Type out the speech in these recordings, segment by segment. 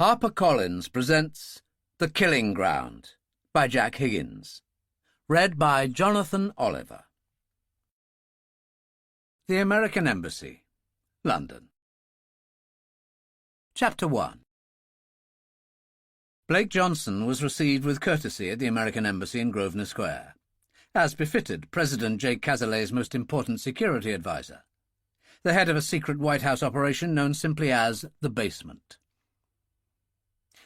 HarperCollins presents The Killing Ground by Jack Higgins. Read by Jonathan Oliver. The American Embassy, London. Chapter 1. Blake Johnson was received with courtesy at the American Embassy in Grosvenor Square, as befitted President Jake Cazalet's most important security advisor, the head of a secret White House operation known simply as the Basement.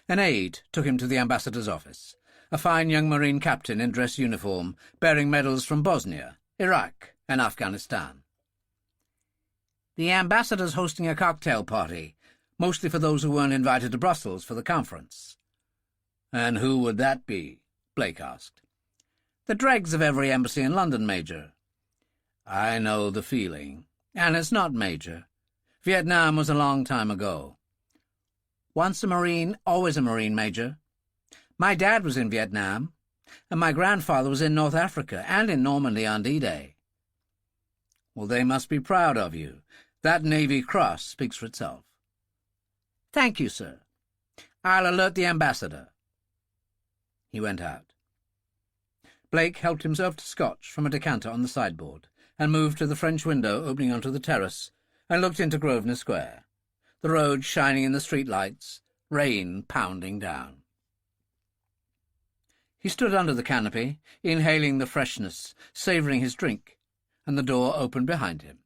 An aide took him to the ambassador's office, a fine young Marine captain in dress uniform, bearing medals from Bosnia, Iraq, and Afghanistan. "The ambassador's hosting a cocktail party, mostly for those who weren't invited to Brussels for the conference." "And who would that be?" Blake asked. "The dregs of every embassy in London, Major." "I know the feeling. And it's not Major. Vietnam was a long time ago." "Once a Marine, always a Marine, Major. My dad was in Vietnam, and my grandfather was in North Africa and in Normandy on D-Day." "Well, they must be proud of you. That Navy Cross speaks for itself." "Thank you, sir. I'll alert the ambassador." He went out. Blake helped himself to scotch from a decanter on the sideboard and moved to the French window opening onto the terrace and looked into Grosvenor Square, the road shining in the street-lights, rain pounding down. He stood under the canopy, inhaling the freshness, savouring his drink, and the door opened behind him.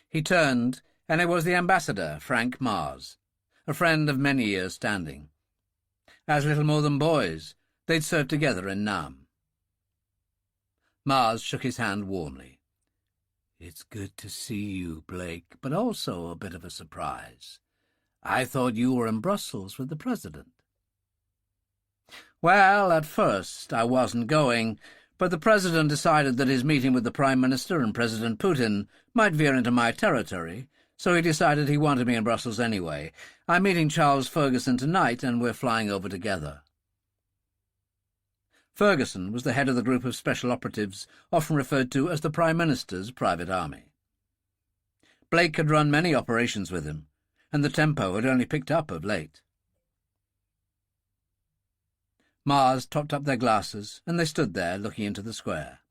He turned, and it was the ambassador, Frank Mars, a friend of many years' standing. As little more than boys, they'd served together in Nam. Mars shook his hand warmly. "It's good to see you, Blake, but also a bit of a surprise. I thought you were in Brussels with the President." "Well, at first I wasn't going, but the President decided that his meeting with the Prime Minister and President Putin might veer into my territory, so he decided he wanted me in Brussels anyway. I'm meeting Charles Ferguson tonight, and we're flying over together." Ferguson was the head of the group of special operatives often referred to as the Prime Minister's private army. Blake had run many operations with him, and the tempo had only picked up of late. Mars topped up their glasses, and they stood there looking into the square.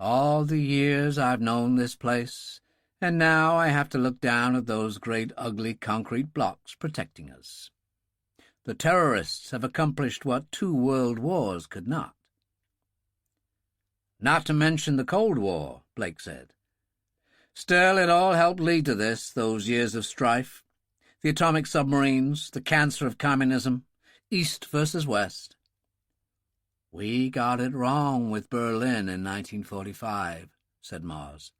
"All the years I've known this place, and now I have to look down at those great ugly concrete blocks protecting us. The terrorists have accomplished what 2 world wars could not." "Not to mention the Cold War," Blake said. "Still, it all helped lead to this, those years of strife. The atomic submarines, the cancer of communism, East versus West." "We got it wrong with Berlin in 1945, said Mars.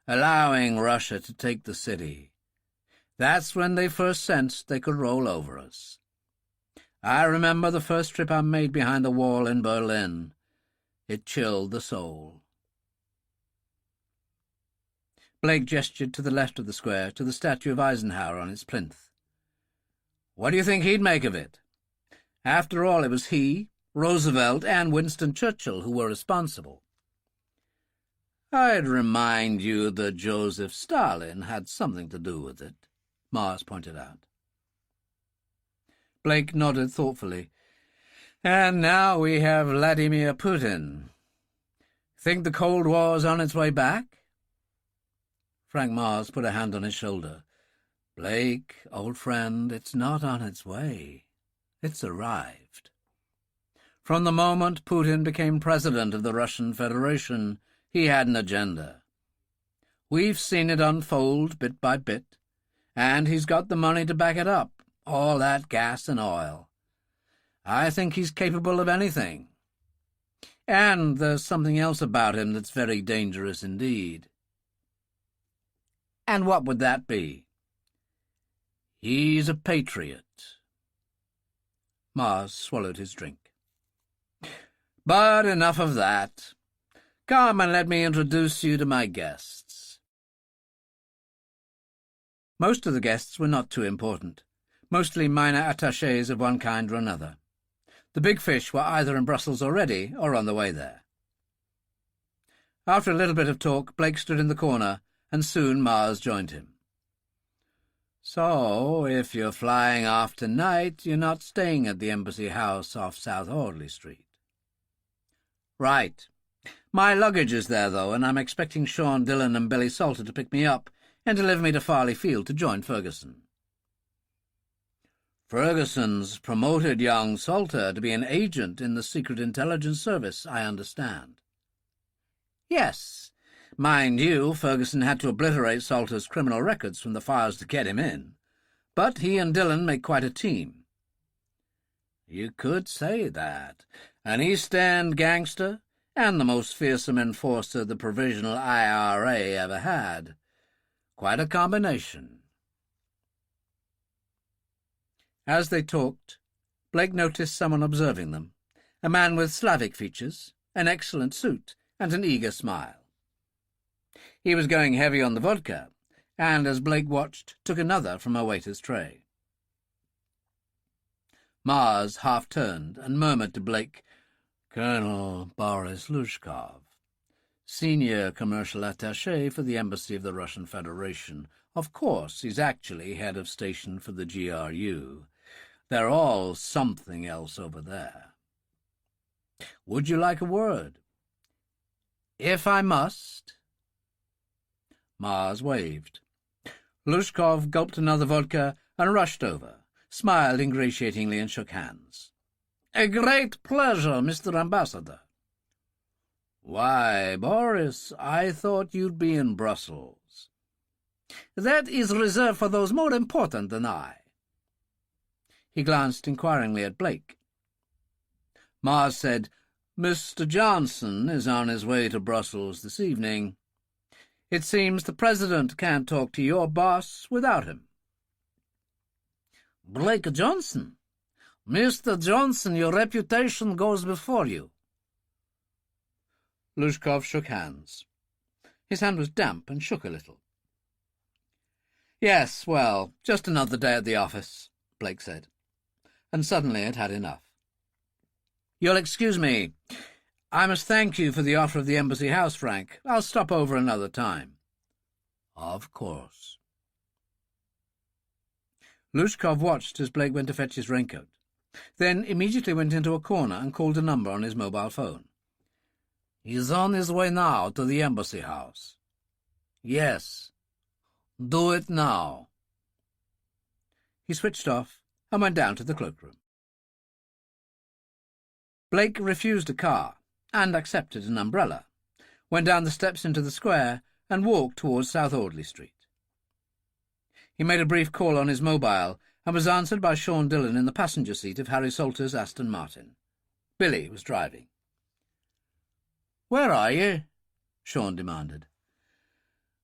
"Allowing Russia to take the city. That's when they first sensed they could roll over us. I remember the first trip I made behind the wall in Berlin. It chilled the soul." Blake gestured to the left of the square, to the statue of Eisenhower on its plinth. "What do you think he'd make of it? After all, it was he, Roosevelt, and Winston Churchill who were responsible." "I'd remind you that Joseph Stalin had something to do with it," Mars pointed out. Blake nodded thoughtfully. "And now we have Vladimir Putin. Think the Cold War's on its way back?" Frank Mars put a hand on his shoulder. "Blake, old friend, it's not on its way. It's arrived. From the moment Putin became president of the Russian Federation, he had an agenda. We've seen it unfold bit by bit, and he's got the money to back it up. All that gas and oil. I think he's capable of anything. And there's something else about him that's very dangerous indeed." "And what would that be?" "He's a patriot." Mars swallowed his drink. "But enough of that. Come and let me introduce you to my guests." Most of the guests were not too important. Mostly minor attachés of one kind or another. The big fish were either in Brussels already or on the way there. After a little bit of talk, Blake stood in the corner, and soon Mars joined him. So, if you're flying off tonight, you're not staying at the Embassy House off South Audley Street. Right. My luggage is there, though, and I'm expecting Sean Dillon and Billy Salter to pick me up and deliver me to Farley Field to join Ferguson. Ferguson's promoted young Salter to be an agent in the Secret Intelligence Service, I understand. Yes. Mind you, Ferguson had to obliterate Salter's criminal records from the files to get him in. But he and Dillon make quite a team. You could say that. An East End gangster and the most fearsome enforcer the Provisional IRA ever had. Quite a combination. As they talked, Blake noticed someone observing them, a man with Slavic features, an excellent suit, and an eager smile. He was going heavy on the vodka, and as Blake watched, took another from a waiter's tray. Mars half-turned and murmured to Blake, "Colonel Boris Lushkov, senior commercial attaché for the Embassy of the Russian Federation. Of course, he's actually head of station for the GRU. They're all something else over there. Would you like a word?" "If I must." Mars waved. Lushkov gulped another vodka and rushed over, smiled ingratiatingly and shook hands. "A great pleasure, Mr. Ambassador." "Why, Boris, I thought you'd be in Brussels." "That is reserved for those more important than I." He glanced inquiringly at Blake. Mars said, "Mr. Johnson is on his way to Brussels this evening. It seems the President can't talk to your boss without him." "Blake Johnson? Mr. Johnson, your reputation goes before you." Lushkov shook hands. His hand was damp and shook a little. "Yes, well, just another day at the office," Blake said, and suddenly had had enough. "You'll excuse me. I must thank you for the offer of the Embassy House, Frank. I'll stop over another time." "Of course." Lushkov watched as Blake went to fetch his raincoat, then immediately went into a corner and called a number on his mobile phone. "He's on his way now to the Embassy House." "Yes. Do it now." He switched off and went down to the cloakroom. Blake refused a car and accepted an umbrella, went down the steps into the square and walked towards South Audley Street. He made a brief call on his mobile and was answered by Sean Dillon in the passenger seat of Harry Salter's Aston Martin. Billy was driving. "Where are you?" Sean demanded.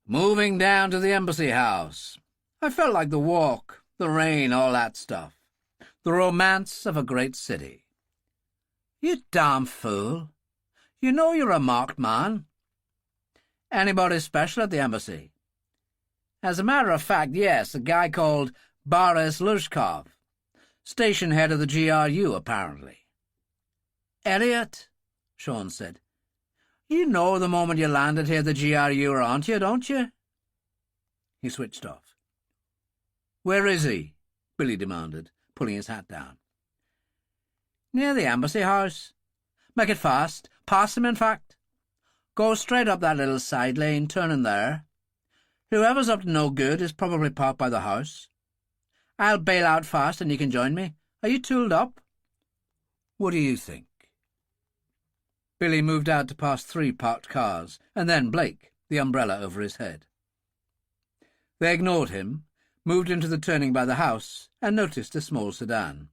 "Moving down to the Embassy House. I felt like the walk, the rain, all that stuff. The romance of a great city." "You damn fool. You know you're a marked man." "Anybody special at the embassy?" "As a matter of fact, yes, a guy called Boris Lushkov. Station head of the GRU, apparently." "Idiot," Sean said. "You know the moment you landed here the GRU are on you, don't you?" He switched off. "Where is he?" Billy demanded, pulling his hat down. "Near the Embassy House. Make it fast. Pass him, in fact. Go straight up that little side lane, turn in there. Whoever's up to no good is probably parked by the house. I'll bail out fast and you can join me. Are you tooled up?" "What do you think?" Billy moved out to pass 3 parked cars, and then Blake, the umbrella over his head. They ignored him, moved into the turning by the house, and noticed a small sedan.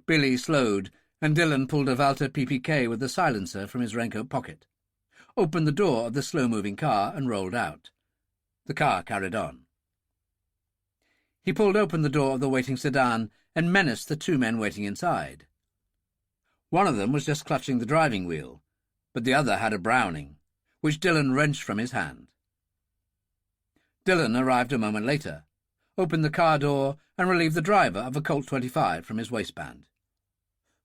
Billy slowed, and Dillon pulled a Walter PPK with the silencer from his raincoat pocket, opened the door of the slow-moving car, and rolled out. The car carried on. He pulled open the door of the waiting sedan and menaced the 2 men waiting inside. One of them was just clutching the driving wheel, but the other had a Browning, which Dillon wrenched from his hand. Dillon arrived a moment later, opened the car door, and relieved the driver of a Colt 25 from his waistband.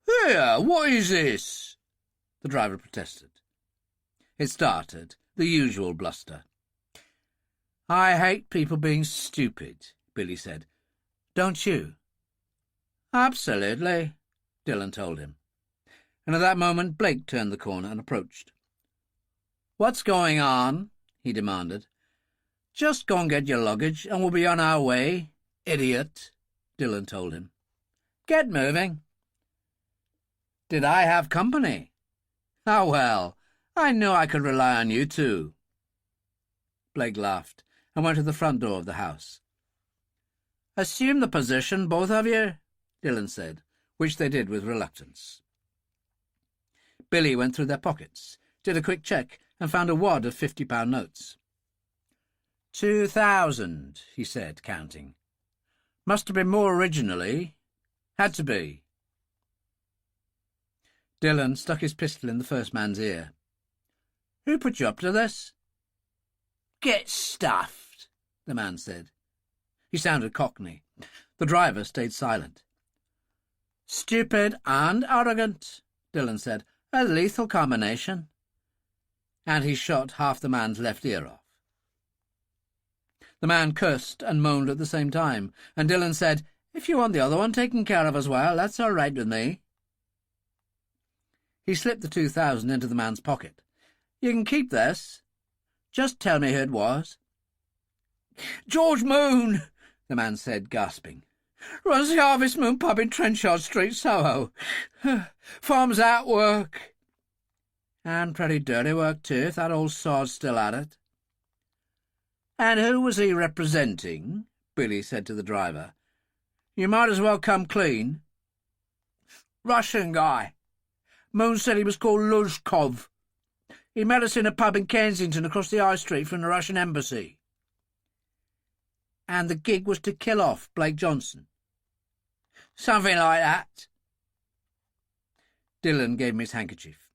"Here, what is this?" the driver protested. It started, the usual bluster. "I hate people being stupid," Billy said. "Don't you?" "Absolutely," Dillon told him. And at that moment Blake turned the corner and approached. "What's going on?" he demanded. "Just go and get your luggage, and we'll be on our way, idiot," Dillon told him. "Get moving." "Did I have company?" "Ah, well, I knew I could rely on you too." Blake laughed and went to the front door of the house. "Assume the position, both of you," Dillon said, which they did with reluctance. Billy went through their pockets, did a quick check, and found a wad of £50 notes. 2,000, he said, counting. "Must have been more originally. Had to be." Dillon stuck his pistol in the first man's ear. "Who put you up to this?" "Get stuffed," the man said. He sounded cockney. The driver stayed silent. "Stupid and arrogant," Dillon said. "A lethal combination." And he shot half the man's left ear off. The man cursed and moaned at the same time, and Dillon said, "If you want the other one taken care of as well, that's all right with me." He slipped the 2,000 into the man's pocket. "You can keep this. Just tell me who it was." "George Moon," the man said, gasping. "Runs the Harvest Moon pub in Trenchard Street, Soho. Farms out work." "And pretty dirty work, too, if that old sod's still at it." "And who was he representing?" Billy said to the driver. "You might as well come clean." "Russian guy. Moon said he was called Luzhkov. He met us in a pub in Kensington across the High Street from the Russian embassy." "And the gig was to kill off Blake Johnson?" "Something like that." Dillon gave him his handkerchief.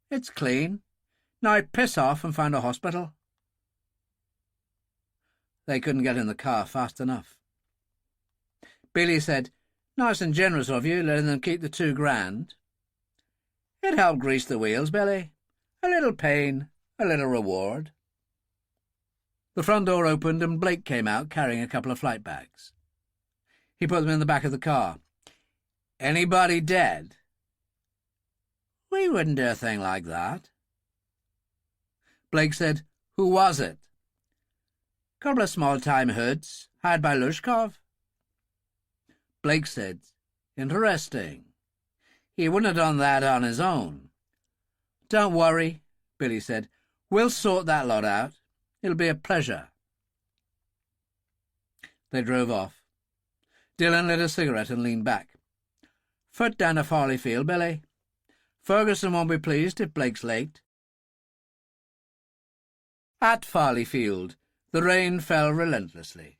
"It's clean. Now piss off and find a hospital." They couldn't get in the car fast enough. Billy said, "Nice and generous of you, letting them keep the £2,000. It helped grease the wheels, Billy. A little pain, a little reward." The front door opened and Blake came out carrying a couple of flight bags. He put them in the back of the car. "Anybody dead?" "We wouldn't do a thing like that." Blake said, "Who was it?" "Couple of small-time hoods, hired by Luzhkov." Blake said, "Interesting. He wouldn't have done that on his own." "Don't worry," Billy said. "We'll sort that lot out. It'll be a pleasure." They drove off. Dillon lit a cigarette and leaned back. "Foot down to Farleyfield, Billy. Ferguson won't be pleased if Blake's late." At Farleyfield, the rain fell relentlessly.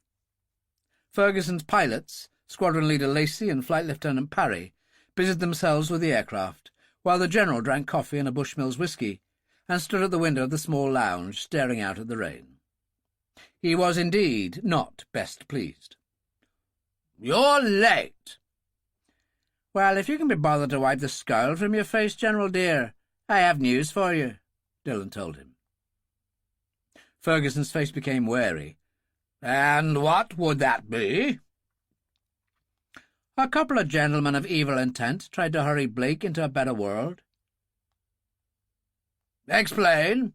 Ferguson's pilots, Squadron Leader Lacey and Flight Lieutenant Parry, busied themselves with the aircraft, while the General drank coffee and a Bushmills whisky, and stood at the window of the small lounge, staring out at the rain. He was indeed not best pleased. "You're late." "Well, if you can be bothered to wipe the scowl from your face, General dear, I have news for you," Dillon told him. Ferguson's face became wary. "And what would that be?" "A couple of gentlemen of evil intent tried to hurry Blake into a better world." "Explain."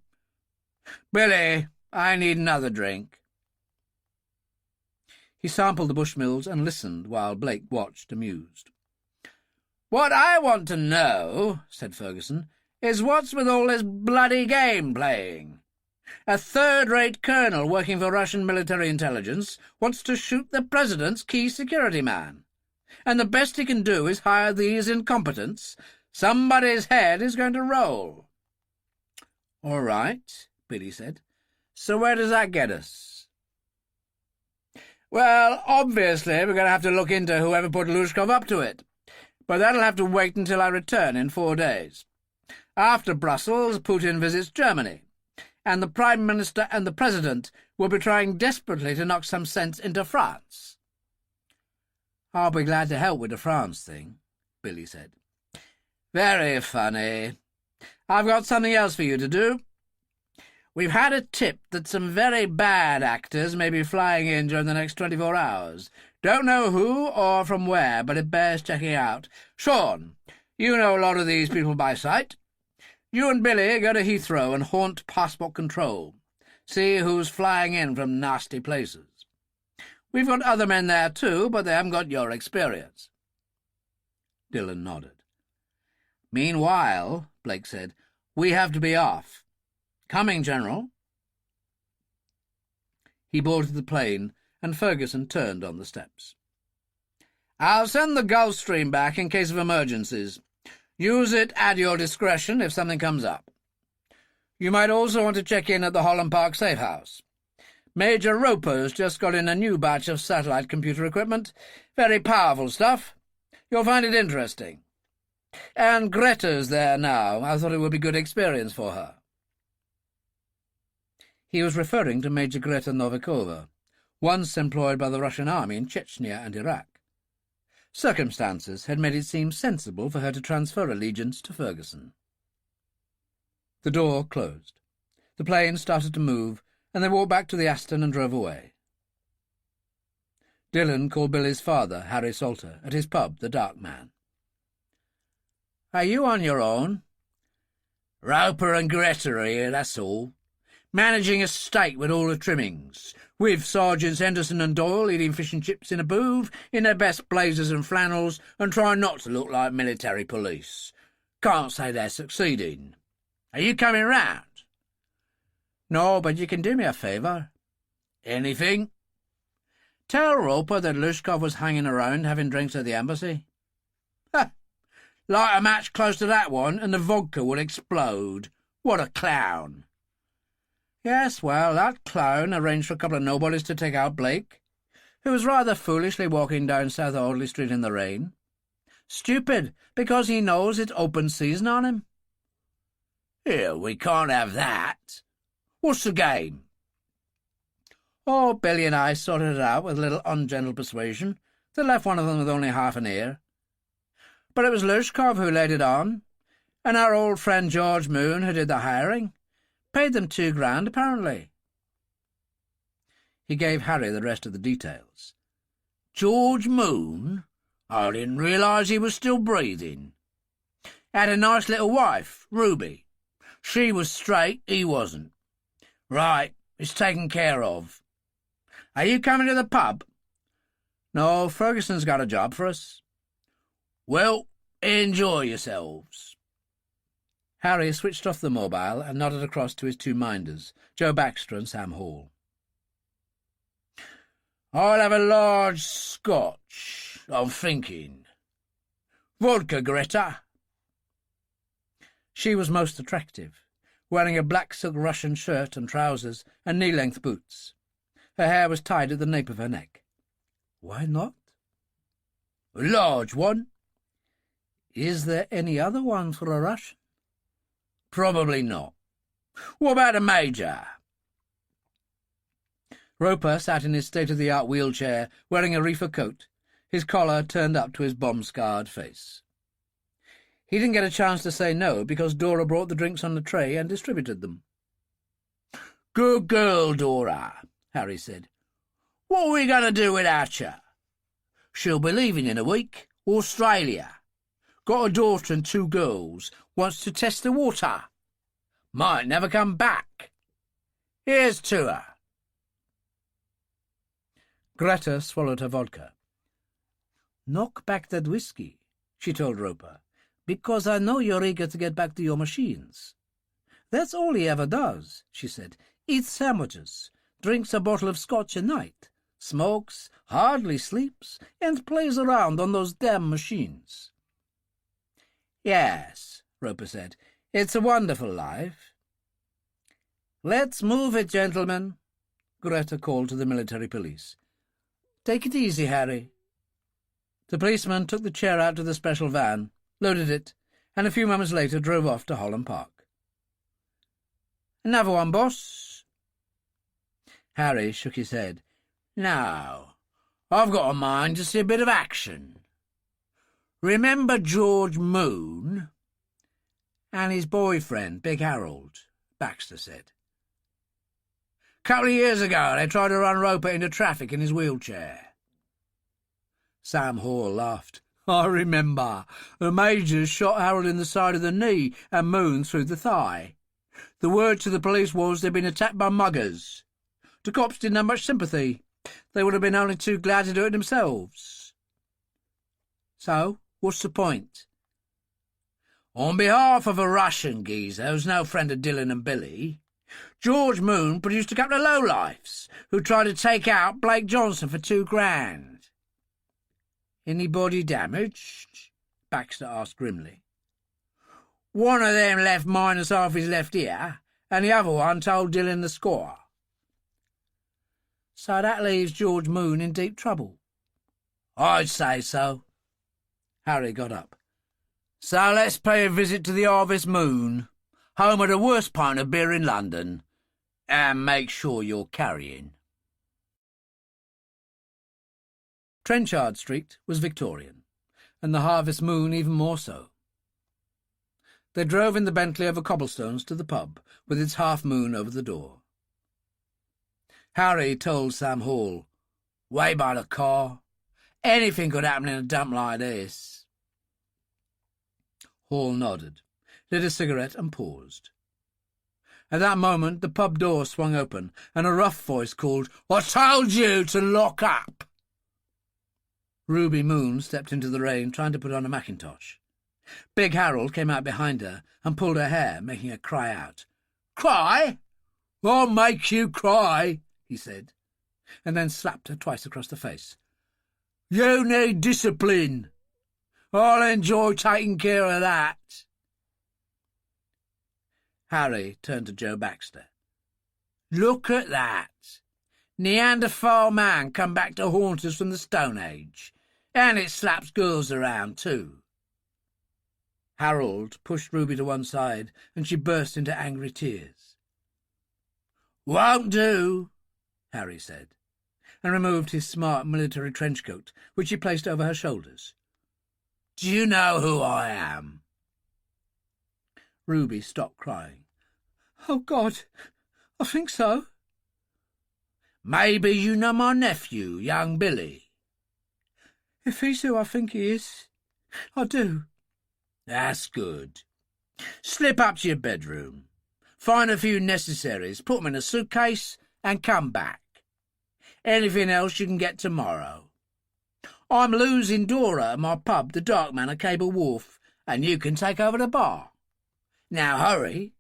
"Billy, I need another drink." He sampled the Bushmills and listened while Blake watched, amused. "What I want to know," said Ferguson, "is what's with all this bloody game playing? A third-rate colonel working for Russian military intelligence wants to shoot the president's key security man, and the best he can do is hire these incompetents. Somebody's head is going to roll." "All right," Billy said. "So where does that get us?" "Well, obviously we're going to have to look into whoever put Luzhkov up to it, but that'll have to wait until I return in 4 days. After Brussels, Putin visits Germany, and the Prime Minister and the President will be trying desperately to knock some sense into France." "I'll be glad to help with the France thing," Billy said. "Very funny. I've got something else for you to do. We've had a tip that some very bad actors may be flying in during the next 24 hours. Don't know who or from where, but it bears checking out. Sean, you know a lot of these people by sight. You and Billy go to Heathrow and haunt passport control. See who's flying in from nasty places. We've got other men there too, but they haven't got your experience. Dillon nodded. Meanwhile, Blake said, we have to be off. Coming, General. He boarded the plane, and Ferguson turned on the steps. I'll send the Gulfstream back in case of emergencies. Use it at your discretion if something comes up. You might also want to check in at the Holland Park safe house. Major Roper's just got in a new batch of satellite computer equipment. Very powerful stuff. You'll find it interesting. And Greta's there now. I thought it would be a good experience for her. He was referring to Major Greta Novikova, once employed by the Russian army in Chechnya and Iraq. Circumstances had made it seem sensible for her to transfer allegiance to Ferguson. The door closed. The plane started to move, and they walked back to the Aston and drove away. Dillon called Billy's father, Harry Salter, at his pub, the Dark Man. Are you on your own? Roper and Greta are here, that's all. Managing a state with all the trimmings, with Sergeants Henderson and Doyle eating fish and chips in a booth, in their best blazers and flannels, and trying not to look like military police. Can't say they're succeeding. Are you coming round? No, but you can do me a favour. Anything? Tell Roper that Lushkov was hanging around having drinks at the embassy. Ha! Light a match close to that one, and the vodka will explode. What a clown! Yes, well, that clown arranged for a couple of nobodies to take out Blake, who was rather foolishly walking down South Audley Street in the rain. Stupid, because he knows it's open season on him. Here, we can't have that. What's the game? Oh, Billy and I sorted it out with a little ungentle persuasion that left one of them with only half an ear. But it was Lushkov who laid it on, and our old friend George Moon who did the hiring. Paid them $2,000, apparently. He gave Harry the rest of the details. George Moon? I didn't realise he was still breathing. Had a nice little wife, Ruby. She was straight, he wasn't. Right, it's taken care of. Are you coming to the pub? No, Ferguson's got a job for us. Well, enjoy yourselves. Harry switched off the mobile and nodded across to his two minders, Joe Baxter and Sam Hall. I'll have a large Scotch, I'm thinking. Vodka, Greta? She was most attractive, wearing a black silk Russian shirt and trousers and knee-length boots. Her hair was tied at the nape of her neck. Why not? A large one. Is there any other one for a Russian? Probably not. What about a major? Roper sat in his state-of-the-art wheelchair, wearing a reefer coat, his collar turned up to his bomb-scarred face. He didn't get a chance to say no because Dora brought the drinks on the tray and distributed them. Good girl, Dora, Harry said. What are we going to do without you? She'll be leaving in a week. Australia. Got a daughter and 2 girls. Wants to test the water. Might never come back. Here's to her. Greta swallowed her vodka. Knock back that whiskey, she told Roper, because I know you're eager to get back to your machines. That's all he ever does, she said. Eats sandwiches, drinks a bottle of scotch a night, smokes, hardly sleeps, and plays around on those damn machines. Yes, Roper said, it's a wonderful life. Let's move it, gentlemen, Greta called to the military police. Take it easy, Harry. The policeman took the chair out to the special van, loaded it, and a few moments later drove off to Holland Park. Another one, boss? Harry shook his head. No, I've got a mind to see a bit of action. Remember George Moon? And his boyfriend, Big Harold, Baxter said. Couple of years ago, they tried to run Roper into traffic in his wheelchair." Sam Hall laughed. "I remember. The Majors shot Harold in the side of the knee and Moon through the thigh. The word to the police was they'd been attacked by muggers. The cops didn't have much sympathy. They would have been only too glad to do it themselves." "So, what's the point?" "On behalf of a Russian geezer who's no friend of Dillon and Billy, George Moon produced a couple of lowlifes who tried to take out Blake Johnson for $2,000. "Anybody damaged?" Baxter asked grimly. "One of them left minus half his left ear, and the other one told Dillon the score." "So that leaves George Moon in deep trouble." "I'd say so." Harry got up. "So let's pay a visit to the Harvest Moon, home of the worst pint of beer in London, and make sure you're carrying." Trenchard Street was Victorian, and the Harvest Moon even more so. They drove in the Bentley over cobblestones to the pub, with its half-moon over the door. Harry told Sam Hall, "Way by the car. Anything could happen in a dump like this." Hall nodded, lit a cigarette and paused. At that moment the pub door swung open, and a rough voice called, "I told you to lock up!" Ruby Moon stepped into the rain, trying to put on a mackintosh. Big Harold came out behind her and pulled her hair, making her cry out. "Cry? I'll make you cry," he said, and then slapped her twice across the face. "You need discipline. I'll enjoy taking care of that." Harry turned to Joe Baxter. "Look at that. Neanderthal man come back to haunt us from the Stone Age. And it slaps girls around, too." Harold pushed Ruby to one side, and she burst into angry tears. "Won't do," Harry said, and removed his smart military trench coat, which he placed over her shoulders. "Do you know who I am?" Ruby stopped crying. "Oh, God, I think so." "Maybe you know my nephew, young Billy." "If he's who I think he is, I do." "That's good. Slip up to your bedroom, find a few necessaries, put them in a suitcase, and come back. Anything else you can get tomorrow. I'm losing Dora at my pub, the Dark Man at Cable Wharf, and you can take over the bar. Now hurry."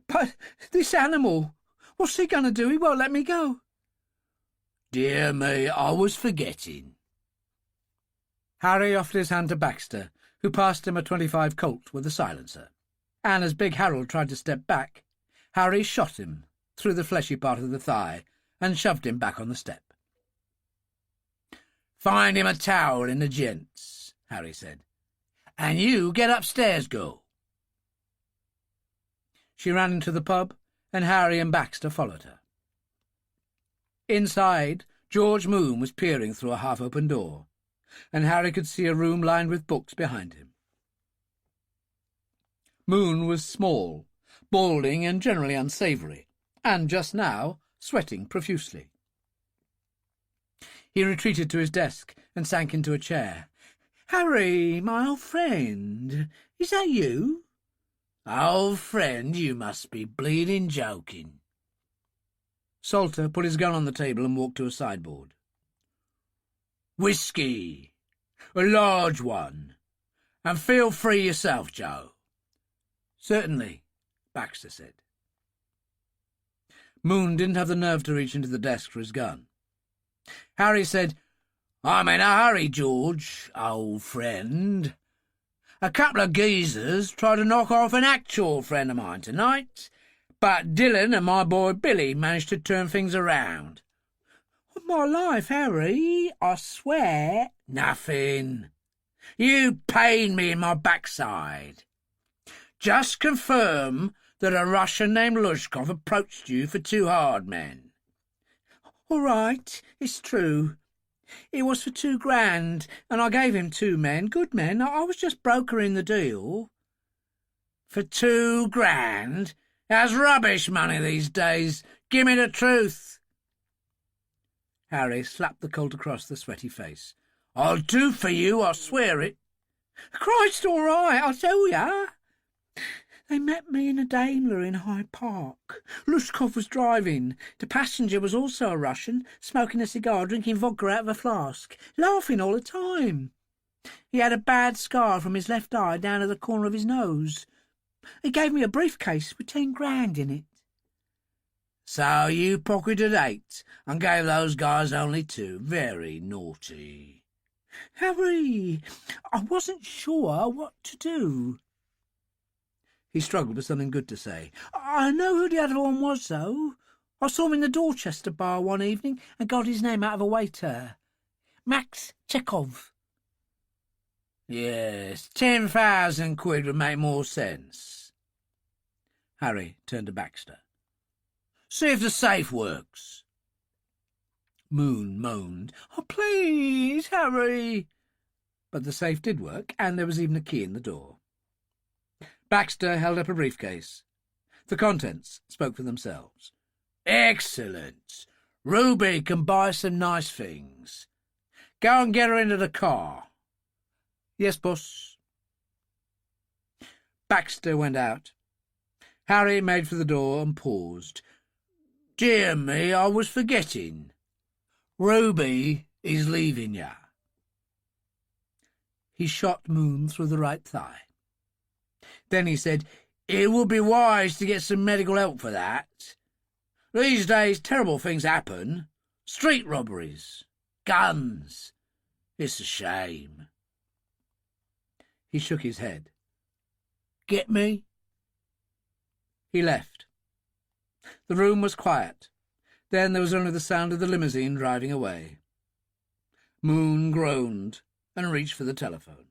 "But this animal, what's he going to do? He won't let me go." "Dear me, I was forgetting." Harry offered his hand to Baxter, who passed him a .25 Colt with a silencer, and as Big Harold tried to step back, Harry shot him through the fleshy part of the thigh and shoved him back on the step. "Find him a towel in the gents," Harry said, "and you get upstairs, girl." She ran into the pub, and Harry and Baxter followed her. Inside, George Moon was peering through a half-open door, and Harry could see a room lined with books behind him. Moon was small, balding and generally unsavoury, and just now sweating profusely. He retreated to his desk and sank into a chair. "Harry, my old friend, is that you?" "Old friend, you must be bleeding joking." Salter put his gun on the table and walked to a sideboard. "Whiskey, a large one, and feel free yourself, Joe." "Certainly," Baxter said. Moon didn't have the nerve to reach into the desk for his gun. Harry said, "I'm in a hurry, George, old friend. A couple of geezers tried to knock off an actual friend of mine tonight, but Dillon and my boy Billy managed to turn things around." "On my life, Harry, I swear—" "Nothing. You pain me in my backside. Just confirm that a Russian named Luzhkov approached you for 2 hard men." "All right, it's true. It was for $2,000, and I gave him 2 men, good men. I was just brokering the deal." "For $2,000? That's rubbish money these days. Give me the truth. Harry slapped the Colt across the sweaty face. I'll do for you, I swear it. Christ, all right, I'll tell ya. They met me in a Daimler in Hyde Park. Lushkov was driving. The passenger was also a Russian, smoking a cigar, drinking vodka out of a flask, laughing all the time. He had a bad scar from his left eye down to the corner of his nose. He gave me a briefcase with 10 grand in it. So you pocketed 8 and gave those guys only 2. Very naughty. Harry, I wasn't sure what to do. He struggled for something good to say. I know who the other one was, though. I saw him in the Dorchester bar one evening and got his name out of a waiter. Max Chekhov. Yes, 10,000 quid would make more sense. Harry turned to Baxter. See if the safe works. Moon moaned. Oh, please, Harry. But the safe did work, and there was even a key in the door. Baxter held up a briefcase. The contents spoke for themselves. Excellent. Ruby can buy some nice things. Go and get her into the car. Yes, boss. Baxter went out. Harry made for the door and paused. Dear me, I was forgetting. Ruby is leaving ya. He shot Moon through the right thigh. Then he said, It would be wise to get some medical help for that. These days terrible things happen. Street robberies, guns. It's a shame. He shook his head. Get me? He left. The room was quiet. Then there was only the sound of the limousine driving away. Moon groaned and reached for the telephone.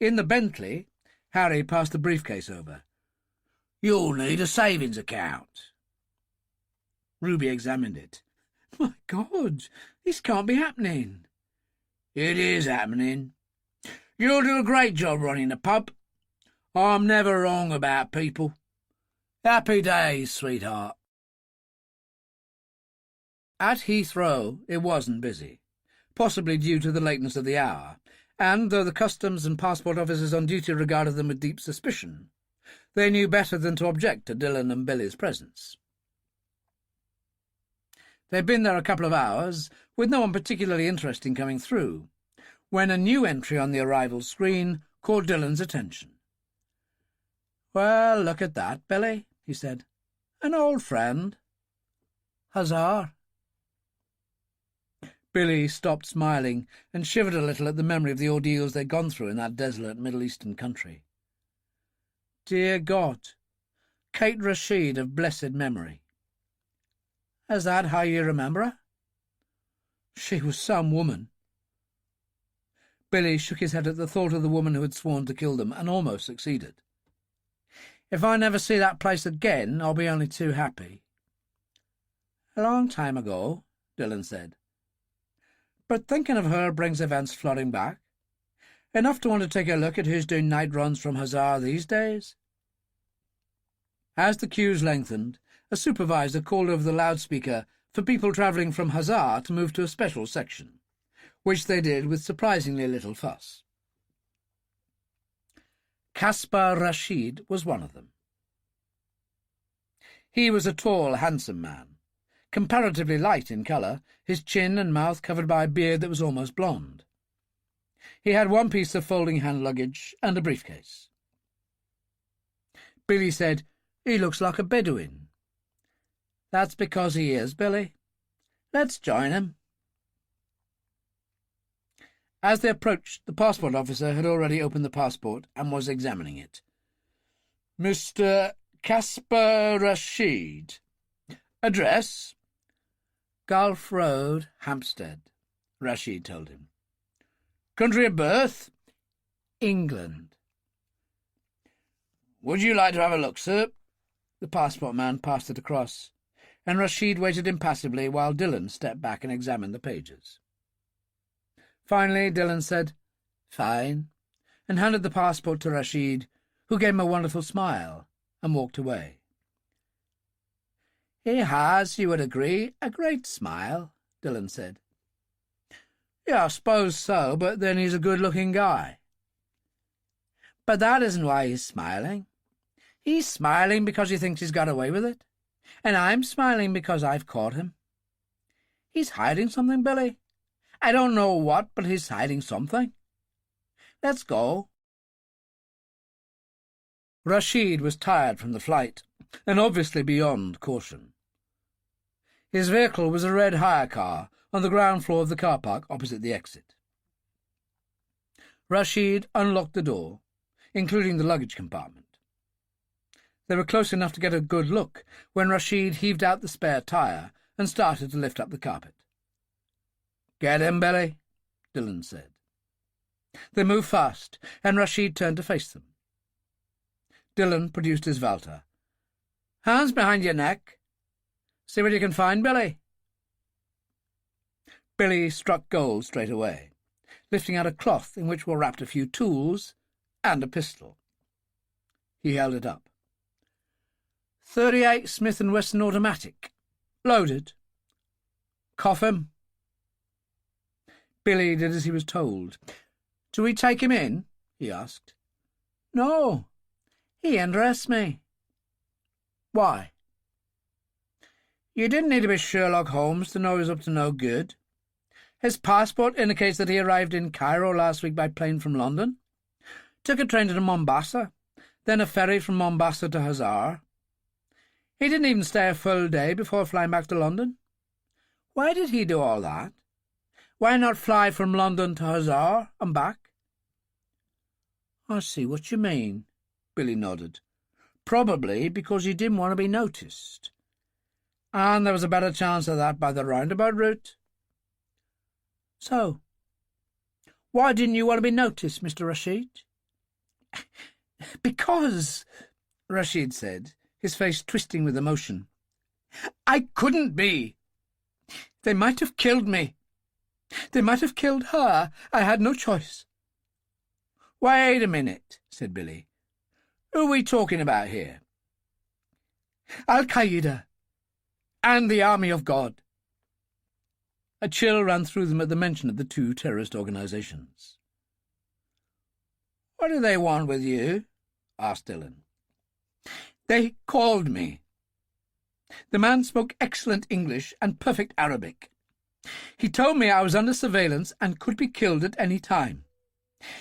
In the Bentley, Harry passed the briefcase over. You'll need a savings account. Ruby examined it. My God, this can't be happening. It is happening. You'll do a great job running the pub. I'm never wrong about people. Happy days, sweetheart. At Heathrow it wasn't busy, possibly due to the lateness of the hour, and though the customs and passport officers on duty regarded them with deep suspicion, they knew better than to object to Dillon and Billy's presence. They'd been there a couple of hours, with no one particularly interesting coming through, when a new entry on the arrival screen caught Dillon's attention. Well, look at that, Billy, he said. An old friend. Huzzah. Billy stopped smiling and shivered a little at the memory of the ordeals they'd gone through in that desolate Middle Eastern country. Dear God, Kate Rashid of blessed memory. Is that how you remember her? She was some woman. Billy shook his head at the thought of the woman who had sworn to kill them, and almost succeeded. If I never see that place again, I'll be only too happy. A long time ago, Dillon said. But thinking of her brings events flooding back. Enough to want to take a look at who's doing night runs from Huzzar these days. As the queues lengthened, a supervisor called over the loudspeaker for people travelling from Huzzar to move to a special section, which they did with surprisingly little fuss. Caspar Rashid was one of them. He was a tall, handsome man, comparatively light in colour, his chin and mouth covered by a beard that was almost blonde. He had one piece of folding hand luggage and a briefcase. Billy said, He looks like a Bedouin. That's because he is, Billy. Let's join him. As they approached, the passport officer had already opened the passport and was examining it. Mr. Caspar Rashid. Address? Gulf Road, Hampstead, Rashid told him. Country of birth? England. Would you like to have a look, sir? The passport man passed it across, and Rashid waited impassively while Dillon stepped back and examined the pages. Finally, Dillon said, Fine, and handed the passport to Rashid, who gave him a wonderful smile and walked away. "He has, you would agree, a great smile," Dillon said. "Yeah, I suppose so, but then he's a good-looking guy." "But that isn't why he's smiling. He's smiling because he thinks he's got away with it, and I'm smiling because I've caught him. He's hiding something, Billy. I don't know what, but he's hiding something. Let's go." Rashid was tired from the flight, and obviously beyond caution. His vehicle was a red hire car on the ground floor of the car park opposite the exit. Rashid unlocked the door, including the luggage compartment. They were close enough to get a good look when Rashid heaved out the spare tire and started to lift up the carpet. "Get him, Billy," Dillon said. They moved fast, and Rashid turned to face them. Dillon produced his Valter. "Hands behind your neck. See what you can find, Billy." Billy struck gold straight away, lifting out a cloth in which were wrapped a few tools and a pistol. He held it up. "38 Smith & Wesson automatic. Loaded. Cough him." Billy did as he was told. "Do we take him in?" he asked. "No. He interests me." "Why?" "You didn't need to be Sherlock Holmes to know he was up to no good. His passport indicates that he arrived in Cairo last week by plane from London, took a train to Mombasa, then a ferry from Mombasa to Hazar. He didn't even stay a full day before flying back to London. Why did he do all that? Why not fly from London to Hazar and back?" "I see what you mean," Billy nodded. "Probably because he didn't want to be noticed. And there was a better chance of that by the roundabout route." "So, why didn't you want to be noticed, Mr. Rashid?" "Because," Rashid said, his face twisting with emotion, "I couldn't be. They might have killed me. They might have killed her. I had no choice." "Wait a minute," said Billy. "Who are we talking about here?" "Al-Qaeda and the Army of God." A chill ran through them at the mention of the two terrorist organizations. "What do they want with you?" asked Dillon. "They called me." The man spoke excellent English and perfect Arabic. "He told me I was under surveillance and could be killed at any time.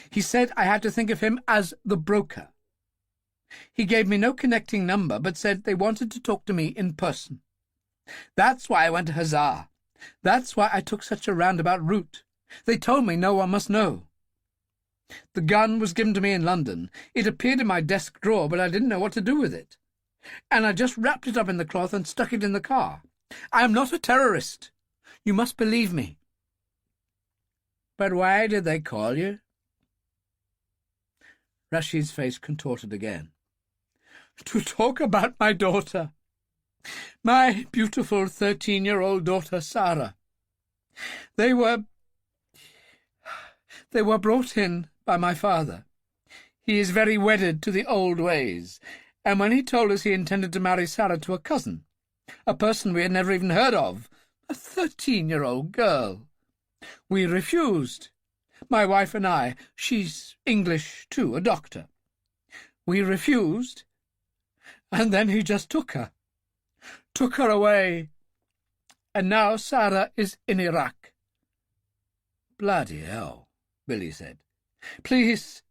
He said I had to think of him as the broker. He gave me no connecting number, but said they wanted to talk to me in person. That's why I went to Hazar. That's why I took such a roundabout route. They told me no one must know. The gun was given to me in London. It appeared in my desk drawer, but I didn't know what to do with it. And I just wrapped it up in the cloth and stuck it in the car. I am not a terrorist. You must believe me." "But why did they call you?" Rashid's face contorted again. "To talk about my daughter. My beautiful 13-year-old daughter, Sara. They were brought in by my father. He is very wedded to the old ways, and when he told us he intended to marry Sara to a cousin, a person we had never even heard of, a 13-year-old girl, we refused. My wife and I. She's English, too, a doctor. We refused, and then he just took her away, and now Sara is in Iraq." "Bloody hell," Billy said. "Please,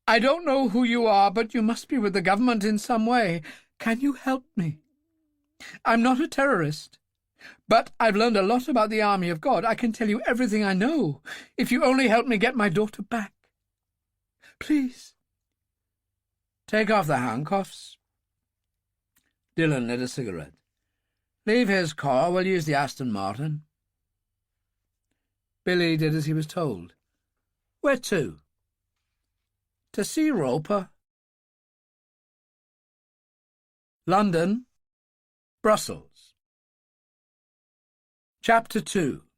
I don't know who you are, but you must be with the government in some way. Can you help me? I'm not a terrorist, but I've learned a lot about the Army of God. I can tell you everything I know, if you only help me get my daughter back. Please." "Take off the handcuffs." Dillon lit a cigarette. "Leave his car. We'll use the Aston Martin." Billy did as he was told. "Where to?" "To see Roper." London, Brussels. Chapter 2.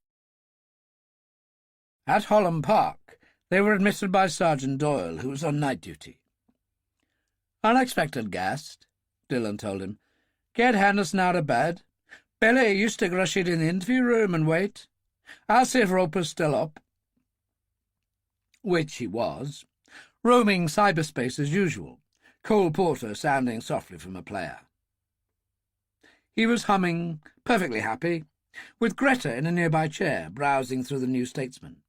At Holland Park, they were admitted by Sergeant Doyle, who was on night duty. "Unexpected guest," Dillon told him. Get Henderson out of bed. Billy, you stick Rashid in the interview room and wait. I'll see if Roper's still up. Which he was, roaming cyberspace as usual, Cole Porter sounding softly from a player. He was humming, perfectly happy, with Greta in a nearby chair, browsing through the New Statesman.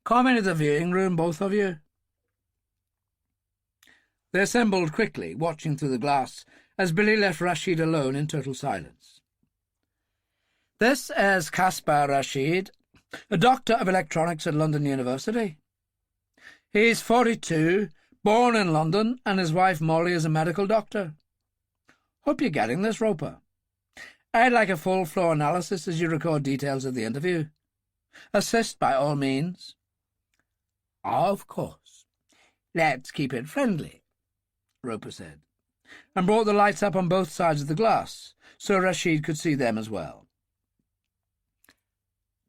"Come into the viewing room, both of you." They assembled quickly, watching through the glass, as Billy left Rashid alone in total silence. "This is Caspar Rashid, a doctor of electronics at London University. He's 42, born in London, and his wife Molly is a medical doctor. Hope you're getting this, Roper. I'd like a full floor analysis as you record details of the interview. Assist by all means." "Of course. Let's keep it friendly," Roper said, and brought the lights up on both sides of the glass, so Rashid could see them as well.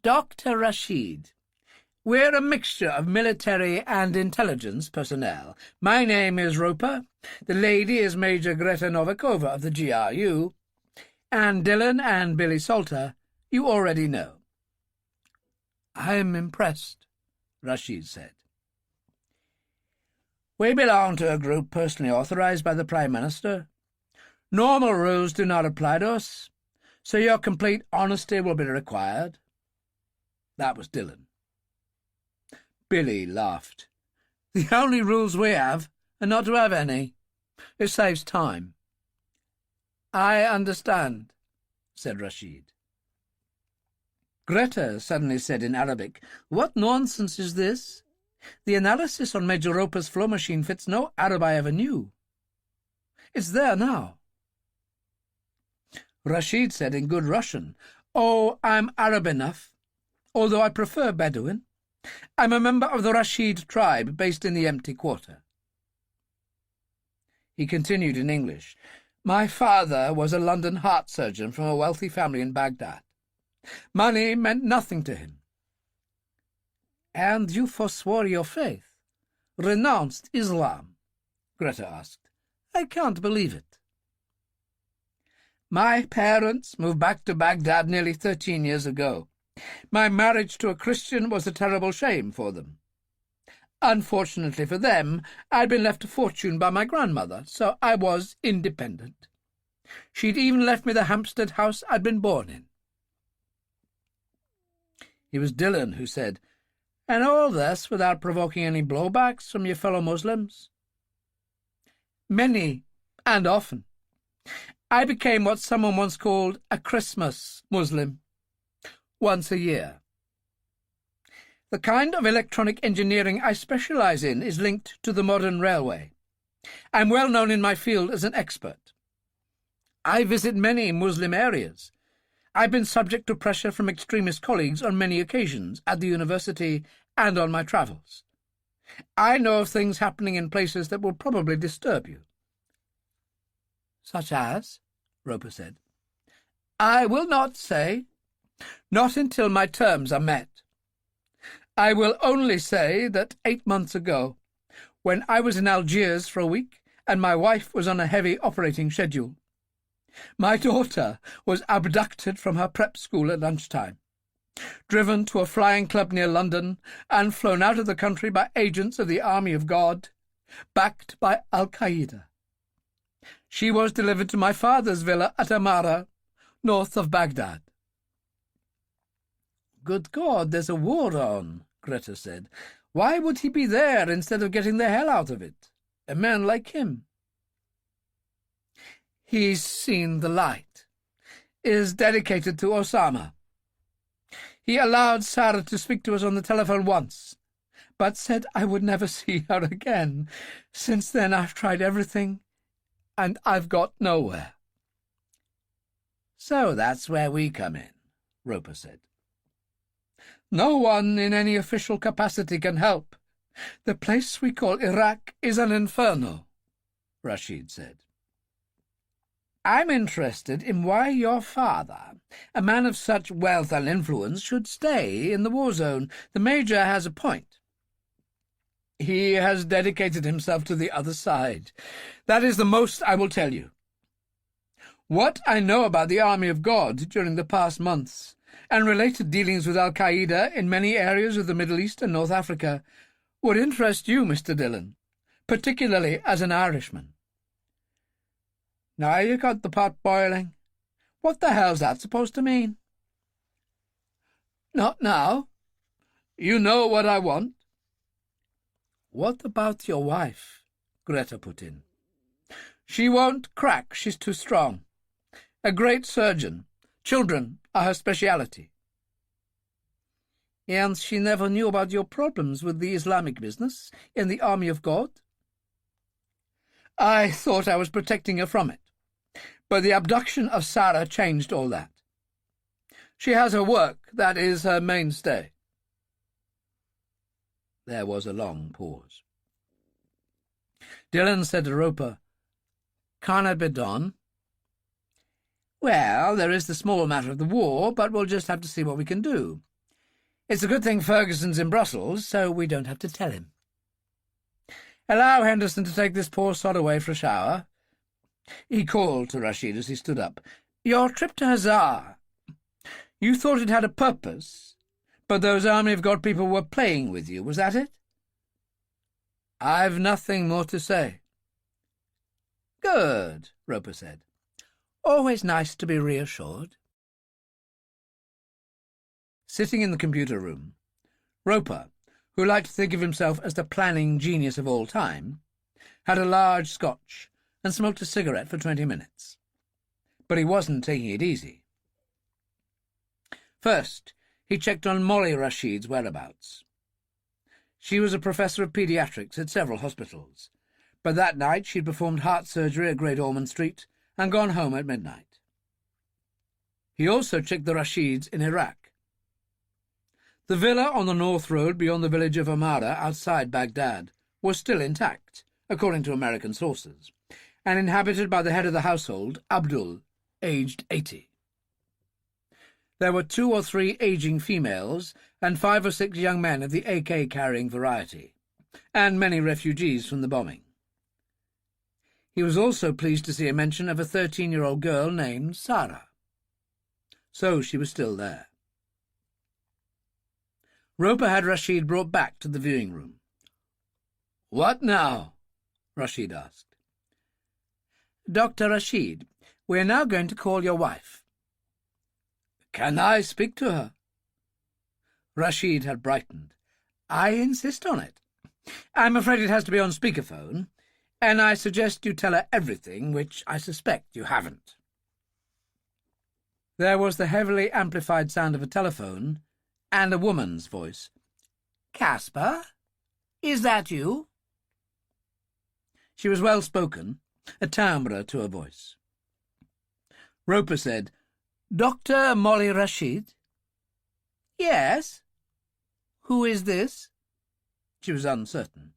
"Dr. Rashid, we're a mixture of military and intelligence personnel. My name is Roper. The lady is Major Greta Novikova of the GRU. And Dillon and Billy Salter you already know." "I'm impressed," Rashid said. "We belong to a group personally authorized by the Prime Minister. Normal rules do not apply to us, so your complete honesty will be required." That was Dillon. Billy laughed. "The only rules we have are not to have any. It saves time." "I understand," said Rashid. Greta suddenly said in Arabic, "What nonsense is this? The analysis on Major Roper's flow machine fits no Arab I ever knew. It's there now." Rashid said in good Russian, "Oh, I'm Arab enough, although I prefer Bedouin. I'm a member of the Rashid tribe based in the empty quarter." He continued in English, "My father was a London heart surgeon from a wealthy family in Baghdad. Money meant nothing to him." "And you forswore your faith, renounced Islam?" Greta asked. "I can't believe it." "My parents moved back to Baghdad nearly 13 years ago. My marriage to a Christian was a terrible shame for them. Unfortunately for them, I'd been left a fortune by my grandmother, so I was independent. She'd even left me the Hampstead house I'd been born in." It was Dillon who said, "And all this without provoking any blowbacks from your fellow Muslims?" "Many, and often. I became what someone once called a Christmas Muslim. Once a year. The kind of electronic engineering I specialize in is linked to the modern railway. I'm well known in my field as an expert. I visit many Muslim areas. I've been subject to pressure from extremist colleagues on many occasions at the university and on my travels. I know of things happening in places that will probably disturb you." "Such as?" Roper said. "I will not say. Not until my terms are met. I will only say that 8 months ago, when I was in Algiers for a week and my wife was on a heavy operating schedule, my daughter was abducted from her prep school at lunchtime, driven to a flying club near London, and flown out of the country by agents of the Army of God, backed by Al-Qaeda. She was delivered to my father's villa at Amara, north of Baghdad." "Good God, there's a war on," Greta said. "Why would he be there instead of getting the hell out of it? A man like him." "He's seen the light. Is dedicated to Osama. He allowed Sara to speak to us on the telephone once, but said I would never see her again. Since then I've tried everything, and I've got nowhere." "So that's where we come in," Roper said. "No one in any official capacity can help. The place we call Iraq is an inferno," Rashid said. "I'm interested in why your father, a man of such wealth and influence, should stay in the war zone. The Major has a point. He has dedicated himself to the other side. That is the most I will tell you. What I know about the Army of God during the past months, and related dealings with Al-Qaeda in many areas of the Middle East and North Africa, would interest you, Mr. Dillon, particularly as an Irishman. Now you got the pot boiling. What the hell's that supposed to mean? Not now. You know what I want. What about your wife? Greta put in. She won't crack, she's too strong. A great surgeon. Children are her speciality. And she never knew about your problems with the Islamic business in the Army of God? I thought I was protecting her from it, but the abduction of Sara changed all that. She has her work, that is her mainstay. There was a long pause. Dillon said to Roper, "Can it be done?" "Well, there is the small matter of the war, but we'll just have to see what we can do. It's a good thing Ferguson's in Brussels, so we don't have to tell him. Allow Henderson to take this poor sod away for a shower." He called to Rashid as he stood up. "Your trip to Hazar. You thought it had a purpose, but those Army of God people were playing with you, was that it?" "I've nothing more to say." "Good," Roper said. "Always nice to be reassured." Sitting in the computer room, Roper, who liked to think of himself as the planning genius of all time, had a large scotch and smoked a cigarette for 20 minutes. But he wasn't taking it easy. First, he checked on Molly Rashid's whereabouts. She was a professor of paediatrics at several hospitals, but that night she'd performed heart surgery at Great Ormond Street and gone home at midnight. He also checked the Rashids in Iraq. The villa on the North Road beyond the village of Amara outside Baghdad was still intact, according to American sources, and inhabited by the head of the household, Abdul, aged 80. There were 2 or 3 aging females and 5 or 6 young men of the AK-carrying variety, and many refugees from the bombing. He was also pleased to see a mention of a 13-year-old girl named Sara. So she was still there. Roper had Rashid brought back to the viewing room. "What now?" Rashid asked. "Dr. Rashid, we are now going to call your wife." "Can I speak to her?" Rashid had brightened. "I insist on it. I'm afraid it has to be on speakerphone, and I suggest you tell her everything, which I suspect you haven't." There was the heavily amplified sound of a telephone and a woman's voice. "Caspar? Is that you?" She was well-spoken, a timbre to her voice. Roper said, "Dr. Molly Rashid?" "Yes." "Who is this?" She was uncertain.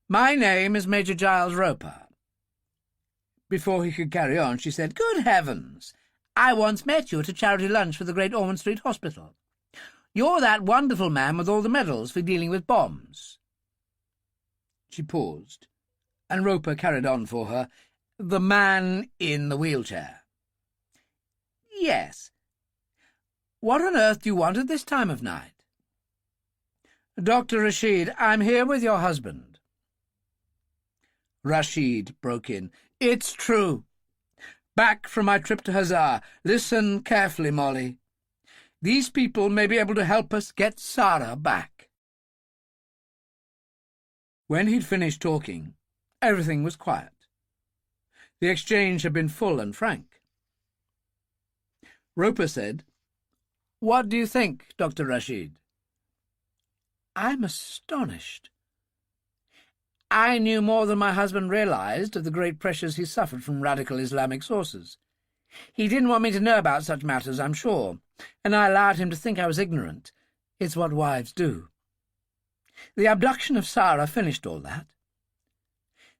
"My name is Major Giles Roper." Before he could carry on, she said, "Good heavens! I once met you at a charity lunch for the Great Ormond Street Hospital. You're that wonderful man with all the medals for dealing with bombs." She paused, and Roper carried on for her. "The man in the wheelchair." "Yes. What on earth do you want at this time of night?" "Dr. Rashid, I'm here with your husband." Rashid broke in. "It's true. Back from my trip to Hazar. Listen carefully, Molly. These people may be able to help us get Sara back." When he'd finished talking, everything was quiet. The exchange had been full and frank. Roper said, "What do you think, Dr. Rashid?" "I'm astonished. I knew more than my husband realized of the great pressures he suffered from radical Islamic sources. He didn't want me to know about such matters, I'm sure, and I allowed him to think I was ignorant. It's what wives do. The abduction of Sara finished all that.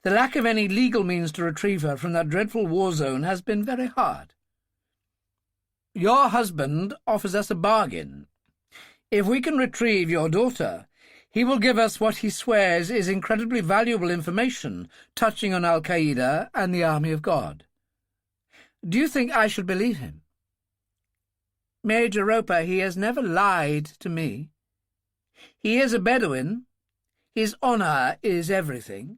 The lack of any legal means to retrieve her from that dreadful war zone has been very hard. Your husband offers us a bargain. If we can retrieve your daughter, he will give us what he swears is incredibly valuable information touching on Al-Qaeda and the Army of God. Do you think I should believe him? Major Roper, he has never lied to me. He is a Bedouin. His honour is everything.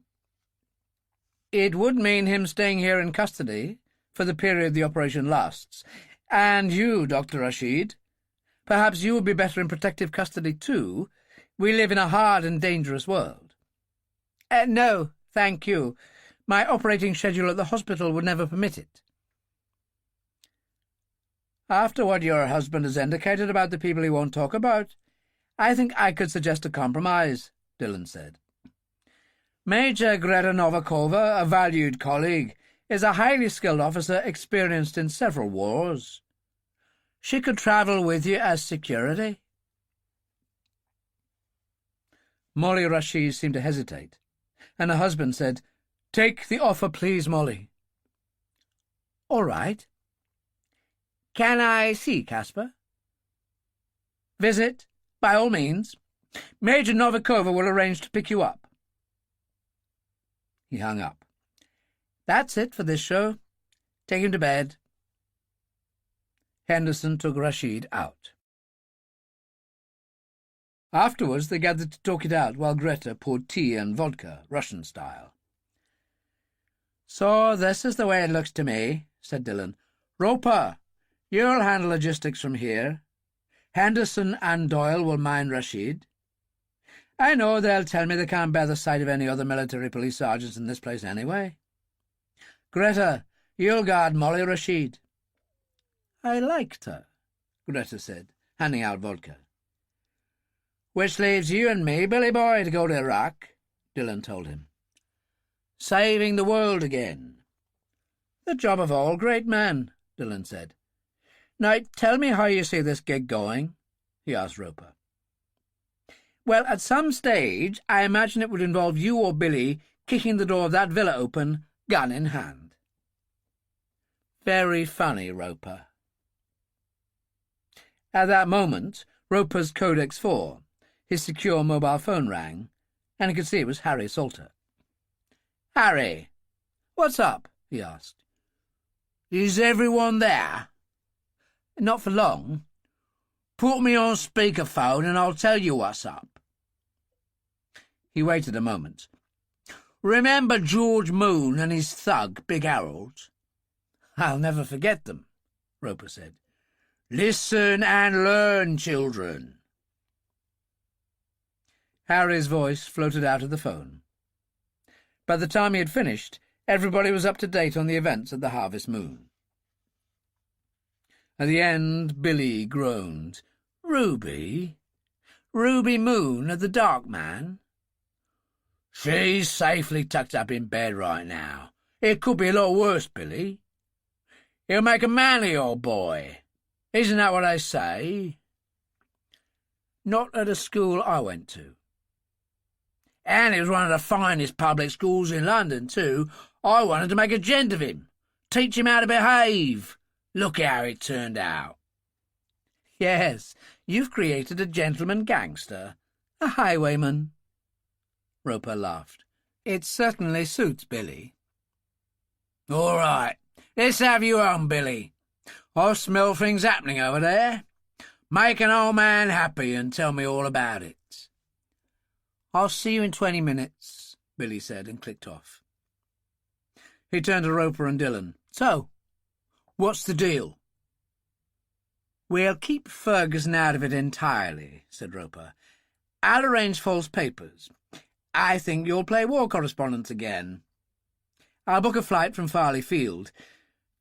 It would mean him staying here in custody for the period the operation lasts. And you, Dr. Rashid, perhaps you would be better in protective custody too. We live in a hard and dangerous world. No, thank you. My operating schedule at the hospital would never permit it. After what your husband has indicated about the people he won't talk about, I think I could suggest a compromise, Dillon said. Major Greta Novikova, a valued colleague, is a highly skilled officer experienced in several wars. She could travel with you as security. Molly Rashid seemed to hesitate, and her husband said, "Take the offer, please, Molly." "All right. Can I see Caspar?" "Visit, by all means. Major Novikova will arrange to pick you up." He hung up. "That's it for this show. Take him to bed." Henderson took Rashid out. Afterwards they gathered to talk it out while Greta poured tea and vodka, Russian style. "So this is the way it looks to me," said Dillon. "Roper, you'll handle logistics from here. Henderson and Doyle will mind Rashid. I know they'll tell me they can't bear the sight of any other military police sergeants in this place anyway. Greta, you'll guard Molly Rashid." "I liked her," Greta said, handing out vodka. "Which leaves you and me, Billy boy, to go to Iraq," Dillon told him. "Saving the world again." "The job of all great men," Dillon said. "Now tell me how you see this gig going," he asked Roper. "Well, at some stage I imagine it would involve you or Billy kicking the door of that villa open, gun in hand." "Very funny, Roper." At that moment, Roper's Codex 4, his secure mobile phone, rang, and he could see it was Harry Salter. "Harry, what's up?" he asked. "Is everyone there?" "Not for long." "Put me on speakerphone and I'll tell you what's up." He waited a moment. "Remember George Moon and his thug, Big Harold?" "I'll never forget them," Roper said. "Listen and learn, children." Harry's voice floated out of the phone. By the time he had finished, everybody was up to date on the events at the Harvest Moon. At the end, Billy groaned. "Ruby? Ruby Moon of the Dark Man?" "She's safely tucked up in bed right now. It could be a lot worse, Billy. He'll make a manly old boy. Isn't that what they say?" "Not at a school I went to." "And it was one of the finest public schools in London, too. I wanted to make a gent of him, teach him how to behave. Look how it turned out." "Yes, you've created a gentleman gangster, a highwayman." Roper laughed. "It certainly suits Billy." "All right, let's have you on, Billy. I smell things happening over there. Make an old man happy and tell me all about it." "I'll see you in 20 minutes, Billy said and clicked off. He turned to Roper and Dillon. "So, what's the deal?" "We'll keep Ferguson out of it entirely," said Roper. "I'll arrange false papers. I think you'll play war correspondent again. I'll book a flight from Farley Field.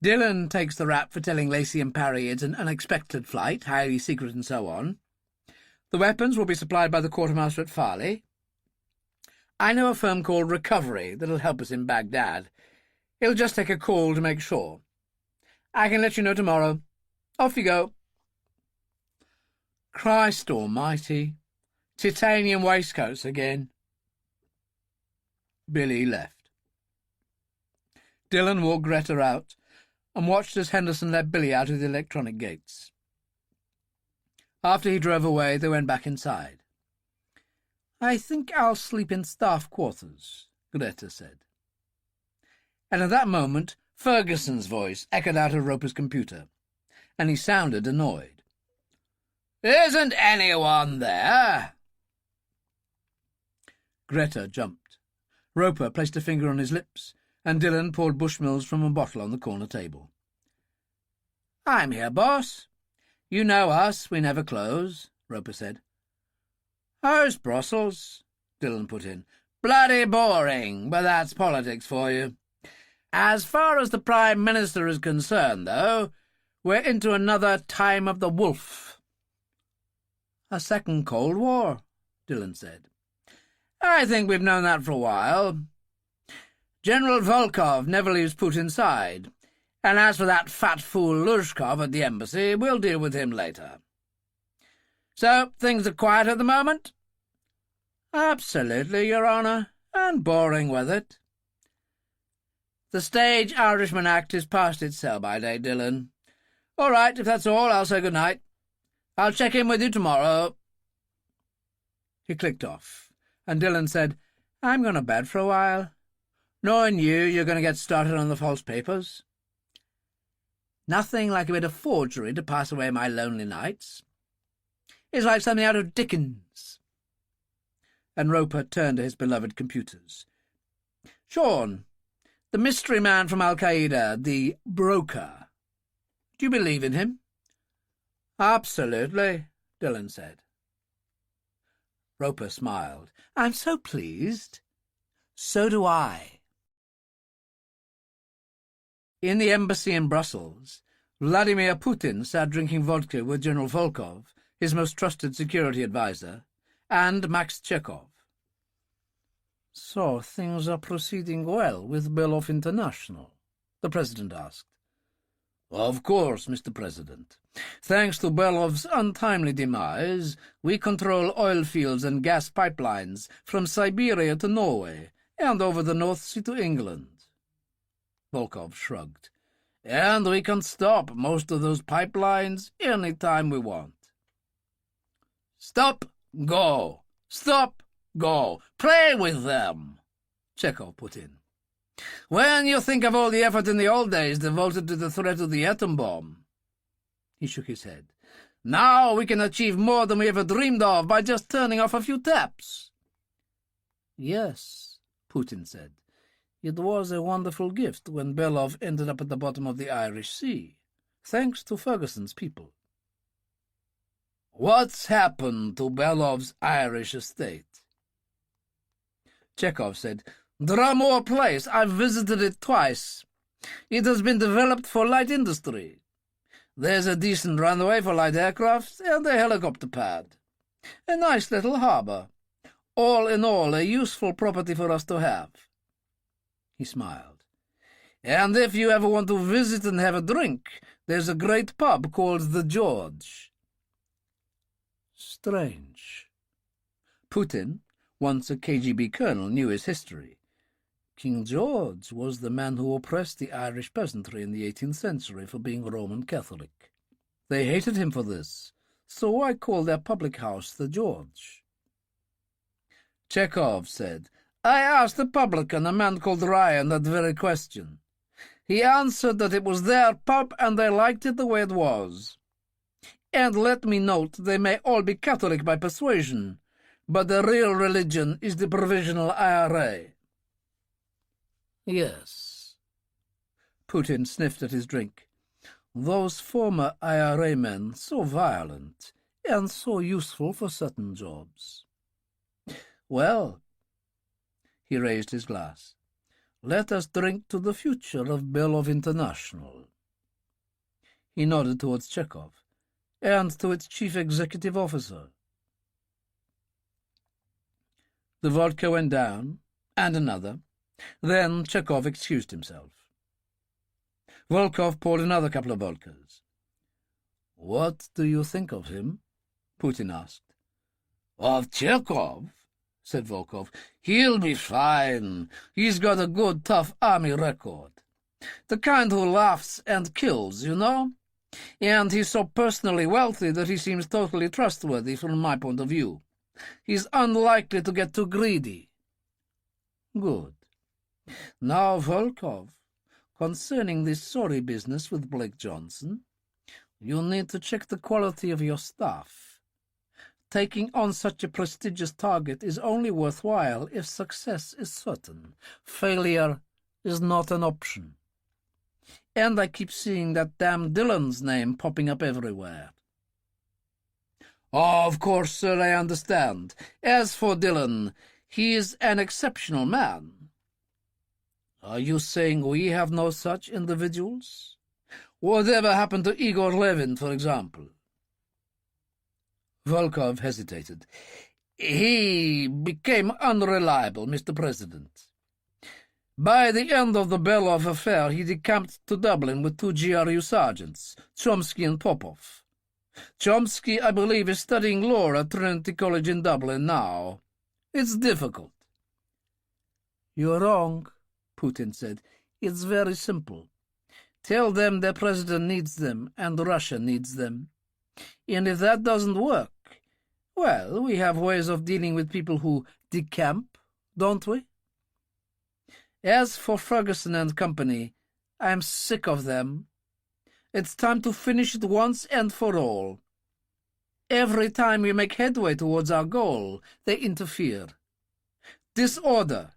Dillon takes the rap for telling Lacey and Parry it's an unexpected flight, highly secret and so on. The weapons will be supplied by the quartermaster at Farley. I know a firm called Recovery that'll help us in Baghdad. He'll just take a call to make sure. I can let you know tomorrow. Off you go." Christ almighty. Titanium waistcoats again. Billy left. Dillon walked Greta out and watched as Henderson let Billy out of the electronic gates. After he drove away, they went back inside. "I think I'll sleep in staff quarters," Greta said. And at that moment, Ferguson's voice echoed out of Roper's computer, and he sounded annoyed. "Isn't anyone there?" Greta jumped. Roper placed a finger on his lips, and Dillon poured Bushmills from a bottle on the corner table. "I'm here, boss. You know us, we never close," Roper said. "How's Brussels?" Dillon put in. "Bloody boring, but that's politics for you. As far as the Prime Minister is concerned, though, we're into another time of the wolf." "A second Cold War," Dillon said. "I think we've known that for a while. General Volkov never leaves Putin's side, and as for that fat fool Luzhkov at the embassy, we'll deal with him later. So, things are quiet at the moment?" "Absolutely, Your Honour, and boring with it." "The stage Irishman act is past its sell-by date, Dillon. All right, if that's all, I'll say good night. I'll check in with you tomorrow." He clicked off, and Dillon said, "I'm going to bed for a while. Knowing you're going to get started on the false papers. Nothing like a bit of forgery to pass away my lonely nights. It's like something out of Dickens." And Roper turned to his beloved computers. "Sean, the mystery man from Al-Qaeda, the broker. Do you believe in him?" "Absolutely," Dillon said. Roper smiled. "I'm so pleased." "So do I." In the embassy in Brussels, Vladimir Putin sat drinking vodka with General Volkov, his most trusted security advisor, and Max Chekhov. "So things are proceeding well with Belov International?" the President asked. "Of course, Mr. President. Thanks to Belov's untimely demise, we control oil fields and gas pipelines from Siberia to Norway and over the North Sea to England." Volkov shrugged. "And we can stop most of those pipelines any time we want." "Stop, go! Stop, go! Play with them!" Chekhov put in. "When you think of all the effort in the old days devoted to the threat of the atom bomb—" He shook his head. "Now we can achieve more than we ever dreamed of by just turning off a few taps." "Yes," Putin said. "It was a wonderful gift when Belov ended up at the bottom of the Irish Sea, thanks to Ferguson's people." "What's happened to Belov's Irish estate?" Chekhov said, "Drumore Place. I've visited it twice. It has been developed for light industry. There's a decent runway for light aircraft and a helicopter pad. A nice little harbour. All in all, a useful property for us to have." He smiled. "And if you ever want to visit and have a drink, there's a great pub called the George." Strange. Putin, once a KGB colonel, knew his history. King George was the man who oppressed the Irish peasantry in the 18th century for being Roman Catholic. They hated him for this, so I called their public house the George. Chekhov said, "I asked a publican, a man called Ryan, that very question. He answered that it was their pub and they liked it the way it was. And let me note, they may all be Catholic by persuasion, but the real religion is the Provisional IRA." "Yes." Putin sniffed at his drink. "Those former IRA men, so violent, and so useful for certain jobs. Well," he raised his glass, "let us drink to the future of Belov International." He nodded towards Chekhov, "and to its chief executive officer." The vodka went down, and another. Then Chekhov excused himself. Volkov poured another couple of vodkas. "What do you think of him?" Putin asked. "Of Chekhov?" said Volkov. "He'll be fine. He's got a good, tough army record. The kind who laughs and kills, you know? And he's so personally wealthy that he seems totally trustworthy from my point of view. He's unlikely to get too greedy." "Good. Now, Volkov, Concerning this sorry business with Blake Johnson, you need to check the quality of your staff. Taking on such a prestigious target is only worthwhile if success is certain. Failure is not an option. And I keep seeing that damn Dillon's name popping up everywhere. Oh, of course, sir, I understand. As for Dillon, he is an exceptional man. Are you saying we have no such individuals? Whatever happened to Igor Levin, for example? Volkov hesitated. He became unreliable, Mr. President. By the end of the Belov affair, he decamped to Dublin with 2 GRU sergeants, Chomsky and Popov. Chomsky, I believe, is studying law at Trinity College in Dublin now. It's difficult. You're wrong, Putin said. It's very simple. Tell them their president needs them and Russia needs them. And if that doesn't work, well, we have ways of dealing with people who decamp, don't we? As for Ferguson and company, I'm sick of them. It's time to finish it once and for all. Every time we make headway towards our goal, they interfere. Disorder,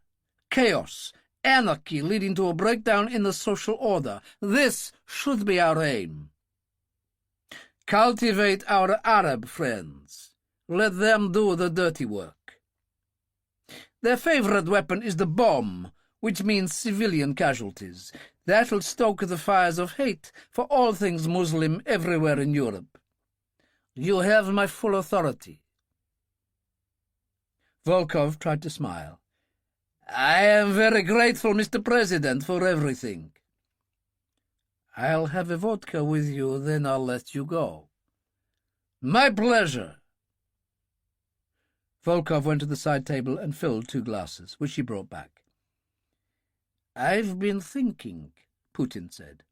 chaos, anarchy leading to a breakdown in the social order. This should be our aim. Cultivate our Arab friends. Let them do the dirty work. Their favorite weapon is the bomb, which means civilian casualties. That'll stoke the fires of hate for all things Muslim everywhere in Europe. You have my full authority. Volkov tried to smile. I am very grateful, Mr. President, for everything. I'll have a vodka with you, then I'll let you go. My pleasure. Volkov went to the side table and filled 2 glasses, which he brought back. I've been thinking, Putin said.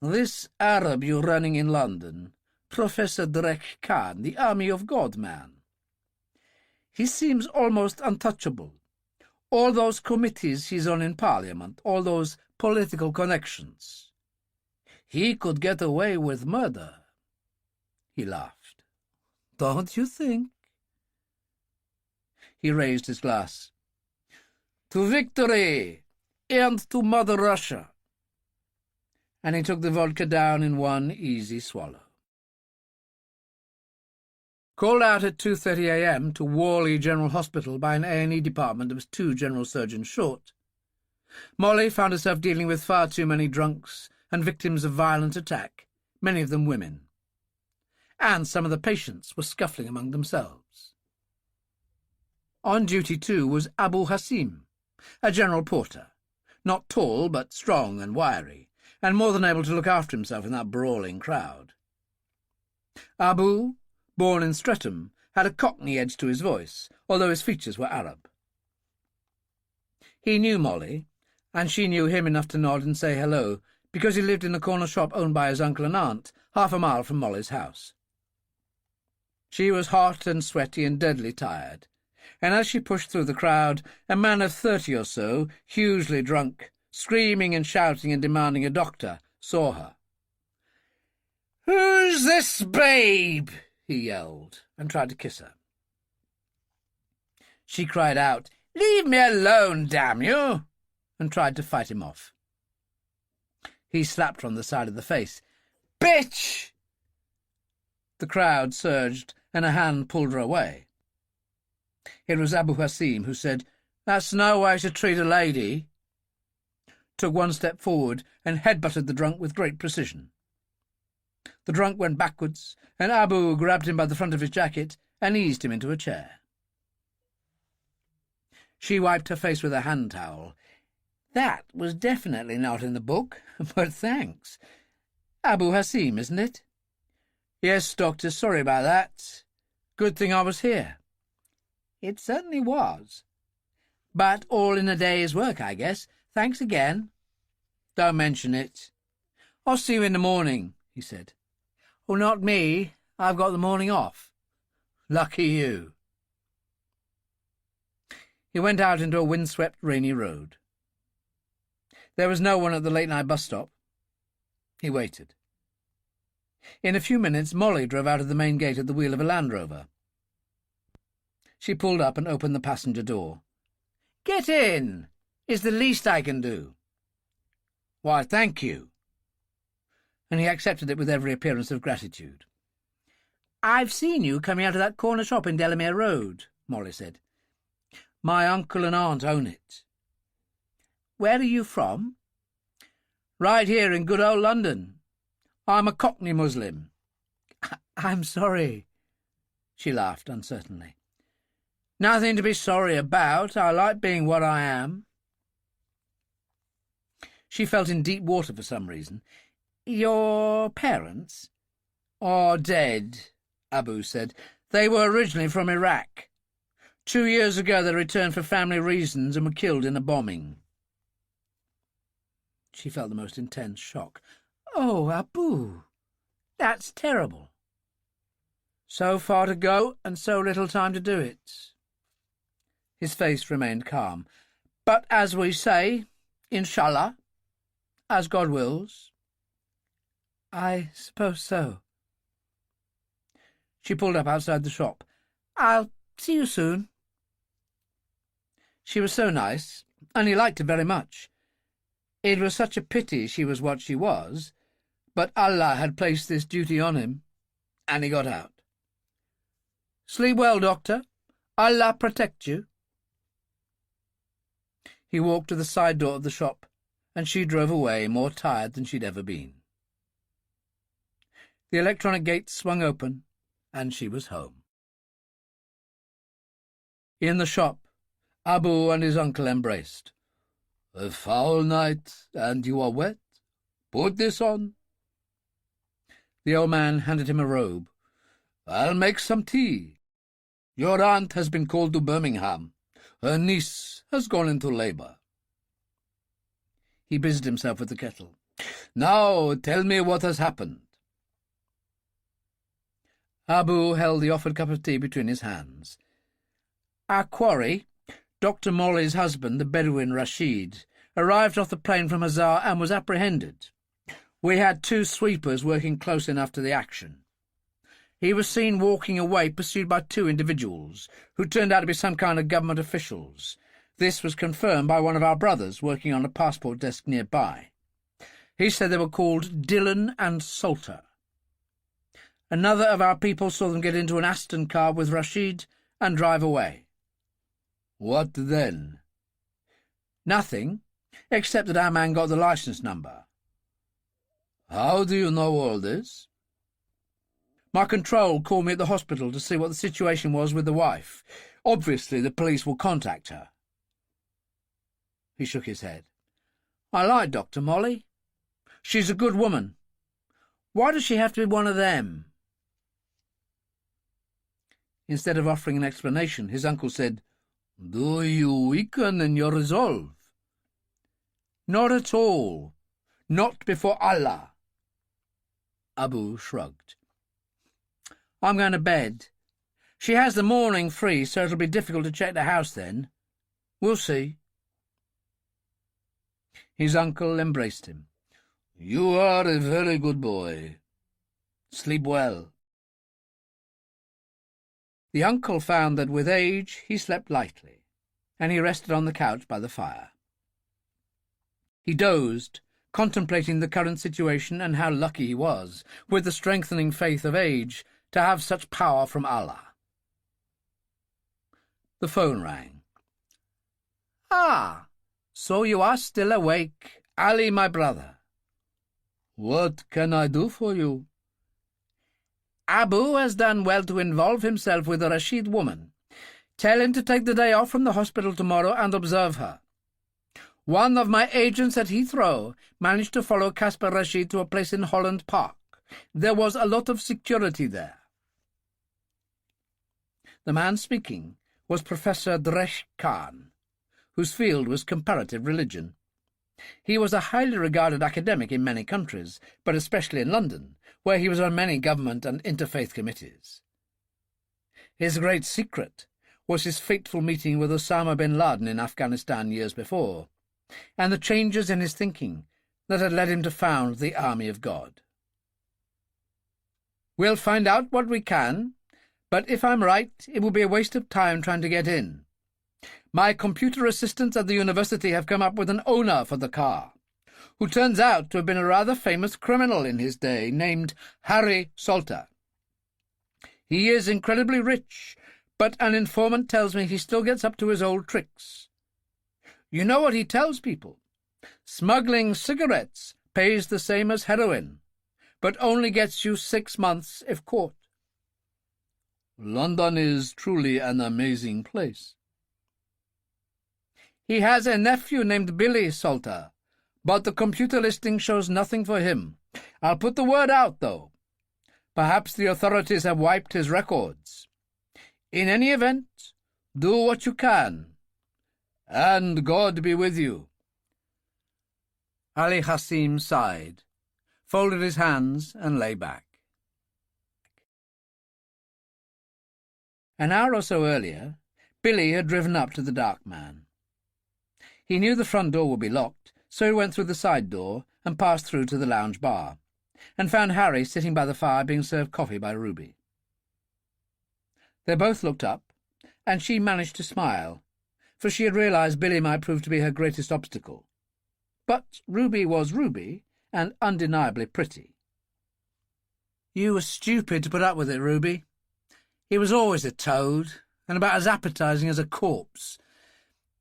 This Arab you're running in London, Professor Drek Khan, the Army of God man. He seems almost untouchable. All those committees he's on in Parliament, all those political connections. He could get away with murder. He laughed. Don't you think? He raised his glass. To victory! And to Mother Russia. And he took the vodka down in one easy swallow. Called out at 2:30 a.m. to Worley General Hospital by an A&E department that was 2 general surgeons short, Molly found herself dealing with far too many drunks and victims of violent attack, many of them women. And some of the patients were scuffling among themselves. On duty, too, was Abu Hasim, a general porter, not tall but strong and wiry, and more than able to look after himself in that brawling crowd. Abu, born in Streatham, had a Cockney edge to his voice, although his features were Arab. He knew Molly, and she knew him enough to nod and say hello, because he lived in a corner shop owned by his uncle and aunt, 1/2 a mile from Molly's house. She was hot and sweaty and deadly tired, and as she pushed through the crowd, a man of 30 or so, hugely drunk, screaming and shouting and demanding a doctor, saw her. "Who's this babe?" he yelled, and tried to kiss her. She cried out, "Leave me alone, damn you!" and tried to fight him off. He slapped her on the side of the face. "Bitch!" The crowd surged, and a hand pulled her away. It was Abu Hasim, who said, "That's no way to treat a lady," took 1 step forward and headbutted the drunk with great precision. The drunk went backwards, and Abu grabbed him by the front of his jacket and eased him into a chair. She wiped her face with a hand towel. "That was definitely not in the book, but thanks. Abu Hasim, isn't it?" "Yes, Doctor, sorry about that. Good thing I was here." "It certainly was. But all in a day's work, I guess. Thanks again." "Don't mention it. I'll see you in the morning," he said. "Oh, not me. I've got the morning off." "Lucky you." He went out into a windswept, rainy road. There was no one at the late-night bus stop. He waited. In a few minutes, Molly drove out of the main gate at the wheel of a Land Rover. She pulled up and opened the passenger door. "Get in! It's the least I can do." "Why, thank you." And he accepted it with every appearance of gratitude. "I've seen you coming out of that corner shop in Delamere Road," Molly said. "My uncle and aunt own it." "Where are you from?" "Right here in good old London. I'm a Cockney Muslim." "I'm sorry." She laughed uncertainly. "Nothing to be sorry about. I like being what I am." She felt in deep water for some reason. "Your parents?" "Are dead," Abu said. "They were originally from Iraq. 2 years ago they returned for family reasons and were killed in a bombing." She felt the most intense shock. "Oh, Abu, that's terrible." "So far to go and so little time to do it." His face remained calm. "But as we say, inshallah, as God wills." "I suppose so." She pulled up outside the shop. "I'll see you soon." She was so nice, and he liked her very much. It was such a pity she was what she was, but Allah had placed this duty on him, and he got out. "Sleep well, Doctor. Allah protect you." He walked to the side door of the shop, and she drove away more tired than she'd ever been. The electronic gate swung open, and she was home. In the shop, Abu and his uncle embraced. "A foul night, and you are wet. Put this on." The old man handed him a robe. "I'll make some tea. Your aunt has been called to Birmingham. Her niece has gone into labour." He busied himself with the kettle. "Now tell me what has happened." Abu held the offered cup of tea between his hands. "Our quarry, Dr. Molly's husband, the Bedouin Rashid, arrived off the plane from Hazar and was apprehended. We had 2 sweepers working close enough to the action. He was seen walking away, pursued by 2 individuals, who turned out to be some kind of government officials. This was confirmed by one of our brothers working on a passport desk nearby. He said they were called Dillon and Salter. Another of our people saw them get into an Aston car with Rashid and drive away." "What then?" "Nothing, except that our man got the licence number." "How do you know all this?" "My control called me at the hospital to see what the situation was with the wife. Obviously the police will contact her." He shook his head. "I like Dr. Molly. She's a good woman. Why does she have to be one of them?" Instead of offering an explanation, his uncle said, "Do you weaken in your resolve?" "Not at all. Not before Allah." Abu shrugged. "I'm going to bed. She has the morning free, so it'll be difficult to check the house then. We'll see." His uncle embraced him. "You are a very good boy. Sleep well." The uncle found that with age he slept lightly, and he rested on the couch by the fire. He dozed, contemplating the current situation and how lucky he was, with the strengthening faith of age, to have such power from Allah. The phone rang. "Ah, so you are still awake, Ali, my brother." "What can I do for you?" "Abu has done well to involve himself with the Rashid woman. Tell him to take the day off from the hospital tomorrow and observe her. One of my agents at Heathrow managed to follow Caspar Rashid to a place in Holland Park. There was a lot of security there." The man speaking was Professor Dresh Khan, whose field was comparative religion. He was a highly regarded academic in many countries, but especially in London, where he was on many government and interfaith committees. His great secret was his fateful meeting with Osama bin Laden in Afghanistan years before. and the changes in his thinking that had led him to found the Army of God. "We'll find out what we can, but if I'm right, it will be a waste of time trying to get in. My computer assistants at the university have come up with an owner for the car, who turns out to have been a rather famous criminal in his day, named Harry Salter. He is incredibly rich, but an informant tells me he still gets up to his old tricks. You know what he tells people? Smuggling cigarettes pays the same as heroin, but only gets you 6 months if caught." "London is truly an amazing place." "He has a nephew named Billy Salter, but the computer listing shows nothing for him. I'll put the word out, though. Perhaps the authorities have wiped his records. In any event, do what you can. And God be with you." Ali Hassim sighed, folded his hands, and lay back. An hour or so earlier, Billy had driven up to the Dark Man. He knew the front door would be locked, so he went through the side door and passed through to the lounge bar, and found Harry sitting by the fire being served coffee by Ruby. They both looked up, and she managed to smile, for she had realized Billy might prove to be her greatest obstacle. But Ruby was Ruby, and undeniably pretty. "You were stupid to put up with it, Ruby. He was always a toad, and about as appetizing as a corpse.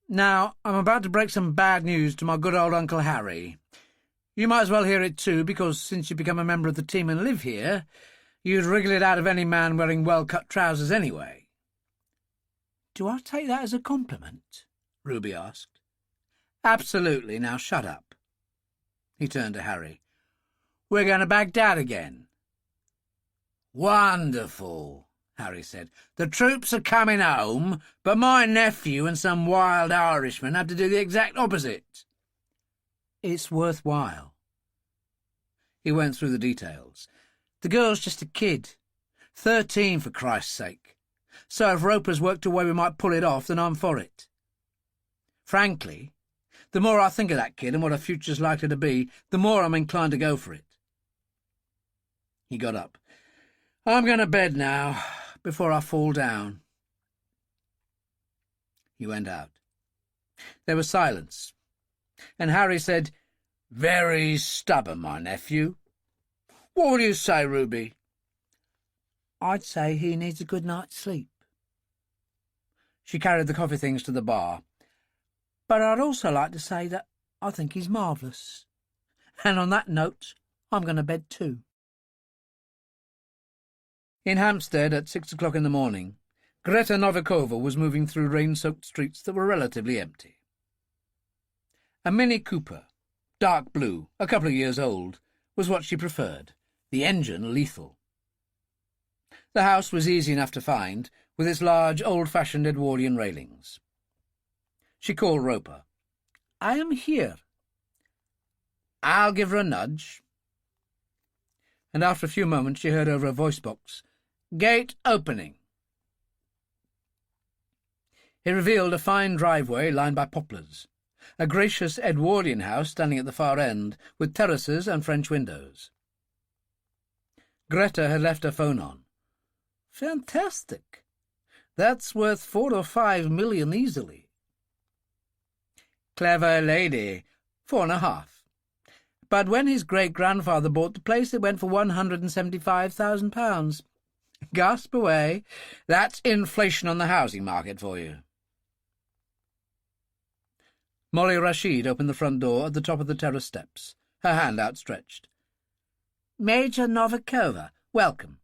Now, I'm about to break some bad news to my good old Uncle Harry. You might as well hear it too, because since you become a member of the team and live here, you'd wriggle it out of any man wearing well-cut trousers anyway." "Do I take that as a compliment?" Ruby asked. "Absolutely. Now shut up." He turned to Harry. "We're going to Baghdad again." "Wonderful," Harry said. "The troops are coming home, but my nephew and some wild Irishman have to do the exact opposite." "It's worthwhile." He went through the details. "The girl's just a kid. 13, for Christ's sake. So if Roper's worked a way we might pull it off, then I'm for it. Frankly, the more I think of that kid and what her future's likely to be, the more I'm inclined to go for it." He got up. "I'm going to bed now, before I fall down." He went out. There was silence, and Harry said, "Very stubborn, my nephew. What would you say, Ruby?" "I'd say he needs a good night's sleep." She carried the coffee things to the bar. "But I'd also like to say that I think he's marvellous. And on that note, I'm going to bed too." In Hampstead at 6 o'clock in the morning, Greta Novikova was moving through rain-soaked streets that were relatively empty. A Mini Cooper, dark blue, a couple of years old, was what she preferred, the engine lethal. The house was easy enough to find, with its large, old-fashioned Edwardian railings. She called Roper. "I am here." "I'll give her a nudge." And after a few moments she heard over a voice box, "Gate opening." It revealed a fine driveway lined by poplars, a gracious Edwardian house standing at the far end, with terraces and French windows. Greta had left her phone on. "Fantastic. That's worth 4 or 5 million easily." "Clever lady. 4.5. But when his great-grandfather bought the place, it went for £175,000. Gasp away. That's inflation on the housing market for you." Molly Rashid opened the front door at the top of the terrace steps, her hand outstretched. "Major Novikova, welcome."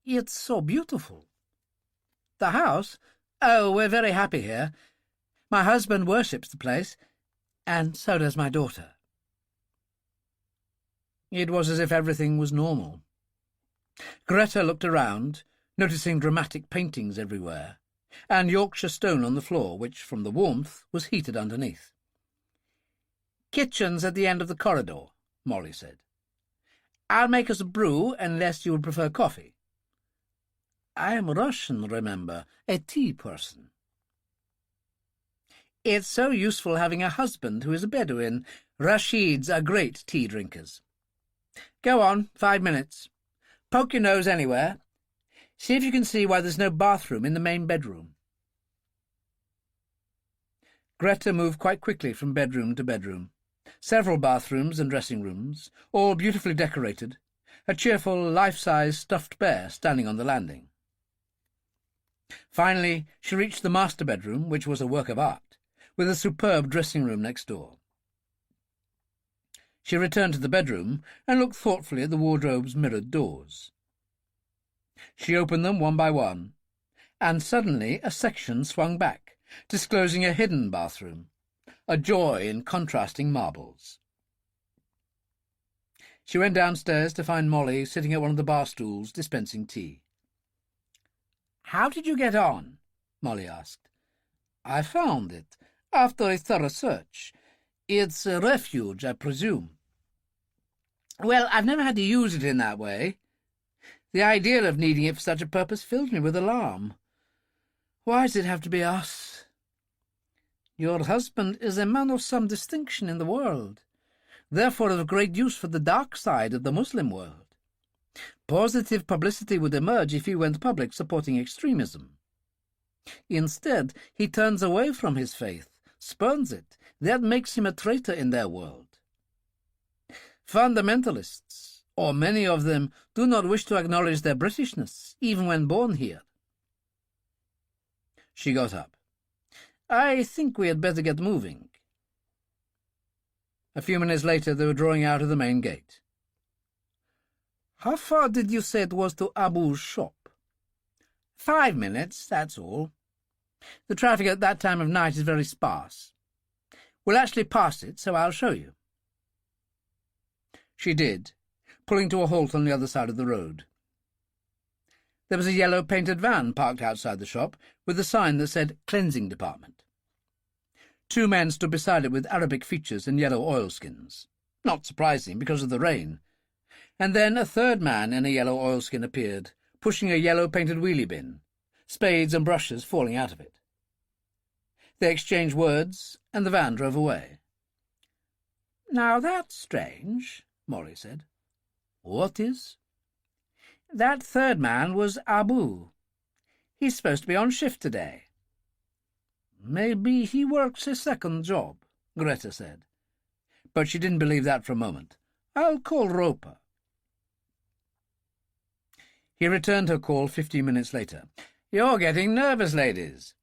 "It's so beautiful." "The house? Oh, we're very happy here. My husband worships the place, and so does my daughter." It was as if everything was normal. Greta looked around, noticing dramatic paintings everywhere, and Yorkshire stone on the floor, which, from the warmth, was heated underneath. "Kitchen's at the end of the corridor," Molly said. "I'll make us a brew, unless you would prefer coffee." "I am Russian, remember, a tea person." It's so useful having a husband who is a Bedouin. Rashids are great tea drinkers. Go on, 5 minutes. Poke your nose anywhere. See if you can see why there's no bathroom in the main bedroom. Greta moved quite quickly from bedroom to bedroom. Several bathrooms and dressing rooms, all beautifully decorated, a cheerful, life-size stuffed bear standing on the landing. Finally, she reached the master bedroom, which was a work of art, with a superb dressing room next door. She returned to the bedroom and looked thoughtfully at the wardrobe's mirrored doors. She opened them one by one, and suddenly a section swung back, disclosing a hidden bathroom, a joy in contrasting marbles. She went downstairs to find Molly sitting at one of the bar stools dispensing tea. "How did you get on?" Molly asked. "I found it, after a thorough search. It's a refuge, I presume." "Well, I've never had to use it in that way. The idea of needing it for such a purpose filled me with alarm. Why does it have to be us? Your husband is a man of some distinction in the world, therefore of great use for the dark side of the Muslim world. Positive publicity would emerge if he went public supporting extremism. Instead, he turns away from his faith, spurns it. That makes him a traitor in their world. Fundamentalists, or many of them, do not wish to acknowledge their Britishness, even when born here." She got up. "I think we had better get moving." A few minutes later they were drawing out of the main gate. "How far did you say it was to Abu's shop?" 5 minutes, that's all. The traffic at that time of night is very sparse. We'll actually pass it, so I'll show you." She did, pulling to a halt on the other side of the road. There was a yellow-painted van parked outside the shop, with a sign that said Cleansing Department. 2 men stood beside it with Arabic features and yellow oilskins. Not surprising, because of the rain. And then a third man in a yellow oilskin appeared, pushing a yellow-painted wheelie bin, spades and brushes falling out of it. They exchanged words, and the van drove away. "Now that's strange," Molly said. "What is?" "That third man was Abu. He's supposed to be on shift today." "Maybe he works a second job," Greta said. But she didn't believe that for a moment. "I'll call Roper." He returned her call 15 minutes later. "You're getting nervous, ladies.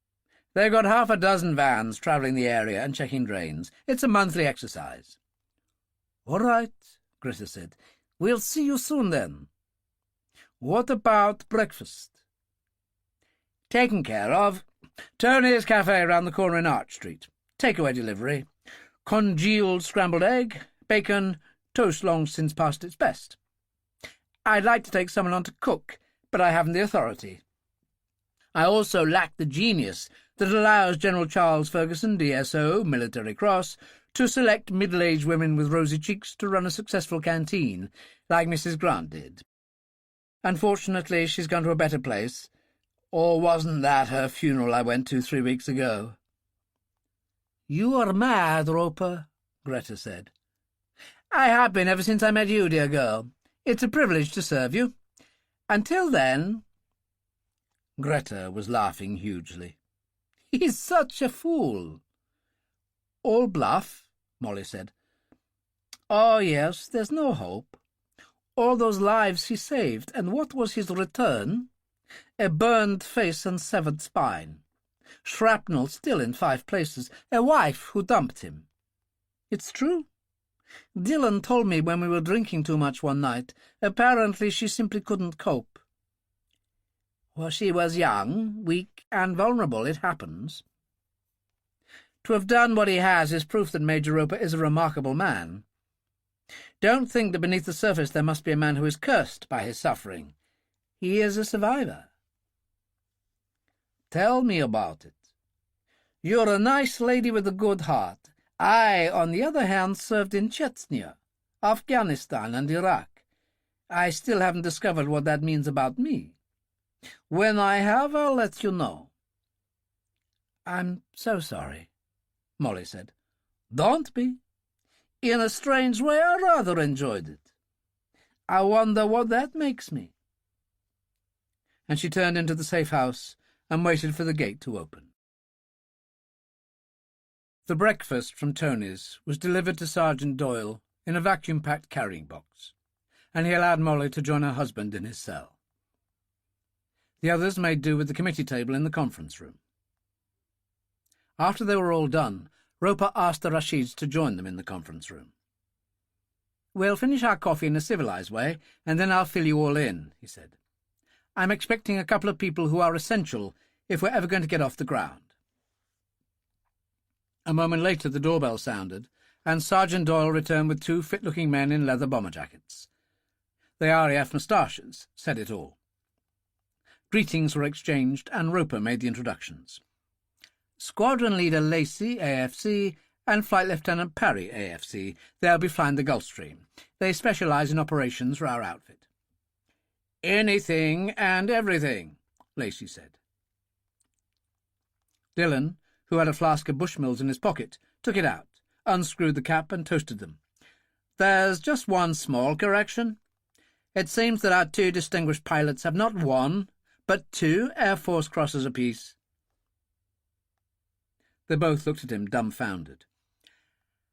They've got 6 vans travelling the area and checking drains. It's a monthly exercise." "All right," Greta said. "We'll see you soon, then. What about breakfast?" "Taken care of. Tony's Cafe round the corner in Arch Street. Takeaway delivery. Congealed scrambled egg, bacon, toast long since past its best. I'd like to take someone on to cook, but I haven't the authority. I also lack the genius that allows General Charles Ferguson, DSO, Military Cross, to select middle-aged women with rosy cheeks to run a successful canteen, like Mrs. Grant did. Unfortunately, she's gone to a better place. Or wasn't that her funeral I went to 3 weeks ago?" "You are mad, Roper," Greta said. "I have been ever since I met you, dear girl. It's a privilege to serve you. Until then—" Greta was laughing hugely. "He's such a fool." "All bluff," Molly said. "Oh, yes, there's no hope. All those lives he saved, and what was his return? A burned face and severed spine. Shrapnel still in 5 places. A wife who dumped him. It's true. Dillon told me when we were drinking too much one night. Apparently she simply couldn't cope. Well, she was young, weak, and vulnerable. It happens. To have done what he has is proof that Major Roper is a remarkable man. Don't think that beneath the surface there must be a man who is cursed by his suffering. He is a survivor." "Tell me about it." "You're a nice lady with a good heart. I, on the other hand, served in Chechnya, Afghanistan, and Iraq. I still haven't discovered what that means about me. When I have, I'll let you know." "I'm so sorry." Molly said. "Don't be. In a strange way, I rather enjoyed it. I wonder what that makes me." And she turned into the safe house and waited for the gate to open. The breakfast from Tony's was delivered to Sergeant Doyle in a vacuum-packed carrying box, and he allowed Molly to join her husband in his cell. The others made do with the committee table in the conference room. After they were all done, Roper asked the Rashids to join them in the conference room. "We'll finish our coffee in a civilized way, and then I'll fill you all in," he said. "I'm expecting a couple of people who are essential if we're ever going to get off the ground." A moment later the doorbell sounded, and Sergeant Doyle returned with two fit-looking men in leather bomber jackets. The RAF moustaches said it all. Greetings were exchanged, and Roper made the introductions. "Squadron Leader Lacey, AFC, and Flight Lieutenant Parry, AFC. They'll be flying the Gulfstream. They specialise in operations for our outfit." "Anything and everything," Lacey said. Dillon, who had a flask of Bushmills in his pocket, took it out, unscrewed the cap and toasted them. "There's just one small correction. It seems that our two distinguished pilots have not one, but two Air Force crosses apiece." They both looked at him, dumbfounded.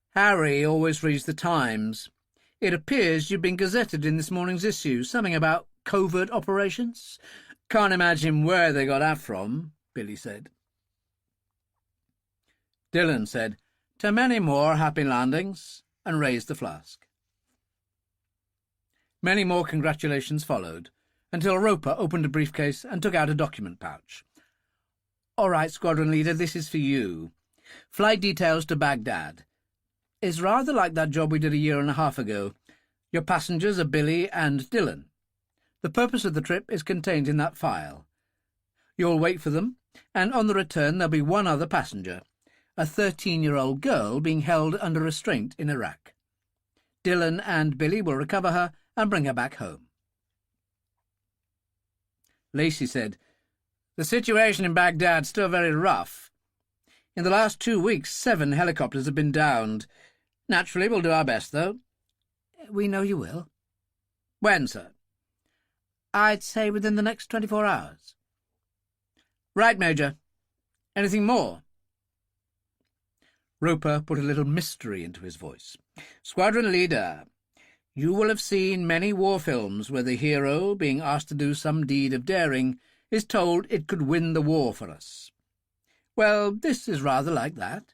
"Harry always reads the Times. It appears you've been gazetted in this morning's issue, something about covert operations. Can't imagine where they got that from," Billy said. Dillon said, "To many more happy landings," and raised the flask. Many more congratulations followed, until Roper opened a briefcase and took out a document pouch. "All right, Squadron Leader, this is for you. Flight details to Baghdad. It's rather like that job we did a year and a half ago. Your passengers are Billy and Dillon. The purpose of the trip is contained in that file. You'll wait for them, and on the return there'll be one other passenger, a 13-year-old girl being held under restraint in Iraq. Dillon and Billy will recover her and bring her back home." Lacey said, "The situation in Baghdad's still very rough. In the last 2 weeks, 7 helicopters have been downed. Naturally, we'll do our best, though." "We know you will." "When, sir?" "I'd say within the next 24 hours. "Right, Major. Anything more?" Roper put a little mystery into his voice. "Squadron Leader, you will have seen many war films where the hero, being asked to do some deed of daring, is told it could win the war for us. Well, this is rather like that.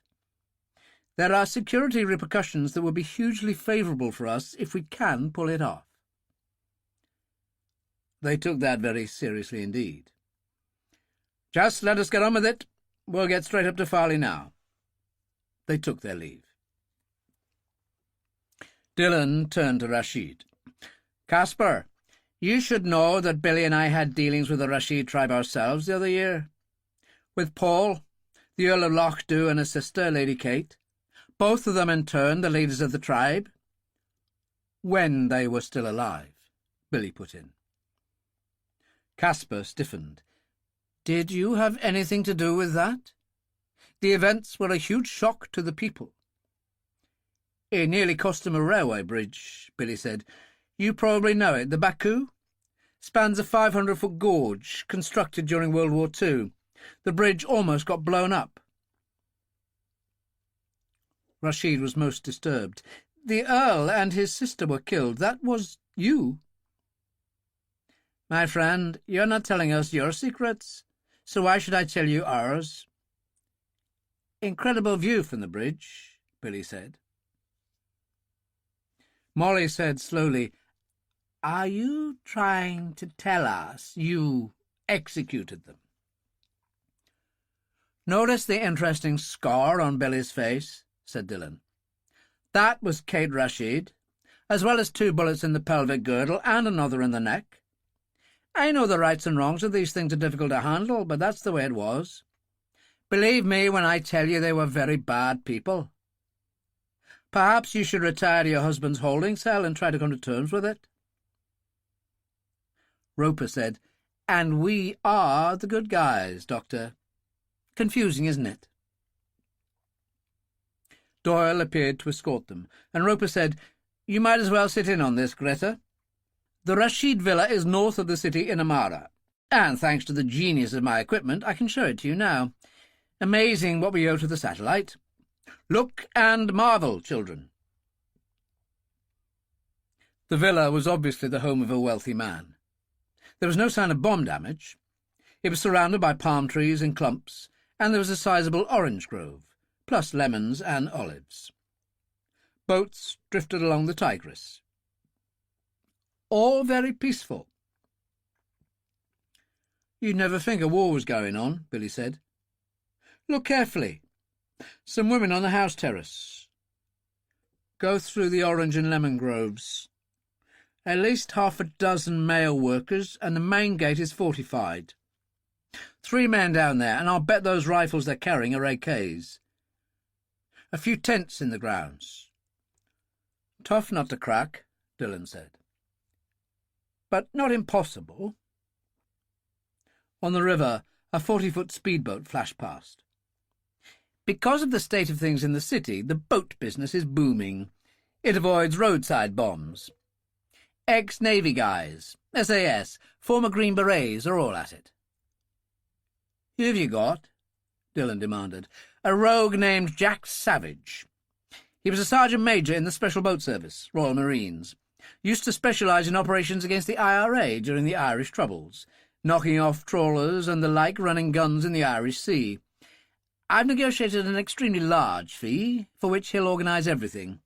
There are security repercussions that will be hugely favourable for us if we can pull it off." They took that very seriously indeed. "Just let us get on with it. We'll get straight up to Farley now." They took their leave. Dillon turned to Rashid. "Caspar, you should know that Billy and I had dealings with the Rashid tribe ourselves the other year. With Paul, the Earl of Lochdew, and his sister, Lady Kate. Both of them, in turn, the leaders of the tribe." "When they were still alive," Billy put in. Caspar stiffened. "Did you have anything to do with that? The events were a huge shock to the people." "It nearly cost them a railway bridge," Billy said. "You probably know it, the Baku. Spans a 500-foot gorge, constructed during World War II. The bridge almost got blown up." Rashid was most disturbed. "The Earl and his sister were killed. That was you." "My friend, you're not telling us your secrets, so why should I tell you ours?" "Incredible view from the bridge," Billy said. Molly said slowly, "Are you trying to tell us you executed them?" "Notice the interesting scar on Billy's face," said Dillon. "That was Kate Rashid, as well as 2 bullets in the pelvic girdle and another in the neck. I know the rights and wrongs of these things are difficult to handle, but that's the way it was. Believe me when I tell you they were very bad people. Perhaps you should retire to your husband's holding cell and try to come to terms with it." Roper said, "And we are the good guys, Doctor. Confusing, isn't it?" Doyle appeared to escort them, and Roper said, "You might as well sit in on this, Greta. The Rashid villa is north of the city in Amara, and thanks to the genius of my equipment, I can show it to you now. Amazing what we owe to the satellite. Look and marvel, children." The villa was obviously the home of a wealthy man. There was no sign of bomb damage. It was surrounded by palm trees in clumps, and there was a sizable orange grove, plus lemons and olives. Boats drifted along the Tigris. All very peaceful. "You'd never think a war was going on," Billy said. "Look carefully. Some women on the house terrace. Go through the orange and lemon groves. At least half a dozen male workers, and the main gate is fortified. 3 men down there, and I'll bet those rifles they're carrying are AKs. A few tents in the grounds." "Tough not to crack," Dillon said. "But not impossible." On the river, a 40-foot speedboat flashed past. Because of the state of things in the city, the boat business is booming. It avoids roadside bombs. Ex-Navy guys, SAS, former Green Berets are all at it. "Who have you got?" Dillon demanded. "A rogue named Jack Savage. He was a sergeant major in the Special Boat Service, Royal Marines. Used to specialise in operations against the IRA during the Irish Troubles, knocking off trawlers and the like, running guns in the Irish Sea. I've negotiated an extremely large fee, for which he'll organise everything.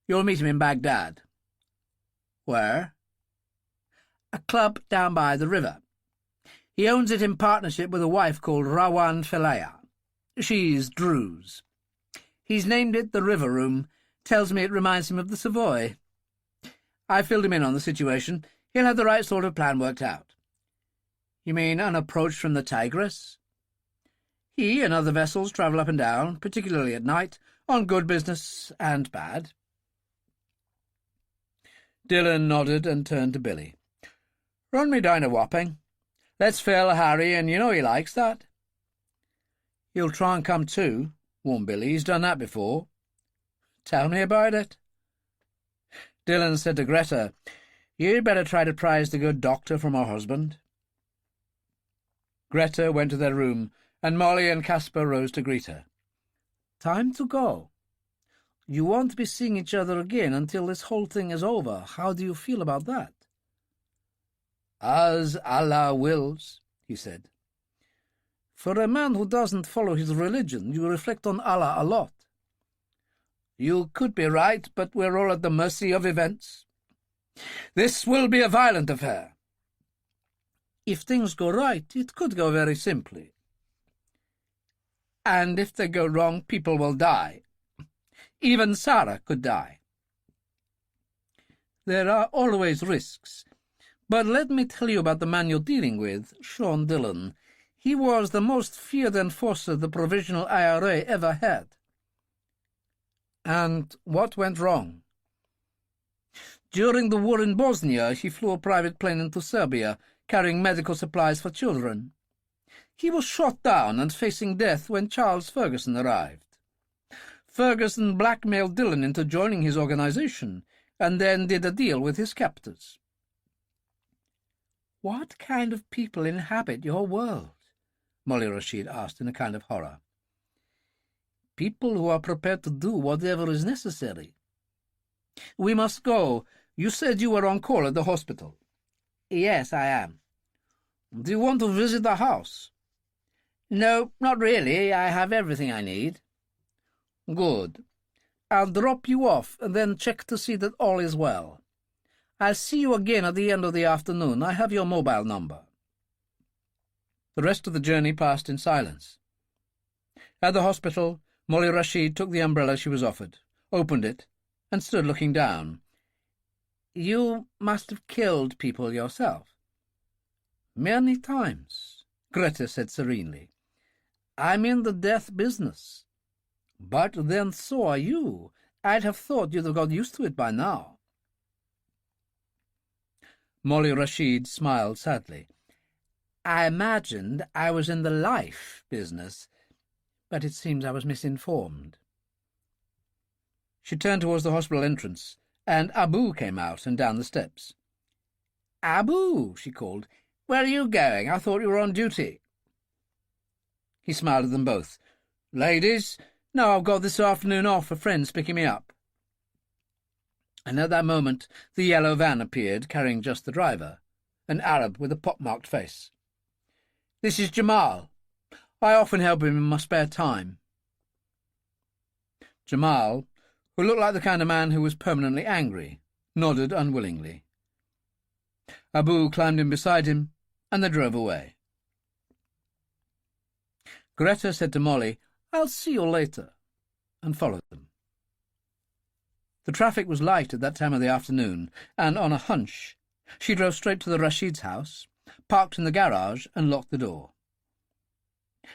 You'll meet him in Baghdad." "Where?" "A club down by the river. He owns it in partnership with a wife called Rawan Felaya. She's Drew's. He's named it the River Room. Tells me it reminds him of the Savoy. I filled him in on the situation. He'll have the right sort of plan worked out." "You mean unapproached from the Tigris?" "He and other vessels travel up and down, particularly at night, on good business and bad." Dillon nodded and turned to Billy. "Run me down a Wapping. Let's fail Harry, and you know he likes that." "He'll try and come too," warned Billy. "He's done that before." "Tell me about it." Dillon said to Greta, "You'd better try to prize the good doctor from her husband." Greta went to their room, and Molly and Caspar rose to greet her. "Time to go. You won't be seeing each other again until this whole thing is over. How do you feel about that?" "As Allah wills," he said. "For a man who doesn't follow his religion, you reflect on Allah a lot." "You could be right, but we're all at the mercy of events. This will be a violent affair." "If things go right, it could go very simply." "And if they go wrong, people will die. Even Sara could die." "There are always risks. But let me tell you about the man you're dealing with, Sean Dillon. He was the most feared enforcer the Provisional IRA ever had." "And what went wrong?" "During the war in Bosnia, he flew a private plane into Serbia, carrying medical supplies for children. He was shot down and facing death when Charles Ferguson arrived. Ferguson blackmailed Dillon into joining his organization, and then did a deal with his captors." "What kind of people inhabit your world?" Molly Rashid asked in a kind of horror. "People who are prepared to do whatever is necessary. We must go. You said you were on call at the hospital." "Yes, I am." "Do you want to visit the house?" "No, not really. I have everything I need." "Good. I'll drop you off and then check to see that all is well. I'll see you again at the end of the afternoon. I have your mobile number." The rest of the journey passed in silence. At the hospital, Molly Rashid took the umbrella she was offered, opened it, and stood looking down. "You must have killed people yourself." "Many times," Greta said serenely. "I'm in the death business. But then so are you. I'd have thought you'd have got used to it by now." Molly Rashid smiled sadly. "I imagined I was in the life business, but it seems I was misinformed." She turned towards the hospital entrance, and Abu came out and down the steps. "Abu," she called, "where are you going? I thought you were on duty." He smiled at them both. "Ladies? No, I've got this afternoon off. A friend's picking me up." And at that moment the yellow van appeared, carrying just the driver, an Arab with a pock-marked face. "This is Jamal. I often help him in my spare time." Jamal, who looked like the kind of man who was permanently angry, nodded unwillingly. Abu climbed in beside him, and they drove away. Greta said to Molly, "I'll see you later," and followed them. The traffic was light at that time of the afternoon, and on a hunch she drove straight to the Rashid's house, parked in the garage, and locked the door.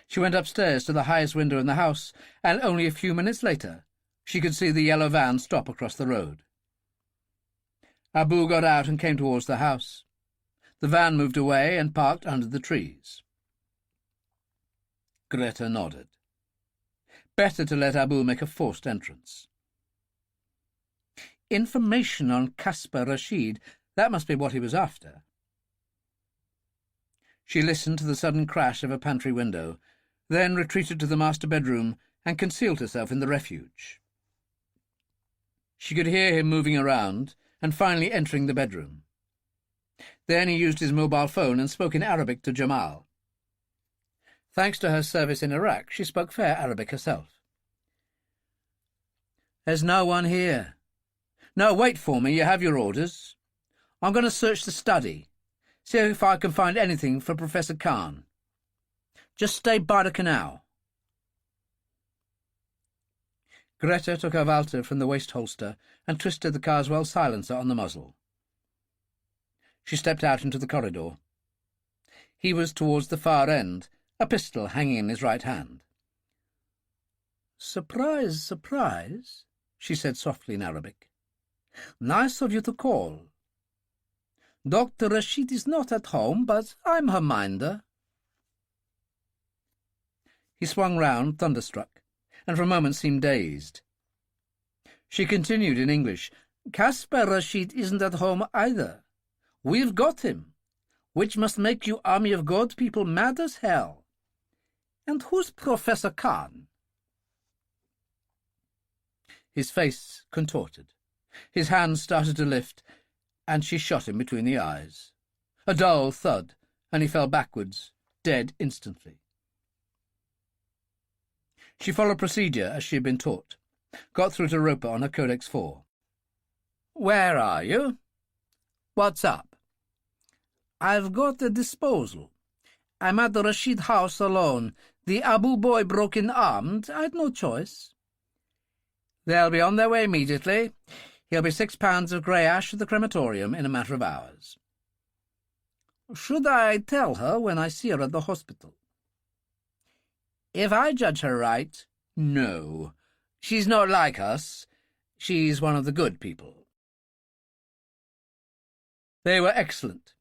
She went upstairs to the highest window in the house, and only a few minutes later she could see the yellow van stop across the road. Abu got out and came towards the house. The van moved away and parked under the trees. Greta nodded. Better to let Abu make a forced entrance. Information on Caspar Rashid, that must be what he was after. She listened to the sudden crash of a pantry window, then retreated to the master bedroom and concealed herself in the refuge. She could hear him moving around and finally entering the bedroom. Then he used his mobile phone and spoke in Arabic to Jamal. Thanks to her service in Iraq, she spoke fair Arabic herself. "There's no one here. No, wait for me. You have your orders. I'm going to search the study, see if I can find anything for Professor Khan. Just stay by the canal." Greta took her Walter from the waist holster and twisted the Carswell silencer on the muzzle. She stepped out into the corridor. He was towards the far end, a pistol hanging in his right hand. "Surprise, surprise," she said softly in Arabic. "Nice of you to call. Dr. Rashid is not at home, but I'm her minder." He swung round, thunderstruck, and for a moment seemed dazed. She continued in English, "Caspar Rashid isn't at home either. We've got him, which must make you Army of God people mad as hell. And who's Professor Khan?" His face contorted. His hands started to lift, and she shot him between the eyes. A dull thud, and he fell backwards, dead instantly. She followed procedure as she had been taught, got through to Roper on her Codex 4. "Where are you? What's up?" "I've got a disposal. I'm at the Rashid house alone. The Abu boy broke in armed. I'd no choice." "They'll be on their way immediately. He'll be 6 pounds of grey ash at the crematorium in a matter of hours." "Should I tell her when I see her at the hospital?" "If I judge her right, no. She's not like us. She's one of the good people." They were excellent,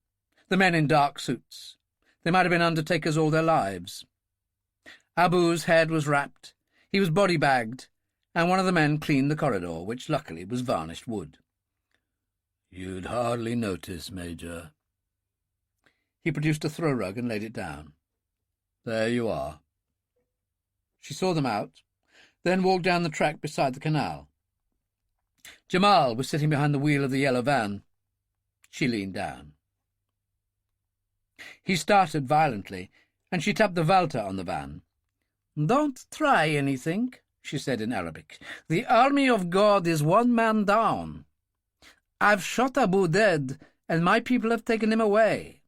the men in dark suits. They might have been undertakers all their lives. Abu's head was wrapped, he was body-bagged, and one of the men cleaned the corridor, which luckily was varnished wood. "You'd hardly notice, Major." He produced a throw rug and laid it down. "There you are." She saw them out, then walked down the track beside the canal. Jamal was sitting behind the wheel of the yellow van. She leaned down. He started violently, and she tapped the Walter on the van. "Don't try anything," she said in Arabic. "The army of God is 1 man down. I've shot Abu dead, and my people have taken him away.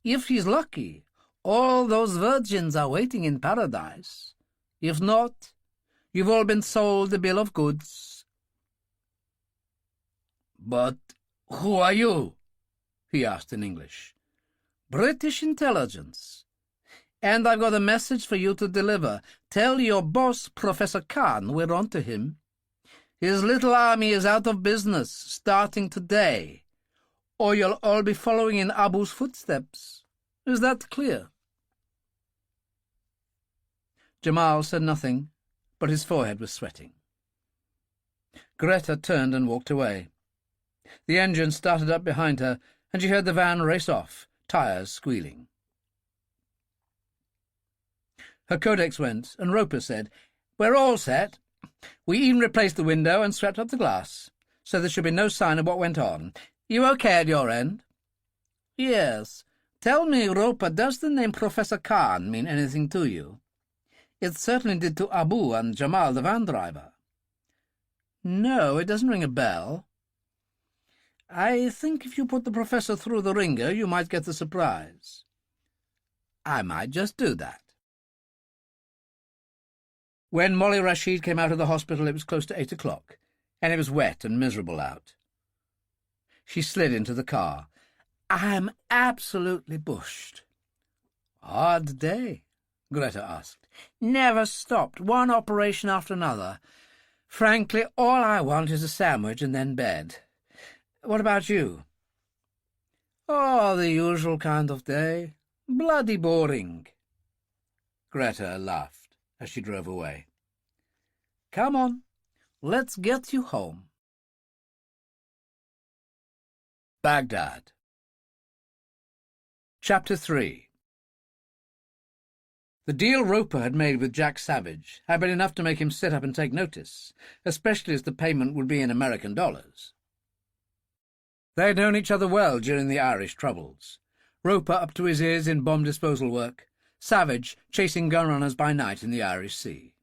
If he's lucky, all those virgins are waiting in paradise. If not, you've all been sold a bill of goods." "But who are you?" he asked in English. "British intelligence. And I've got a message for you to deliver. Tell your boss, Professor Khan, we're on to him. His little army is out of business, starting today, or you'll all be following in Abu's footsteps. Is that clear?" Jamal said nothing, but his forehead was sweating. Greta turned and walked away. The engine started up behind her, and she heard the van race off, tyres squealing. Her codex went, and Roper said, "We're all set. We even replaced the window and swept up the glass, so there should be no sign of what went on. You okay at your end?" "Yes. Tell me, Roper, does the name Professor Khan mean anything to you?" "It certainly did to Abu and Jamal, the van driver." "No, it doesn't ring a bell." "I think if you put the Professor through the ringer, you might get the surprise." "I might just do that." When Molly Rashid came out of the hospital, it was close to 8 o'clock, and it was wet and miserable out. She slid into the car. "I'm absolutely bushed." "Odd day?" Greta asked. "Never stopped, one operation after another. Frankly, all I want is a sandwich and then bed. What about you?" "Oh, the usual kind of day. Bloody boring." Greta laughed as she drove away. "Come on, let's get you home." Baghdad. Chapter 3. The deal Roper had made with Jack Savage had been enough to make him sit up and take notice, especially as the payment would be in American dollars. They had known each other well during the Irish troubles. Roper up to his ears in bomb disposal work, Savage chasing gun-runners by night in the Irish Sea.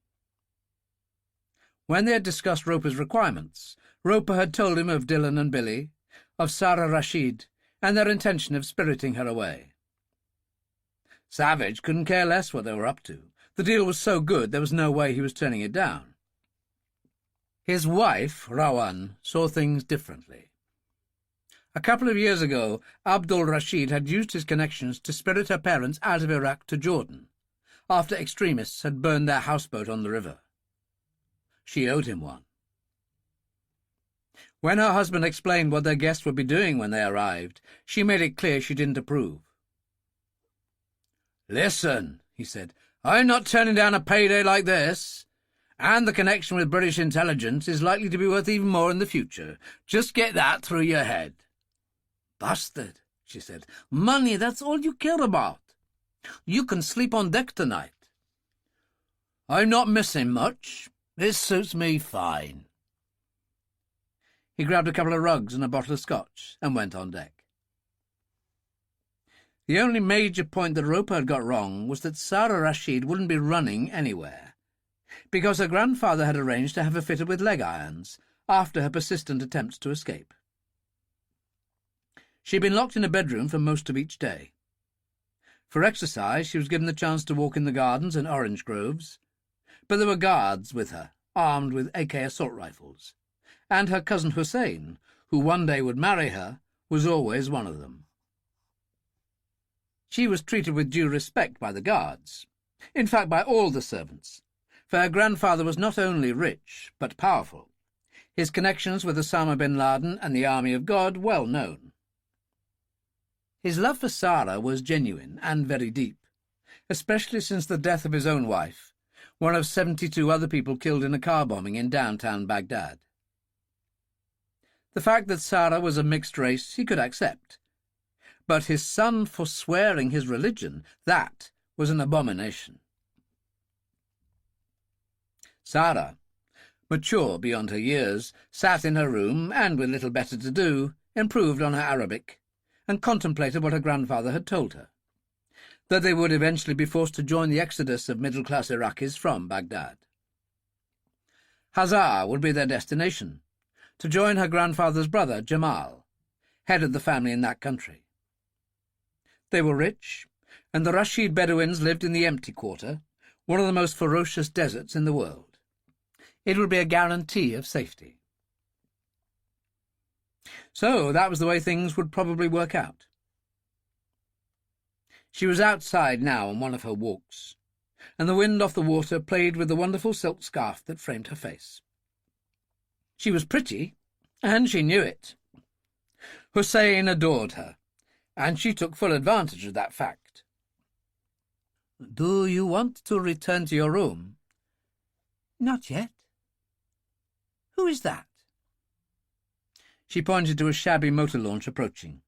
When they had discussed Roper's requirements, Roper had told him of Dillon and Billy, of Sara Rashid, and their intention of spiriting her away. Savage couldn't care less what they were up to. The deal was so good there was no way he was turning it down. His wife, Rawan, saw things differently. A couple of years ago, Abdul Rashid had used his connections to spirit her parents out of Iraq to Jordan, after extremists had burned their houseboat on the river. She owed him one. When her husband explained what their guests would be doing when they arrived, she made it clear she didn't approve. "Listen," he said, "I'm not turning down a payday like this. And the connection with British intelligence is likely to be worth even more in the future. Just get that through your head." "Bastard," she said. "Money, that's all you care about. You can sleep on deck tonight." "I'm not missing much. This suits me fine." He grabbed a couple of rugs and a bottle of scotch and went on deck. The only major point that Roper had got wrong was that Sara Rashid wouldn't be running anywhere, because her grandfather had arranged to have her fitted with leg irons after her persistent attempts to escape. She'd been locked in a bedroom for most of each day. For exercise, she was given the chance to walk in the gardens and orange groves, but there were guards with her, armed with AK assault rifles, and her cousin Hussein, who one day would marry her, was always one of them. She was treated with due respect by the guards, in fact by all the servants, for her grandfather was not only rich, but powerful, his connections with Osama bin Laden and the Army of God well known. His love for Sara was genuine and very deep, especially since the death of his own wife, one of 72 other people killed in a car bombing in downtown Baghdad. The fact that Sara was a mixed race he could accept, but his son forswearing his religion, that was an abomination. Sara, mature beyond her years, sat in her room and, with little better to do, improved on her Arabic, and contemplated what her grandfather had told her, that they would eventually be forced to join the exodus of middle-class Iraqis from Baghdad. Hazar would be their destination, to join her grandfather's brother, Jamal, head of the family in that country. They were rich, and the Rashid Bedouins lived in the Empty Quarter, one of the most ferocious deserts in the world. It would be a guarantee of safety. So that was the way things would probably work out. She was outside now on one of her walks, and the wind off the water played with the wonderful silk scarf that framed her face. She was pretty, and she knew it. Hussein adored her, and she took full advantage of that fact. "Do you want to return to your room?" "Not yet." Who is that?" She pointed to a shabby motor launch approaching.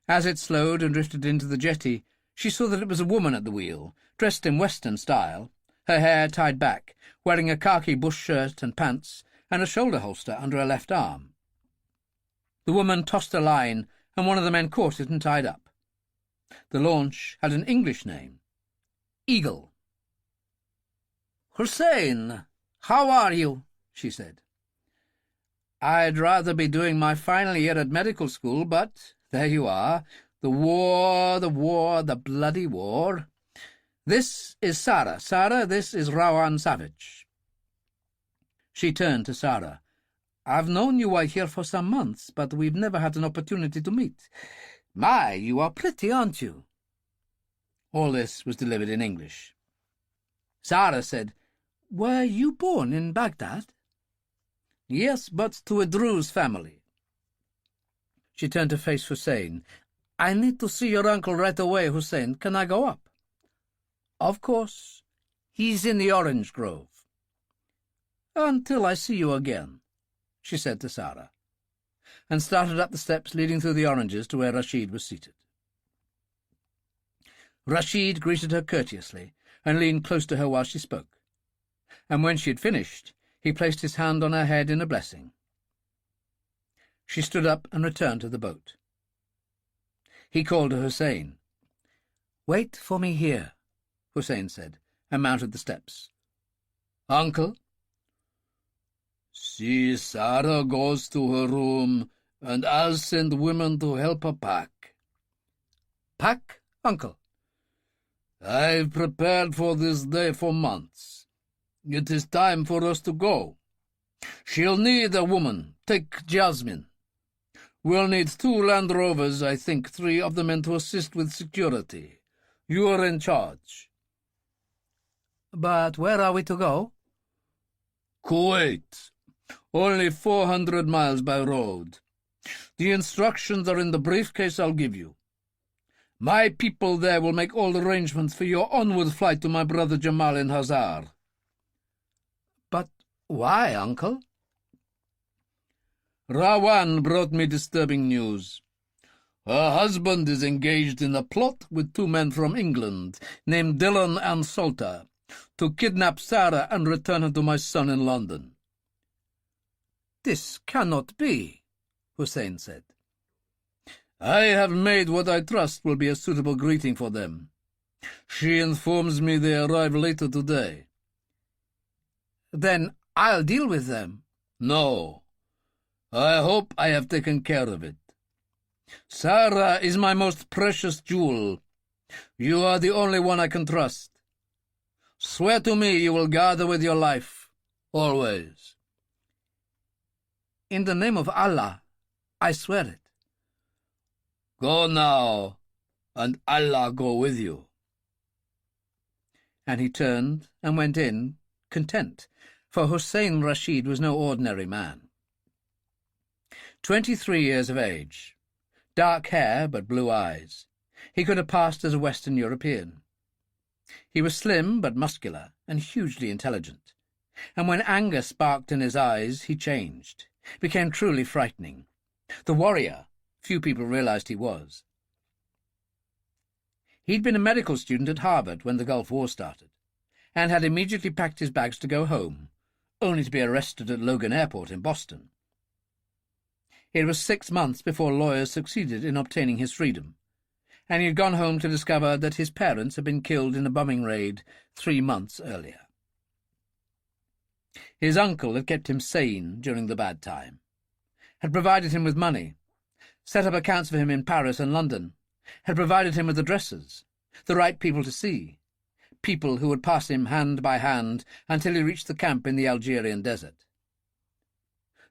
As it slowed and drifted into the jetty, she saw that it was a woman at the wheel, dressed in Western style, her hair tied back, wearing a khaki bush shirt and pants, and a shoulder holster under her left arm. The woman tossed a line, and one of the men caught it and tied up. The launch had an English name, Eagle. "Hussein, how are you?" she said. "I'd rather be doing my final year at medical school, but there you are. The war, the bloody war. This is Sara. Sara, this is Rawan Savage." She turned to Sara. "I've known you are here for some months, but we've never had an opportunity to meet. My, you are pretty, aren't you?" All this was delivered in English. Sara said, "Were you born in Baghdad?" "Yes, but to a Druze family." She turned to face Hussein. "I need to see your uncle right away, Hussein. Can I go up?" "Of course. He's in the orange grove." "Until I see you again," she said to Sara, and started up the steps leading through the oranges to where Rashid was seated. Rashid greeted her courteously and leaned close to her while she spoke, and when she had finished, he placed his hand on her head in a blessing. She stood up and returned to the boat. He called to Hussein. "Wait for me here," Hussein said, and mounted the steps. "Uncle?" "See, Sara goes to her room, and I'll send women to help her pack." "Pack, uncle?" "I've prepared for this day for months. It is time for us to go. She'll need a woman. Take Jasmine. We'll need 2 Land Rovers, I think 3 of the men to assist with security. You are in charge." "But where are we to go?" "Kuwait. Only 400 miles by road. The instructions are in the briefcase I'll give you. My people there will make all arrangements for your onward flight to my brother Jamal in Hazar." "But why, uncle?" "Rawan brought me disturbing news. Her husband is engaged in a plot with 2 men from England, named Dillon and Salter, to kidnap Sara and return her to my son in London." "This cannot be," Hussein said. "I have made what I trust will be a suitable greeting for them. She informs me they arrive later today." "Then I'll deal with them." "No. I hope I have taken care of it. Sara is my most precious jewel. You are the only one I can trust. Swear to me you will guard her with your life, always." "In the name of Allah, I swear it." "Go now, and Allah go with you." And he turned and went in, content, for Hussein Rashid was no ordinary man. 23 years of age, dark hair but blue eyes, he could have passed as a Western European. He was slim but muscular and hugely intelligent, and when anger sparked in his eyes he changed, became truly frightening. The warrior few people realized he was. He'd been a medical student at Harvard when the Gulf War started, and had immediately packed his bags to go home, only to be arrested at Logan Airport in Boston. It was 6 months before lawyers succeeded in obtaining his freedom, and he had gone home to discover that his parents had been killed in a bombing raid 3 months earlier. His uncle had kept him sane during the bad time, had provided him with money, set up accounts for him in Paris and London, had provided him with addresses, the right people to see, people who would pass him hand by hand until he reached the camp in the Algerian desert.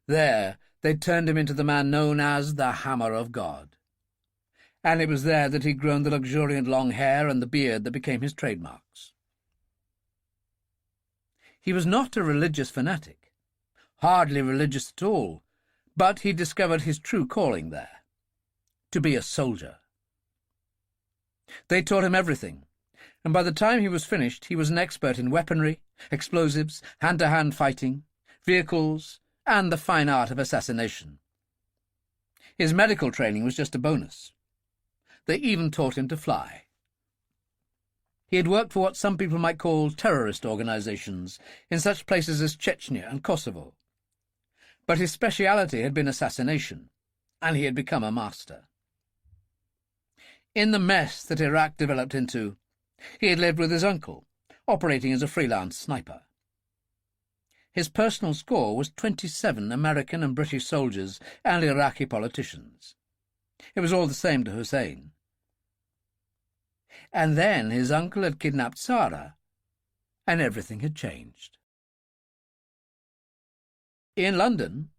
There they'd turned him into the man known as the Hammer of God, and it was there that he'd grown the luxuriant long hair and the beard that became his trademarks. He was not a religious fanatic, hardly religious at all, but he discovered his true calling there, to be a soldier. They taught him everything, and by the time he was finished he was an expert in weaponry, explosives, hand-to-hand fighting, vehicles, and the fine art of assassination. His medical training was just a bonus. They even taught him to fly. He had worked for what some people might call terrorist organizations in such places as Chechnya and Kosovo. But his speciality had been assassination, and he had become a master. In the mess that Iraq developed into, he had lived with his uncle, operating as a freelance sniper. His personal score was 27 American and British soldiers and Iraqi politicians. It was all the same to Hussein. And then his uncle had kidnapped Sara, and everything had changed. In London,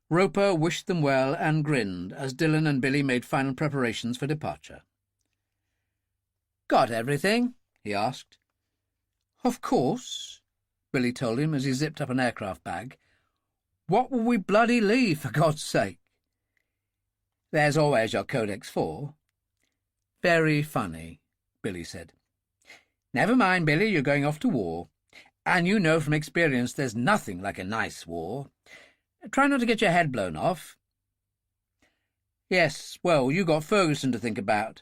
Roper wished them well and grinned as Dillon and Billy made final preparations for departure. "Got everything?" he asked. "Of course," Billy told him as he zipped up an aircraft bag. "What will we bloody leave, for God's sake?" "There's always your Codex 4. "Very funny," Billy said. "Never mind, Billy, you're going off to war. And you know from experience there's nothing like a nice war. Try not to get your head blown off." "Yes, well, you got Ferguson to think about.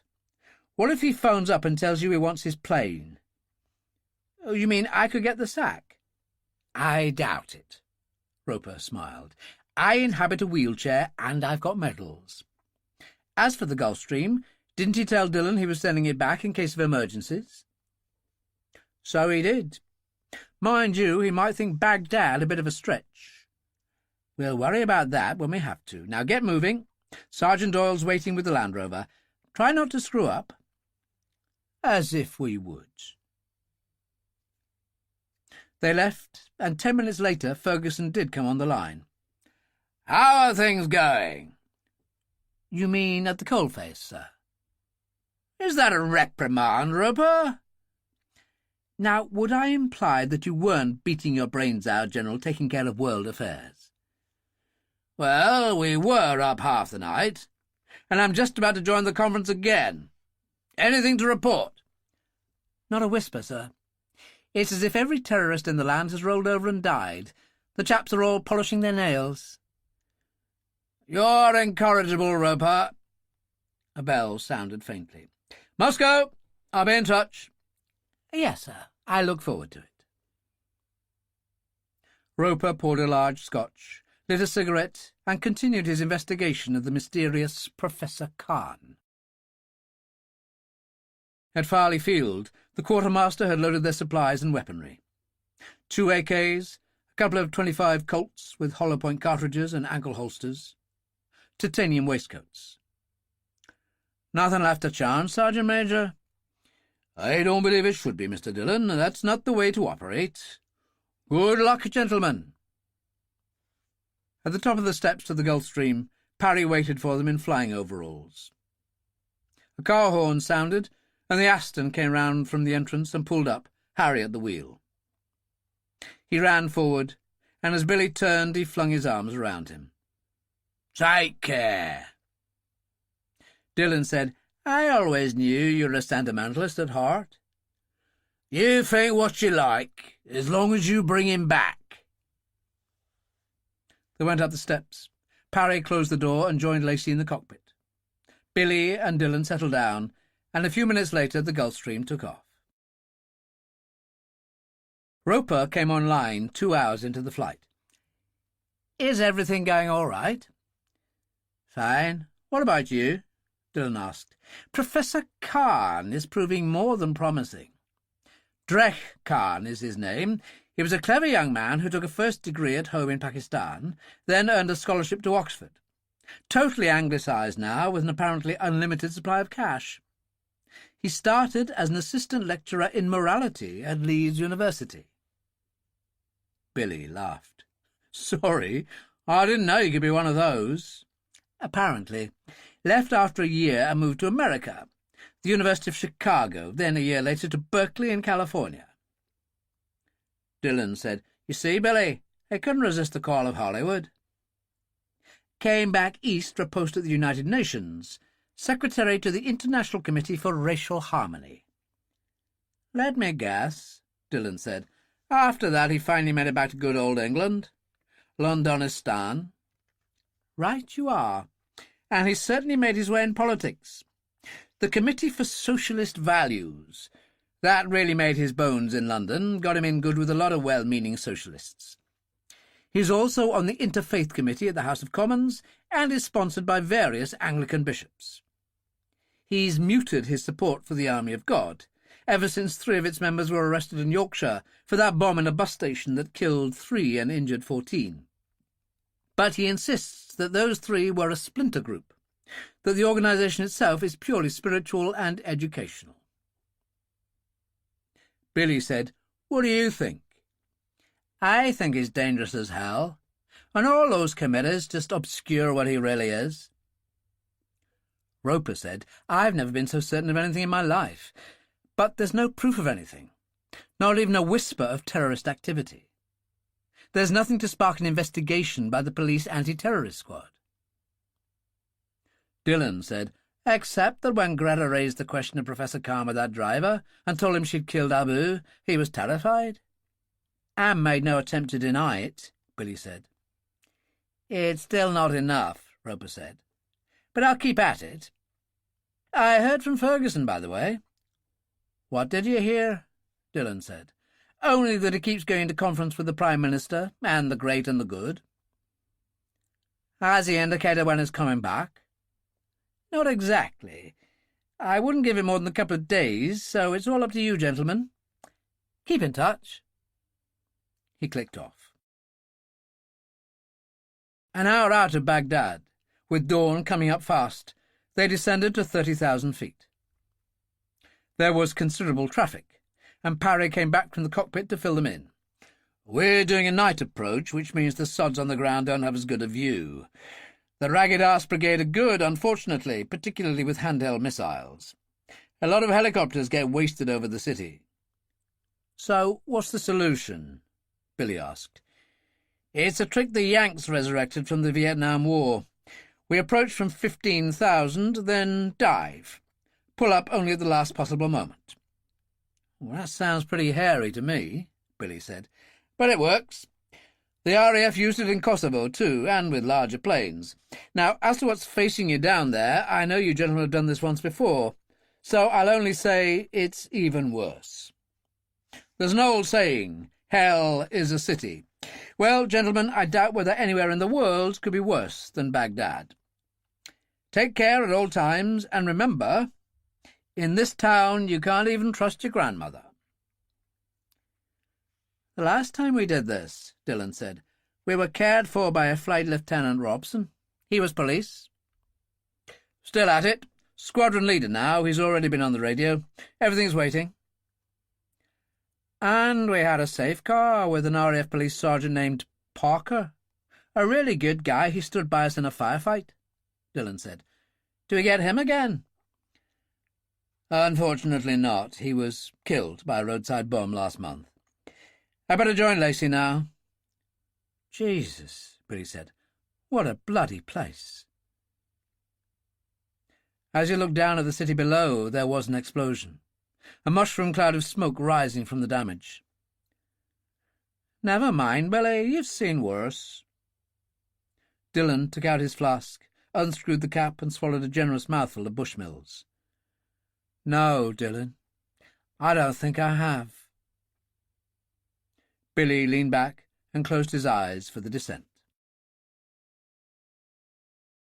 What if he phones up and tells you he wants his plane?" "Oh, you mean I could get the sack?" "I doubt it," Roper smiled. "I inhabit a wheelchair, and I've got medals. As for the Gulfstream, didn't he tell Dillon he was sending it back in case of emergencies?" "So he did. Mind you, he might think Baghdad a bit of a stretch. We'll worry about that when we have to. Now get moving. Sergeant Doyle's waiting with the Land Rover. Try not to screw up." "As if we would." They left, and 10 minutes later Ferguson did come on the line. "How are things going?" "You mean at the coalface, sir?" "Is that a reprimand, Roper?" "Now, would I imply that you weren't beating your brains out, General, taking care of world affairs?" "Well, we were up half the night, and I'm just about to join the conference again. Anything to report?" "Not a whisper, sir. It's as if every terrorist in the land has rolled over and died. The chaps are all polishing their nails." "You're incorrigible, Roper." A bell sounded faintly. "Moscow, I'll be in touch." "Yes, sir. I look forward to it." Roper poured a large scotch, lit a cigarette, and continued his investigation of the mysterious Professor Khan. At Farley Field, the quartermaster had loaded their supplies and weaponry. 2 AKs, a couple of 25 Colts with hollow-point cartridges and ankle holsters, titanium waistcoats. "Nothing left to chance, Sergeant Major?" "I don't believe it should be, Mr. Dillon. That's not the way to operate. Good luck, gentlemen." At the top of the steps to the Gulfstream, Parry waited for them in flying overalls. A car horn sounded, and the Aston came round from the entrance and pulled up, Harry at the wheel. He ran forward, and as Billy turned he flung his arms around him. "Take care." Dillon said, "I always knew you were a sentimentalist at heart." "You think what you like, as long as you bring him back." They went up the steps. Parry closed the door and joined Lacey in the cockpit. Billy and Dillon settled down, and a few minutes later the Gulfstream took off. Roper came online 2 hours into the flight. "Is everything going all right?" "Fine. What about you?" Dillon asked. "Professor Khan is proving more than promising. Drech Khan is his name. He was a clever young man who took a first degree at home in Pakistan, then earned a scholarship to Oxford. Totally anglicised now, with an apparently unlimited supply of cash. He started as an assistant lecturer in morality at Leeds University." Billy laughed. "Sorry, I didn't know you could be one of those." "Apparently. Left after a year and moved to America, the University of Chicago, then a year later to Berkeley in California." Dillon said, "You see, Billy, I couldn't resist the call of Hollywood." "Came back east for a post at the United Nations, secretary to the International Committee for Racial Harmony." "Let me guess," Dillon said. "After that he finally made it back to good old England. Londonistan. Right you are. And he's certainly made his way in politics. The Committee for Socialist Values. That really made his bones in London, got him in good with a lot of well-meaning socialists. He's also on the Interfaith Committee at the House of Commons and is sponsored by various Anglican bishops. He's muted his support for the Army of God, ever since 3 of its members were arrested in Yorkshire for that bomb in a bus station that killed 3 and injured 14. But he insists that those 3 were a splinter group, that the organisation itself is purely spiritual and educational. Billy said, "What do you think?" "I think he's dangerous as hell, and all those committees just obscure what he really is." Roper said, "I've never been so certain of anything in my life, but there's no proof of anything, not even a whisper of terrorist activity. There's nothing to spark an investigation by the police anti-terrorist squad." Dillon said, "Except that when Greta raised the question of Professor Khan with that driver and told him she'd killed Abu, he was terrified." "And made no attempt to deny it," Billy said. "It's still not enough," Roper said. "But I'll keep at it. I heard from Ferguson, by the way." "What did you hear?" Dillon said. "Only that he keeps going to conference with the Prime Minister, and the great and the good." "Has he indicated when he's coming back?" "Not exactly. I wouldn't give him more than a couple of days, so it's all up to you, gentlemen. Keep in touch." He clicked off. An hour out of Baghdad, with dawn coming up fast, they descended to 30,000 feet. There was considerable traffic, and Parry came back from the cockpit to fill them in. "We're doing a night approach, which means the sods on the ground don't have as good a view. The Ragged-Ass Brigade are good, unfortunately, particularly with handheld missiles. A lot of helicopters get wasted over the city." "So what's the solution?" Billy asked. "It's a trick the Yanks resurrected from the Vietnam War. We approach from 15,000, then dive. Pull up only at the last possible moment." "Well, that sounds pretty hairy to me," Billy said. "But it works. The RAF used it in Kosovo, too, and with larger planes. Now, as to what's facing you down there, I know you gentlemen have done this once before, so I'll only say it's even worse. There's an old saying, 'Hell is a city.' Well, gentlemen, I doubt whether anywhere in the world could be worse than Baghdad. Take care at all times, and remember, in this town you can't even trust your grandmother." "The last time we did this," Dillon said, "we were cared for by a Flight Lieutenant Robson. He was police." "Still at it. Squadron leader now. He's already been on the radio. Everything's waiting." "And we had a safe car with an RAF police sergeant named Parker. A really good guy. He stood by us in a firefight," Dillon said. "Do we get him again?" "Unfortunately not. He was killed by a roadside bomb last month. I better join Lacey now." "Jesus," Billy said. "What a bloody place." As he looked down at the city below, there was an explosion, a mushroom cloud of smoke rising from the damage. "Never mind, Billy, you've seen worse." Dillon took out his flask, unscrewed the cap, and swallowed a generous mouthful of Bushmills. "No, Dillon, I don't think I have." Billy leaned back and closed his eyes for the descent.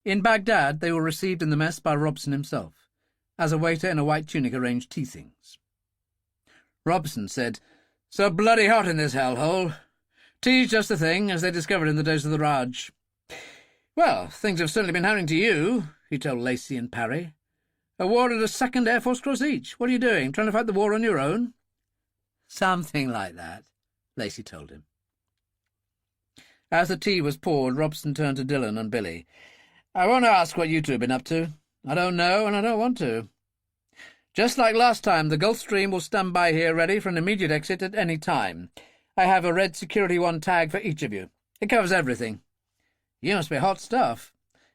In Baghdad they were received in the mess by Robson himself, as a waiter in a white tunic arranged tea things. Robson said, "So bloody hot in this hellhole. Tea's just the thing, as they discovered in the days of the Raj." "Well, things have certainly been happening to you," he told Lacey and Parry. "Awarded a 2nd Air Force Cross each. What are you doing, trying to fight the war on your own?" "Something like that," Lacey told him. As the tea was poured, Robson turned to Dillon and Billy. "I won't ask what you two have been up to. I don't know, and I don't want to. Just like last time, the Gulfstream will stand by here ready for an immediate exit at any time. I have a red Security 1 tag for each of you. It covers everything. You must be hot stuff.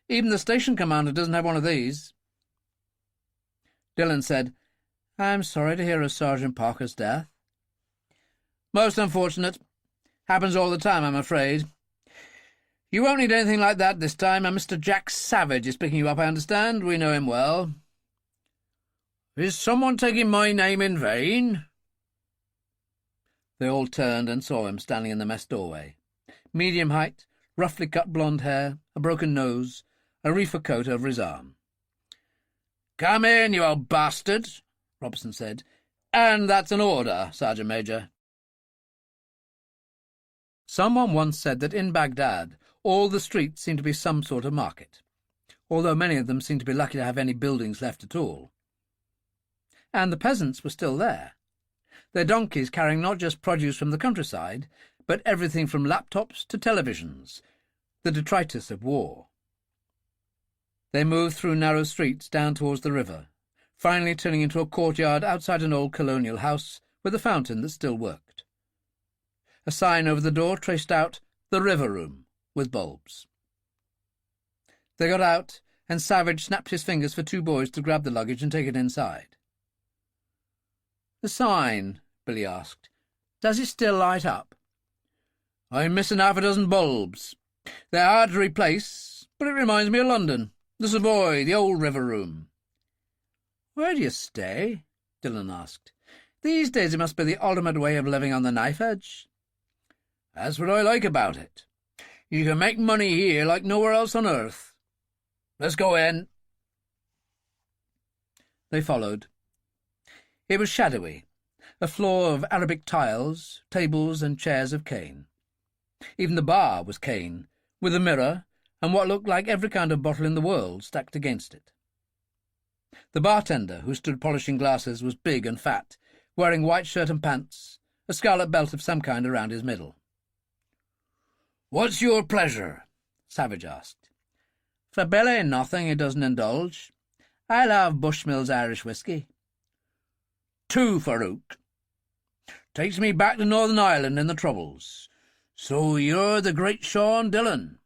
Even the station commander doesn't have one of these." Dillon said, "I'm sorry to hear of Sergeant Parker's death." "Most unfortunate. Happens all the time, I'm afraid. You won't need anything like that this time, and Mr. Jack Savage is picking you up, I understand. We know him well. Is someone taking my name in vain? They all turned and saw him standing in the mess doorway. Medium height, roughly cut blonde hair, a broken nose, a reefer coat over his arm. "Come in, you old bastard," Robson said. "And that's an order, Sergeant Major." Someone once said that in Baghdad all the streets seemed to be some sort of market, although many of them seemed to be lucky to have any buildings left at all. And the peasants were still there, their donkeys carrying not just produce from the countryside, but everything from laptops to televisions, the detritus of war. They moved through narrow streets down towards the river, finally turning into a courtyard outside an old colonial house with a fountain that still worked. A sign over the door traced out "The River Room," with bulbs. They got out, and Savage snapped his fingers for two boys to grab the luggage and take it inside. "The sign," Billy asked, "does it still light up?" "I'm missing half a dozen bulbs. They're hard to replace, but it reminds me of London. The Savoy, the old River Room." "Where do you stay?" Dillon asked. "These days it must be the ultimate way of living on the knife edge." "That's what I like about it. You can make money here like nowhere else on earth. Let's go in." They followed. It was shadowy, a floor of Arabic tiles, tables and chairs of cane. Even the bar was cane, with a mirror and what looked like every kind of bottle in the world stacked against it. The bartender, who stood polishing glasses, was big and fat, wearing white shirt and pants, a scarlet belt of some kind around his middle. "What's your pleasure?" Savage asked. "For Billy, nothing he doesn't indulge. I'll have Bushmills Irish whiskey." "Two, Farouk. Takes me back to Northern Ireland in the Troubles. So you're the great Sean Dillon."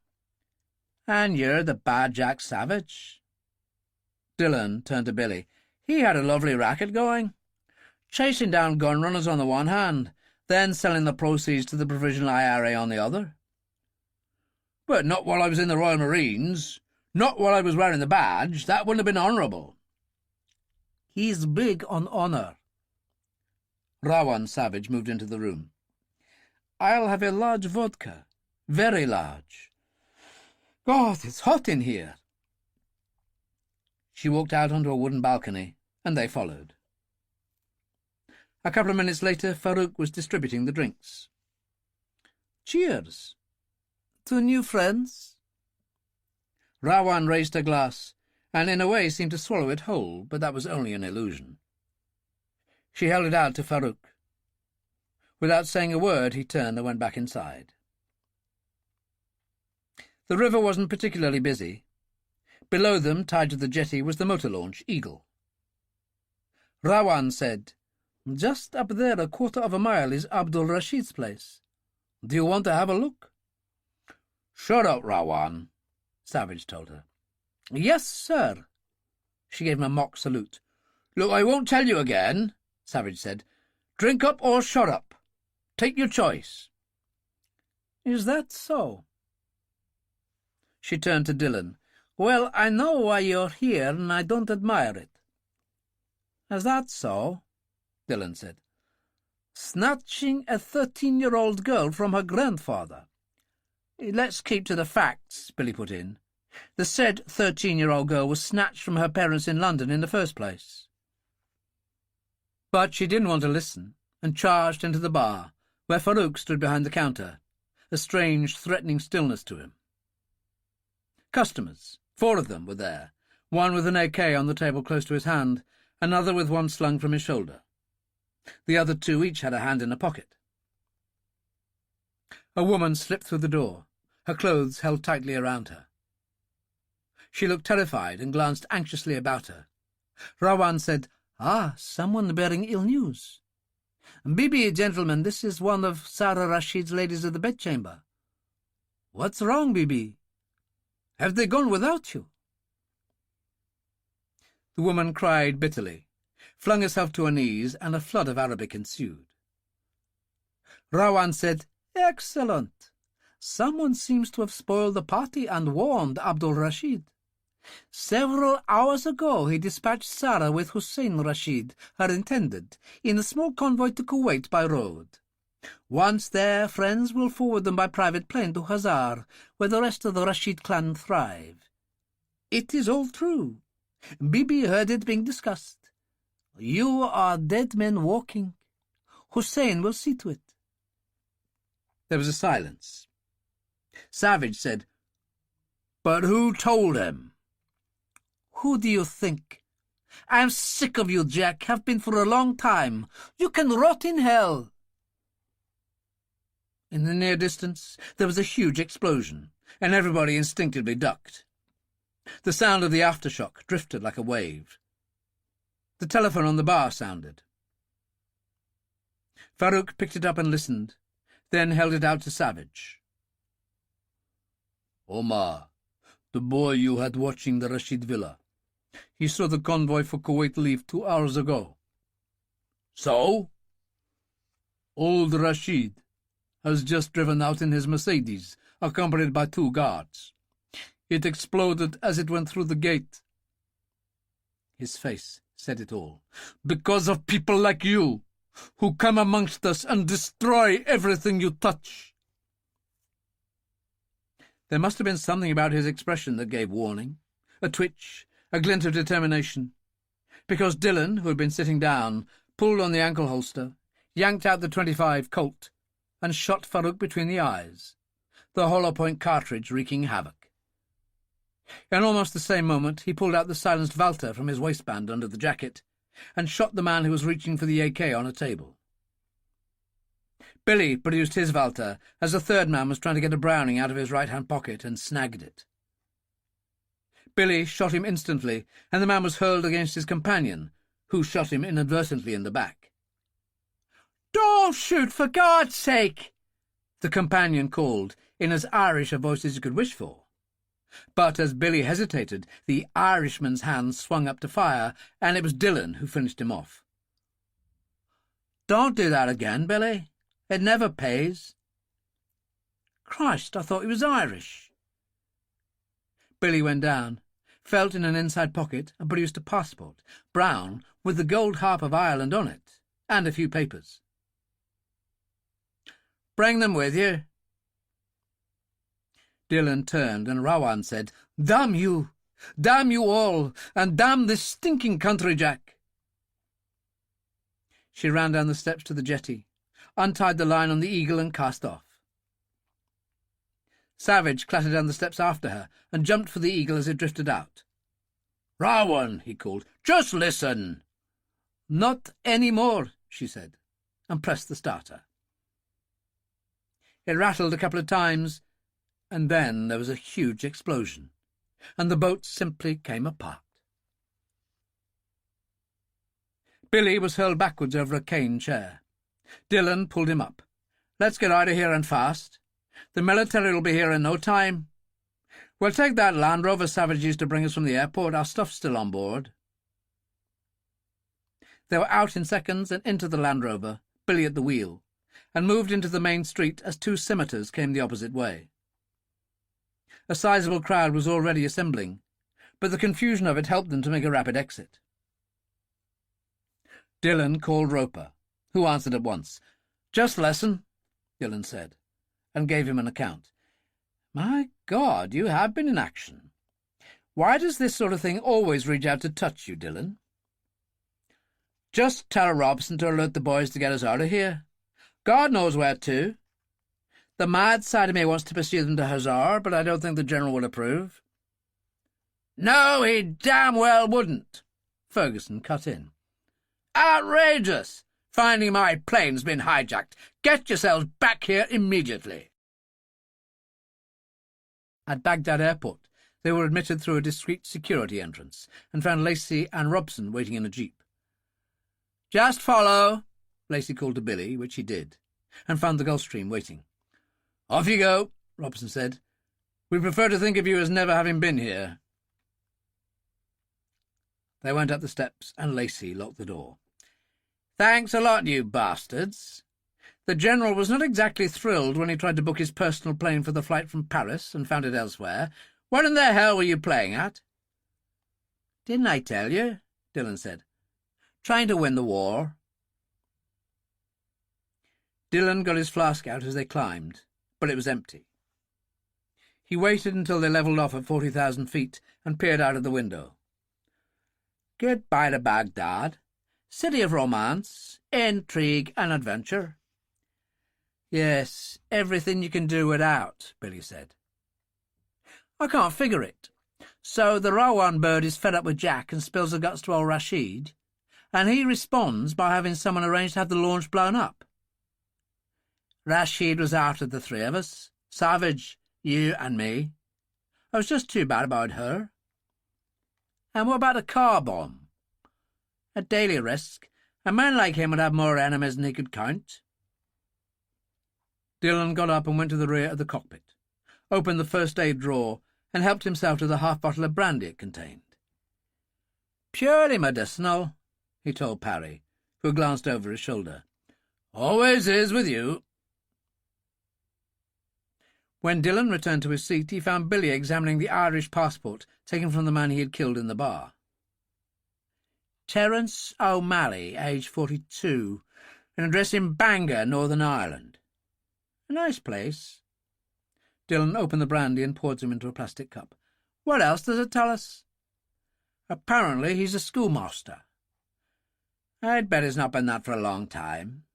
"And you're the bad Jack Savage." Dillon turned to Billy. "He had a lovely racket going, chasing down gun runners on the one hand, then selling the proceeds to the Provisional IRA on the other." "But not while I was in the Royal Marines. Not while I was wearing the badge. That wouldn't have been honourable." "He's big on honour." Rawan Savage moved into the room. "I'll have a large vodka. Very large. God, it's hot in here." She walked out onto a wooden balcony, and they followed. A couple of minutes later, Farouk was distributing the drinks. "Cheers. To new friends?" Rawan raised her glass, and in a way seemed to swallow it whole, but that was only an illusion. She held it out to Farouk. Without saying a word, he turned and went back inside. The river wasn't particularly busy. Below them, tied to the jetty, was the motor launch, Eagle. Rawan said, "Just up there, a quarter of a mile, is Abdul Rashid's place. Do you want to have a look?" "Shut up, Rawan," Savage told her. "Yes, sir." She gave him a mock salute. "Look, I won't tell you again," Savage said. "Drink up or shut up. Take your choice." "Is that so?" She turned to Dillon. "Well, I know why you're here, and I don't admire it." "Is that so?" Dillon said. "Snatching a 13-year-old girl from her grandfather." "Let's keep to the facts," Billy put in. "The said 13-year-old girl was snatched from her parents in London in the first place." But she didn't want to listen, and charged into the bar, where Farouk stood behind the counter, a strange, threatening stillness to him. Customers, 4 of them, were there, one with an AK on the table close to his hand, another with one slung from his shoulder. The other 2 each had a hand in a pocket. A woman slipped through the door, her clothes held tightly around her. She looked terrified and glanced anxiously about her. Rawan said, "Ah, someone bearing ill news. Bibi, gentlemen, this is one of Caspar Rashid's ladies of the bedchamber." "What's wrong, Bibi? Have they gone without you?" The woman cried bitterly, flung herself to her knees, and a flood of Arabic ensued. Rawan said, "Excellent. Someone seems to have spoiled the party and warned Abdul Rashid. Several hours ago he dispatched Sara with Hussein Rashid, her intended, in a small convoy to Kuwait by road. Once there, friends will forward them by private plane to Hazar, where the rest of the Rashid clan thrive. It is all true. Bibi heard it being discussed. You are dead men walking. Hussein will see to it. There was a silence. Savage said, "But who told him?" "Who do you think? I'm sick of you, Jack. Have been for a long time. You can rot in hell." In the near distance there was a huge explosion, and everybody instinctively ducked. The sound of the aftershock drifted like a wave. The telephone on the bar sounded. Farouk picked it up and listened, then held it out to Savage. "Omar, the boy you had watching the Rashid villa. He saw the convoy for Kuwait leave 2 hours ago." "So?" "Old Rashid has just driven out in his Mercedes, accompanied by 2 guards. It exploded as it went through the gate." His face said it all. "Because of people like you, who come amongst us and destroy everything you touch." There must have been something about his expression that gave warning, a twitch, a glint of determination, because Dillon, who had been sitting down, pulled on the ankle holster, yanked out the .25 Colt, and shot Farouk between the eyes, the hollow-point cartridge wreaking havoc. In almost the same moment he pulled out the silenced Walter from his waistband under the jacket, and shot the man who was reaching for the AK on a table. Billy produced his Walter as a third man was trying to get a Browning out of his right-hand pocket and snagged it. Billy shot him instantly, and the man was hurled against his companion, who shot him inadvertently in the back. "Don't shoot, for God's sake!" the companion called, in as Irish a voice as you could wish for. But as Billy hesitated, the Irishman's hand swung up to fire, and it was Dillon who finished him off. "Don't do that again, Billy. It never pays." "Christ, I thought he was Irish." Billy went down, felt in an inside pocket, and produced a passport, brown, with the gold harp of Ireland on it, and a few papers. "Bring them with you." Dillon turned, and Rawan said, "Damn you! Damn you all! And damn this stinking country, Jack!" She ran down the steps to the jetty, untied the line on the Eagle, and cast off. Savage clattered down the steps after her, and jumped for the Eagle as it drifted out. "Rawan," he called, "just listen." "Not any more," she said, and pressed the starter. It rattled a couple of times, and then there was a huge explosion, and the boat simply came apart. Billy was hurled backwards over a cane chair. Dillon pulled him up. "Let's get out of here and fast. The military will be here in no time. We'll take that Land Rover Savage used to bring us from the airport. Our stuff's still on board." They were out in seconds and into the Land Rover, Billy at the wheel, and moved into the main street as 2 scimitars came the opposite way. A sizable crowd was already assembling, but the confusion of it helped them to make a rapid exit. Dillon called Roper, who answered at once. "Just listen," Dillon said, and gave him an account. "My God, you have been in action. Why does this sort of thing always reach out to touch you, Dillon?" "Just tell Robson to alert the boys to get us out of here. God knows where to. The mad side of me wants to pursue them to Hazar, but I don't think the General would approve." "No, he damn well wouldn't," Ferguson cut in. "Outrageous! Finding my plane's been hijacked. Get yourselves back here immediately." At Baghdad Airport, they were admitted through a discreet security entrance and found Lacey and Robson waiting in a jeep. "Just follow," Lacey called to Billy, which he did, and found the Gulfstream waiting. "Off you go," Robson said. "We prefer to think of you as never having been here." They went up the steps, and Lacey locked the door. "Thanks a lot, you bastards. The General was not exactly thrilled when he tried to book his personal plane for the flight from Paris and found it elsewhere. What in the hell were you playing at? Didn't I tell you? Dillon said. Trying to win the war. Dillon got his flask out as they climbed, but it was empty. He waited until they levelled off at 40,000 feet and peered out of the window. Goodbye to Baghdad, city of romance, intrigue and adventure. Yes, everything you can do without, Billy said. I can't figure it. So the Rawan bird is fed up with Jack and spills the guts to old Rashid, and he responds by having someone arrange to have the launch blown up. Rashid was after the three of us, Savage, you and me. I was just too bad about her. And what about a car bomb? A daily risk. A man like him would have more enemies than he could count. Dillon got up and went to the rear of the cockpit, opened the first aid drawer, and helped himself to the half-bottle of brandy it contained. Purely medicinal, he told Parry, who glanced over his shoulder. Always is with you. When Dillon returned to his seat, he found Billy examining the Irish passport taken from the man he had killed in the bar. Terence O'Malley, aged 42, an address in Bangor, Northern Ireland. A nice place. Dillon opened the brandy and poured some into a plastic cup. What else does it tell us? Apparently he's a schoolmaster. I'd bet he's not been that for a long time.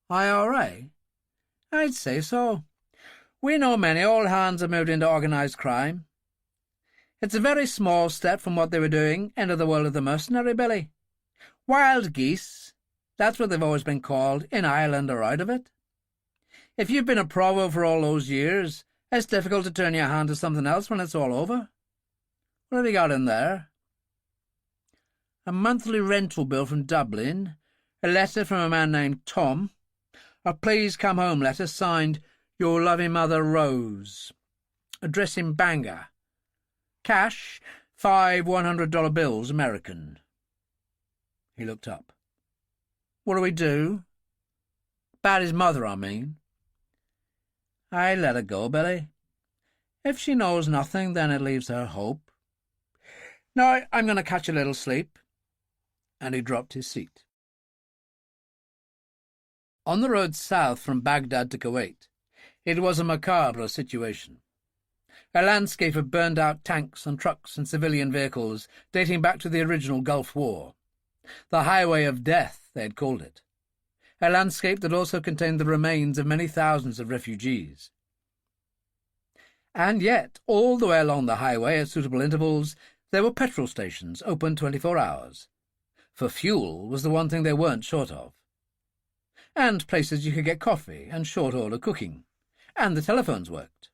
IRA? I'd say so. We know many old hands have moved into organised crime. It's a very small step from what they were doing into the world of the mercenary, Billy. Wild geese, that's what they've always been called, in Ireland or out of it. If you've been a provo for all those years, it's difficult to turn your hand to something else when it's all over. What have you got in there? A monthly rental bill from Dublin, a letter from a man named Tom, a please come home letter signed Your loving mother Rose, address in Bangor, cash, 5 $100 bills, American. He looked up. What do we do? About his mother, I mean. I let her go, Billy. If she knows nothing, then it leaves her hope. Now I'm going to catch a little sleep. And he dropped his seat. On the road south from Baghdad to Kuwait, it was a macabre situation. A landscape of burned-out tanks and trucks and civilian vehicles dating back to the original Gulf War. The Highway of Death, they had called it. A landscape that also contained the remains of many thousands of refugees. And yet, all the way along the highway at suitable intervals, there were petrol stations open 24 hours. For fuel was the one thing they weren't short of. And places you could get coffee and short-order cooking. And the telephones worked.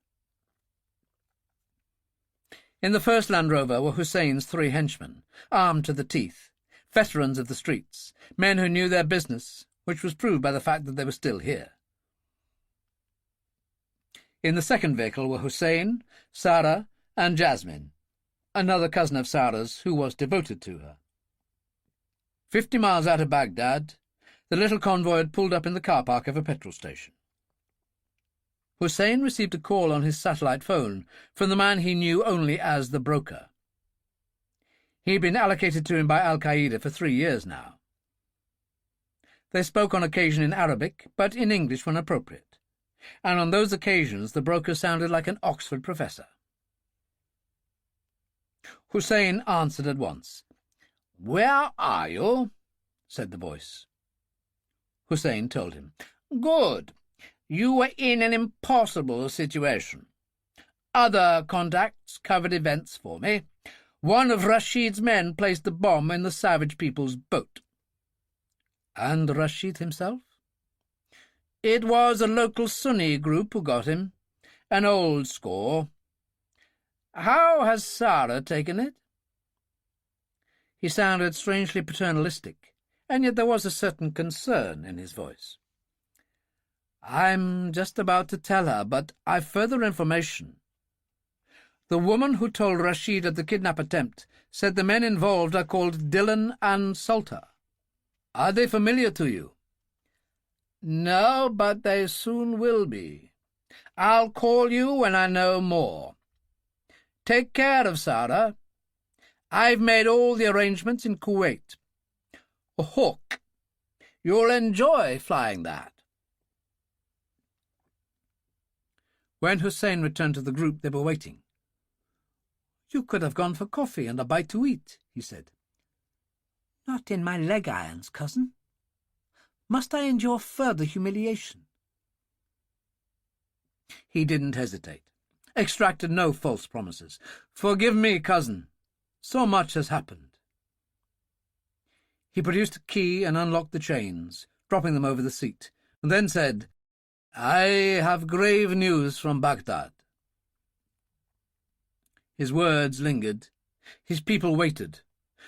In the first Land Rover were Hussein's 3 henchmen, armed to the teeth, veterans of the streets, men who knew their business, which was proved by the fact that they were still here. In the second vehicle were Hussein, Sara, and Jasmine, another cousin of Sara's who was devoted to her. 50 miles out of Baghdad, the little convoy had pulled up in the car park of a petrol station. Hussein received a call on his satellite phone from the man he knew only as the broker. He had been allocated to him by Al-Qaeda for 3 years now. They spoke on occasion in Arabic, but in English when appropriate, and on those occasions the broker sounded like an Oxford professor. Hussein answered at once. "Where are you?" said the voice. Hussein told him. "Good. You were in an impossible situation. Other contacts covered events for me. One of Rashid's men placed the bomb in the savage people's boat." "And Rashid himself?" "It was a local Sunni group who got him. An old score. How has Sara taken it?" He sounded strangely paternalistic, and yet there was a certain concern in his voice. "I'm just about to tell her, but I've further information. The woman who told Rashid of the kidnap attempt said the men involved are called Dillon and Salter. Are they familiar to you?" No, but they soon will be. I'll call you when I know more. Take care of Sara. I've made all the arrangements in Kuwait. A hawk. You'll enjoy flying that. When Hussein returned to the group, they were waiting. "You could have gone for coffee and a bite to eat," he said. "Not in my leg irons, cousin. Must I endure further humiliation?" He didn't hesitate, extracted no false promises. "Forgive me, cousin. So much has happened." He produced a key and unlocked the chains, dropping them over the seat, and then said, "I have grave news from Baghdad." His words lingered. His people waited.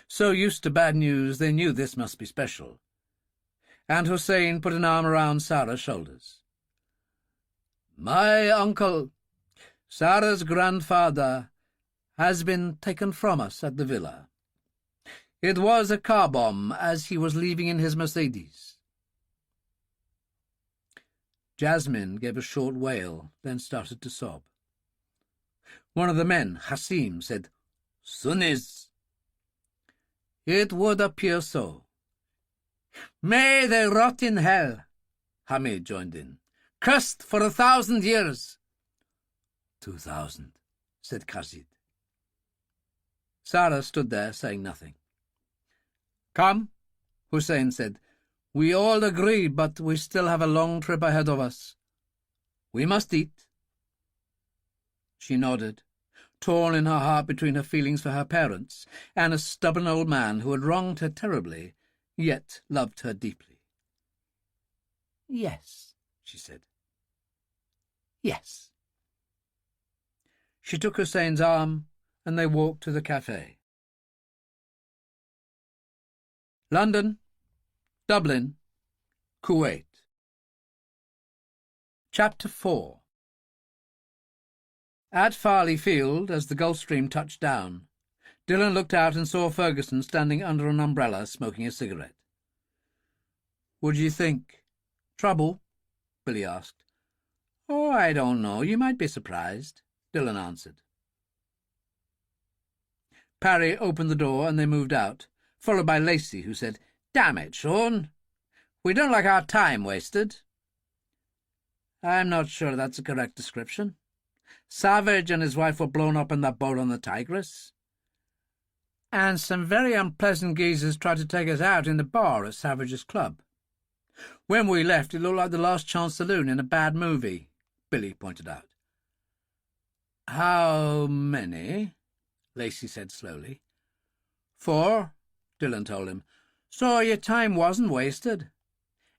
So used to bad news, they knew this must be special. And Hussein put an arm around Sara's shoulders. "My uncle, Sara's grandfather, has been taken from us at the villa. It was a car bomb as he was leaving in his Mercedes." Jasmine gave a short wail, then started to sob. One of the men, Hassim, said, "Sunnis." "It would appear so." "May they rot in hell," Hamid joined in. "Cursed for 1,000 years." 2,000, said Khazid. Sara stood there, saying nothing. "Come," Hussein said. "We all agree, but we still have a long trip ahead of us. We must eat." She nodded, torn in her heart between her feelings for her parents and a stubborn old man who had wronged her terribly, yet loved her deeply. "Yes," she said. "Yes." She took Hussein's arm, and they walked to the cafe. London, Dublin, Kuwait. Chapter 4. At Farley Field, as the Gulfstream touched down, Dillon looked out and saw Ferguson standing under an umbrella smoking a cigarette. "What do you think? Trouble?" Billy asked. "Oh, I don't know. You might be surprised," Dillon answered. Parry opened the door and they moved out, followed by Lacey, who said, "Damn it, Sean. We don't like our time wasted." "I'm not sure that's a correct description. Savage and his wife were blown up in that boat on the Tigris. And some very unpleasant geezers tried to take us out in the bar at Savage's club. When we left, it looked like the Last Chance Saloon in a bad movie," Billy pointed out. "How many?" Lacey said slowly. "4, Dillon told him. "So your time wasn't wasted.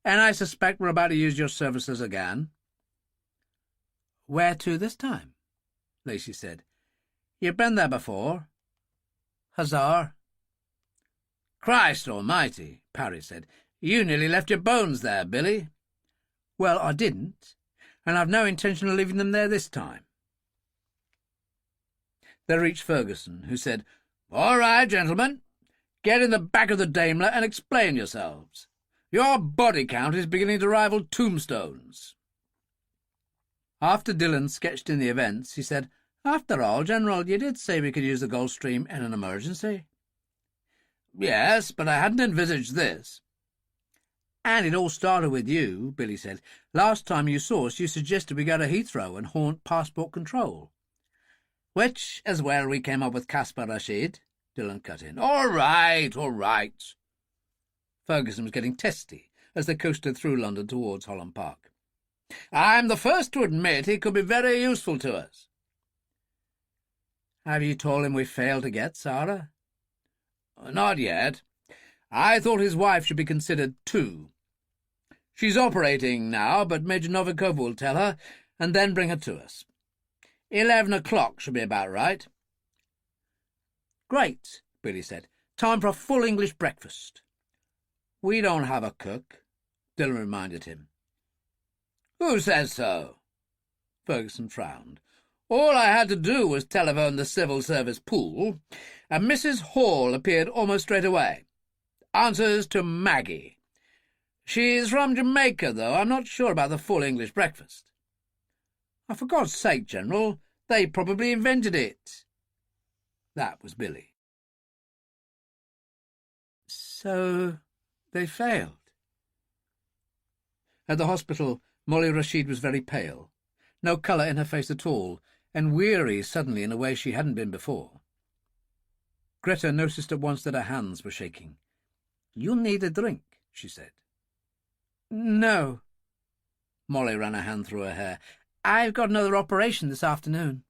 And I suspect we're about to use your services again." "Where to this time?" Lacey said. "You've been there before." "Hazar." "Christ almighty," Parry said. "You nearly left your bones there, Billy." "Well, I didn't, and I've no intention of leaving them there this time." They reached Ferguson, who said, "All right, gentlemen, get in the back of the Daimler and explain yourselves. Your body count is beginning to rival tombstones." After Dillon sketched in the events, he said, "After all, General, you did say we could use the Gulfstream in an emergency." "Yes, but I hadn't envisaged this." "And it all started with you," Billy said. "Last time you saw us, you suggested we go to Heathrow and haunt passport control." "Which, as well, we came up with Caspar Rashid," Dillon cut in. All right, all right." Ferguson was getting testy as they coasted through London towards Holland Park. "I'm the first to admit he could be very useful to us." "Have you told him we failed to get Sara?" "Not yet. I thought his wife should be considered too. She's operating now, but Major Novikov will tell her, and then bring her to us. 11 o'clock should be about right." "Great," Billy said. "Time for a full English breakfast." "We don't have a cook," Dillon reminded him. "Who says so?" Ferguson frowned. "All I had to do was telephone the civil service pool, and Mrs. Hall appeared almost straight away. Answers to Maggie. She's from Jamaica, though. I'm not sure about the full English breakfast. Oh, for God's sake, General, they probably invented it. That was Billy. So they failed. At the hospital, Molly Rashid was very pale, no colour in her face at all, and weary suddenly in a way she hadn't been before. Greta noticed at once that her hands were shaking. "You'll need a drink," she said. "No." Molly ran her hand through her hair. "I've got another operation this afternoon."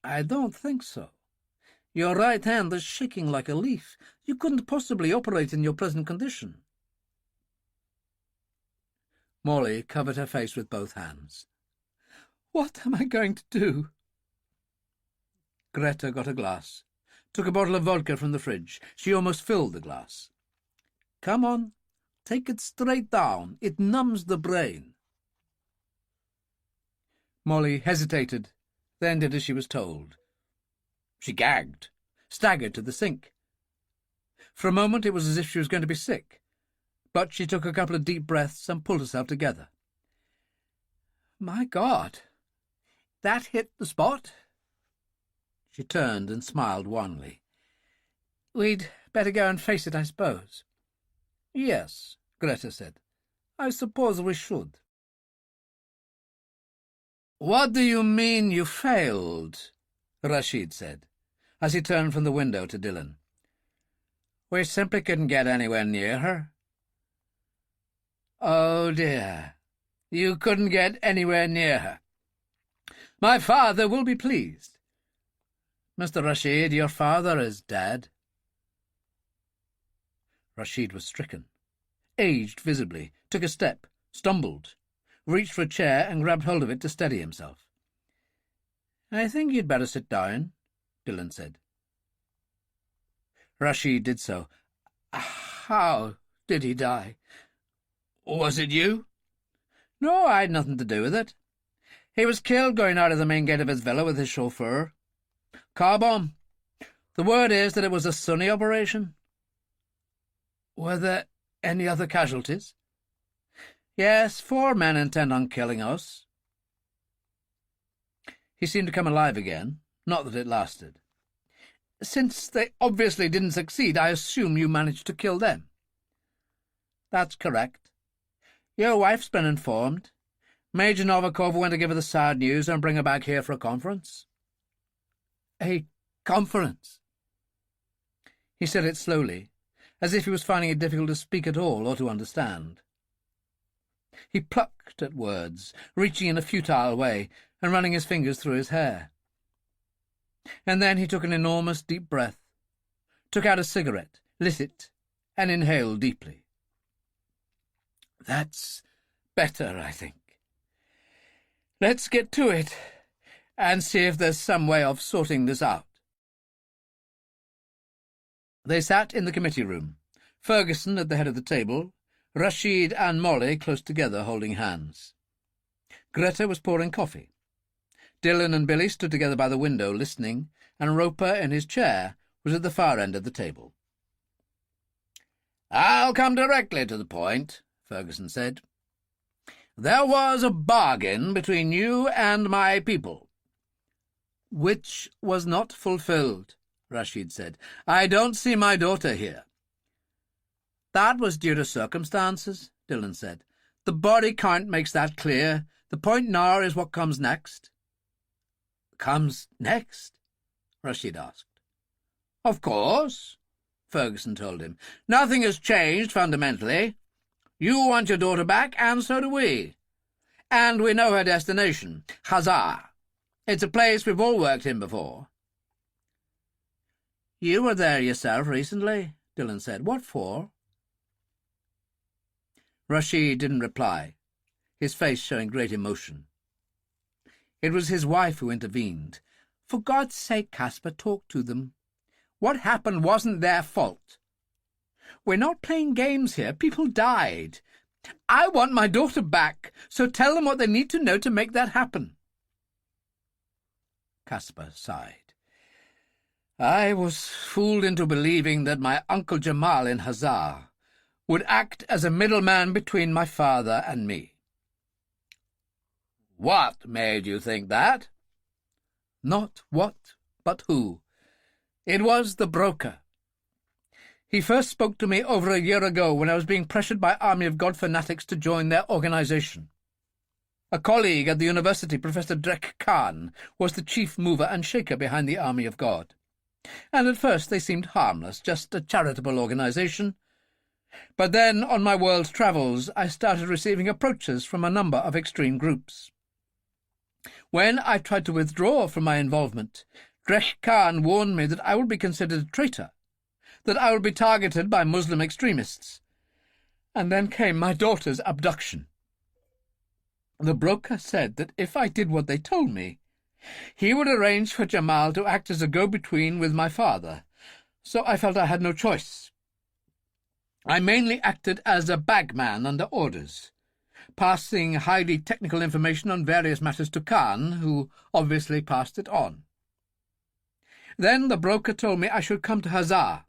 "I don't think so. Your right hand is shaking like a leaf. You couldn't possibly operate in your present condition." Molly covered her face with both hands. "What am I going to do?" Greta got a glass, took a bottle of vodka from the fridge. She almost filled the glass. "Come on, take it straight down. It numbs the brain." Molly hesitated, then did as she was told. She gagged, staggered to the sink. For a moment it was as if she was going to be sick, but she took a couple of deep breaths and pulled herself together. "My God, that hit the spot?" She turned and smiled wanly. "We'd better go and face it, I suppose." "Yes," Greta said. "I suppose we should." "What do you mean you failed?" Rashid said, as he turned from the window to Dillon. "We simply couldn't get anywhere near her." "Oh, dear. You couldn't get anywhere near her. My father will be pleased. Mr. Rashid, your father is dead." Rashid was stricken, aged visibly, took a step, stumbled, reached for a chair and grabbed hold of it to steady himself. "I think you'd better sit down," Dillon said. Rashid did so. "How did he die?" "Was it you?" "No, I had nothing to do with it. He was killed going out of the main gate of his villa with his chauffeur. Car bomb. The word is that it was a sunny operation." "Were there any other casualties?" "Yes, 4 men intent on killing us." He seemed to come alive again, not that it lasted. "Since they obviously didn't succeed, I assume you managed to kill them." "That's correct. Your wife's been informed. Major Novikov went to give her the sad news and bring her back here for a conference." "A conference?" He said it slowly, as if he was finding it difficult to speak at all or to understand. He plucked at words, reaching in a futile way and running his fingers through his hair. And then he took an enormous deep breath, took out a cigarette, lit it, and inhaled deeply. "That's better, I think. Let's get to it and see if there's some way of sorting this out." They sat in the committee room, Ferguson at the head of the table, Rashid and Molly close together holding hands. Greta was pouring coffee. Dillon and Billy stood together by the window listening, and Roper in his chair was at the far end of the table. "I'll come directly to the point," Ferguson said. "There was a bargain between you and my people." "Which was not fulfilled," Rashid said. "I don't see my daughter here." "That was due to circumstances," Dillon said. "The body count makes that clear. The point now is what comes next." "Comes next?" Rashid asked. "Of course," Ferguson told him. "Nothing has changed fundamentally. You want your daughter back, and so do we. And we know her destination, Hazar. It's a place we've all worked in before." "You were there yourself recently," Dillon said. "What for?" Rashid didn't reply, his face showing great emotion. It was his wife who intervened. "For God's sake, Caspar, talk to them. What happened wasn't their fault. We're not playing games here. People died. I want my daughter back, so tell them what they need to know to make that happen." Caspar sighed. "I was fooled into believing that my Uncle Jamal in Hazar would act as a middleman between my father and me. What made you think that? Not what, but who. It was the broker. He first spoke to me over a year ago when I was being pressured by Army of God fanatics to join their organization. A colleague at the university, Professor Jack Higgins, was the chief mover and shaker behind the Army of God. And at first they seemed harmless, just a charitable organization. But then, on my world travels, I started receiving approaches from a number of extreme groups. When I tried to withdraw from my involvement, Jack Higgins warned me that I would be considered a traitor, that I would be targeted by Muslim extremists. And then came my daughter's abduction. The broker said that if I did what they told me, he would arrange for Jamal to act as a go-between with my father, so I felt I had no choice. I mainly acted as a bagman under orders, passing highly technical information on various matters to Khan, who obviously passed it on. Then the broker told me I should come to Hazar,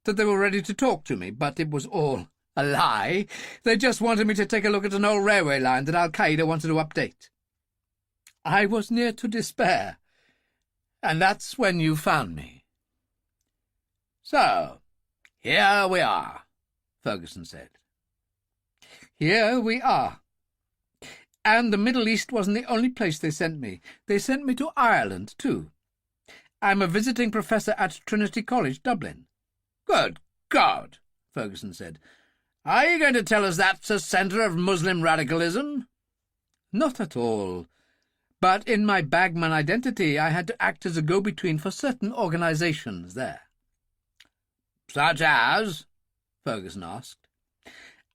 that they were ready to talk to me, but it was all a lie. They just wanted me to take a look at an old railway line that Al-Qaeda wanted to update. I was near to despair, and that's when you found me. So, here we are, Ferguson said. Here we are. And the Middle East wasn't the only place they sent me. They sent me to Ireland, too. I'm a visiting professor at Trinity College, Dublin. Good God, Ferguson said. Are you going to tell us that's a centre of Muslim radicalism? Not at all. But in my bagman identity, I had to act as a go-between for certain organizations there. Such as? Ferguson asked.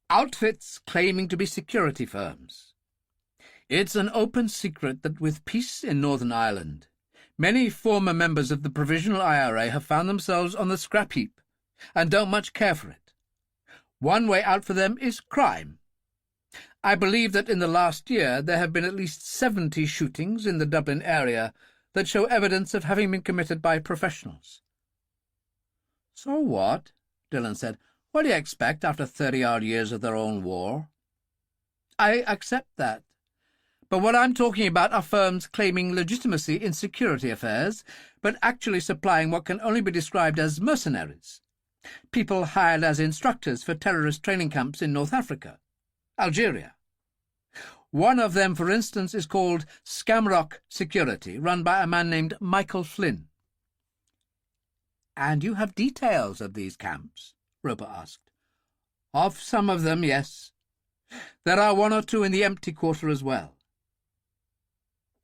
Outfits claiming to be security firms. It's an open secret that with peace in Northern Ireland, many former members of the Provisional IRA have found themselves on the scrap heap and don't much care for it. One way out for them is crime. I believe that in the last year there have been at least 70 shootings in the Dublin area that show evidence of having been committed by professionals. So what? Dillon said. What do you expect after 30-odd years of their own war? I accept that. But what I'm talking about are firms claiming legitimacy in security affairs, but actually supplying what can only be described as mercenaries. People hired as instructors for terrorist training camps in North Africa, Algeria. One of them, for instance, is called Scamrock Security, run by a man named Michael Flynn. And you have details of these camps? Roper asked. Of some of them, yes. There are one or two in the empty quarter as well.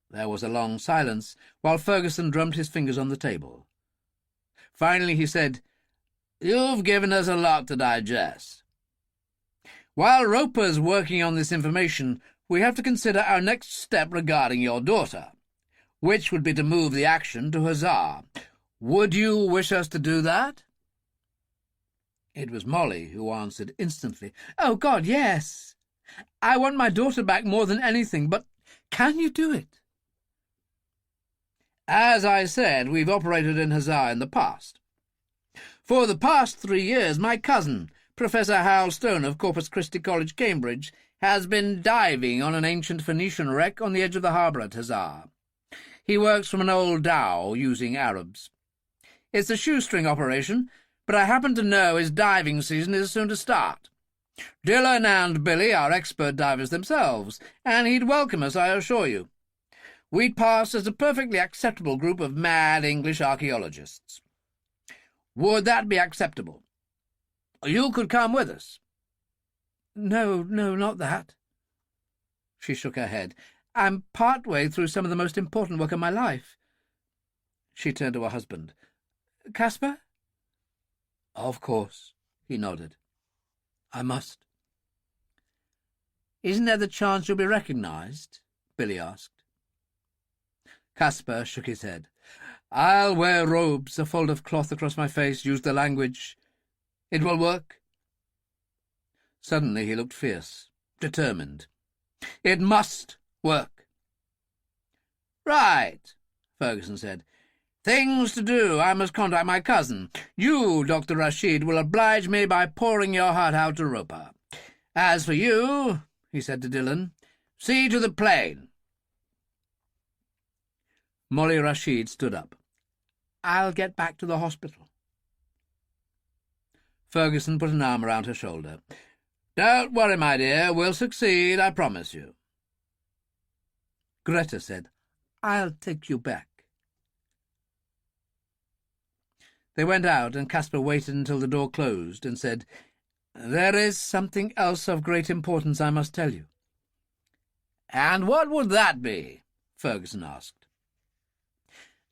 There was a long silence, while Ferguson drummed his fingers on the table. Finally he said, You've given us a lot to digest. While Roper's working on this information, we have to consider our next step regarding your daughter, which would be to move the action to Hazar. Would you wish us to do that? It was Molly who answered instantly. Oh, God, yes. I want my daughter back more than anything, but can you do it? As I said, we've operated in Hazar in the past. For the past 3 years, my cousin, Professor Hal Stone of Corpus Christi College, Cambridge, has been diving on an ancient Phoenician wreck on the edge of the harbour at Hazar. He works from an old dhow using Arabs. It's a shoestring operation, but I happen to know his diving season is soon to start. Dillon and Billy are expert divers themselves, and he'd welcome us, I assure you. We'd pass as a perfectly acceptable group of mad English archaeologists. Would that be acceptable? You could come with us. No, not that. She shook her head. I'm part way through some of the most important work of my life. She turned to her husband. Caspar? Of course, he nodded. I must. Isn't there the chance you'll be recognized? Billy asked. Caspar shook his head. I'll wear robes, a fold of cloth across my face, use the language. It will work. Suddenly he looked fierce, determined. It must work. Right, Ferguson said. Things to do. I must contact my cousin. You, Dr. Rashid, will oblige me by pouring your heart out to Roper. As for you, he said to Dillon, see to the plane. Molly Rashid stood up. I'll get back to the hospital. Ferguson put an arm around her shoulder. Don't worry, my dear. We'll succeed, I promise you. Greta said, I'll take you back. They went out, and Caspar waited until the door closed and said, There is something else of great importance I must tell you. And what would that be? Ferguson asked.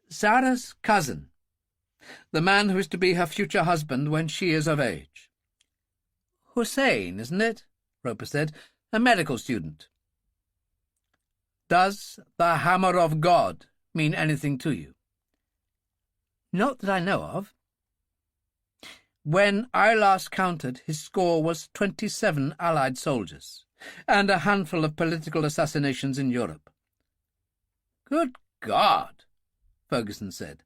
Sara's cousin, the man who is to be her future husband when she is of age. Hussein, isn't it? Roper said. A medical student. Does the hammer of God mean anything to you? Not that I know of. When I last counted, his score was 27 Allied soldiers, and a handful of political assassinations in Europe. Good God, Ferguson said.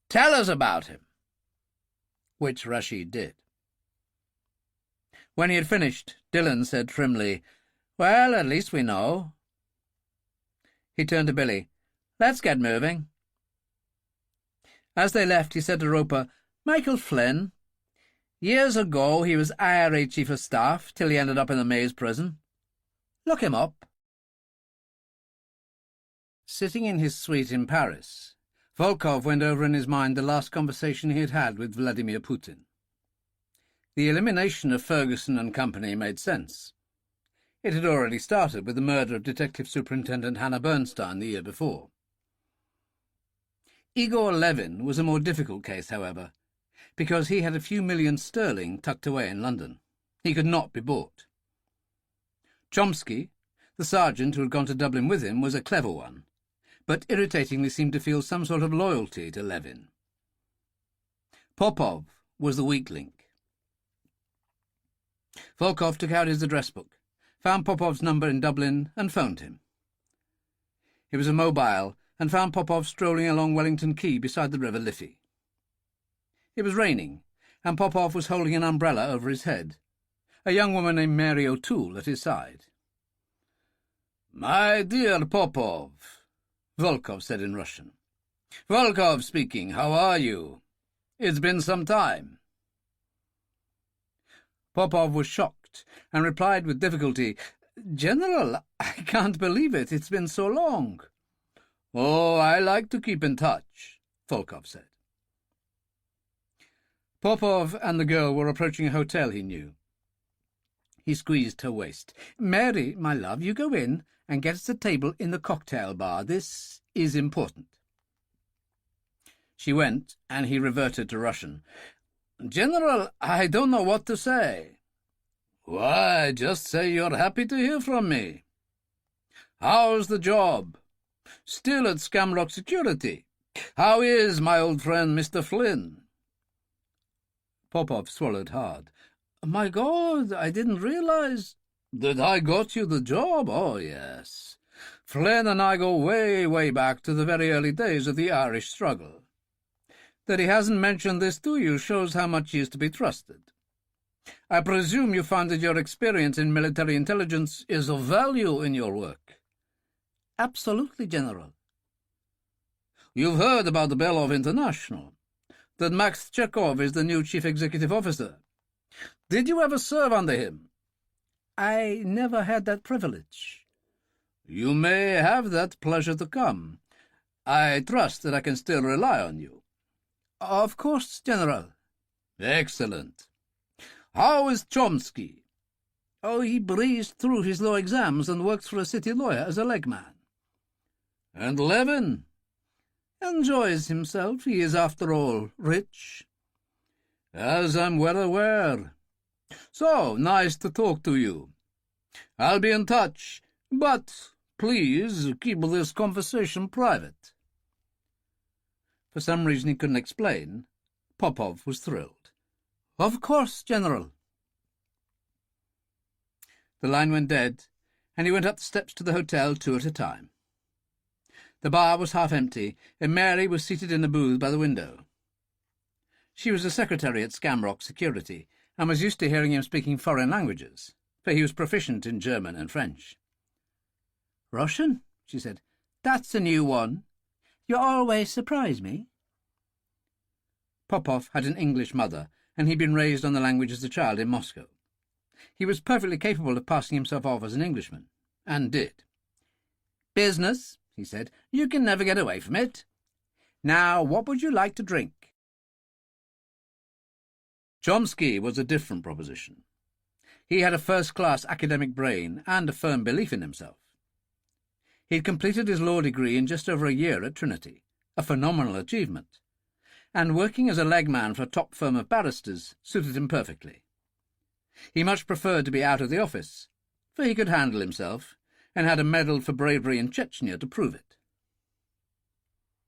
Tell us about him. Which Rashid did. When he had finished, Dillon said trimly, Well, at least we know. He turned to Billy. Let's get moving. As they left, he said to Roper, Michael Flynn. Years ago he was IRA Chief of Staff till he ended up in the Maze prison. Look him up. Sitting in his suite in Paris, Volkov went over in his mind the last conversation he had had with Vladimir Putin. The elimination of Ferguson and company made sense. It had already started with the murder of Detective Superintendent Hannah Bernstein the year before. Igor Levin was a more difficult case, however, because he had a few million sterling tucked away in London. He could not be bought. Chomsky, the sergeant who had gone to Dublin with him, was a clever one, but irritatingly seemed to feel some sort of loyalty to Levin. Popov was the weak link. Volkov took out his address book, found Popov's number in Dublin, and phoned him. He was immobile, and found Popov strolling along Wellington Quay beside the River Liffey. It was raining, and Popov was holding an umbrella over his head, a young woman named Mary O'Toole at his side. "My dear Popov," Volkov said in Russian. "Volkov speaking. How are you? It's been some time." Popov was shocked and replied with difficulty, "General, I can't believe it. It's been so long." "Oh, I like to keep in touch," Volkov said. Popov and the girl were approaching a hotel he knew. He squeezed her waist. "Mary, my love, you go in and get us a table in the cocktail bar. This is important." She went, and he reverted to Russian. "General, I don't know what to say." "Why, just say you're happy to hear from me. How's the job? Still at Scamrock Security? How is my old friend Mr. Flynn?" Popov swallowed hard. "My God, I didn't realize—" "That I got you the job? Oh, yes. Flynn and I go way, way back to the very early days of the Irish struggle. That he hasn't mentioned this to you shows how much he is to be trusted. I presume you find that your experience in military intelligence is of value in your work." "Absolutely, General." "You've heard about the Belov International, that Max Chekhov is the new chief executive officer. Did you ever serve under him?" "I never had that privilege." "You may have that pleasure to come. I trust that I can still rely on you." "Of course, General." "Excellent. How is Chomsky?" "Oh, he breezed through his law exams and works for a city lawyer as a legman." "And Levin?" "Enjoys himself. He is, after all, rich." "As I'm well aware. So, nice to talk to you. I'll be in touch, but please keep this conversation private." For some reason he couldn't explain, Popov was thrilled. "Of course, General." The line went dead, and he went up the steps to the hotel 2 at a time. The bar was half empty, and Mary was seated in a booth by the window. She was a secretary at Skamrock Security, and was used to hearing him speaking foreign languages, for he was proficient in German and French. "Russian?" she said. "That's a new one. You always surprise me." Popov had an English mother, and he'd been raised on the language as a child in Moscow. He was perfectly capable of passing himself off as an Englishman, and did. "Business," he said. "You can never get away from it. Now, what would you like to drink?" Chomsky was a different proposition. He had a first-class academic brain and a firm belief in himself. He'd completed his law degree in just over a year at Trinity, a phenomenal achievement, and working as a legman for a top firm of barristers suited him perfectly. He much preferred to be out of the office, for he could handle himself, and had a medal for bravery in Chechnya to prove it.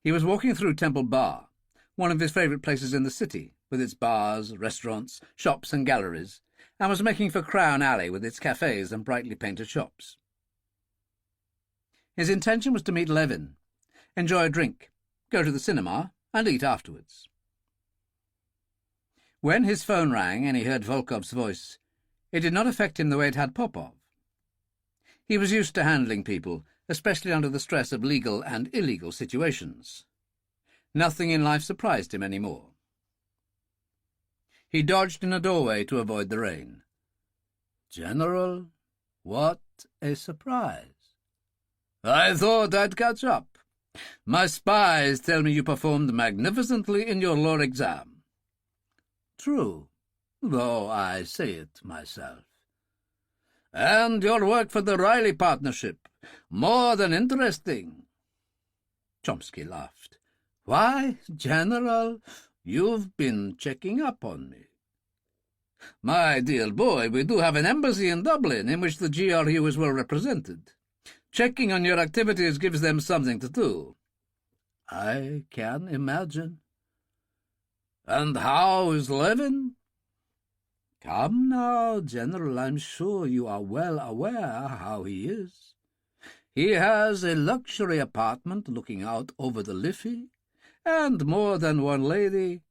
He was walking through Temple Bar, one of his favourite places in the city, with its bars, restaurants, shops and galleries, and was making for Crown Alley with its cafes and brightly painted shops. His intention was to meet Levin, enjoy a drink, go to the cinema, and eat afterwards. When his phone rang and he heard Volkov's voice, it did not affect him the way it had Popov. He was used to handling people, especially under the stress of legal and illegal situations. Nothing in life surprised him any more. He dodged in a doorway to avoid the rain. "General, what a surprise. I thought I'd catch up. My spies tell me you performed magnificently in your law exam." "True, though I say it myself." "And your work for the Riley partnership, more than interesting." Chomsky laughed. "Why, General, you've been checking up on me." "My dear boy, we do have an embassy in Dublin in which the GRU is well represented. Checking on your activities gives them something to do." "I can imagine." "And how is Levin?" "Come now, General, I'm sure you are well aware how he is. He has a luxury apartment looking out over the Liffey, and more than one lady,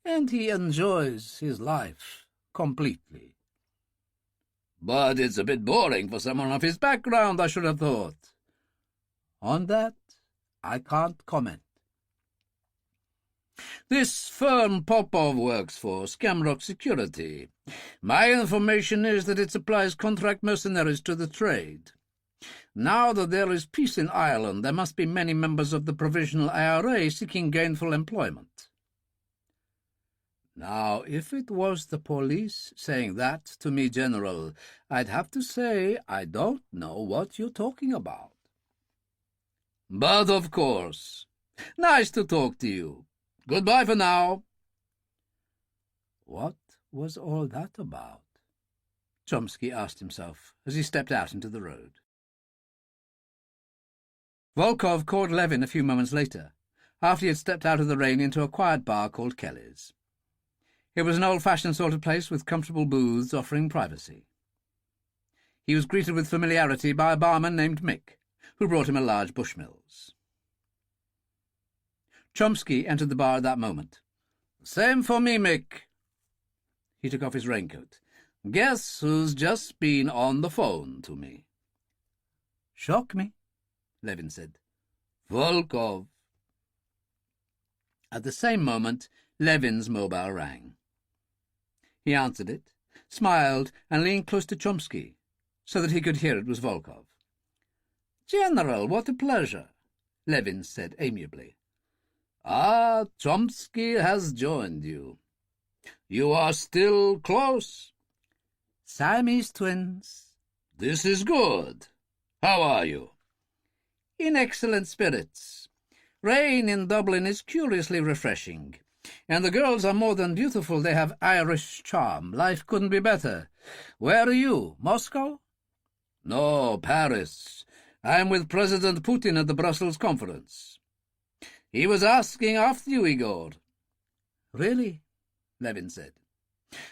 and he enjoys his life completely." "But it's a bit boring for someone of his background, I should have thought." "On that, I can't comment." "This firm Popov works for, Skamrock Security. My information is that it supplies contract mercenaries to the trade. Now that there is peace in Ireland, there must be many members of the Provisional IRA seeking gainful employment." "Now, if it was the police saying that to me, General, I'd have to say I don't know what you're talking about." "But of course. Nice to talk to you. Goodbye for now." What was all that about? Chomsky asked himself as he stepped out into the road. Volkov called Levin a few moments later, after he had stepped out of the rain into a quiet bar called Kelly's. It was an old-fashioned sort of place with comfortable booths offering privacy. He was greeted with familiarity by a barman named Mick, who brought him a large Bushmills. Chomsky entered the bar at that moment. "Same for me, Mick." He took off his raincoat. "Guess who's just been on the phone to me?" "Shock me," Levin said. "Volkov." At the same moment, Levin's mobile rang. He answered it, smiled, and leaned close to Chomsky, so that he could hear it was Volkov. "General, what a pleasure," Levin said amiably. "Ah, Chomsky has joined you. You are still close?" "Siamese twins." "This is good. How are you?" "In excellent spirits. Rain in Dublin is curiously refreshing, and the girls are more than beautiful. They have Irish charm. Life couldn't be better. Where are you? Moscow?" "No, Paris. I'm with President Putin at the Brussels conference. He was asking after you, Igor." "Really?" Levin said.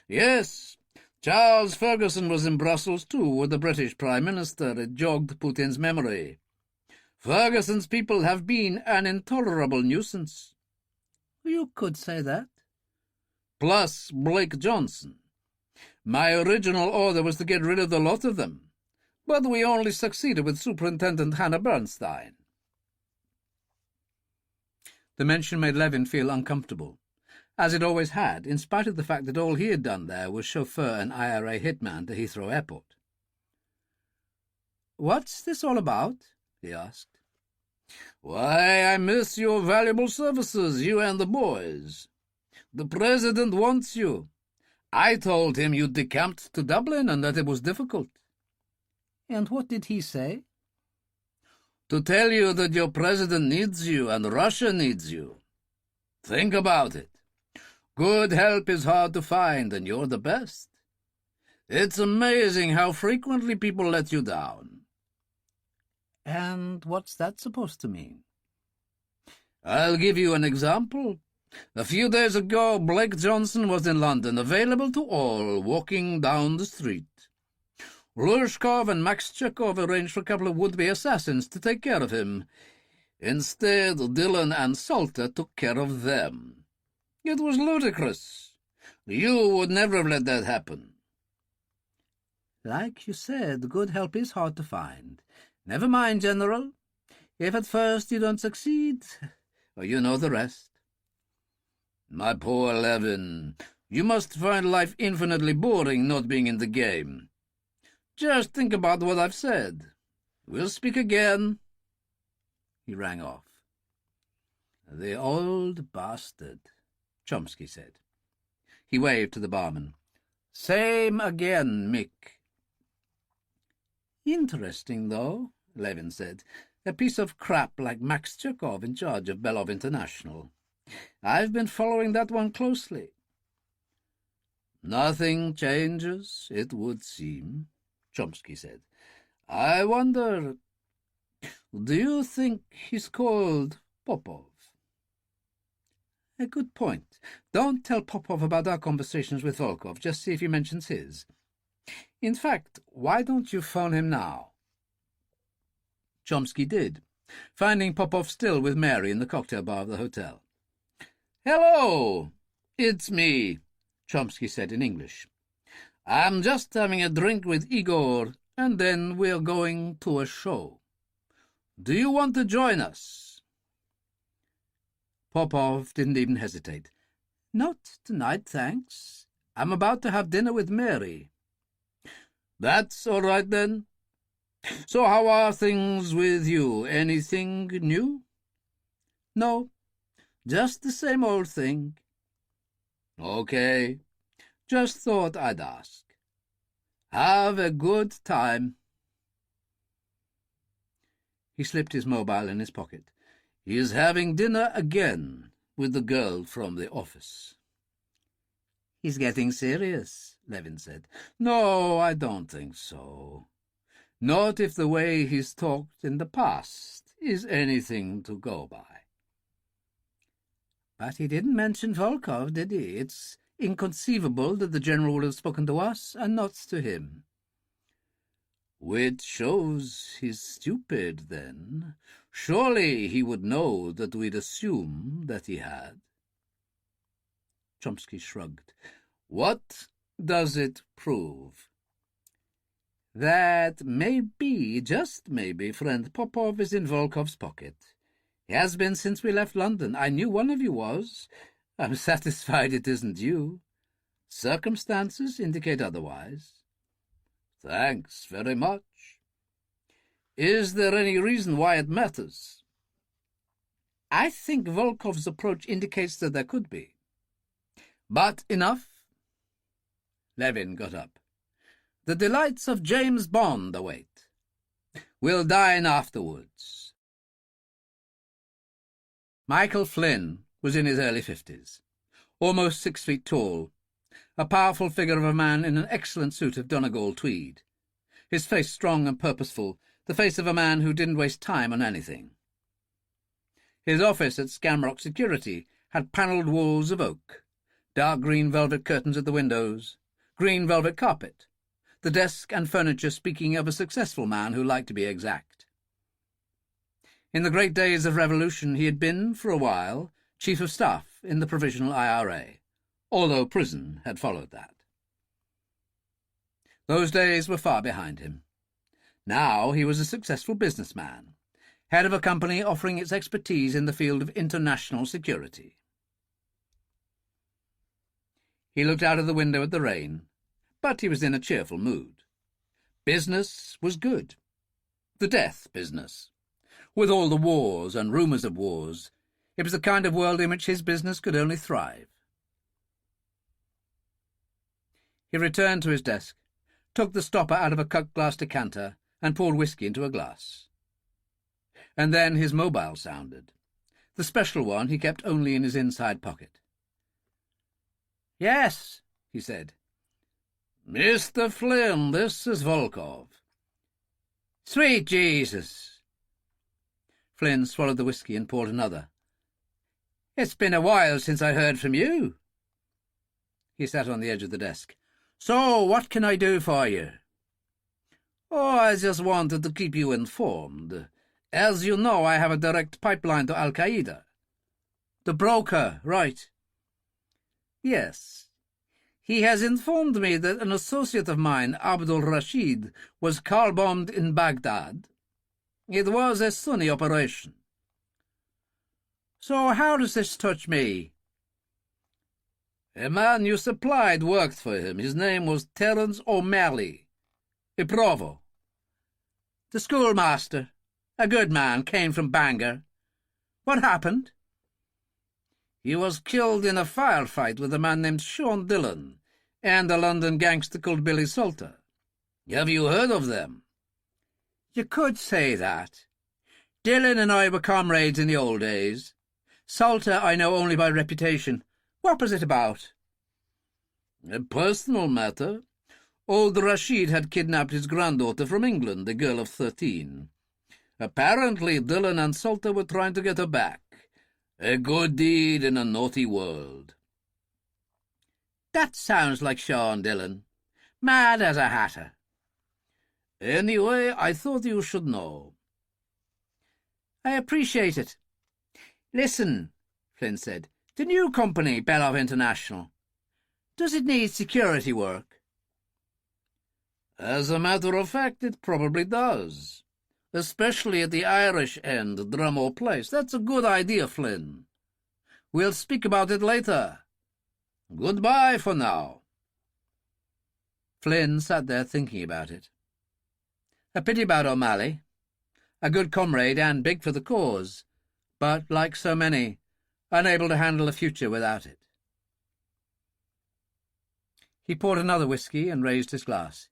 "Yes. Charles Ferguson was in Brussels too with the British Prime Minister. It jogged Putin's memory. Ferguson's people have been an intolerable nuisance. You could say that. Plus Blake Johnson. My original order was to get rid of the lot of them, but we only succeeded with Superintendent Hannah Bernstein. The mention made Levin feel uncomfortable, as it always had, in spite of the fact that all he had done there was chauffeur an IRA hitman to Heathrow Airport. "What's this all about?" he asked. "Why, I miss your valuable services, you and the boys. The President wants you. I told him you decamped to Dublin and that it was difficult." "And what did he say?" "To tell you that your President needs you and Russia needs you. Think about it. Good help is hard to find, and you're the best. It's amazing how frequently people let you down." "And what's that supposed to mean?" "I'll give you an example. A few days ago, Blake Johnson was in London, available to all, walking down the street. Lushkov and Max Chekhov arranged for a couple of would-be assassins to take care of him. Instead, Dillon and Salter took care of them. It was ludicrous. You would never have let that happen." "Like you said, good help is hard to find. Never mind, General. If at first you don't succeed, well, you know the rest." "My poor Levin, you must find life infinitely boring not being in the game. Just think about what I've said. We'll speak again." He rang off. "The old bastard," Chomsky said. He waved to the barman. "Same again, Mick." "Interesting, though," Levin said. "A piece of crap like Max Chekhov in charge of Belov International. I've been following that one closely." "Nothing changes, it would seem," Chomsky said. "I wonder, do you think he's called Popov?" "A good point. Don't tell Popov about our conversations with Volkov. Just see if he mentions his. In fact, why don't you phone him now?" Chomsky did, finding Popov still with Mary in the cocktail bar of the hotel. "Hello, it's me," Chomsky said in English. "I'm just having a drink with Igor, and then we're going to a show. Do you want to join us?" Popov didn't even hesitate. "Not tonight, thanks. I'm about to have dinner with Mary." "That's all right, then. So how are things with you? Anything new?" "No, just the same old thing." "Okay. Just thought I'd ask. Have a good time." He slipped his mobile in his pocket. "He is having dinner again with the girl from the office." "He's getting serious," Levin said. "No, I don't think so. Not if the way he's talked in the past is anything to go by." "But he didn't mention Volkov, did he? It's inconceivable that the General would have spoken to us and not to him." "Which shows he's stupid, then. Surely he would know that we'd assume that he had." Chomsky shrugged. "What does it prove?" "That maybe, just maybe, friend Popov is in Volkov's pocket. He has been since we left London. I knew one of you was. I'm satisfied it isn't you. Circumstances indicate otherwise." "Thanks very much. Is there any reason why it matters?" "I think Volkov's approach indicates that there could be. But enough." Levin got up. "The delights of James Bond await. We'll dine afterwards." Michael Flynn was in his early 50s, almost 6 feet tall, a powerful figure of a man in an excellent suit of Donegal tweed, his face strong and purposeful, the face of a man who didn't waste time on anything. His office at Skamrock Security had panelled walls of oak, dark green velvet curtains at the windows, green velvet carpet, the desk and furniture speaking of a successful man who liked to be exact. In the great days of revolution he had been, for a while, Chief of Staff in the Provisional IRA, although prison had followed that. Those days were far behind him. Now he was a successful businessman, head of a company offering its expertise in the field of international security. He looked out of the window at the rain, but he was in a cheerful mood. Business was good. The death business. With all the wars and rumours of wars, it was the kind of world in which his business could only thrive. He returned to his desk, took the stopper out of a cut-glass decanter, and poured whisky into a glass. And then his mobile sounded, the special one he kept only in his inside pocket. "Yes," he said. "Mr. Flynn, this is Volkov." "Sweet Jesus!" Flynn swallowed the whisky and poured another. "It's been a while since I heard from you." He sat on the edge of the desk. "So, what can I do for you?" "Oh, I just wanted to keep you informed. As you know, I have a direct pipeline to Al-Qaeda." "The broker, right." "Yes. He has informed me that an associate of mine, Abdul Rashid, was car-bombed in Baghdad. It was a sunny operation." "So how does this touch me?" "A man you supplied worked for him. His name was Terence O'Malley, a provo." "The schoolmaster. A good man, came from Bangor. What happened?" "He was killed in a firefight with a man named Sean Dillon and a London gangster called Billy Salter. Have you heard of them?" "You could say that. Dillon and I were comrades in the old days. Salter I know only by reputation. What was it about?" "A personal matter. Old Rashid had kidnapped his granddaughter from England, a girl of 13. Apparently Dillon and Salter were trying to get her back. A good deed in a naughty world." "That sounds like Sean Dillon. Mad as a hatter." "Anyway, I thought you should know." "I appreciate it. Listen," Flynn said, "the new company, Belov International, does it need security work?" "As a matter of fact, it probably does. Especially at the Irish end, Drummo Place. That's a good idea, Flynn. We'll speak about it later. Goodbye for now." Flynn sat there thinking about it. A pity about O'Malley. A good comrade and big for the cause, but, like so many, unable to handle a future without it. He poured another whisky and raised his glass.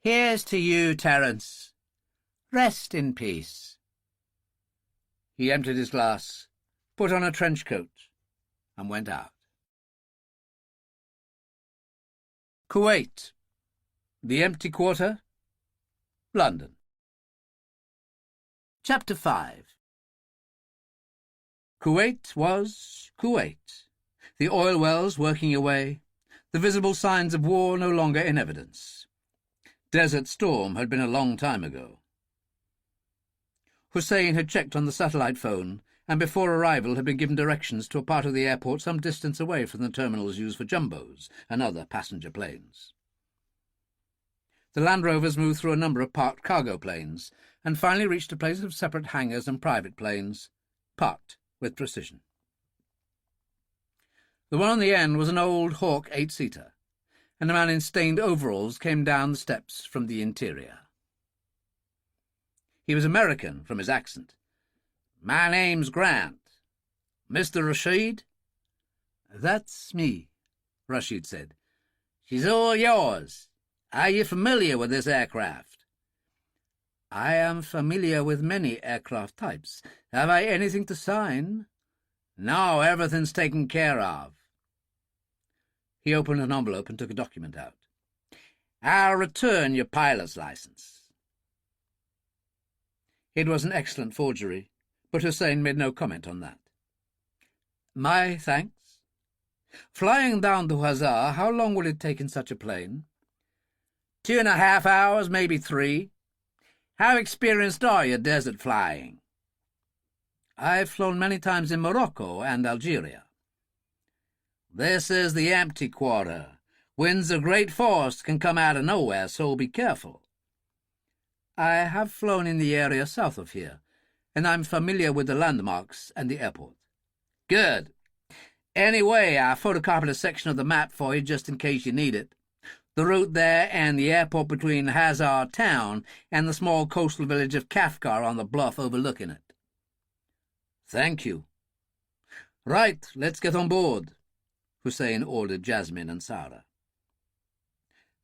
"Here's to you, Terence. Rest in peace." He emptied his glass, put on a trench coat, and went out. Kuwait. The Empty Quarter. London. Chapter 5. Kuwait was Kuwait. The oil wells working away, the visible signs of war no longer in evidence. Desert Storm had been a long time ago. Hussein had checked on the satellite phone, and before arrival had been given directions to a part of the airport some distance away from the terminals used for jumbos and other passenger planes. The Land Rovers moved through a number of parked cargo planes, and finally reached a place of separate hangars and private planes, parked with precision. The one on the end was an old Hawk 8-seater, and a man in stained overalls came down the steps from the interior. He was American from his accent. "My name's Grant. Mr. Rashid?" "That's me," Rashid said. "She's all yours. Are you familiar with this aircraft?" "I am familiar with many aircraft types. Have I anything to sign?" "No, everything's taken care of." He opened an envelope and took a document out. "I'll return your pilot's license." It was an excellent forgery, but Hussein made no comment on that. "My thanks. Flying down to Hazar, how long will it take in such a plane?" 2.5 hours, maybe 3. How experienced are you desert flying?" I've flown many times in Morocco and Algeria. This is the empty quarter. Winds of great force can come out of nowhere, so be careful. I have flown in the area south of here, and I'm familiar with the landmarks and the airport. Good. Anyway, I photocopied a section of the map for you just in case you need it. The route there and the airport between Hazar town and the small coastal village of Kafkar on the bluff overlooking it. Thank you. Right, let's get on board, Hussein ordered Jasmine and Sara.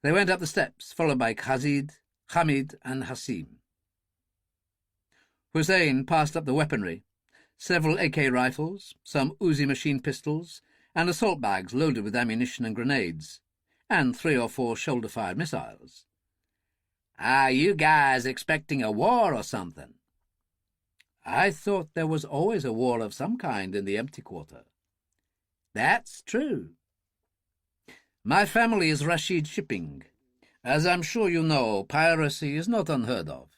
They went up the steps, followed by Khazid, Hamid, and Hasim. Hussein passed up the weaponry, several AK rifles, some Uzi machine pistols, and assault bags loaded with ammunition and grenades, and 3 or 4 shoulder-fired missiles. Are you guys expecting a war or something? I thought there was always a war of some kind in the empty quarter. That's true. My family is Rashid Shipping. As I'm sure you know, piracy is not unheard of.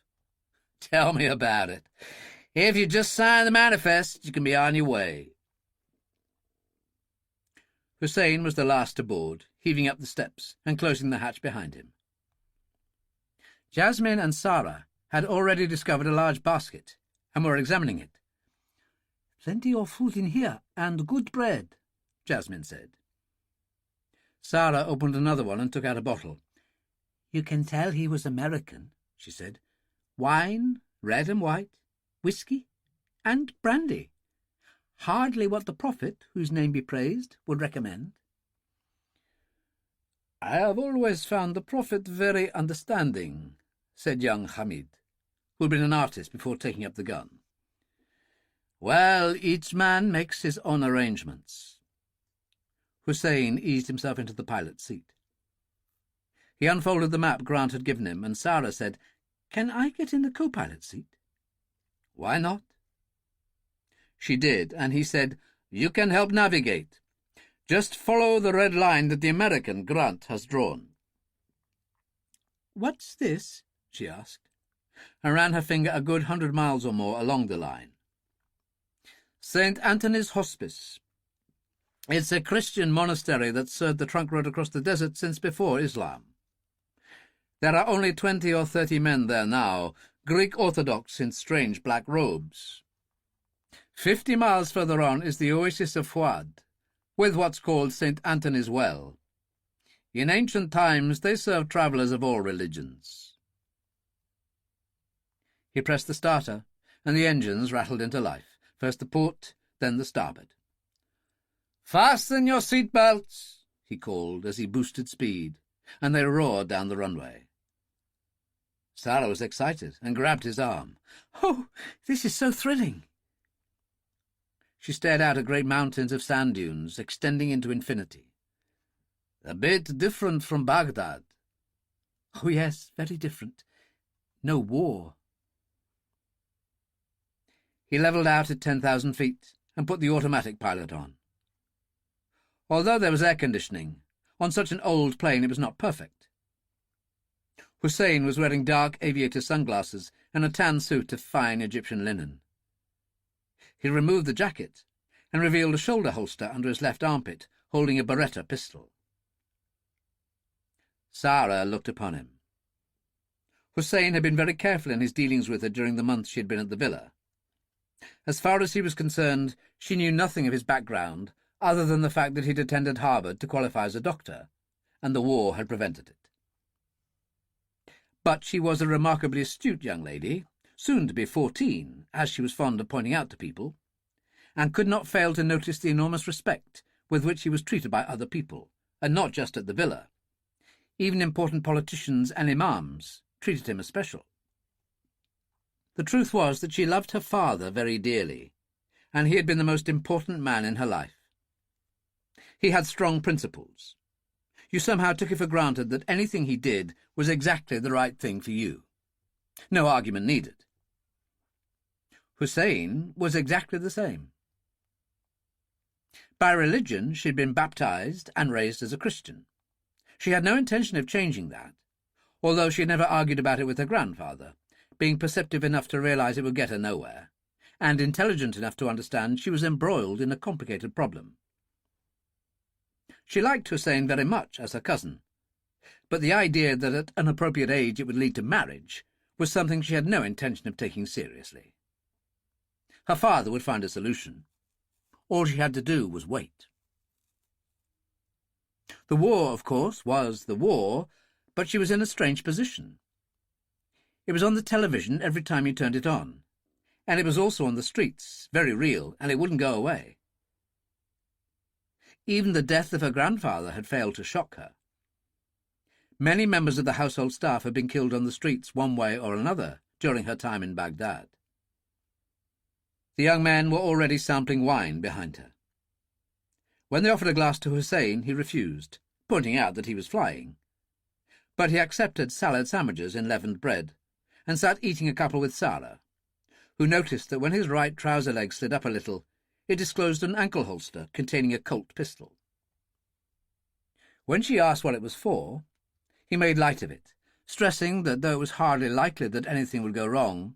Tell me about it. If you just sign the manifest, you can be on your way. Hussein was the last to board, heaving up the steps and closing the hatch behind him. Jasmine and Sara had already discovered a large basket and were examining it. Plenty of food in here, and good bread, Jasmine said. Sara opened another one and took out a bottle. You can tell he was American, she said. Wine, red and white, whiskey, and brandy. Hardly what the Prophet, whose name be praised, would recommend. I have always found the Prophet very understanding, said young Hamid, who had been an artist before taking up the gun. Well, each man makes his own arrangements. Hussein eased himself into the pilot's seat. He unfolded the map Grant had given him, and Sara said, Can I get in the co-pilot seat? Why not? She did, and he said, You can help navigate. Just follow the red line that the American, Grant, has drawn. What's this? She asked, and ran her finger a good 100 miles or more along the line. St. Anthony's Hospice. It's a Christian monastery that's served the trunk road across the desert since before Islam. There are only 20 or 30 men there now, Greek Orthodox in strange black robes. 50 miles further on is the oasis of Fuad, with what's called St. Anthony's Well. In ancient times they served travellers of all religions. He pressed the starter, and the engines rattled into life, first the port, then the starboard. Fasten your seat belts, he called as he boosted speed, and they roared down the runway. Sara was excited and grabbed his arm. Oh, this is so thrilling! She stared out at great mountains of sand dunes extending into infinity. A bit different from Baghdad. Oh, yes, very different. No war. He levelled out at 10,000 feet and put the automatic pilot on. Although there was air conditioning, on such an old plane it was not perfect. Hussein was wearing dark aviator sunglasses and a tan suit of fine Egyptian linen. He removed the jacket and revealed a shoulder holster under his left armpit, holding a Beretta pistol. Sara looked upon him. Hussein had been very careful in his dealings with her during the months she had been at the villa. As far as he was concerned, she knew nothing of his background other than the fact that he'd attended Harvard to qualify as a doctor, and the war had prevented it. But she was a remarkably astute young lady, soon to be 14, as she was fond of pointing out to people, and could not fail to notice the enormous respect with which he was treated by other people, and not just at the villa. Even important politicians and imams treated him as special. The truth was that she loved her father very dearly, and he had been the most important man in her life. He had strong principles. You somehow took it for granted that anything he did was exactly the right thing for you. No argument needed. Hussein was exactly the same. By religion, she had been baptized and raised as a Christian. She had no intention of changing that, although she had never argued about it with her grandfather, being perceptive enough to realize it would get her nowhere, and intelligent enough to understand she was embroiled in a complicated problem. She liked Hussein very much as her cousin, but the idea that at an appropriate age it would lead to marriage was something she had no intention of taking seriously. Her father would find a solution. All she had to do was wait. The war, of course, was the war, but she was in a strange position. It was on the television every time you turned it on, and it was also on the streets, very real, and it wouldn't go away. Even the death of her grandfather had failed to shock her. Many members of the household staff had been killed on the streets one way or another during her time in Baghdad. The young men were already sampling wine behind her. When they offered a glass to Hussein, he refused, pointing out that he was flying. But he accepted salad sandwiches in leavened bread, and sat eating a couple with Sara, who noticed that when his right trouser leg slid up a little, it disclosed an ankle holster containing a Colt pistol. When she asked what it was for, he made light of it, stressing that though it was hardly likely that anything would go wrong,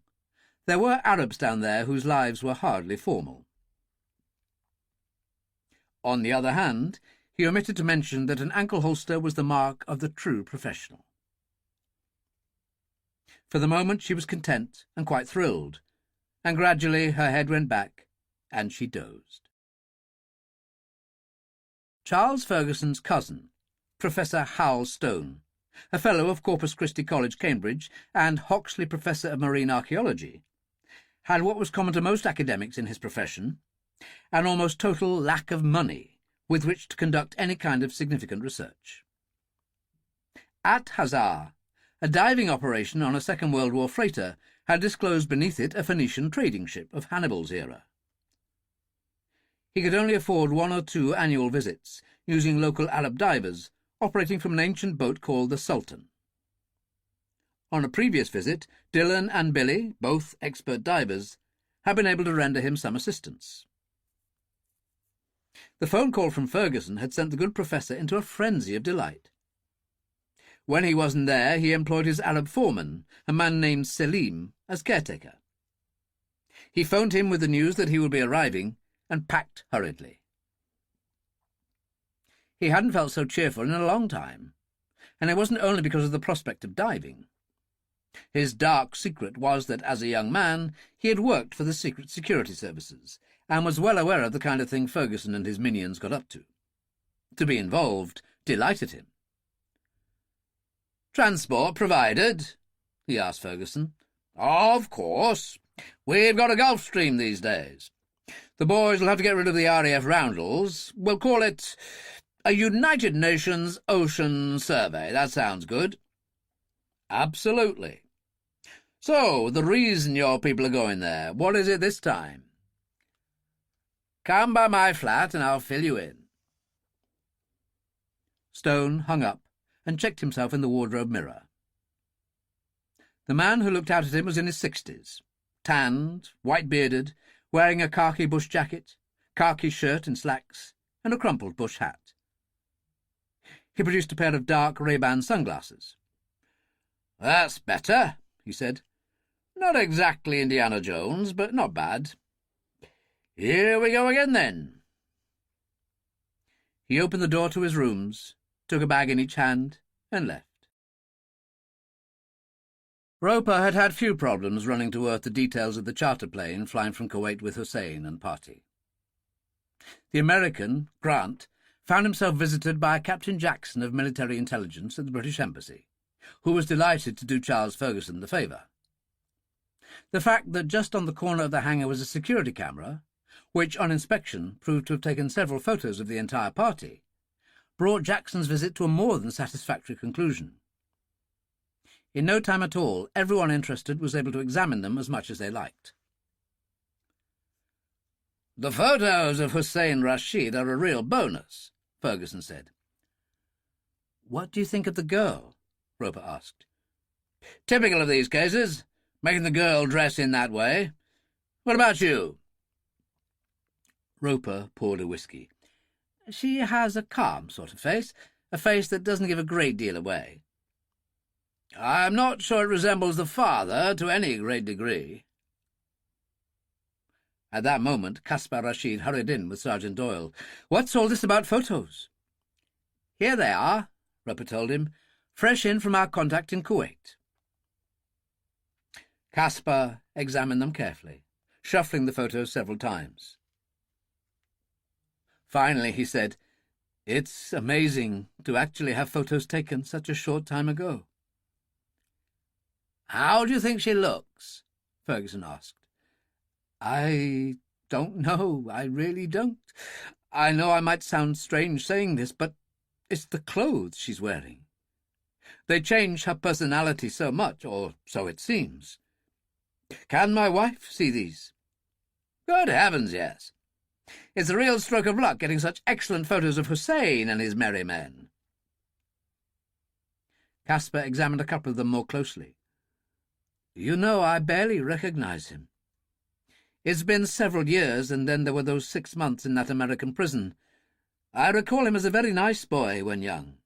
there were Arabs down there whose lives were hardly formal. On the other hand, he omitted to mention that an ankle holster was the mark of the true professional. For the moment she was content and quite thrilled, and gradually her head went back, and she dozed. Charles Ferguson's cousin, Professor Hal Stone, a Fellow of Corpus Christi College, Cambridge, and Hoxley Professor of Marine Archaeology, had what was common to most academics in his profession, an almost total lack of money with which to conduct any kind of significant research. At Hazar, a diving operation on a Second World War freighter had disclosed beneath it a Phoenician trading ship of Hannibal's era. He could only afford 1 or 2 annual visits, using local Arab divers, operating from an ancient boat called the Sultan. On a previous visit, Dillon and Billy, both expert divers, had been able to render him some assistance. The phone call from Ferguson had sent the good professor into a frenzy of delight. When he wasn't there, he employed his Arab foreman, a man named Selim, as caretaker. He phoned him with the news that he would be arriving, and packed hurriedly. He hadn't felt so cheerful in a long time, and it wasn't only because of the prospect of diving. His dark secret was that, as a young man, he had worked for the secret security services, and was well aware of the kind of thing Ferguson and his minions got up to. To be involved delighted him. "Transport provided?" he asked Ferguson. "Of course. We've got a Gulf Stream these days. The boys will have to get rid of the RAF roundels. We'll call it a United Nations Ocean Survey. That sounds good." "Absolutely. So, the reason your people are going there, what is it this time?" "Come by my flat and I'll fill you in." Stone hung up and checked himself in the wardrobe mirror. The man who looked out at him was in his 60s, tanned, white-bearded, wearing a khaki bush jacket, khaki shirt and slacks, and a crumpled bush hat. He produced a pair of dark Ray-Ban sunglasses. "That's better," he said. "Not exactly Indiana Jones, but not bad. Here we go again, then." He opened the door to his rooms, took a bag in each hand, and left. Roper had had few problems running to earth the details of the charter plane flying from Kuwait with Hussein and party. The American, Grant, found himself visited by Captain Jackson of military intelligence at the British Embassy, who was delighted to do Charles Ferguson the favour. The fact that just on the corner of the hangar was a security camera, which on inspection proved to have taken several photos of the entire party, brought Jackson's visit to a more than satisfactory conclusion. In no time at all, everyone interested was able to examine them as much as they liked. "The photos of Hussein Rashid are a real bonus," Ferguson said. "What do you think of the girl?" Roper asked. "Typical of these cases, making the girl dress in that way. What about you?" Roper poured a whisky. "She has a calm sort of face, a face that doesn't give a great deal away." "I'm not sure it resembles the father to any great degree." At that moment, Caspar Rashid hurried in with Sergeant Doyle. "What's all this about photos?" "Here they are," Roper told him, "fresh in from our contact in Kuwait." Caspar examined them carefully, shuffling the photos several times. Finally, he said, "It's amazing to actually have photos taken such a short time ago." "How do you think she looks?" Ferguson asked. "I don't know. I really don't. I know I might sound strange saying this, but it's the clothes she's wearing. They change her personality so much, or so it seems. Can my wife see these?" "Good heavens, yes. It's a real stroke of luck getting such excellent photos of Hussein and his merry men." Caspar examined a couple of them more closely. "You know, I barely recognize him. It's been several years, and then there were those 6 months in that American prison. I recall him as a very nice boy when young."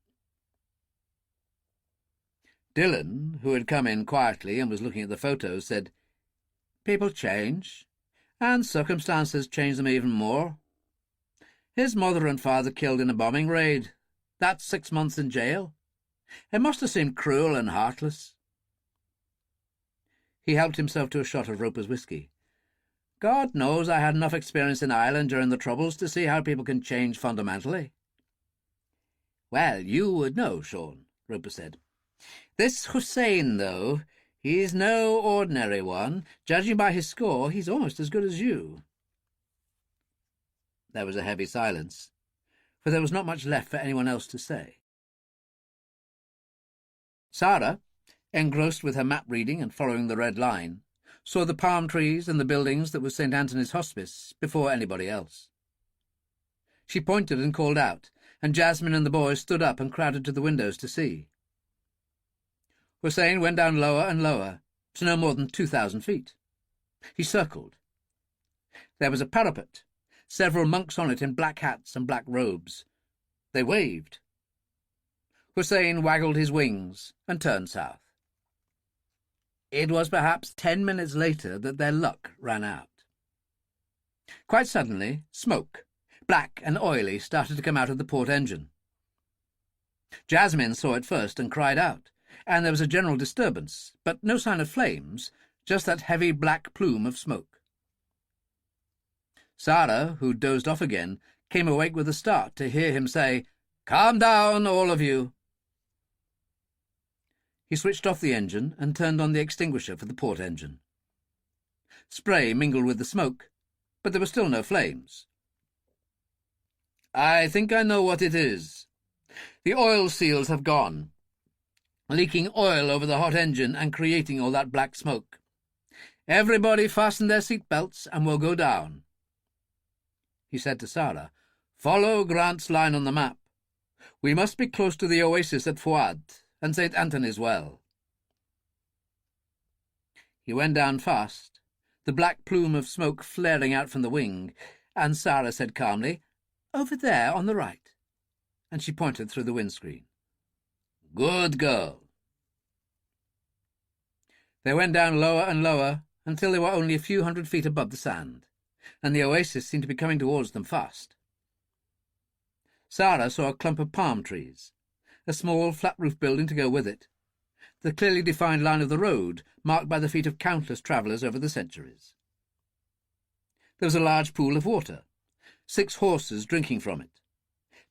Dillon, who had come in quietly and was looking at the photos, said, "People change, and circumstances change them even more. His mother and father killed in a bombing raid. That's 6 months in jail. It must have seemed cruel and heartless." He helped himself to a shot of Roper's whiskey. "God knows I had enough experience in Ireland during the Troubles to see how people can change fundamentally." "Well, you would know, Sean," Roper said. "This Hussein, though, he's no ordinary one. Judging by his score, he's almost as good as you." There was a heavy silence, for there was not much left for anyone else to say. Sara, engrossed with her map reading and following the red line, saw the palm trees and the buildings that were St. Anthony's Hospice before anybody else. She pointed and called out, and Jasmine and the boys stood up and crowded to the windows to see. Hussein went down lower and lower, to no more than 2,000 feet. He circled. There was a parapet, several monks on it in black hats and black robes. They waved. Hussein waggled his wings and turned south. It was perhaps 10 minutes later that their luck ran out. Quite suddenly, smoke, black and oily, started to come out of the port engine. Jasmine saw it first and cried out, and there was a general disturbance, but no sign of flames, just that heavy black plume of smoke. Sara, who dozed off again, came awake with a start to hear him say, "Calm down, all of you." He switched off the engine and turned on the extinguisher for the port engine. Spray mingled with the smoke, but there were still no flames. "I think I know what it is. The oil seals have gone, leaking oil over the hot engine and creating all that black smoke. Everybody fasten their seat belts and we'll go down." He said to Sara, "Follow Grant's line on the map. We must be close to the oasis at Fouad and St. Anthony's Well." He went down fast, the black plume of smoke flaring out from the wing, and Sara said calmly, "Over there on the right," and she pointed through the windscreen. "Good girl." They went down lower and lower until they were only a few hundred feet above the sand, and the oasis seemed to be coming towards them fast. Sara saw a clump of palm trees, a small flat-roof building to go with it, the clearly defined line of the road marked by the feet of countless travellers over the centuries. There was a large pool of water, 6 horses drinking from it,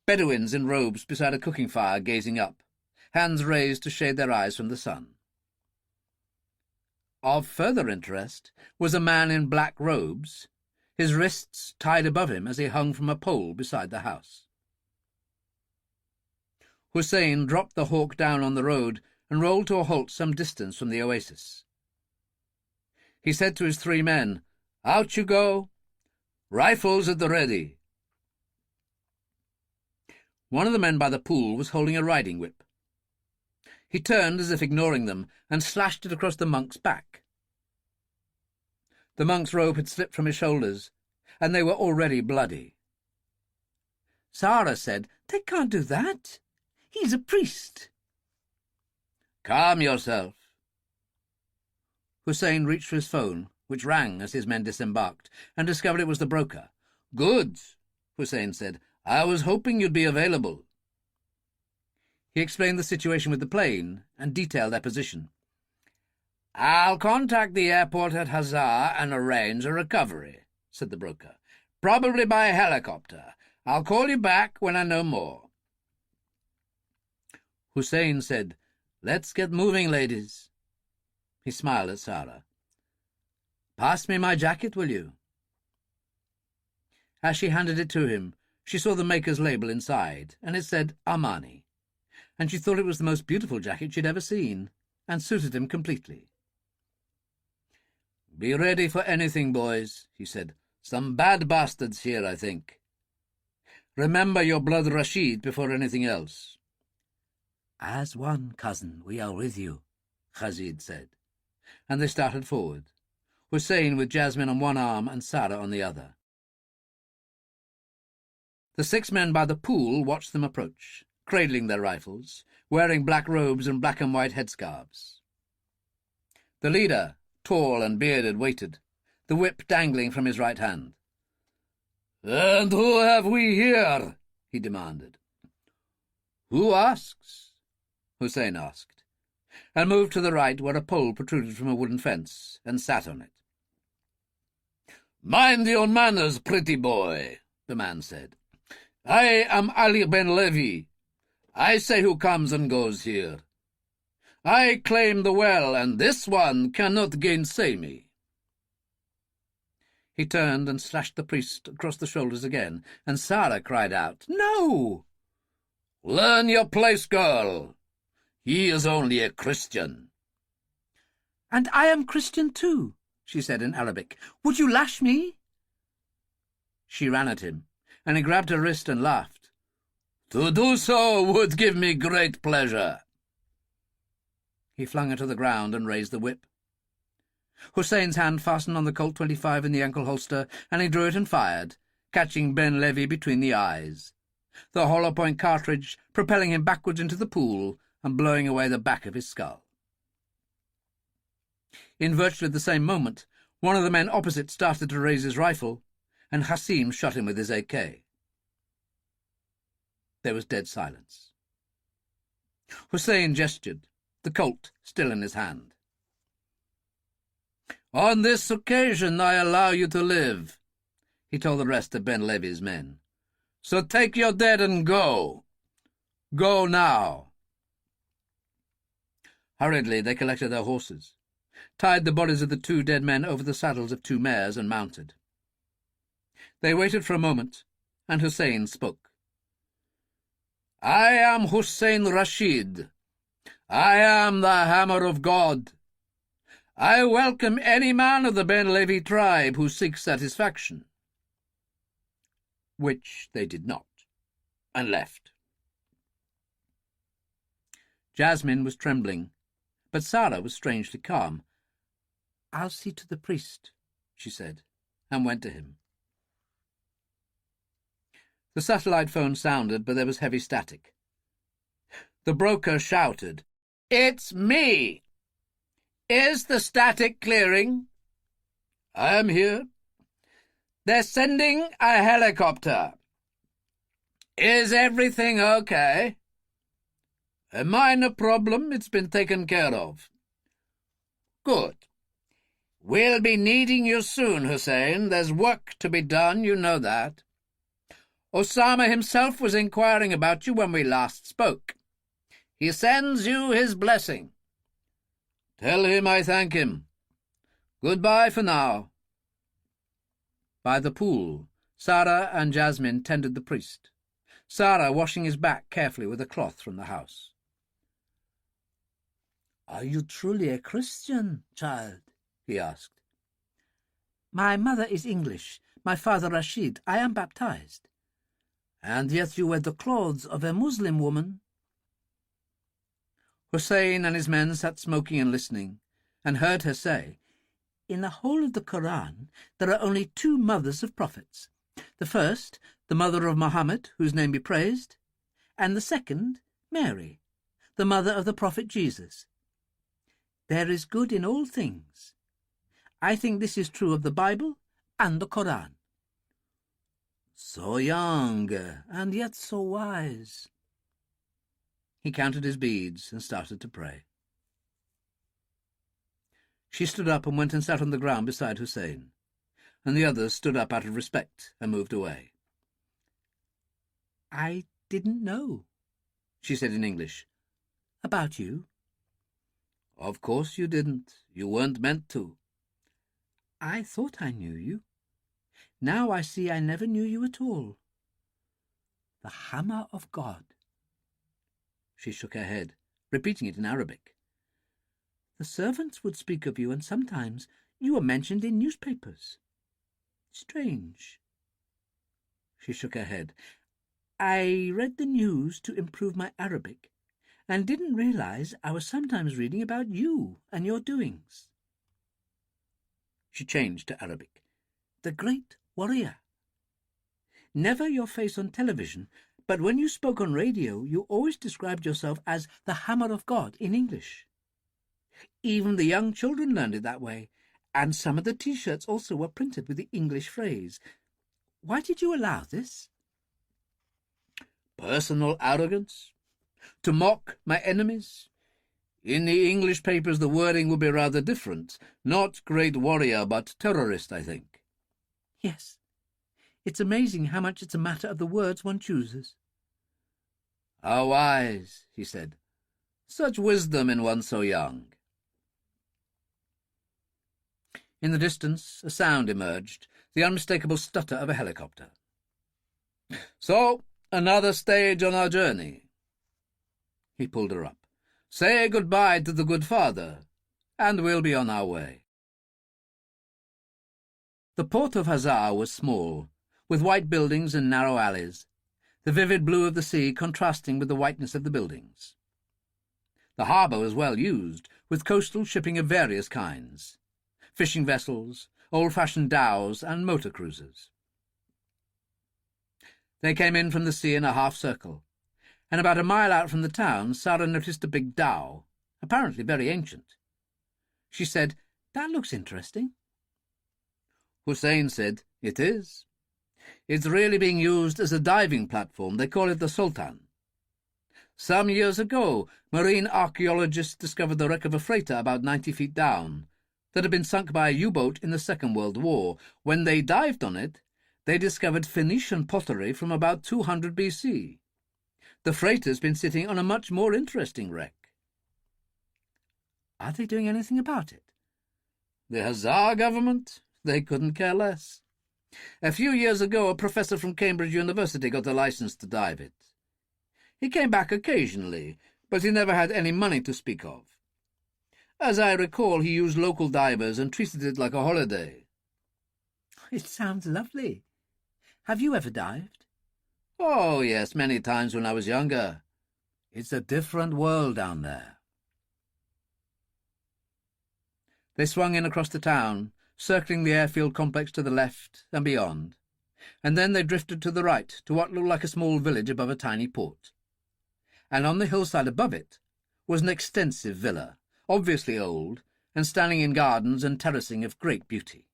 Bedouins in robes beside a cooking fire gazing up, hands raised to shade their eyes from the sun. Of further interest was a man in black robes, his wrists tied above him as he hung from a pole beside the house. Hussein dropped the hawk down on the road and rolled to a halt some distance from the oasis. He said to his 3 men, "Out you go. Rifles at the ready." One of the men by the pool was holding a riding whip. He turned as if ignoring them and slashed it across the monk's back. The monk's robe had slipped from his shoulders, and they were already bloody. Sara said, "They can't do that. He's a priest." "Calm yourself." Hussein reached for his phone, which rang as his men disembarked, and discovered it was the broker. "Good," Hussein said. "I was hoping you'd be available." He explained the situation with the plane and detailed their position. "I'll contact the airport at Hazar and arrange a recovery," said the broker. "Probably by helicopter. I'll call you back when I know more." Hussein said, "Let's get moving, ladies." He smiled at Sara. "Pass me my jacket, will you?" As she handed it to him, she saw the maker's label inside, and it said Armani, and she thought it was the most beautiful jacket she'd ever seen, and suited him completely. "Be ready for anything, boys," he said. "Some bad bastards here, I think. Remember your blood Rashid before anything else." "As one, cousin, we are with you," Khazid said, and they started forward, Hussein with Jasmine on one arm and Sara on the other. The 6 men by the pool watched them approach, cradling their rifles, wearing black robes and black and white headscarves. The leader, tall and bearded, waited, the whip dangling from his right hand. "And who have we here?" he demanded. "Who asks?" Hussein asked, and moved to the right where a pole protruded from a wooden fence, and sat on it. "Mind your manners, pretty boy," the man said. "I am Ali ben Levi. I say who comes and goes here. I claim the well, and this one cannot gainsay me." He turned and slashed the priest across the shoulders again, and Sara cried out, "No!" "Learn your place, girl. He is only a Christian." "And I am Christian too," she said in Arabic. "Would you lash me?" She ran at him, and he grabbed her wrist and laughed. "To do so would give me great pleasure." He flung her to the ground and raised the whip. Hussein's hand fastened on the Colt 25 in the ankle holster, and he drew it and fired, catching Ben Levy between the eyes, the hollow-point cartridge propelling him backwards into the pool and blowing away the back of his skull. In virtually the same moment, one of the men opposite started to raise his rifle, and Hassim shot him with his AK. There was dead silence. Hussein gestured, the Colt still in his hand. "On this occasion I allow you to live," he told the rest of Ben Levy's men. "So take your dead and go. Go now." Hurriedly they collected their horses, tied the bodies of the 2 dead men over the saddles of 2 mares, and mounted. They waited for a moment, and Hussein spoke. "I am Hussein Rashid. I am the Hammer of God. I welcome any man of the Ben Levi tribe who seeks satisfaction." Which they did not, and left. Jasmine was trembling, but Sara was strangely calm. "I'll see to the priest," she said, and went to him. The satellite phone sounded, but there was heavy static. The broker shouted, "It's me! Is the static clearing?" "I am here." "They're sending a helicopter." "Is everything okay?" "A minor problem. It's been taken care of." "Good. We'll be needing you soon, Hussein. There's work to be done, you know that. Osama himself was inquiring about you when we last spoke. He sends you his blessing. Tell him I thank him. Goodbye for now." By the pool, Sara and Jasmine tended the priest, Sara washing his back carefully with a cloth from the house. "Are you truly a Christian, child?" he asked. "My mother is English, my father Rashid. I am baptized." "And yet you wear the clothes of a Muslim woman." Hussein and his men sat smoking and listening, and heard her say, "In the whole of the Koran there are only 2 mothers of prophets. The first, the mother of Muhammad, whose name be praised, and the second, Mary, the mother of the prophet Jesus. There is good in all things. I think this is true of the Bible and the Koran. So young, and yet so wise. He counted his beads and started to pray. She stood up and went and sat on the ground beside Hussein, and the others stood up out of respect and moved away. I didn't know, she said in English, about you. Of course you didn't. You weren't meant to. I thought I knew you. Now I see I never knew you at all. The hammer of God. She shook her head, repeating it in Arabic. The servants would speak of you, and sometimes you were mentioned in newspapers. Strange. She shook her head. I read the news to improve my Arabic, and didn't realize I was sometimes reading about you and your doings. She changed to Arabic. The great warrior. Never your face on television, but when you spoke on radio, you always described yourself as the hammer of God in English. Even the young children learned it that way, and some of the T-shirts also were printed with the English phrase. Why did you allow this? Personal arrogance? To mock my enemies? In the English papers the wording would be rather different. Not great warrior, but terrorist, I think. Yes. It's amazing how much it's a matter of the words one chooses. How wise, he said. Such wisdom in one so young. In the distance, a sound emerged, the unmistakable stutter of a helicopter. So, another stage on our journey. He pulled her up. Say goodbye to the good father, and we'll be on our way. The port of Hazar was small, with white buildings and narrow alleys, the vivid blue of the sea contrasting with the whiteness of the buildings. The harbour was well used, with coastal shipping of various kinds, fishing vessels, old-fashioned dhows, and motor cruisers. They came in from the sea in a half-circle, and about a mile out from the town Sara noticed a big dhow, apparently very ancient. She said, That looks interesting. Hussein said, It is. It's really being used as a diving platform. They call it the Sultan. Some years ago, marine archaeologists discovered the wreck of a freighter about 90 feet down that had been sunk by a U-boat in the Second World War. When they dived on it, they discovered Phoenician pottery from about 200 BC. The freighter's been sitting on a much more interesting wreck. Are they doing anything about it? The Hazar government? They couldn't care less. A few years ago, a professor from Cambridge University got a license to dive it. He came back occasionally, but he never had any money to speak of. As I recall, he used local divers and treated it like a holiday. It sounds lovely. Have you ever dived? Oh, yes, many times when I was younger. It's a different world down there. They swung in across the town, circling the airfield complex to the left and beyond, and then they drifted to the right to what looked like a small village above a tiny port. And on the hillside above it was an extensive villa, obviously old, and standing in gardens and terracing of great beauty.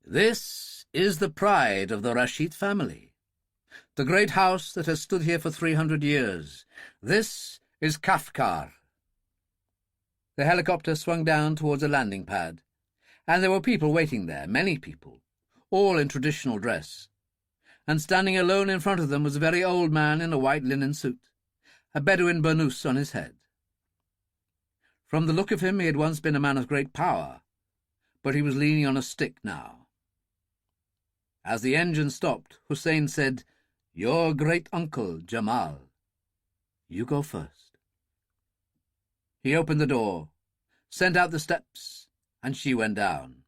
This is the pride of the Rashid family, the great house that has stood here for 300 years. This is Kafkar. The helicopter swung down towards a landing pad, and there were people waiting there, many people, all in traditional dress. And standing alone in front of them was a very old man in a white linen suit, a Bedouin burnous on his head. From the look of him, he had once been a man of great power, but he was leaning on a stick now. As the engine stopped, Hussein said, Your great-uncle, Jamal. You go first. He opened the door, sent out the steps, and she went down.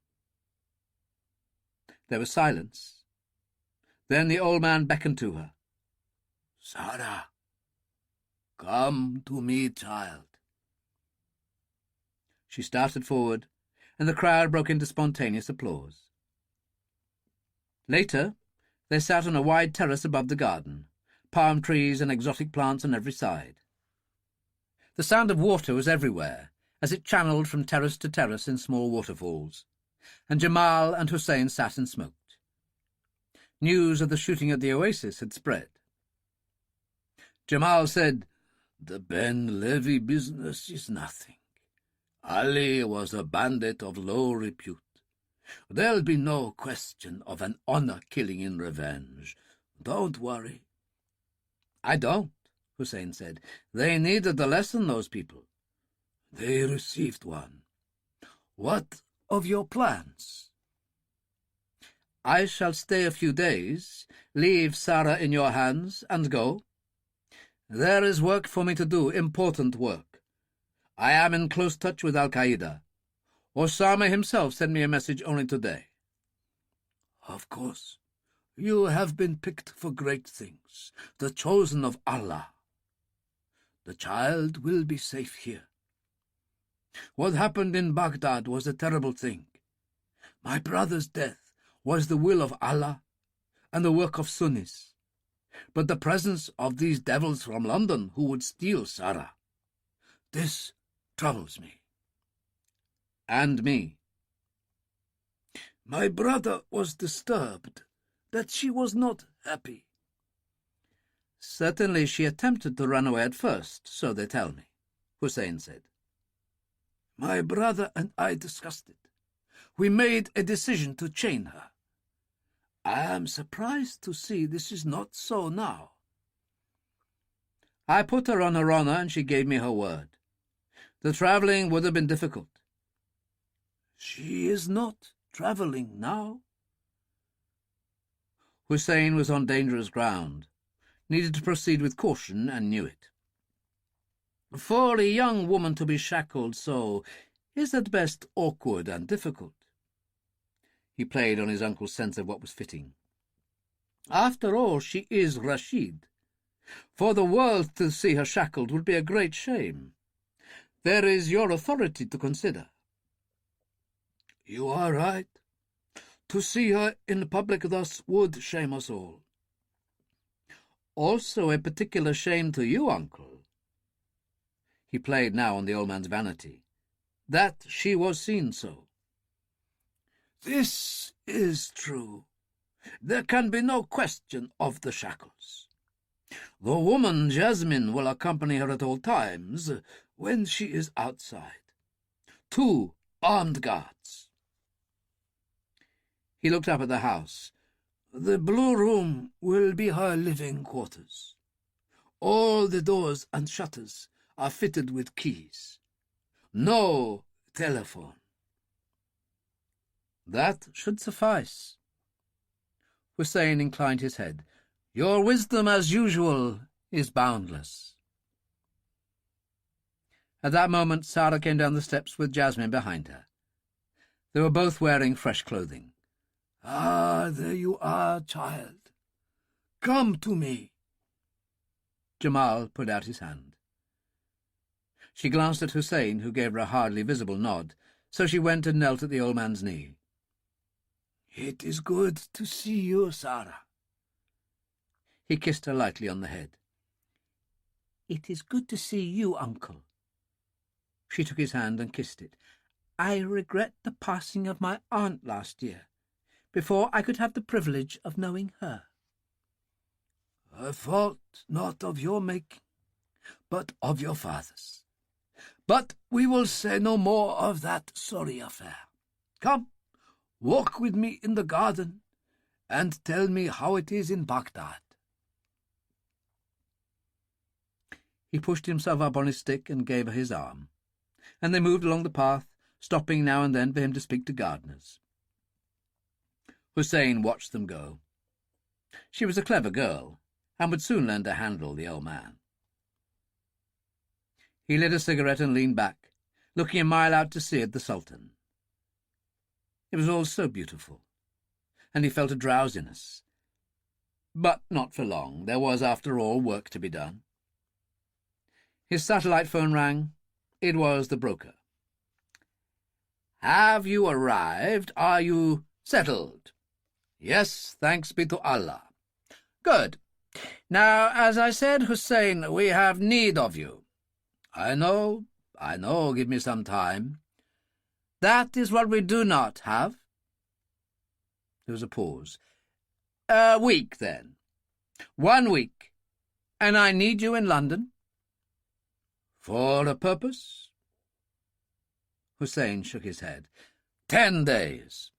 There was silence. Then the old man beckoned to her. Sara, come to me, child. She started forward, and the crowd broke into spontaneous applause. Later, they sat on a wide terrace above the garden, palm trees and exotic plants on every side. The sound of water was everywhere, as it channeled from terrace to terrace in small waterfalls, and Jamal and Hussein sat and smoked. News of the shooting at the oasis had spread. Jamal said, "The Ben Levy business is nothing. Ali was a bandit of low repute. There'll be no question of an honor-killing in revenge. Don't worry." "I don't," Hussein said. "They needed the lesson, those people." "They received one. What of your plans?" "I shall stay a few days, leave Sara in your hands, and go. There is work for me to do, important work. I am in close touch with Al-Qaeda. Osama himself sent me a message only today." "Of course. You have been picked for great things, the chosen of Allah. The child will be safe here. What happened in Baghdad was a terrible thing. My brother's death was the will of Allah and the work of Sunnis. But the presence of these devils from London who would steal Sara, this troubles me." "And me." "My brother was disturbed that she was not happy." "Certainly she attempted to run away at first, so they tell me," Hussein said. "My brother and I discussed it. We made a decision to chain her. I am surprised to see this is not so now." "I put her on her honor, and she gave me her word. The travelling would have been difficult." "She is not travelling now." Hussein was on dangerous ground, needed to proceed with caution, and knew it. For a young woman to be shackled so is at best awkward and difficult. He played on his uncle's sense of what was fitting. "After all, she is Rashid. For the world to see her shackled would be a great shame. There is your authority to consider." "You are right. To see her in public thus would shame us all." "Also a particular shame to you, uncle." He played now on the old man's vanity. "That she was seen so." "This is true. There can be no question of the shackles. The woman Jasmine will accompany her at all times when she is outside. 2 armed guards." He looked up at the house. "The blue room will be her living quarters. All the doors and shutters are fitted with keys. No telephone." "That should suffice." Hussein inclined his head. "Your wisdom, as usual, is boundless." At that moment Sara came down the steps with Jasmine behind her. They were both wearing fresh clothing. "Ah, there you are, child. Come to me." Jamal put out his hand. She glanced at Hussein, who gave her a hardly visible nod, so she went and knelt at the old man's knee. "It is good to see you, Sara." He kissed her lightly on the head. "It is good to see you, uncle." She took his hand and kissed it. "I regret the passing of my aunt last year, before I could have the privilege of knowing her." "A fault not of your making, but of your father's. But we will say no more of that sorry affair. Come, walk with me in the garden, and tell me how it is in Baghdad." He pushed himself up on his stick and gave her his arm, and they moved along the path, stopping now and then for him to speak to gardeners. Hussein watched them go. She was a clever girl, and would soon learn to handle the old man. He lit a cigarette and leaned back, looking a mile out to sea at the Sultan. It was all so beautiful, and he felt a drowsiness. But not for long. There was, after all, work to be done. His satellite phone rang. It was the broker. "Have you arrived? Are you settled?" "Yes, thanks be to Allah." "Good. Now, as I said, Hussein, we have need of you." I know. I know, give me some time. That is what we do not have. There was a pause. A week, then. 1 week. And I need you in London. For a purpose? Hussein shook his head. 10 days.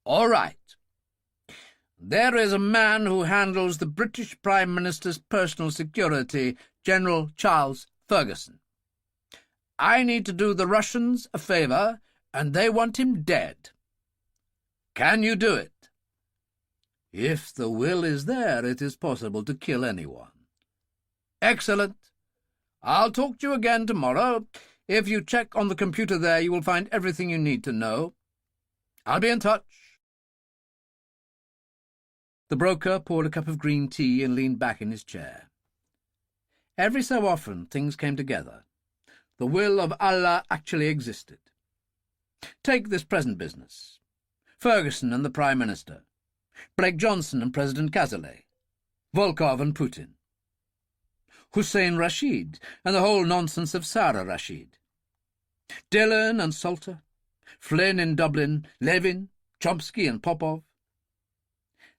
All right. There is a man who handles the British Prime Minister's personal security, General Charles Ferguson. I need to do the Russians a favour, and they want him dead. Can you do it? If the will is there, it is possible to kill anyone. Excellent. I'll talk to you again tomorrow. If you check on the computer there, you will find everything you need to know. I'll be in touch. The broker poured a cup of green tea and leaned back in his chair. Every so often things came together. The will of Allah actually existed. Take this present business. Ferguson and the Prime Minister. Blake Johnson and President Cazalet. Volkov and Putin. Hussein Rashid and the whole nonsense of Sara Rashid. Dillon and Salter. Flynn in Dublin. Levin, Chomsky and Popov.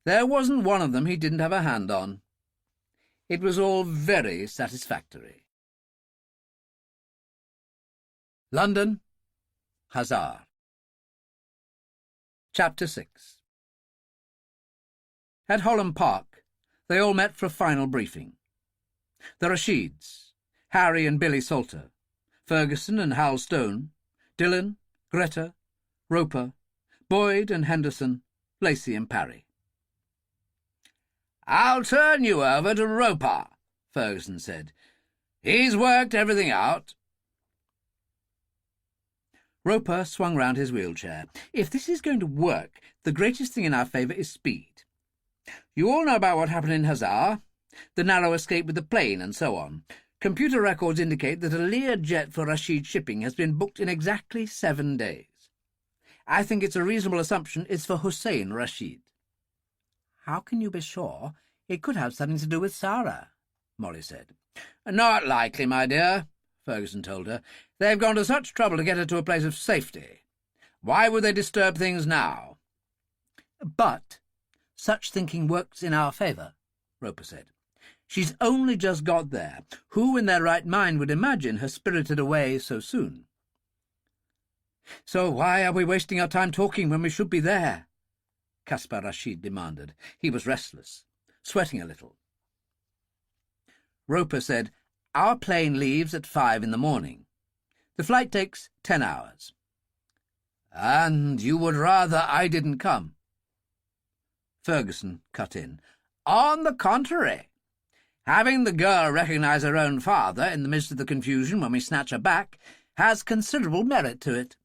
There wasn't one of them he didn't have a hand on. It was all very satisfactory. London, Hazar. Chapter 6. At Holland Park, they all met for a final briefing. The Rashids, Harry and Billy Salter, Ferguson and Hal Stone, Dillon, Greta, Roper, Boyd and Henderson, Lacey and Parry. "I'll turn you over to Roper," Ferguson said. "He's worked everything out." Roper swung round his wheelchair. "If this is going to work, the greatest thing in our favour is speed. You all know about what happened in Hazar, the narrow escape with the plane and so on. Computer records indicate that a Lear jet for Rashid shipping has been booked in exactly 7 days. I think it's a reasonable assumption it's for Hussein Rashid." "How can you be sure? It could have something to do with Sara," Molly said. "Not likely, my dear," Ferguson told her. "They've gone to such trouble to get her to a place of safety. Why would they disturb things now?" "But such thinking works in our favour," Roper said. "She's only just got there. Who in their right mind would imagine her spirited away so soon?" "So why are we wasting our time talking when we should be there?" Caspar Rashid demanded. He was restless, sweating a little. Roper said, "Our plane leaves at 5 in the morning. The flight takes 10 hours. "And you would rather I didn't come?" Ferguson cut in. "On the contrary. Having the girl recognise her own father in the midst of the confusion when we snatch her back has considerable merit to it."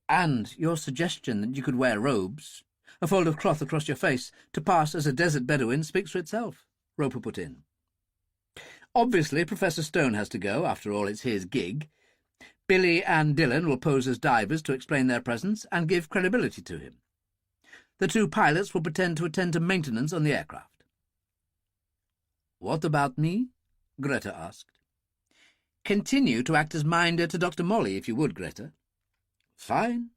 "And your suggestion that you could wear robes, a fold of cloth across your face, to pass as a desert Bedouin speaks for itself," Roper put in. "Obviously Professor Stone has to go, after all it's his gig. Billy and Dillon will pose as divers to explain their presence and give credibility to him. The 2 pilots will pretend to attend to maintenance on the aircraft." "What about me?" Greta asked. "Continue to act as minder to Dr. Molly, if you would, Greta." "Fine."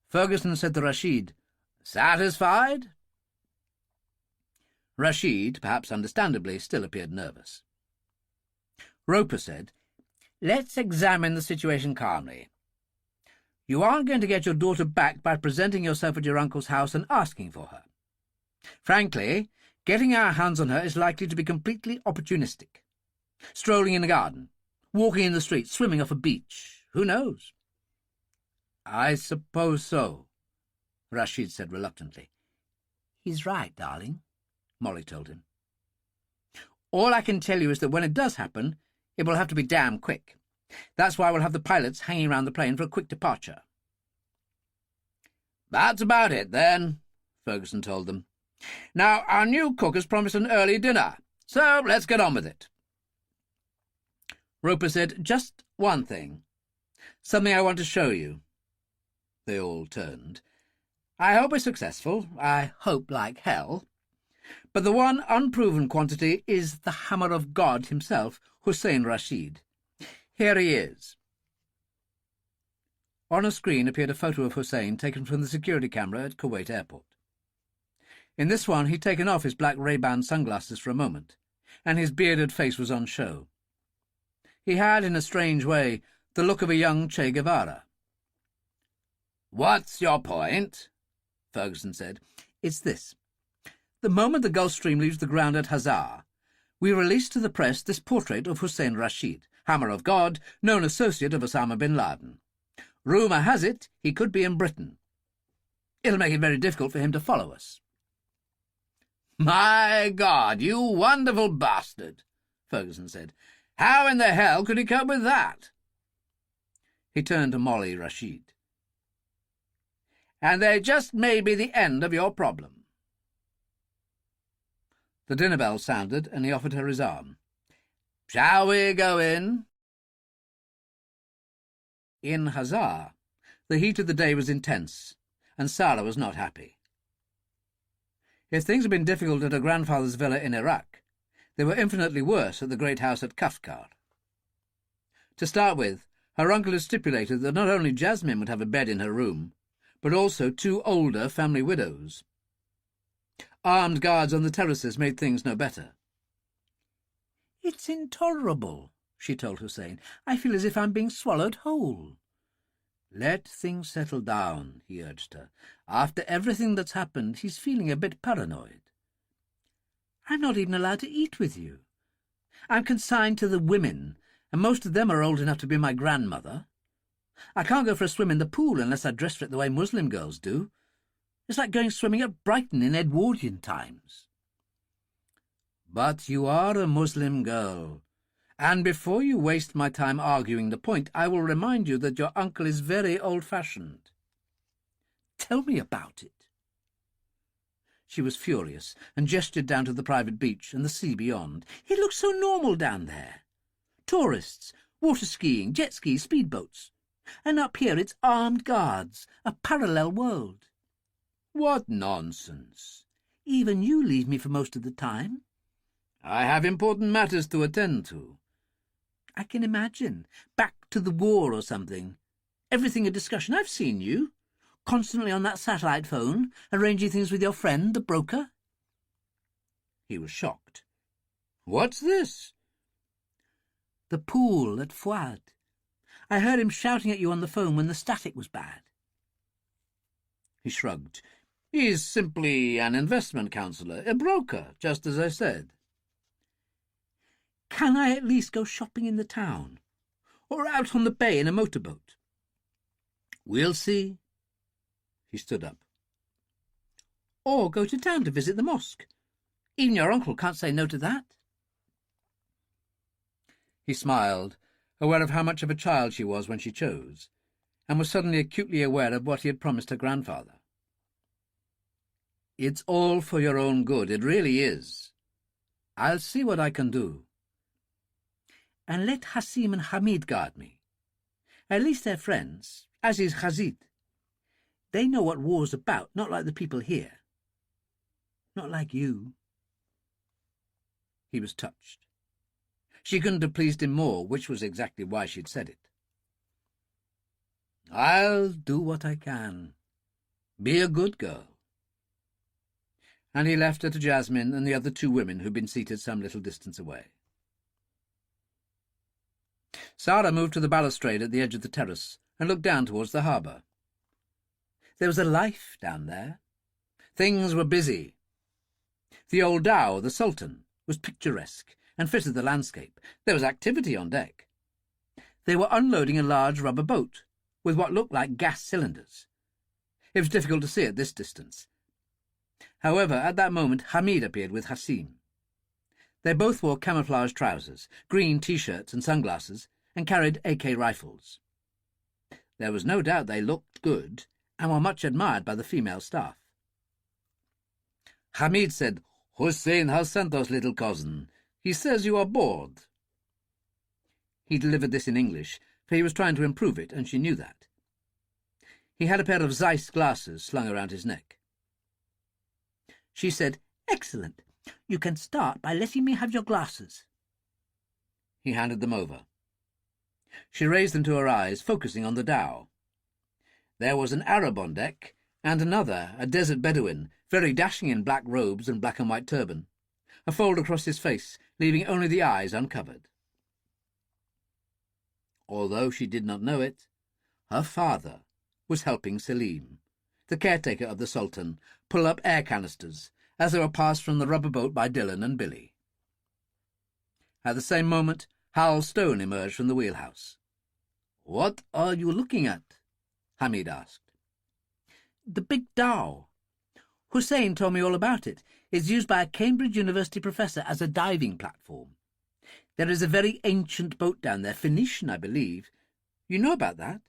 Ferguson said to Rashid, "Satisfied?" Rashid, perhaps understandably, still appeared nervous. Roper said, "Let's examine the situation calmly. You aren't going to get your daughter back by presenting yourself at your uncle's house and asking for her. Frankly, getting our hands on her is likely to be completely opportunistic. Strolling in a garden, walking in the street, swimming off a beach. Who knows?" "I suppose so," Rashid said reluctantly. "He's right, darling," Molly told him. "All I can tell you is that when it does happen, it will have to be damn quick. That's why we'll have the pilots hanging around the plane for a quick departure." "That's about it, then," Ferguson told them. "Now, our new cook has promised an early dinner, so let's get on with it." Roper said, "Just one thing. Something I want to show you." They all turned. "I hope we're successful. I hope like hell. But the one unproven quantity is the hammer of God himself, Hussein Rashid. Here he is." On a screen appeared a photo of Hussein taken from the security camera at Kuwait Airport. In this one he'd taken off his black Ray-Ban sunglasses for a moment, and his bearded face was on show. He had, in a strange way, the look of a young Che Guevara. "What's your point?" Ferguson said. "It's this. The moment the Gulf Stream leaves the ground at Hazar, we release to the press this portrait of Hussein Rashid, Hammer of God, known associate of Osama bin Laden. Rumour has it he could be in Britain. It'll make it very difficult for him to follow us." "My God, you wonderful bastard," Ferguson said. "How in the hell could he cope with that?" He turned to Molly Rashid. "And they just may be the end of your problem." The dinner bell sounded, and he offered her his arm. "Shall we go in?" In Hazar, the heat of the day was intense, and Sara was not happy. If things had been difficult at her grandfather's villa in Iraq, they were infinitely worse at the great house at Kafkar. To start with, her uncle had stipulated that not only Jasmine would have a bed in her room, but also 2 older family widows. Armed guards on the terraces made things no better. "It's intolerable," she told Hussein. "I feel as if I'm being swallowed whole." "Let things settle down," he urged her. "After everything that's happened, he's feeling a bit paranoid." "I'm not even allowed to eat with you. I'm consigned to the women, and most of them are old enough to be my grandmother. I can't go for a swim in the pool unless I dress for it the way Muslim girls do. It's like going swimming at Brighton in Edwardian times." "But you are a Muslim girl, and before you waste my time arguing the point, I will remind you that your uncle is very old-fashioned." "Tell me about it." She was furious, and gestured down to the private beach and the sea beyond. "It looks so normal down there. Tourists, water-skiing, jet-skis, speedboats. And up here it's armed guards, a parallel world." "What nonsense." "Even you leave me for most of the time." "I have important matters to attend to." "I can imagine. Back to the war or something. Everything a discussion. I've seen you. Constantly on that satellite phone, arranging things with your friend, the broker." He was shocked. "What's this?" "The pool at Fouad. I heard him shouting at you on the phone when the static was bad." He shrugged. "He's simply an investment counsellor, a broker, just as I said." "Can I at least go shopping in the town? Or out on the bay in a motorboat?" "We'll see." He stood up. "Or go to town to visit the mosque. Even your uncle can't say no to that." He smiled, aware of how much of a child she was when she chose, and was suddenly acutely aware of what he had promised her grandfather. "It's all for your own good, it really is. I'll see what I can do." "And let Hassim and Hamid guard me. At least they're friends, as is Khazid. They know what war's about, not like the people here. Not like you." He was touched. She couldn't have pleased him more, which was exactly why she'd said it. "I'll do what I can. Be a good girl." And he left her to Jasmine and the other 2 women who'd been seated some little distance away. Sara moved to the balustrade at the edge of the terrace and looked down towards the harbour. There was a life down there. Things were busy. The old dhow, the Sultan, was picturesque and fitted the landscape. There was activity on deck. They were unloading a large rubber boat with what looked like gas cylinders. It was difficult to see at this distance. However, at that moment Hamid appeared with Hassim. They both wore camouflage trousers, green T-shirts and sunglasses, and carried AK rifles. There was no doubt they looked good and were much admired by the female staff. Hamid said, "Hussein has sent us, little cousin. He says you are bored." He delivered this in English, for he was trying to improve it, and she knew that. He had a pair of Zeiss glasses slung around his neck. She said, "Excellent. You can start by letting me have your glasses. He handed them over. She raised them to her eyes, focusing on the dhow. There was an Arab on deck, and another, a desert Bedouin, very dashing in black robes and black and white turban, a fold across his face, leaving only the eyes uncovered. Although she did not know it, her father was helping Selim, the caretaker of the Sultan, pull up air canisters as they were passed from the rubber boat by Dillon and Billy. At the same moment, Hal Stone emerged from the wheelhouse. "What are you looking at?" Hamid asked. "The big dhow. Hussein told me all about it. It's used by a Cambridge University professor as a diving platform. There is a very ancient boat down there, Phoenician, I believe. You know about that?"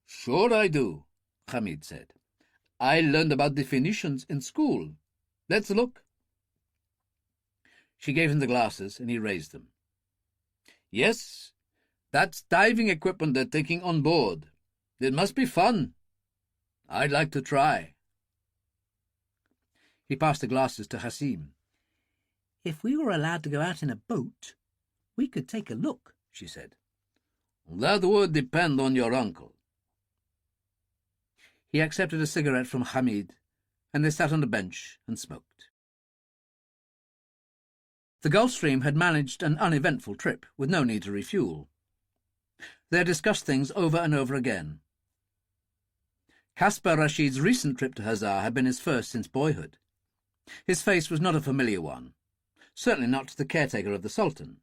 "Sure I do," Hamid said. "I learned about the Phoenicians in school. Let's look." She gave him the glasses, and he raised them. "Yes, that's diving equipment they're taking on board. It must be fun. I'd like to try." He passed the glasses to Hassim. "If we were allowed to go out in a boat, we could take a look," she said. "That would depend on your uncle." He accepted a cigarette from Hamid, and they sat on a bench and smoked. The Gulfstream had managed an uneventful trip, with no need to refuel. They had discussed things over and over again. Caspar Rashid's recent trip to Hazar had been his first since boyhood. His face was not a familiar one, certainly not to the caretaker of the Sultan.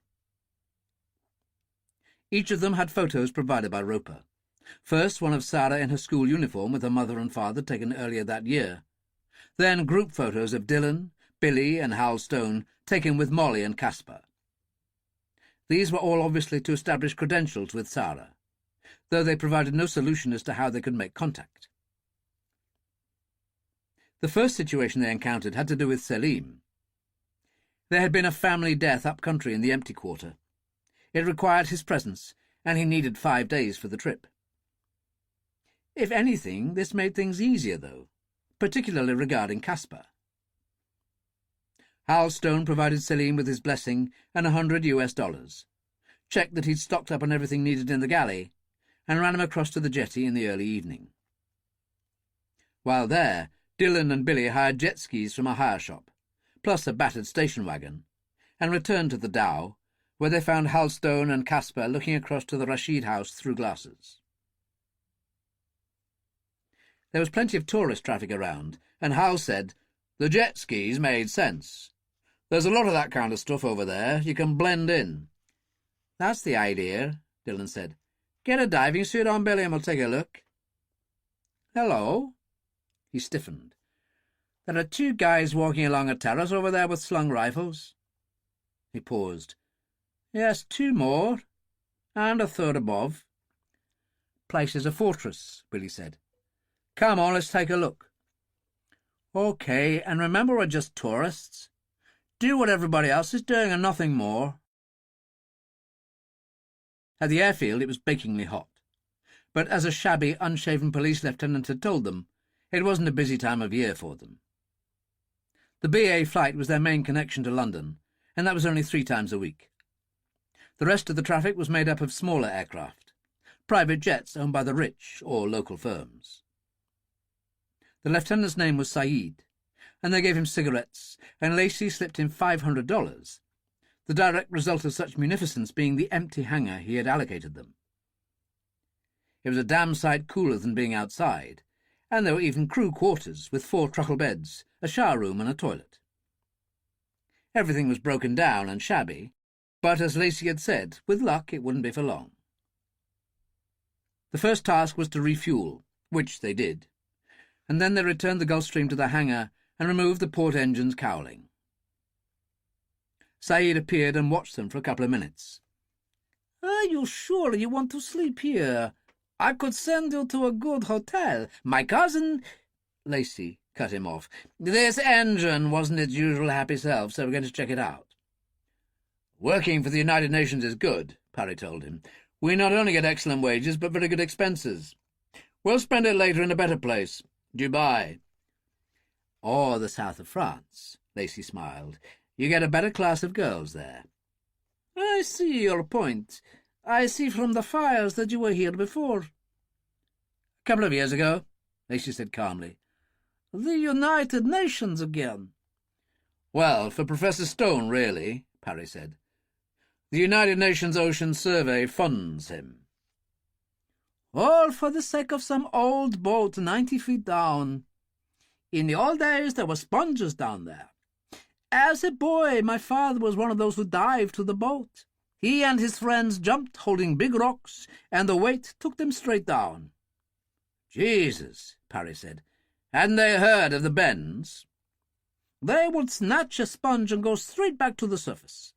Each of them had photos provided by Roper. First, one of Sara in her school uniform with her mother and father, taken earlier that year. Then group photos of Dillon, Billy and Hal Stone, taken with Molly and Caspar. These were all obviously to establish credentials with Sara, though they provided no solution as to how they could make contact. The first situation they encountered had to do with Selim. There had been a family death up country in the empty quarter. It required his presence, and he needed 5 days for the trip. If anything, this made things easier, though, particularly regarding Caspar. Hal Stone provided Selim with his blessing and $100, checked that he'd stocked up on everything needed in the galley, and ran him across to the jetty in the early evening. While there, Dillon and Billy hired jet skis from a hire shop, plus a battered station wagon, and returned to the dhow, where they found Hal Stone and Caspar looking across to the Rashid house through glasses. There was plenty of tourist traffic around, and Hal said, "The jet skis made sense. There's a lot of that kind of stuff over there. You can blend in." "That's the idea," Dillon said. "Get a diving suit on, Billy, and we'll take a look." "Hello." He stiffened. "There are 2 guys walking along a terrace over there with slung rifles." He paused. "Yes, 2 more, and a third above." "Place is a fortress," Billy said. "Come on, let's take a look." "OK, and remember we're just tourists. Do what everybody else is doing and nothing more." At the airfield it was bakingly hot, but as a shabby, unshaven police lieutenant had told them, it wasn't a busy time of year for them. The BA flight was their main connection to London, and that was only 3 times a week. The rest of the traffic was made up of smaller aircraft, private jets owned by the rich or local firms. The lieutenant's name was Saeed, and they gave him cigarettes, and Lacey slipped him $500, the direct result of such munificence being the empty hangar he had allocated them. It was a damn sight cooler than being outside, and there were even crew quarters with 4 truckle beds, a shower room and a toilet. Everything was broken down and shabby, but as Lacey had said, with luck it wouldn't be for long. The first task was to refuel, which they did, and then they returned the Gulfstream to the hangar and removed the port engine's cowling. Saeed appeared and watched them for a couple of minutes. "Are you sure you want to sleep here? I could send you to a good hotel. My cousin—" Lacey cut him off. "This engine wasn't its usual happy self, so we're going to check it out." "Working for the United Nations is good," Parry told him. "We not only get excellent wages, but very good expenses. We'll spend it later in a better place, Dubai." "Or the south of France," Lacey smiled. "You get a better class of girls there." "I see your point. I see from the files that you were here before." "A couple of years ago," Lacey said calmly. "The United Nations again." "Well, for Professor Stone, really," Parry said. "The United Nations Ocean Survey funds him." "All for the sake of some old boat 90 feet down. In the old days there were sponges down there. As a boy, my father was one of those who dived to the boat. He and his friends jumped holding big rocks, and the weight took them straight down." "Jesus," Parry said. "Hadn't they heard of the bends?" "They would snatch a sponge and go straight back to the surface.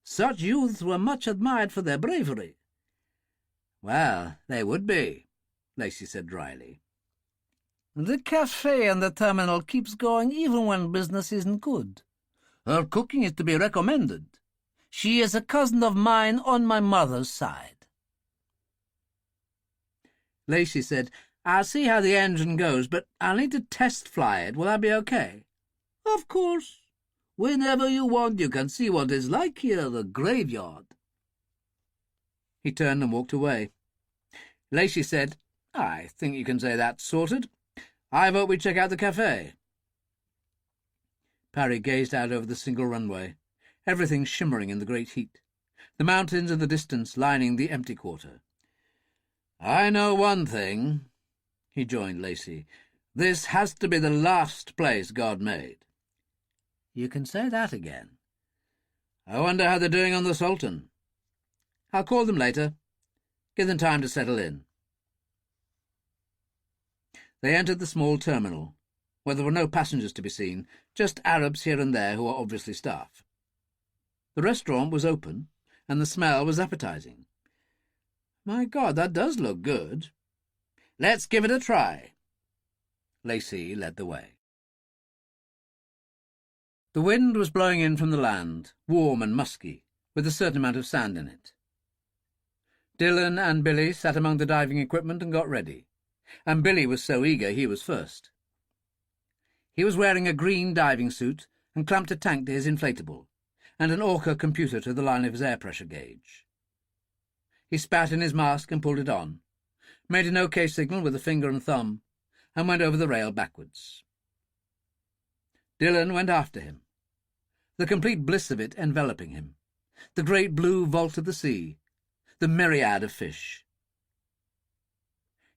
Such youths were much admired for their bravery." "Well, they would be," Lacey said dryly. "The cafe in the terminal keeps going even when business isn't good. Her cooking is to be recommended. She is a cousin of mine on my mother's side." Lacey said, "I'll see how the engine goes, but I'll need to test fly it. Will that be okay?" "Of course. Whenever you want, you can see what it's like here, the graveyard." He turned and walked away. Lacey said, "I think you can say that's sorted. I vote we check out the cafe." Parry gazed out over the single runway, everything shimmering in the great heat, the mountains in the distance lining the empty quarter. "I know one thing," he joined Lacey. "This has to be the last place God made." "You can say that again." "I wonder how they're doing on the Sultan." "I'll call them later. Give them time to settle in." They entered the small terminal, where there were no passengers to be seen, just Arabs here and there who were obviously staff. The restaurant was open, and the smell was appetizing. "My God, that does look good." "Let's give it a try." Lacey led the way. The wind was blowing in from the land, warm and musky, with a certain amount of sand in it. Dillon and Billy sat among the diving equipment and got ready, and Billy was so eager he was first. He was wearing a green diving suit and clamped a tank to his inflatable, and an Orca computer to the line of his air pressure gauge. He spat in his mask and pulled it on, made an OK signal with a finger and thumb, and went over the rail backwards. Dillon went after him, the complete bliss of it enveloping him, the great blue vault of the sea, the myriad of fish.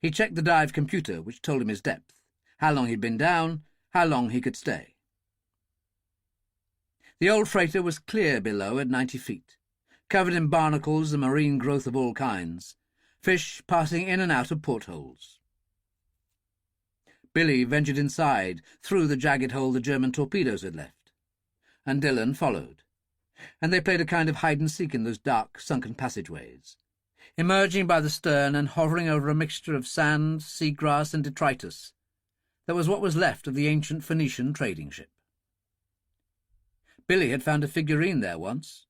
He checked the dive computer, which told him his depth, how long he'd been down, how long he could stay. The old freighter was clear below at 90 feet, covered in barnacles and marine growth of all kinds, fish passing in and out of portholes. Billy ventured inside, through the jagged hole the German torpedoes had left, and Dillon followed, and they played a kind of hide-and-seek in those dark, sunken passageways, emerging by the stern and hovering over a mixture of sand, seagrass, and detritus that was what was left of the ancient Phoenician trading ship. Billy had found a figurine there once,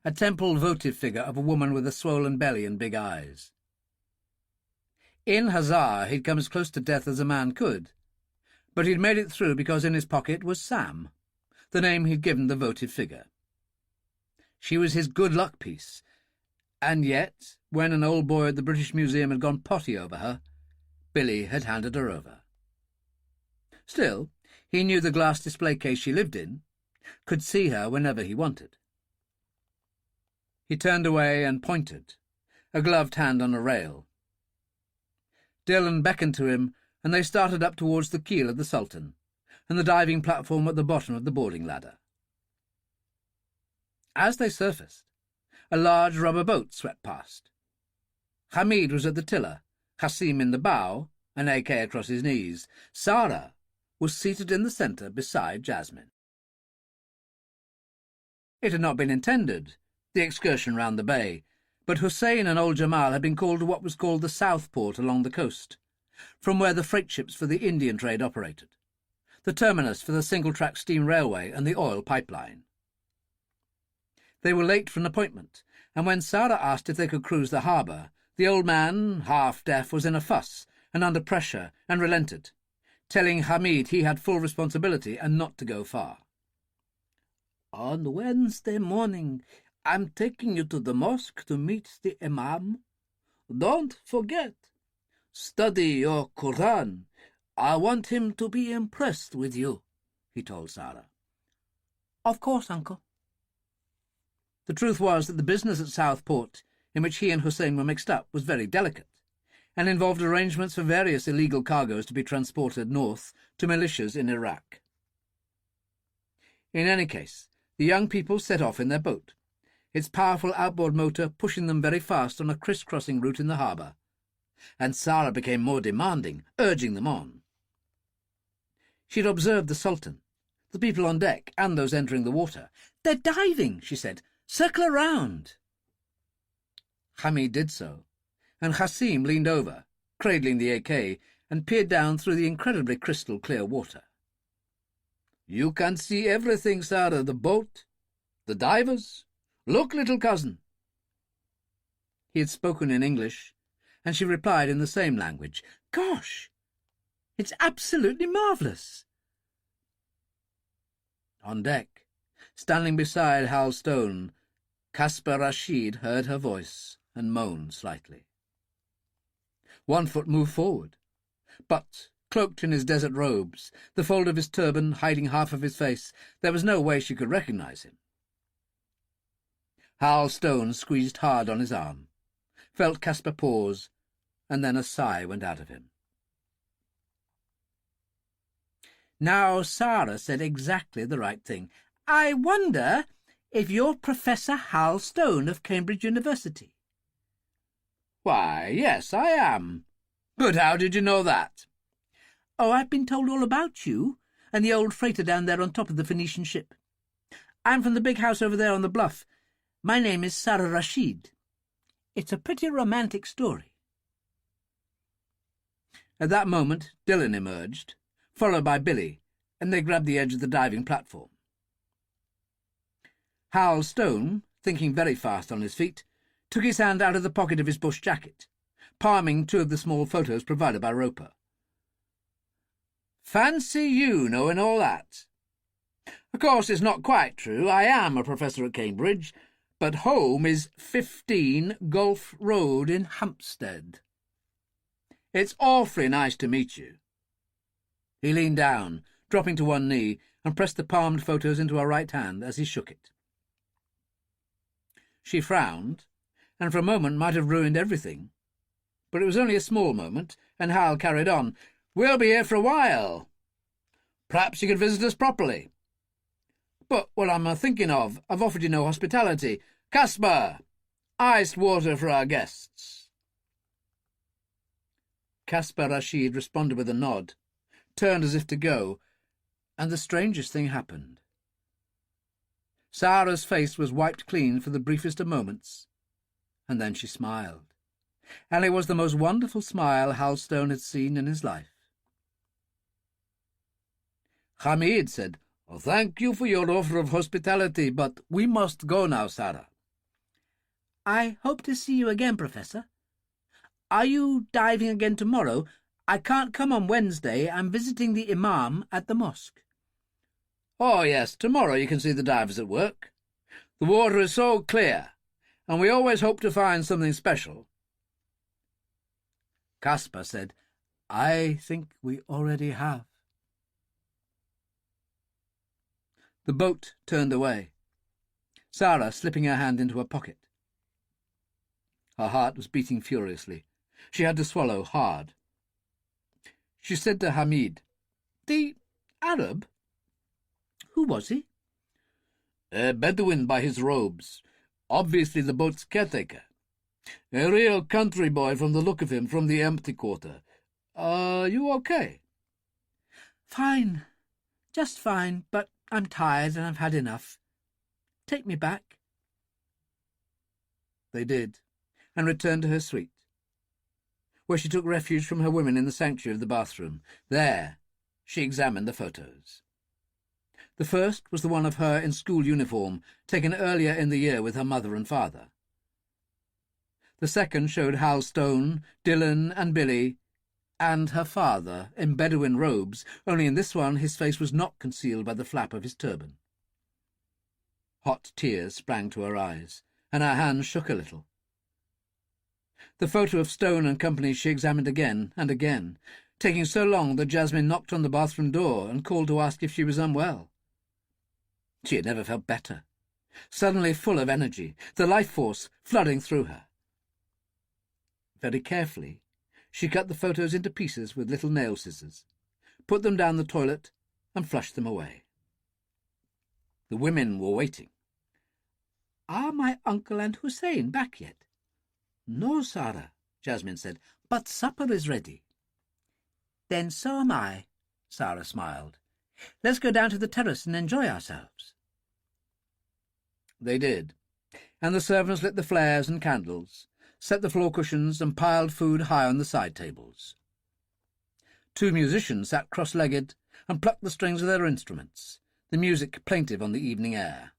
a temple votive figure of a woman with a swollen belly and big eyes. In Hazar he'd come as close to death as a man could, but he'd made it through because in his pocket was Sam, the name he'd given the votive figure. She was his good luck piece, and yet, when an old boy at the British Museum had gone potty over her, Billy had handed her over. Still, he knew the glass display case she lived in, could see her whenever he wanted. He turned away and pointed, a gloved hand on a rail. Dillon beckoned to him, and they started up towards the keel of the Sultan, and the diving platform at the bottom of the boarding ladder. As they surfaced, a large rubber boat swept past. Hamid was at the tiller, Hassim in the bow, an AK across his knees. Sara was seated in the centre beside Jasmine. It had not been intended, the excursion round the bay, but Hussein and old Jamal had been called to what was called the South Port along the coast, from where the freight ships for the Indian trade operated, the terminus for the single-track steam railway and the oil pipeline. They were late for an appointment, and when Sara asked if they could cruise the harbour, the old man, half-deaf, was in a fuss and under pressure and relented, telling Hamid he had full responsibility and not to go far. On Wednesday morning, I'm taking you to the mosque to meet the Imam. Don't forget. Study your Quran. I want him to be impressed with you, he told Sara. Of course, Uncle. The truth was that the business at Southport, in which he and Hussein were mixed up, was very delicate, and involved arrangements for various illegal cargoes to be transported north to militias in Iraq. In any case, the young people set off in their boat, its powerful outboard motor pushing them very fast on a criss-crossing route in the harbour, and Sara became more demanding, urging them on. She had observed the Sultan, the people on deck, and those entering the water. "They're diving," she said. "Circle around." Hamid did so, and Hassim leaned over, cradling the AK, and peered down through the incredibly crystal-clear water. "You can see everything, Sara, the boat, the divers. Look, little cousin." He had spoken in English, and she replied in the same language. "Gosh, it's absolutely marvellous." On deck, standing beside Hal Stone, Caspar Rashid heard her voice and moaned slightly. One foot moved forward, but, cloaked in his desert robes, the fold of his turban hiding half of his face, there was no way she could recognize him. Hal Stone squeezed hard on his arm, felt Caspar pause, and then a sigh went out of him. Now Sara said exactly the right thing. "I wonder if you're Professor Hal Stone of Cambridge University." "Why, yes, I am. But how did you know that?" "Oh, I've been told all about you and the old freighter down there on top of the Phoenician ship. I'm from the big house over there on the bluff. My name is Caspar Rashid. It's a pretty romantic story." At that moment, Dillon emerged, followed by Billy, and they grabbed the edge of the diving platform. Hal Stone, thinking very fast on his feet, took his hand out of the pocket of his bush jacket, palming two of the small photos provided by Roper. "Fancy you knowing all that. Of course, it's not quite true. I am a professor at Cambridge, but home is 15 Gulf Road in Hampstead. It's awfully nice to meet you." He leaned down, dropping to one knee, and pressed the palmed photos into her right hand as he shook it. She frowned, and for a moment might have ruined everything. But it was only a small moment, and Hal carried on. "We'll be here for a while. Perhaps you could visit us properly. But what am I thinking of? I've offered you no hospitality. Caspar, iced water for our guests." Caspar Rashid responded with a nod, turned as if to go, and the strangest thing happened. Sara's face was wiped clean for the briefest of moments, and then she smiled, and it was the most wonderful smile Hal Stone had seen in his life. Hamid said, "Oh, thank you for your offer of hospitality, but we must go now, Sara." "I hope to see you again, Professor. Are you diving again tomorrow? I can't come on Wednesday. I'm visiting the Imam at the mosque." "Oh, yes, tomorrow you can see the divers at work. The water is so clear, and we always hope to find something special." Caspar said, "I think we already have." The boat turned away, Sara slipping her hand into her pocket. Her heart was beating furiously. She had to swallow hard. She said to Hamid, "The Arab? Who was he?" "A Bedouin by his robes. Obviously the boat's caretaker. A real country boy from the look of him, from the empty quarter. Are you okay?" "Fine. Just fine, but I'm tired and I've had enough. Take me back." They did, and returned to her suite, where she took refuge from her women in the sanctuary of the bathroom. There she examined the photos. The first was the one of her in school uniform, taken earlier in the year with her mother and father. The second showed Hal Stone, Dillon and Billy, and her father in Bedouin robes, only in this one his face was not concealed by the flap of his turban. Hot tears sprang to her eyes, and her hands shook a little. The photo of Stone and company she examined again and again, taking so long that Jasmine knocked on the bathroom door and called to ask if she was unwell. She had never felt better, suddenly full of energy, the life force flooding through her. Very carefully, she cut the photos into pieces with little nail scissors, put them down the toilet, and flushed them away. The women were waiting. "Are my uncle and Hussein back yet?" "No, Sara," Jasmine said, "but supper is ready." "Then so am I," Sara smiled. "Let's go down to the terrace and enjoy ourselves." They did, and the servants lit the flares and candles, set the floor cushions, and piled food high on the side tables. Two musicians sat cross-legged and plucked the strings of their instruments, the music plaintive on the evening air.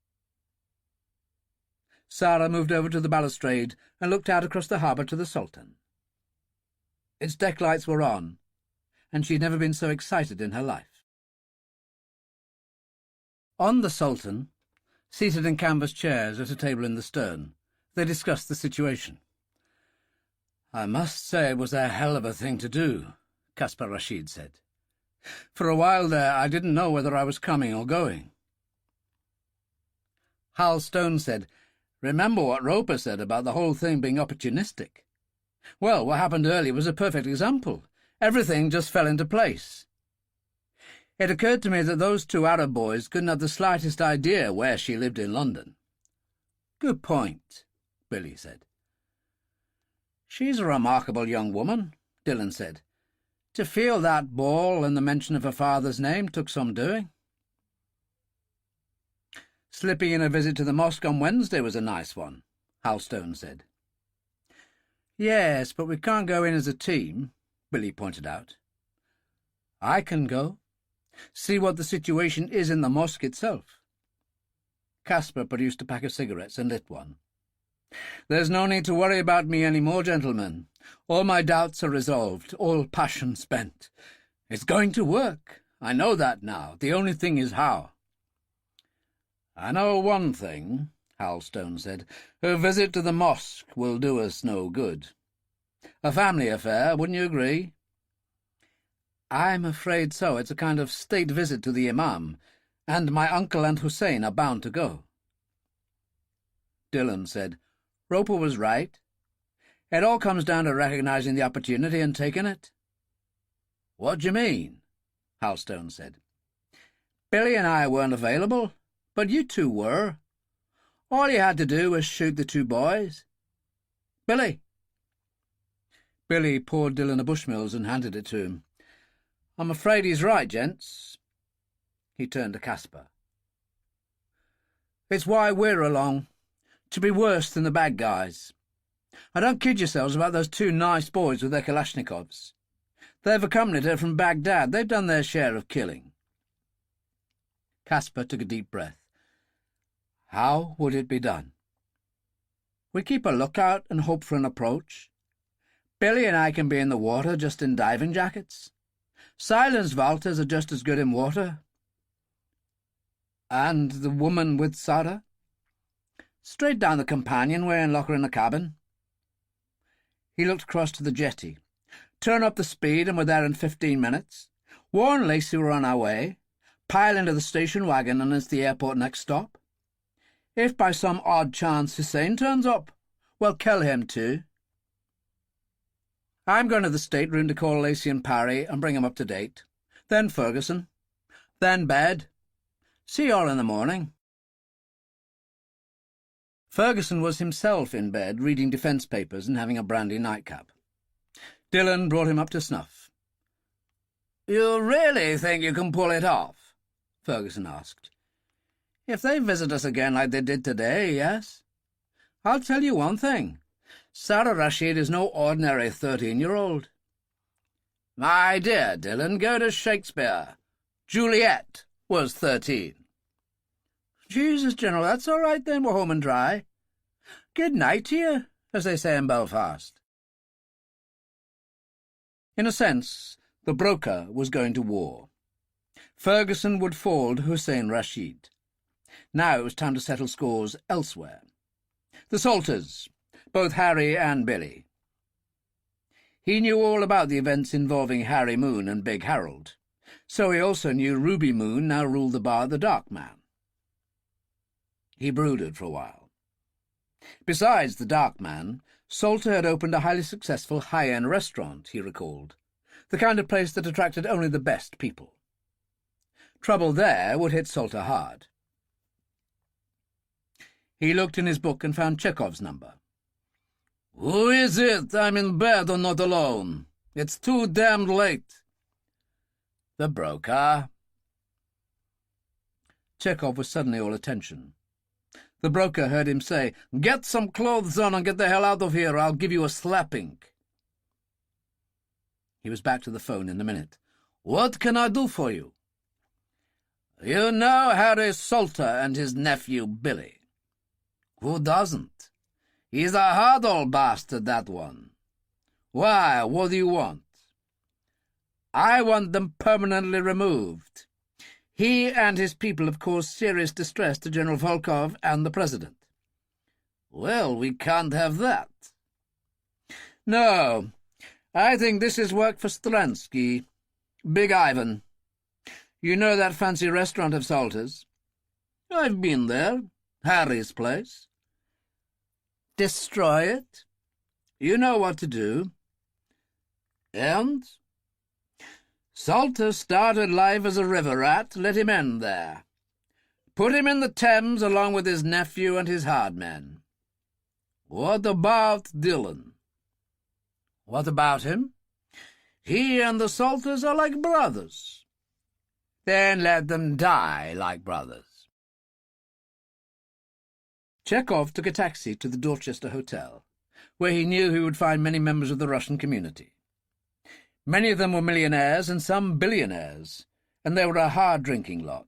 Sara moved over to the balustrade and looked out across the harbour to the Sultan. Its deck lights were on, and she had never been so excited in her life. On the Sultan, seated in canvas chairs at a table in the stern, they discussed the situation. "I must say it was a hell of a thing to do," Caspar Rashid said. "For a while there I didn't know whether I was coming or going." Hal Stone said, "Remember what Roper said about the whole thing being opportunistic. Well, what happened earlier was a perfect example. Everything just fell into place. It occurred to me that those two Arab boys couldn't have the slightest idea where she lived in London." "Good point," Billy said. "She's a remarkable young woman," Dillon said. "To feel that ball and the mention of her father's name took some doing." "Slipping in a visit to the mosque on Wednesday was a nice one," Hal Stone said. "Yes, but we can't go in as a team," Billy pointed out. "I can go. See what the situation is in the mosque itself." Caspar produced a pack of cigarettes and lit one. "There's no need to worry about me any more, gentlemen. All my doubts are resolved, all passion spent. It's going to work. I know that now. The only thing is how." "I know one thing," Hal Stone said. "Her visit to the mosque will do us no good. A family affair, wouldn't you agree?" "I'm afraid so. It's a kind of state visit to the Imam, and my uncle and Hussein are bound to go." Dillon said, "Roper was right. It all comes down to recognizing the opportunity and taking it." "What do you mean?" Hal Stone said. "Billy and I weren't available, but you two were. All you had to do was shoot the two boys. Billy." Billy poured Dillon a Bushmills and handed it to him. "I'm afraid he's right, gents." He turned to Caspar. "It's why we're along, to be worse than the bad guys. I don't kid yourselves about those two nice boys with their Kalashnikovs. They've accompanied her from Baghdad. They've done their share of killing." Caspar took a deep breath. "How would it be done?" "We keep a lookout and hope for an approach. Billy and I can be in the water just in diving jackets. Silenced Walters are just as good in water." "And the woman with Sara?" "Straight down the companionway and lock her in the cabin." He looked across to the jetty. "Turn up the speed and we're there in 15 minutes. Warn Lacey we're on our way. Pile into the station wagon and it's the airport next stop. If by some odd chance Hussein turns up, we'll kill him too. I'm going to the stateroom to call Lacey and Parry and bring him up to date. Then Ferguson. Then bed. See you all in the morning." Ferguson was himself in bed, reading defence papers and having a brandy nightcap. Dillon brought him up to snuff. "You really think you can pull it off?" Ferguson asked. "If they visit us again like they did today, yes. I'll tell you one thing. Caspar Rashid is no ordinary 13-year-old. My dear Dillon, go to Shakespeare. Juliet was 13. Jesus, General, that's all right then, we're home and dry. Good night to you, as they say in Belfast. In a sense, the broker was going to war. Ferguson would fall to Hussein Rashid. Now it was time to settle scores elsewhere. The Salters, both Harry and Billy. He knew all about the events involving Harry Moon and Big Harold, so he also knew Ruby Moon now ruled the bar The Dark Man. He brooded for a while. Besides The Dark Man, Salter had opened a highly successful high-end restaurant, he recalled, the kind of place that attracted only the best people. Trouble there would hit Salter hard. He looked in his book and found Chekhov's number. "Who is it? I'm in bed and not alone. It's too damned late." "The broker." Chekhov was suddenly all attention. The broker heard him say, "Get some clothes on and get the hell out of here. I'll give you a slapping." He was back to the phone in a minute. "What can I do for you?" "You know Harry Salter and his nephew Billy." "Who doesn't? He's a hard old bastard, that one." "Why, what do you want?" "I want them permanently removed. He and his people have caused serious distress to General Volkov and the President." "Well, we can't have that." "No, I think this is work for Stransky. Big Ivan. You know that fancy restaurant of Salter's?" "I've been there. Harry's place." "Destroy it? You know what to do." "And?" "Salter started life as a river rat. Let him end there. Put him in the Thames along with his nephew and his hard men." "What about Dillon?" "What about him? He and the Salters are like brothers." "Then let them die like brothers." Chekhov took a taxi to the Dorchester Hotel, where he knew he would find many members of the Russian community. Many of them were millionaires and some billionaires, and they were a hard-drinking lot.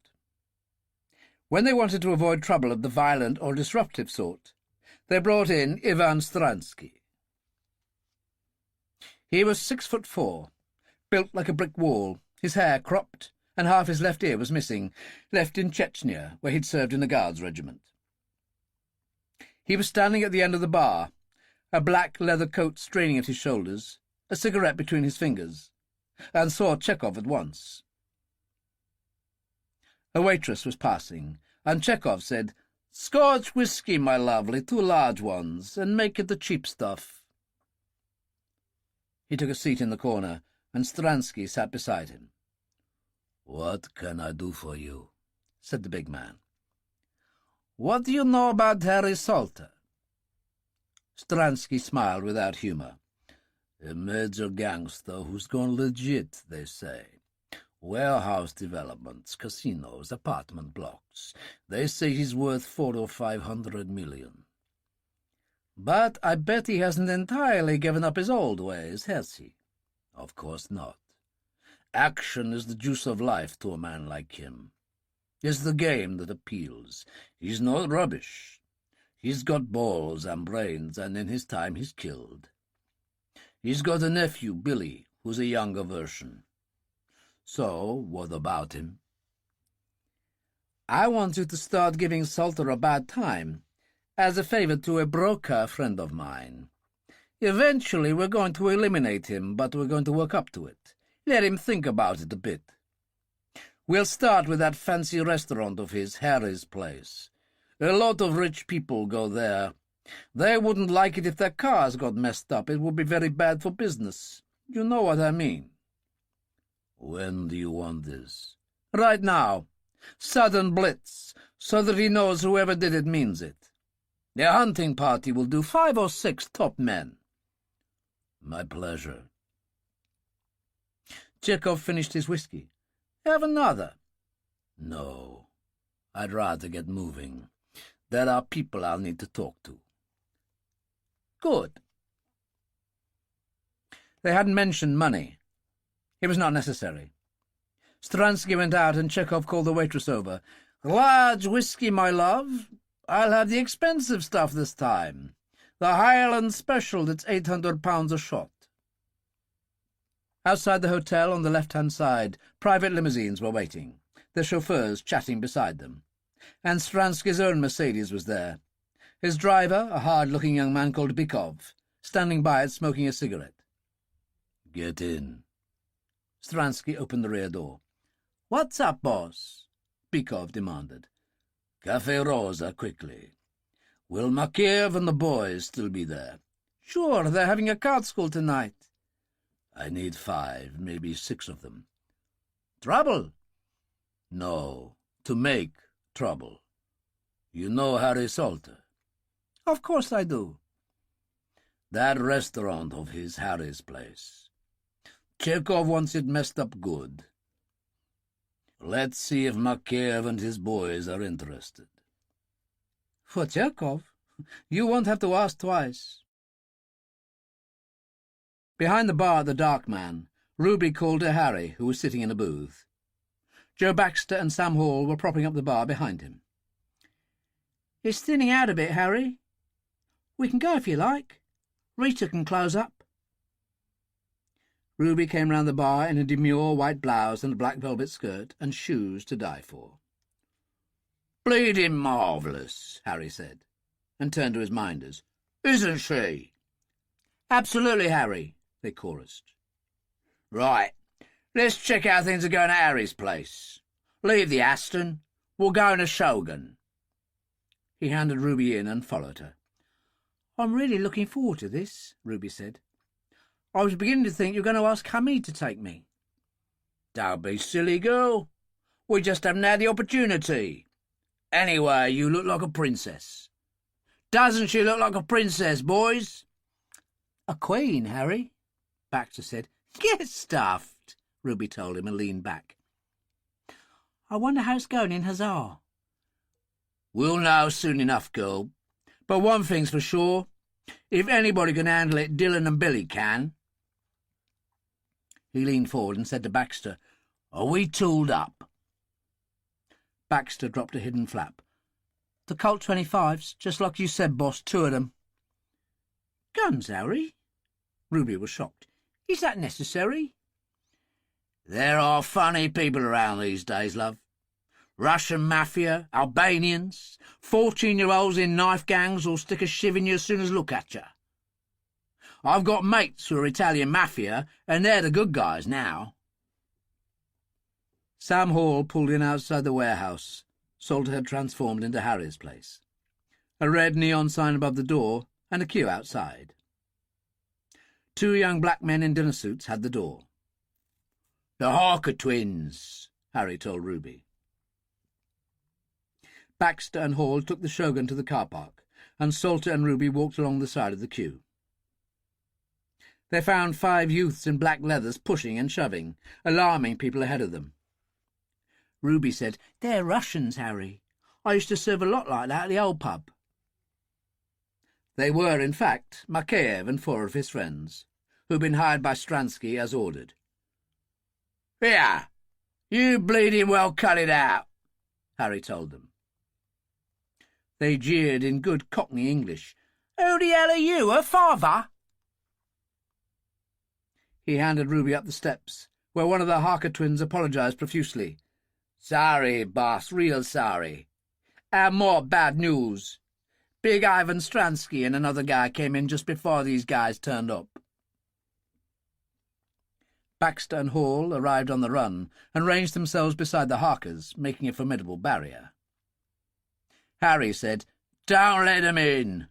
When they wanted to avoid trouble of the violent or disruptive sort, they brought in Ivan Stransky. He was 6'4", built like a brick wall, his hair cropped, and half his left ear was missing, left in Chechnya, where he'd served in the Guards regiment. He was standing at the end of the bar, a black leather coat straining at his shoulders, a cigarette between his fingers, and saw Chekhov at once. A waitress was passing, and Chekhov said, "Scotch whisky, my lovely, 2 large ones, and make it the cheap stuff." He took a seat in the corner, and Stransky sat beside him. "What can I do for you?" said the big man. "What do you know about Harry Salter?" Stransky smiled without humour. "A major gangster who's gone legit, they say. Warehouse developments, casinos, apartment blocks. They say he's worth 400 or 500 million. But I bet he hasn't entirely given up his old ways, has he? Of course not. Action is the juice of life to a man like him. It's the game that appeals. He's not rubbish. He's got balls and brains, and in his time he's killed. He's got a nephew, Billy, who's a younger version. So, what about him?" "I want you to start giving Salter a bad time, as a favour to a broker friend of mine. Eventually we're going to eliminate him, but we're going to work up to it. Let him think about it a bit. We'll start with that fancy restaurant of his, Harry's place. A lot of rich people go there. They wouldn't like it if their cars got messed up. It would be very bad for business. You know what I mean." "When do you want this?" "Right now. Sudden blitz, so that he knows whoever did it means it. The hunting party will do 5 or 6 top men." "My pleasure." Chekhov finished his whiskey. "Have another?" "No. I'd rather get moving. There are people I'll need to talk to." "Good." They hadn't mentioned money. It was not necessary. Stransky went out, and Chekhov called the waitress over. "Large whiskey, my love. I'll have the expensive stuff this time. The Highland Special that's £800 a shot." Outside the hotel on the left-hand side, private limousines were waiting, their chauffeurs chatting beside them. And Stransky's own Mercedes was there. His driver, a hard-looking young man called Bykov, standing by it smoking a cigarette. "Get in." Stransky opened the rear door. "What's up, boss?" Bykov demanded. "Café Rosa, quickly. Will Makeyev and the boys still be there?" "Sure, they're having a card school tonight." "I need 5, maybe 6 of them." "Trouble?" "No, to make trouble. You know Harry Salter?" "Of course I do." "That restaurant of his, Harry's place. Chekhov wants it messed up good. Let's see if Makeyev and his boys are interested." "For Chekhov? You won't have to ask twice." Behind the bar at the Dark Man, Ruby called to Harry, who was sitting in a booth. Joe Baxter and Sam Hall were propping up the bar behind him. "It's thinning out a bit, Harry. We can go if you like. Rita can close up." Ruby came round the bar in a demure white blouse and a black velvet skirt and shoes to die for. "Bleeding marvellous," Harry said, and turned to his minders. "Isn't she?" "Absolutely, Harry," they chorused. "Right, let's check how things are going at Harry's place. Leave the Aston. We'll go in a Shogun." He handed Ruby in and followed her. "I'm really looking forward to this," Ruby said. "I was beginning to think you were going to ask Hamid to take me." "Don't be silly, girl. We just haven't had the opportunity. Anyway, you look like a princess. Doesn't she look like a princess, boys?" "A queen, Harry," Baxter said. "Get stuffed," Ruby told him and leaned back. "I wonder how it's going in Hussar." "We'll know soon enough, girl. But one thing's for sure. If anybody can handle it, Dillon and Billy can." He leaned forward and said to Baxter, "Are we tooled up?" Baxter dropped a hidden flap. "The Colt 25s, just like you said, boss, 2 of them." "Guns, Harry?" Ruby was shocked. "Is that necessary?" "There are funny people around these days, love. Russian mafia, Albanians, 14-year-olds in knife gangs will stick a shiv in you as soon as look at you. I've got mates who are Italian mafia, and they're the good guys now." Sam Hall pulled in outside the warehouse. Salter had transformed into Harry's place. A red neon sign above the door, and a queue outside. 2 young black men in dinner suits had the door. "The Harker twins," Harry told Ruby. Baxter and Hall took the Shogun to the car park, and Salter and Ruby walked along the side of the queue. They found 5 youths in black leathers pushing and shoving, alarming people ahead of them. Ruby said, "They're Russians, Harry. I used to serve a lot like that at the old pub." They were, in fact, Makeyev and 4 of his friends, who'd been hired by Stransky as ordered. "Here, you bleeding well cut it out," Harry told them. They jeered in good Cockney English. "Who the hell are you, her father?" He handed Ruby up the steps, where one of the Harker twins apologised profusely. "Sorry, boss, real sorry. More bad news. Big Ivan Stransky and another guy came in just before these guys turned up." Baxter and Hall arrived on the run and ranged themselves beside the Harkers, making a formidable barrier. Harry said, "Don't let them in.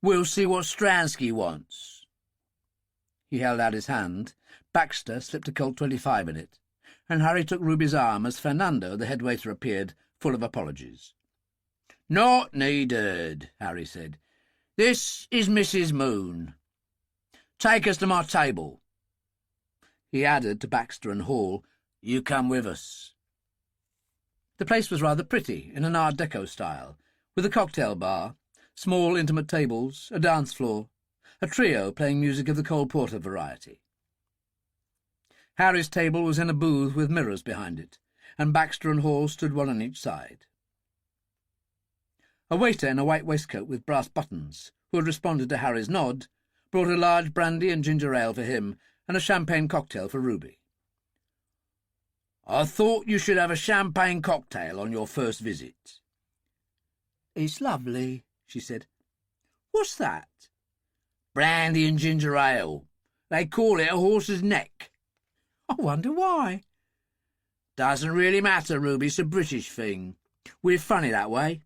We'll see what Stransky wants." He held out his hand. Baxter slipped a Colt 25 in it, and Harry took Ruby's arm as Fernando, the head waiter, appeared, full of apologies. "Not needed," Harry said. "This is Mrs. Moon. Take us to my table." He added to Baxter and Hall, "You come with us." The place was rather pretty, in an Art Deco style, with a cocktail bar, small intimate tables, a dance floor, a trio playing music of the Cole Porter variety. Harry's table was in a booth with mirrors behind it, and Baxter and Hall stood one on each side. A waiter in a white waistcoat with brass buttons, who had responded to Harry's nod, brought a large brandy and ginger ale for him and a champagne cocktail for Ruby. I thought you should have a champagne cocktail on your first visit." "It's lovely," she said. "What's that?" "Brandy and ginger ale. They call it a horse's neck." "I wonder why." "Doesn't really matter, Ruby. It's a British thing. We're funny that way.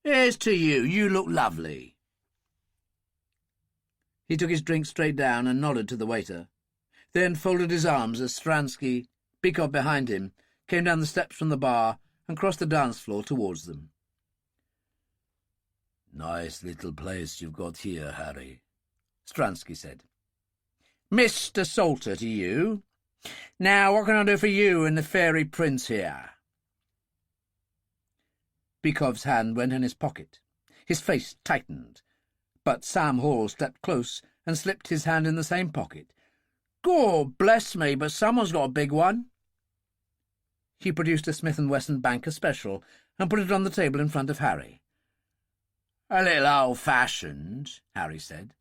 Here's to you. You look lovely." He took his drink straight down and nodded to the waiter, then folded his arms as Stransky, Bykov behind him, came down the steps from the bar and crossed the dance floor towards them. "Nice little place you've got here, Harry," Stransky said. "Mr. Salter to you. Now, what can I do for you and the fairy prince here?" Bykov's hand went in his pocket. His face tightened, but Sam Hall stepped close and slipped his hand in the same pocket. "God bless me, but someone's got a big one." He produced a Smith & Wesson Banker Special and put it on the table in front of Harry. "A little old-fashioned," Harry said.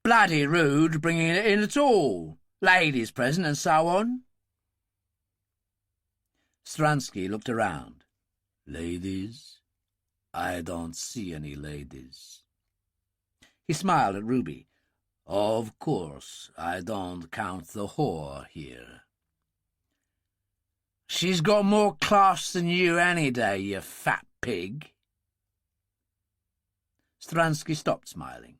"Bloody rude bringing it in at all. Ladies present and so on." Stransky looked around. "Ladies? I don't see any ladies." He smiled at Ruby. "Of course, I don't count the whore here." "She's got more class than you any day, you fat pig." Stransky stopped smiling.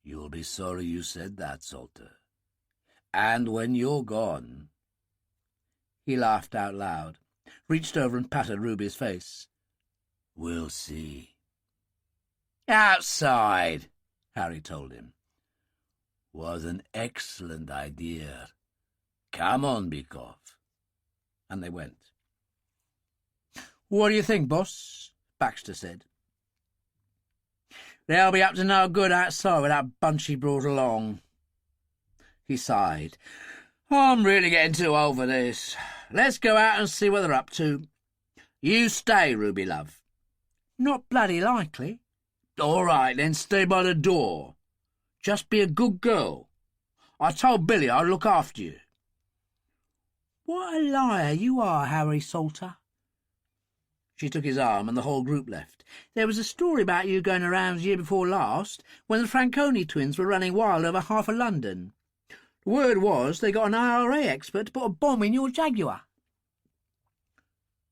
"You'll be sorry you said that, Salter. And when you're gone—" He laughed out loud, reached over and patted Ruby's face. "We'll see." "Outside," Harry told him. "Was an excellent idea. Come on, Bykov." And they went. "What do you think, boss?" Baxter said. "They'll be up to no good outside with that bunch he brought along." He sighed. "I'm really getting too old for this. Let's go out and see what they're up to. You stay, Ruby, love." "Not bloody likely." "All right, then stay by the door. Just be a good girl. I told Billy I'd look after you." "What a liar you are, Harry Salter." She took his arm and the whole group left. "There was a story about you going around the year before last, when the Franconi twins were running wild over half of London. The word was they got an IRA expert to put a bomb in your Jaguar."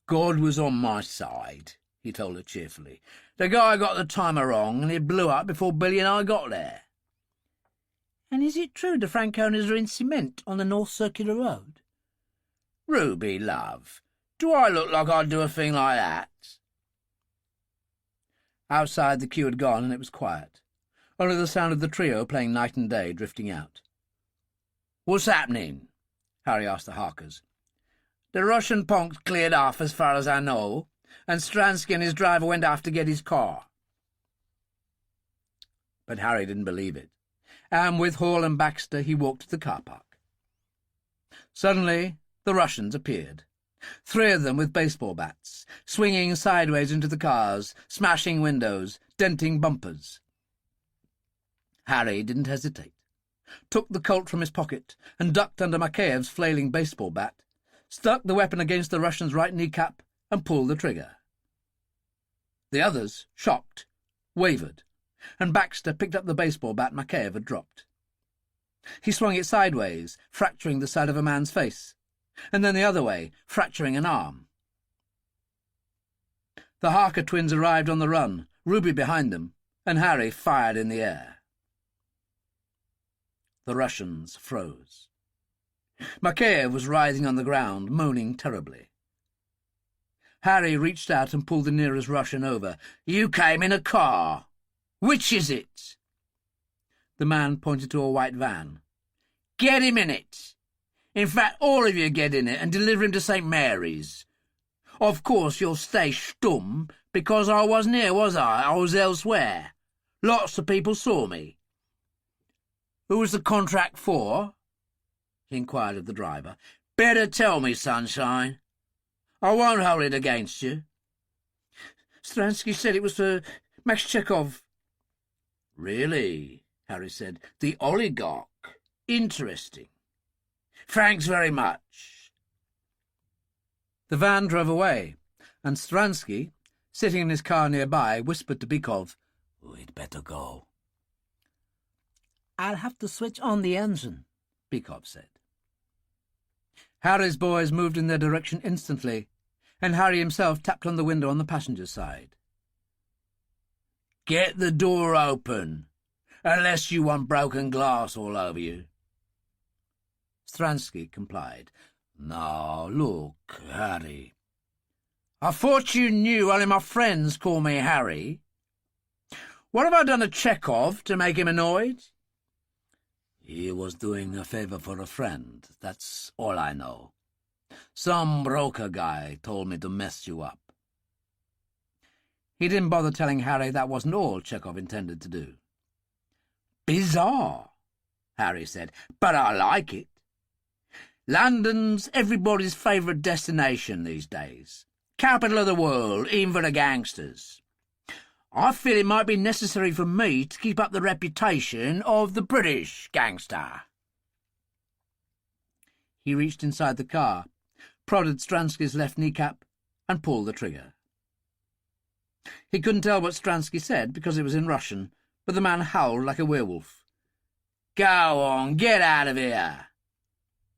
"God was on my side," he told her cheerfully. "The guy got the timer wrong, and it blew up before Billy and I got there." "And is it true the Franconis are in cement on the North Circular Road?" "Ruby, love, do I look like I'd do a thing like that?" Outside the queue had gone, and it was quiet. Only the sound of the trio playing Night and Day drifting out. "What's happening?" Harry asked the Harkers. "The Russian punk's cleared off as far as I know, and Stransky and his driver went off to get his car." But Harry didn't believe it, and with Hall and Baxter he walked to the car park. Suddenly the Russians appeared, 3 of them with baseball bats, swinging sideways into the cars, smashing windows, denting bumpers. Harry didn't hesitate, took the Colt from his pocket and ducked under Makeyev's flailing baseball bat, stuck the weapon against the Russian's right kneecap and pulled the trigger. The others, shocked, wavered, and Baxter picked up the baseball bat Makeyev had dropped. He swung it sideways, fracturing the side of a man's face, and then the other way, fracturing an arm. The Harker twins arrived on the run, Ruby behind them, and Harry fired in the air. The Russians froze. Makeyev was writhing on the ground, moaning terribly. Harry reached out and pulled the nearest Russian over. "You came in a car. Which is it?" The man pointed to a white van. "Get him in it. In fact, all of you get in it and deliver him to St. Mary's. Of course you'll stay stum, because I wasn't here, was I? I was elsewhere. Lots of people saw me." "Who was the contract for?" he inquired of the driver. "Better tell me, sunshine. I won't hold it against you." "Stransky said it was for Makshchekov." "Really?" Harry said. "The oligarch. Interesting. Thanks very much." The van drove away, and Stransky, sitting in his car nearby, whispered to Bykov, "We'd better go." "I'll have to switch on the engine," Bykov said. Harry's boys moved in their direction instantly, and Harry himself tapped on the window on the passenger side. "Get the door open, unless you want broken glass all over you." Stransky complied. "Now, look, Harry. I thought you knew only my friends call me Harry. What have I done to Chekhov to make him annoyed?" "He was doing a favour for a friend, that's all I know. Some broker guy told me to mess you up." He didn't bother telling Harry that wasn't all Chekhov intended to do. "Bizarre," Harry said, "but I like it. London's everybody's favourite destination these days. Capital of the world, even for the gangsters. I feel it might be necessary for me to keep up the reputation of the British gangster." He reached inside the car, prodded Stransky's left kneecap, and pulled the trigger. He couldn't tell what Stransky said because it was in Russian, but the man howled like a werewolf. "Go on, get out of here,"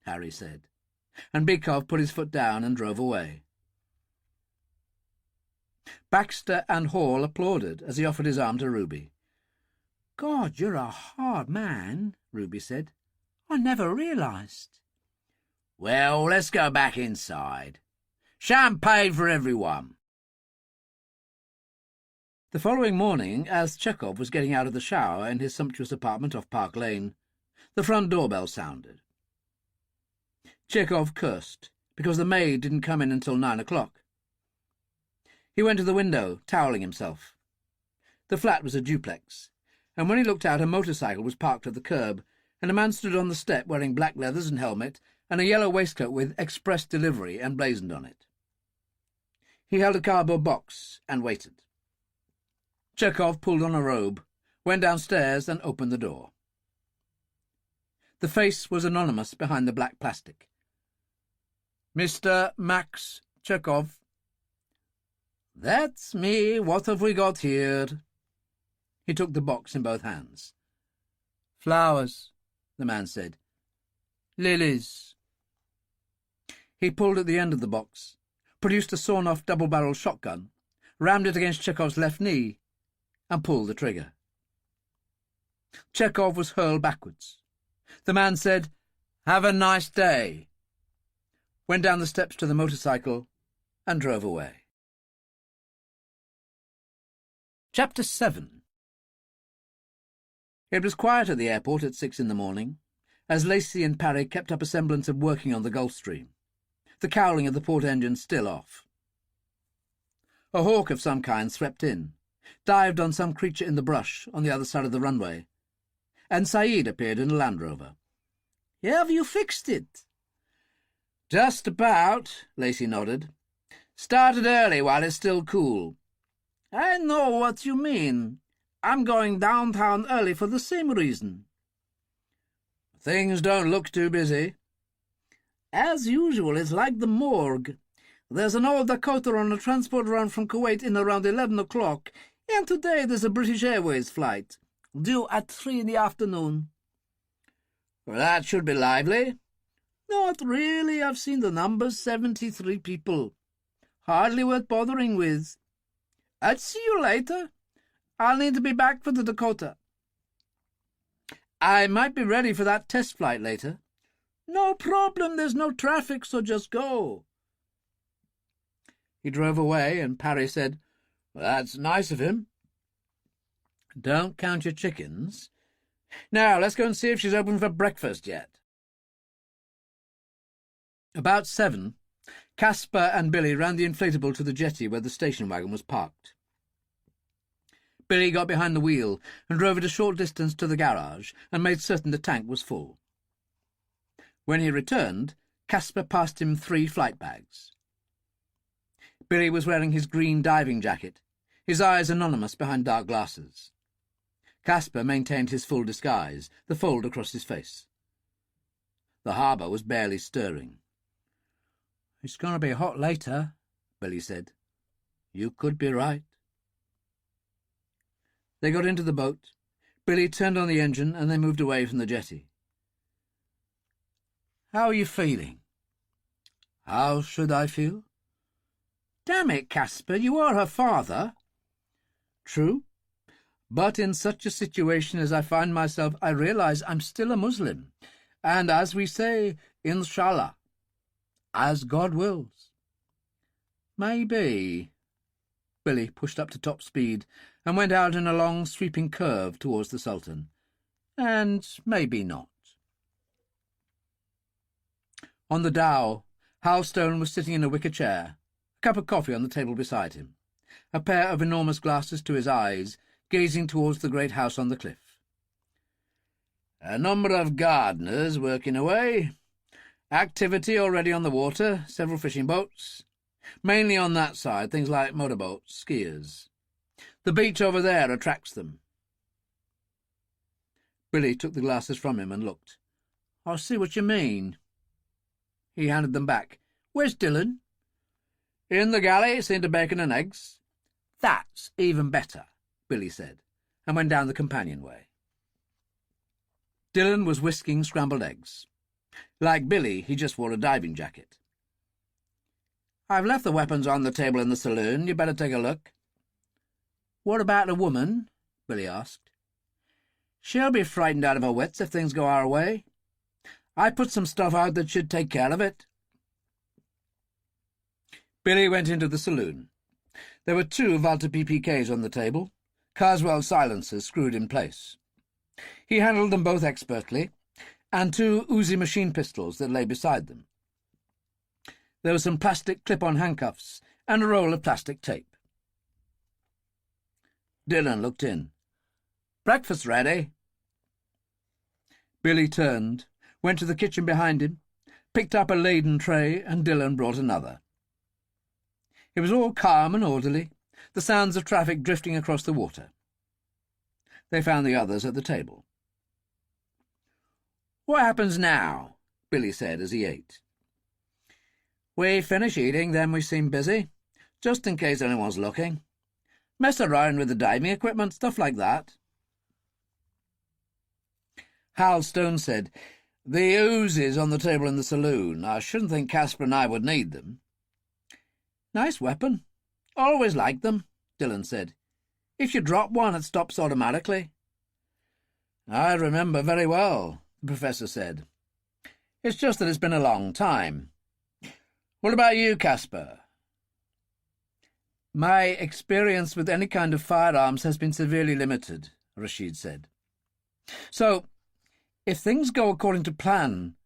Harry said, and Bykov put his foot down and drove away. Baxter and Hall applauded as he offered his arm to Ruby. "God, you're a hard man," Ruby said. "I never realised." "Well, let's go back inside. Champagne for everyone." The following morning, as Chekhov was getting out of the shower in his sumptuous apartment off Park Lane, the front doorbell sounded. Chekhov cursed because the maid didn't come in until 9 o'clock. He went to the window, toweling himself. The flat was a duplex, and when he looked out, a motorcycle was parked at the curb, and a man stood on the step wearing black leathers and helmet and a yellow waistcoat with "Express Delivery" emblazoned on it. He held a cardboard box and waited. Chekhov pulled on a robe, went downstairs and opened the door. The face was anonymous behind the black plastic. "Mr. Max Chekhov." "That's me. What have we got here?" He took the box in both hands. "Flowers," the man said. "Lilies." He pulled at the end of the box, produced a sawn-off double-barreled shotgun, rammed it against Chekhov's left knee, and pulled the trigger. Chekhov was hurled backwards. The man said, "Have a nice day," went down the steps to the motorcycle, and drove away. Chapter 7. It was quiet at the airport at 6 in the morning, as Lacey and Parry kept up a semblance of working on the Gulfstream, the cowling of the port engine still off. A hawk of some kind swept in, dived on some creature in the brush on the other side of the runway, and Saeed appeared in a Land Rover. "Have you fixed it?" "Just about," Lacey nodded. "Started early while it's still cool." "I know what you mean. I'm going downtown early for the same reason." "Things don't look too busy." "As usual, it's like the morgue. There's an old Dakota on a transport run from Kuwait in around 11 o'clock, and today there's a British Airways flight, due at 3 in the afternoon." "Well, that should be lively." "Not really. I've seen the numbers, 73 people. Hardly worth bothering with. I'd see you later. I'll need to be back for the Dakota." "I might be ready for that test flight later." "No problem. There's no traffic, so just go." He drove away, and Parry said, "Well, that's nice of him." "Don't count your chickens. Now, let's go and see if she's open for breakfast yet." About 7, Caspar and Billy ran the inflatable to the jetty where the station wagon was parked. Billy got behind the wheel and drove it a short distance to the garage and made certain the tank was full. When he returned, Caspar passed him 3 flight bags. Billy was wearing his green diving jacket, his eyes anonymous behind dark glasses. Caspar maintained his full disguise, the fold across his face. The harbour was barely stirring. "It's going to be hot later," Billy said. "You could be right." They got into the boat. Billy turned on the engine and they moved away from the jetty. "How are you feeling?" "How should I feel?" "Damn it, Caspar, you are her father." "True. But in such a situation as I find myself, I realize I'm still a Muslim. And as we say, Inshallah, as God wills." "Maybe." Billy pushed up to top speed and went out in a long, sweeping curve towards the Sultan. "And maybe not." On the dhow, Halstone was sitting in a wicker chair, a cup of coffee on the table beside him, a pair of enormous glasses to his eyes, gazing towards the great house on the cliff. "A number of gardeners working away. Activity already on the water, several fishing boats. Mainly on that side, things like motorboats, skiers. The beach over there attracts them." Billy took the glasses from him and looked. "I see what you mean." He handed them back. "Where's Dillon?" "In the galley, seeing to bacon and eggs." "That's even better," Billy said, and went down the companionway. Dillon was whisking scrambled eggs. Like Billy, he just wore a diving jacket. "I've left the weapons on the table in the saloon. You'd better take a look." "What about the woman?" Billy asked. "She'll be frightened out of her wits if things go our way. I put some stuff out that should take care of it." Billy went into the saloon. There were 2 Walter PPKs on the table, Carswell silencers screwed in place. He handled them both expertly, and 2 Uzi machine pistols that lay beside them. There were some plastic clip-on handcuffs and a roll of plastic tape. Dillon looked in. "Breakfast ready?" Billy turned, went to the kitchen behind him, picked up a laden tray, and Dillon brought another. It was all calm and orderly, the sounds of traffic drifting across the water. They found the others at the table. "What happens now?" Billy said as he ate. "We finish eating, then we seem busy, just in case anyone's looking. Mess around with the diving equipment, stuff like that." Halstone said, "The Uzis on the table in the saloon. I shouldn't think Caspar and I would need them." "Nice weapon. Always liked them," Dillon said. "If you drop one, it stops automatically." "I remember very well," the professor said. "It's just that it's been a long time. What about you, Caspar?" "My experience with any kind of firearms has been severely limited," Rashid said. "So, if things go according to plan,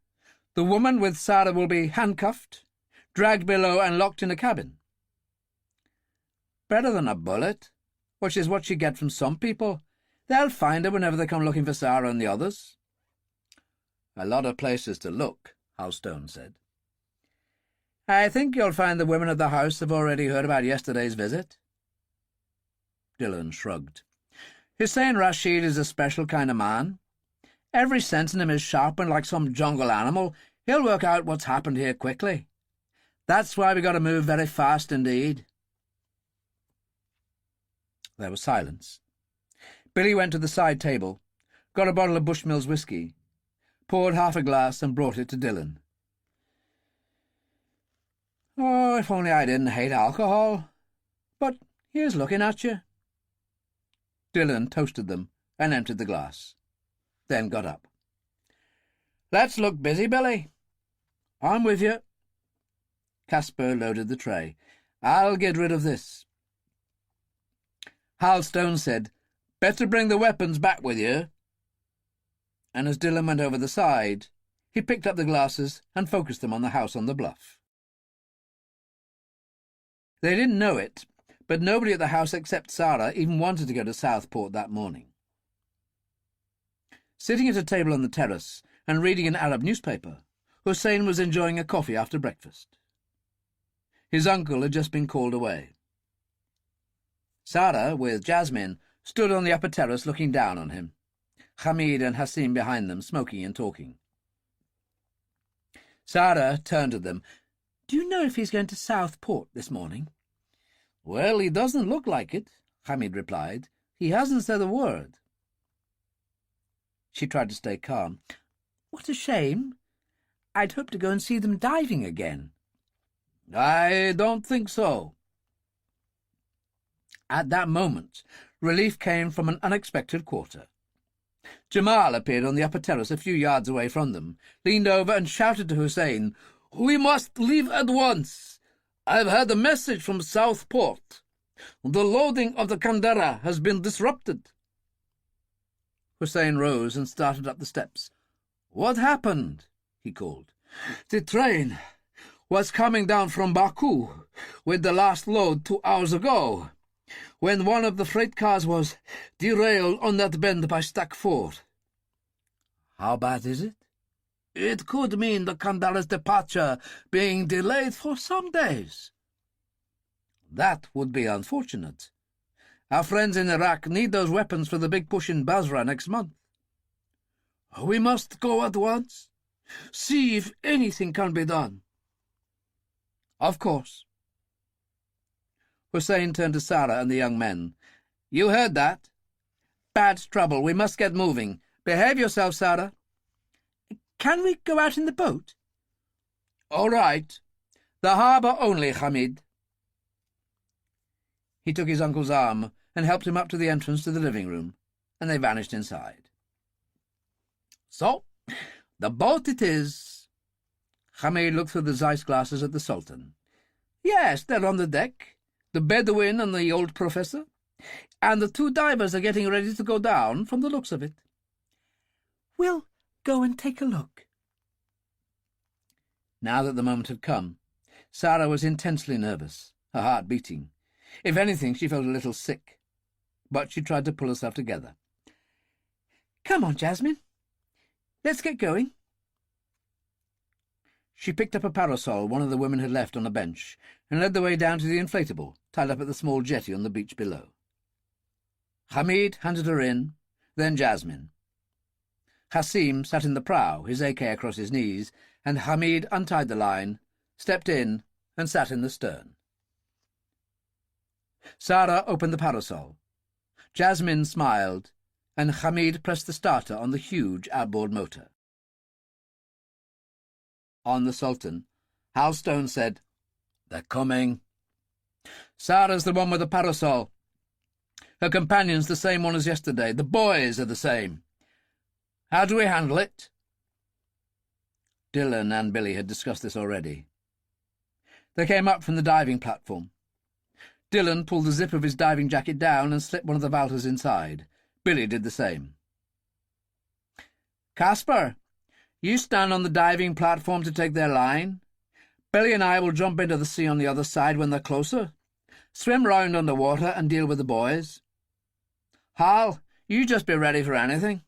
the woman with Sara will be handcuffed, dragged below and locked in a cabin." "Better than a bullet, which is what you get from some people. They'll find her whenever they come looking for Sara and the others." "A lot of places to look," Halstone said. "I think you'll find the women of the house have already heard about yesterday's visit." Dillon shrugged. "Hussein Rashid is a special kind of man. Every sense in him is sharpened like some jungle animal. He'll work out what's happened here quickly. That's why we got to move very fast indeed." There was silence. Billy went to the side table, got a bottle of Bushmills whiskey, poured half a glass and brought it to Dillon. "Oh, if only I didn't hate alcohol. But here's looking at you." Dillon toasted them and emptied the glass, then got up. "Let's look busy, Billy." "I'm with you." Caspar loaded the tray. "I'll get rid of this." Halstone said, "Better bring the weapons back with you." And as Dillon went over the side, he picked up the glasses and focused them on the house on the bluff. They didn't know it, but nobody at the house except Sara even wanted to go to Southport that morning. Sitting at a table on the terrace and reading an Arab newspaper, Hussein was enjoying a coffee after breakfast. His uncle had just been called away. Sara, with Jasmine, stood on the upper terrace looking down on him, Hamid and Hassim behind them, smoking and talking. Sara turned to them. "Do you know if he's going to Southport this morning?" "Well, he doesn't look like it," Hamid replied. "He hasn't said a word." She tried to stay calm. "What a shame. I'd hoped to go and see them diving again." "I don't think so." At that moment, relief came from an unexpected quarter. Jamal appeared on the upper terrace a few yards away from them, leaned over and shouted to Hussein, "We must leave at once. I've had a message from Southport. The loading of the Kandera has been disrupted." Hussein rose and started up the steps. "What happened?" he called. "The train was coming down from Baku with the last load 2 hours ago, when one of the freight cars was derailed on that bend by Stack 4. "How bad is it?" "It could mean the Kandera's departure being delayed for some days." "That would be unfortunate. Our friends in Iraq need those weapons for the big push in Basra next month." "We must go at once. See if anything can be done." "Of course." Hussein turned to Sara and the young men. "You heard that? Bad trouble. We must get moving. Behave yourself, Sara." "Can we go out in the boat?" "All right. The harbour only, Hamid." He took his uncle's arm and helped him up to the entrance to the living room, and they vanished inside. "So, the boat it is." Hamid looked through the Zeiss glasses at the Sultan. "Yes, they're on the deck, the Bedouin and the old professor, and the 2 divers are getting ready to go down, from the looks of it." "We'll go and take a look." Now that the moment had come, Sara was intensely nervous, her heart beating. If anything, she felt a little sick, but she tried to pull herself together. "Come on, Jasmine. Let's get going." She picked up a parasol one of the women had left on a bench and led the way down to the inflatable, tied up at the small jetty on the beach below. Hamid handed her in, then Jasmine. Hassim sat in the prow, his AK across his knees, and Hamid untied the line, stepped in, and sat in the stern. Sara opened the parasol. Jasmine smiled, and Hamid pressed the starter on the huge outboard motor. On the Sultan, Hal Stone said, "They're coming." "Sara's the one with the parasol. Her companion's the same one as yesterday. The boys are the same. How do we handle it?" Dillon and Billy had discussed this already. They came up from the diving platform. Dillon pulled the zip of his diving jacket down and slipped one of the Valters inside. Billy did the same. "Caspar, you stand on the diving platform to take their line. Billy and I will jump into the sea on the other side when they're closer. Swim round underwater and deal with the boys. Hal, you just be ready for anything."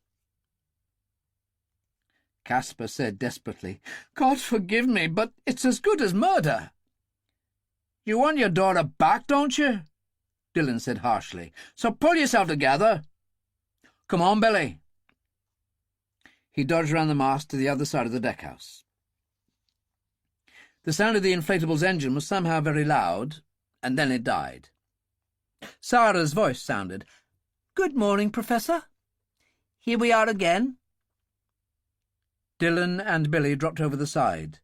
Caspar said desperately, "God forgive me, but it's as good as murder." "You want your daughter back, don't you?" Dillon said harshly. "So pull yourself together. Come on, Billy." He dodged round the mast to the other side of the deckhouse. The sound of the inflatable's engine was somehow very loud, and then it died. Sara's voice sounded. "Good morning, Professor. Here we are again." Dillon and Billy dropped over the side,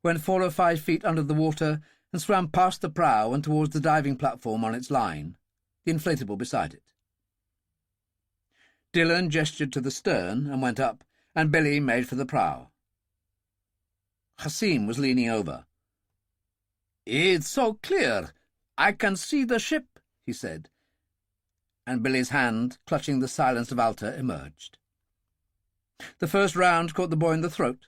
went 4 or 5 feet under the water, and swam past the prow and towards the diving platform on its line, the inflatable beside it. Dillon gestured to the stern and went up, and Billy made for the prow. Hassim was leaning over. "It's so clear. I can see the ship," he said, and Billy's hand, clutching the silenced Valter, emerged. The first round caught the boy in the throat,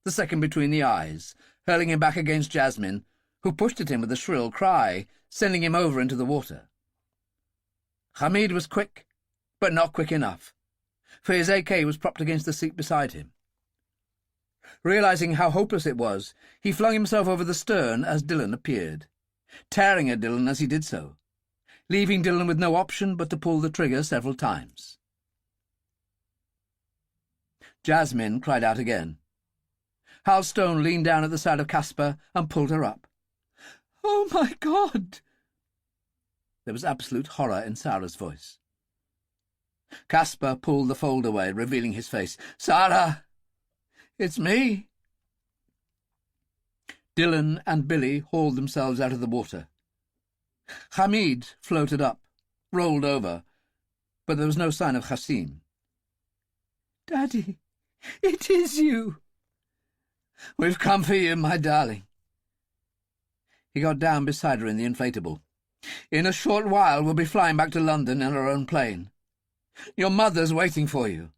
the second between the eyes, hurling him back against Jasmine, who pushed at him with a shrill cry, sending him over into the water. Hamid was quick, but not quick enough, for his AK was propped against the seat beside him. Realizing how hopeless it was, he flung himself over the stern as Dillon appeared, tearing at Dillon as he did so, leaving Dillon with no option but to pull the trigger several times. Jasmine cried out again. Hal Stone leaned down at the side of Caspar and pulled her up. "Oh, my God!" There was absolute horror in Sara's voice. Caspar pulled the fold away, revealing his face. "Sara! It's me!" Dillon and Billy hauled themselves out of the water. Hamid floated up, rolled over, but there was no sign of Hassim. "Daddy, it is you!" "We've come for you, my darling." He got down beside her in the inflatable. "In a short while we'll be flying back to London in our own plane. Your mother's waiting for you."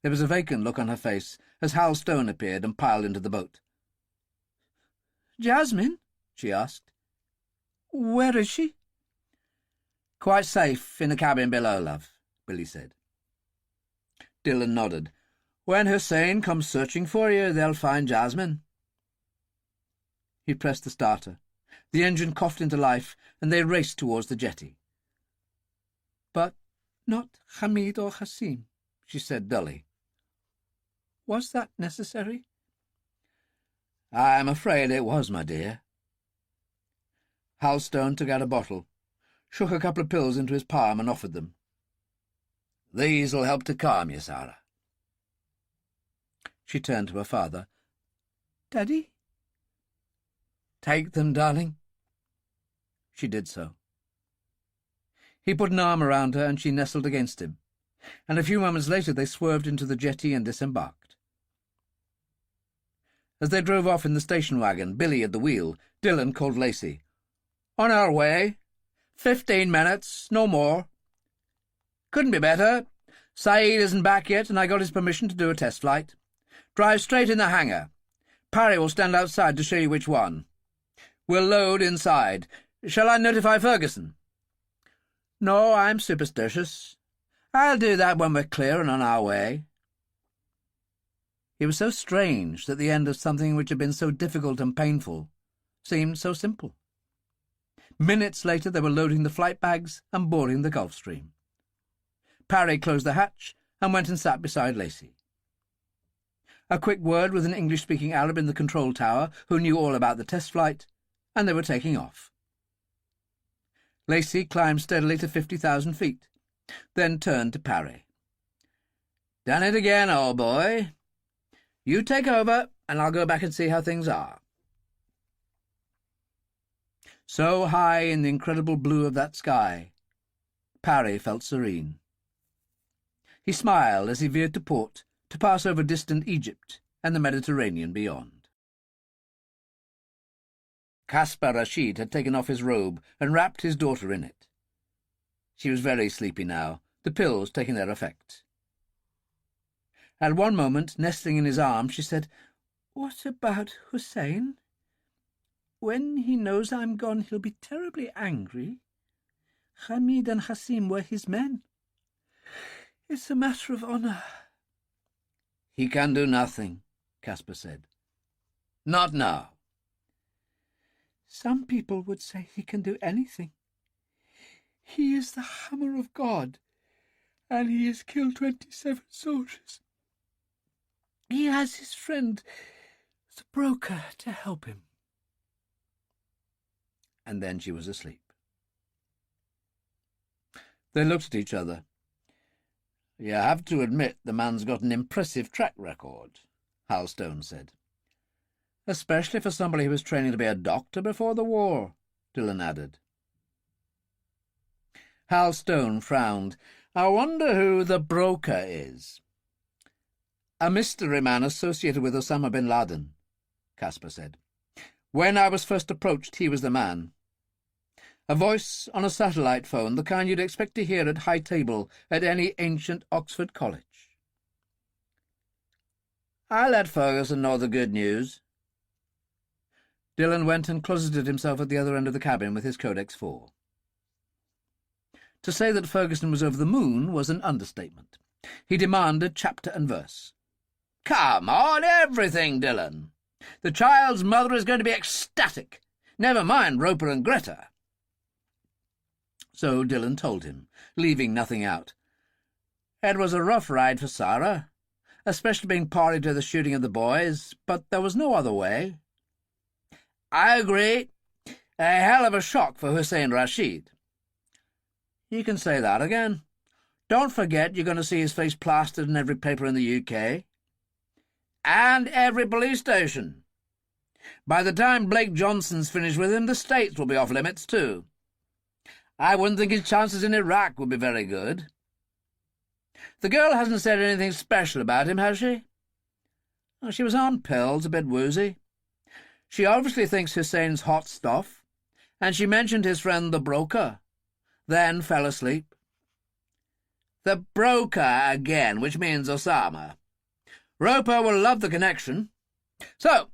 There was a vacant look on her face as Hal Stone appeared and piled into the boat. "Jasmine?" she asked. "Where is she?" "Quite safe in the cabin below, love," Billy said. Dillon nodded. "When Hussein comes searching for you, they'll find Jasmine." He pressed the starter. The engine coughed into life, and they raced towards the jetty. "But not Hamid or Hassim," she said dully. "Was that necessary?" "I'm afraid it was, my dear." Hal Stone took out a bottle, shook a couple of pills into his palm and offered them. "These'll help to calm you, Sara." She turned to her father. "Daddy?" "Take them, darling." She did so. He put an arm around her, and she nestled against him, and a few moments later they swerved into the jetty and disembarked. As they drove off in the station wagon, Billy at the wheel, Dillon called Lacey. "On our way. 15 minutes, no more. Couldn't be better. Saeed isn't back yet, and I got his permission to do a test flight. Drive straight in the hangar. Parry will stand outside to show you which one. We'll load inside. Shall I notify Ferguson?" "No, I'm superstitious. I'll do that when we're clear and on our way." It was so strange that the end of something which had been so difficult and painful seemed so simple. Minutes later they were loading the flight bags and boarding the Gulfstream. Parry closed the hatch and went and sat beside Lacey. A quick word with an English-speaking Arab in the control tower who knew all about the test flight, and they were taking off. Lacey climbed steadily to 50,000 feet, then turned to Parry. "Done it again, old boy. You take over, and I'll go back and see how things are." So high in the incredible blue of that sky, Parry felt serene. He smiled as he veered to port to pass over distant Egypt and the Mediterranean beyond. Caspar Rashid had taken off his robe and wrapped his daughter in it. She was very sleepy now, the pills taking their effect. At one moment, nestling in his arms, she said, "What about Hussein? When he knows I'm gone, he'll be terribly angry. Hamid and Hassim were his men. It's a matter of honour." "He can do nothing," Caspar said. "Not now." "Some people would say he can do anything. He is the hammer of God, and he has killed 27 soldiers. He has his friend, the broker, to help him." And then she was asleep. They looked at each other. "You have to admit the man's got an impressive track record," Hal Stone said. "Especially for somebody who was training to be a doctor before the war," Dillon added. Hal Stone frowned. "I wonder who the broker is." "A mystery man associated with Osama bin Laden," Caspar said. "When I was first approached, he was the man. A voice on a satellite phone, the kind you'd expect to hear at high table at any ancient Oxford college." "I'll let Ferguson know the good news." Dillon went and closeted himself at the other end of the cabin with his Codex 4. To say that Ferguson was over the moon was an understatement. He demanded chapter and verse. "Come on, everything, Dillon. The child's mother is going to be ecstatic. Never mind Roper and Greta." So Dillon told him, leaving nothing out. "It was a rough ride for Sara. especially being party to the shooting of the boys, but there was no other way. I agree. A hell of a shock for Hussein Rashid. You can say that again. Don't forget you're going to see his face plastered in every paper in the UK. And every police station. By the time Blake Johnson's finished with him, the States will be off limits too. I wouldn't think his chances in Iraq would be very good. The girl hasn't said anything special about him, has she? Oh, she was on pills, a bit woozy. She obviously thinks Hussein's hot stuff, and she mentioned his friend the broker, then fell asleep. The broker again, which means Osama. Roper will love the connection. So,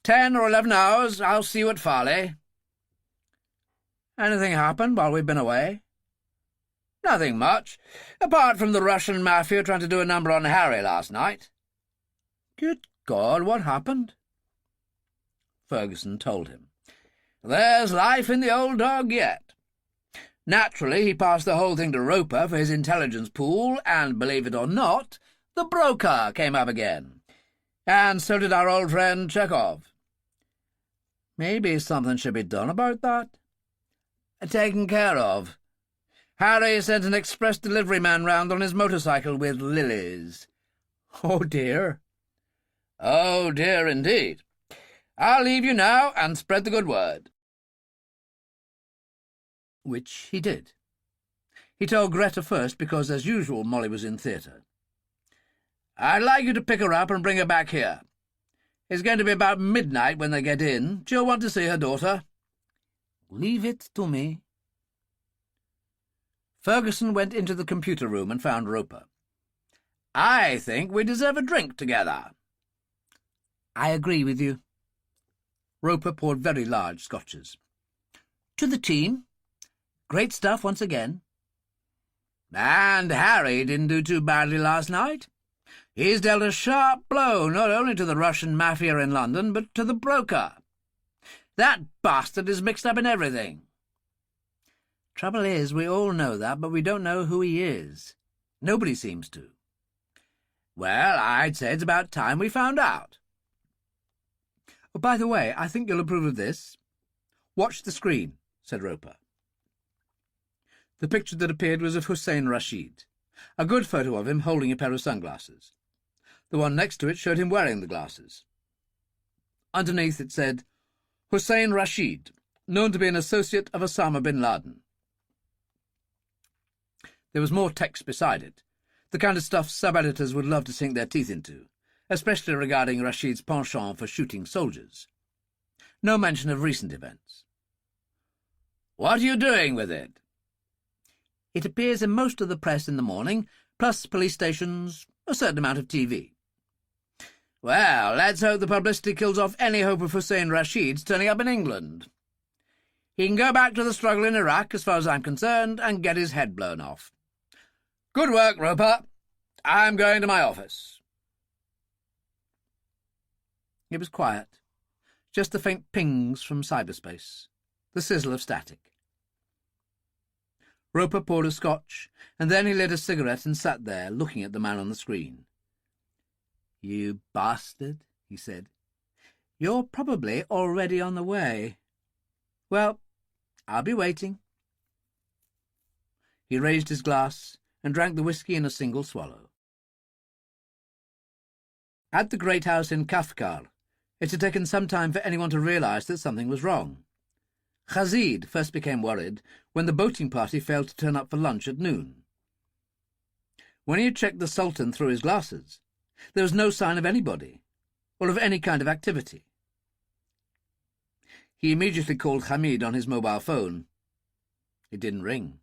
10 or 11 hours, I'll see you at Farley. Anything happened while we've been away? Nothing much, apart from the Russian mafia trying to do a number on Harry last night. Good God, what happened? Ferguson told him. There's life in the old dog yet. Naturally, he passed the whole thing to Roper for his intelligence pool, and, believe it or not, the broker came up again. And so did our old friend Chekhov. Maybe something should be done about that. Taken care of. Harry sent an express delivery man round on his motorcycle with lilies. Oh, dear. Oh, dear, indeed. I'll leave you now and spread the good word. Which he did. He told Greta first because, as usual, Molly was in theatre. I'd like you to pick her up and bring her back here. It's going to be about midnight when they get in. She'll want to see her daughter. Leave it to me. Ferguson went into the computer room and found Roper. I think we deserve a drink together. I agree with you. Roper poured very large scotches. To the team. Great stuff once again. And Harry didn't do too badly last night. He's dealt a sharp blow not only to the Russian mafia in London, but to the broker. That bastard is mixed up in everything. Trouble is, we all know that, but we don't know who he is. Nobody seems to. Well, I'd say it's about time we found out. Oh, by the way, I think you'll approve of this. Watch the screen, said Roper. The picture that appeared was of Hussein Rashid, a good photo of him holding a pair of sunglasses. The one next to it showed him wearing the glasses. Underneath it said, Hussein Rashid, known to be an associate of Osama bin Laden. There was more text beside it, the kind of stuff sub-editors would love to sink their teeth into, especially regarding Rashid's penchant for shooting soldiers. No mention of recent events. What are you doing with it? It appears in most of the press in the morning, plus police stations, a certain amount of TV. Well, let's hope the publicity kills off any hope of Hussein Rashid's turning up in England. He can go back to the struggle in Iraq, as far as I'm concerned, and get his head blown off. Good work, Roper. I'm going to my office. It was quiet. Just the faint pings from cyberspace, the sizzle of static. Roper poured a scotch, and then he lit a cigarette and sat there, looking at the man on the screen. You bastard, he said. You're probably already on the way. Well, I'll be waiting. He raised his glass and drank the whisky in a single swallow. At the great house in Kafkar, it had taken some time for anyone to realise that something was wrong. Khazid first became worried when the boating party failed to turn up for lunch at noon. When he had checked the Sultan through his glasses, there was no sign of anybody, or of any kind of activity. He immediately called Hamid on his mobile phone. It didn't ring.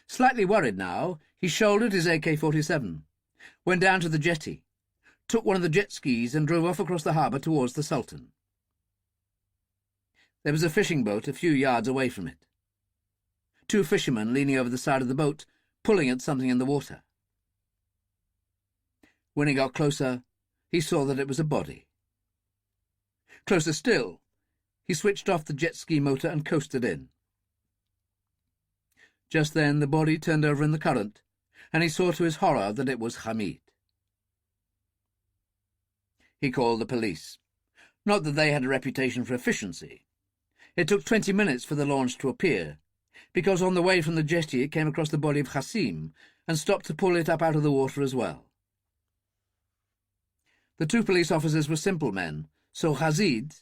Slightly worried now, he shouldered his AK-47, went down to the jetty, took one of the jet skis and drove off across the harbour towards the Sultan. There was a fishing boat a few yards away from it. Two fishermen leaning over the side of the boat, pulling at something in the water. When he got closer, he saw that it was a body. Closer still, he switched off the jet ski motor and coasted in. Just then the body turned over in the current, and he saw to his horror that it was Hamid. He called the police. Not that they had a reputation for efficiency. It took 20 minutes for the launch to appear, because on the way from the jetty it came across the body of Hassim and stopped to pull it up out of the water as well. The two police officers were simple men, so Rashid,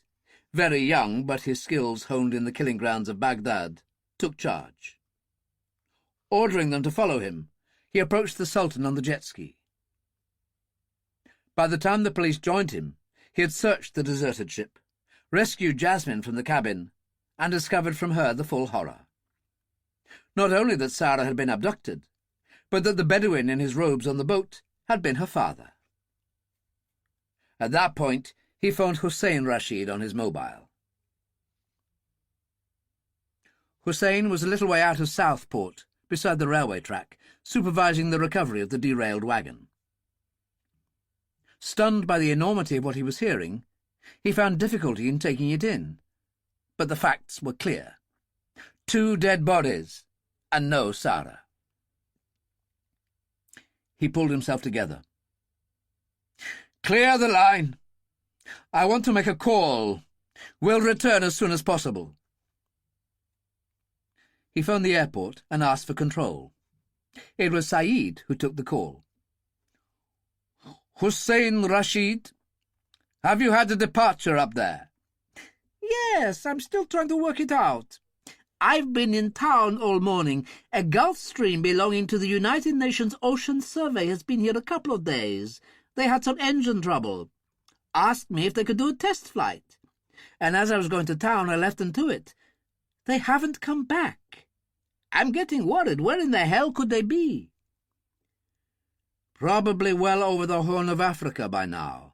very young but his skills honed in the killing grounds of Baghdad, took charge. Ordering them to follow him, he approached the Sultan on the jet ski. By the time the police joined him, he had searched the deserted ship, rescued Jasmine from the cabin, and discovered from her the full horror. Not only that Sara had been abducted, but that the Bedouin in his robes on the boat had been her father. At that point, he phoned Hussein Rashid on his mobile. Hussein was a little way out of Southport, beside the railway track, supervising the recovery of the derailed wagon. Stunned by the enormity of what he was hearing, he found difficulty in taking it in. But the facts were clear. 2 dead bodies, and no Sara. He pulled himself together. "Clear the line. I want to make a call. We'll return as soon as possible." He phoned the airport and asked for control. It was Saeed who took the call. "Hussein Rashid, have you had a departure up there?" "Yes, I'm still trying to work it out. I've been in town all morning. A Gulf Stream belonging to the United Nations Ocean Survey has been here a couple of days. They had some engine trouble. Asked me if they could do a test flight. And as I was going to town, I left them to it. They haven't come back. I'm getting worried. Where in the hell could they be?" "Probably well over the Horn of Africa by now,"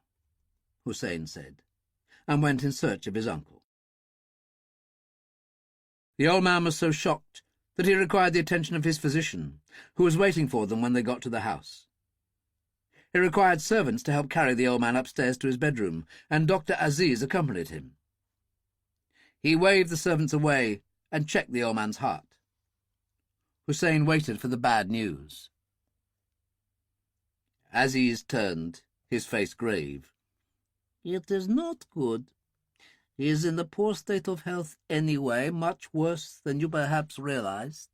Hussein said, and went in search of his uncle. The old man was so shocked that he required the attention of his physician, who was waiting for them when they got to the house. He required servants to help carry the old man upstairs to his bedroom, and Dr. Aziz accompanied him. He waved the servants away and checked the old man's heart. Hussein waited for the bad news. Aziz turned, his face grave. "It is not good. He is in a poor state of health anyway, much worse than you perhaps realized."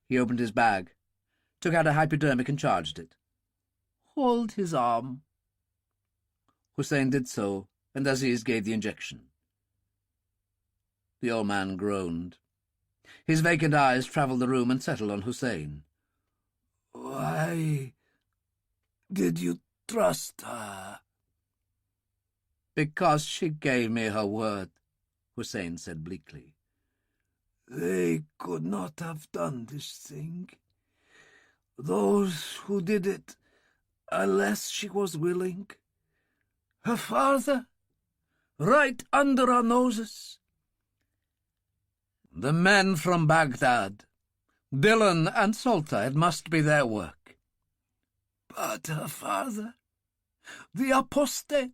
He opened his bag, took out a hypodermic and charged it. "Hold his arm." Hussein did so, and Aziz gave the injection. The old man groaned. His vacant eyes travelled the room and settled on Hussein. "Why did you trust her?" "Because she gave me her word," Hussein said bleakly. "They could not have done this thing. Those who did it, unless she was willing. Her father, right under our noses." "The men from Baghdad, Dillon and Salter, it must be their work." "But her father, the apostate,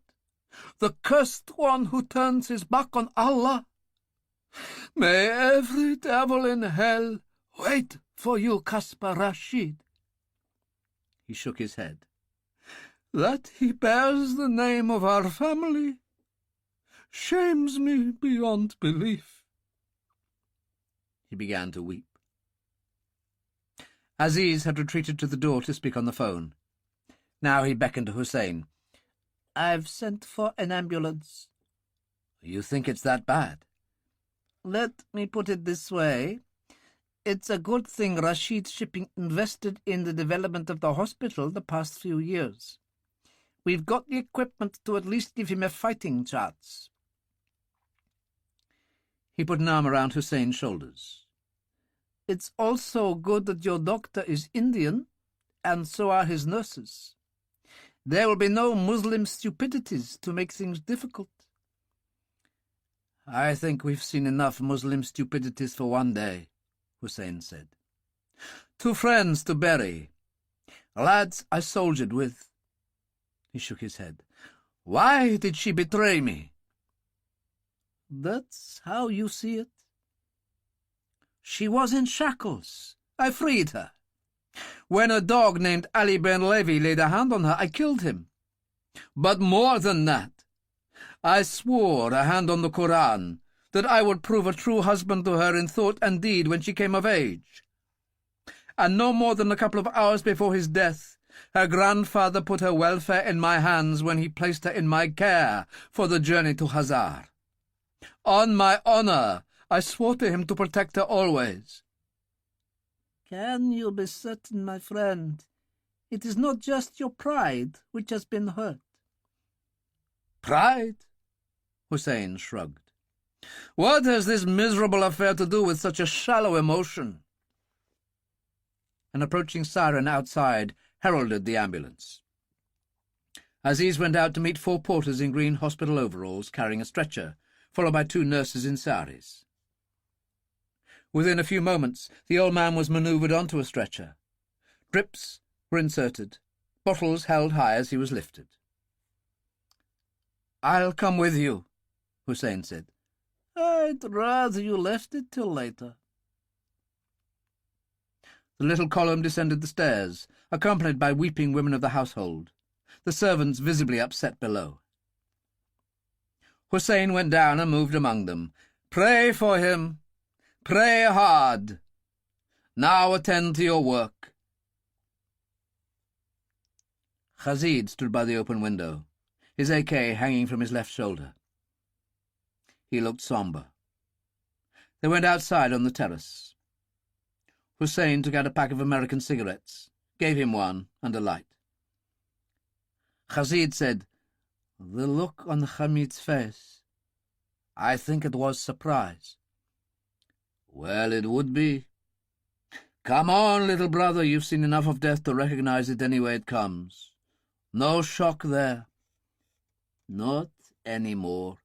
the cursed one who turns his back on Allah. May every devil in hell wait for you, Caspar Rashid." He shook his head. "That he bears the name of our family shames me beyond belief." He began to weep. Aziz had retreated to the door to speak on the phone. Now he beckoned to Hussein. "I've sent for an ambulance." "You think it's that bad?" "Let me put it this way. It's a good thing Rashid Shipping invested in the development of the hospital the past few years. We've got the equipment to at least give him a fighting chance." He put an arm around Hussein's shoulders. "It's also good that your doctor is Indian, and so are his nurses. There will be no Muslim stupidities to make things difficult." "I think we've seen enough Muslim stupidities for one day," Hussein said. "Two friends to bury. Lads I soldiered with." He shook his head. "Why did she betray me?" "That's how you see it." "She was in shackles. I freed her. When a dog named Ali Ben Levi laid a hand on her, I killed him. But more than that, I swore, a hand on the Koran, that I would prove a true husband to her in thought and deed when she came of age. And no more than a couple of hours before his death, her grandfather put her welfare in my hands when he placed her in my care for the journey to Hazar. On my honor, I swore to him to protect her always. Can you be certain, my friend? It is not just your pride which has been hurt. Pride? Hussein shrugged. What has this miserable affair to do with such a shallow emotion? An approaching siren outside heralded the ambulance. Aziz went out to meet 4 porters in green hospital overalls carrying a stretcher, followed by 2 nurses in saris. Within a few moments, the old man was manoeuvred onto a stretcher. Drips were inserted, bottles held high as he was lifted. "I'll come with you," Hussein said. "I'd rather you left it till later." The little column descended the stairs, accompanied by weeping women of the household, the servants visibly upset below. Hussein went down and moved among them. "Pray for him. Pray hard. Now attend to your work." Khazid stood by the open window, his AK hanging from his left shoulder. He looked sombre. They went outside on the terrace. Hussein took out a pack of American cigarettes, gave him one and a light. Khazid said, "The look on Hamid's face, I think it was surprise." "Well, it would be. Come on, little brother, you've seen enough of death to recognize it any way it comes. No shock there. Not any more."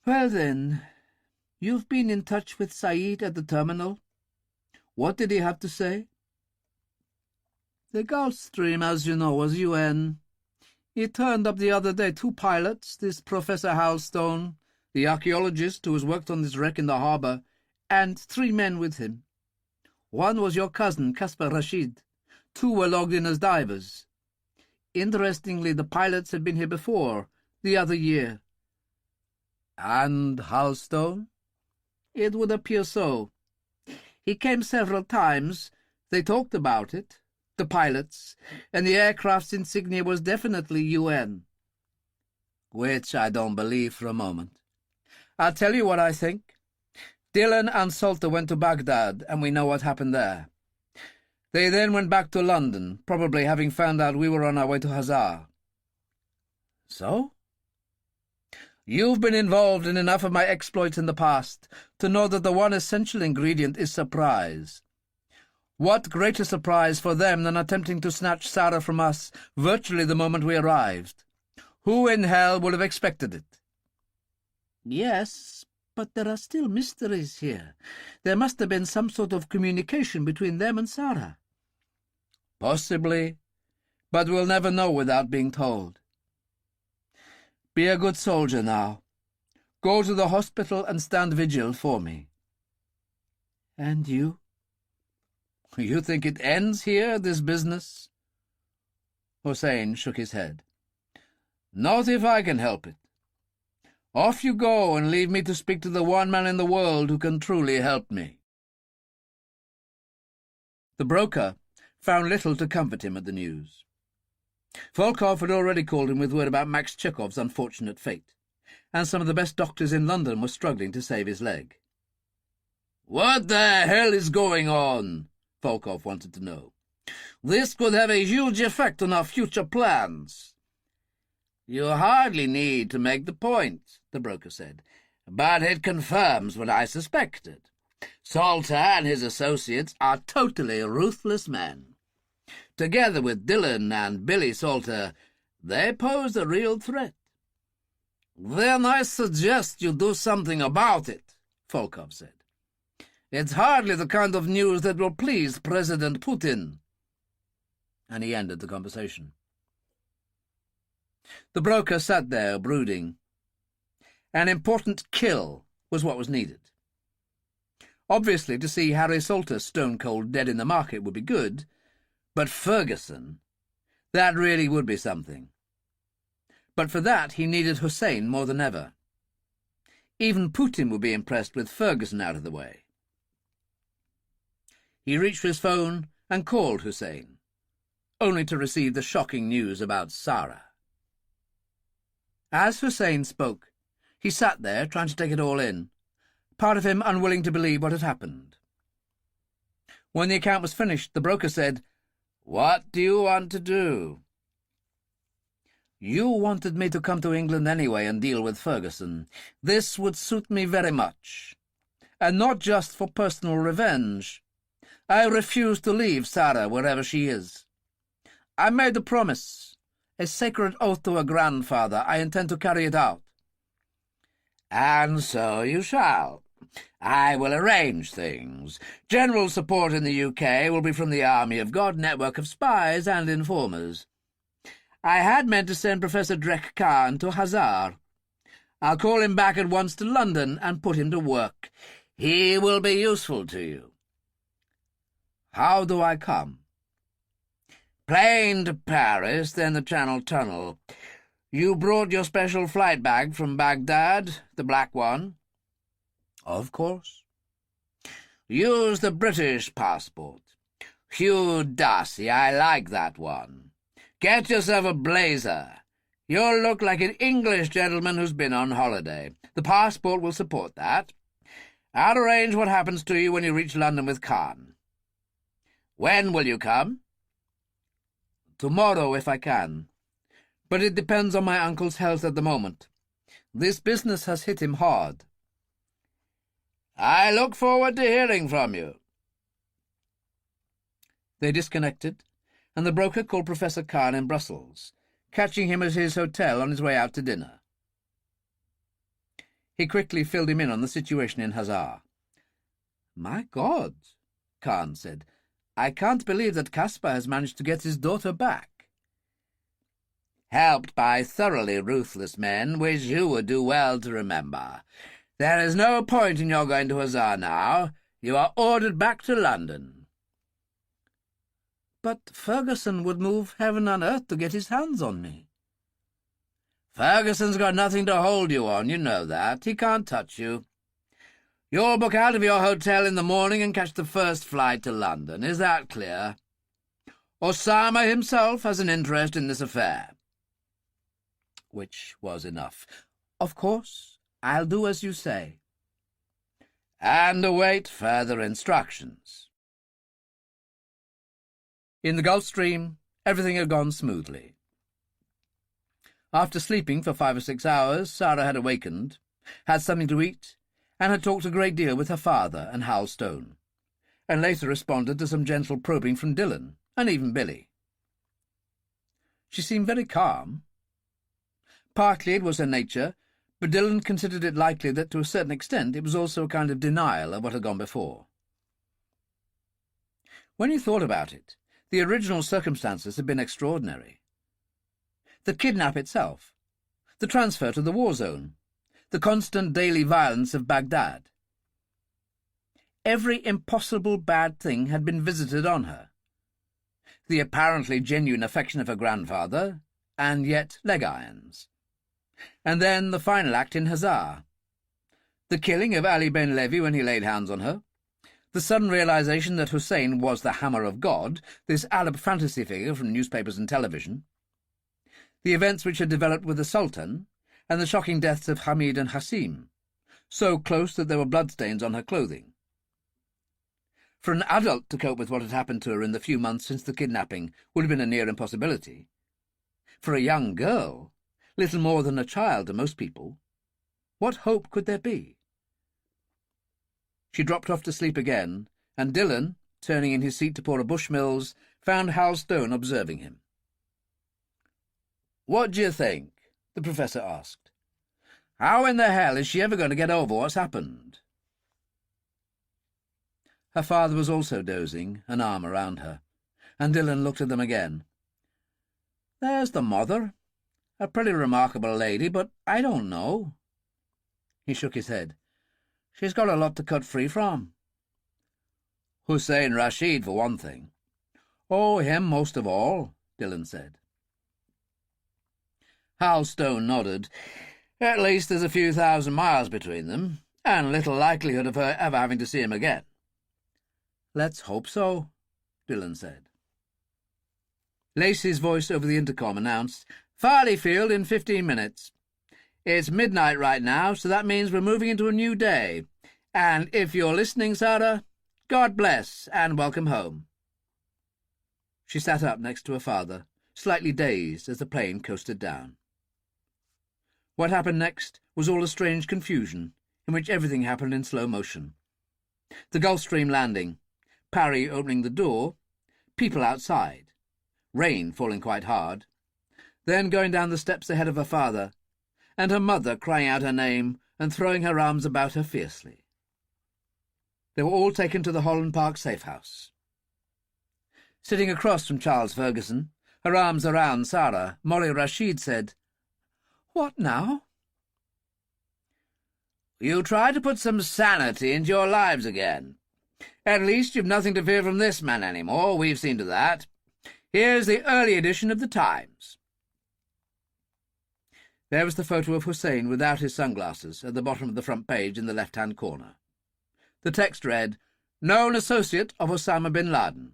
"Well then, you've been in touch with Saeed at the terminal. What did he have to say?" "The Gulf Stream, as you know, was UN. He turned up the other day 2 pilots, this Professor Halstone, the archaeologist who has worked on this wreck in the harbour, and 3 men with him. One was your cousin, Caspar Rashid. 2 were logged in as divers. Interestingly, the pilots had been here before, the other year." "And Halstone?" "It would appear so. He came several times. They talked about it, the pilots, and the aircraft's insignia was definitely UN." "Which I don't believe for a moment. I'll tell you what I think. Dillon and Salter went to Baghdad, and we know what happened there. They then went back to London, probably having found out we were on our way to Hazar." "So?" "You've been involved in enough of my exploits in the past to know that the one essential ingredient is surprise. What greater surprise for them than attempting to snatch Sara from us virtually the moment we arrived? Who in hell would have expected it?" "Yes, but there are still mysteries here. There must have been some sort of communication between them and Sara." "Possibly, but we'll never know without being told. Be a good soldier now. Go to the hospital and stand vigil for me." "And you?" "You think it ends here, this business?" Hussein shook his head. "Not if I can help it. Off you go and leave me to speak to the one man in the world who can truly help me." The broker found little to comfort him at the news. Volkov had already called him with word about Max Chekhov's unfortunate fate, and some of the best doctors in London were struggling to save his leg. "What the hell is going on?" Volkov wanted to know. "This could have a huge effect on our future plans." "You hardly need to make the point," the broker said, "but it confirms what I suspected. Salter and his associates are totally ruthless men. Together with Dillon and Billy Salter, they pose a real threat." "Then I suggest you do something about it," Volkov said. "It's hardly the kind of news that will please President Putin." And he ended the conversation. The broker sat there, brooding. An important kill was what was needed. Obviously, to see Harry Salter stone-cold dead in the market would be good, but Ferguson, That really would be something. But for that he needed Hussein more than ever. Even Putin would be impressed with Ferguson out of the way. He reached for his phone and called Hussein, only to receive the shocking news about Sara. As Hussein spoke, he sat there trying to take it all in, part of him unwilling to believe what had happened. When the account was finished, the broker said, "What do you want to do?" "You wanted me to come to England anyway and deal with Ferguson. This would suit me very much. And not just for personal revenge. I refuse to leave Sara wherever she is. I made a promise, a sacred oath to her grandfather. I intend to carry it out." "And so you shall. I will arrange things. General support in the UK will be from the Army of God network of spies and informers. I had meant to send Professor Drek Khan to Hazar. I'll call him back at once to London and put him to work. He will be useful to you." "How do I come?" "Plane to Paris, then the Channel Tunnel. You brought your special flight bag from Baghdad, the black one?" "Of course." "Use the British passport. Hugh Darcy, I like that one. Get yourself a blazer. You'll look like an English gentleman who's been on holiday. The passport will support that. I'll arrange what happens to you when you reach London with Khan. When will you come?" "Tomorrow, if I can. But it depends on my uncle's health at the moment. This business has hit him hard." "I look forward to hearing from you." They disconnected, and the broker called Professor Khan in Brussels, catching him at his hotel on his way out to dinner. He quickly filled him in on the situation in Hazar. "My God," Khan said, "I can't believe that Caspar has managed to get his daughter back." "Helped by thoroughly ruthless men, which you would do well to remember. There is no point in your going to Hazar now. You are ordered back to London." "But Ferguson would move heaven and earth to get his hands on me." "Ferguson's got nothing to hold you on, you know that. He can't touch you. You'll book out of your hotel in the morning and catch the first flight to London. Is that clear? Osama himself has an interest in this affair." Which was enough. "Of course, I'll do as you say." "And await further instructions." In the Gulf Stream, everything had gone smoothly. After sleeping for 5 or 6 hours, Sara had awakened, had something to eat, and had talked a great deal with her father and Hal Stone, and later responded to some gentle probing from Dillon, and even Billy. She seemed very calm. Partly it was her nature, but Dillon considered it likely that to a certain extent it was also a kind of denial of what had gone before. When you thought about it, the original circumstances had been extraordinary. The kidnap itself, the transfer to the war zone, the constant daily violence of Baghdad. Every impossible bad thing had been visited on her. The apparently genuine affection of her grandfather, and yet leg-irons. And then the final act in Hazar. The killing of Ali Ben Levi when he laid hands on her. The sudden realization that Hussein was the hammer of God, this Arab fantasy figure from newspapers and television. The events which had developed with the Sultan, and the shocking deaths of Hamid and Hassim, so close that there were bloodstains on her clothing. For an adult to cope with what had happened to her in the few months since the kidnapping would have been a near impossibility. For a young girl, little more than a child to most people, what hope could there be? She dropped off to sleep again, and Dillon, turning in his seat to pour a Bushmills, found Hal Stone observing him. "What do you think?" the professor asked. "How in the hell is she ever going to get over what's happened?" Her father was also dozing, an arm around her, and Dillon looked at them again. "There's the mother. A pretty remarkable lady, but I don't know." He shook his head. "She's got a lot to cut free from." "Hussein Rashid, for one thing." "Oh, him most of all," Dillon said. Hal Stone nodded. At least there's a few thousand miles between them, and little likelihood of her ever having to see him again. Let's hope so, Dillon said. Lacey's voice over the intercom announced, Farley Field in 15 minutes. It's midnight right now, so that means we're moving into a new day. And if you're listening, Sara, God bless and welcome home. She sat up next to her father, slightly dazed as the plane coasted down. What happened next was all a strange confusion, in which everything happened in slow motion. The Gulfstream landing, Parry opening the door, people outside, rain falling quite hard, then going down the steps ahead of her father, and her mother crying out her name and throwing her arms about her fiercely. They were all taken to the Holland Park safe house. Sitting across from Charles Ferguson, her arms around Sara, Molly Rashid said, What now? You try to put some sanity into your lives again. At least you've nothing to fear from this man any more. We've seen to that. Here's the early edition of the Times. There was the photo of Hussein without his sunglasses at the bottom of the front page in the left-hand corner. The text read, Known associate of Osama bin Laden.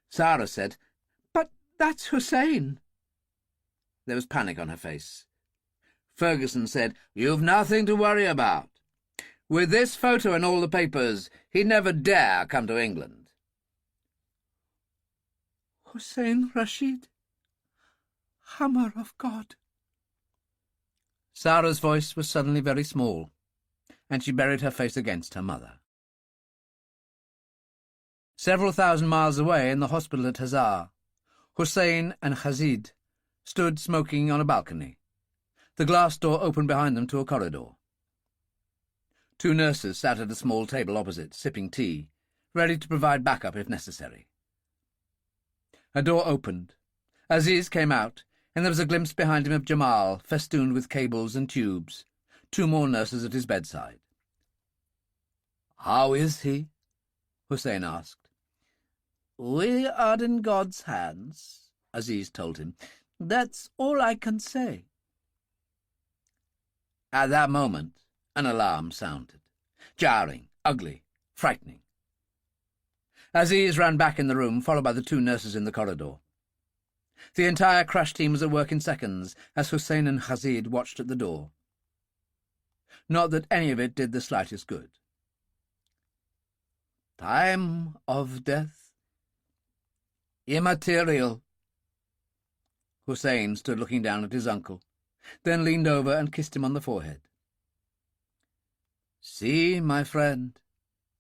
Sara said, But that's Hussein. There was panic on her face. Ferguson said, You've nothing to worry about. With this photo in all the papers, he'd never dare come to England. Hussein Rashid, Hammer of God. Sara's voice was suddenly very small, and she buried her face against her mother. Several thousand miles away in the hospital at Hazar, Hussein and Hazid stood smoking on a balcony. The glass door opened behind them to a corridor. Two nurses sat at a small table opposite, sipping tea, ready to provide backup if necessary. A door opened. Aziz came out, and there was a glimpse behind him of Jamal, festooned with cables and tubes, two more nurses at his bedside. "How is he?" Hussein asked. "We are in God's hands," Aziz told him. "That's all I can say." At that moment, an alarm sounded. Jarring, ugly, frightening. Aziz ran back in the room, followed by the two nurses in the corridor. The entire crash team was at work in seconds as Hussein and Hazid watched at the door. Not that any of it did the slightest good. Time of death. Immaterial. Hussein stood looking down at his uncle, then leaned over and kissed him on the forehead. "See, my friend,"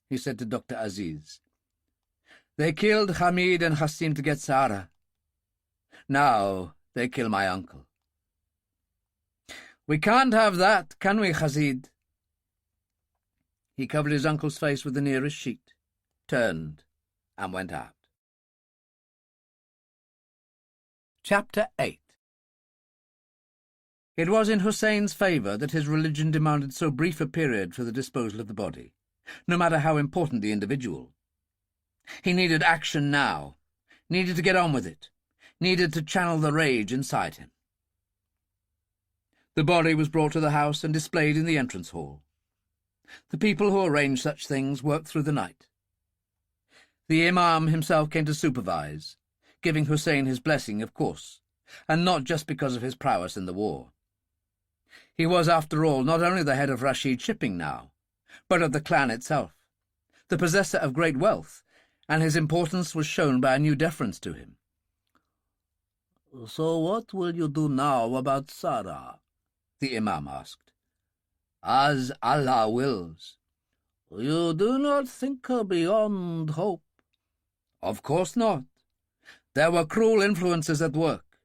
he said to Dr. Aziz. "They killed Hamid and Hassim to get Sara. Now they kill my uncle. We can't have that, can we, Hazid?" He covered his uncle's face with the nearest sheet, turned, and went out. Chapter 8. It was in Hussein's favour that his religion demanded so brief a period for the disposal of the body, no matter how important the individual. He needed action now, needed to get on with it, needed to channel the rage inside him. The body was brought to the house and displayed in the entrance hall. The people who arranged such things worked through the night. The Imam himself came to supervise, giving Hussein his blessing, of course, and not just because of his prowess in the war. He was, after all, not only the head of Rashid shipping now, but of the clan itself, the possessor of great wealth, and his importance was shown by a new deference to him. "So what will you do now about Sara?" the Imam asked. "As Allah wills." "You do not think her beyond hope?" "Of course not. There were cruel influences at work."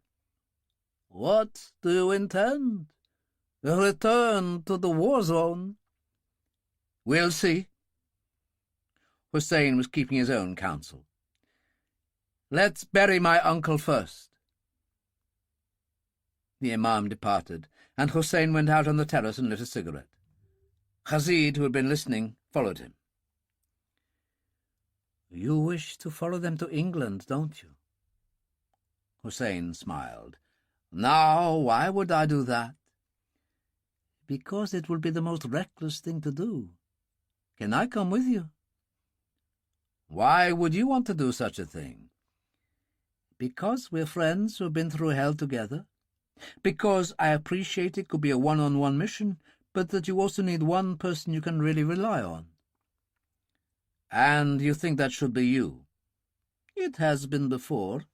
"What do you intend? A return to the war zone?" "We'll see." Hussein was keeping his own counsel. "Let's bury my uncle first." The Imam departed, and Hussein went out on the terrace and lit a cigarette. Hazid, who had been listening, followed him. "You wish to follow them to England, don't you?" Hussein smiled. "No, why would I do that?" "Because it will be the most reckless thing to do. Can I come with you?" "Why would you want to do such a thing?" "Because we're friends who have been through hell together. Because I appreciate it could be a one-on-one mission, but that you also need one person you can really rely on." "And you think that should be you?" "It has been before.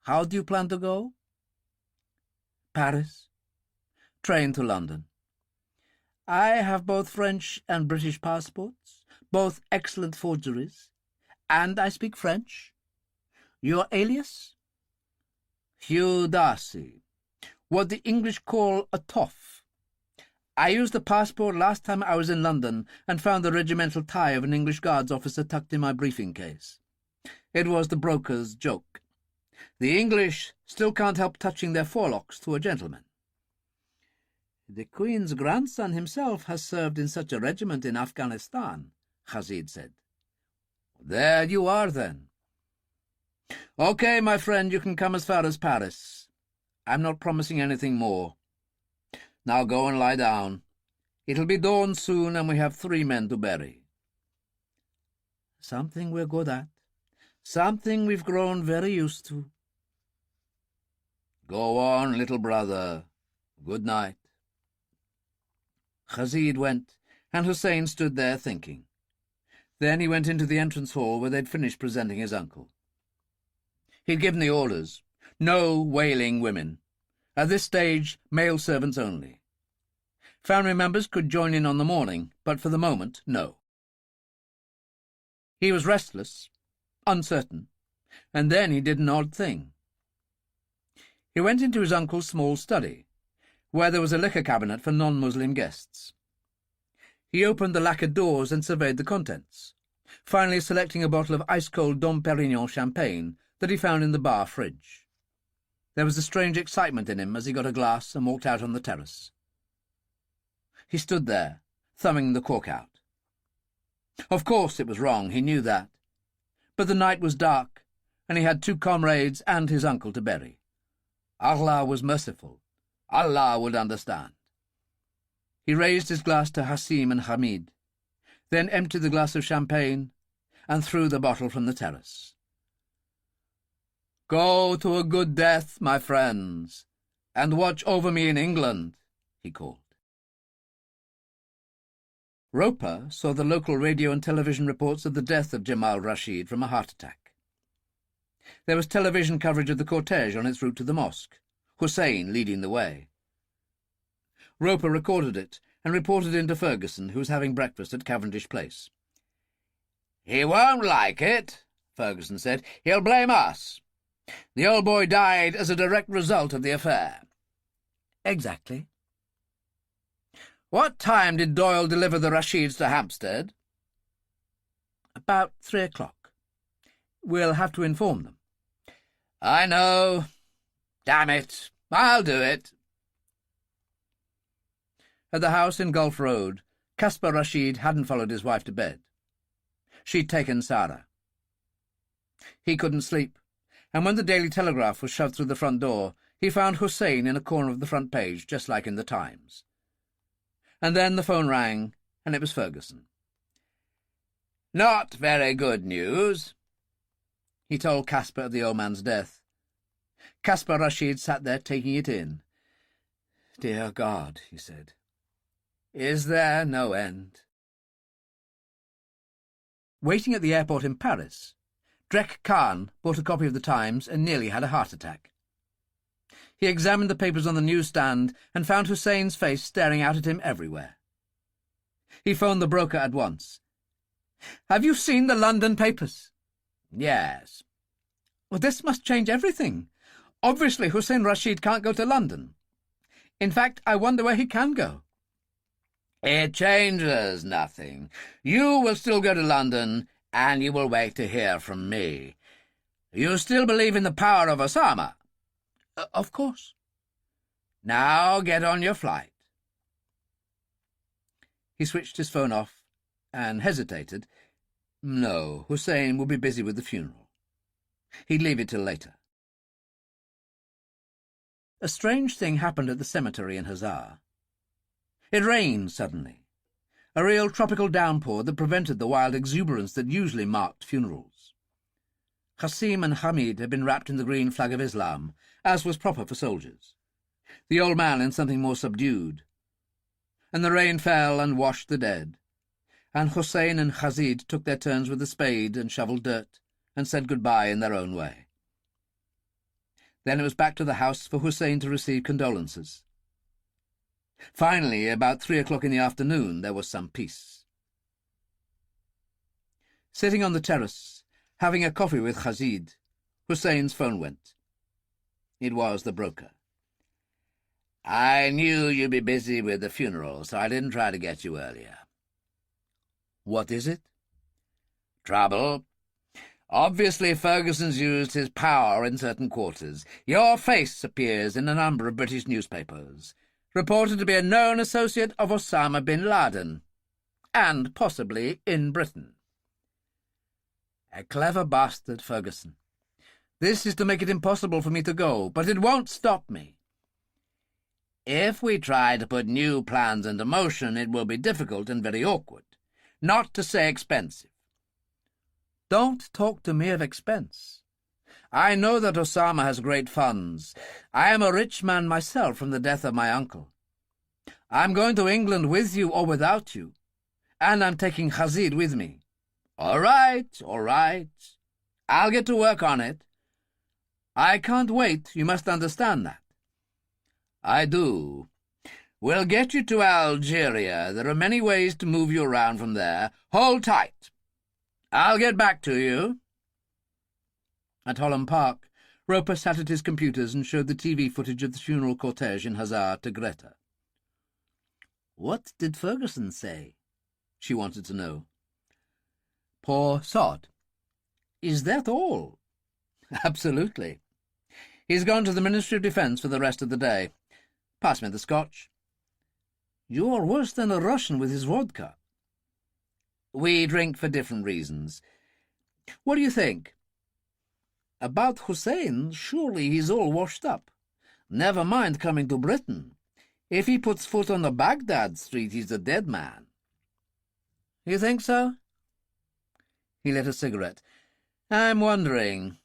How do you plan to go?" "Paris. Train to London." "I have both French and British passports, both excellent forgeries, and I speak French. Your alias?" "Hugh Darcy. What the English call a toff. I used the passport last time I was in London and found the regimental tie of an English Guards officer tucked in my briefing case. It was the broker's joke. The English still can't help touching their forelocks to a gentleman." "The Queen's grandson himself has served in such a regiment in Afghanistan," Rashid said. "There you are, then. Okay, my friend, you can come as far as Paris. I'm not promising anything more. Now go and lie down. It'll be dawn soon, and we have 3 men to bury." "Something we're good at. Something we've grown very used to." "Go on, little brother. Good night." Rashid went, and Hussein stood there thinking. Then he went into the entrance hall where they'd finished presenting his uncle. He'd given the orders. No wailing women. At this stage, male servants only. Family members could join in on the morning, but for the moment, no. He was restless, uncertain, and then he did an odd thing. He went into his uncle's small study, where there was a liquor cabinet for non-Muslim guests. He opened the lacquered doors and surveyed the contents, finally selecting a bottle of ice-cold Dom Perignon champagne that he found in the bar fridge. There was a strange excitement in him as he got a glass and walked out on the terrace. He stood there, thumbing the cork out. Of course it was wrong, he knew that. But the night was dark, and he had 2 comrades and his uncle to bury. Allah was merciful. Allah would understand. He raised his glass to Hasim and Hamid, then emptied the glass of champagne and threw the bottle from the terrace. "Go to a good death, my friends, and watch over me in England," he called. Roper saw the local radio and television reports of the death of Jamal Rashid from a heart attack. There was television coverage of the cortege on its route to the mosque, Hussein leading the way. Roper recorded it and reported into Ferguson, who was having breakfast at Cavendish Place. "He won't like it," Ferguson said. "He'll blame us. The old boy died as a direct result of the affair." "Exactly." "What time did Doyle deliver the Rashids to Hampstead?" "About 3 o'clock. We'll have to inform them." "I know. Damn it. I'll do it." At the house in Gulf Road, Caspar Rashid hadn't followed his wife to bed. She'd taken Sara. He couldn't sleep, and when the Daily Telegraph was shoved through the front door, he found Hussein in a corner of the front page, just like in the Times. And then the phone rang, and it was Ferguson. "Not very good news." He told Caspar of the old man's death. Caspar Rashid sat there taking it in. "Dear God," he said, "is there no end?" Waiting at the airport in Paris, Drek Khan bought a copy of the Times and nearly had a heart attack. He examined the papers on the newsstand and found Hussein's face staring out at him everywhere. He phoned the broker at once. "Have you seen the London papers?" "Yes." "Well, this must change everything. Obviously, Hussein Rashid can't go to London. In fact, I wonder where he can go." "It changes nothing. You will still go to London, and you will wait to hear from me. You still believe in the power of Osama?" Of course." "Now get on your flight." He switched his phone off and hesitated. No, Hussein would be busy with the funeral. He'd leave it till later. A strange thing happened at the cemetery in Hazar. It rained suddenly, a real tropical downpour that prevented the wild exuberance that usually marked funerals. Qasim and Hamid had been wrapped in the green flag of Islam, as was proper for soldiers, the old man in something more subdued. And the rain fell and washed the dead, and Hussein and Khazid took their turns with the spade and shovelled dirt, and said goodbye in their own way. Then it was back to the house for Hussein to receive condolences. Finally, about 3 o'clock in the afternoon, there was some peace. Sitting on the terrace, having a coffee with Khazid, Hussein's phone went. It was the broker. "I knew you'd be busy with the funeral, so I didn't try to get you earlier." "What is it?" "Trouble. Obviously Ferguson's used his power in certain quarters. Your face appears in a number of British newspapers, reported to be a known associate of Osama bin Laden, and possibly in Britain." "A clever bastard, Ferguson. This is to make it impossible for me to go, but it won't stop me. If we try to put new plans into motion, it will be difficult and very awkward, not to say expensive." "Don't talk to me of expense. I know that Osama has great funds. I am a rich man myself from the death of my uncle. I'm going to England with you or without you, and I'm taking Khazid with me." All right. I'll get to work on it." "I can't wait, you must understand that." "I do. We'll get you to Algeria. There are many ways to move you around from there. Hold tight. I'll get back to you." At Holland Park, Roper sat at his computers and showed the TV footage of the funeral cortege in Hazar to Greta. "What did Ferguson say?" she wanted to know. "Poor sod." "Is that all?" "Absolutely. He's gone to the Ministry of Defence for the rest of the day. Pass me the scotch." "You're worse than a Russian with his vodka." "We drink for different reasons. What do you think?" "About Hussein, surely he's all washed up. Never mind coming to Britain. If he puts foot on the Baghdad street, he's a dead man." "You think so?" He lit a cigarette. "I'm wondering.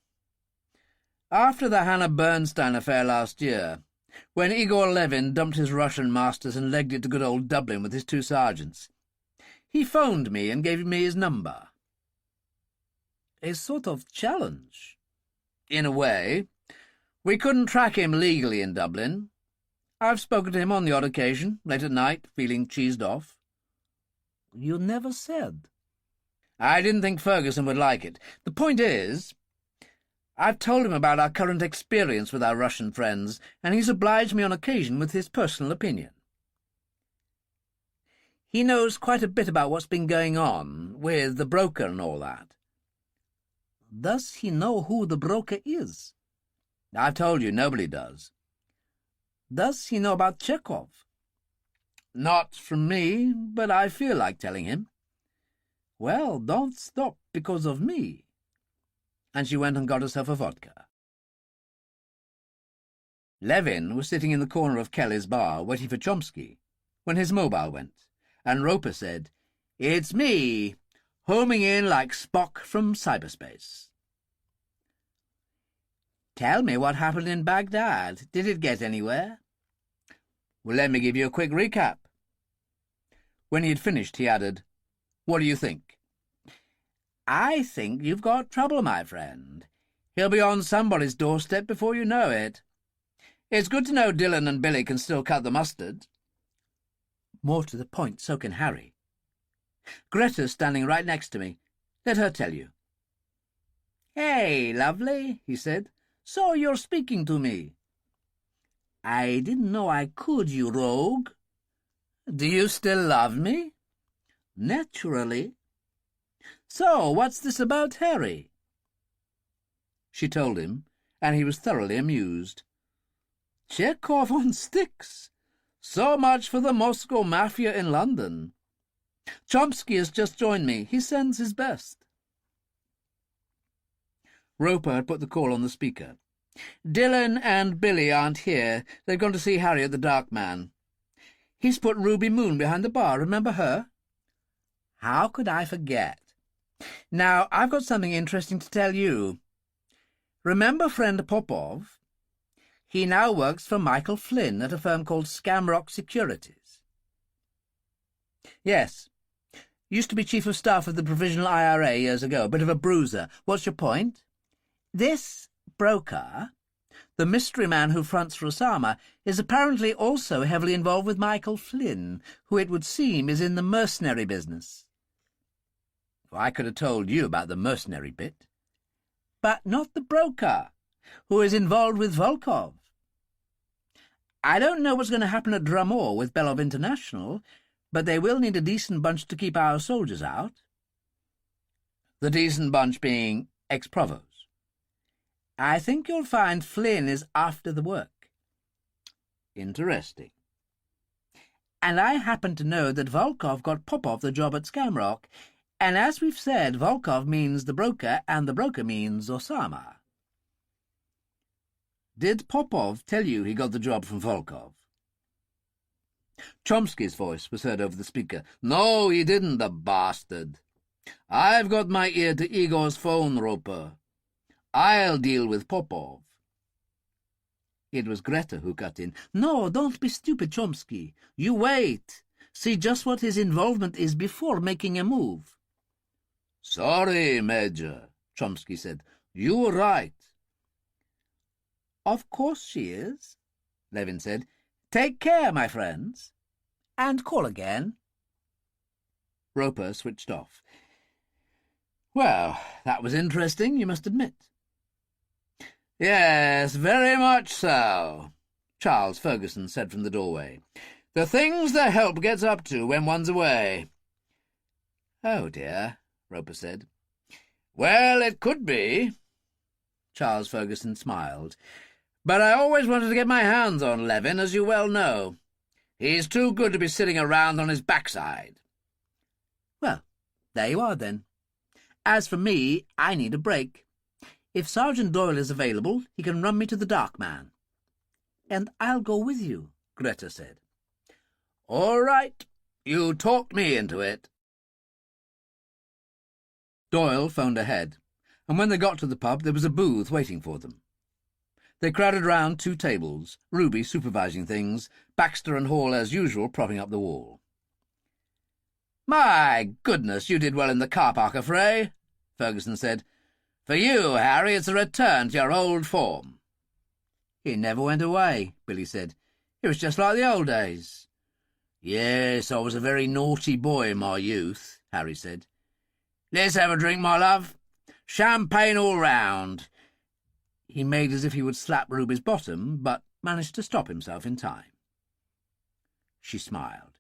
After the Hannah Bernstein affair last year, when Igor Levin dumped his Russian masters and legged it to good old Dublin with his 2 sergeants, he phoned me and gave me his number." "A sort of challenge." "In a way. We couldn't track him legally in Dublin. I've spoken to him on the odd occasion, late at night, feeling cheesed off." "You never said." "I didn't think Ferguson would like it. The point is, I've told him about our current experience with our Russian friends, and he's obliged me on occasion with his personal opinion. He knows quite a bit about what's been going on, with the broker and all that." "Does he know who the broker is?" "I've told you, nobody does." "Does he know about Chekhov?" "Not from me, but I feel like telling him." "Well, don't stop because of me." And she went and got herself a vodka. Levin was sitting in the corner of Kelly's bar, waiting for Chomsky, when his mobile went, and Roper said, "It's me, homing in like Spock from cyberspace." "Tell me what happened in Baghdad. Did it get anywhere?" "Well, let me give you a quick recap." When he had finished, he added, "What do you think?" "I think you've got trouble, my friend. He'll be on somebody's doorstep before you know it. It's good to know Dillon and Billy can still cut the mustard." "More to the point, so can Harry. Greta's standing right next to me. Let her tell you." "Hey, lovely," he said. "So you're speaking to me." "I didn't know I could, you rogue." "Do you still love me?" "Naturally." "So, what's this about Harry?" She told him, and he was thoroughly amused. "Chekhov on sticks. So much for the Moscow Mafia in London. Chomsky has just joined me. He sends his best." Roper had put the call on the speaker, Dylan and Billy aren't here. They've gone to see Harry at the Dark Man. He's put Ruby Moon behind the bar. Remember her? How could I forget? Now, I've got something interesting to tell you. Remember friend Popov? He now works for Michael Flynn at a firm called Scamrock Securities. Yes. Used to be Chief of Staff of the Provisional IRA years ago. Bit of a bruiser. What's your point? This broker, the mystery man who fronts for Osama, is apparently also heavily involved with Michael Flynn, who it would seem is in the mercenary business. Well, I could have told you about the mercenary bit. But not the broker, who is involved with Volkov. I don't know what's going to happen at Drumore with Belov International, but they will need a decent bunch to keep our soldiers out. The decent bunch being ex-provos. I think you'll find Flynn is after the work. Interesting. And I happen to know that Volkov got Popov the job at Scamrock, and as we've said, Volkov means the broker, and the broker means Osama. Did Popov tell you he got the job from Volkov? Chomsky's voice was heard over the speaker. No, he didn't, the bastard. I've got my ear to Igor's phone, Roper. I'll deal with Popov. It was Greta who cut in. No, don't be stupid, Chomsky. You wait. See just what his involvement is before making a move. Sorry, Major, Chomsky said. You were right. Of course she is, Levin said. Take care, my friends. And call again. Roper switched off. Well, that was interesting, you must admit. Yes, very much so, Charles Ferguson said from the doorway. The things the help gets up to when one's away. Oh, dear, Roper said. Well, it could be. Charles Ferguson smiled. But I always wanted to get my hands on Levin, as you well know. He's too good to be sitting around on his backside. Well, there you are, then. As for me, I need a break. If Sergeant Doyle is available, he can run me to the Dark Man. And I'll go with you, Greta said. All right. You talked me into it. Doyle phoned ahead, and when they got to the pub, there was a booth waiting for them. They crowded round 2 tables, Ruby supervising things, Baxter and Hall, as usual, propping up the wall. My goodness, you did well in the car park affray, Ferguson said. For you, Harry, it's a return to your old form. He never went away, Billy said. It was just like the old days. Yes, I was a very naughty boy in my youth, Harry said. Let's have a drink, my love. Champagne all round. He made as if he would slap Ruby's bottom, but managed to stop himself in time. She smiled.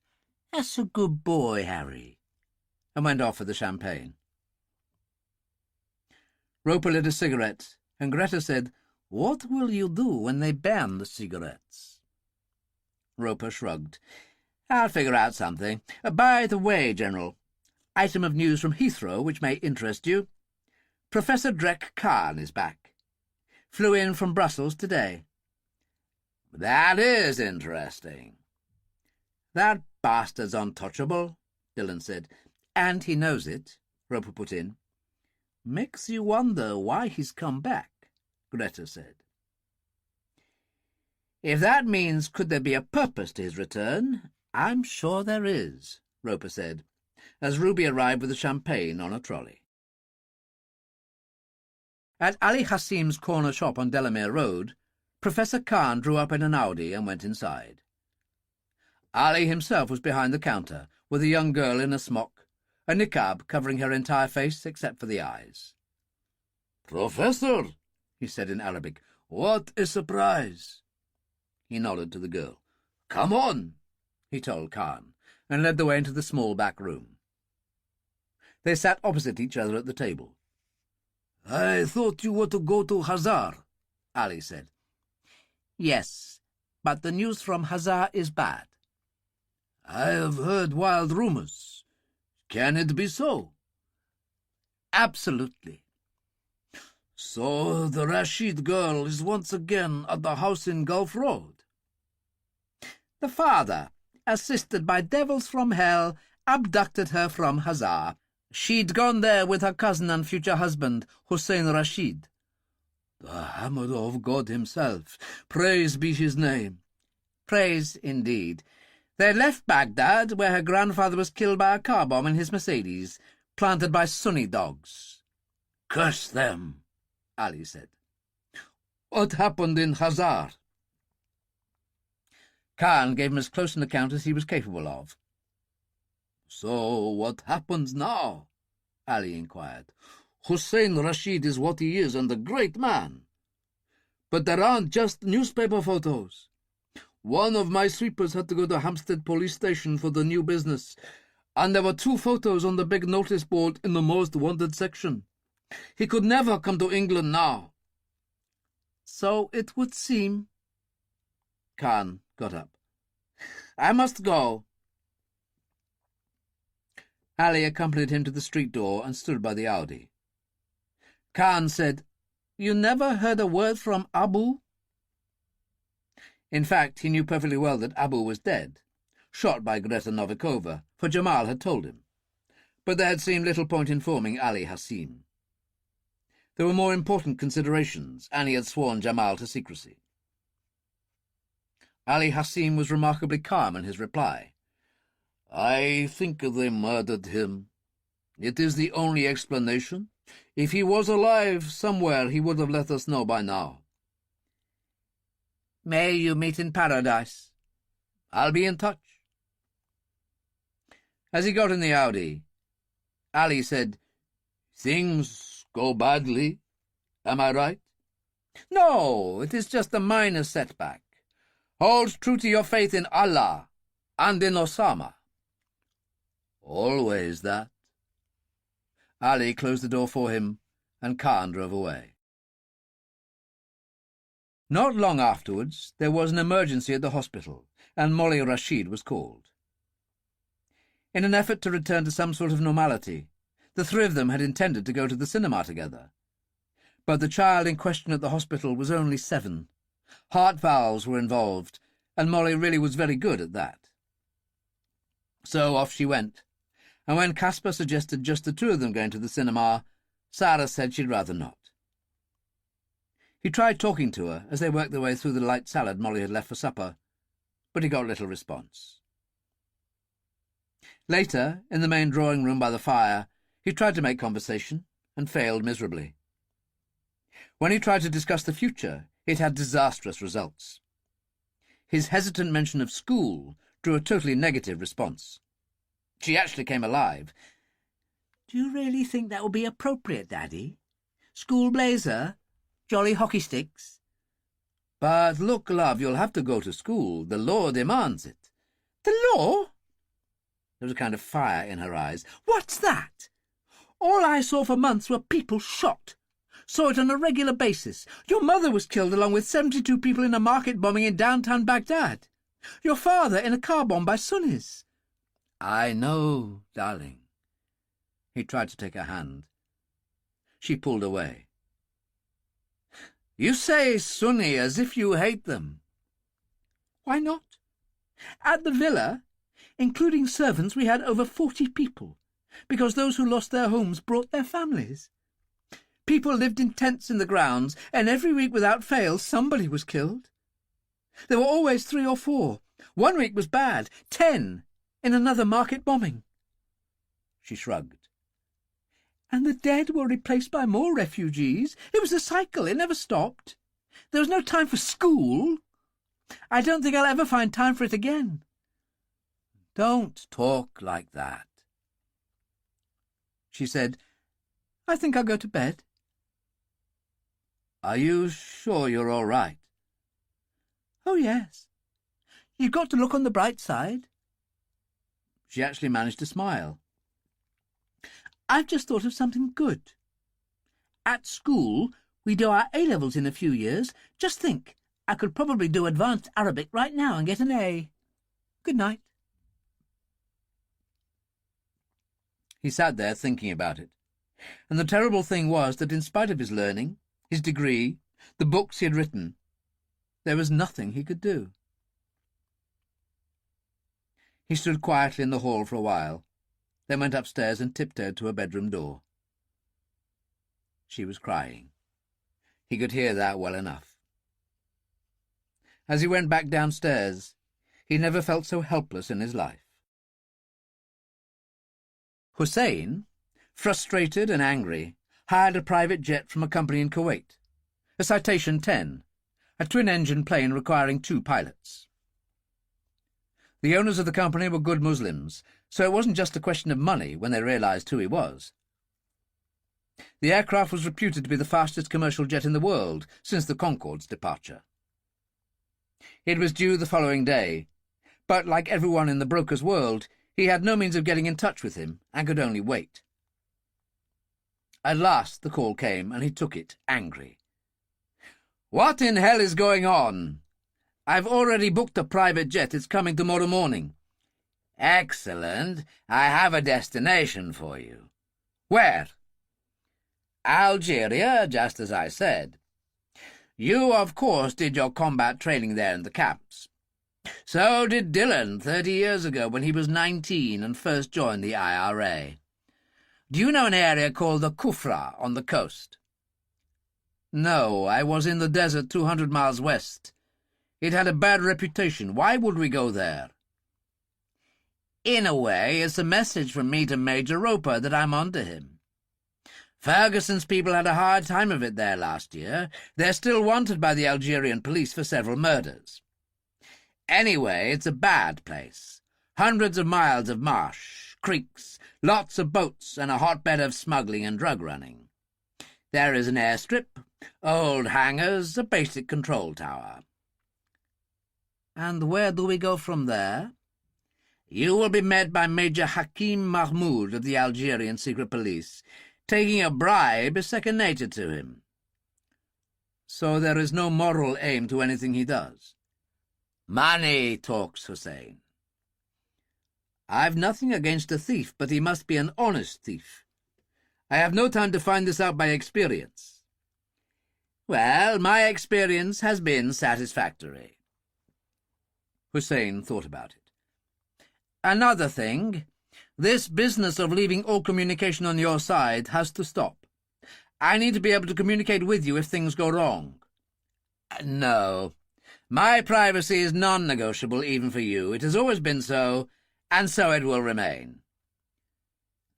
That's a good boy, Harry, and went off for the champagne. Roper lit a cigarette, and Greta said, What will you do when they ban the cigarettes? Roper shrugged. I'll figure out something. By the way, General, item of news from Heathrow which may interest you. Professor Drek Khan is back. Flew in from Brussels today. That is interesting. That bastard's untouchable, Dillon said. And he knows it, Roper put in. Makes you wonder why he's come back, Greta said. If that means could there be a purpose to his return, I'm sure there is, Roper said, as Ruby arrived with the champagne on a trolley. At Ali Hassim's corner shop on Delamere Road, Professor Khan drew up in an Audi and went inside. Ali himself was behind the counter, with a young girl in a smock, a niqab covering her entire face except for the eyes. "Professor," he said in Arabic, "what a surprise!" He nodded to the girl. "Come on," he told Khan, and led the way into the small back room. They sat opposite each other at the table. "I thought you were to go to Hazar," Ali said. "Yes, but the news from Hazar is bad." "I have heard wild rumours. Can it be so?" "Absolutely." So the Rashid girl is once again at the house in Gulf Road? The father, assisted by devils from hell, abducted her from Hazar. She'd gone there with her cousin and future husband, Hussein Rashid. The hammer of God himself, praise be his name. Praise indeed. They left Baghdad, where her grandfather was killed by a car bomb in his Mercedes, planted by Sunni dogs. Curse them, Ali said. What happened in Hazar? Khan gave him as close an account as he was capable of. So what happens now? Ali inquired. Hussein Rashid is what he is, and a great man. But there aren't just newspaper photos. One of my sweepers had to go to Hampstead police station for the new business, and there were 2 photos on the big notice board in the most wanted section. He could never come to England now. So it would seem. Khan got up. I must go. Ali accompanied him to the street door and stood by the Audi. Khan said, You never heard a word from Abu? In fact, he knew perfectly well that Abu was dead, shot by Greta Novikova, for Jamal had told him. But there had seemed little point in informing Ali Hassim. There were more important considerations, and he had sworn Jamal to secrecy. Ali Hassim was remarkably calm in his reply. I think they murdered him. It is the only explanation. If he was alive somewhere, he would have let us know by now. May you meet in paradise. I'll be in touch. As he got in the Audi, Ali said, Things go badly, am I right? No, it is just a minor setback. Hold true to your faith in Allah and in Osama. Always that. Ali closed the door for him, and Khan drove away. Not long afterwards, there was an emergency at the hospital, and Molly Rashid was called. In an effort to return to some sort of normality, the 3 of them had intended to go to the cinema together. But the child in question at the hospital was only 7. Heart valves were involved, and Molly really was very good at that. So off she went, and when Caspar suggested just the 2 of them going to the cinema, Sara said she'd rather not. He tried talking to her as they worked their way through the light salad Molly had left for supper, but he got little response. Later, in the main drawing-room by the fire, he tried to make conversation, and failed miserably. When he tried to discuss the future, it had disastrous results. His hesitant mention of school drew a totally negative response. She actually came alive. Do you really think that would be appropriate, Daddy? School blazer? Jolly hockey sticks? But look, love, you'll have to go to school. The law demands it. The law? There was a kind of fire in her eyes. What's that? All I saw for months were people shot. Saw it on a regular basis. Your mother was killed along with 72 people in a market bombing in downtown Baghdad. Your father in a car bomb by Sunnis. I know, darling. He tried to take her hand. She pulled away. You say Sunni as if you hate them. Why not? At the villa, including servants, we had over 40 people, because those who lost their homes brought their families. People lived in tents in the grounds, and every week without fail somebody was killed. There were always 3 or 4. One week was bad, 10 in another market bombing. She shrugged. And the dead were replaced by more refugees. It was a cycle, it never stopped. There was no time for school. I don't think I'll ever find time for it again. Don't talk like that. She said, I think I'll go to bed. Are you sure you're all right? Oh, yes. You've got to look on the bright side. She actually managed to smile. I've just thought of something good. At school, we do our A-levels in a few years. Just think, I could probably do advanced Arabic right now and get an A. Good night. He sat there thinking about it, and the terrible thing was that in spite of his learning, his degree, the books he had written. There was nothing he could do. He stood quietly in the hall for a while, then went upstairs and tiptoed to her bedroom door. She was crying. He could hear that well enough. As he went back downstairs, he never felt so helpless in his life. Hussein, frustrated and angry, hired a private jet from a company in Kuwait, a Citation 10, a twin-engine plane requiring 2 pilots. The owners of the company were good Muslims, so it wasn't just a question of money when they realized who he was. The aircraft was reputed to be the fastest commercial jet in the world since the Concorde's departure. It was due the following day, but like everyone in the broker's world, he had no means of getting in touch with him and could only wait. At last the call came, and he took it, angry. "What in hell is going on? I've already booked a private jet. It's coming tomorrow morning." "Excellent. I have a destination for you." "Where?" "Algeria, just as I said. You, of course, did your combat training there in the camps. So did Dillon 30 years ago when he was 19 and first joined the IRA. Do you know an area called the Kufra on the coast?" "No, I was in the desert 200 miles west. It had a bad reputation. Why would we go there?" "In a way, it's a message from me to Major Roper that I'm on to him. Ferguson's people had a hard time of it there last year. They're still wanted by the Algerian police for several murders. Anyway, it's a bad place. Hundreds of miles of marsh, creeks, lots of boats, and a hotbed of smuggling and drug running. There is an airstrip, old hangars, a basic control tower." "And where do we go from there?" "You will be met by Major Hakim Mahmoud of the Algerian secret police. Taking a bribe is second nature to him." "So there is no moral aim to anything he does?" "Money talks, Hussein." "I've nothing against a thief, but he must be an honest thief. I have no time to find this out by experience." "Well, my experience has been satisfactory." Hussein thought about it. "Another thing, this business of leaving all communication on your side has to stop. I need to be able to communicate with you if things go wrong." "No. My privacy is non-negotiable even for you. It has always been so, and so it will remain."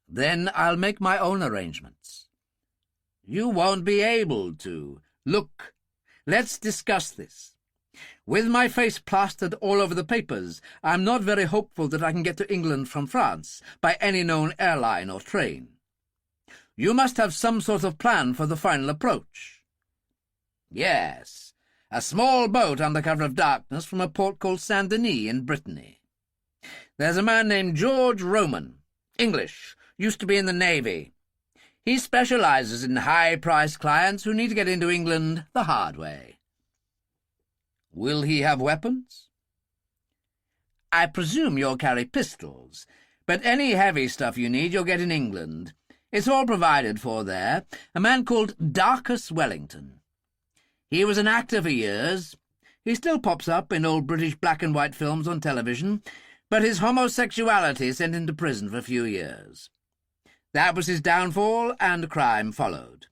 "Then I'll make my own arrangements." "You won't be able to. Look, let's discuss this. With my face plastered all over the papers, I'm not very hopeful that I can get to England from France by any known airline or train. You must have some sort of plan for the final approach." "Yes. A small boat under cover of darkness from a port called Saint-Denis in Brittany. There's a man named George Roman, English, used to be in the Navy. He specializes in high-priced clients who need to get into England the hard way." "Will he have weapons?" "I presume you'll carry pistols, but any heavy stuff you need you'll get in England. It's all provided for there. A man called Darcus Wellington. He was an actor for years. He still pops up in old British black-and-white films on television, but his homosexuality sent him to prison for a few years. That was his downfall, and crime followed.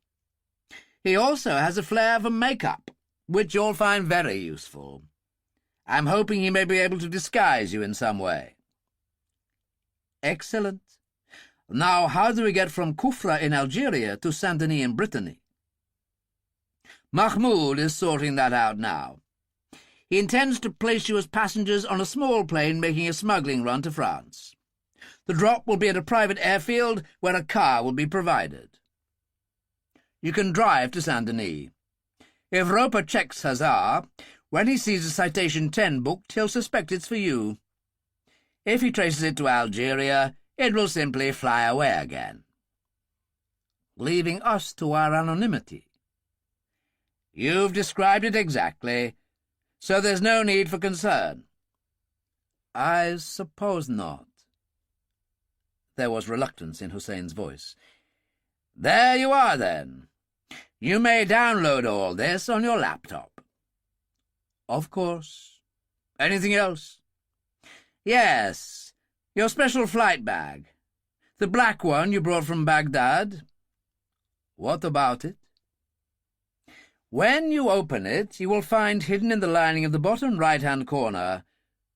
He also has a flair for make-up, which you'll find very useful. I'm hoping he may be able to disguise you in some way." "Excellent. Now, how do we get from Kufra in Algeria to Saint-Denis in Brittany?" "Mahmoud is sorting that out now. He intends to place you as passengers on a small plane making a smuggling run to France. The drop will be at a private airfield where a car will be provided. You can drive to Saint-Denis. If Roper checks Hazar, when he sees a Citation 10 booked, he'll suspect it's for you. If he traces it to Algeria, it will simply fly away again." "Leaving us to our anonymity?" "You've described it exactly, so there's no need for concern." "I suppose not." There was reluctance in Hussein's voice. "There you are, then. You may download all this on your laptop. Of course. Anything else? Yes, your special flight bag. The black one you brought from Baghdad. What about it? When you open it, you will find hidden in the lining of the bottom right-hand corner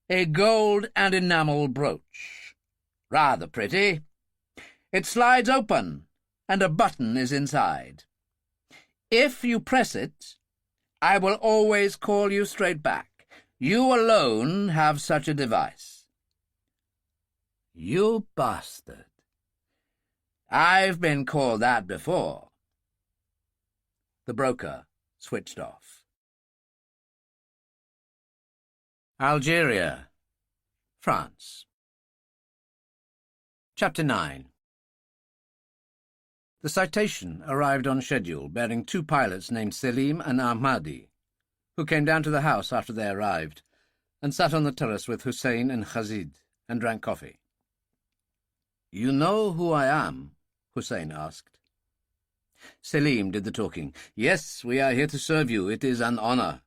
a gold and enamel brooch. Rather pretty. It slides open, and a button is inside. If you press it, I will always call you straight back. You alone have such a device. You bastard. I've been called that before. The broker switched off. Algeria, France. Chapter 9. The Citation arrived on schedule, bearing 2 pilots named Selim and Ahmadi, who came down to the house after they arrived, and sat on the terrace with Hussein and Khazid, and drank coffee. "You know who I am?" Hussein asked. Selim did the talking. "Yes, we are here to serve you. It is an honor.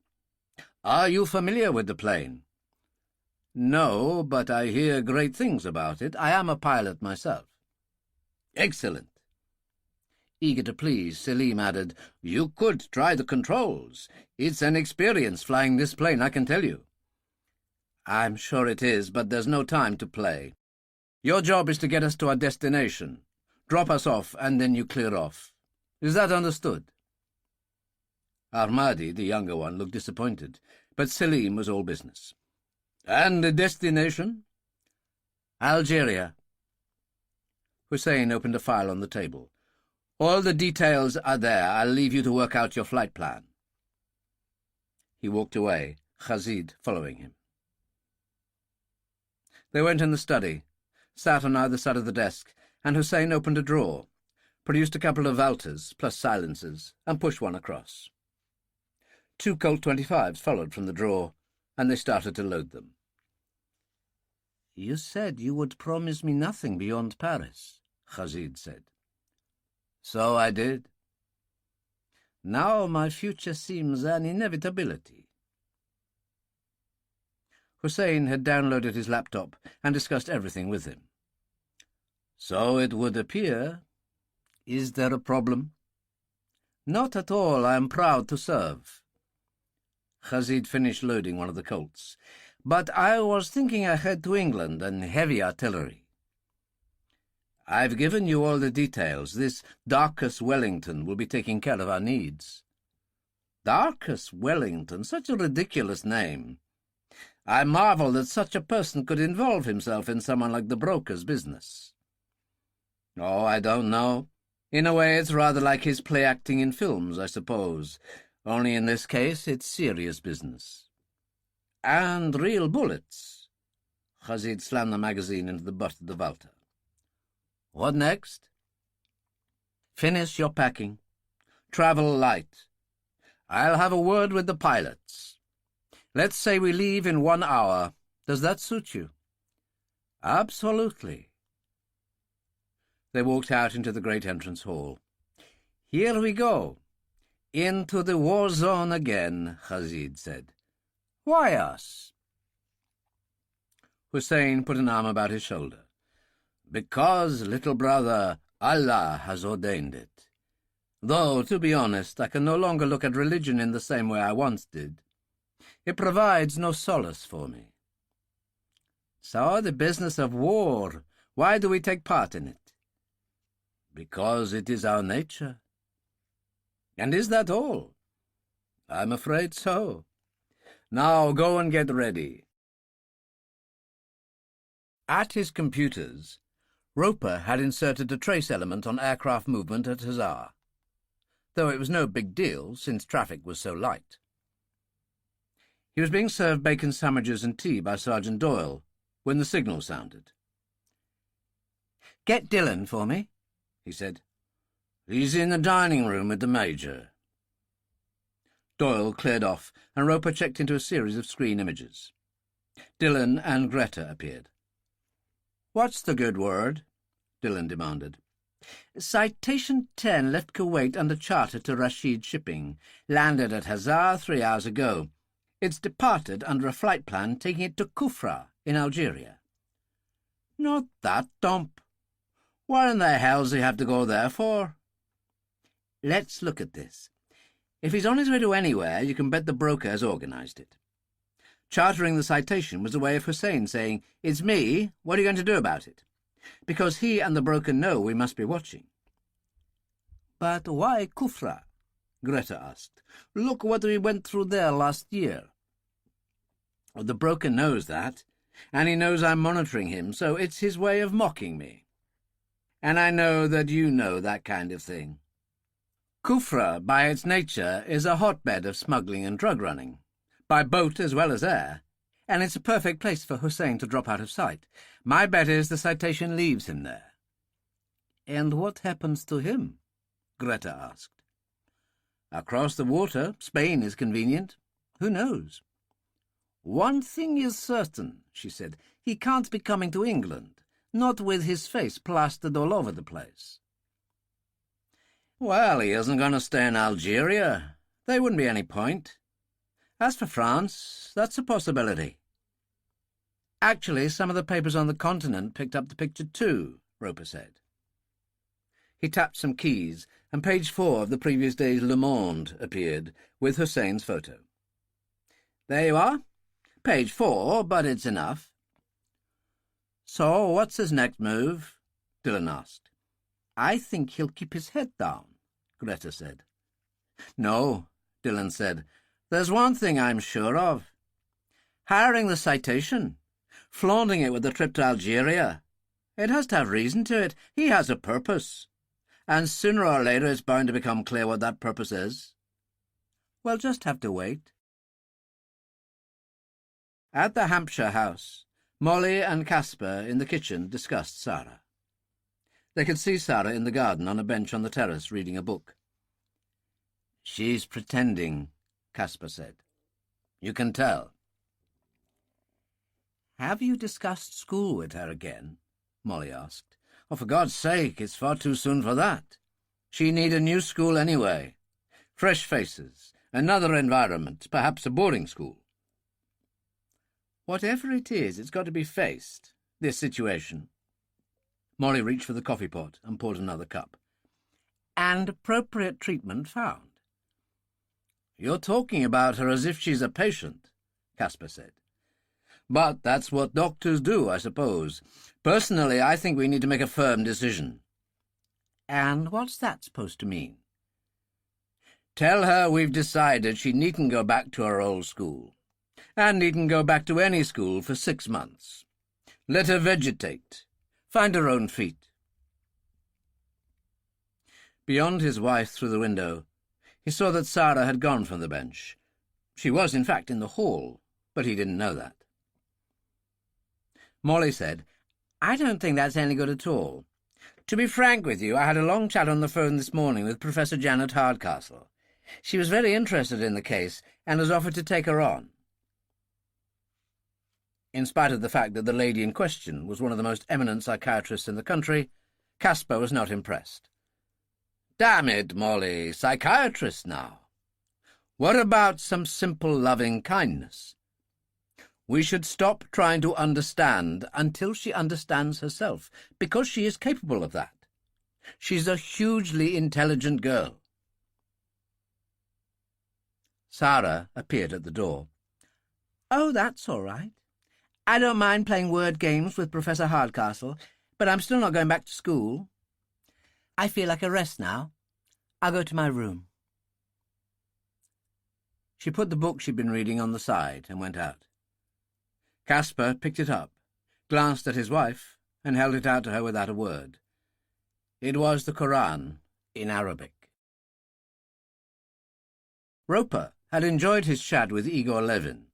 Are you familiar with the plane?" "No, but I hear great things about it. I am a pilot myself." "Excellent." Eager to please, Selim added, "You could try the controls. It's an experience flying this plane, I can tell you." "I'm sure it is, but there's no time to play. Your job is to get us to our destination. Drop us off, and then you clear off. Is that understood?" Ahmadi, the younger one, looked disappointed, but Selim was all business. "And the destination?" "Algeria." Hussein opened a file on the table. "All the details are there. I'll leave you to work out your flight plan." He walked away, Khazid following him. They went in the study, sat on either side of the desk, and Hussein opened a drawer, produced a couple of Walters plus silencers, and pushed one across. 2 Colt 25s followed from the drawer, and they started to load them. "You said you would promise me nothing beyond Paris," Khazid said. "So I did. Now my future seems an inevitability." Hussein had downloaded his laptop and discussed everything with him. "So it would appear. Is there a problem?" "Not at all. I am proud to serve." Khazid finished loading one of the Colts. "But I was thinking ahead to England and heavy artillery." "I've given you all the details. This Darcus Wellington will be taking care of our needs." "Darcus Wellington, such a ridiculous name. I marvel that such a person could involve himself in someone like the broker's business." "Oh, I don't know. In a way, it's rather like his play-acting in films, I suppose. Only in this case, it's serious business." "And real bullets." Khazid slammed the magazine into the butt of the Walter. "What next?" "Finish your packing. Travel light. I'll have a word with the pilots. Let's say we leave in 1 hour. Does that suit you?" "Absolutely." They walked out into the great entrance hall. "Here we go. Into the war zone again," Khazid said. "Why us?" Hussein put an arm about his shoulder. "Because, little brother, Allah has ordained it. Though, to be honest, I can no longer look at religion in the same way I once did. It provides no solace for me." "So the business of war, why do we take part in it?" "Because it is our nature." "And is that all?" "I'm afraid so. Now go and get ready." At his computers, Roper had inserted a trace element on aircraft movement at Hazar, though it was no big deal since traffic was so light. He was being served bacon sandwiches and tea by Sergeant Doyle when the signal sounded. "Get Dillon for me," he said. "He's in the dining room with the Major." Doyle cleared off, and Roper checked into a series of screen images. Dillon and Greta appeared. "What's the good word?" Dillon demanded. Citation 10 left Kuwait under charter to Rashid Shipping, landed at Hazar 3 hours ago. It's departed under a flight plan taking it to Kufra in Algeria. Not that dump. What in the hell's he have to go there for? Let's look at this. If he's on his way to anywhere, you can bet the broker has organised it. Chartering the Citation was a way of Hussein saying, "It's me, what are you going to do about it?" Because he and the broker know we must be watching. But why Kufra? Greta asked. Look what we went through there last year. Well, the broker knows that, and he knows I'm monitoring him, so it's his way of mocking me. And I know that you know that kind of thing. Kufra, by its nature, is a hotbed of smuggling and drug running, by boat as well as air, and it's a perfect place for Hussein to drop out of sight. My bet is the Citation leaves him there. And what happens to him? Greta asked. Across the water, Spain is convenient. Who knows? One thing is certain, she said. He can't be coming to England, not with his face plastered all over the place. Well, he isn't going to stay in Algeria. There wouldn't be any point. As for France, that's a possibility. Actually, some of the papers on the continent picked up the picture too, Roper said. He tapped some keys, and page 4 of the previous day's Le Monde appeared, with Hussein's photo. There you are. Page 4, but it's enough. So, what's his next move? Dillon asked. I think he'll keep his head down, Greta said. No, Dillon said. There's one thing I'm sure of. Hiring the Citation, flaunting it with the trip to Algeria. It has to have reason to it. He has a purpose. And sooner or later it's bound to become clear what that purpose is. We'll just have to wait. At the Hampshire house, Molly and Caspar in the kitchen discussed Sara. They could see Sara in the garden on a bench on the terrace reading a book. She's pretending, Caspar said. You can tell. Have you discussed school with her again? Molly asked. Oh, for God's sake, it's far too soon for that. She need a new school anyway. Fresh faces, another environment, perhaps a boarding school. Whatever it is, it's got to be faced, this situation. Molly reached for the coffee pot and poured another cup. And appropriate treatment found. You're talking about her as if she's a patient, Caspar said. But that's what doctors do, I suppose. Personally, I think we need to make a firm decision. And what's that supposed to mean? Tell her we've decided she needn't go back to her old school, and needn't go back to any school for 6 months. Let her vegetate, find her own feet. Beyond his wife through the window, he saw that Sara had gone from the bench. She was, in fact, in the hall, but he didn't know that. Molly said, I don't think that's any good at all. To be frank with you, I had a long chat on the phone this morning with Professor Janet Hardcastle. She was very interested in the case and has offered to take her on. In spite of the fact that the lady in question was one of the most eminent psychiatrists in the country, Caspar was not impressed. Damn it, Molly, psychiatrist now. What about some simple loving kindness? We should stop trying to understand until she understands herself, because she is capable of that. She's a hugely intelligent girl. Sara appeared at the door. Oh, that's all right. I don't mind playing word games with Professor Hardcastle, but I'm still not going back to school. I feel like a rest now. I'll go to my room. She put the book she'd been reading on the side and went out. Caspar picked it up, glanced at his wife, and held it out to her without a word. It was the Koran, in Arabic. Roper had enjoyed his chat with Igor Levin,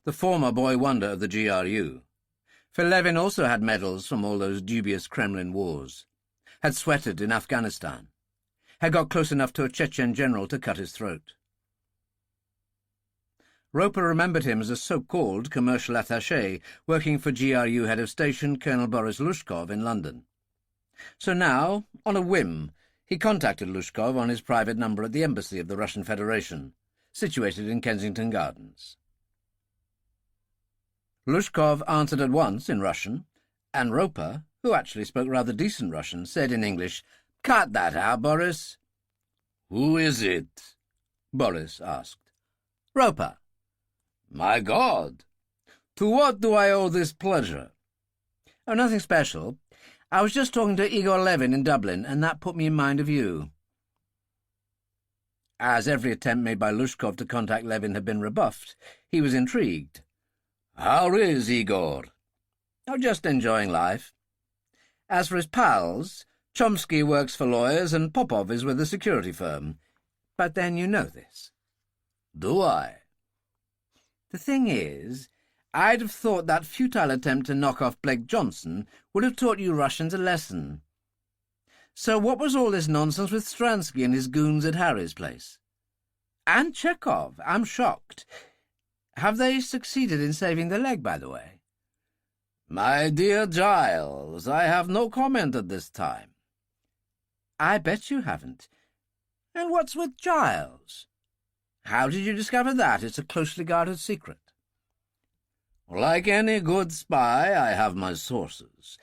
the former boy wonder of the GRU, for Levin also had medals from all those dubious Kremlin wars, had sweated in Afghanistan, had got close enough to a Chechen general to cut his throat. Roper remembered him as a so-called commercial attaché working for GRU head of station Colonel Boris Lushkov in London. So now, on a whim, he contacted Lushkov on his private number at the embassy of the Russian Federation, situated in Kensington Gardens. Lushkov answered at once in Russian, and Roper, who actually spoke rather decent Russian, said in English, "Cut that out, Boris." "Who is it?" Boris asked. "Roper." "My God! To what do I owe this pleasure?" "Oh, nothing special. I was just talking to Igor Levin in Dublin, and that put me in mind of you." As every attempt made by Lushkov to contact Levin had been rebuffed, he was intrigued. "How is Igor?" "Oh, just enjoying life. As for his pals, Chomsky works for lawyers and Popov is with a security firm. But then you know this." "Do I?" "The thing is, I'd have thought that futile attempt to knock off Blake Johnson would have taught you Russians a lesson. So what was all this nonsense with Stransky and his goons at Harry's place? And Chekhov, I'm shocked. Have they succeeded in saving the leg, by the way?" "My dear Giles, I have no comment at this time." "I bet you haven't. And what's with Giles? How did you discover that? It's a closely guarded secret." "Like any good spy, I have my sources.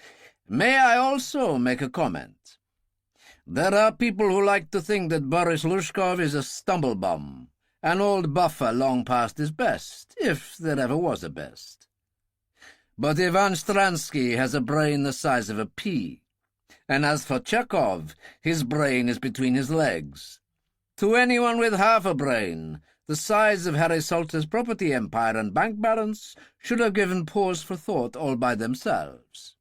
May I also make a comment? There are people who like to think that Boris Lushkov is a stumblebum, an old buffer long past his best, if there ever was a best. But Ivan Stransky has a brain the size of a pea, and as for Chekhov, his brain is between his legs. To anyone with half a brain, the size of Harry Salter's property empire and bank balance should have given pause for thought all by themselves."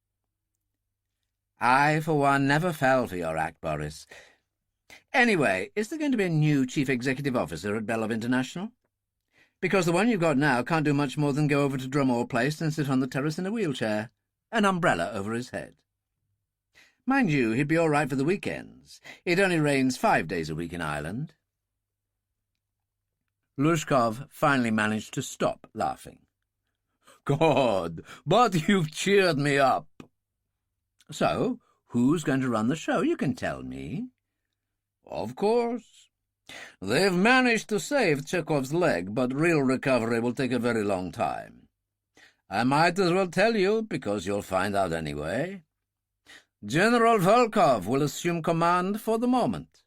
"I, for one, never fell for your act, Boris. Anyway, is there going to be a new chief executive officer at Belov International? Because the one you've got now can't do much more than go over to Drumore Place and sit on the terrace in a wheelchair, an umbrella over his head. Mind you, he'd be all right for the weekends. It only rains 5 days a week in Ireland." Lushkov finally managed to stop laughing. "God, but you've cheered me up." "So, who's going to run the show? You can tell me." "Of course. They've managed to save Chekhov's leg, but real recovery will take a very long time. I might as well tell you, because you'll find out anyway. General Volkov will assume command for the moment."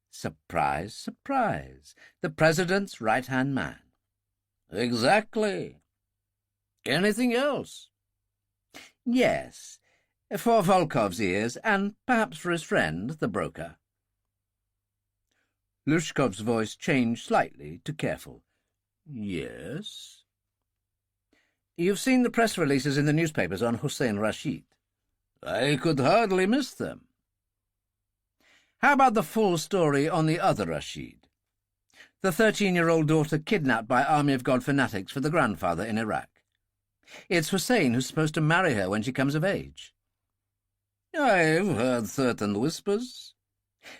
Surprise, surprise. The president's right-hand man. "Exactly. Anything else?" "Yes, for Volkov's ears, and perhaps for his friend, the broker." Lushkov's voice changed slightly to careful. "Yes?" "You've seen the press releases in the newspapers on Hussein Rashid?" "I could hardly miss them." "How about the full story on the other Rashid? The 13-year-old daughter kidnapped by Army of God fanatics for the grandfather in Iraq. It's Hussein who's supposed to marry her when she comes of age." "I've heard certain whispers."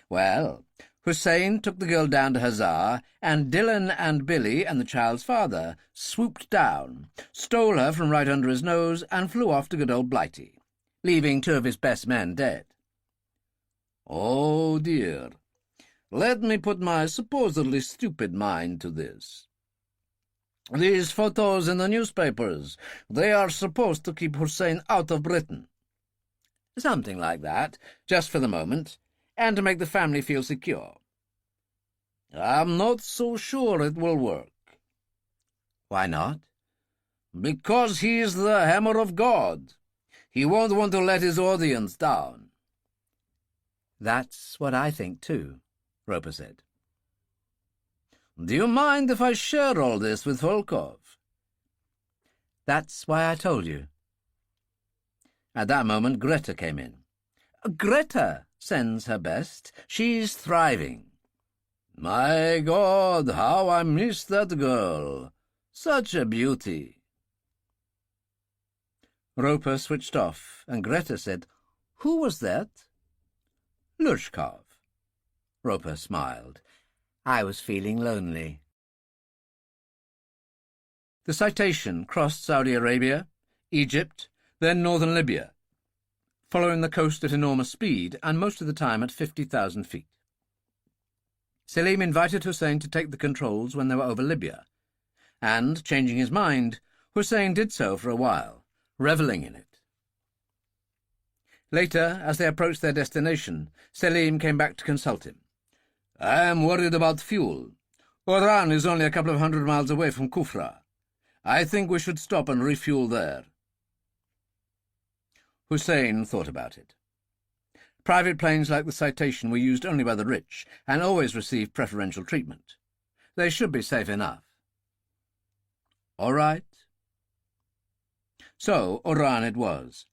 "Well, Hussein took the girl down to Hazar, and Dillon and Billy and the child's father swooped down, stole her from right under his nose, and flew off to good old Blighty, leaving 2 of his best men dead." "Oh, dear. Let me put my supposedly stupid mind to this. These photos in the newspapers, they are supposed to keep Hussein out of Britain." "Something like that, just for the moment, and to make the family feel secure." "I'm not so sure it will work." "Why not?" "Because he's the hammer of God. He won't want to let his audience down." "That's what I think, too," Roper said. "Do you mind if I share all this with Volkov?" "That's why I told you." At that moment Greta came in. "Greta sends her best. She's thriving." "My God, how I miss that girl. Such a beauty." Roper switched off, and Greta said, "Who was that?" "Lushkov." Roper smiled. "I was feeling lonely." The Citation crossed Saudi Arabia, Egypt, then northern Libya. following the coast at enormous speed and most of the time at 50,000 feet. Selim invited Hussein to take the controls when they were over Libya, and, changing his mind, Hussein did so for a while, revelling in it. Later, as they approached their destination, Selim came back to consult him. "I am worried about fuel. Oran is only a couple of 100 miles away from Kufra. I think we should stop and refuel there." Hussein thought about it. Private planes like the Citation were used only by the rich and always received preferential treatment. They should be safe enough. All right. So Oran it was.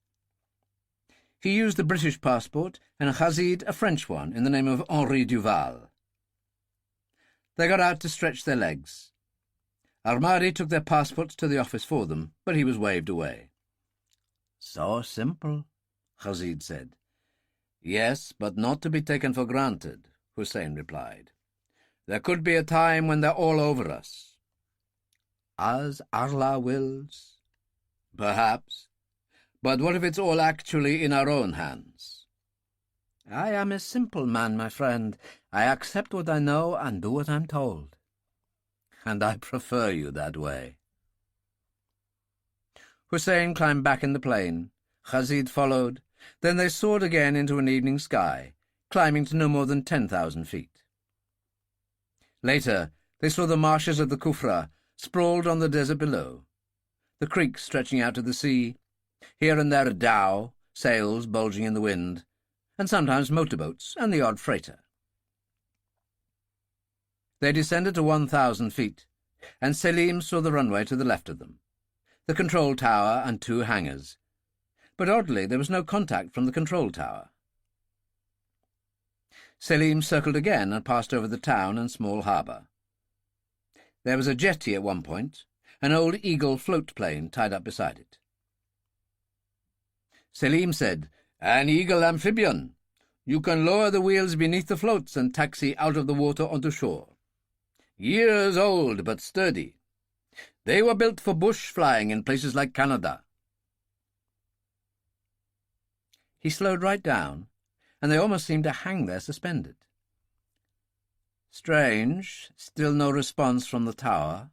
He used the British passport and Khazid a French one in the name of Henri Duval. They got out to stretch their legs. Armadi took their passports to the office for them, but he was waved away. "So simple," Khazid said. "Yes, but not to be taken for granted," Hussein replied. "There could be a time when they're all over us." "As Allah wills." "Perhaps. But what if it's all actually in our own hands?" "I am a simple man, my friend. I accept what I know and do what I'm told." "And I prefer you that way." Hussein climbed back in the plane. Khazid followed. Then they soared again into an evening sky, climbing to no more than 10,000 feet. Later, they saw the marshes of the Kufra sprawled on the desert below, the creeks stretching out to the sea, here and there a dhow, sails bulging in the wind, and sometimes motorboats and the odd freighter. They descended to 1,000 feet, and Selim saw the runway to the left of them, the control tower and 2 hangars. But oddly, there was no contact from the control tower. Selim circled again and passed over the town and small harbour. There was a jetty at one point, an old Eagle float plane tied up beside it. Selim said, "An Eagle amphibian. You can lower the wheels beneath the floats and taxi out of the water onto shore. Years old, but sturdy. They were built for bush flying in places like Canada." He slowed right down, and they almost seemed to hang there suspended. "Strange, still no response from the tower,"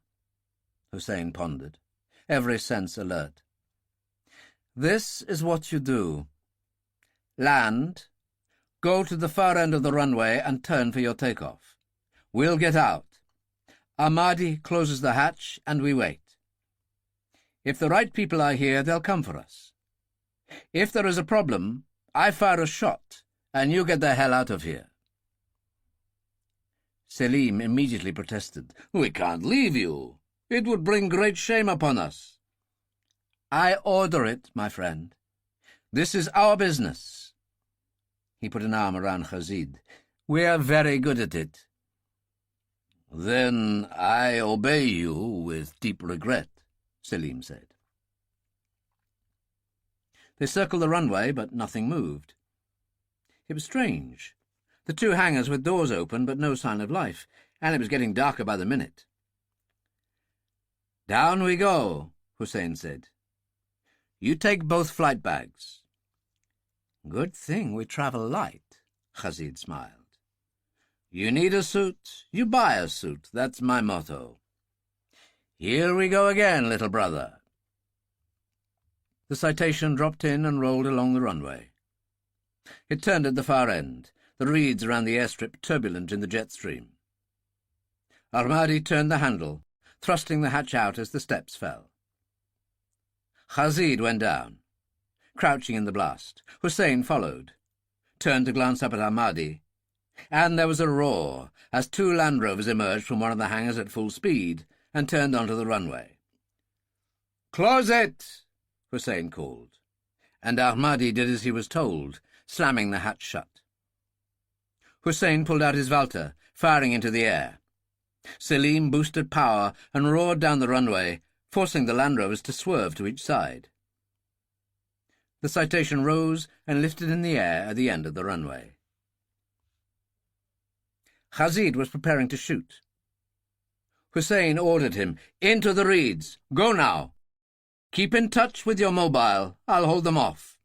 Hussein pondered, every sense alert. "This is what you do. Land, go to the far end of the runway and turn for your takeoff. We'll get out. Ahmadi closes the hatch, and we wait. If the right people are here, they'll come for us. If there is a problem, I fire a shot, and you get the hell out of here." Selim immediately protested. "We can't leave you. It would bring great shame upon us." "I order it, my friend. This is our business." He put an arm around Khazid. "We're very good at it." "Then I obey you with deep regret," Selim said. They circled the runway, but nothing moved. It was strange. The 2 hangars with doors open, but no sign of life, and it was getting darker by the minute. "Down we go," Hussein said. "You take both flight bags." "Good thing we travel light," Khazid smiled. "You need a suit, you buy a suit. That's my motto. Here we go again, little brother." The Citation dropped in and rolled along the runway. It turned at the far end, the reeds around the airstrip turbulent in the jet stream. Armadi turned the handle, thrusting the hatch out as the steps fell. Khazid went down, crouching in the blast. Hussein followed, turned to glance up at Armadi, and there was a roar as 2 Land Rovers emerged from one of the hangars at full speed and turned onto the runway. "Close it!" Hussein called, and Ahmadi did as he was told, slamming the hatch shut. Hussein pulled out his Walter, firing into the air. Selim boosted power and roared down the runway, forcing the Land Rovers to swerve to each side. The Citation rose and lifted in the air at the end of the runway. Khazid was preparing to shoot. Hussein ordered him, "Into the reeds! Go now! Keep in touch with your mobile. I'll hold them off."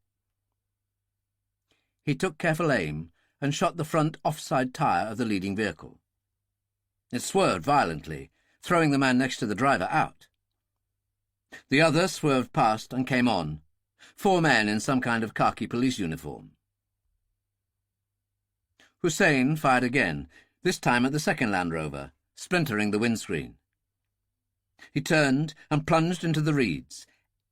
He took careful aim and shot the front offside tyre of the leading vehicle. It swerved violently, throwing the man next to the driver out. The other swerved past and came on, 4 men in some kind of khaki police uniform. Hussein fired again, this time at the second Land Rover, splintering the windscreen. He turned and plunged into the reeds,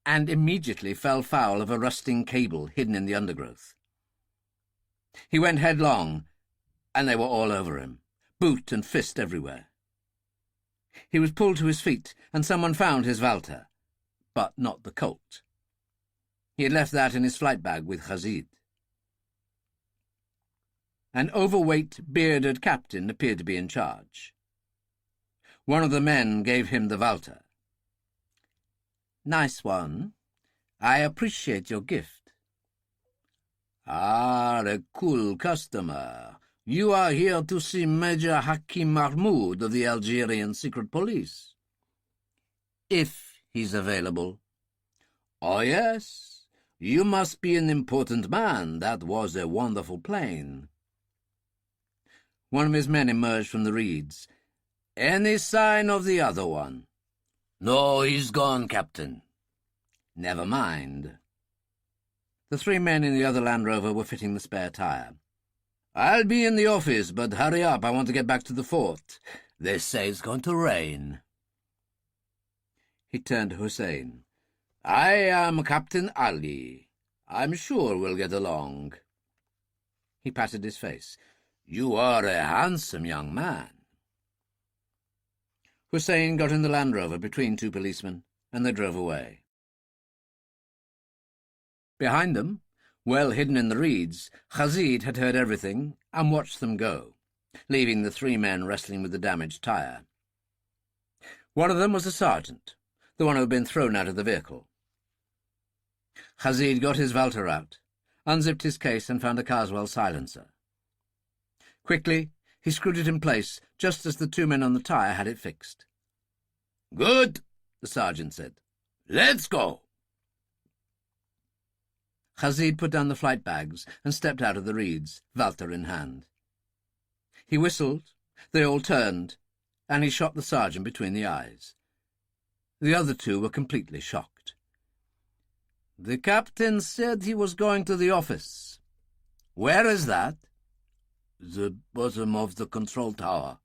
and immediately fell foul of a rusting cable hidden in the undergrowth. He went headlong, and they were all over him, boot and fist everywhere. He was pulled to his feet, and someone found his Walter, but not the Colt. He had left that in his flight bag with Rashid. An overweight, bearded captain appeared to be in charge. One of the men gave him the Walter. "Nice one. I appreciate your gift." "Ah, a cool customer. You are here to see Major Hakim Mahmoud of the Algerian Secret Police." "If he's available." "Oh, yes. You must be an important man. That was a wonderful plane." One of his men emerged from the reeds. "Any sign of the other one?" "No, he's gone, Captain." "Never mind." The 3 men in the other Land Rover were fitting the spare tyre. "I'll be in the office, but hurry up. I want to get back to the fort. They say it's going to rain." He turned to Hussein. "I am Captain Ali. I'm sure we'll get along." He patted his face. "You are a handsome young man." Hussein got in the Land Rover between 2 policemen, and they drove away. Behind them, well hidden in the reeds, Rashid had heard everything and watched them go, leaving the 3 men wrestling with the damaged tyre. One of them was a sergeant, the one who had been thrown out of the vehicle. Rashid got his Walter out, unzipped his case and found a Carswell silencer. Quickly, he screwed it in place, just as the 2 men on the tyre had it fixed. "Good," the sergeant said. "Let's go." Rashid put down the flight bags and stepped out of the reeds, Walter in hand. He whistled, they all turned, and he shot the sergeant between the eyes. The other 2 were completely shocked. "The captain said he was going to the office." "Where is that?" "The bottom of the control tower,"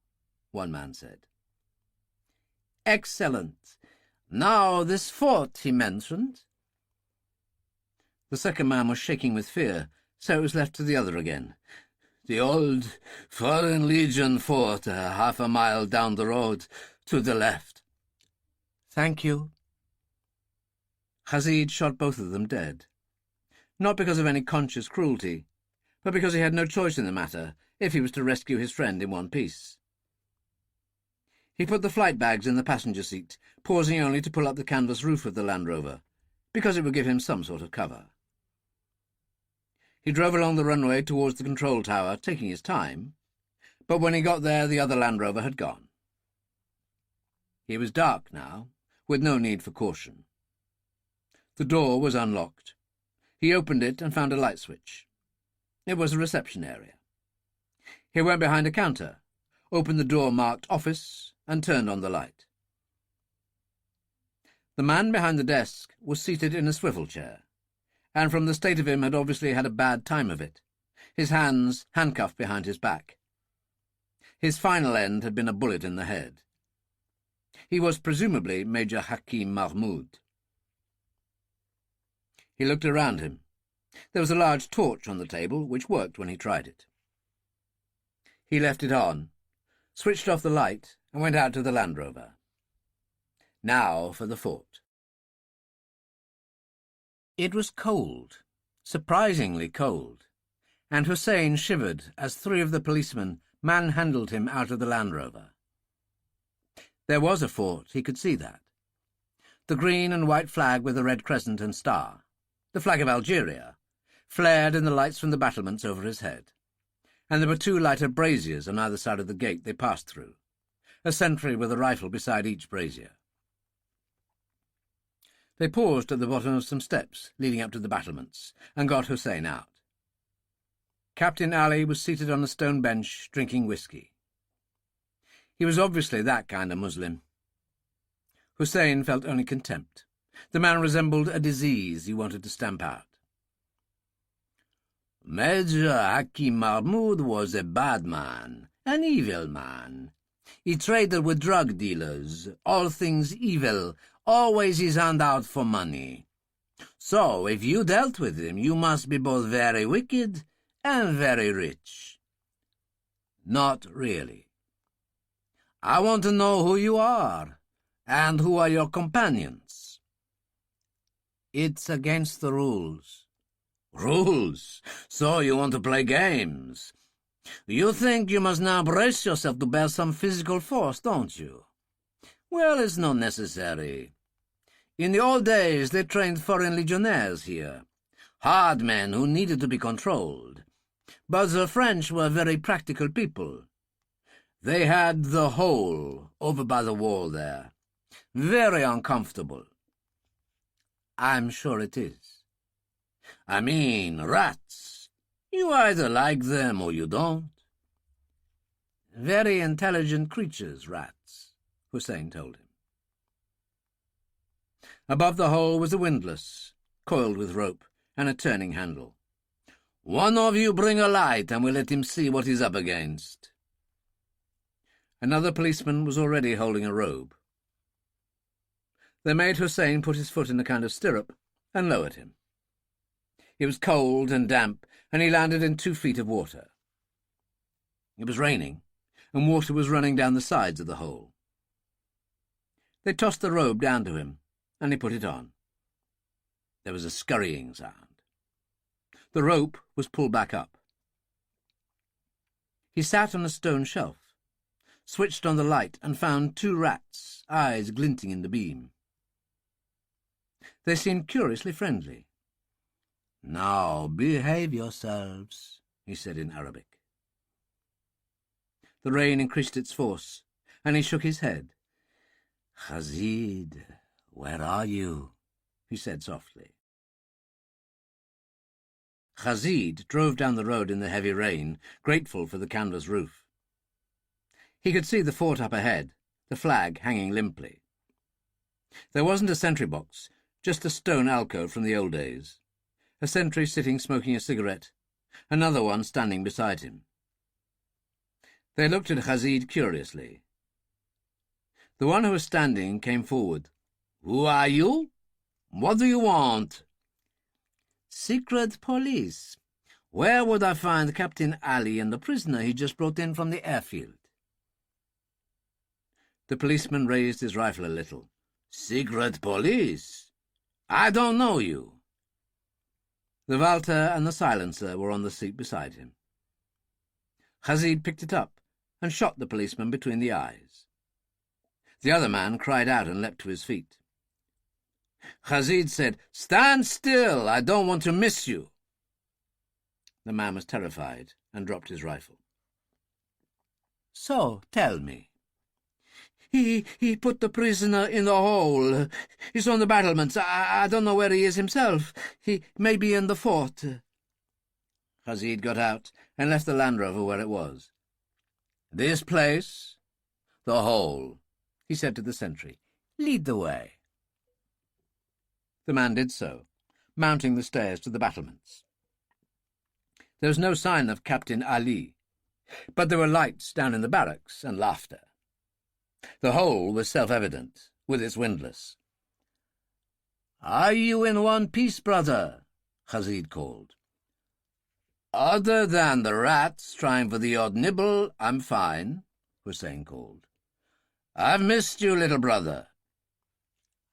one man said. "Excellent. Now this fort he mentioned." The second man was shaking with fear, so it was left to the other again. "The old Foreign Legion fort, 1/2 a mile down the road, to the left." "Thank you." Rashid shot both of them dead, not because of any conscious cruelty, but because he had no choice in the matter if he was to rescue his friend in one piece. He put the flight bags in the passenger seat, pausing only to pull up the canvas roof of the Land Rover, because it would give him some sort of cover. He drove along the runway towards the control tower, taking his time, but when he got there the other Land Rover had gone. It was dark now, with no need for caution. The door was unlocked. He opened it and found a light switch. It was a reception area. He went behind a counter, opened the door marked Office, and turned on the light. The man behind the desk was seated in a swivel chair, and from the state of him had obviously had a bad time of it, his hands handcuffed behind his back. His final end had been a bullet in the head. He was presumably Major Hakim Mahmoud. He looked around him. There was a large torch on the table, which worked when he tried it. He left it on, switched off the light, and went out to the Land Rover. Now for the fort. It was cold, surprisingly cold, and Hussein shivered as 3 of the policemen manhandled him out of the Land Rover. There was a fort, he could see that. The green and white flag with the red crescent and star, the flag of Algeria, flared in the lights from the battlements over his head, and there were 2 lighted braziers on either side of the gate they passed through, a sentry with a rifle beside each brazier. They paused at the bottom of some steps leading up to the battlements and got Hussein out. Captain Ali was seated on a stone bench, drinking whiskey. He was obviously that kind of Muslim. Hussein felt only contempt. The man resembled a disease he wanted to stamp out. Major Hakim Mahmud was a bad man, an evil man. He traded with drug dealers, all things evil, always his hand out for money. So, if you dealt with him, you must be both very wicked and very rich. Not really. I want to know who you are, and who are your companions. It's against the rules. Rules? So you want to play games? You think you must now brace yourself to bear some physical force, don't you? Well, it's not necessary. In the old days, they trained foreign legionnaires here, hard men who needed to be controlled. But the French were very practical people. They had the hole over by the wall there. Very uncomfortable. I'm sure it is. I mean, rats. You either like them or you don't. Very intelligent creatures, rats, Hussein told him. Above the hole was a windlass, coiled with rope, and a turning handle. One of you bring a light, and we'll let him see what he's up against. Another policeman was already holding a robe. They made Hussein put his foot in a kind of stirrup and lowered him. It was cold and damp, and he landed in 2 feet of water. It was raining, and water was running down the sides of the hole. They tossed the robe down to him, and he put it on. There was a scurrying sound. The rope was pulled back up. He sat on a stone shelf, switched on the light, and found 2 rats, eyes glinting in the beam. They seemed curiously friendly. "Now behave yourselves," he said in Arabic. The rain increased its force, and he shook his head. "Khazid, where are you?" he said softly. Khazid drove down the road in the heavy rain, grateful for the canvas roof. He could see the fort up ahead, the flag hanging limply. There wasn't a sentry box, just a stone alcove from the old days. A sentry sitting smoking a cigarette, another one standing beside him. They looked at Khazid curiously. The one who was standing came forward. "Who are you? What do you want?" "Secret police. Where would I find Captain Ali and the prisoner he just brought in from the airfield?" The policeman raised his rifle a little. "Secret police? I don't know you." The Walter and the silencer were on the seat beside him. Khazid picked it up and shot the policeman between the eyes. The other man cried out and leapt to his feet. Khazid said, "Stand still, I don't want to miss you." The man was terrified and dropped his rifle. "So, tell me." He put the prisoner in the hole. He's on the battlements. I don't know where he is himself. He may be in the fort." Khazid got out and left the Land Rover where it was. "This place? The hole," he said to the sentry. "Lead the way." The man did so, mounting the stairs to the battlements. There was no sign of Captain Ali, but there were lights down in the barracks and laughter. The hole was self-evident, with its windlass. "Are you in one piece, brother?" Khazid called. "Other than the rats trying for the odd nibble, I'm fine," Hussein called. "I've missed you, little brother."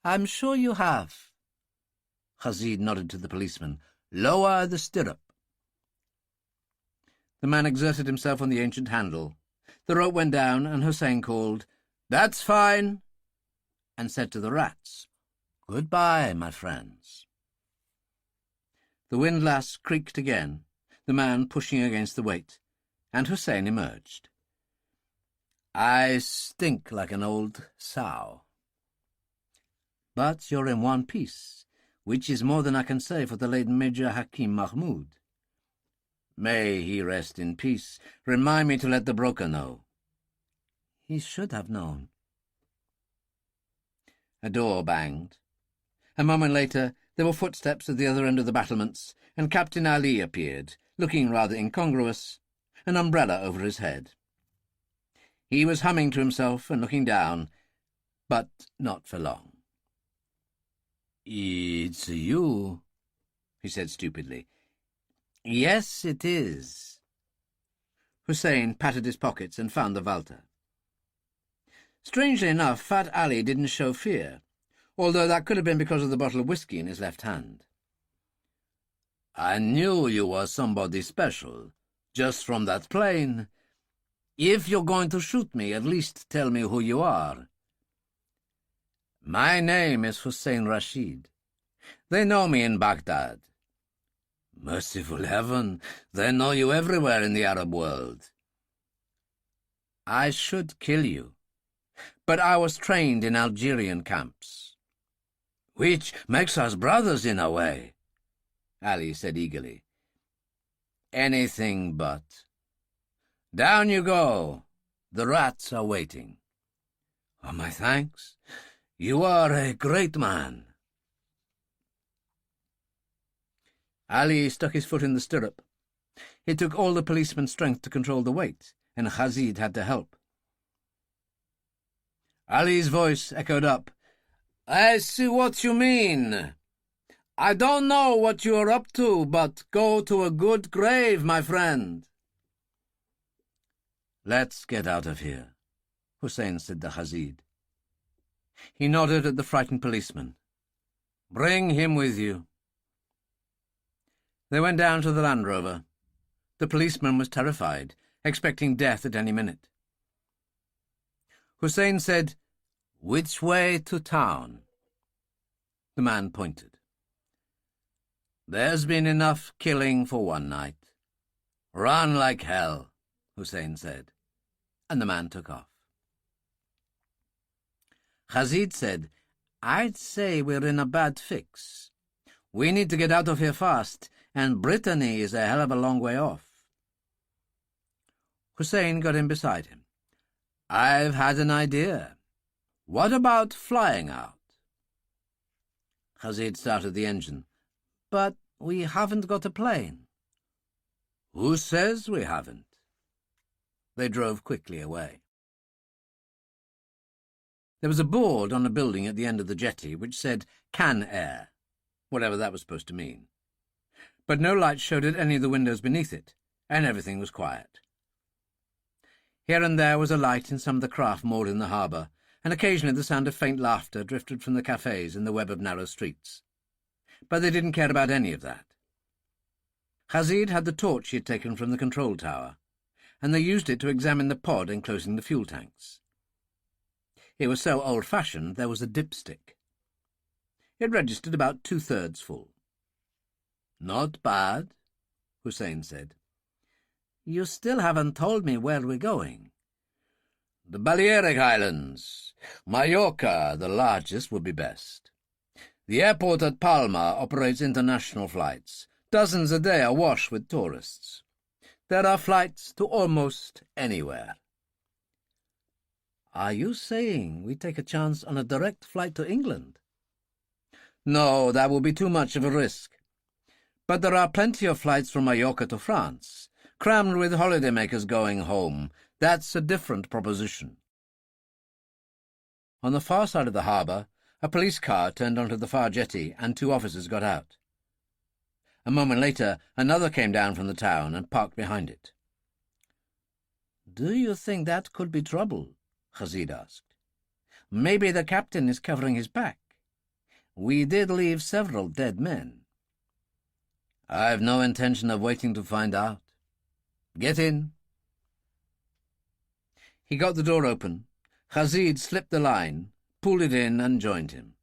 "I'm sure you have." Khazid nodded to the policeman. "Lower the stirrup." The man exerted himself on the ancient handle. The rope went down, and Hussein called, "That's fine," and said to the rats, "Goodbye, my friends." The windlass creaked again, the man pushing against the weight, and Hussein emerged. "I stink like an old sow." "But you're in one piece, which is more than I can say for the late Major Hakim Mahmud." May he rest in peace. Remind me to let the broker know. He should have known. A door banged. A moment later, there were footsteps at the other end of the battlements, and Captain Ali appeared, looking rather incongruous, an umbrella over his head. He was humming to himself and looking down, but not for long. "It's you," he said stupidly. "Yes, it is." Hussein patted his pockets and found the Walter. Strangely enough, Fat Ali didn't show fear, although that could have been because of the bottle of whiskey in his left hand. "I knew you were somebody special, just from that plane. If you're going to shoot me, at least tell me who you are." "My name is Hussein Rashid. They know me in Baghdad." "Merciful heaven, they know you everywhere in the Arab world." "I should kill you, but I was trained in Algerian camps." "Which makes us brothers in a way," Ali said eagerly. "Anything but. Down you go. The rats are waiting." "Oh, my thanks. You are a great man." Ali stuck his foot in the stirrup. It took all the policeman's strength to control the weight, and Khazid had to help. Ali's voice echoed up. "I see what you mean. I don't know what you are up to, but go to a good grave, my friend." "Let's get out of here," Hussein said to Khazid. He nodded at the frightened policeman. "Bring him with you." They went down to the Land Rover. The policeman was terrified, expecting death at any minute. Hussein said, "Which way to town?" The man pointed. "There's been enough killing for one night." "Run like hell," Hussein said, and the man took off. Khazid said, "I'd say we're in a bad fix. We need to get out of here fast, and Brittany is a hell of a long way off." Hussein got in beside him. "I've had an idea. What about flying out?" Khazid started the engine. "But we haven't got a plane." "Who says we haven't?" They drove quickly away. There was a board on a building at the end of the jetty which said Can Air, whatever that was supposed to mean. But no light showed at any of the windows beneath it, and everything was quiet. Here and there was a light in some of the craft moored in the harbour, and occasionally the sound of faint laughter drifted from the cafes in the web of narrow streets. But they didn't care about any of that. Khazid had the torch he had taken from the control tower, and they used it to examine the pod enclosing the fuel tanks. It was so old-fashioned there was a dipstick. It registered about 2/3 full. "Not bad," Hussein said. "You still haven't told me where we're going." "The Balearic Islands. Mallorca, the largest, would be best. The airport at Palma operates international flights. Dozens a day awash with tourists. There are flights to almost anywhere." "Are you saying we take a chance on a direct flight to England?" "No, that would be too much of a risk. But there are plenty of flights from Mallorca to France, crammed with holidaymakers going home. That's a different proposition." On the far side of the harbour, a police car turned onto the far jetty, and 2 officers got out. A moment later, another came down from the town and parked behind it. "Do you think that could be trouble?" Khazid asked. "Maybe the captain is covering his back. We did leave several dead men." "I've no intention of waiting to find out. Get in." He got the door open. Khazid slipped the line, pulled it in, and joined him.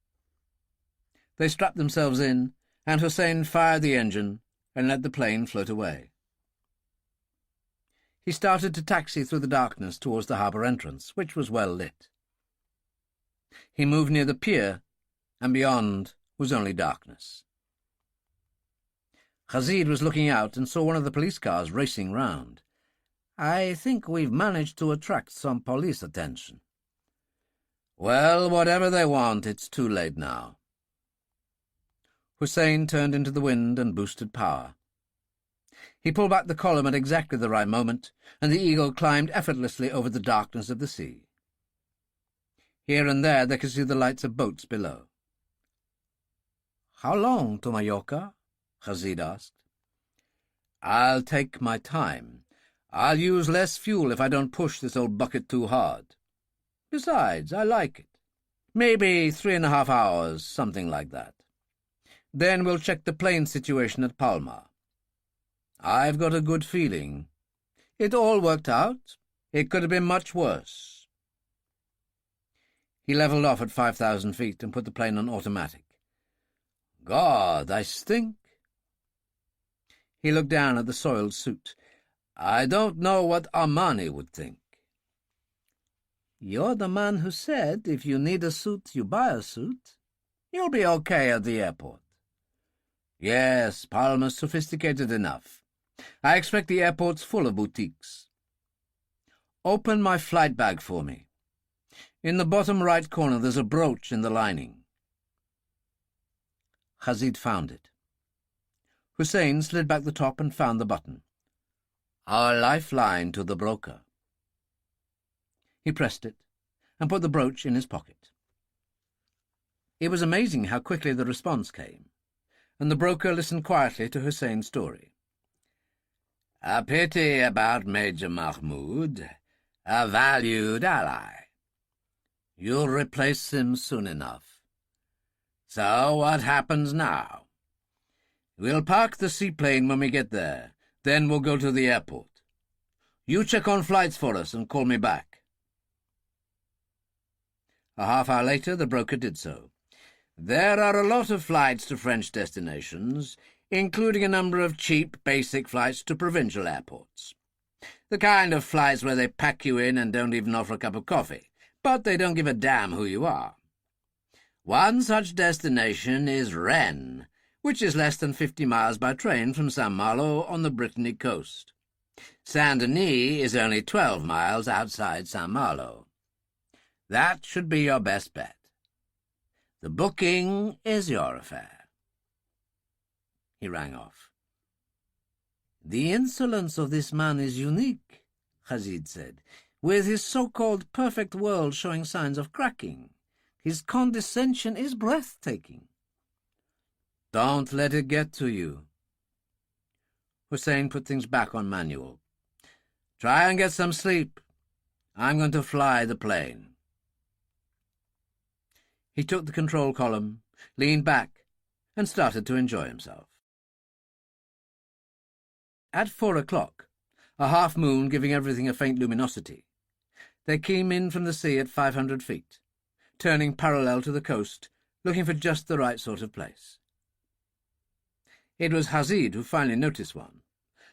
They strapped themselves in, and Hussein fired the engine and let the plane float away. He started to taxi through the darkness towards the harbour entrance, which was well lit. He moved near the pier, and beyond was only darkness. Rashid was looking out and saw one of the police cars racing round. "I think we've managed to attract some police attention." "Well, whatever they want, it's too late now." Hussein turned into the wind and boosted power. He pulled back the column at exactly the right moment, and the Eagle climbed effortlessly over the darkness of the sea. Here and there they could see the lights of boats below. "How long to Mallorca?" Rashid asked. "I'll take my time. I'll use less fuel if I don't push this old bucket too hard. Besides, I like it. Maybe 3.5 hours, something like that. Then we'll check the plane situation at Palma. I've got a good feeling. It all worked out. It could have been much worse." He levelled off at 5,000 feet and put the plane on automatic. "God, I stink." He looked down at the soiled suit. "I don't know what Armani would think." "You're the man who said if you need a suit, you buy a suit. You'll be okay at the airport." "Yes, Palma's sophisticated enough. I expect the airport's full of boutiques." "Open my flight bag for me. In the bottom right corner there's a brooch in the lining." Rashid found it. Hussein slid back the top and found the button. "Our lifeline to the broker." He pressed it and put the brooch in his pocket. It was amazing how quickly the response came, and the broker listened quietly to Hussein's story. "A pity about Major Mahmoud, a valued ally. You'll replace him soon enough. So what happens now? We'll park the seaplane when we get there. Then we'll go to the airport. You check on flights for us and call me back." A half-hour later the broker did so. "There are a lot of flights to French destinations, including a number of cheap, basic flights to provincial airports. The kind of flights where they pack you in and don't even offer a cup of coffee, but they don't give a damn who you are. One such destination is Rennes, which is less than 50 miles by train from Saint-Malo on the Brittany coast. Saint-Denis is only 12 miles outside Saint-Malo. That should be your best bet. The booking is your affair." He rang off. "The insolence of this man is unique," Rashid said, "with his so-called perfect world showing signs of cracking. His condescension is breathtaking." "Don't let it get to you." Hussein put things back on manual. "Try and get some sleep. I'm going to fly the plane." He took the control column, leaned back, and started to enjoy himself. At 4 o'clock, a half-moon giving everything a faint luminosity, they came in from the sea at 500 feet, turning parallel to the coast, looking for just the right sort of place. It was Rashid who finally noticed one,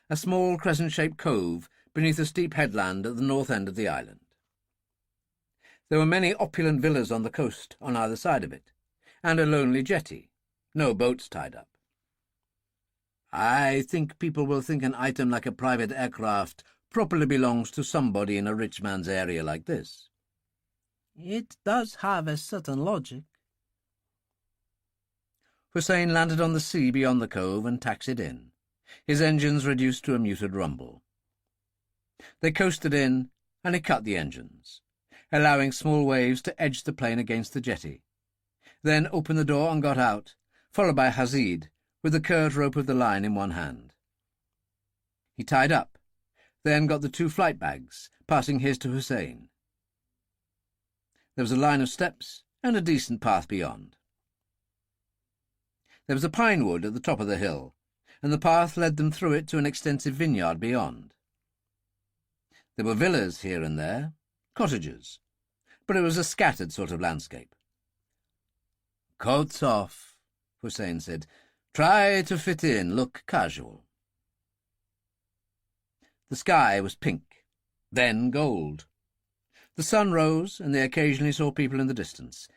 a small crescent-shaped cove beneath a steep headland at the north end of the island. There were many opulent villas on the coast on either side of it, and a lonely jetty, no boats tied up. "I think people will think an item like a private aircraft properly belongs to somebody in a rich man's area like this." "It does have a certain logic." Hussein landed on the sea beyond the cove and taxied in, his engines reduced to a muted rumble. They coasted in, and he cut the engines, allowing small waves to edge the plane against the jetty, then opened the door and got out, followed by Rashid, with the curved rope of the line in one hand. He tied up, then got the 2 flight bags, passing his to Hussein. There was a line of steps and a decent path beyond. There was a pine wood at the top of the hill, and the path led them through it to an extensive vineyard beyond. There were villas here and there, cottages, but it was a scattered sort of landscape. "Coats off," Hussein said. "Try to fit in, look casual." The sky was pink, then gold. The sun rose, and they occasionally saw people in the distance.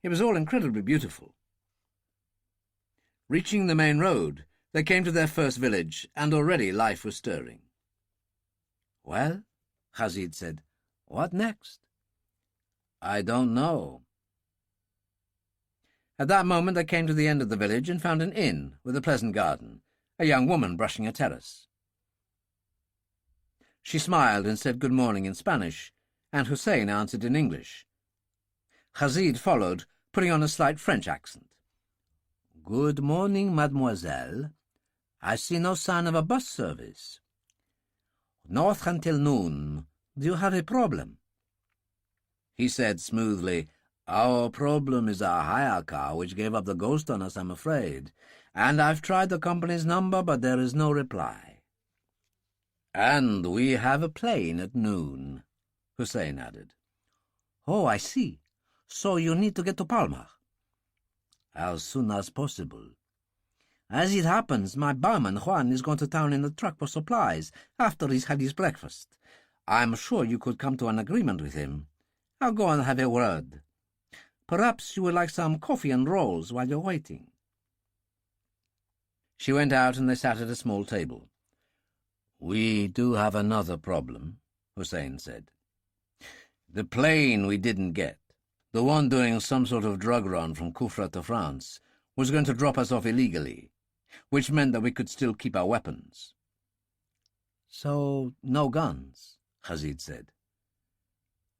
It was all incredibly beautiful. Reaching the main road, They came to their first village, and already life was stirring. "Well," Rashid said, "what next?" "I don't know." At that moment they came to the end of the village and found an inn with a pleasant garden, a young woman brushing a terrace. She smiled and said good morning in Spanish, and Hussein answered in English. Rashid followed, putting on a slight French accent. "Good morning, mademoiselle. I see no sign of a bus service. North until noon. Do you have a problem?" He said smoothly, "Our problem is our hire car, which gave up the ghost on us, I'm afraid. And I've tried the company's number, but there is no reply." "And we have a plane at noon," Hussein added. "Oh, I see. So you need to get to Palma." "As soon as possible. As it happens, my barman, Juan, is going to town in the truck for supplies after he's had his breakfast. I'm sure you could come to an agreement with him. I'll go and have a word. Perhaps you would like some coffee and rolls while you're waiting." She went out and they sat at a small table. "We do have another problem," Hussein said. "The plane we didn't get, the one doing some sort of drug run from Kufra to France, was going to drop us off illegally, which meant that we could still keep our weapons." "So no guns," Rashid said.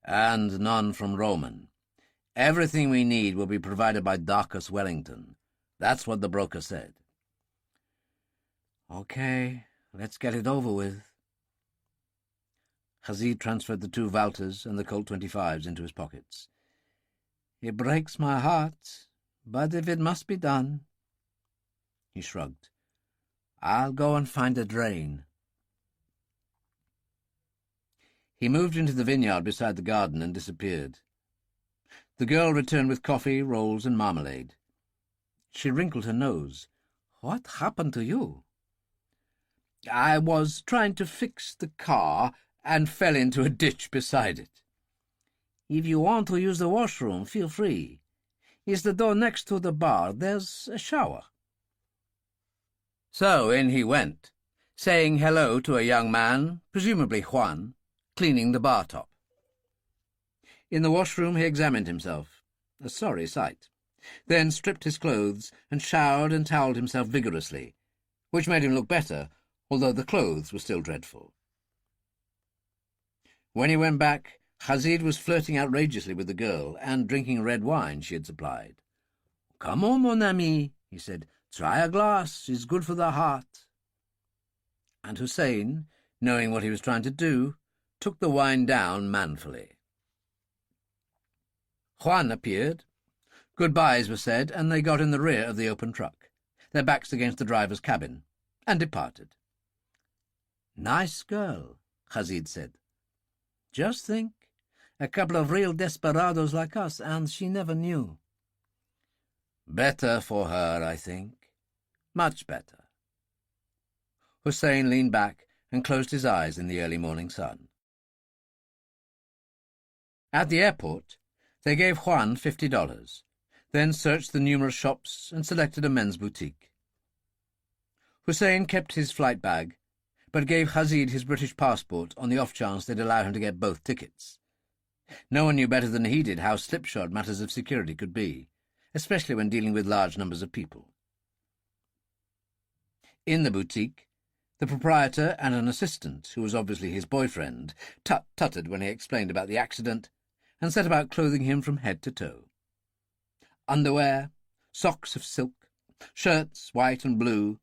"And none from Roman. Everything we need will be provided by Darcus Wellington. That's what the broker said." "Okay, let's get it over with." Rashid transferred the 2 Valters and the Colt 25s into his pockets. "It breaks my heart, but if it must be done—" He shrugged. "I'll go and find a drain." He moved into the vineyard beside the garden and disappeared. The girl returned with coffee, rolls, and marmalade. She wrinkled her nose. "What happened to you?" "I was trying to fix the car and fell into a ditch beside it." "If you want to use the washroom, feel free. It's the door next to the bar. There's a shower." So in he went, saying hello to a young man, presumably Juan, cleaning the bar top. In the washroom he examined himself, a sorry sight, then stripped his clothes and showered and towelled himself vigorously, which made him look better, although the clothes were still dreadful. When he went back, Rashid was flirting outrageously with the girl and drinking red wine she had supplied. "Come on, mon ami," he said. "Try a glass. It's good for the heart." And Hussein, knowing what he was trying to do, took the wine down manfully. Juan appeared. Goodbyes were said, and they got in the rear of the open truck, their backs against the driver's cabin, and departed. "Nice girl," Rashid said. "Just think, a couple of real desperados like us, and she never knew." "Better for her, I think. Much better." Hussein leaned back and closed his eyes in the early morning sun. At the airport, they gave Juan $50, then searched the numerous shops and selected a men's boutique. Hussein kept his flight bag, but gave Rashid his British passport on the off chance they'd allow him to get both tickets. No one knew better than he did how slipshod matters of security could be, especially when dealing with large numbers of people. In the boutique, the proprietor and an assistant, who was obviously his boyfriend, tut-tutted when he explained about the accident, and set about clothing him from head to toe. Underwear, socks of silk, shirts white and blue,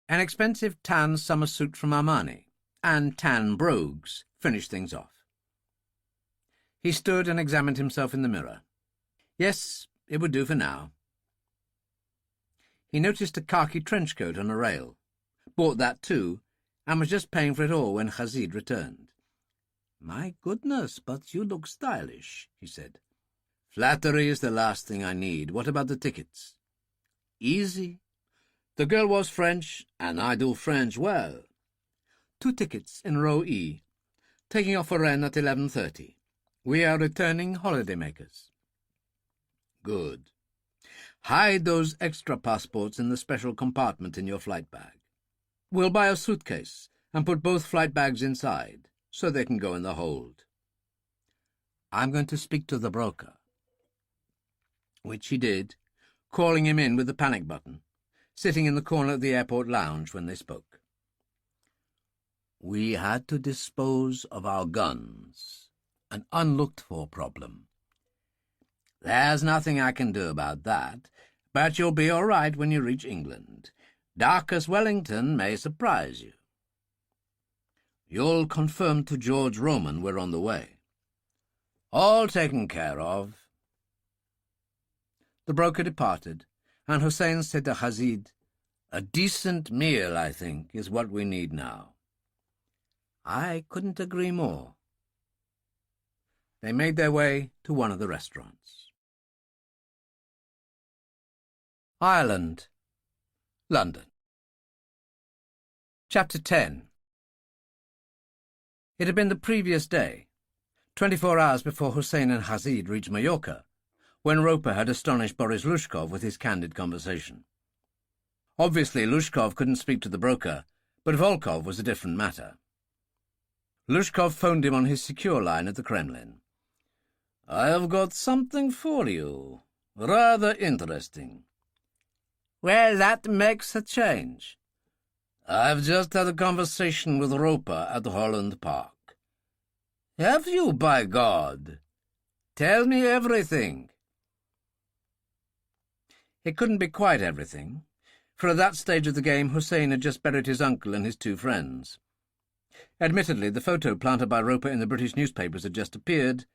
an expensive tan summer suit from Armani, and tan brogues finished things off. He stood and examined himself in the mirror. Yes, it would do for now. He noticed a khaki trench coat on a rail, bought that too, and was just paying for it all when Rashid returned. "My goodness, but you look stylish," he said. "Flattery is the last thing I need. What about the tickets?" "Easy. The girl was French, and I do French well. 2 tickets in row E, taking off for Rennes at 11:30. We are returning holidaymakers." "Good. Hide those extra passports in the special compartment in your flight bag. We'll buy a suitcase and put both flight bags inside, so they can go in the hold. I'm going to speak to the broker. Which he did, calling him in with the panic button, sitting in the corner of the airport lounge when they spoke. We had to dispose of our guns, an unlooked-for problem. There's nothing I can do about that, but you'll be all right when you reach England. Dark as Wellington may surprise you. You'll confirm to George Roman we're on the way. All taken care of. The broker departed, and Hussein said to Hazid, A decent meal, I think, is what we need now. I couldn't agree more. They made their way to one of the restaurants. Ireland, London. Chapter 10. It had been the previous day, 24 hours before Hussein and Hazid reached Mallorca, when Roper had astonished Boris Lushkov with his candid conversation. Obviously, Lushkov couldn't speak to the broker, but Volkov was a different matter. Lushkov phoned him on his secure line at the Kremlin. I have got something for you. Rather interesting. Well, that makes a change. I've just had a conversation with Roper at Holland Park. Have you, by God? Tell me everything. It couldn't be quite everything, for at that stage of the game Hussein had just buried his uncle and his two friends. Admittedly, the photo planted by Roper in the British newspapers had just appeared,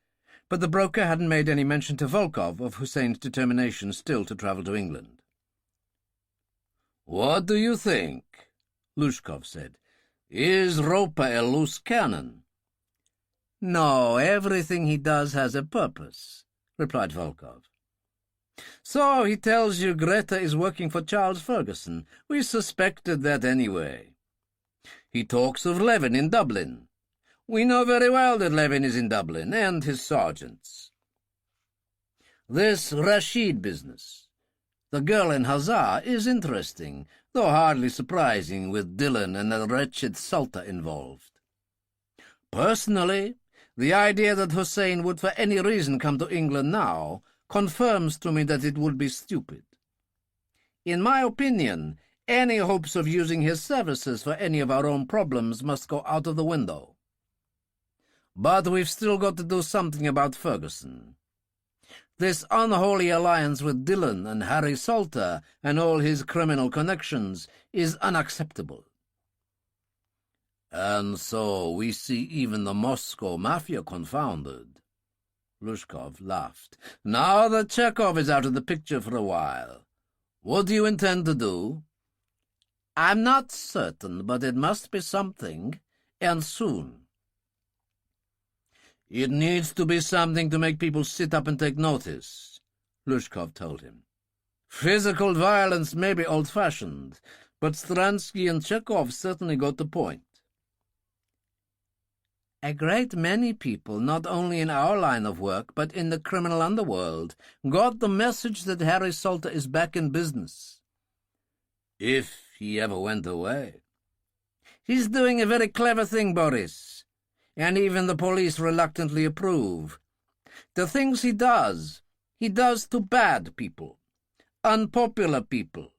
but the broker hadn't made any mention to Volkov of Hussein's determination still to travel to England. What do you think? Lushkov said. Is Roper a loose cannon? No, everything he does has a purpose, replied Volkov. So he tells you Greta is working for Charles Ferguson. We suspected that anyway. He talks of Levin in Dublin. We know very well that Levin is in Dublin, and his sergeants. This Rashid business, the girl in Hazar, is interesting, though hardly surprising with Dillon and the wretched Sultan involved. Personally, the idea that Hussein would for any reason come to England now confirms to me that it would be stupid. In my opinion, any hopes of using his services for any of our own problems must go out of the window. But we've still got to do something about Ferguson. This unholy alliance with Dillon and Harry Salter and all his criminal connections is unacceptable. And so we see even the Moscow Mafia confounded. Lushkov laughed. Now that Chekhov is out of the picture for a while, what do you intend to do? I'm not certain, but it must be something, and soon. It needs to be something to make people sit up and take notice, Lushkov told him. Physical violence may be old-fashioned, but Stransky and Chekhov certainly got the point. A great many people, not only in our line of work, but in the criminal underworld, got the message that Harry Salter is back in business. If he ever went away. He's doing a very clever thing, Boris, and even the police reluctantly approve. The things he does to bad people, unpopular people.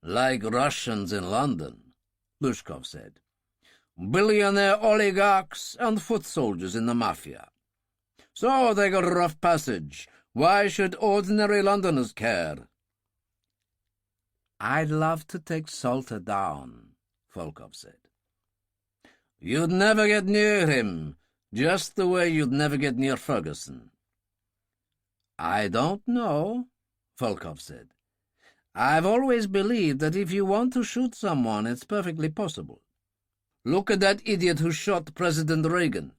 Like Russians in London, Lushkov said. Billionaire oligarchs and foot soldiers in the mafia. So they got a rough passage. Why should ordinary Londoners care? I'd love to take Salter down, Volkov said. You'd never get near him, just the way you'd never get near Ferguson. I don't know, Volkov said. I've always believed that if you want to shoot someone, it's perfectly possible. Look at that idiot who shot President Reagan.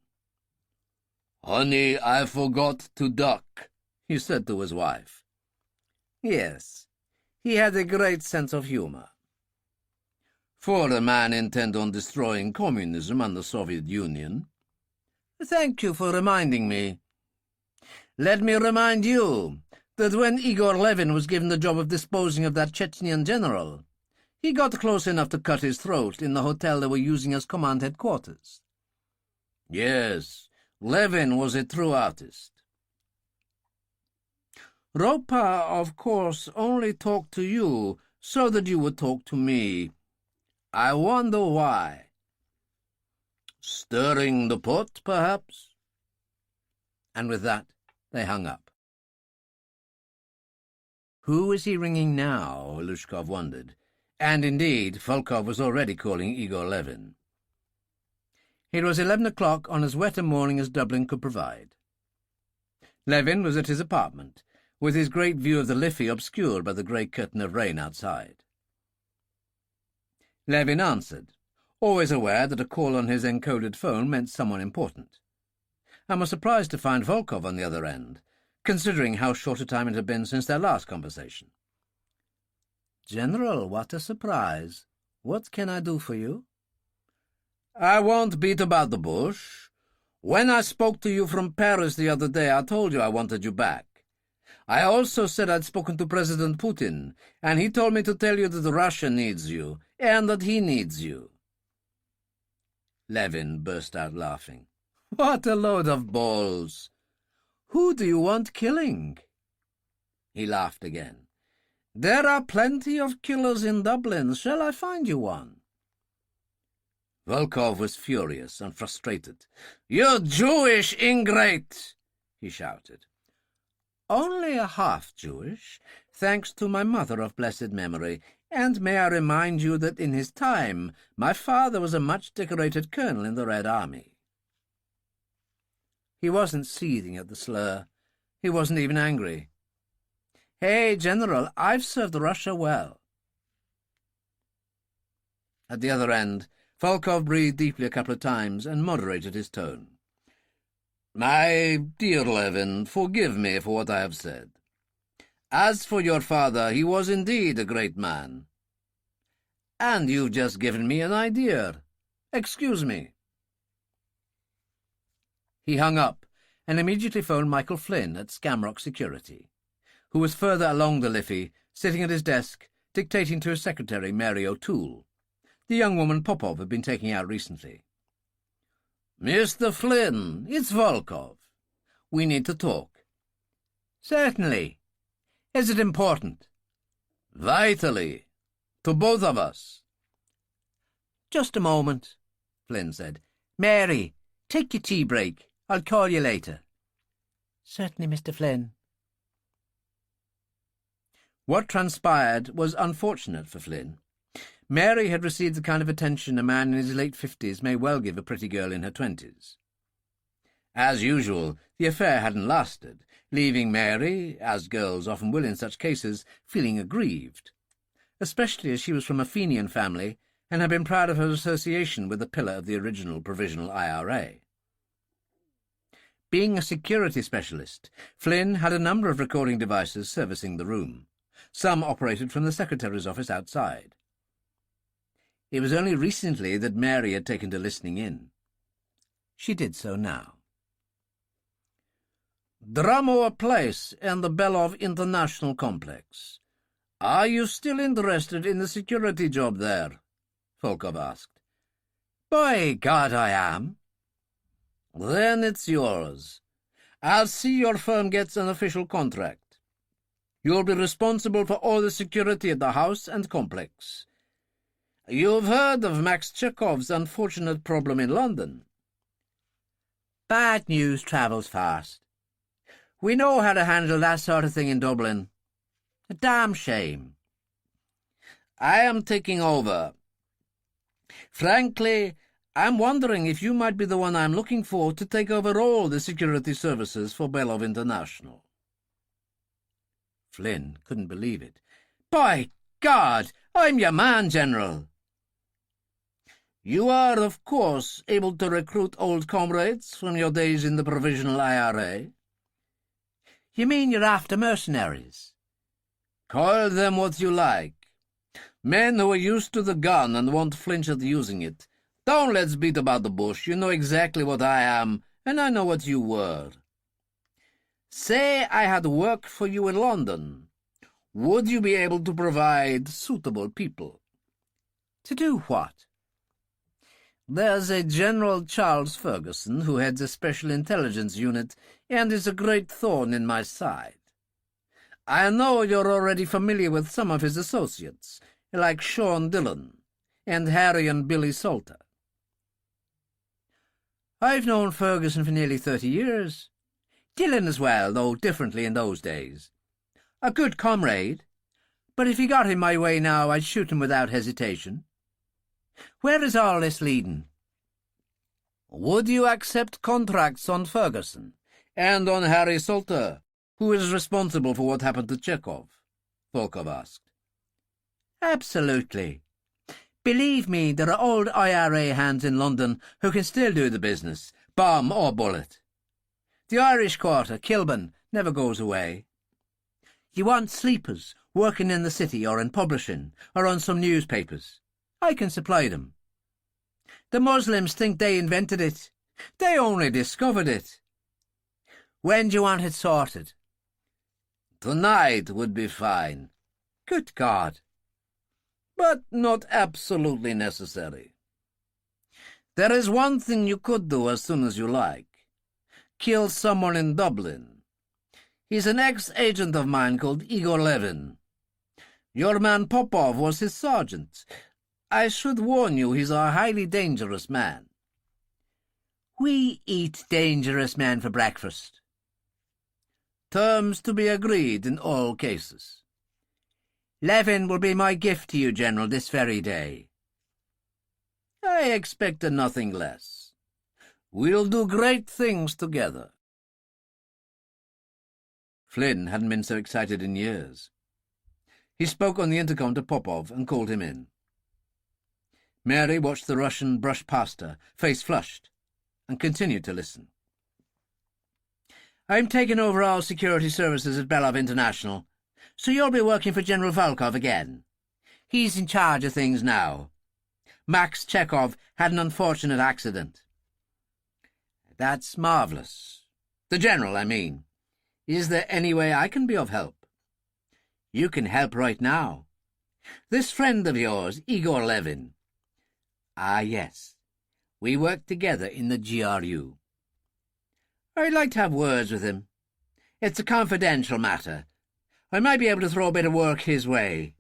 Honey, I forgot to duck, he said to his wife. Yes, he had a great sense of humor. For a man intent on destroying communism and the Soviet Union. Thank you for reminding me. Let me remind you that when Igor Levin was given the job of disposing of that Chechnyan general, He got close enough to cut his throat in the hotel they were using as command headquarters. Yes, Levin was a true artist. Ropa, of course, only talked to you so that you would talk to me. I wonder why. Stirring the pot, perhaps? And with that, they hung up. Who was he ringing now, Lushkov wondered. And indeed, Volkov was already calling Igor Levin. It was 11 o'clock on as wet a morning as Dublin could provide. Levin was at his apartment, with his great view of the Liffey obscured by the grey curtain of rain outside. Levin answered, always aware that a call on his encoded phone meant someone important, and was surprised to find Volkov on the other end, considering how short a time it had been since their last conversation. "General, what a surprise. What can I do for you?" "I won't beat about the bush. When I spoke to you from Paris the other day, I told you I wanted you back. I also said I'd spoken to President Putin, and he told me to tell you that Russia needs you, and that he needs you." Levin burst out laughing. "What a load of balls! Who do you want killing?" He laughed again. "There are plenty of killers in Dublin. Shall I find you one?" Volkov was furious and frustrated. "You Jewish ingrate!" he shouted. "Only a half-Jewish, thanks to my mother of blessed memory, and may I remind you that in his time my father was a much-decorated colonel in the Red Army." He wasn't seething at the slur. He wasn't even angry. "Hey, General, I've served Russia well." At the other end, Volkov breathed deeply a couple of times and moderated his tone. "My dear Levin, forgive me for what I have said. As for your father, he was indeed a great man. And you've just given me an idea. Excuse me." He hung up and immediately phoned Michael Flynn at Scamrock Security, who was further along the Liffey, sitting at his desk, dictating to his secretary, Mary O'Toole, the young woman Popov had been taking out recently. "Mr. Flynn, it's Volkov. We need to talk." "Certainly. Is it important?" "Vitally. To both of us." "Just a moment," Flynn said. "Mary, take your tea break. I'll call you later." "Certainly, Mr. Flynn." What transpired was unfortunate for Flynn. Mary had received the kind of attention a man in his late 50s may well give a pretty girl in her 20s. As usual, the affair hadn't lasted, leaving Mary, as girls often will in such cases, feeling aggrieved, especially as she was from a Fenian family and had been proud of her association with the pillar of the original Provisional IRA. Being a security specialist, Flynn had a number of recording devices servicing the room. Some operated from the secretary's office outside. It was only recently that Mary had taken to listening in. She did so now. "Drumore Place and the Belov International Complex. Are you still interested in the security job there?" Volkov asked. "By God, I am." "Then it's yours. I'll see your firm gets an official contract. You'll be responsible for all the security at the house and complex. You've heard of Max Chekhov's unfortunate problem in London." "Bad news travels fast. We know how to handle that sort of thing in Dublin. A damn shame." "I am taking over. Frankly, I'm wondering if you might be the one I'm looking for to take over all the security services for Belov International." Flynn couldn't believe it. "By God, I'm your man, General." "You are, of course, able to recruit old comrades from your days in the Provisional IRA?" "You mean you're after mercenaries?" "Call them what you like. Men who are used to the gun and won't flinch at using it. Don't let's beat about the bush. You know exactly what I am, and I know what you were. Say I had work for you in London. Would you be able to provide suitable people?" To do what? There's a General Charles Ferguson who heads a special intelligence unit and is a great thorn in my side. I know you're already familiar with some of his associates, like Sean Dillon and Harry and Billy Salter. I've known Ferguson for nearly 30 years. Dillon as well, though differently in those days. A good comrade, but if he got in my way now, I'd shoot him without hesitation. Where is all this leading? Would you accept contracts on Ferguson and on Harry Salter, who is responsible for what happened to Chekhov? Volkov asked. Absolutely. Believe me, there are old IRA hands in London who can still do the business, bomb or bullet. The Irish quarter, Kilburn, never goes away. You want sleepers working in the city or in publishing or on some newspapers. I can supply them. The Muslims think they invented it. They only discovered it. When do you want it sorted? Tonight would be fine. Good God. But not absolutely necessary. There is one thing you could do as soon as you like. Kill someone in Dublin. He's an ex-agent of mine called Igor Levin. Your man Popov was his sergeant. I should warn you, he's a highly dangerous man. We eat dangerous men for breakfast. Terms to be agreed in all cases. Levin will be my gift to you, General, this very day. I expected nothing less. We'll do great things together. Flynn hadn't been so excited in years. He spoke on the intercom to Popov and called him in. Mary watched the Russian brush past her, face flushed, and continued to listen. I'm taking over all security services at Belov International, so you'll be working for General Volkov again. He's in charge of things now. Max Chekhov had an unfortunate accident. That's marvellous. The General, I mean. Is there any way I can be of help? You can help right now. This friend of yours, Igor Levin. Ah, yes. We work together in the GRU. I'd like to have words with him. It's a confidential matter. I might be able to throw a bit of work his way.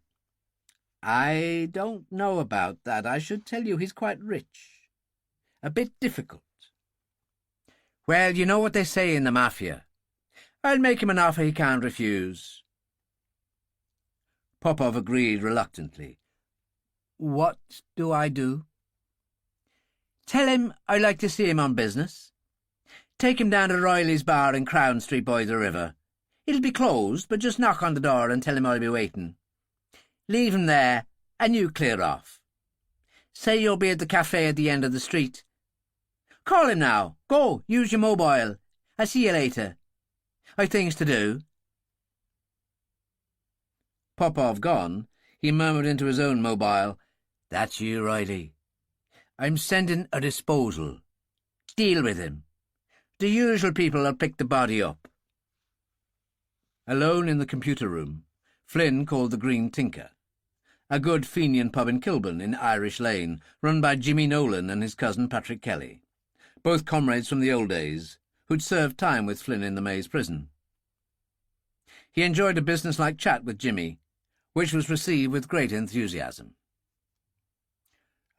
I don't know about that. I should tell you he's quite rich. A bit difficult. Well, you know what they say in the Mafia. I'll make him an offer he can't refuse. Popov agreed reluctantly. What do I do? Tell him I'd like to see him on business. Take him down to Riley's bar in Crown Street by the river. It'll be closed, but just knock on the door and tell him I'll be waiting. Leave him there, and you clear off. Say you'll be at the cafe at the end of the street. Call him now. Go, use your mobile. I'll see you later. I've things to do. Popov gone, he murmured into his own mobile, That's you, Riley. I'm sending a disposal. Deal with him. The usual people will pick the body up. Alone in the computer room, Flynn called the Green Tinker, a good Fenian pub in Kilburn in Irish Lane, run by Jimmy Nolan and his cousin Patrick Kelly, both comrades from the old days, who'd served time with Flynn in the Maze prison. He enjoyed a business-like chat with Jimmy, which was received with great enthusiasm.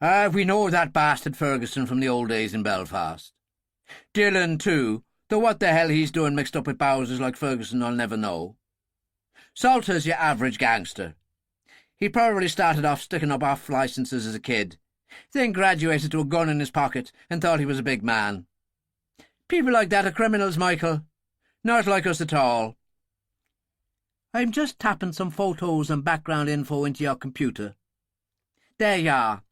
We know that bastard Ferguson from the old days in Belfast. Dillon, too, though what the hell he's doing mixed up with Bowsers like Ferguson I'll never know. Salter's your average gangster. He probably started off sticking up off-licenses as a kid, then graduated to a gun in his pocket and thought he was a big man. People like that are criminals, Michael. Not like us at all. I'm just tapping some photos and background info into your computer. There you are.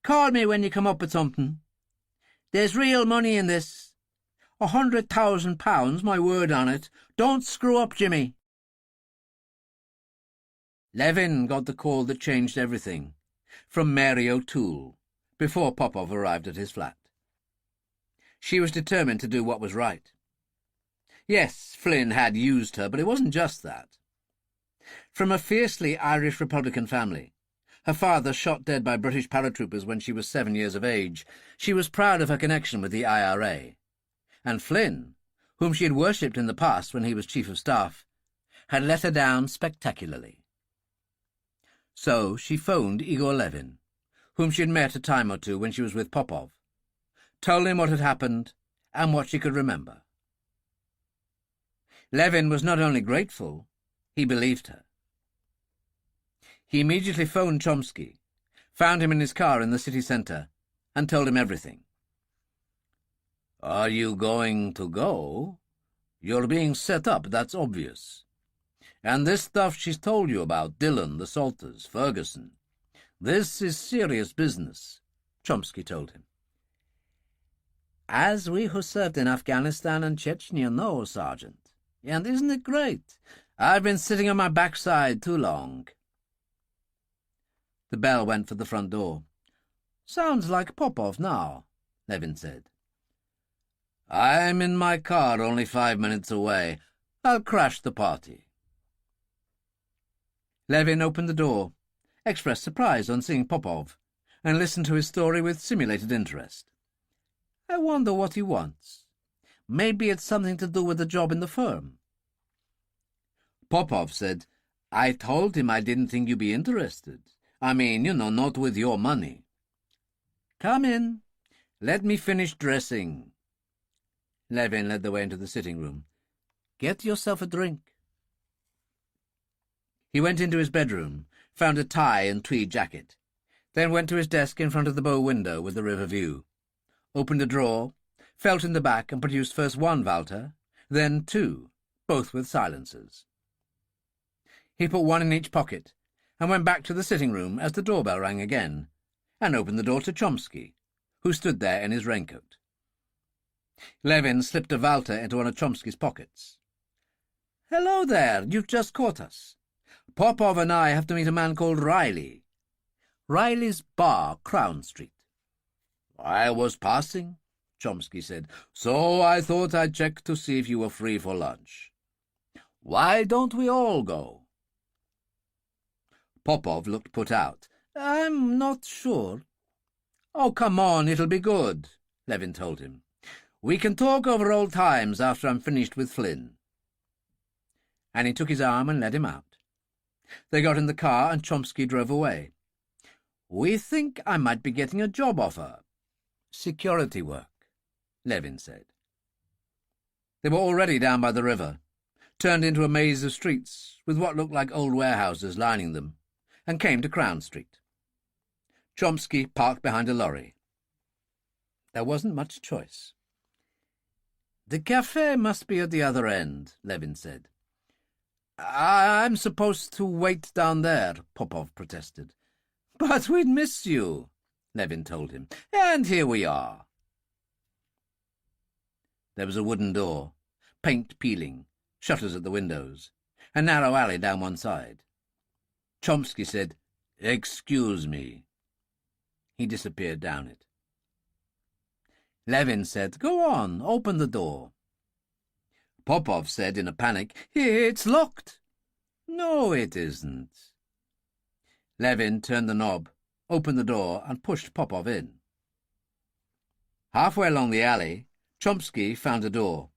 Call me when you come up with something. There's real money in this. £100,000, my word on it. Don't screw up, Jimmy. Levin got the call that changed everything, from Mary O'Toole, before Popov arrived at his flat. She was determined to do what was right. Yes, Flynn had used her, but it wasn't just that. From a fiercely Irish Republican family, Her father shot dead by British paratroopers when she was 7 years of age. She was proud of her connection with the IRA. And Flynn, whom she had worshipped in the past when he was Chief of Staff, had let her down spectacularly. So she phoned Igor Levin, whom she had met a time or two when she was with Popov, told him what had happened and what she could remember. Levin was not only grateful, he believed her. He immediately phoned Chomsky, found him in his car in the city centre, and told him everything. "Are you going to go? You're being set up, that's obvious. And this stuff she's told you about, Dillon, the Salters, Ferguson, this is serious business," Chomsky told him. "As we who served in Afghanistan and Chechnya know, Sergeant. And isn't it great? I've been sitting on my backside too long." The bell went for the front door. "Sounds like Popov now," Levin said. "I'm in my car only 5 minutes away. I'll crash the party." Levin opened the door, expressed surprise on seeing Popov, and listened to his story with simulated interest. "I wonder what he wants. Maybe it's something to do with the job in the firm." Popov said, "I told him I didn't think you'd be interested. I mean, not with your money." "Come in. Let me finish dressing." Levin led the way into the sitting room. "Get yourself a drink." He went into his bedroom, found a tie and tweed jacket, then went to his desk in front of the bow window with the river view, opened a drawer, felt in the back and produced first one Walter, then two, both with silencers. He put one in each pocket and went back to the sitting room as the doorbell rang again, and opened the door to Chomsky, who stood there in his raincoat. Levin slipped a Walter into one of Chomsky's pockets. "Hello there, you've just caught us. Popov and I have to meet a man called Riley. Riley's bar, Crown Street." "I was passing," Chomsky said, "so I thought I'd check to see if you were free for lunch. Why don't we all go?" Popov looked put out. "I'm not sure." "Oh, come on, it'll be good," Levin told him. "We can talk over old times after I'm finished with Flynn." And he took his arm and led him out. They got in the car and Chomsky drove away. "We think I might be getting a job offer. Security work," Levin said. They were already down by the river, turned into a maze of streets with what looked like old warehouses lining them, and came to Crown Street. Chomsky parked behind a lorry. There wasn't much choice. "The cafe must be at the other end," Levin said. "I'm supposed to wait down there," Popov protested. "But we'd miss you," Levin told him. "And here we are." There was a wooden door, paint peeling, shutters at the windows, a narrow alley down one side. Chomsky said, "Excuse me." He disappeared down it. Levin said, "Go on, open the door." Popov said in a panic, "It's locked." "No, it isn't." Levin turned the knob, opened the door, and pushed Popov in. Halfway along the alley, Chomsky found a door,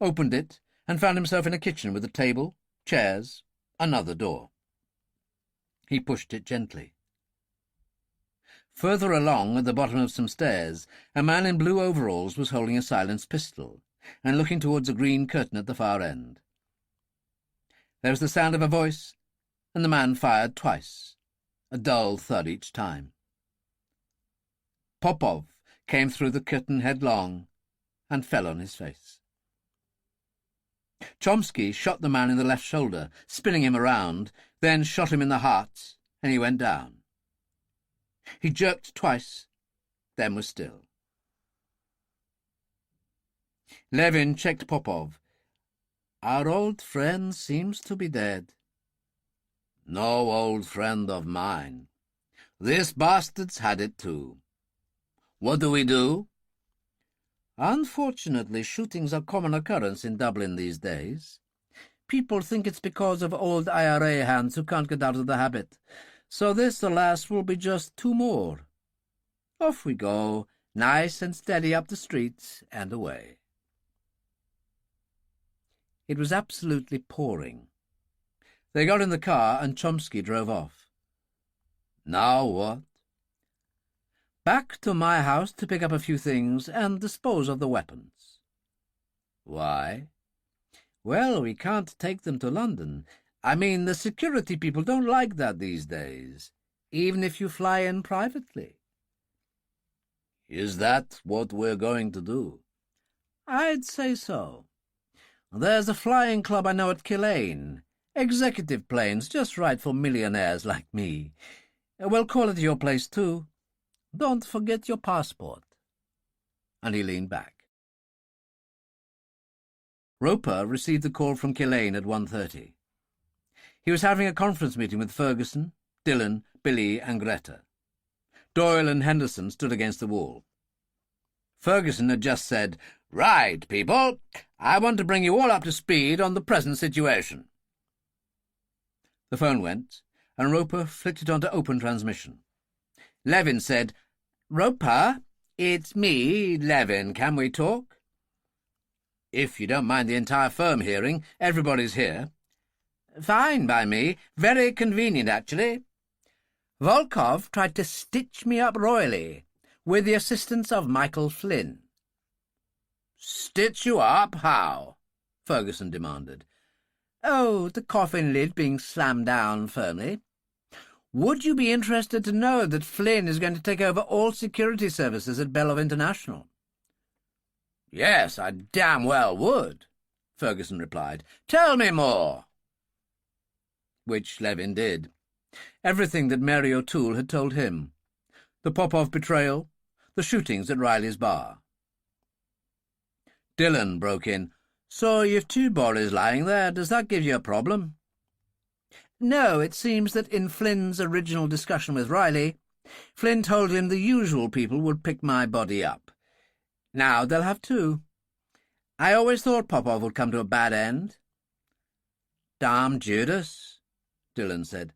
opened it, and found himself in a kitchen with a table, chairs, another door. He pushed it gently. Further along, at the bottom of some stairs, a man in blue overalls was holding a silenced pistol and looking towards a green curtain at the far end. There was the sound of a voice, and the man fired twice, a dull thud each time. Popov came through the curtain headlong and fell on his face. Chomsky shot the man in the left shoulder, spinning him around, then shot him in the heart, and he went down. He jerked twice, then was still. Levin checked Popov. "Our old friend seems to be dead." "No old friend of mine. This bastard's had it too. What do we do?" "Unfortunately, shootings are common occurrence in Dublin these days. People think it's because of old IRA hands who can't get out of the habit. So this, alas, will be just 2 more. Off we go, nice and steady up the streets and away. It was absolutely pouring. They got in the car and Chomsky drove off. Now what? Back to my house to pick up a few things and dispose of the weapons. Why? Well, we can't take them to London. I mean, the security people don't like that these days, even if you fly in privately. Is that what we're going to do? I'd say so. There's a flying club I know at Killeen. Executive planes, just right for millionaires like me. We'll call it your place, too. Don't forget your passport. And he leaned back. Roper received the call from Killeen at 1:30. He was having a conference meeting with Ferguson, Dillon, Billy, and Greta. Doyle and Henderson stood against the wall. Ferguson had just said, "Right, people, I want to bring you all up to speed on the present situation." The phone went, and Roper flicked it onto open transmission. Levin said, "Roper, it's me, Levin. Can we talk?" "If you don't mind the entire firm hearing, everybody's here." "Fine by me. Very convenient, actually. Volkov tried to stitch me up royally, with the assistance of Michael Flynn." "Stitch you up? How?" Ferguson demanded. "Oh, the coffin lid being slammed down firmly. Would you be interested to know that Flynn is going to take over all security services at Belov International?" "Yes, I damn well would," Ferguson replied. "Tell me more." Which Levin did. Everything that Mary O'Toole had told him. The Popov betrayal, the shootings at Riley's bar. Dillon broke in. "So you've 2 bodies lying there. Does that give you a problem?" "No, it seems that in Flynn's original discussion with Riley, Flynn told him the usual people would pick my body up. Now they'll have 2. I always thought Popov would come to a bad end." "Damn Judas," Dillon said.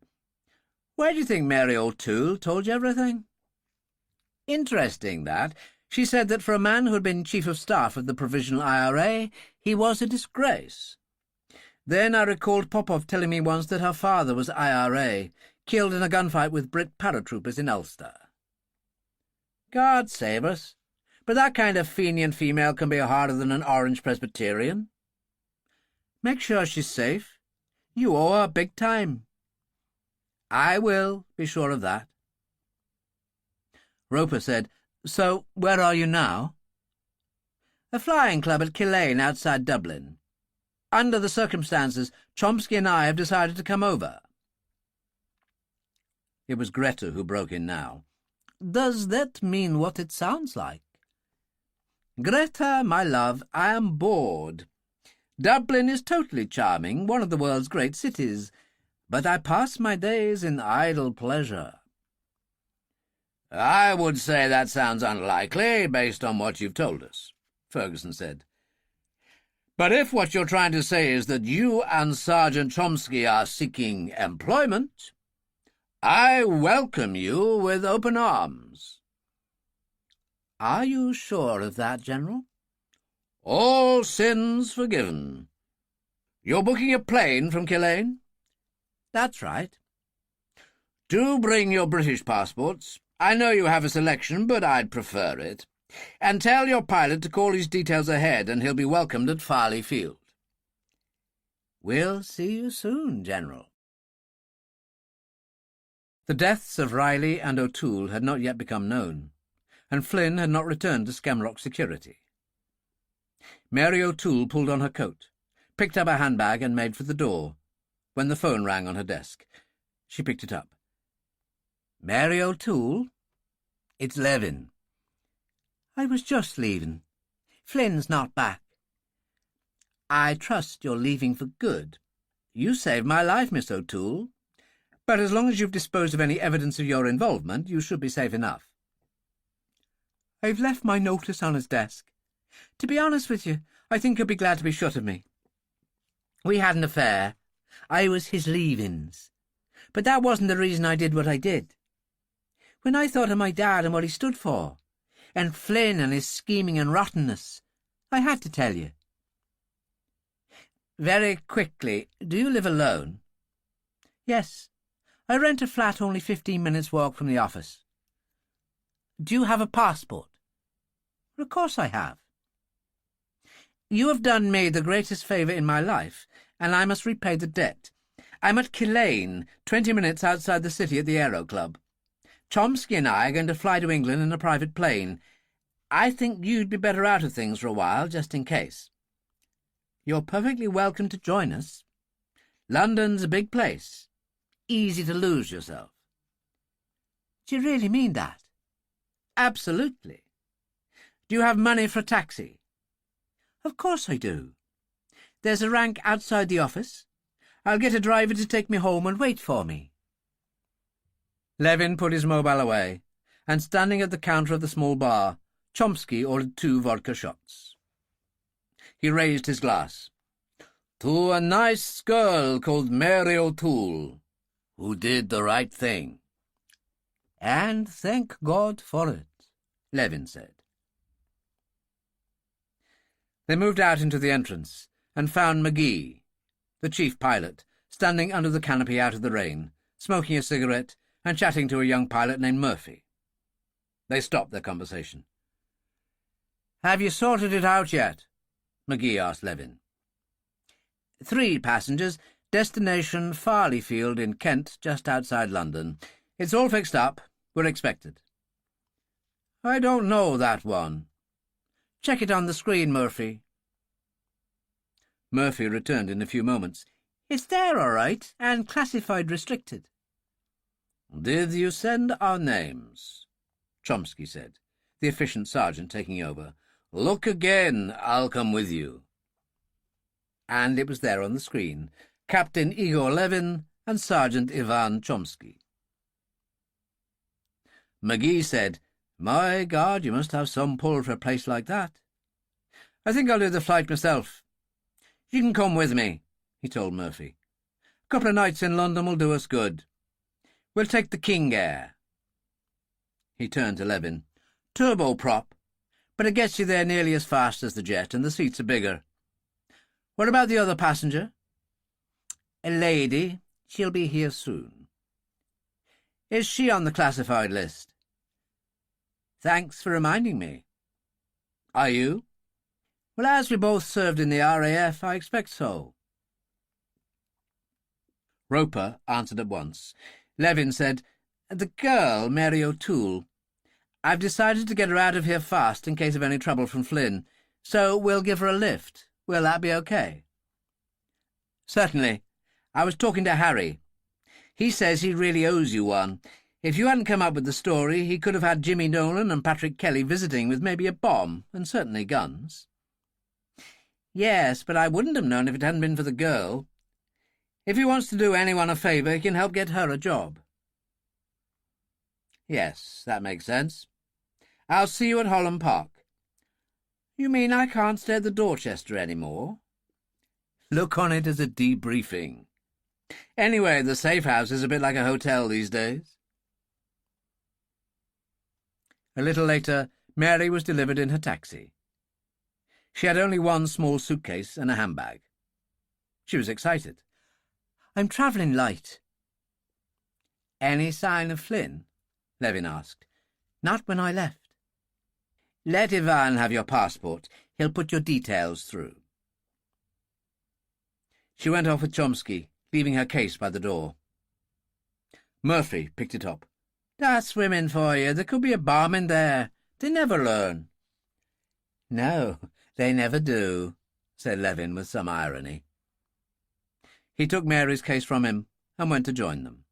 "Where do you think Mary O'Toole told you everything?" "Interesting, that. She said that for a man who had been Chief of Staff of the Provisional IRA, he was a disgrace. Then I recalled Popov telling me once that her father was IRA, killed in a gunfight with Brit paratroopers in Ulster. God save us, but that kind of Fenian female can be harder than an Orange Presbyterian. Make sure she's safe. You owe her big time." "I will, be sure of that." Roper said, "So where are you now?" "A flying club at Killeen outside Dublin. Under the circumstances, Chomsky and I have decided to come over." It was Greta who broke in now. "Does that mean what it sounds like?" "Greta, my love, I am bored. Dublin is totally charming, one of the world's great cities, but I pass my days in idle pleasure." "I would say that sounds unlikely, based on what you've told us," Ferguson said. "But if what you're trying to say is that you and Sergeant Chomsky are seeking employment, I welcome you with open arms." "Are you sure of that, General?" "All sins forgiven. You're booking a plane from Killeen?" "That's right." "Do bring your British passports. I know you have a selection, but I'd prefer it. And tell your pilot to call his details ahead, and he'll be welcomed at Farley Field." "We'll see you soon, General." The deaths of Riley and O'Toole had not yet become known, and Flynn had not returned to Skamrock Security. Mary O'Toole pulled on her coat, picked up a handbag and made for the door, when the phone rang on her desk. She picked it up. "Mary O'Toole? It's Levin." "I was just leaving. Flynn's not back." "I trust you're leaving for good. You saved my life, Miss O'Toole. But as long as you've disposed of any evidence of your involvement, you should be safe enough." "I've left my notice on his desk. To be honest with you, I think he'll be glad to be shut of me. We had an affair. I was his leavings. But that wasn't the reason I did what I did. When I thought of my dad and what he stood for, and Flynn and his scheming and rottenness, I had to tell you. Very quickly, do you live alone? Yes. I rent a flat only 15 minutes' walk from the office. Do you have a passport? Of course I have. You have done me the greatest favour in my life, and I must repay the debt. I'm at Killeen, 20 minutes outside the city at the Aero Club. Chomsky and I are going to fly to England in a private plane. I think you'd be better out of things for a while, just in case. You're perfectly welcome to join us. London's a big place. Easy to lose yourself. Do you really mean that? Absolutely. Do you have money for a taxi? Of course I do. There's a rank outside the office. I'll get a driver to take me home and wait for me. Levin put his mobile away, and standing at the counter of the small bar, Chomsky ordered 2 vodka shots. He raised his glass. To a nice girl called Mary O'Toole, who did the right thing. And thank God for it, Levin said. They moved out into the entrance and found McGee, the chief pilot, standing under the canopy out of the rain, smoking a cigarette and chatting to a young pilot named Murphy. They stopped their conversation. "Have you sorted it out yet?" McGee asked Levin. 3 passengers, destination Farleyfield in Kent, just outside London. It's all fixed up. We're expected. I don't know that one. Check it on the screen, Murphy. Murphy returned in a few moments. It's there, all right, and classified restricted. Did you send our names? Chomsky said, the efficient sergeant taking over. Look again, I'll come with you. And it was there on the screen, Captain Igor Levin and Sergeant Ivan Chomsky. McGee said, My God, you must have some pull for a place like that. I think I'll do the flight myself. You can come with me, he told Murphy. A couple of nights in London will do us good. We'll take the King Air. He turned to Levin. Turboprop, but it gets you there nearly as fast as the jet, and the seats are bigger. What about the other passenger? A lady. She'll be here soon. Is she on the classified list? Thanks for reminding me. Are you? Well, as we both served in the RAF, I expect so. Roper answered at once. Levin said, The girl, Mary O'Toole. I've decided to get her out of here fast in case of any trouble from Flynn, so we'll give her a lift. Will that be okay? Certainly. I was talking to Harry. He says he really owes you one. If you hadn't come up with the story, he could have had Jimmy Nolan and Patrick Kelly visiting with maybe a bomb, and certainly guns. Yes, but I wouldn't have known if it hadn't been for the girl. If he wants to do anyone a favour, he can help get her a job. Yes, that makes sense. I'll see you at Holland Park. You mean I can't stay at the Dorchester any more? Look on it as a debriefing. Anyway, the safe house is a bit like a hotel these days. A little later, Mary was delivered in her taxi. She had only one small suitcase and a handbag. She was excited. I'm travelling light. Any sign of Flynn? Levin asked. Not when I left. Let Ivan have your passport. He'll put your details through. She went off with Chomsky, leaving her case by the door. Murphy picked it up. That's women for you. There could be a bomb in there. They never learn. No, they never do, said Levin with some irony. He took Mary's case from him and went to join them.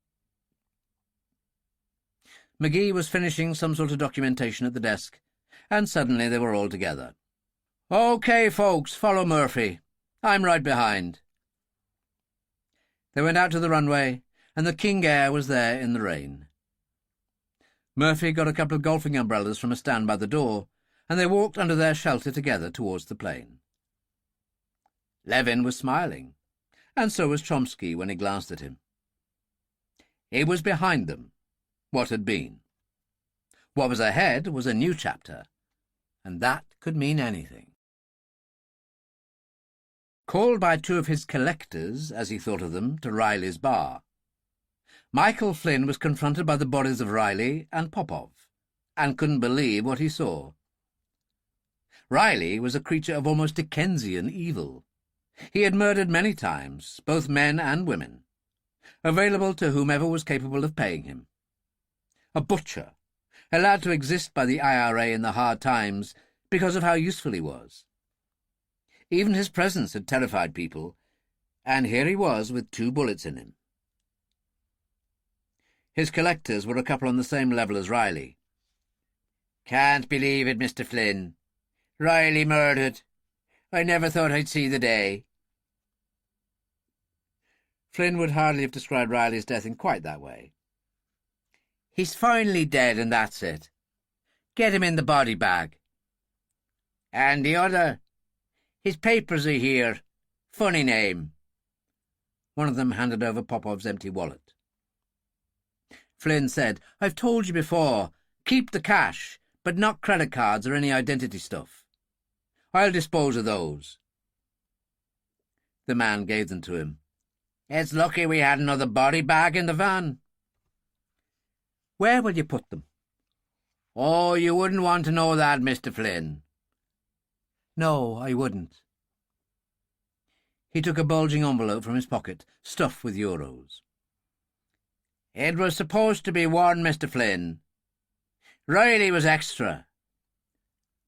McGee was finishing some sort of documentation at the desk, and suddenly they were all together. OK, folks, follow Murphy. I'm right behind. They went out to the runway, and the King Air was there in the rain. Murphy got a couple of golfing umbrellas from a stand by the door, and they walked under their shelter together towards the plane. Levin was smiling, and so was Chomsky when he glanced at him. It was behind them, what had been. What was ahead was a new chapter, and that could mean anything. Called by two of his collectors, as he thought of them, to Riley's bar, Michael Flynn was confronted by the bodies of Riley and Popov, and couldn't believe what he saw. Riley was a creature of almost Dickensian evil. He had murdered many times, both men and women, available to whomever was capable of paying him. A butcher, allowed to exist by the IRA in the hard times because of how useful he was. Even his presence had terrified people, and here he was with 2 bullets in him. His collectors were a couple on the same level as Riley. "Can't believe it, Mr. Flynn. Riley murdered. I never thought I'd see the day." Flynn would hardly have described Riley's death in quite that way. "He's finally dead, and that's it. Get him in the body bag. And the other? His papers are here. Funny name." One of them handed over Popov's empty wallet. Flynn said, "I've told you before, keep the cash, but not credit cards or any identity stuff. I'll dispose of those." The man gave them to him. "It's lucky we had another body bag in the van." "Where will you put them?" "Oh, you wouldn't want to know that, Mr. Flynn." "No, I wouldn't." He took a bulging envelope from his pocket, stuffed with euros. "It was supposed to be one, Mr. Flynn. Riley was extra."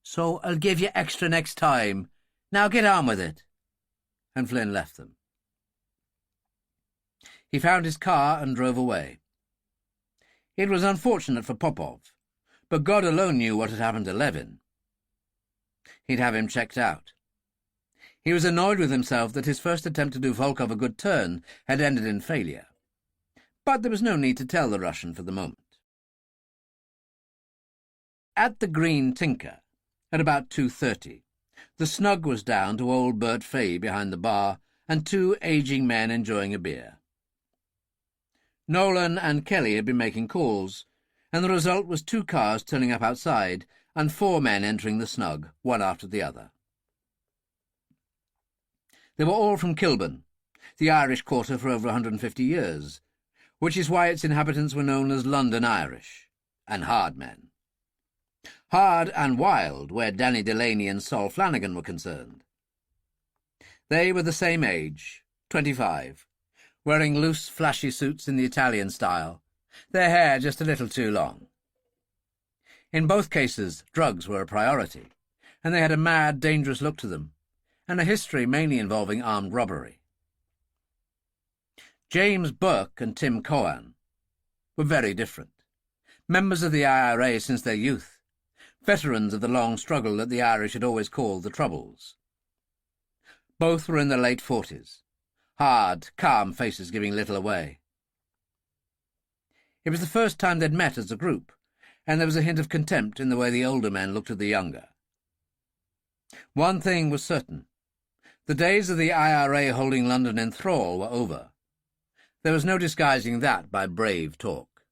"So I'll give you extra next time. Now get on with it." And Flynn left them. He found his car and drove away. It was unfortunate for Popov, but God alone knew what had happened to Levin. He'd have him checked out. He was annoyed with himself that his first attempt to do Volkov a good turn had ended in failure. But there was no need to tell the Russian for the moment. At the Green Tinker, at about 2:30, the snug was down to old Bert Fay behind the bar and 2 aging men enjoying a beer. Nolan and Kelly had been making calls, and the result was 2 cars turning up outside and 4 men entering the snug, one after the other. They were all from Kilburn, the Irish quarter for over 150 years, which is why its inhabitants were known as London Irish, and hard men. Hard and wild where Danny Delaney and Sol Flanagan were concerned. They were the same age, 25, wearing loose, flashy suits in the Italian style, their hair just a little too long. In both cases, drugs were a priority, and they had a mad, dangerous look to them, and a history mainly involving armed robbery. James Burke and Tim Cohan were very different. Members of the IRA since their youth, veterans of the long struggle that the Irish had always called the Troubles. Both were in their late 40s, hard, calm faces giving little away. It was the first time they'd met as a group, and there was a hint of contempt in the way the older men looked at the younger. One thing was certain. The days of the IRA holding London in thrall were over. There was no disguising that by brave talk.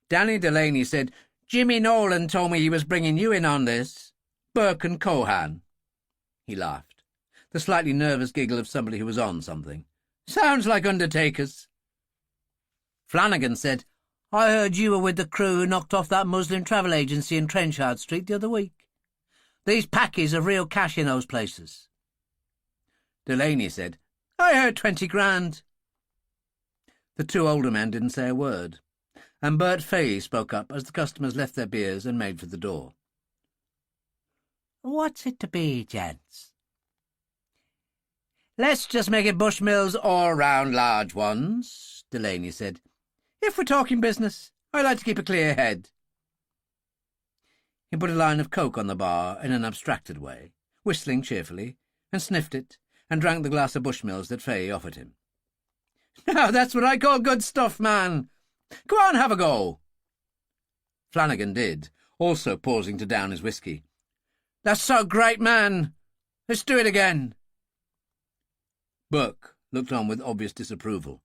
Danny Delaney said, "Jimmy Nolan told me he was bringing you in on this. Burke and Cohan." He laughed, the slightly nervous giggle of somebody who was on something. "Sounds like undertakers." Flanagan said, "I heard you were with the crew who knocked off that Muslim travel agency in Trenchard Street the other week. These packies have real cash in those places." Delaney said, "I heard 20 grand. The 2 older men didn't say a word, and Bert Fay spoke up as the customers left their beers and made for the door. "What's it to be, gents?" "Let's just make it Bushmills all round large ones," Delaney said. "If we're talking business, I like to keep a clear head." He put a line of coke on the bar in an abstracted way, whistling cheerfully, and sniffed it, and drank the glass of Bushmills that Fay offered him. "Now that's what I call good stuff, man. Go on, have a go." Flanagan did, also pausing to down his whiskey. "That's so great, man. Let's do it again." Burke looked on with obvious disapproval.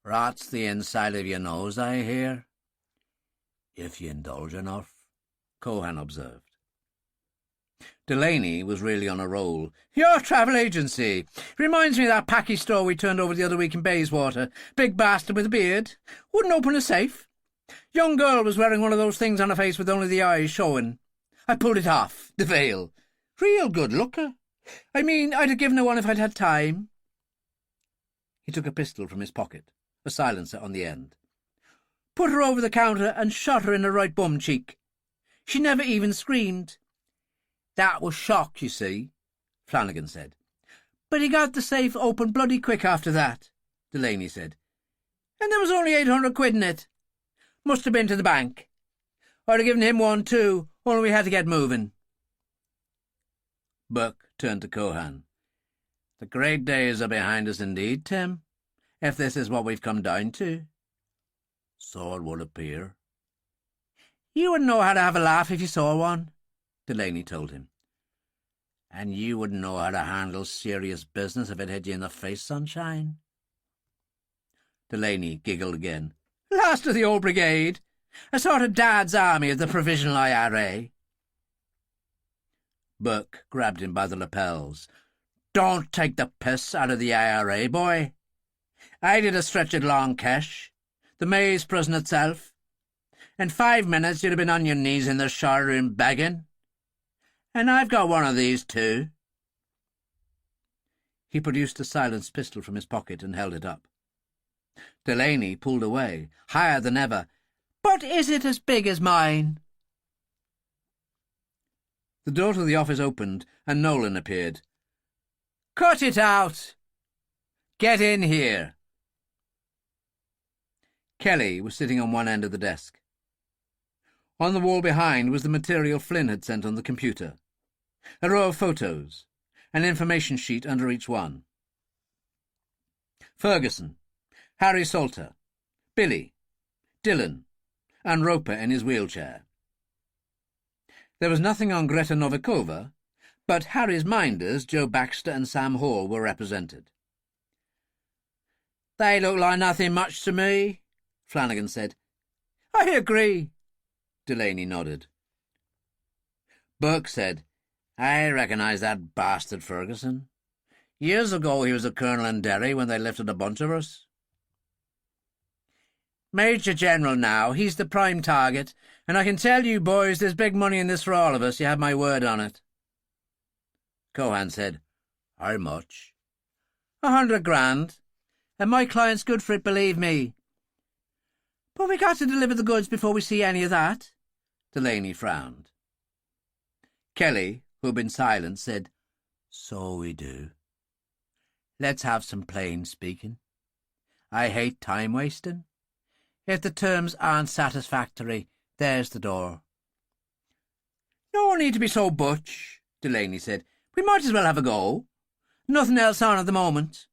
Rots the inside of your nose, I hear. If you indulge enough, Cohan observed. Delaney was really on a roll. Your travel agency. Reminds me of that packy store we turned over the other week in Bayswater. Big bastard with a beard. Wouldn't open a safe. Young girl was wearing one of those things on her face with only the eyes showing. I pulled it off, the veil. Real good looker. I mean, I'd have given her one if I'd had time. He took a pistol from his pocket, a silencer on the end. Put her over the counter and shot her in the right bum cheek. She never even screamed. That was shock, you see, Flanagan said. But he got the safe open bloody quick after that, Delaney said. And there was only 800 quid in it. Must have been to the bank. I'd have given him one too, only we had to get moving. Buck turned to Cohan. The great days are behind us indeed, Tim, if this is what we've come down to. So it would appear. You wouldn't know how to have a laugh if you saw one, Delaney told him. And you wouldn't know how to handle serious business if it hit you in the face, sunshine. Delaney giggled again. Last of the old brigade. A sort of Dad's army of the Provisional IRA. Buck grabbed him by the lapels. Don't take the piss out of the IRA, boy. I did a stretch at Long Kesh, the Maze prison itself. In 5 minutes you'd have been on your knees in the shower room begging. And I've got one of these too. He produced a silenced pistol from his pocket and held it up. Delaney pulled away, higher than ever. But is it as big as mine? The door to the office opened, and Nolan appeared. Cut it out! Get in here! Kelly was sitting on one end of the desk. On the wall behind was the material Flynn had sent on the computer. A row of photos, an information sheet under each one. Ferguson, Harry Salter, Billy, Dillon, and Roper in his wheelchair. There was nothing on Greta Novikova, but Harry's minders, Joe Baxter and Sam Hall, were represented. They look like nothing much to me, Flanagan said. I agree, Delaney nodded. Burke said, I recognise that bastard Ferguson. Years ago he was a colonel in Derry when they lifted a bunch of us. Major General now, he's the prime target, and I can tell you boys there's big money in this for all of us, you have my word on it. Cohan said, How much? 100 grand, and my client's good for it, believe me. But we got to deliver the goods before we see any of that. Delaney frowned. Kelly, who had been silent, said, So we do. Let's have some plain speaking. I hate time wasting. If the terms aren't satisfactory, there's the door. No need to be so butch, Delaney said. We might as well have a go. Nothing else on at the moment.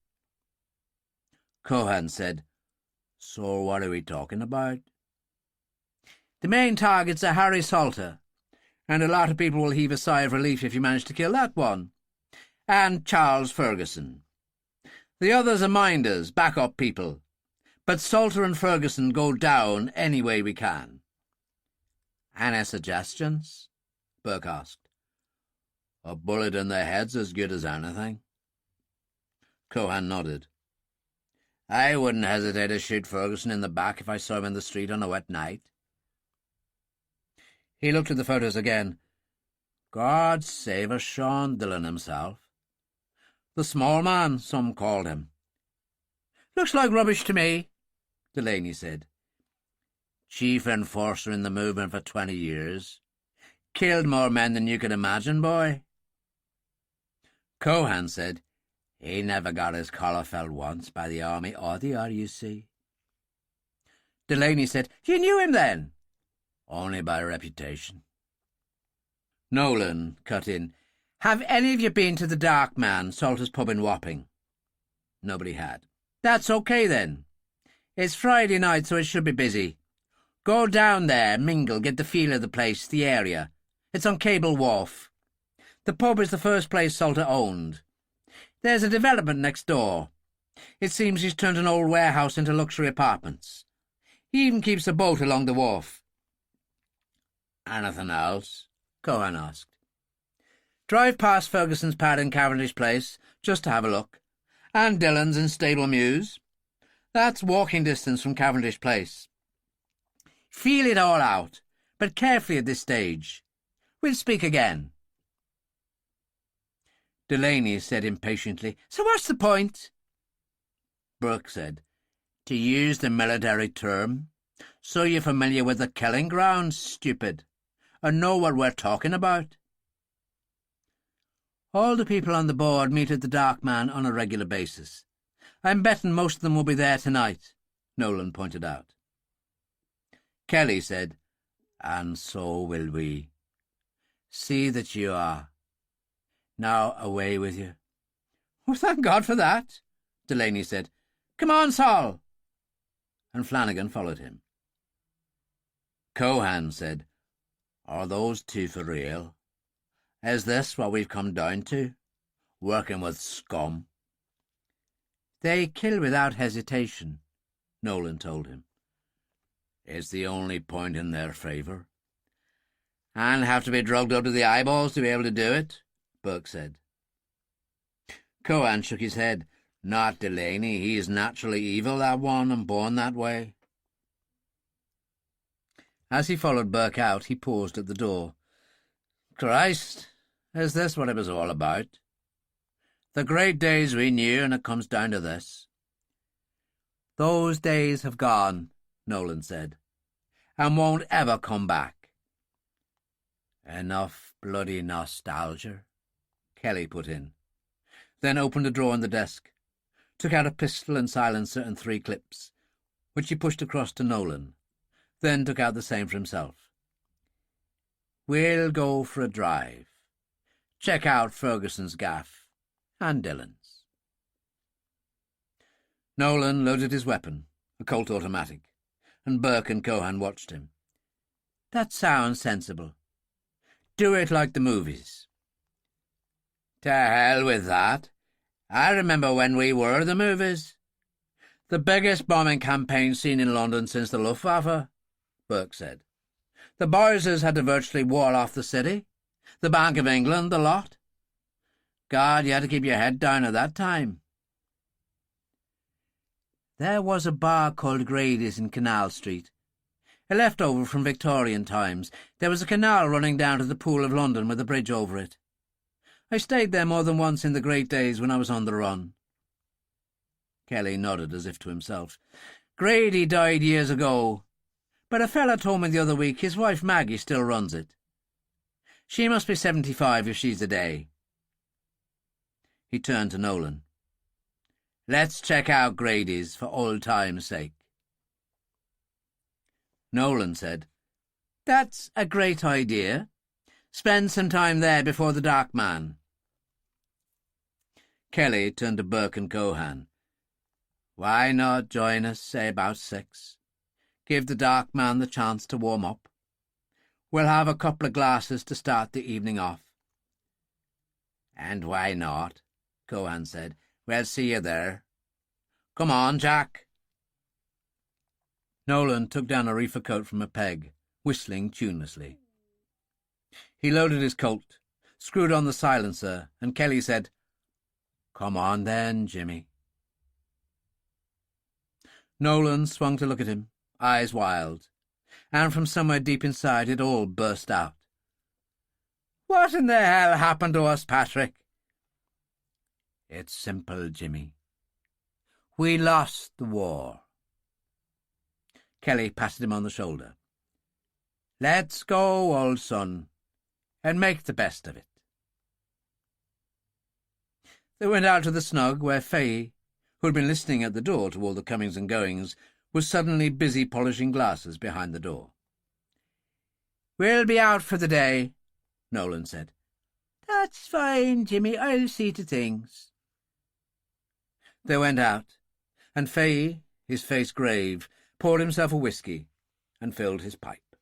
Cohan said, So what are we talking about? The main targets are Harry Salter, and a lot of people will heave a sigh of relief if you manage to kill that one, and Charles Ferguson. The others are minders, backup people, but Salter and Ferguson go down any way we can. Any suggestions? Burke asked. A bullet in their head's as good as anything. Cohan nodded. I wouldn't hesitate to shoot Ferguson in the back if I saw him in the street on a wet night. He looked at the photos again. God save us, Sean Dillon himself. The small man, some called him. Looks like rubbish to me, Delaney said. Chief enforcer in the movement for 20 years. Killed more men than you could imagine, boy. Cohan said, He never got his collar felt once by the army or the RUC. Delaney said, You knew him then? Only by reputation. Nolan cut in, Have any of you been to the Dark Man, Salter's pub in Wapping? Nobody had. That's okay then. It's Friday night, so it should be busy. Go down there, mingle, get the feel of the place, the area. It's on Cable Wharf. The pub is the first place Salter owned. There's a development next door. It seems he's turned an old warehouse into luxury apartments. He even keeps a boat along the wharf." "Anything else?" Cohen asked. "Drive past Ferguson's pad in Cavendish Place, just to have a look. And Dillon's in Stable Mews. That's walking distance from Cavendish Place. Feel it all out, but carefully at this stage. We'll speak again." Delaney said impatiently, "So what's the point?" Burke said, "To use the military term, so you're familiar with the killing grounds, stupid, and know what we're talking about." "All the people on the board meet at the Dark Man on a regular basis. I'm betting most of them will be there tonight," Nolan pointed out. Kelly said, "And so will we. See that you are. Now away with you." "Oh, thank God for that," Delaney said. "Come on, Sol." And Flanagan followed him. Cohen said, "Are those two for real? Is this what we've come down to? Working with scum?" "They kill without hesitation," Nolan told him. "It's the only point in their favour." "And have to be drugged up to the eyeballs to be able to do it," Burke said. Cohen shook his head. "Not Delaney. He is naturally evil, that one, and born that way." As he followed Burke out, he paused at the door. "Christ, is this what it was all about? The great days we knew, and it comes down to this." "Those days have gone," Nolan said, "and won't ever come back." "Enough bloody nostalgia," Kelly put in, then opened a drawer in the desk, took out a pistol and silencer and 3 clips, which he pushed across to Nolan, then took out the same for himself. "We'll go for a drive. Check out Ferguson's gaff and Dillon's." Nolan loaded his weapon, a Colt automatic, and Burke and Cohen watched him. "That sounds sensible. Do it like the movies." "To hell with that. I remember when we were the movies. The biggest bombing campaign seen in London since the Luftwaffe," Burke said. "The Boyses had to virtually wall off the city. The Bank of England, the lot. God, you had to keep your head down at that time." "There was a bar called Grady's in Canal Street. A leftover from Victorian times. There was a canal running down to the Pool of London with a bridge over it. I stayed there more than once in the great days when I was on the run." Kelly nodded as if to himself. "Grady died years ago, but a fella told me the other week his wife Maggie still runs it. She must be 75 if she's a day." He turned to Nolan. "Let's check out Grady's for old time's sake." Nolan said, "That's a great idea. Spend some time there before the Dark Man." Kelly turned to Burke and Cohen. "Why not join us, say about 6? Give the Dark Man the chance to warm up. We'll have a couple of glasses to start the evening off." "And why not?" Cohen said. "We'll see you there. Come on, Jack." Nolan took down a reefer coat from a peg, whistling tunelessly. He loaded his Colt, screwed on the silencer, and Kelly said, "Come on then, Jimmy." Nolan swung to look at him, eyes wild, and from somewhere deep inside it all burst out. "What in the hell happened to us, Patrick?" "It's simple, Jimmy. We lost the war." Kelly patted him on the shoulder. "Let's go, old son, and make the best of it." They went out to the snug where Fay, who had been listening at the door to all the comings and goings, was suddenly busy polishing glasses behind the door. "We'll be out for the day," Nolan said. "That's fine, Jimmy. I'll see to things." They went out, and Fay, his face grave, poured himself a whisky and filled his pipe.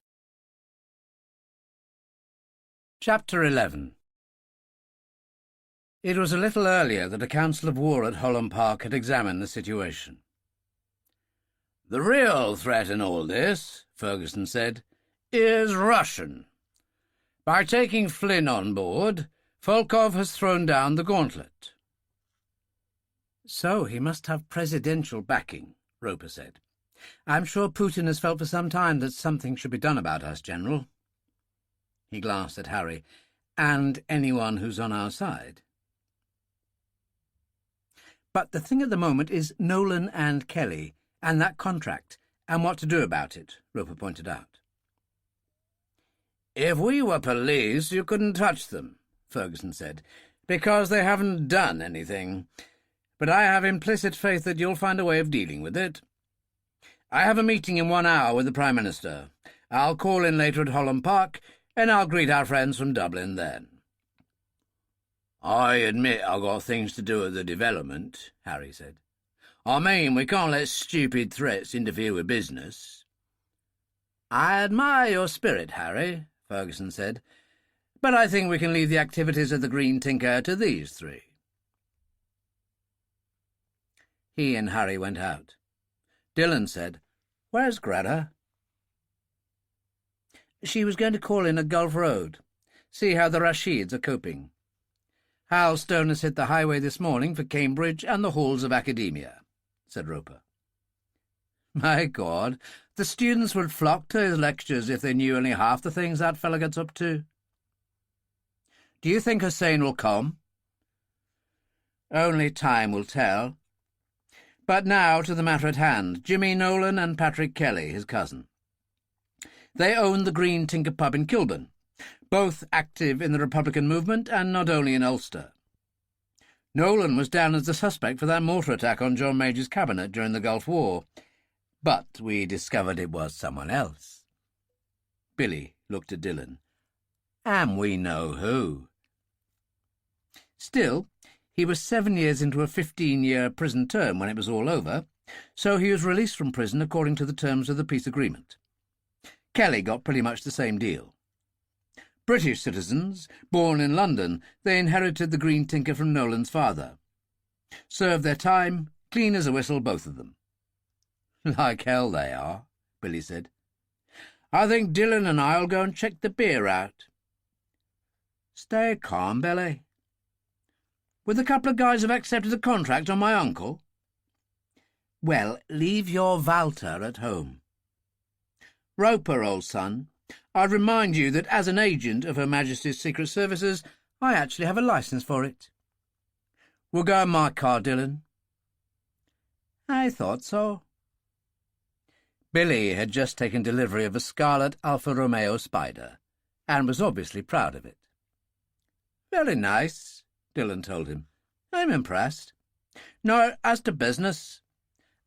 Chapter 11. It was a little earlier that a council of war at Holland Park had examined the situation. "The real threat in all this," Ferguson said, "is Russian. By taking Flynn on board, Volkov has thrown down the gauntlet." "So he must have presidential backing," Roper said. "I'm sure Putin has felt for some time that something should be done about us, General." He glanced at Harry. "And anyone who's on our side." "But the thing at the moment is Nolan and Kelly, and that contract, and what to do about it," Roper pointed out. "If we were police, you couldn't touch them," Ferguson said, "because they haven't done anything. But I have implicit faith that you'll find a way of dealing with it. I have a meeting in 1 hour with the Prime Minister. I'll call in later at Holland Park, and I'll greet our friends from Dublin then." "I admit I've got things to do with the development," Harry said. "I mean, we can't let stupid threats interfere with business." "I admire your spirit, Harry," Ferguson said, "but I think we can leave the activities of the Green Tinker to these three." He and Harry went out. Dillon said, "Where's Greta?" "She was going to call in at Gulf Road, see how the Rashids are coping. Hal Stone has hit the highway this morning for Cambridge and the halls of academia," said Roper. "My God, the students would flock to his lectures if they knew only half the things that fellow gets up to." "Do you think Hussein will come?" "Only time will tell. But now to the matter at hand. Jimmy Nolan and Patrick Kelly, his cousin. They own the Green Tinker pub in Kilburn, both active in the Republican movement and not only in Ulster. Nolan was down as the suspect for that mortar attack on John Major's cabinet during the Gulf War, but we discovered it was someone else." Billy looked at Dillon. "And we know who." Still, he was 7 years into a 15-year prison term when it was all over, so he was released from prison according to the terms of the peace agreement. Kelly got pretty much the same deal. British citizens, born in London, they inherited the Green Tinker from Nolan's father. Served their time, clean as a whistle, both of them. "Like hell they are," Billy said. "I think Dillon and I'll go and check the beer out." "Stay calm, Billy." "With a couple of guys have accepted a contract on my uncle?" "Well, leave your Walter at home." "Roper, old son, I'd remind you that as an agent of Her Majesty's Secret Services, I actually have a licence for it." "We'll go in my car, Dillon." "I thought so." Billy had just taken delivery of a scarlet Alfa Romeo Spider, and was obviously proud of it. "Very nice," Dillon told him. "I'm impressed. Now, as to business,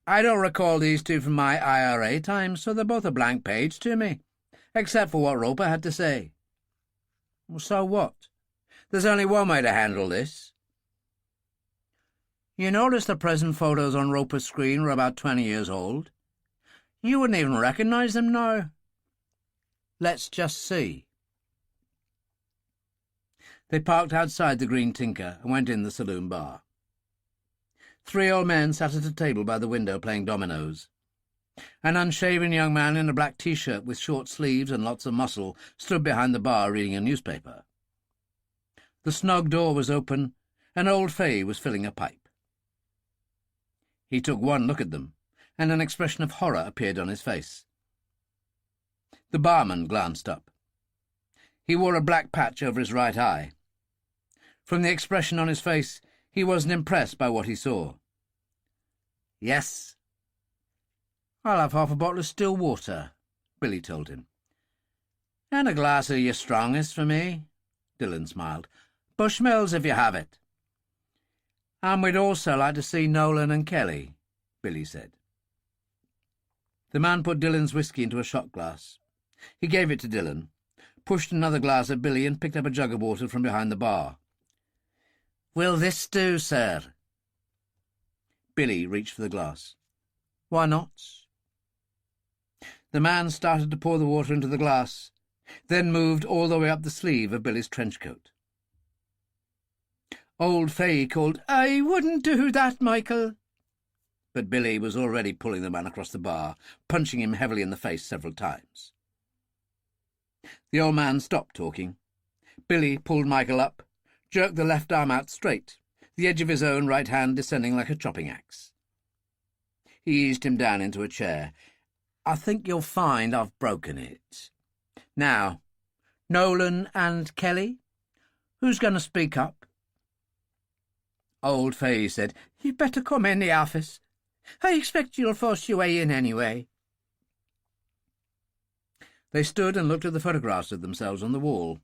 I don't recall these two from my IRA times, so they're both a blank page to me, except for what Roper had to say." "So what? There's only one way to handle this." "You notice the present photos on Roper's screen were about 20 years old? You wouldn't even recognise them now." "Let's just see." They parked outside the Green Tinker and went in the saloon bar. 3 old men sat at a table by the window playing dominoes. An unshaven young man in a black T-shirt with short sleeves and lots of muscle stood behind the bar reading a newspaper. The snug door was open, and old Fay was filling a pipe. He took one look at them, and an expression of horror appeared on his face. The barman glanced up. He wore a black patch over his right eye. From the expression on his face, he wasn't impressed by what he saw. "Yes." "I'll have half a bottle of still water," Billy told him. "And a glass of your strongest for me," Dillon smiled. "Bushmills, if you have it." "And we'd also like to see Nolan and Kelly," Billy said. The man put Dillon's whisky into a shot glass. He gave it to Dillon, pushed another glass at Billy, and picked up a jug of water from behind the bar. "Will this do, sir?" Billy reached for the glass. "Why not?" The man started to pour the water into the glass, then moved all the way up the sleeve of Billy's trench coat. Old Fay called, "I wouldn't do that, Michael." But Billy was already pulling the man across the bar, punching him heavily in the face several times. The old man stopped talking. Billy pulled Michael up, jerked the left arm out straight, the edge of his own right hand descending like a chopping axe. He eased him down into a chair. "I think you'll find I've broken it. Now, Nolan and Kelly, who's going to speak up?" Old Fay said, "You'd better come in the office. I expect you'll force your way in anyway." They stood and looked at the photographs of themselves on the wall,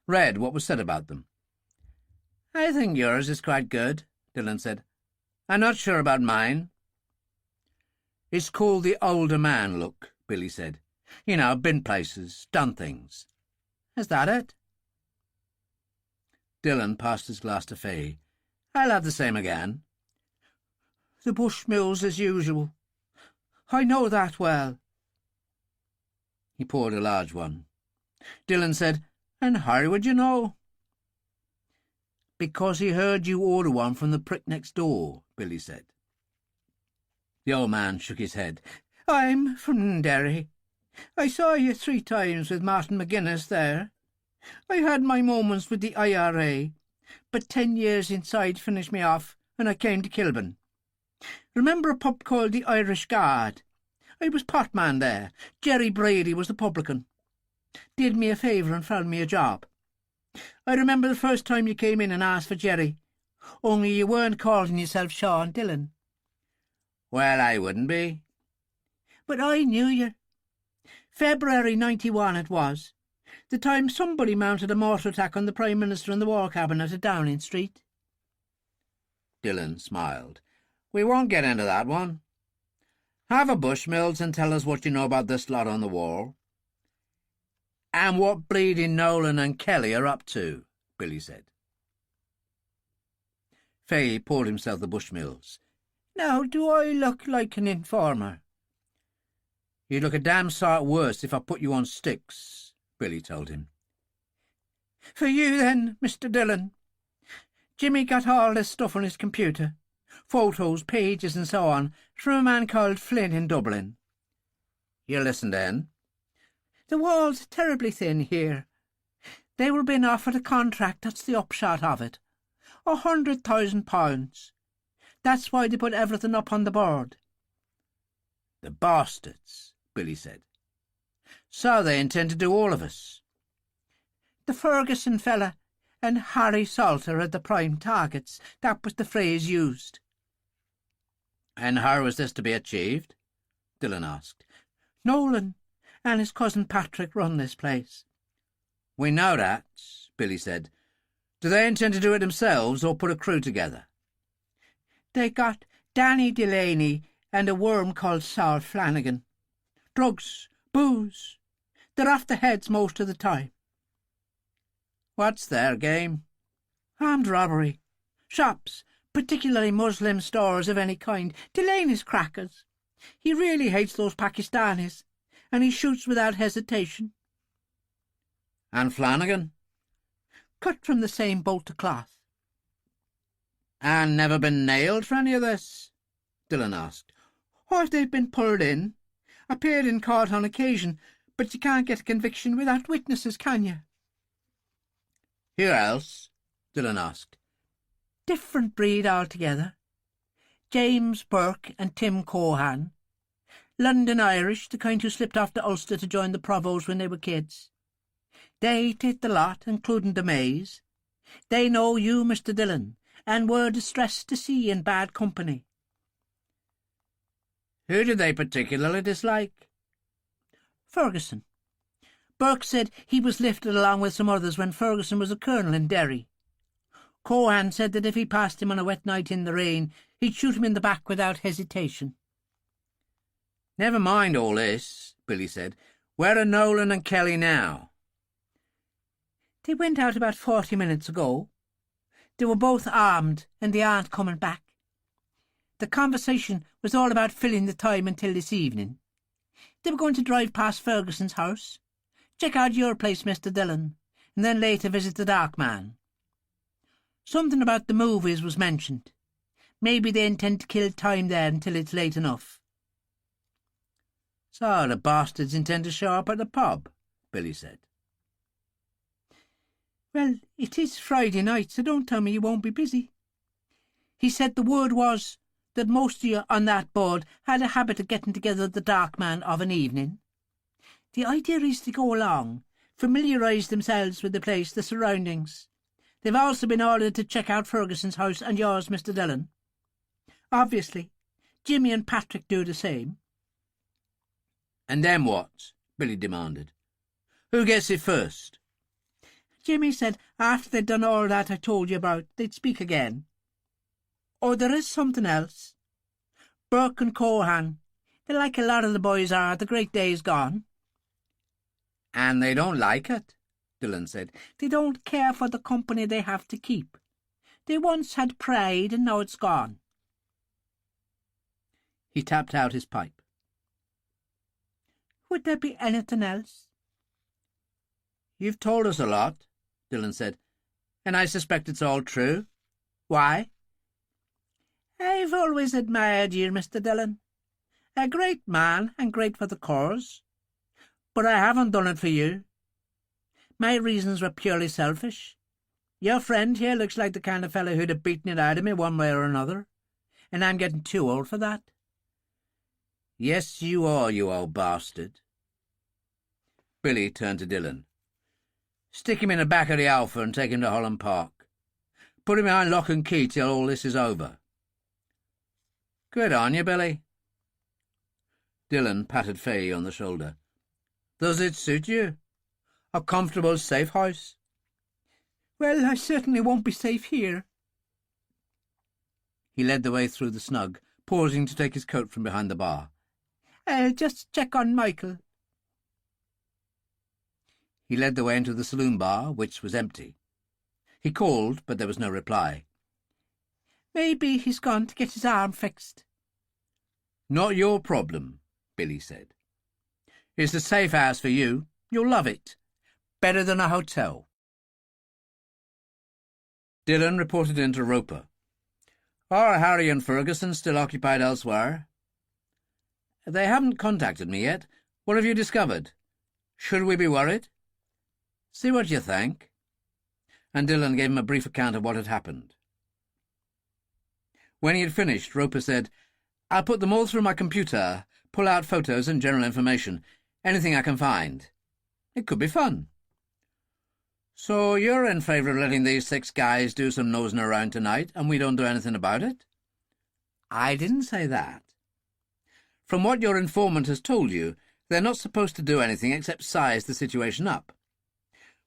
read what was said about them. "I think yours is quite good," Dillon said. "I'm not sure about mine." "It's called the older man look," Billy said. "You know, been places, done things." "Is that it?" Dillon passed his glass to Fay. "I'll have the same again." "The Bushmills as usual. I know that well." He poured a large one. Dillon said, "And how would you know?" "Because he heard you order one from the prick next door," Billy said. The old man shook his head. "I'm from Derry. I saw you 3 times with Martin McGuinness there. I had my moments with the IRA, but 10 years inside finished me off, and I came to Kilburn. Remember a pub called the Irish Guard? I was potman there. Jerry Brady was the publican. Did me a favour and found me a job. I remember the first time you came in and asked for Jerry, only you weren't calling yourself Sean Dillon." "Well, I wouldn't be." "But I knew you. February 91 it was, the time somebody mounted a mortar attack on the Prime Minister in the War Cabinet at Downing Street." Dillon smiled. "We won't get into that one. Have a Bushmills and tell us what you know about this lot on the wall." "And what bleeding Nolan and Kelly are up to," Billy said. Fay poured himself the Bushmills. "Now, do I look like an informer?" "You'd look a damn sight worse if I put you on sticks," Billy told him. "For you, then, Mr. Dillon. Jimmy got all this stuff on his computer, photos, pages, and so on, from a man called Flynn in Dublin." "You listen, then." "The wall's terribly thin here. They were being offered a contract, that's the upshot of it. £100,000. That's why they put everything up on the board." "The bastards," Billy said. "So they intend to do all of us." "The Ferguson fella and Harry Salter are the prime targets. That was the phrase used." "And how was this to be achieved?" Dillon asked. "Nolan and his cousin Patrick run this place." "We know that," Billy said. "Do they intend to do it themselves or put a crew together?" "They got Danny Delaney and a worm called Saul Flanagan. Drugs, booze. They're off the heads most of the time." "What's their game?" "Armed robbery. Shops, particularly Muslim stores of any kind. Delaney's crackers. He really hates those Pakistanis, and he shoots without hesitation." "And Flanagan?" "Cut from the same bolt of cloth." "And never been nailed for any of this?" Dillon asked. "Or they've been pulled in. Appeared in court on occasion, but you can't get a conviction without witnesses, can you?" "Who else?" Dillon asked. "Different breed altogether. James Burke and Tim Cohan. London Irish, the kind who slipped off to Ulster to join the Provos when they were kids. They did the lot, including the Mays. They know you, Mr. Dillon, and were distressed to see you in bad company." "Who did they particularly dislike?" "Ferguson. Burke said he was lifted along with some others when Ferguson was a colonel in Derry. Cohan said that if he passed him on a wet night in the rain, he'd shoot him in the back without hesitation." "Never mind all this," Billy said. "Where are Nolan and Kelly now?" "They went out about 40 minutes ago. They were both armed, and they aren't coming back. The conversation was all about filling the time until this evening. They were going to drive past Ferguson's house, check out your place, Mr. Dillon, and then later visit the Dark Man." Something about the movies was mentioned. Maybe they intend to kill time there until it's late enough. So the bastards intend to show up at the pub, Billy said. Well, it is Friday night, so don't tell me you won't be busy. He said the word was that most of you on that board had a habit of getting together at the dark man of an evening. The idea is to go along, familiarise themselves with the place, the surroundings. They've also been ordered to check out Ferguson's house and yours, Mr. Dillon. Obviously, Jimmy and Patrick do the same. And then what? Billy demanded. Who gets it first? Jimmy said after they'd done all that I told you about, they'd speak again. Oh, there is something else. Burke and Cohan, they're like a lot of the boys are, the great day's gone. And they don't like it, Dillon said. They don't care for the company they have to keep. They once had pride and now it's gone. He tapped out his pipe. Would there be anything else? You've told us a lot, Dillon said, and I suspect it's all true. Why? I've always admired you, Mr. Dillon. A great man and great for the cause. But I haven't done it for you. My reasons were purely selfish. Your friend here looks like the kind of fellow who'd have beaten it out of me one way or another, and I'm getting too old for that. Yes, you are, you old bastard. Billy turned to Dillon. Stick him in the back of the Alpha and take him to Holland Park. Put him behind lock and key till all this is over. Good on you, Billy. Dillon patted Fay on the shoulder. Does it suit you? A comfortable, safe house? Well, I certainly won't be safe here. He led the way through the snug, pausing to take his coat from behind the bar. I'll just check on Michael. He led the way into the saloon bar, which was empty. He called, but there was no reply. Maybe he's gone to get his arm fixed. Not your problem, Billy said. It's a safe house for you. You'll love it. Better than a hotel. Dillon reported into Roper. Are Harry and Ferguson still occupied elsewhere? They haven't contacted me yet. What have you discovered? Should we be worried? See what you think. And Dillon gave him a brief account of what had happened. When he had finished, Roper said, I'll put them all through my computer, pull out photos and general information, anything I can find. It could be fun. So you're in favour of letting these 6 guys do some nosing around tonight, and we don't do anything about it? I didn't say that. From what your informant has told you, they're not supposed to do anything except size the situation up.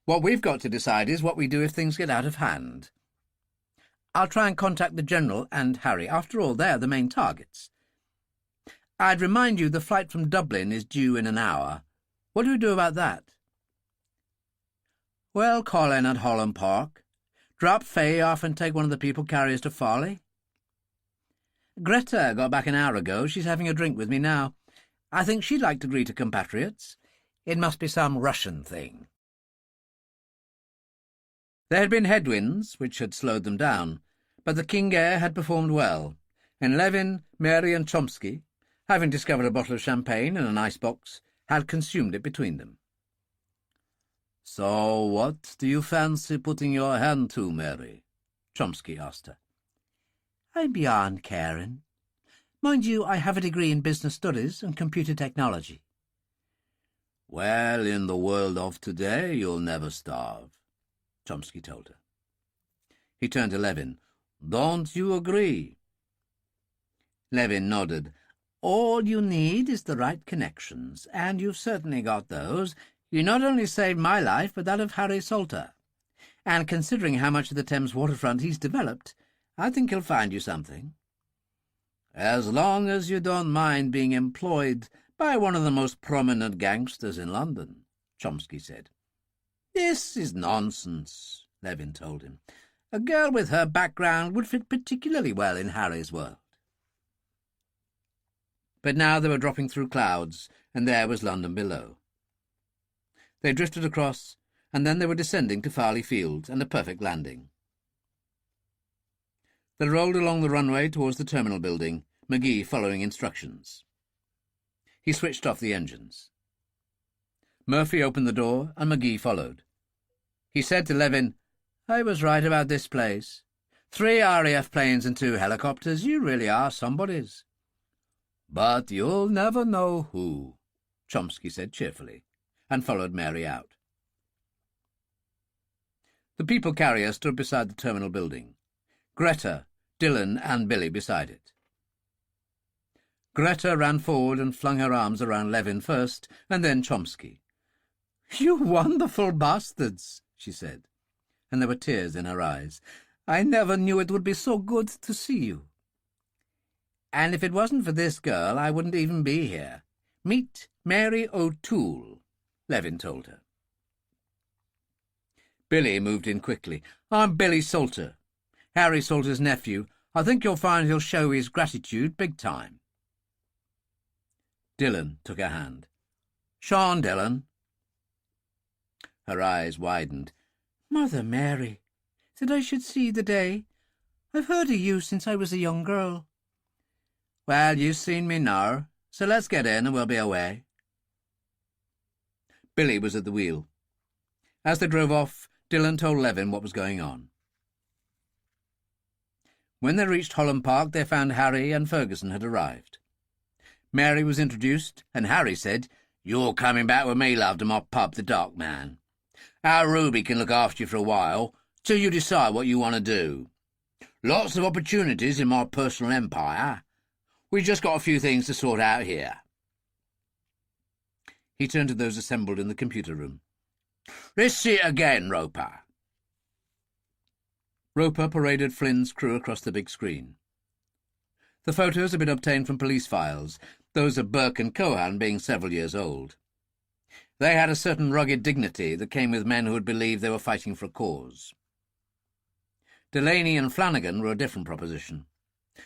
What we've got to decide is what we do if things get out of hand. I'll try and contact the General and Harry. After all, they're the main targets. I'd remind you the flight from Dublin is due in an hour. What do we do about that? Well, call in at Holland Park. Drop Fay off and take one of the people carriers to Farley. Greta got back an hour ago. She's having a drink with me now. I think she'd like to greet her compatriots. It must be some Russian thing. There had been headwinds, which had slowed them down, but the King Air had performed well, and Levin, Mary and Chomsky, having discovered a bottle of champagne in an icebox, had consumed it between them. So what do you fancy putting your hand to, Mary? Chomsky asked her. I'm beyond caring. Mind you, I have a degree in business studies and computer technology. Well, in the world of today, you'll never starve, Chomsky told her. He turned to Levin. Don't you agree? Levin nodded. All you need is the right connections, and you've certainly got those. You not only saved my life, but that of Harry Salter. And considering how much of the Thames waterfront he's developed, I think he'll find you something. As long as you don't mind being employed by one of the most prominent gangsters in London, Chomsky said. This is nonsense, Levin told him. A girl with her background would fit particularly well in Harry's world. But now they were dropping through clouds, and there was London below. They drifted across, and then they were descending to Farley Field and a perfect landing. They rolled along the runway towards the terminal building, McGee following instructions. He switched off the engines. Murphy opened the door, and McGee followed. He said to Levin, "I was right about this place. 3 RAF planes and 2 helicopters. You really are somebody's." "But you'll never know who," Chomsky said cheerfully, and followed Mary out. The people carrier stood beside the terminal building. Greta, Dillon, and Billy beside it. Greta ran forward and flung her arms around Levin first, and then Chomsky. "You wonderful bastards," she said, and there were tears in her eyes. "I never knew it would be so good to see you." "And if it wasn't for this girl, I wouldn't even be here. Meet Mary O'Toole," Levin told her. Billy moved in quickly. "I'm Billy Salter, Harry Salter's nephew. I think you'll find he'll show his gratitude big time." Dillon took her hand. "Sean Dillon." Her eyes widened. "Mother Mary, that I should see the day. I've heard of you since I was a young girl." "Well, you've seen me now, so let's get in and we'll be away." Billy was at the wheel. As they drove off, Dillon told Levin what was going on. When they reached Holland Park, they found Harry and Ferguson had arrived. Mary was introduced, and Harry said, "You're coming back with me, love, to my pub, the Dark Man. Our Ruby can look after you for a while, till you decide what you want to do. Lots of opportunities in my personal empire. We've just got a few things to sort out here." He turned to those assembled in the computer room. "Let's see it again, Roper." Roper paraded Flynn's crew across the big screen. The photos had been obtained from police files, those of Burke and Cohan being several years old. They had a certain rugged dignity that came with men who had believed they were fighting for a cause. Delaney and Flanagan were a different proposition.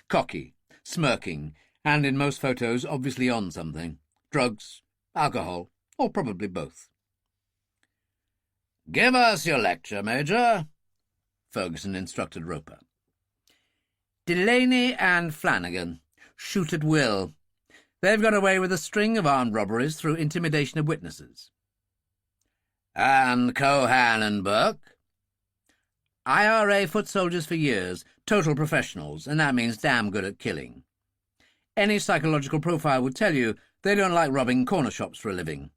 Cocky, smirking, and in most photos obviously on something. Drugs, alcohol, or probably both. "Give us your lecture, Major," Ferguson instructed Roper. "Delaney and Flanagan. Shoot at will. They've got away with a string of armed robberies through intimidation of witnesses." "And Cohan and Burke?" "IRA foot soldiers for years, total professionals, and that means damn good at killing. Any psychological profile would tell you they don't like robbing corner shops for a living.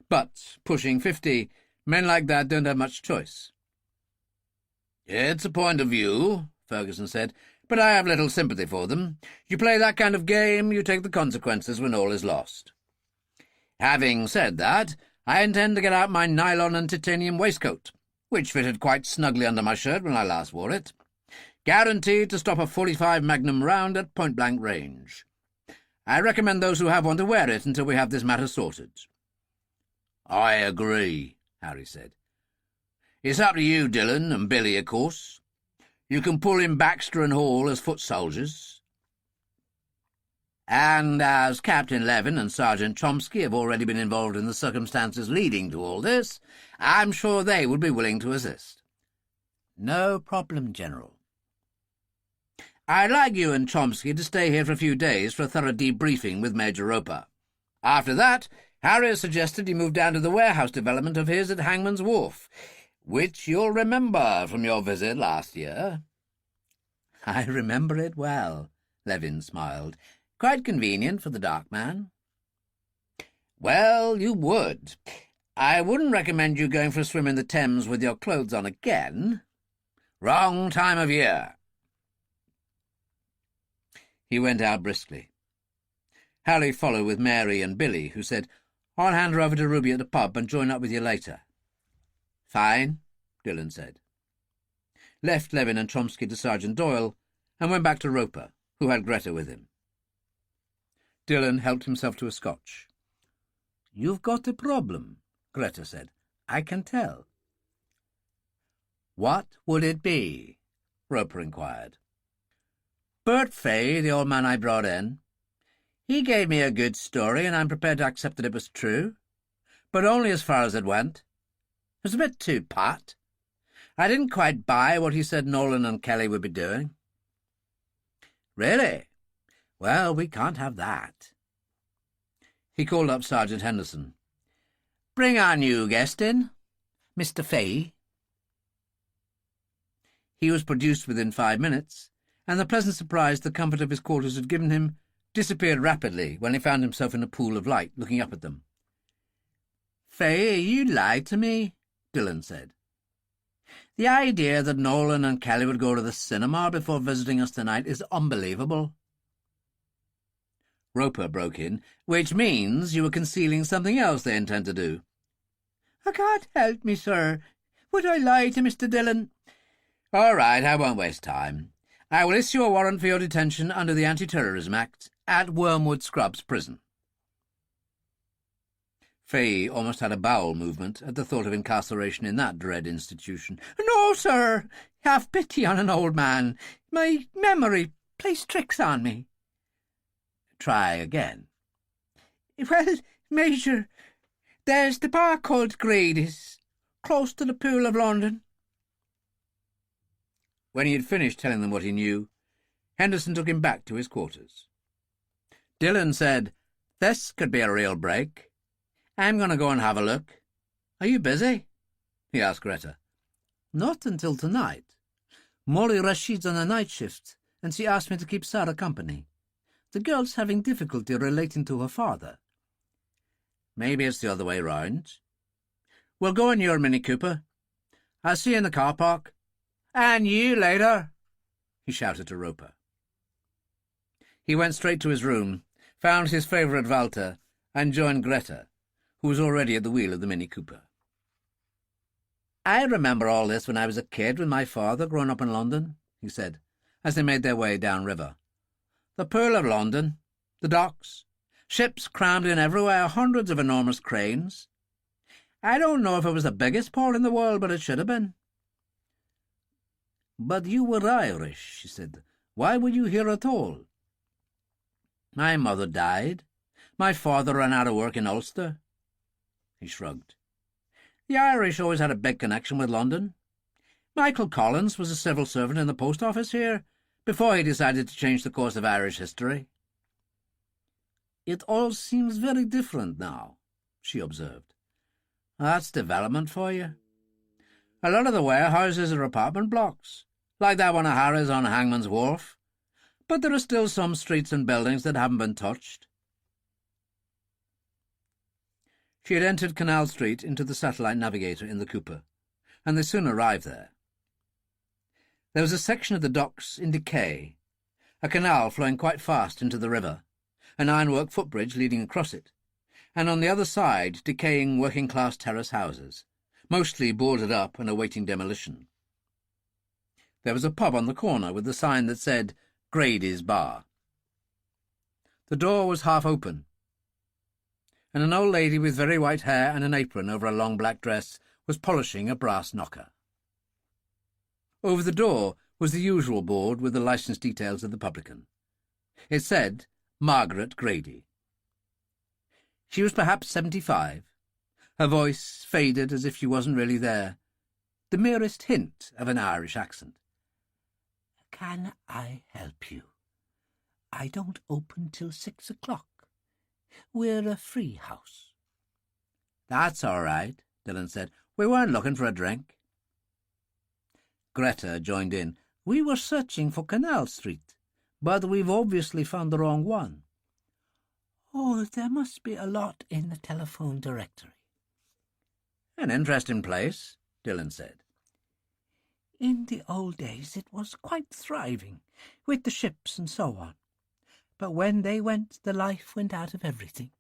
But, pushing 50, men like that don't have much choice." "It's a point of view," Ferguson said, "but I have little sympathy for them. You play that kind of game, you take the consequences when all is lost. Having said that, I intend to get out my nylon and titanium waistcoat, which fitted quite snugly under my shirt when I last wore it. Guaranteed to stop a .45 Magnum round at point-blank range. I recommend those who have one to wear it until we have this matter sorted." "I agree," Harry said. "It's up to you, Dillon, and Billy, of course. You can pull in Baxter and Hall as foot soldiers. And as Captain Levin and Sergeant Chomsky have already been involved in the circumstances leading to all this, I'm sure they would be willing to assist." "No problem, General." "I'd like you and Chomsky to stay here for a few days for a thorough debriefing with Major Roper. After that, Harry has suggested you move down to the warehouse development of his at Hangman's Wharf, which you'll remember from your visit last year." "I remember it well," Levin smiled. "Quite convenient for the Dark Man." "Well, you would. I wouldn't recommend you going for a swim in the Thames with your clothes on again. Wrong time of year." He went out briskly. Harry followed with Mary and Billy, who said, "I'll hand her over to Ruby at the pub and join up with you later." "Fine," Dillon said. Left Levin and Chomsky to Sergeant Doyle and went back to Roper, who had Greta with him. Dillon helped himself to a scotch. "You've got a problem," Greta said. "I can tell." "What would it be?" Roper inquired. "Bert Fay, the old man I brought in. He gave me a good story, and I'm prepared to accept that it was true, but only as far as it went. It was a bit too pat. I didn't quite buy what he said Nolan and Kelly would be doing." Really? Well, we can't have that. He called up Sergeant Henderson. Bring our new guest in, Mr. Fay. He was produced within 5 minutes, and the pleasant surprise the comfort of his quarters had given him disappeared rapidly when he found himself in a pool of light looking up at them. "Fay, you lied to me," Dillon said. "The idea that Nolan and Kelly would go to the cinema before visiting us tonight is unbelievable." Roper broke in. "Which means you were concealing something else they intend to do." "I can't help me, sir. Would I lie to Mr. Dillon?" "All right, I won't waste time. I will issue a warrant for your detention under the Anti-Terrorism Act at Wormwood Scrubs Prison." Fay almost had a bowel movement at the thought of incarceration in that dread institution. "No, sir. Have pity on an old man. My memory plays tricks on me." "Try again." "Well, Major, there's the bar called Grady's, close to the Pool of London." When he had finished telling them what he knew, Henderson took him back to his quarters. Dillon said, "This could be a real break. I'm going to go and have a look. Are you busy?" he asked Greta. "Not until tonight. Molly Rashid's on a night shift, and she asked me to keep Sara company. The girl's having difficulty relating to her father." "Maybe it's the other way round. We'll go in your Mini Cooper. I'll see you in the car park. And you later," he shouted to Roper. He went straight to his room, found his favourite Walter, and joined Greta, who was already at the wheel of the Mini Cooper. "I remember all this when I was a kid with my father growing up in London," he said, as they made their way downriver. "The Pool of London, the docks, ships crammed in everywhere, hundreds of enormous cranes. I don't know if it was the biggest port in the world, but it should have been." "But you were Irish," she said. "Why were you here at all?" "My mother died. My father ran out of work in Ulster." He shrugged. "The Irish always had a big connection with London. Michael Collins was a civil servant in the post office here before he decided to change the course of Irish history." "It all seems very different now," she observed. "That's development for you. A lot of the warehouses are apartment blocks, like that one of Harry's on Hangman's Wharf, but there are still some streets and buildings that haven't been touched." She had entered Canal Street into the satellite navigator in the Cooper, and they soon arrived there. There was a section of the docks in decay, a canal flowing quite fast into the river, an ironwork footbridge leading across it, and on the other side decaying working-class terrace houses, mostly boarded up and awaiting demolition. There was a pub on the corner with a sign that said Grady's Bar. The door was half open, and an old lady with very white hair and an apron over a long black dress was polishing a brass knocker. Over the door was the usual board with the licence details of the publican. It said Margaret Grady. She was perhaps 75. Her voice faded as if she wasn't really there, the merest hint of an Irish accent. "Can I help you? I don't open till 6 o'clock. We're a free house." "That's all right," Dillon said. "We weren't looking for a drink." Greta joined in. "We were searching for Canal Street, but we've obviously found the wrong one." "Oh, there must be a lot in the telephone directory." "An interesting place," Dillon said. "In the old days it was quite thriving, with the ships and so on. But when they went, the life went out of everything.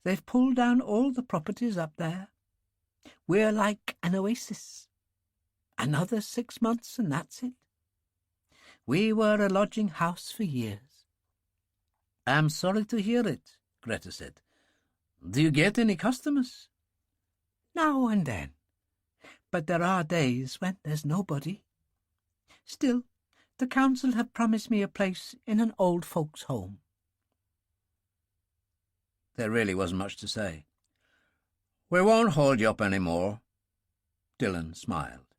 They've pulled down all the properties up there. We're like an oasis. Another 6 months and that's it. We were a lodging house for years." "I'm sorry to hear it," Greta said. "Do you get any customers?" "Now and then. But there are days when there's nobody. Still, the council have promised me a place in an old folks' home." There really wasn't much to say. "We won't hold you up any more." Dillon smiled,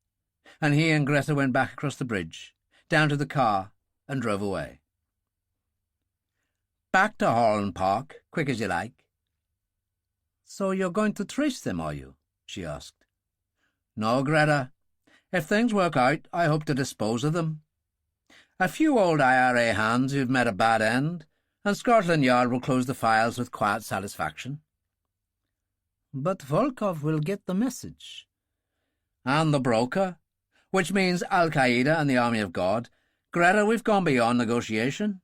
and he and Greta went back across the bridge, down to the car, and drove away. "Back to Holland Park, quick as you like." "So you're going to trace them, are you?" she asked. "No, Greta. If things work out, I hope to dispose of them. A few old IRA hands who've met a bad end, and Scotland Yard will close the files with quiet satisfaction." "But Volkov will get the message." "And the broker, which means Al-Qaeda and the Army of God. Greta, we've gone beyond negotiation.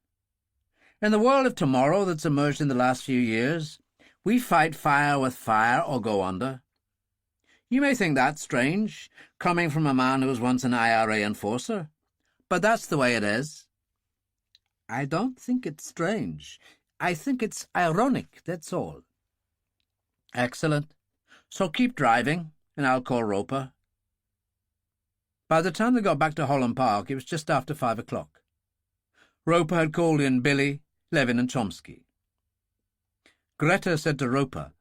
In the world of tomorrow that's emerged in the last few years, we fight fire with fire or go under. You may think that strange, coming from a man who was once an IRA enforcer, but that's the way it is." "I don't think it's strange. I think it's ironic, that's all." "Excellent. So keep driving, and I'll call Roper." By the time they got back to Holland Park, it was just after 5 o'clock. Roper had called in Billy, Levin and Chomsky. Greta said to Roper,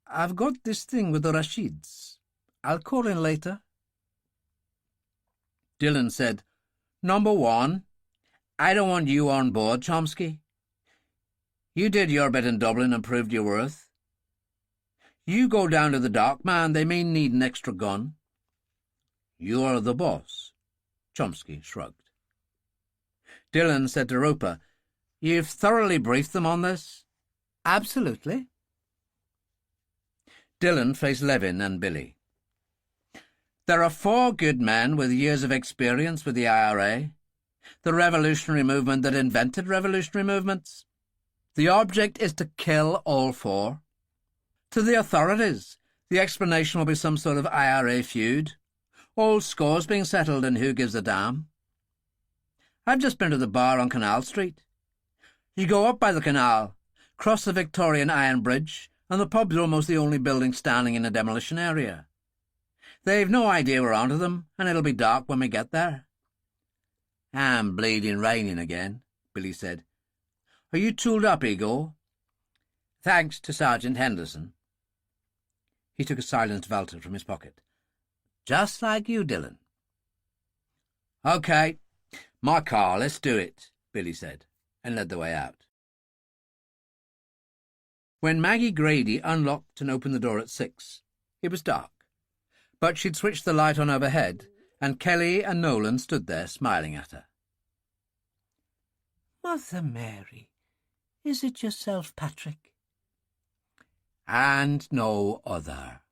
"I've got this thing with the Rashids. I'll call in later." Dillon said, "Number one, I don't want you on board, Chomsky. You did your bit in Dublin and proved your worth. You go down to the dock, man. They may need an extra gun." "You're the boss." Chomsky shrugged. Dillon said to Roper, "You've thoroughly briefed them on this?" "Absolutely." Dillon faced Levin and Billy. "There are 4 good men with years of experience with the IRA, the revolutionary movement that invented revolutionary movements. The object is to kill all 4. To the authorities, the explanation will be some sort of IRA feud, old scores being settled, and who gives a damn. I've just been to the bar on Canal Street. You go up by the canal, cross the Victorian Iron Bridge, and the pub's almost the only building standing in a demolition area. They've no idea we're onto them, and it'll be dark when we get there." "I'm bleeding raining again," Billy said. "Are you tooled up, Igor?" "Thanks to Sergeant Henderson." He took a silenced Walter from his pocket. "Just like you, Dillon." "OK, my car, let's do it," Billy said, and led the way out. When Maggie Grady unlocked and opened the door at 6, it was dark, but she'd switched the light on overhead, and Kelly and Nolan stood there smiling at her. "Mother Mary, is it yourself, Patrick?" "And no other."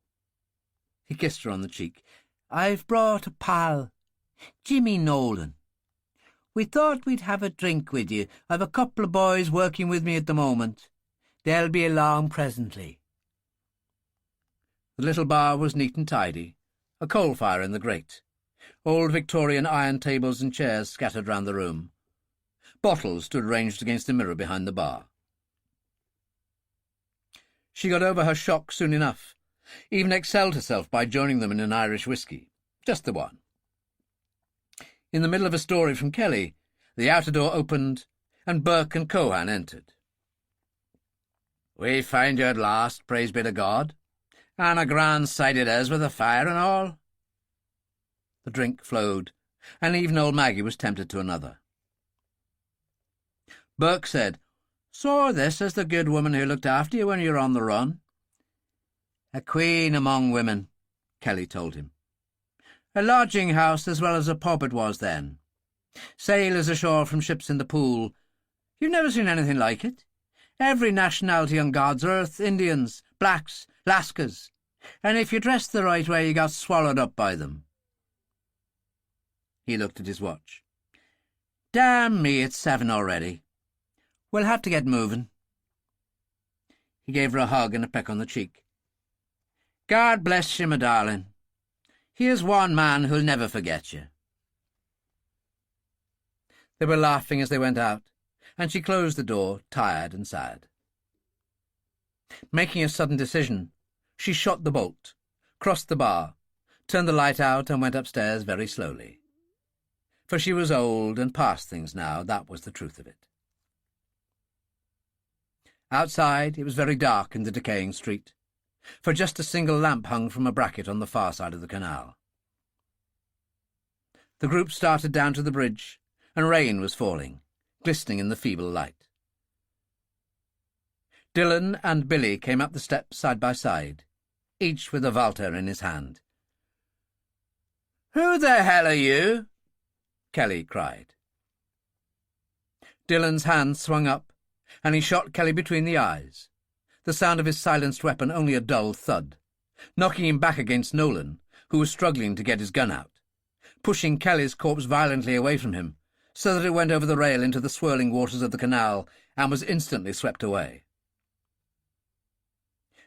He kissed her on the cheek. "I've brought a pal, Jimmy Nolan. We thought we'd have a drink with you. I've a couple of boys working with me at the moment. They'll be along presently." The little bar was neat and tidy, a coal fire in the grate, old Victorian iron tables and chairs scattered round the room. Bottles stood ranged against a mirror behind the bar. She got over her shock soon enough, even excelled herself by joining them in an Irish whisky, just the one. In the middle of a story from Kelly, the outer door opened, and Burke and Cohan entered. "We find you at last, praise be to God, and a grand sight it is with the fire and all." The drink flowed, and even old Maggie was tempted to another. Burke said, "So this is the good woman who looked after you when you were on the run?" "A queen among women," Kelly told him. "A lodging-house as well as a pub it was then. Sailors ashore from ships in the pool. You've never seen anything like it. Every nationality on God's earth, Indians, blacks, Lascars, and if you dressed the right way you got swallowed up by them." He looked at his watch. "Damn me, it's 7 already. We'll have to get moving." He gave her a hug and a peck on the cheek. "God bless you, my darling. Here's one man who'll never forget you." They were laughing as they went out, and she closed the door, tired and sad. Making a sudden decision, she shot the bolt, crossed the bar, turned the light out and went upstairs very slowly. For she was old and past things now, that was the truth of it. Outside, it was very dark in the decaying street, for just a single lamp hung from a bracket on the far side of the canal. The group started down to the bridge, and rain was falling, glistening in the feeble light. Dillon and Billy came up the steps side by side, each with a Walter in his hand. "Who the hell are you?" Kelly cried. Dillon's hand swung up, and he shot Kelly between the eyes, the sound of his silenced weapon only a dull thud, knocking him back against Nolan, who was struggling to get his gun out, pushing Kelly's corpse violently away from him, so that it went over the rail into the swirling waters of the canal and was instantly swept away.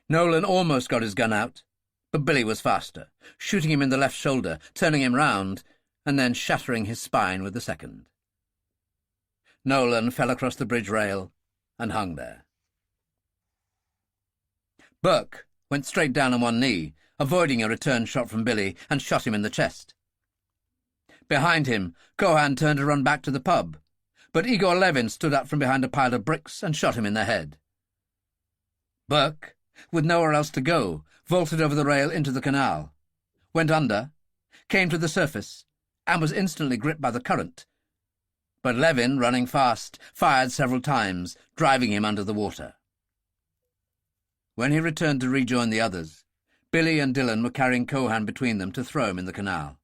Nolan almost got his gun out, but Billy was faster, shooting him in the left shoulder, turning him round, and then shattering his spine with the second. Nolan fell across the bridge rail and hung there. Book went straight down on one knee, avoiding a return shot from Billy, and shot him in the chest. Behind him, Cohan turned to run back to the pub, but Igor Levin stood up from behind a pile of bricks and shot him in the head. Book, with nowhere else to go, vaulted over the rail into the canal, went under, came to the surface, and was instantly gripped by the current. But Levin, running fast, fired several times, driving him under the water. When he returned to rejoin the others, Billy and Dillon were carrying Cohan between them to throw him in the canal.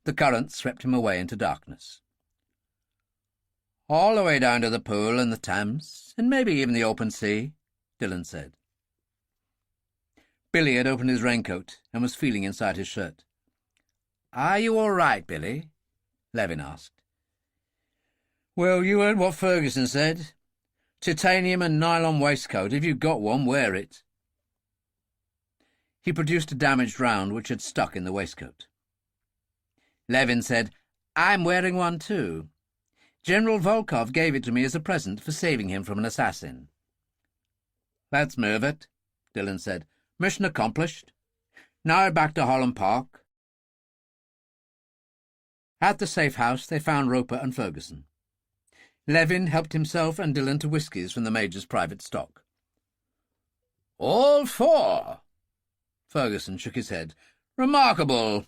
The current swept him away into darkness. "All the way down to the pool and the Thames, and maybe even the open sea," Dillon said. Billy had opened his raincoat and was feeling inside his shirt. "Are you all right, Billy?" Levin asked. "Well, you heard what Ferguson said. Titanium and nylon waistcoat. If you've got one, wear it." He produced a damaged round which had stuck in the waistcoat. Levin said, "I'm wearing one too. General Volkov gave it to me as a present for saving him from an assassin." "Let's move it," Dillon said. "Mission accomplished. Now back to Holland Park." At the safe house they found Roper and Ferguson. Levin helped himself and Dillon to whiskies from the Major's private stock. "All four?" Ferguson shook his head. "Remarkable.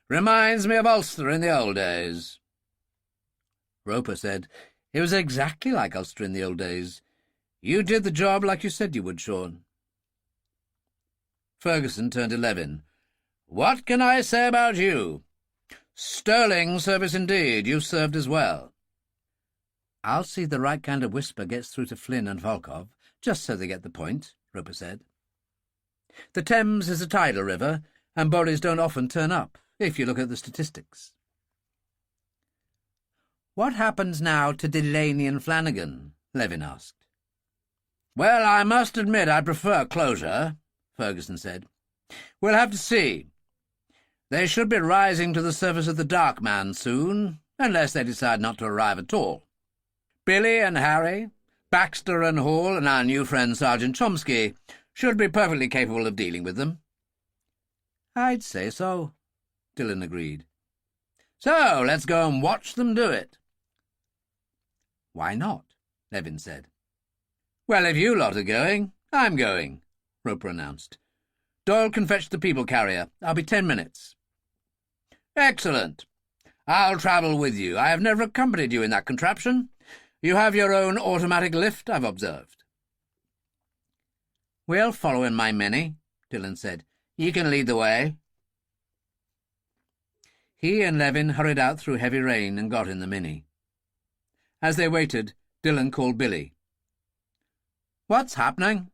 Reminds me of Ulster in the old days." Roper said, "It was exactly like Ulster in the old days. You did the job like you said you would, Sean." Ferguson turned to Levin. "What can I say about you? Sterling service indeed. You served as well." "I'll see the right kind of whisper gets through to Flynn and Volkov, just so they get the point," Roper said. "The Thames is a tidal river, and bodies don't often turn up, if you look at the statistics." "What happens now to Delaney and Flanagan?" Levin asked. "Well, I must admit I prefer closure," Ferguson said. "We'll have to see. They should be rising to the surface of the Dark Man soon, unless they decide not to arrive at all. Billy and Harry, Baxter and Hall, and our new friend Sergeant Chomsky should be perfectly capable of dealing with them." "I'd say so," Dillon agreed. "So let's go and watch them do it." "Why not?" Levin said. "Well, if you lot are going, I'm going," Roper announced. "Doyle can fetch the people carrier. I'll be 10 minutes. "Excellent. I'll travel with you. I have never accompanied you in that contraption. You have your own automatic lift, I've observed." "We'll follow in my Mini," Dillon said. "You can lead the way." He and Levin hurried out through heavy rain and got in the Mini. As they waited, Dillon called Billy. "What's happening?"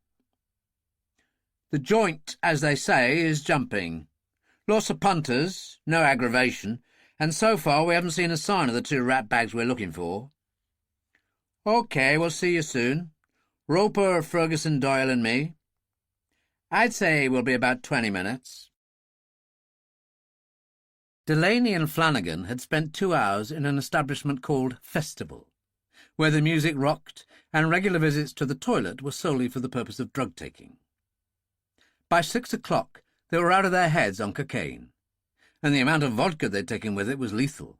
"The joint, as they say, is jumping. Lots of punters, no aggravation, and so far we haven't seen a sign of the 2 rat bags we're looking for." "OK, we'll see you soon. Roper, Ferguson, Doyle and me. I'd say we'll be about 20 minutes. Delaney and Flanagan had spent 2 hours in an establishment called Festival, where the music rocked and regular visits to the toilet were solely for the purpose of drug-taking. By 6 o'clock they were out of their heads on cocaine, and the amount of vodka they'd taken with it was lethal.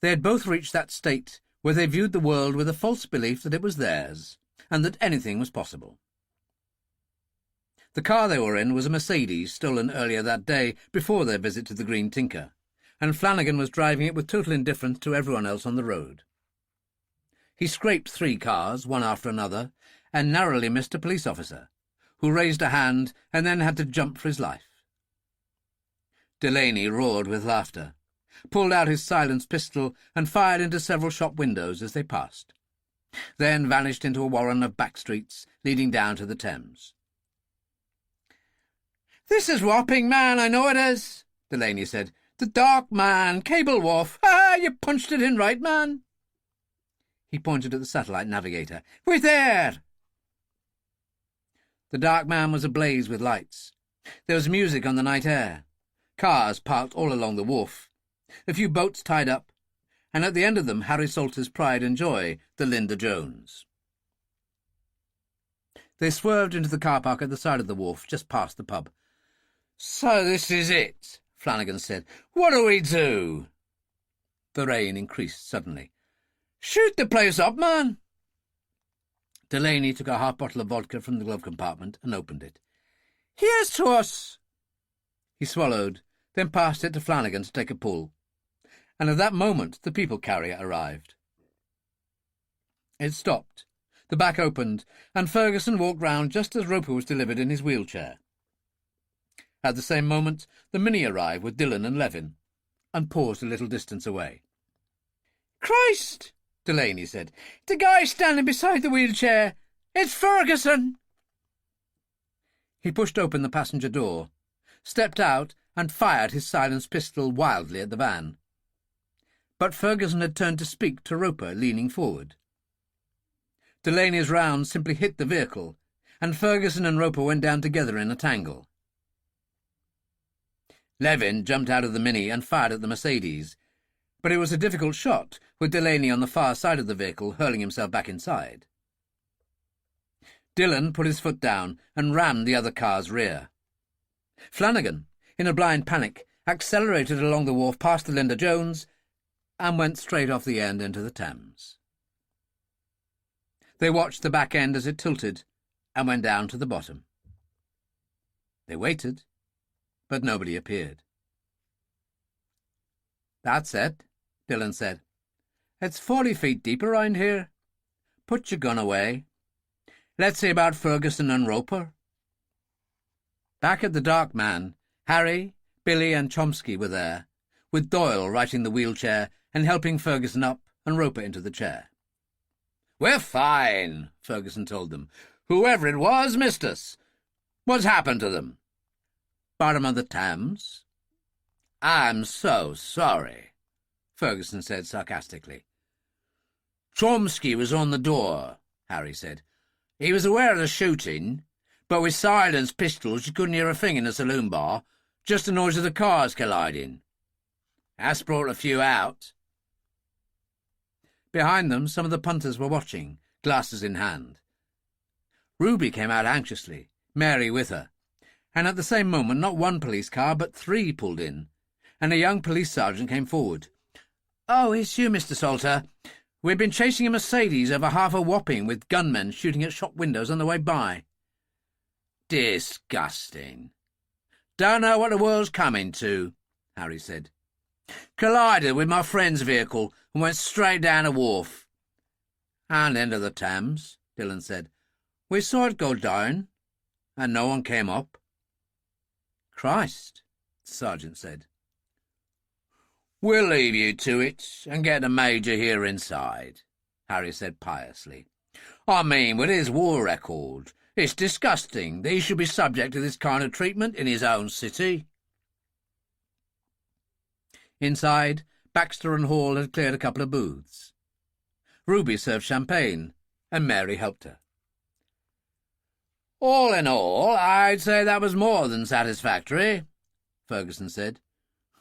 They had both reached that state where they viewed the world with a false belief that it was theirs, and that anything was possible. The car they were in was a Mercedes stolen earlier that day before their visit to the Green Tinker, and Flanagan was driving it with total indifference to everyone else on the road. He scraped 3 cars, one after another, and narrowly missed a police officer, who raised a hand and then had to jump for his life. Delaney roared with laughter, pulled out his silenced pistol and fired into several shop windows as they passed, then vanished into a warren of back streets leading down to the Thames. "This is Wapping, man, I know it is," Delaney said. "The Dark Man, Cable Wharf. Ah, you punched it in right, man." He pointed at the satellite navigator. "We're there!" The Dark Man was ablaze with lights. There was music on the night air. Cars parked all along the wharf. A few boats tied up, and at the end of them Harry Salter's pride and joy, the Linda Jones. They swerved into the car park at the side of the wharf, just past the pub. "So this is it," Flanagan said. "What do we do?" The rain increased suddenly. "Shoot the place up, man." Delaney took a half bottle of vodka from the glove compartment and opened it. "Here's to us." He swallowed, then passed it to Flanagan to take a pull, and at that moment the people carrier arrived. It stopped, the back opened, and Ferguson walked round just as Roper was delivered in his wheelchair. At the same moment the Mini arrived with Dillon and Levin, and paused a little distance away. "Christ!" Delaney said. "The guy standing beside the wheelchair. It's Ferguson!" He pushed open the passenger door, stepped out and fired his silenced pistol wildly at the van. But Ferguson had turned to speak to Roper, leaning forward. Delaney's round simply hit the vehicle, and Ferguson and Roper went down together in a tangle. Levin jumped out of the Mini and fired at the Mercedes, but it was a difficult shot, with Delaney on the far side of the vehicle hurling himself back inside. Dillon put his foot down and rammed the other car's rear. Flanagan, in a blind panic, accelerated along the wharf past the Linda Jones and went straight off the end into the Thames. They watched the back end as it tilted and went down to the bottom. They waited, but nobody appeared. "That's it," Dillon said. "It's 40 feet deep around here. Put your gun away. Let's see about Ferguson and Roper." Back at the Dark Man, Harry, Billy and Chomsky were there, with Doyle righting the wheelchair and helping Ferguson up and Roper into the chair. "We're fine," Ferguson told them. "Whoever it was missed us. What's happened to them?" "Bottom of the Thames." "I'm so sorry," Ferguson said sarcastically. "Chomsky was on the door," Harry said. "He was aware of the shooting, but with silenced pistols you couldn't hear a thing in the saloon bar, just the noise of the cars colliding. That's brought a few out." Behind them some of the punters were watching, glasses in hand. Ruby came out anxiously, Mary with her, and at the same moment not one police car but 3 pulled in, and a young police sergeant came forward. "Oh, it's you, Mr. Salter. We've been chasing a Mercedes over half a Wapping with gunmen shooting at shop windows on the way by." "Disgusting. Don't know what the world's coming to," Harry said. "Collided with my friend's vehicle and went straight down a wharf." "And into the Thames," Dillon said. "We saw it go down, and no one came up." "Christ," the sergeant said. "We'll leave you to it and get the Major here inside," Harry said piously. "I mean, with his war record, it's disgusting that he should be subject to this kind of treatment in his own city." Inside, Baxter and Hall had cleared a couple of booths. Ruby served champagne, and Mary helped her. "All in all, I'd say that was more than satisfactory," Ferguson said.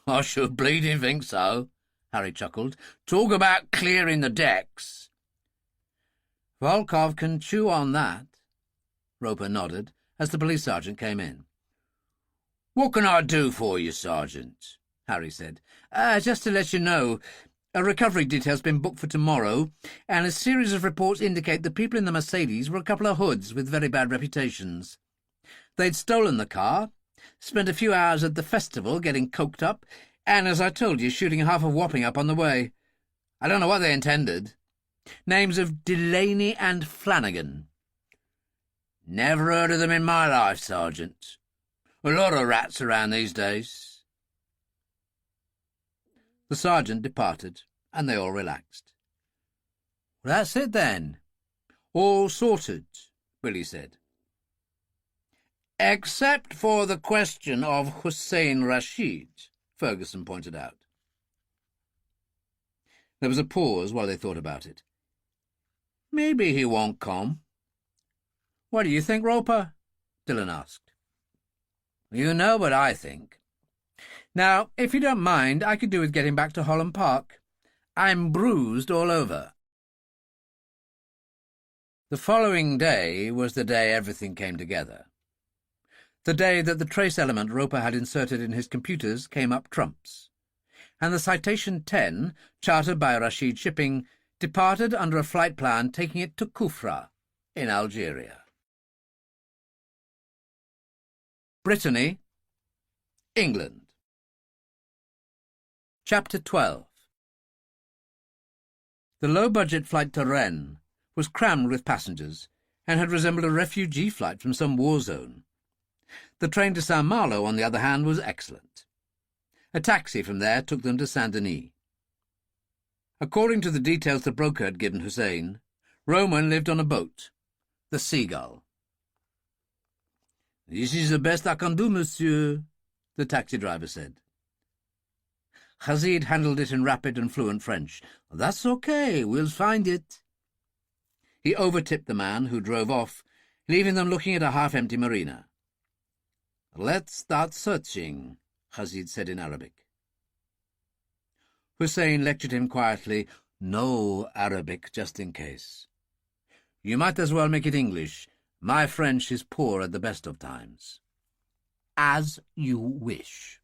"I should bleeding think so," Harry chuckled. "Talk about clearing the decks." "Volkov can chew on that," Roper nodded as the police sergeant came in. "What can I do for you, Sergeant?" Harry said. Just to let you know, a recovery detail's been booked for tomorrow, and a series of reports indicate the people in the Mercedes were a couple of hoods with very bad reputations. They'd stolen the car, spent a few hours at the festival getting coked up, And, as I told you, shooting half of Wapping up on the way. I don't know what they intended. Names of Delaney and Flanagan. Never heard of them in my life, Sergeant. A lot of rats around these days. The sergeant departed, and they all relaxed. That's it, then. All sorted, Billy said. Except for the question of Hussein Rashid, Ferguson pointed out. There was a pause while they thought about it. Maybe he won't come. What do you think, Roper? Dillon asked. You know what I think. Now, if you don't mind, I could do with getting back to Holland Park. I'm bruised all over. The following day was the day everything came together. The day that the trace element Roper had inserted in his computers came up trumps, and the Citation 10, chartered by Rashid Shipping, departed under a flight plan taking it to Kufra in Algeria. Brittany, England. Chapter 12. The low-budget flight to Rennes was crammed with passengers and had resembled a refugee flight from some war zone. The train to Saint-Malo, on the other hand, was excellent. A taxi from there took them to Saint-Denis. According to the details the broker had given Hussein, Roman lived on a boat, the Seagull. "This is the best I can do, monsieur," the taxi driver said. Hazid handled it in rapid and fluent French. "That's okay, we'll find it." He overtipped the man, who drove off, leaving them looking at a half-empty marina. "Let's start searching," Hazid said in Arabic. Hussein lectured him quietly. "No Arabic, just in case. You might as well make it English. My French is poor at the best of times." "As you wish."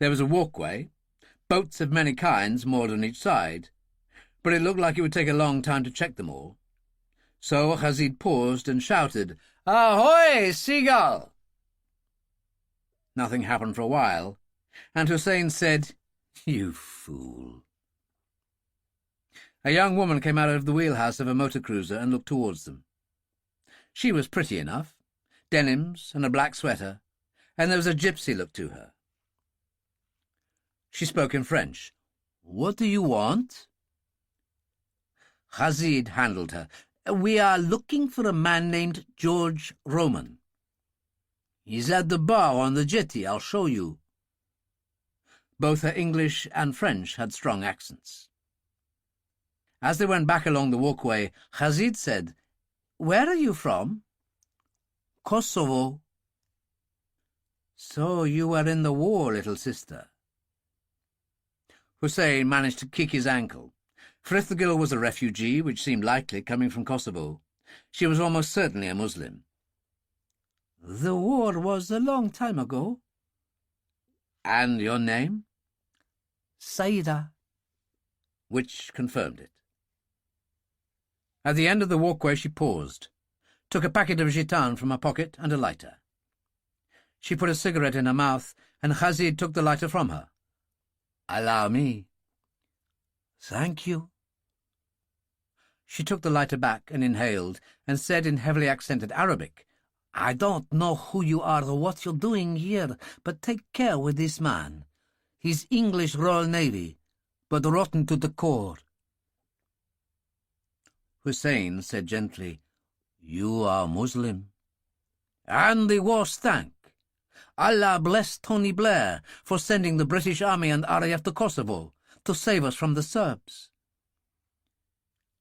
There was a walkway, boats of many kinds moored on each side, but it looked like it would take a long time to check them all. So Hazid paused and shouted, "Ahoy, Seagull!" Nothing happened for a while, and Hussein said, "You fool." A young woman came out of the wheelhouse of a motor cruiser and looked towards them. She was pretty enough, denims and a black sweater, and there was a gypsy look to her. She spoke in French. "What do you want?" Hazid handled her. "We are looking for a man named George Roman." "He's at the bar on the jetty. I'll show you." Both her English and French had strong accents. As they went back along the walkway, Hazid said, "Where are you from?" "Kosovo." "So you were in the war, little sister." Hussein managed to kick his ankle, for if the girl was a refugee, which seemed likely, coming from Kosovo, she was almost certainly a Muslim. "The war was a long time ago." "And your name?" "Saida." Which confirmed it. At the end of the walkway she paused, took a packet of gitane from her pocket and a lighter. She put a cigarette in her mouth, and Hazid took the lighter from her. "Allow me." "Thank you." She took the lighter back and inhaled, and said in heavily accented Arabic, "I don't know who you are or what you're doing here, but take care with this man. He's English Royal Navy, but rotten to the core." Hussein said gently, "You are Muslim." "And the worst thank. Allah bless Tony Blair for sending the British Army and RAF to Kosovo to save us from the Serbs."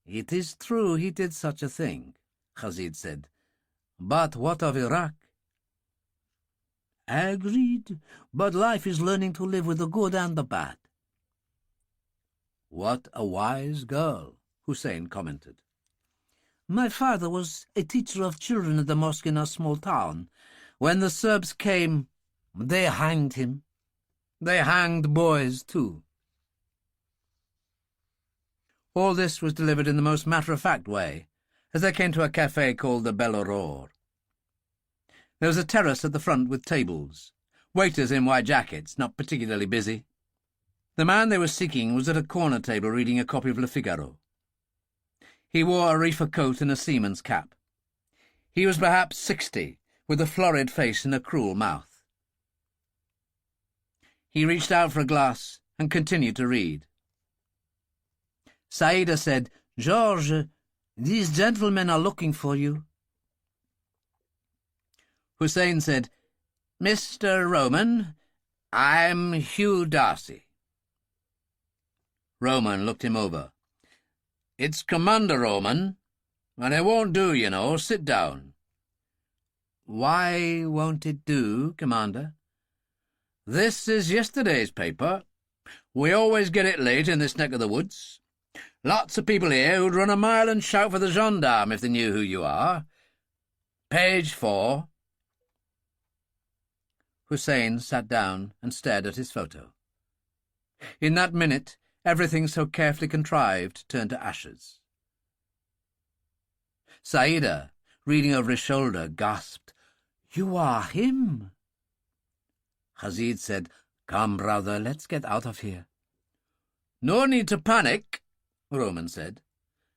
"It is true he did such a thing," Hazid said. "But what of Iraq?" "Agreed, but life is learning to live with the good and the bad." "What a wise girl," Hussein commented. "My father was a teacher of children at the mosque in a small town. When the Serbs came, they hanged him. They hanged boys, too." All this was delivered in the most matter-of-fact way, as they came to a café called the Belle Aurore. There was a terrace at the front with tables, Waiters in white jackets, not particularly busy. The man they were seeking was at a corner table reading a copy of Le Figaro. He wore a reefer coat and a seaman's cap. He was perhaps 60, with a florid face and a cruel mouth. He reached out for a glass and continued to read. Saida said, "Georges, these gentlemen are looking for you." Hussein said, "Mr. Roman, I'm Hugh Darcy." Roman looked him over. "It's Commander Roman, and it won't do, you know. Sit down." "Why won't it do, Commander?" "This is yesterday's paper. We always get it late in this neck of the woods. Lots of people here who'd run a mile and shout for the gendarme if they knew who you are. Page 4. Hussein sat down and stared at his photo. In that minute, everything so carefully contrived turned to ashes. Saida, reading over his shoulder, gasped, "You are him." Hazid said, "Come, brother, let's get out of here." "No need to panic," Roman said.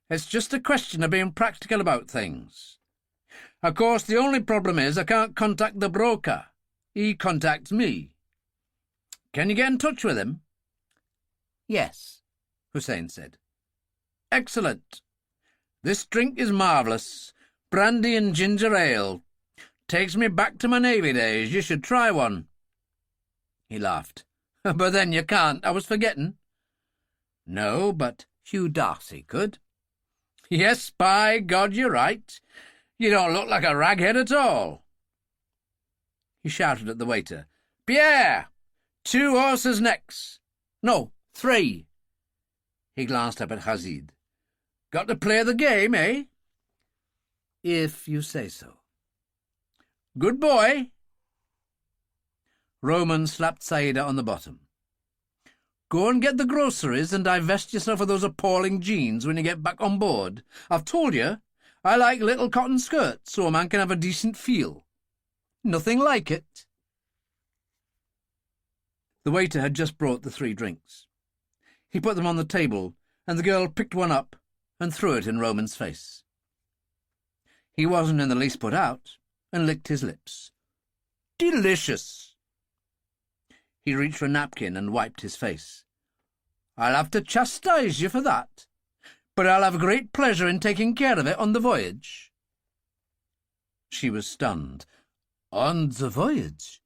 "It's just a question of being practical about things. Of course, the only problem is I can't contact the broker. He contacts me. Can you get in touch with him?" "Yes," Hussein said. "Excellent. This drink is marvellous. Brandy and ginger ale. Takes me back to my Navy days. You should try one." He laughed. "But then you can't. I was forgetting." "No, but Hugh Darcy could." "Yes, by God, you're right. You don't look like a raghead at all." He shouted at the waiter, "Pierre! 2 horses' necks. No, 3. He glanced up at Hazid. "Got to play the game, eh?" "If you say so." "Good boy." Roman slapped Saida on the bottom. "Go and get the groceries and divest yourself of those appalling jeans when you get back on board. I've told you, I like little cotton skirts so a man can have a decent feel. Nothing like it." The waiter had just brought the 3 drinks. He put them on the table, and the girl picked one up and threw it in Roman's face. He wasn't in the least put out, and licked his lips. "Delicious." He reached for a napkin and wiped his face. "I'll have to chastise you for that, but I'll have great pleasure in taking care of it on the voyage." She was stunned. "On the voyage?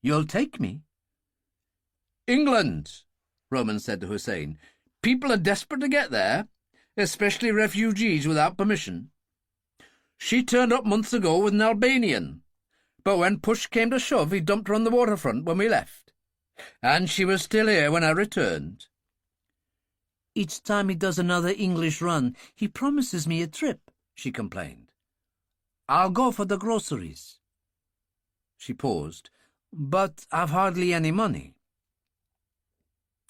You'll take me?" "England," Roman said to Hussein. "People are desperate to get there, especially refugees without permission. She turned up months ago with an Albanian, but when push came to shove, he dumped her on the waterfront when we left, and she was still here when I returned." "Each time he does another English run, he promises me a trip," she complained. "I'll go for the groceries." She paused. "But I've hardly any money."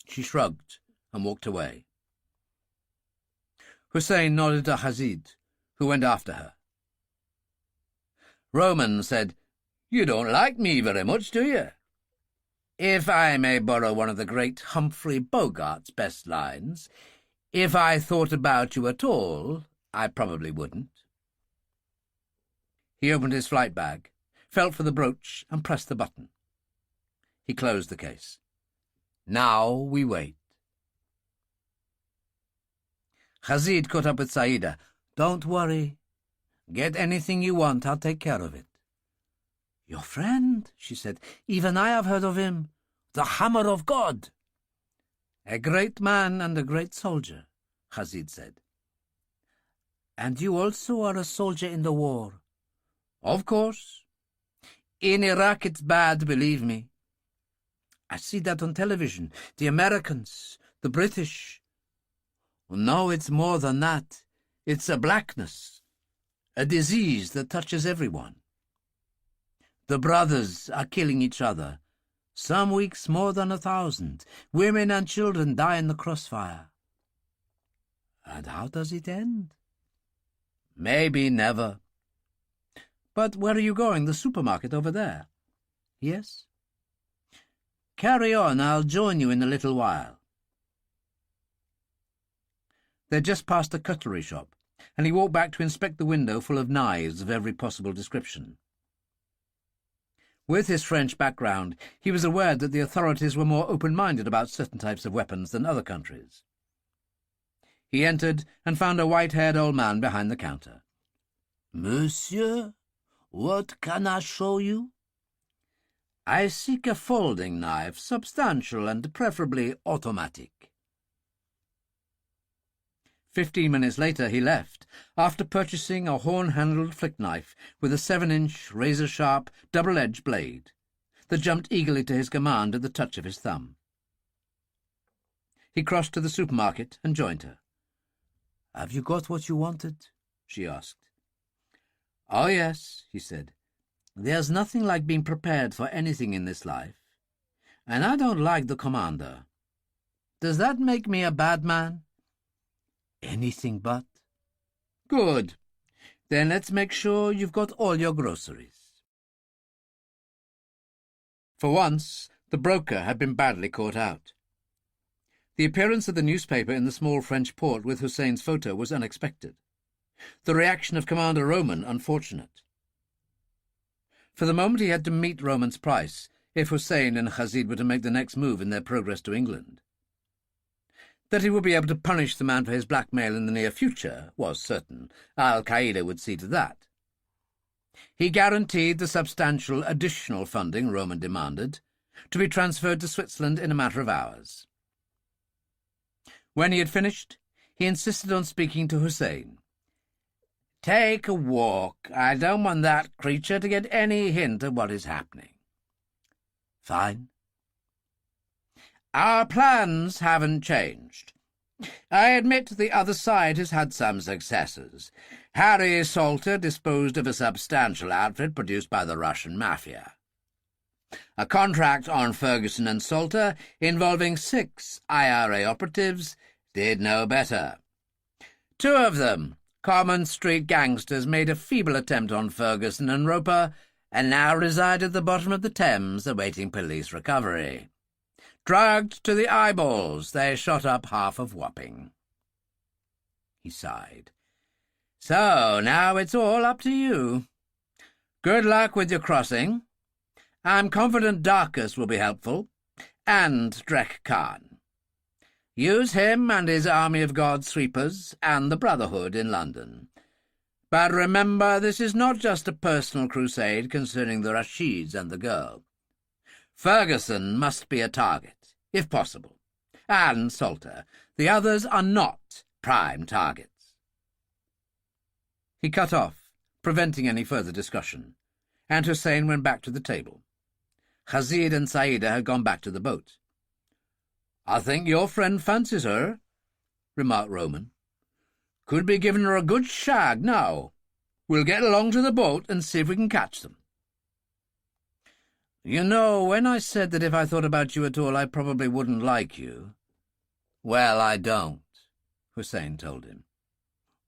She shrugged and walked away. Hussein nodded to Hazid, who went after her. Roman said, "You don't like me very much, do you?" If I may borrow one of the great Humphrey Bogart's best lines, if I thought about you at all, I probably wouldn't. He opened his flight bag, felt for the brooch, and pressed the button. He closed the case. "Now we wait." Hazid caught up with Saida. "Don't worry. Get anything you want. I'll take care of it." "Your friend," she said. "Even I have heard of him. The Hammer of God." "A great man and a great soldier," Hazid said. "And you also are a soldier in the war." "Of course. In Iraq it's bad, believe me. I see that on television. The Americans, the British. No, it's more than that. It's a blackness, a disease that touches everyone. The brothers are killing each other. Some weeks more than 1,000. Women and children die in the crossfire. And how does it end? Maybe never. But where are you going? The supermarket over there? Yes? Carry on, I'll join you in a little while. They'd just passed a cutlery shop, and he walked back to inspect the window full of knives of every possible description. With his French background, he was aware that the authorities were more open-minded about certain types of weapons than other countries. He entered and found a white-haired old man behind the counter. "Monsieur, what can I show you?" "I seek a folding knife, substantial and preferably automatic." 15 minutes later he left, after purchasing a horn-handled flick knife with a 7-inch, razor-sharp, double-edged blade that jumped eagerly to his command at the touch of his thumb. He crossed to the supermarket and joined her. "Have you got what you wanted?" she asked. "Oh, yes," he said. "There's nothing like being prepared for anything in this life. And I don't like the commander. Does that make me a bad man?" "Anything but." "Good. Then let's make sure you've got all your groceries." For once, the broker had been badly caught out. The appearance of the newspaper in the small French port with Hussein's photo was unexpected. The reaction of Commander Roman unfortunate. For the moment he had to meet Roman's price if Hussein and Khazid were to make the next move in their progress to England. That he would be able to punish the man for his blackmail in the near future was certain. Al-Qaeda would see to that. He guaranteed the substantial additional funding Roman demanded, to be transferred to Switzerland in a matter of hours. When he had finished, he insisted on speaking to Hussein. "Take a walk. I don't want that creature to get any hint of what is happening." "Fine." "Our plans haven't changed. I admit the other side has had some successes. Harry Salter disposed of a substantial outfit produced by the Russian mafia. A contract on Ferguson and Salter involving 6 IRA operatives did no better. 2 of them, common street gangsters, made a feeble attempt on Ferguson and Roper and now reside at the bottom of the Thames awaiting police recovery. Drugged to the eyeballs, they shot up half of Wapping." He sighed. "So now it's all up to you. Good luck with your crossing. I'm confident Darkus will be helpful, and Drek Khan. Use him and his army of God sweepers and the Brotherhood in London. But remember, this is not just a personal crusade concerning the Rashids and the girl. Ferguson must be a target, if possible, and Salter. The others are not prime targets." He cut off, preventing any further discussion, and Hussein went back to the table. Khazid and Saida had gone back to the boat. "I think your friend fancies her," remarked Roman. "Could be giving her a good shag now. We'll get along to the boat and see if we can catch them." "You know, when I said that if I thought about you at all I probably wouldn't like you—" "Well, I don't," Hussein told him.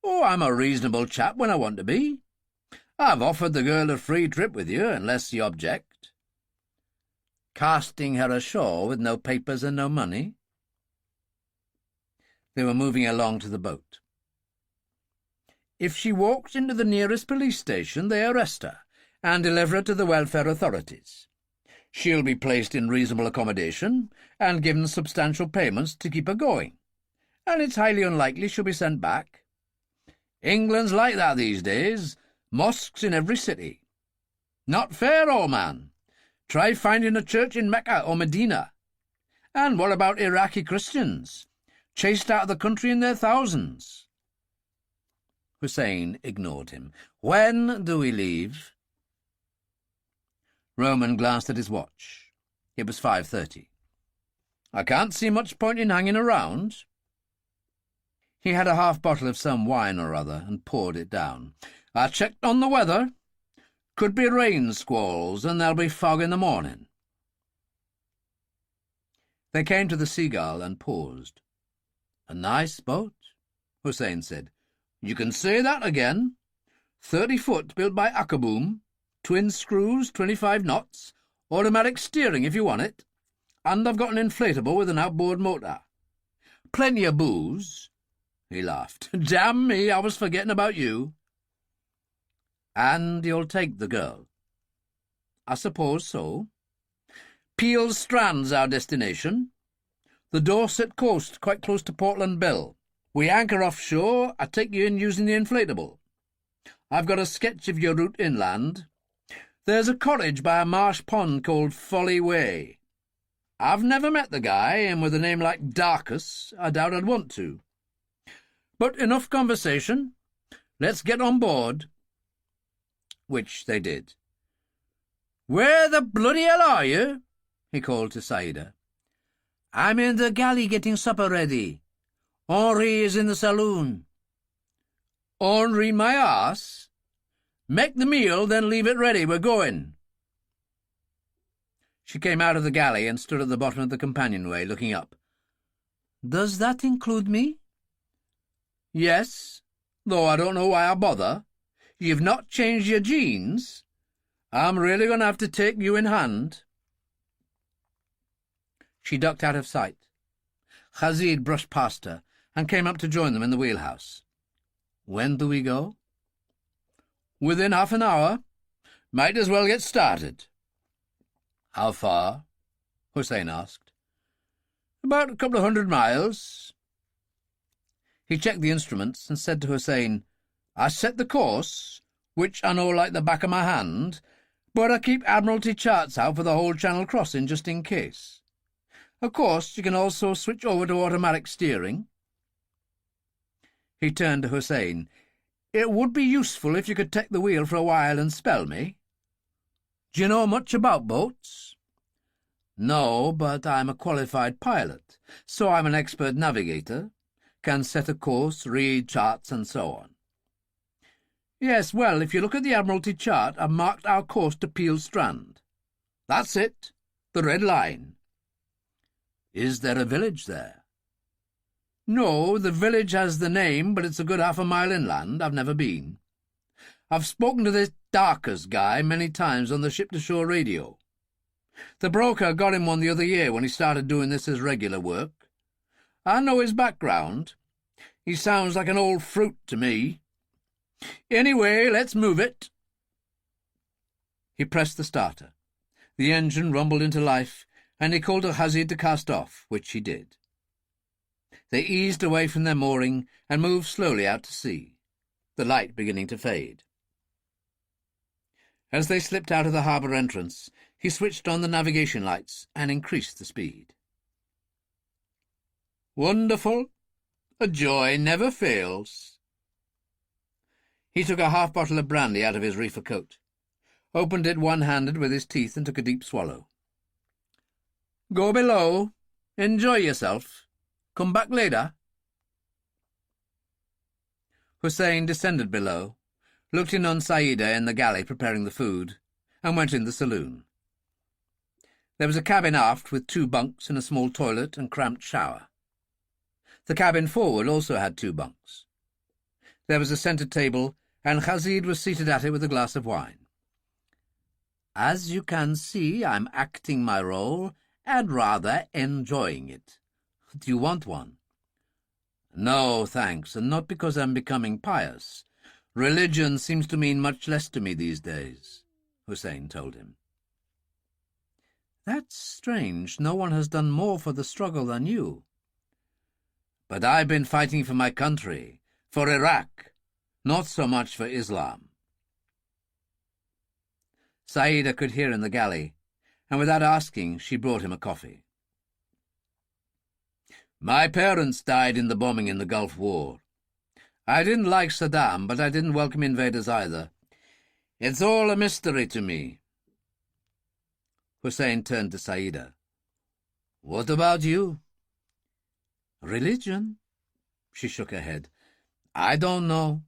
"Oh, I'm a reasonable chap when I want to be. I've offered the girl a free trip with you, unless you object." "Casting her ashore with no papers and no money?" They were moving along to the boat. "If she walks into the nearest police station, they arrest her and deliver her to the welfare authorities. She'll be placed in reasonable accommodation and given substantial payments to keep her going, and it's highly unlikely she'll be sent back. England's like that these days, mosques in every city. Not fair, old man. Try finding a church in Mecca or Medina. And what about Iraqi Christians, chased out of the country in their thousands?" Hussein ignored him. "When do we leave?" Roman glanced at his watch. It was 5:30. "I can't see much point in hanging around." He had a half bottle of some wine or other and poured it down. "I checked on the weather. Could be rain squalls, and there'll be fog in the morning." They came to the Seagull and paused. "A nice boat," Hussein said. "You can say that again. 30 foot, built by Akkaboom. Twin screws, 25 knots. Automatic steering if you want it. and I've got an inflatable with an outboard motor. Plenty of booze." He laughed. "Damn me, I was forgetting about you." "And you'll take the girl?" "I suppose so. Peel Strand's our destination. The Dorset coast, quite close to Portland Bill. We anchor offshore. I take you in using the inflatable. I've got a sketch of your route inland. There's a cottage by a marsh pond called Folly Way. I've never met the guy, and with a name like Darkus, I doubt I'd want to. But enough conversation. Let's get on board." Which they did. "Where the bloody hell are you?" he called to Saida. "I'm in the galley getting supper ready. Henri is in the saloon." "Henri my arse? Make the meal, then leave it ready. We're going." She came out of the galley and stood at the bottom of the companionway, looking up. "Does that include me?" "Yes, though I don't know why I bother. You've not changed your jeans. I'm really going to have to take you in hand." She ducked out of sight. Khazid brushed past her and came up to join them in the wheelhouse. "When do we go?" "Within half an hour. Might as well get started." "How far?" Hussein asked. "About a couple of 100 miles. He checked the instruments and said to Hussein, "I set the course, which I know like the back of my hand, but I keep Admiralty charts out for the whole Channel crossing just in case. Of course, you can also switch over to automatic steering." He turned to Hussein. "It would be useful if you could take the wheel for a while and spell me. Do you know much about boats?" "No, but I'm a qualified pilot, so I'm an expert navigator, can set a course, read charts, and so on." "Yes, well, if you look at the Admiralty chart, I've marked our course to Peel Strand. That's it, the red line." "Is there a village there?" "No, the village has the name, but it's a good half a mile inland. I've never been. I've spoken to this Darkus guy many times on the ship-to-shore radio. The broker got him one the other year when he started doing this as regular work. I know his background. He sounds like an old fruit to me. Anyway, let's move it." He pressed the starter. The engine rumbled into life, and he called to Khazid to cast off, which he did. They eased away from their mooring and moved slowly out to sea, the light beginning to fade. As they slipped out of the harbour entrance, he switched on the navigation lights and increased the speed. "Wonderful. A joy never fails." He took a half-bottle of brandy out of his reefer coat, opened it one-handed with his teeth and took a deep swallow. "Go below. Enjoy yourself. Come back later." Hussein descended below, looked in on Saida in the galley preparing the food, and went in the saloon. There was a cabin aft with 2 bunks and a small toilet and cramped shower. The cabin forward also had 2 bunks. There was a centre table, and Khazid was seated at it with a glass of wine. "As you can see, I'm acting my role, and rather enjoying it. Do you want one?" "No, thanks, and not because I'm becoming pious. Religion seems to mean much less to me these days," Hussein told him. "That's strange. No one has done more for the struggle than you." "But I've been fighting for my country, for Iraq, not so much for Islam." Saida could hear in the galley, and without asking she brought him a coffee. "My parents died in the bombing in the Gulf War. I didn't like Saddam, but I didn't welcome invaders either. It's all a mystery to me." Hussein turned to Saida. "What about you?" "Religion?" She shook her head. "I don't know.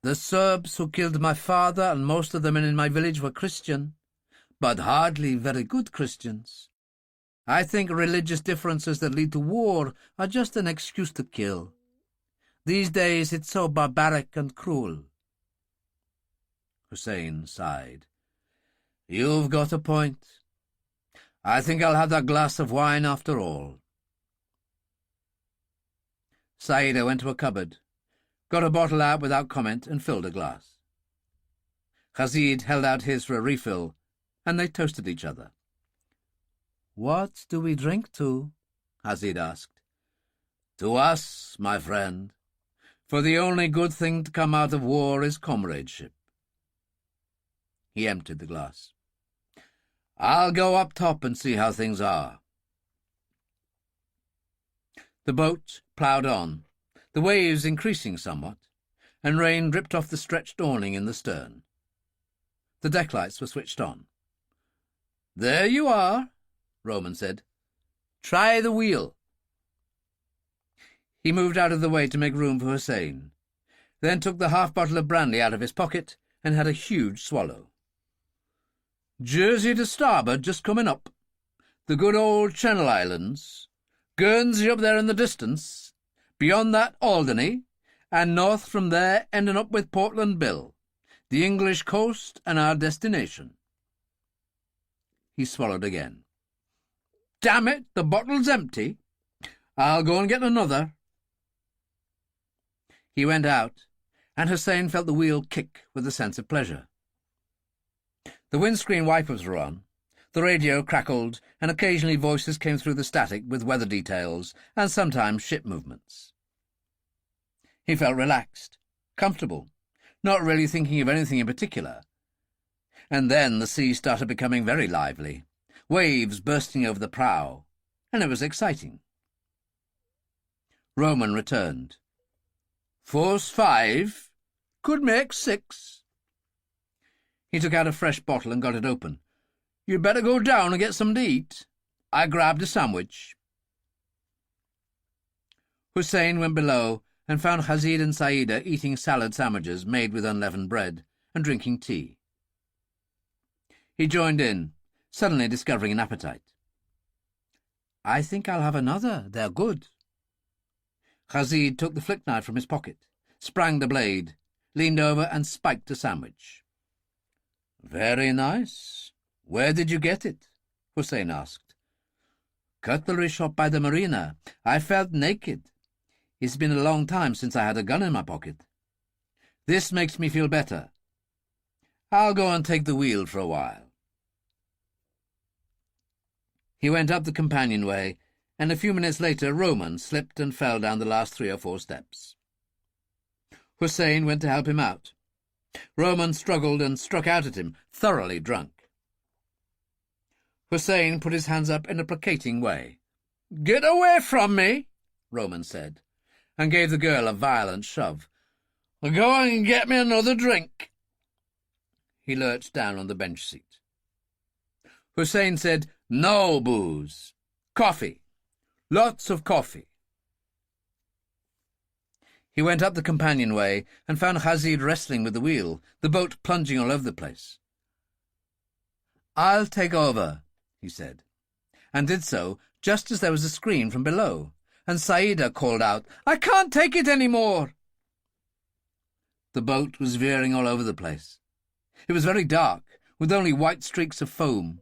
The Serbs who killed my father and most of the men in my village were Christian, but hardly very good Christians. I think religious differences that lead to war are just an excuse to kill. These days it's so barbaric and cruel." Hussein sighed. "You've got a point. I think I'll have that glass of wine after all. Saida went to a cupboard, got a bottle out without comment, and filled a glass. Khazid held out his for a refill, and they toasted each other. "What do we drink to?" Khazid asked. "To us, my friend, for the only good thing to come out of war is comradeship." He emptied the glass. "I'll go up top and see how things are." The boat ploughed on, the waves increasing somewhat, and rain dripped off the stretched awning in the stern. The decklights were switched on. "There you are," Roman said. "Try the wheel." He moved out of the way to make room for Hussein, then took the half-bottle of brandy out of his pocket and had a huge swallow. "Jersey to starboard just coming up. The good old Channel Islands. Guernsey up there in the distance. Beyond that, Alderney, and north from there ending up with Portland Bill. The English coast and our destination." He swallowed again. "Damn it, the bottle's empty. I'll go and get another." He went out, and Hussein felt the wheel kick with a sense of pleasure. The windscreen wipers were on, the radio crackled, and occasionally voices came through the static with weather details and sometimes ship movements. He felt relaxed, comfortable, not really thinking of anything in particular. And then the sea started becoming very lively, waves bursting over the prow, and it was exciting. Roman returned. "Force 5. Could make 6. He took out a fresh bottle and got it open. "You'd better go down and get something to eat. I grabbed a sandwich." Hussein went below and found Khazid and Saida eating salad sandwiches made with unleavened bread and drinking tea. He joined in, suddenly discovering an appetite. "I think I'll have another. They're good." Khazid took the flick knife from his pocket, sprang the blade, leaned over and spiked a sandwich. "Very nice. Where did you get it?" Hussein asked. "Cutlery shop by the marina. I felt naked. It's been a long time since I had a gun in my pocket. This makes me feel better. I'll go and take the wheel for a while." He went up the companionway, and a few minutes later Roman slipped and fell down the last 3 or 4 steps. Hussein went to help him out. Roman struggled and struck out at him, thoroughly drunk. Hussein put his hands up in a placating way. "Get away from me," Roman said, and gave the girl a violent shove. "Go and get me another drink." He lurched down on the bench seat. Hussein said, "No booze. Coffee. Lots of coffee." He went up the companionway and found Khazid wrestling with the wheel, the boat plunging all over the place. "I'll take over," he said, and did so just as there was a scream from below, and Saida called out, "I can't take it any more." The boat was veering all over the place. It was very dark, with only white streaks of foam,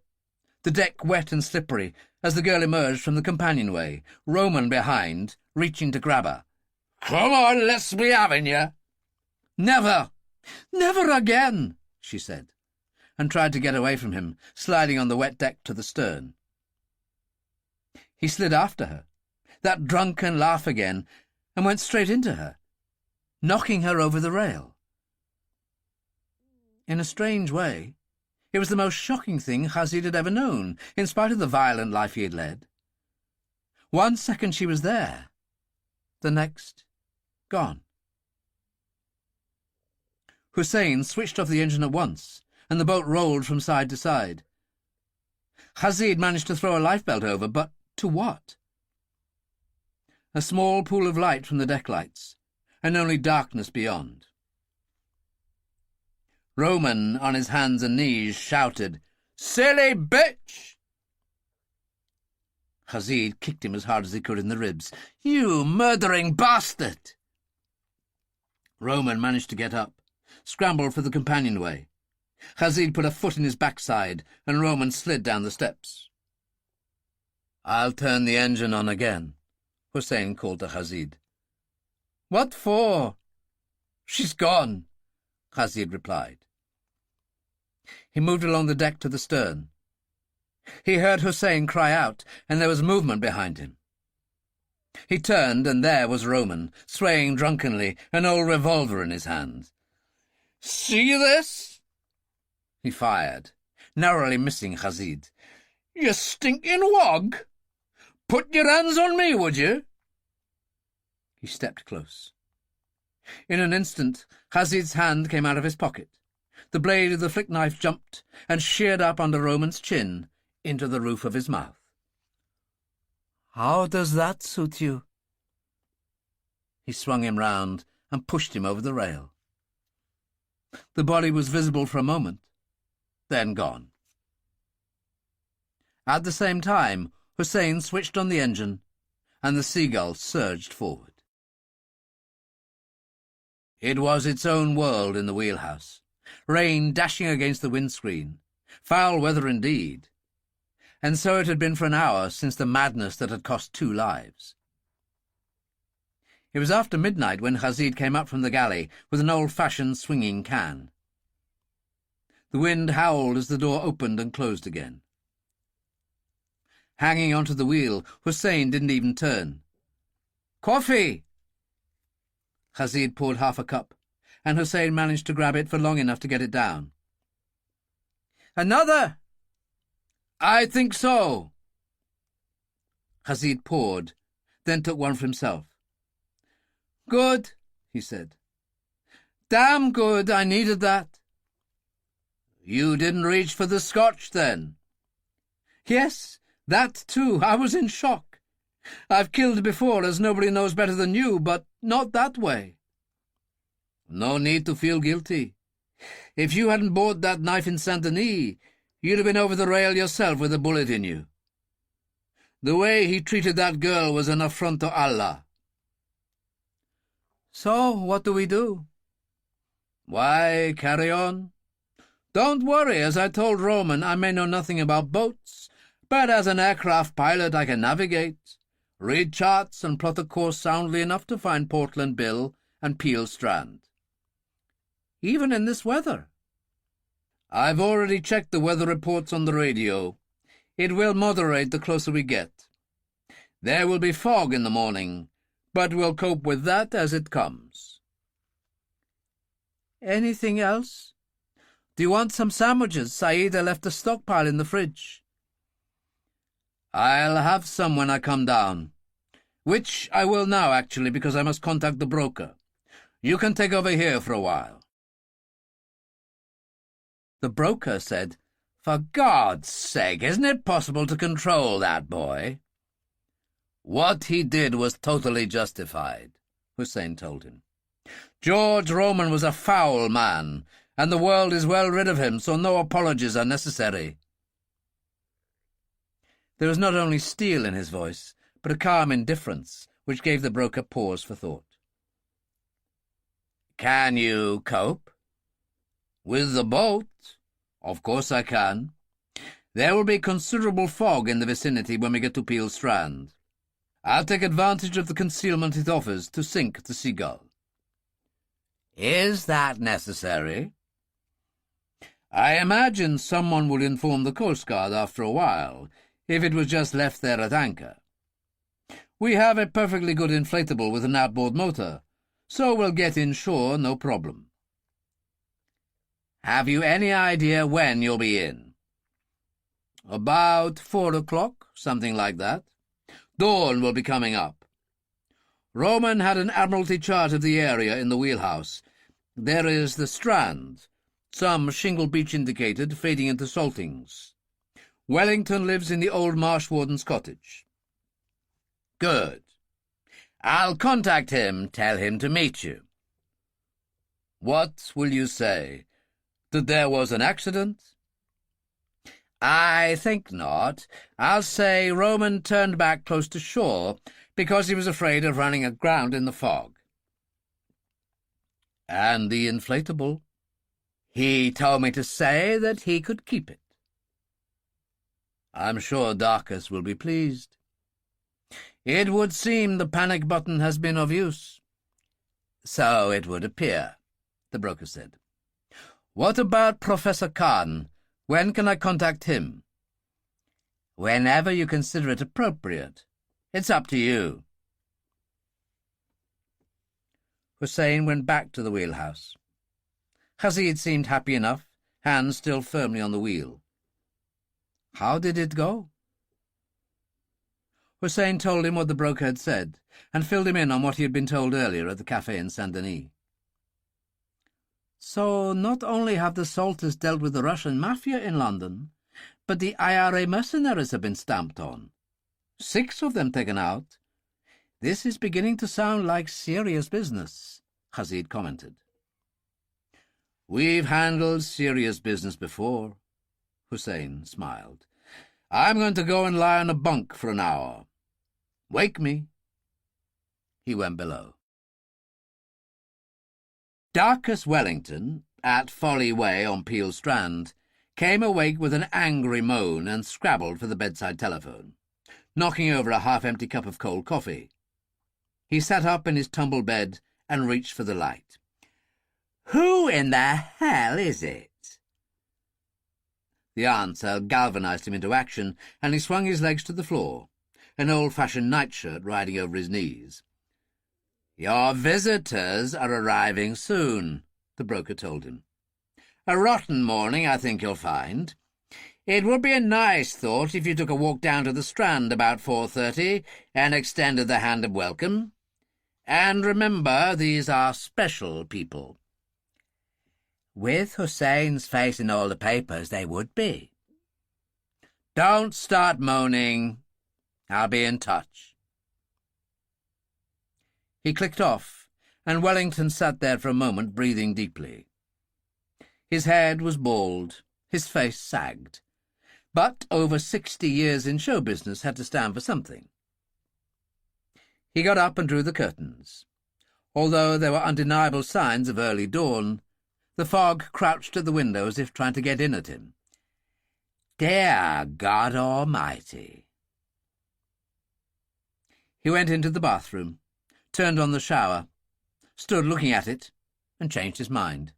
the deck wet and slippery as the girl emerged from the companionway, Roman behind, reaching to grab her. "Come on, let's be having you." "Never! Never again!" she said, and tried to get away from him, sliding on the wet deck to the stern. He slid after her, that drunken laugh again, and went straight into her, knocking her over the rail. In a strange way, it was the most shocking thing Khazid had ever known, in spite of the violent life he had led. 1 second she was there, the next, gone. Hussein switched off the engine at once, and the boat rolled from side to side. Khazid managed to throw a lifebelt over, but to what? A small pool of light from the deck lights, and only darkness beyond. Roman, on his hands and knees, shouted, "Silly bitch!" Khazid kicked him as hard as he could in the ribs. "You murdering bastard!" Roman managed to get up, scrambled for the companionway. Khazid put a foot in his backside, and Roman slid down the steps. "I'll turn the engine on again," Hussein called to Khazid. "What for?" "She's gone," Khazid replied. He moved along the deck to the stern. He heard Hussein cry out, and there was movement behind him. He turned, and there was Roman, swaying drunkenly, an old revolver in his hand. "See this?" He fired, narrowly missing Khazid. "You stinking wog! Put your hands on me, would you?" He stepped close. In an instant, Khazid's hand came out of his pocket. The blade of the flick knife jumped and sheared up under Roman's chin into the roof of his mouth. "How does that suit you?" He swung him round and pushed him over the rail. The body was visible for a moment, then gone. At the same time, Hussein switched on the engine, and the Seagull surged forward. It was its own world in the wheelhouse, rain dashing against the windscreen, foul weather indeed. And so it had been for an hour since the madness that had cost 2 lives. It was after midnight when Khazid came up from the galley with an old-fashioned swinging can. The wind howled as the door opened and closed again. Hanging onto the wheel, Hussein didn't even turn. "Coffee!" Khazid poured half a cup, and Hussein managed to grab it for long enough to get it down. "Another?" "I think so." Khazid poured, then took one for himself. "Good," he said. "Damn good, I needed that." "You didn't reach for the scotch, then?" "Yes, that too. I was in shock. I've killed before, as nobody knows better than you, but not that way." "No need to feel guilty. If you hadn't bought that knife in Saint-Denis, you'd have been over the rail yourself with a bullet in you. The way he treated that girl was an affront to Allah." "So, what do we do?" "Why, carry on. Don't worry, as I told Roman, I may know nothing about boats, but as an aircraft pilot I can navigate, read charts and plot a course soundly enough to find Portland Bill and Peel Strand." "Even in this weather?" "I've already checked the weather reports on the radio. It will moderate the closer we get. There will be fog in the morning, but we'll cope with that as it comes." "Anything else? Do you want some sandwiches? Saida left a stockpile in the fridge." "I'll have some when I come down. Which I will now, actually, because I must contact the broker. You can take over here for a while." The broker said, "For God's sake, isn't it possible to control that boy?" "What he did was totally justified," Hussein told him. "George Roman was a foul man, and the world is well rid of him, so no apologies are necessary." There was not only steel in his voice, but a calm indifference, which gave the broker pause for thought. "Can you cope?" "With the boat? Of course I can. There will be considerable fog in the vicinity when we get to Peel Strand. I'll take advantage of the concealment it offers to sink the Seagull." "Is that necessary?" "I imagine someone will inform the Coast Guard after a while, if it was just left there at anchor. We have a perfectly good inflatable with an outboard motor, so we'll get inshore no problem." "Have you any idea when you'll be in?" "About 4 o'clock, something like that. Dawn will be coming up. Roman had an Admiralty chart of the area in the wheelhouse. There is the Strand, some shingle beach indicated, fading into saltings. Wellington lives in the old Marshwarden's cottage." "Good. I'll contact him, tell him to meet you." "What will you say? That there was an accident?" "I think not. I'll say Roman turned back close to shore because he was afraid of running aground in the fog." "And the inflatable?" "He told me to say that he could keep it." "I'm sure Darkus will be pleased." It would seem the panic button has been of use. So it would appear, the broker said. What about Professor Khan? When can I contact him? Whenever you consider it appropriate. It's up to you. Hussein went back to the wheelhouse. Hazid seemed happy enough, hands still firmly on the wheel. How did it go? Hussein told him what the broker had said, and filled him in on what he had been told earlier at the cafe in Saint-Denis. So not only have the Salters dealt with the Russian mafia in London, but the IRA mercenaries have been stamped on. 6 of them taken out. This is beginning to sound like serious business, Hazid commented. We've handled serious business before, Hussein smiled. I'm going to go and lie on a bunk for an hour. Wake me. He went below. Darcus Wellington, at Folly Way on Peel Strand, came awake with an angry moan and scrabbled for the bedside telephone, knocking over a half-empty cup of cold coffee. He sat up in his tumble bed and reached for the light. "Who in the hell is it?" The answer galvanized him into action, and he swung his legs to the floor, an old-fashioned nightshirt riding over his knees. "Your visitors are arriving soon," the broker told him. "A rotten morning, I think you'll find. It would be a nice thought if you took a walk down to the Strand about 4:30 and extended the hand of welcome. And remember, these are special people." "With Hussein's face in all the papers, they would be." "Don't start moaning. I'll be in touch." He clicked off, and Wellington sat there for a moment, breathing deeply. His head was bald, his face sagged, but over 60 years in show business had to stand for something. He got up and drew the curtains. Although there were undeniable signs of early dawn, the fog crouched at the window as if trying to get in at him. Dear God Almighty! He went into the bathroom, turned on the shower, stood looking at it, and changed his mind.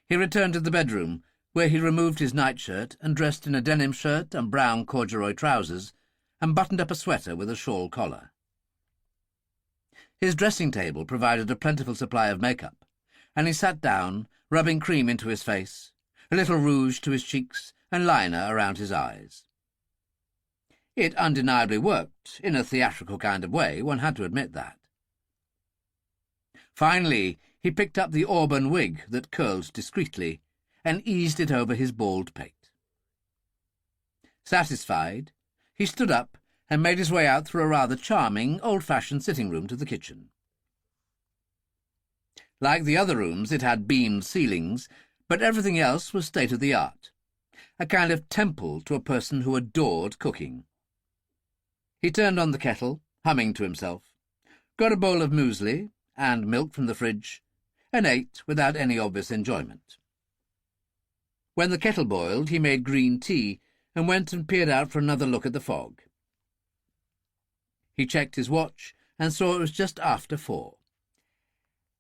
He returned to the bedroom, where he removed his nightshirt and dressed in a denim shirt and brown corduroy trousers, and buttoned up a sweater with a shawl collar. His dressing-table provided a plentiful supply of makeup, and he sat down, rubbing cream into his face, a little rouge to his cheeks, and liner around his eyes. It undeniably worked, in a theatrical kind of way, one had to admit that. Finally, he picked up the auburn wig that curled discreetly, and eased it over his bald pate. Satisfied, he stood up and made his way out through a rather charming, old-fashioned sitting-room to the kitchen. Like the other rooms, it had beamed ceilings, but everything else was state-of-the-art, a kind of temple to a person who adored cooking. He turned on the kettle, humming to himself, got a bowl of muesli and milk from the fridge, and ate without any obvious enjoyment. When the kettle boiled, he made green tea and went and peered out for another look at the fog. He checked his watch and saw it was just after 4.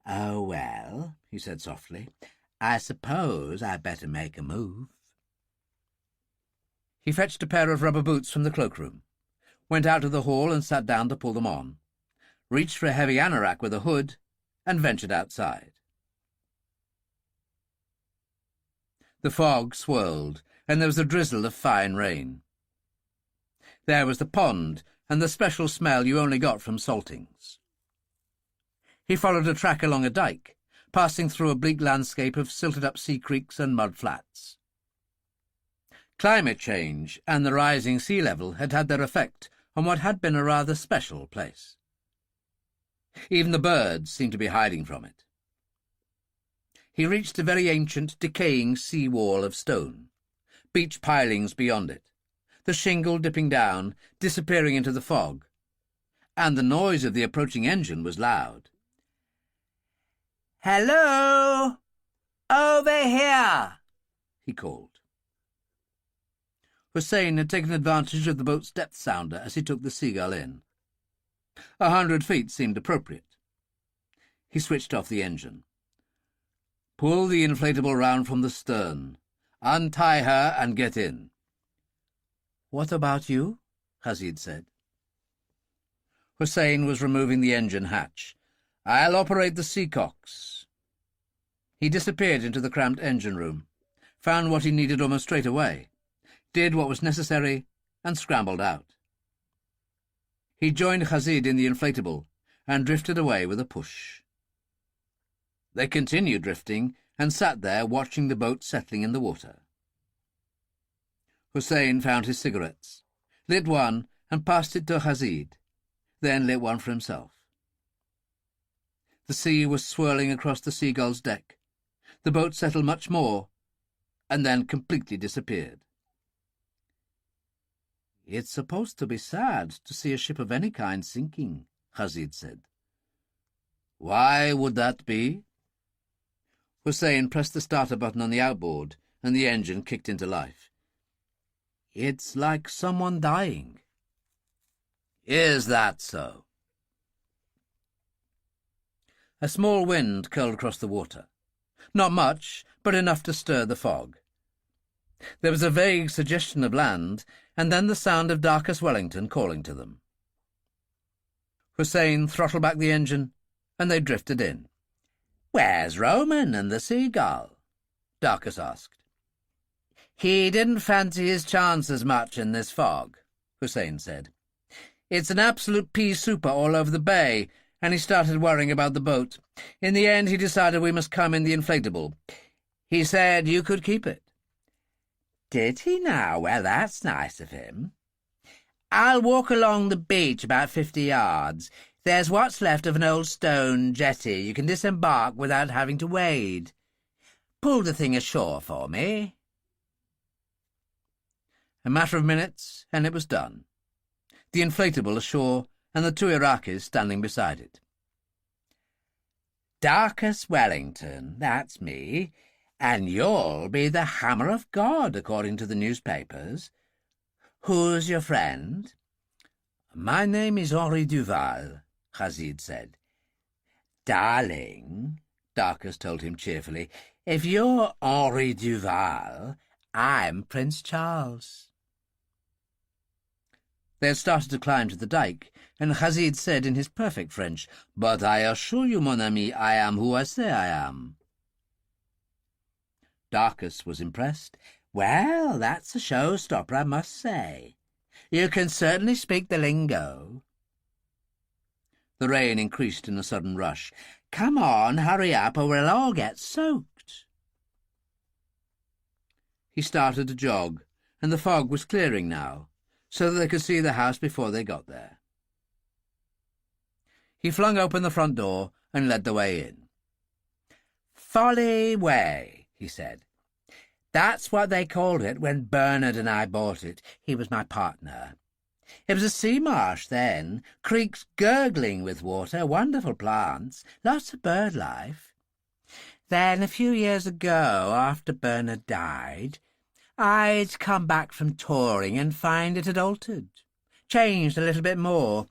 "Oh, well," he said softly, "I suppose I'd better make a move." He fetched a pair of rubber boots from the cloakroom, went out to the hall and sat down to pull them on, reached for a heavy anorak with a hood, and ventured outside. The fog swirled, and there was a drizzle of fine rain. There was the pond, and the special smell you only got from saltings. He followed a track along a dyke, passing through a bleak landscape of silted-up sea creeks and mud flats. Climate change and the rising sea level had had their effect on what had been a rather special place. Even the birds seemed to be hiding from it. He reached a very ancient, decaying sea wall of stone, beach pilings beyond it, the shingle dipping down, disappearing into the fog, and the noise of the approaching engine was loud. "Hello! Over here!" he called. Hussein had taken advantage of the boat's depth sounder as he took the Seagull in. 100 feet seemed appropriate. He switched off the engine. "Pull the inflatable round from the stern. Untie her and get in." "What about you?" Rashid said. Hussein was removing the engine hatch. "I'll operate the seacocks." He disappeared into the cramped engine room, found what he needed almost straight away, did what was necessary, and scrambled out. He joined Rashid in the inflatable and drifted away with a push. They continued drifting and sat there watching the boat settling in the water. Hussein found his cigarettes, lit one and passed it to Rashid, then lit one for himself. The sea was swirling across the Seagull's deck. The boat settled much more, and then completely disappeared. "It's supposed to be sad to see a ship of any kind sinking," Rashid said. "Why would that be?" Hussein pressed the starter button on the outboard, and the engine kicked into life. "It's like someone dying." "Is that so?" A small wind curled across the water. Not much, but enough to stir the fog. There was a vague suggestion of land, and then the sound of Darcus Wellington calling to them. Hussein throttled back the engine, and they drifted in. "Where's Roman and the Seagull?" Darcus asked. "He didn't fancy his chances much in this fog," Hussein said. "It's an absolute pea souper all over the bay, and he started worrying about the boat. In the end, he decided we must come in the inflatable. He said you could keep it." "Did he now? Well, that's nice of him. I'll walk along the beach about 50 yards. There's what's left of an old stone jetty. You can disembark without having to wade. Pull the thing ashore for me." A matter of minutes, and it was done. The inflatable ashore, and the two Iraqis standing beside it. "Darcus Wellington, that's me, and you'll be the Hammer of God, according to the newspapers. Who's your friend?" "My name is Henri Duval," Rashid said. "Darling," Darcus told him cheerfully, "if you're Henri Duval, I'm Prince Charles." They had started to climb to the dike, and Rashid said in his perfect French, "But I assure you, mon ami, I am who I say I am." Darcus was impressed. "Well, that's a showstopper, I must say. You can certainly speak the lingo." The rain increased in a sudden rush. "Come on, hurry up, or we'll all get soaked." He started to jog, and the fog was clearing now, so that they could see the house before they got there. He flung open the front door and led the way in. "Folly Way," he said. "That's what they called it when Bernard and I bought it. He was my partner. It was a sea marsh then, creeks gurgling with water, wonderful plants, lots of bird life. Then a few years ago, after Bernard died, I'd come back from touring and find it had altered, changed a little bit more.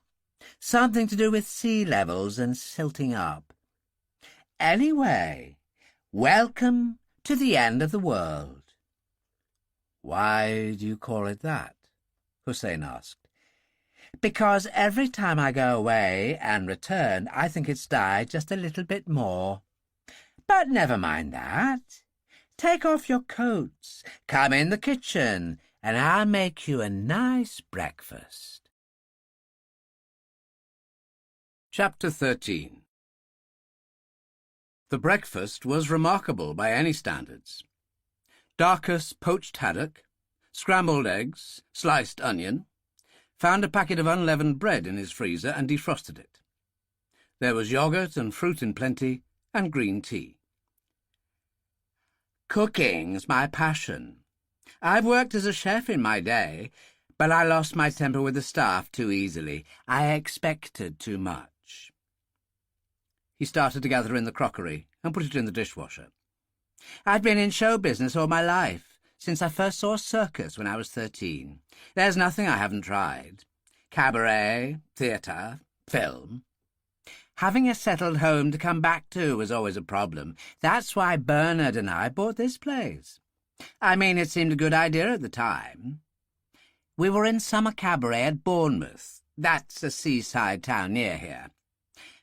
Something to do with sea levels and silting up. Anyway, welcome to the end of the world." "Why do you call it that?" Hussein asked. "Because every time I go away and return, I think it's died just a little bit more. But never mind that. Take off your coats, come in the kitchen, and I'll make you a nice breakfast." Chapter 13. The breakfast was remarkable by any standards. Darcus poached haddock, scrambled eggs, sliced onion, found a packet of unleavened bread in his freezer and defrosted it. There was yogurt and fruit in plenty, and green tea. "Cooking's my passion. I've worked as a chef in my day, but I lost my temper with the staff too easily. I expected too much." He started to gather in the crockery and put it in the dishwasher. "I've been in show business all my life, since I first saw a circus when I was 13. There's nothing I haven't tried. Cabaret, theatre, Film? Having a settled home to come back to was always a problem. That's why Bernard and I bought this place. I mean, it seemed a good idea at the time. We were in summer cabaret at Bournemouth. That's a seaside town near here.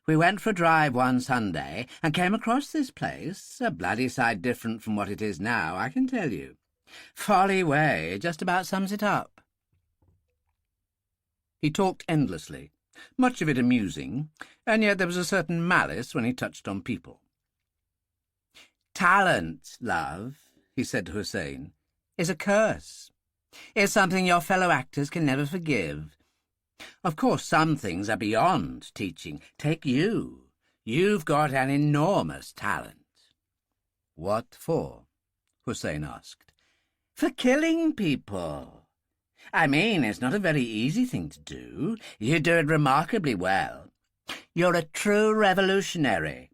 We went for a drive one Sunday and came across this place, a bloody sight different from what it is now, I can tell you. Folly Way just about sums it up. He talked endlessly, much of it amusing, and yet there was a certain malice when he touched on people. Talent, love, he said to Hussein, is a curse. It's something your fellow actors can never forgive. Of course, some things are beyond teaching. Take you. You've got an enormous talent. What for? Hussein asked. For killing people. I mean, it's not a very easy thing to do. You do it remarkably well. You're a true revolutionary,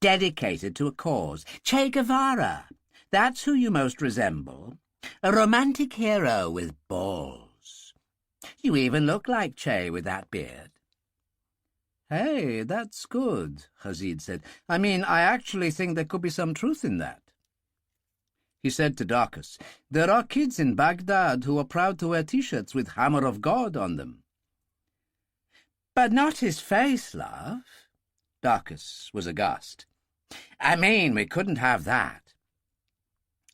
dedicated to a cause. Che Guevara, that's who you most resemble. A romantic hero with balls. You even look like Che with that beard. Hey, that's good, Hazid said. I mean, I actually think there could be some truth in that. He said to Darkus, there are kids in Baghdad who are proud to wear T-shirts with Hammer of God on them. But not his face, love. Darkus was aghast. I mean, we couldn't have that.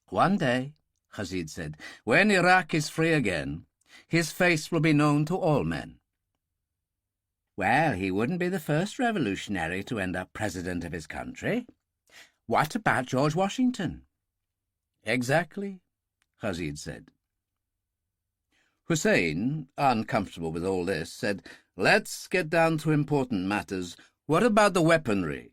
One day, Hazid said, when Iraq is free again, his face will be known to all men. Well, he wouldn't be the first revolutionary to end up president of his country. What about George Washington? Exactly, Hazid said. Hussein, uncomfortable with all this, said, let's get down to important matters. What about the weaponry?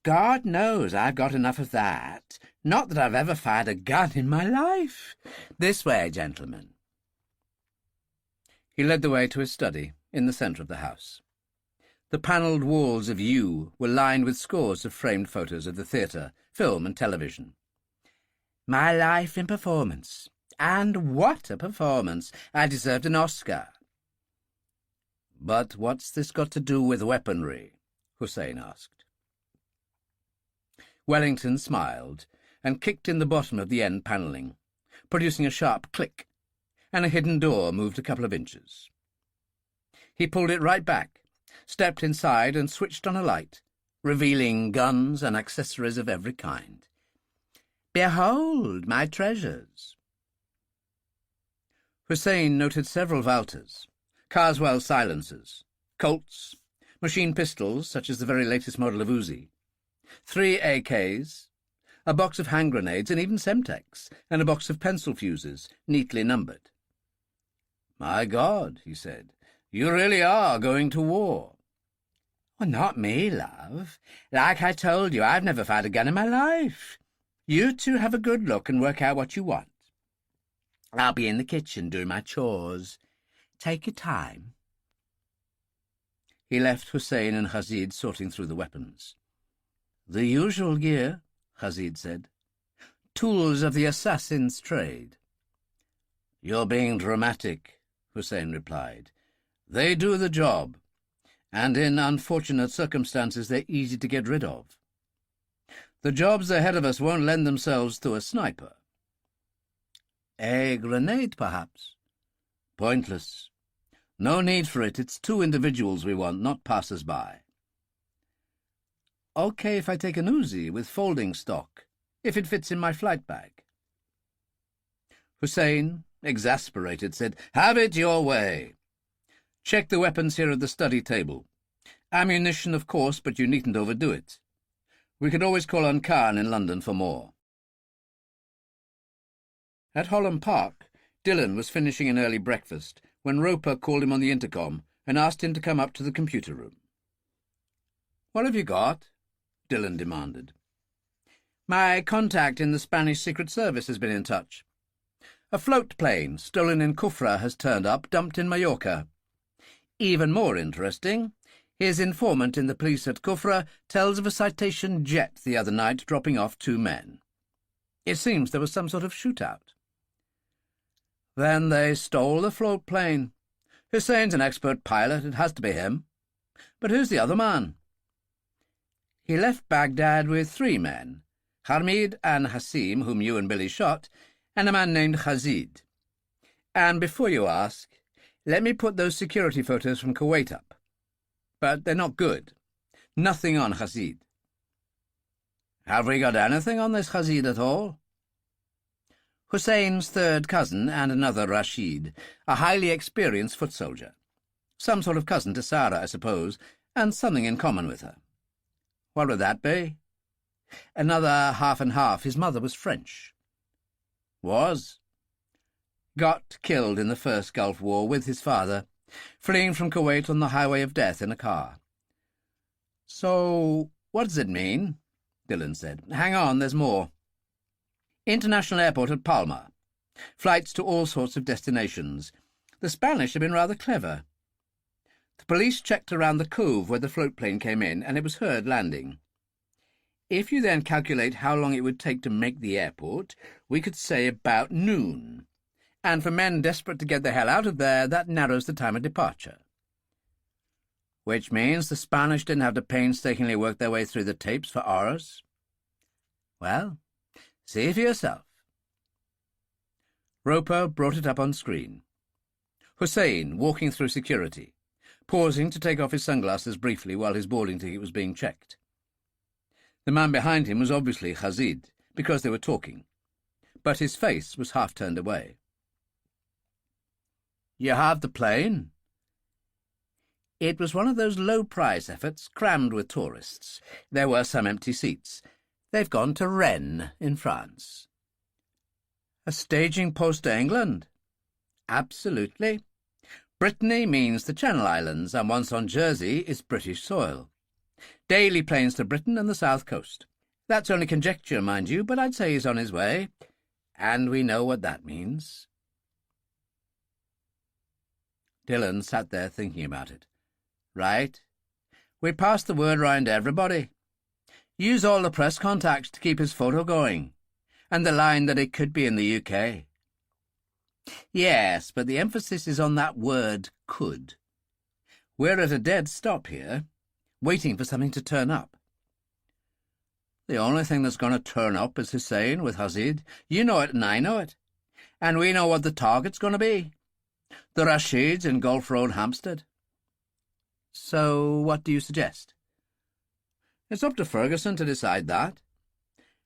God knows I've got enough of that. Not that I've ever fired a gun in my life. This way, gentlemen. He led the way to his study in the centre of the house. The panelled walls of yew were lined with scores of framed photos of the theatre, film and television. My life in performance. And what a performance! I deserved an Oscar. But what's this got to do with weaponry? Hussein asked. Wellington smiled and kicked in the bottom of the end panelling, producing a sharp click, and a hidden door moved a couple of inches. He pulled it right back, stepped inside and switched on a light, revealing guns and accessories of every kind. Behold my treasures. Hussein noted several Walters, Carswell silencers, Colts, machine pistols such as the very latest model of Uzi, 3 AKs, a box of hand grenades and even Semtex, and a box of pencil fuses, neatly numbered. My God, he said, you really are going to war. Well, not me, love. Like I told you, I've never fired a gun in my life. You two have a good look and work out what you want. I'll be in the kitchen doing my chores. Take your time. He left Hussein and Hazid sorting through the weapons. The usual gear, Hazid said. Tools of the assassin's trade. You're being dramatic, Hussein replied. They do the job, and in unfortunate circumstances they're easy to get rid of. The jobs ahead of us won't lend themselves to a sniper. A grenade, perhaps? Pointless. No need for it. It's 2 individuals we want, not passers-by. Okay if I take an Uzi with folding stock, if it fits in my flight bag. Hussein, exasperated, said, Have it your way. Check the weapons here at the study table. Ammunition, of course, but you needn't overdo it. We could always call on Khan in London for more. At Holland Park, Dillon was finishing an early breakfast when Roper called him on the intercom and asked him to come up to the computer room. What have you got? Dillon demanded. My contact in the Spanish Secret Service has been in touch. A float plane stolen in Kufra has turned up, dumped in Mallorca. Even more interesting, his informant in the police at Kufra tells of a citation jet the other night dropping off 2 men. It seems there was some sort of shootout. Then they stole the float plane. Hussein's an expert pilot. It has to be him. But who's the other man? He left Baghdad with 3 men, Hamid and Hassim, whom you and Billy shot, and a man named Hazid. And before you ask, let me put those security photos from Kuwait up. But they're not good. Nothing on Hazid. Have we got anything on this Hazid at all? Hussein's 3rd cousin and another Rashid, a highly experienced foot soldier. Some sort of cousin to Sara, I suppose, and something in common with her. What would that be? Another half and half. His mother was French. Was? Got killed in the First Gulf War with his father, fleeing from Kuwait on the highway of death in a car. So, what does it mean? Dillon said. Hang on, there's more. International airport at Palma. Flights to all sorts of destinations. The Spanish have been rather clever. The police checked around the cove where the float plane came in, and it was heard landing. If you then calculate how long it would take to make the airport, we could say about noon. And for men desperate to get the hell out of there, that narrows the time of departure. Which means the Spanish didn't have to painstakingly work their way through the tapes for hours. Well, see for yourself. Roper brought it up on screen. Hussein walking through security, pausing to take off his sunglasses briefly while his boarding ticket was being checked. The man behind him was obviously Hazid, because they were talking, but his face was half turned away. You have the plane? It was one of those low-price efforts, crammed with tourists. There were some empty seats. They've gone to Rennes in France. A staging post to England? Absolutely. Brittany means the Channel Islands, and once on Jersey is British soil. Daily planes to Britain and the south coast. That's only conjecture, mind you, but I'd say he's on his way. And we know what that means. Dillon sat there thinking about it. Right. We passed the word round to everybody. Use all the press contacts to keep his photo going. And the line that it could be in the UK. Yes, but the emphasis is on that word could. We're at a dead stop here, waiting for something to turn up. The only thing that's going to turn up is Hussein with Hazid. You know it and I know it. And we know what the target's going to be. The Rashids in Gulf Road, Hampstead. So what do you suggest? It's up to Ferguson to decide that.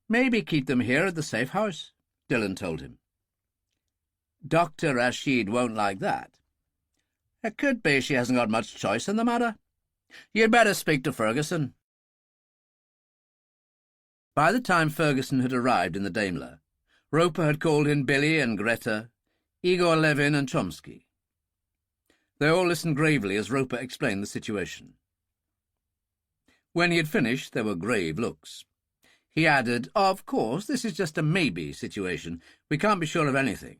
Maybe keep them here at the safe house, Dillon told him. Dr. Rashid won't like that. It could be she hasn't got much choice in the matter. You'd better speak to Ferguson. By the time Ferguson had arrived in the Daimler, Roper had called in Billy and Greta, Igor Levin and Chomsky. They all listened gravely as Roper explained the situation. When he had finished, there were grave looks. He added, Of course, this is just a maybe situation. We can't be sure of anything.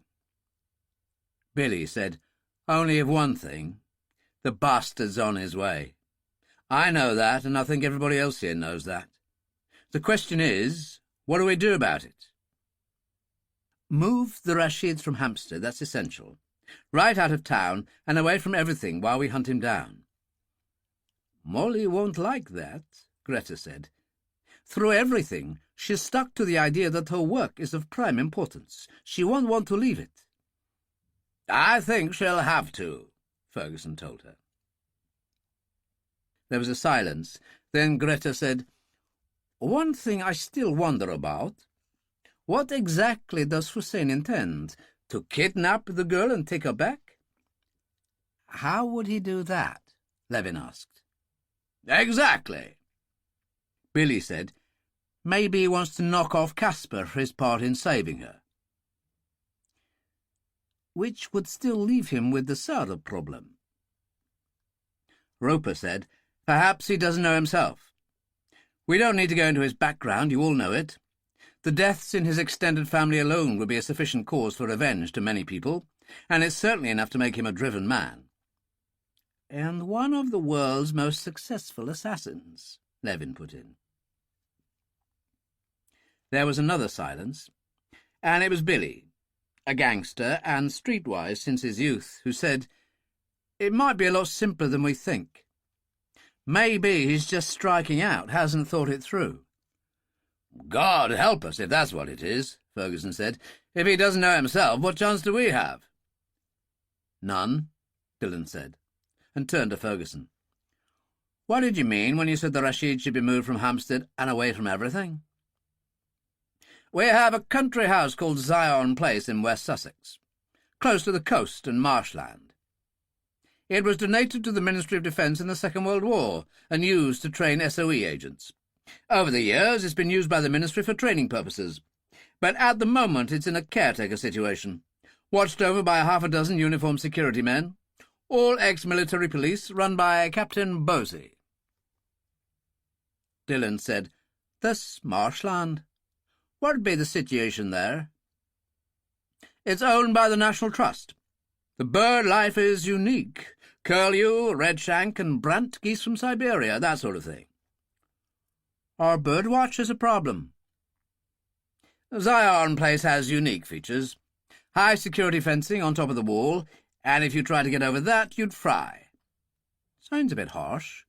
Billy said, Only of one thing. The bastard's on his way. I know that, and I think everybody else here knows that. The question is, what do we do about it? Move the Rashids from Hampstead, that's essential. Right out of town and away from everything while we hunt him down. Molly won't like that, Greta said. Through everything, she's stuck to the idea that her work is of prime importance. She won't want to leave it. I think she'll have to, Ferguson told her. There was a silence. Then Greta said, One thing I still wonder about. What exactly does Hussein intend? To kidnap the girl and take her back? How would he do that? Levin asked. Exactly. Billy said, Maybe he wants to knock off Caspar for his part in saving her. Which would still leave him with the Sara problem. Roper said, Perhaps he doesn't know himself. We don't need to go into his background, you all know it. The deaths in his extended family alone would be a sufficient cause for revenge to many people, and it's certainly enough to make him a driven man. And one of the world's most successful assassins, Levin put in. There was another silence, and it was Billy, a gangster and streetwise since his youth, who said, It might be a lot simpler than we think. Maybe he's just striking out, hasn't thought it through. God help us if that's what it is, Ferguson said. If he doesn't know himself, what chance do we have? None, Dillon said, and turned to Ferguson. What did you mean when you said the Rashid should be moved from Hampstead and away from everything? We have a country house called Zion Place in West Sussex, close to the coast and marshland. It was donated to the Ministry of Defence in the Second World War and used to train SOE agents. Over the years, it's been used by the Ministry for training purposes, but at the moment it's in a caretaker situation, watched over by half a dozen uniformed security men, all ex-military police run by Captain Bosey. Dillon said, This marshland. What'd be the situation there? It's owned by the National Trust. The bird life is unique. Curlew, redshank, and brant geese from Siberia, that sort of thing. Our birdwatch is a problem. Zion Place has unique features. High security fencing on top of the wall, and if you try to get over that, you'd fry. Sounds a bit harsh.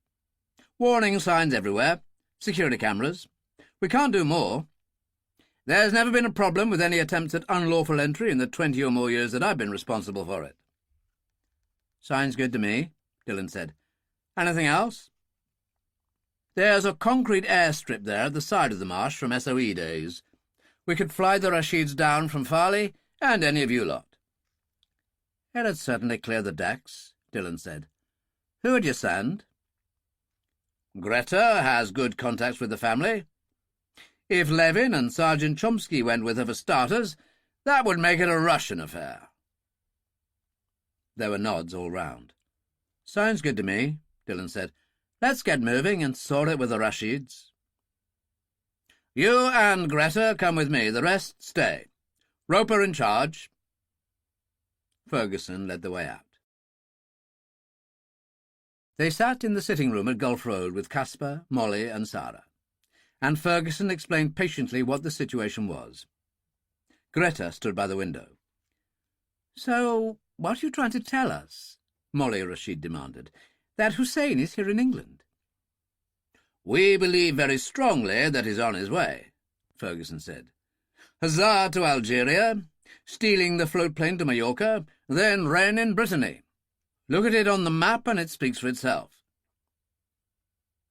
Warning signs everywhere. Security cameras. We can't do more. There's never been a problem with any attempts at unlawful entry in the 20 or more years that I've been responsible for it. Sounds good to me, Dillon said. Anything else? There's a concrete airstrip there at the side of the marsh from SOE days. We could fly the Rashids down from Farley and any of you lot. It'd certainly clear the decks, Dillon said. Who'd you send? Greta has good contacts with the family. If Levin and Sergeant Chomsky went with her for starters, that would make it a Russian affair. There were nods all round. Sounds good to me, Dillon said. Let's get moving and sort it with the Rashids. You and Greta come with me, the rest stay. Roper in charge. Ferguson led the way out. They sat in the sitting-room at Gulf Road with Caspar, Molly, and Sara, and Ferguson explained patiently what the situation was. Greta stood by the window. So, what are you trying to tell us? Molly Rashid demanded. That Hussein is here in England. We believe very strongly that he's on his way, Ferguson said. Huzzah to Algeria, stealing the floatplane to Mallorca, then Rennes in Brittany. Look at it on the map and it speaks for itself.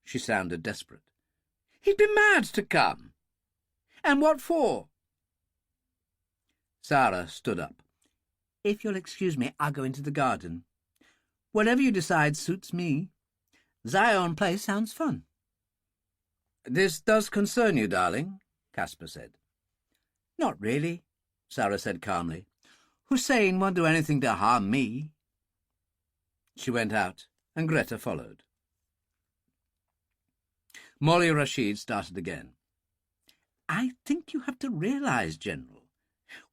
She sounded desperate. He'd be mad to come. And what for? Sara stood up. If you'll excuse me, I'll go into the garden. Whatever you decide suits me. Zion Place sounds fun. This does concern you, darling, Caspar said. Not really, Sara said calmly. Hussein won't do anything to harm me. She went out, and Greta followed. Molly Rashid started again. I think you have to realize, General,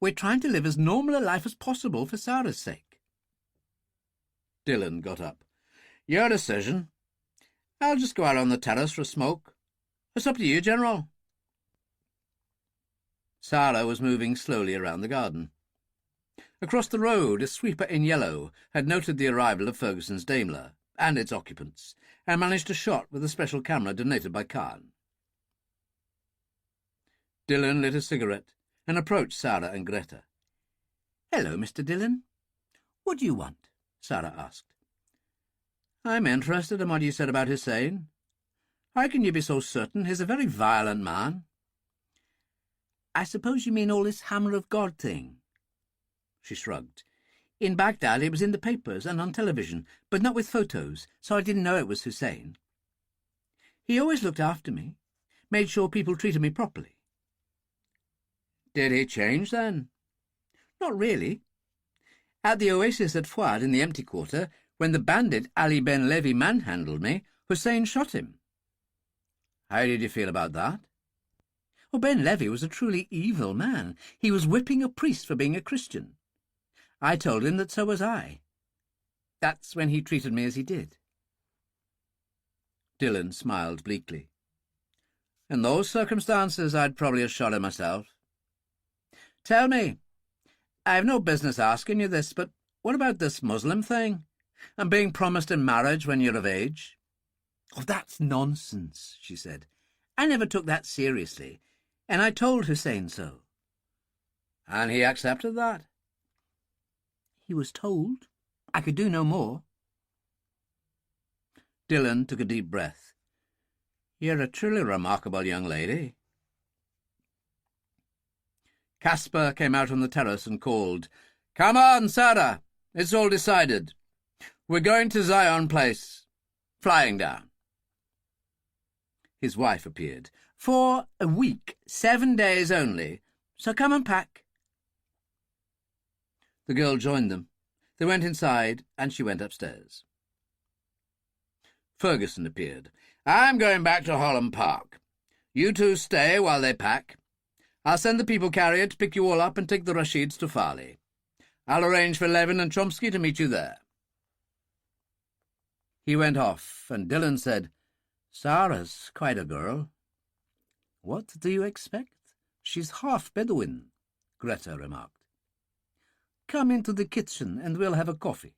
we're trying to live as normal a life as possible for Sara's sake. Dillon got up. Your decision. I'll just go out on the terrace for a smoke. It's up to you, General. Sara was moving slowly around the garden. Across the road, a sweeper in yellow had noted the arrival of Ferguson's Daimler and its occupants, and managed a shot with a special camera donated by Khan. Dillon lit a cigarette and approached Sara and Greta. Hello, Mr. Dillon. What do you want? Sara asked. I'm interested in what you said about Hussein. How can you be so certain he's a very violent man? I suppose you mean all this Hammer of God thing? She shrugged. In Baghdad it was in the papers and on television, but not with photos, so I didn't know it was Hussein. He always looked after me, made sure people treated me properly. Did he change, then? Not really. At the oasis at Fouad in the empty quarter, when the bandit Ali Ben Levi manhandled me, Hussein shot him. How did you feel about that? Well, Ben Levi was a truly evil man. He was whipping a priest for being a Christian. I told him that so was I. That's when he treated me as he did. Dillon smiled bleakly. In those circumstances, I'd probably have shot him myself. Tell me, I've no business asking you this, but what about this Muslim thing, and being promised in marriage when you're of age? Oh, that's nonsense, she said. I never took that seriously, and I told Hussein so. And he accepted that? He was told. I could do no more. Dillon took a deep breath. You're a truly remarkable young lady. Caspar came out on the terrace and called, "Come on, Sara! It's all decided. We're going to Zion Place. Flying down." His wife appeared. "For a week, 7 days only, so come and pack." The girl joined them. They went inside, and she went upstairs. Ferguson appeared. "I'm going back to Holland Park. You two stay while they pack. I'll send the people carrier to pick you all up and take the Rashids to Farley. I'll arrange for Levin and Chomsky to meet you there." He went off, and Dillon said, "Sara's quite a girl." "What do you expect? She's half Bedouin," Greta remarked. "Come into the kitchen and we'll have a coffee."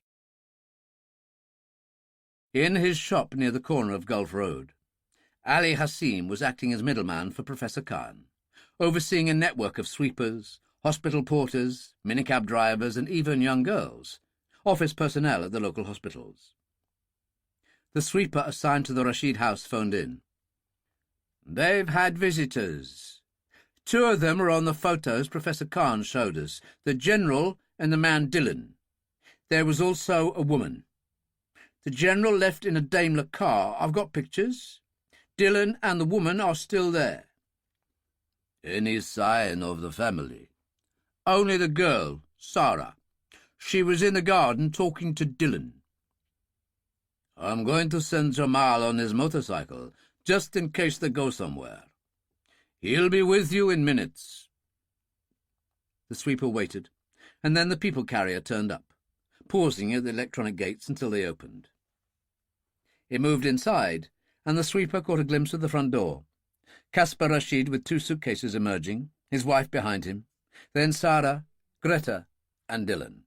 In his shop near the corner of Gulf Road, Ali Hassim was acting as middleman for Professor Khan, overseeing a network of sweepers, hospital porters, minicab drivers, and even young girls, office personnel at the local hospitals. The sweeper assigned to the Rashid house phoned in. "They've had visitors. 2 of them are on the photos Professor Khan showed us, the General and the man Dillon. There was also a woman. The General left in a Daimler car. I've got pictures. Dillon and the woman are still there." "Any sign of the family?" "Only the girl, Sara. She was in the garden talking to Dillon." "I'm going to send Jamal on his motorcycle, just in case they go somewhere. He'll be with you in minutes." The sweeper waited, and then the people carrier turned up, pausing at the electronic gates until they opened. It moved inside, and the sweeper caught a glimpse of the front door. Caspar Rashid with 2 suitcases emerging, his wife behind him, then Sara, Greta, and Dillon.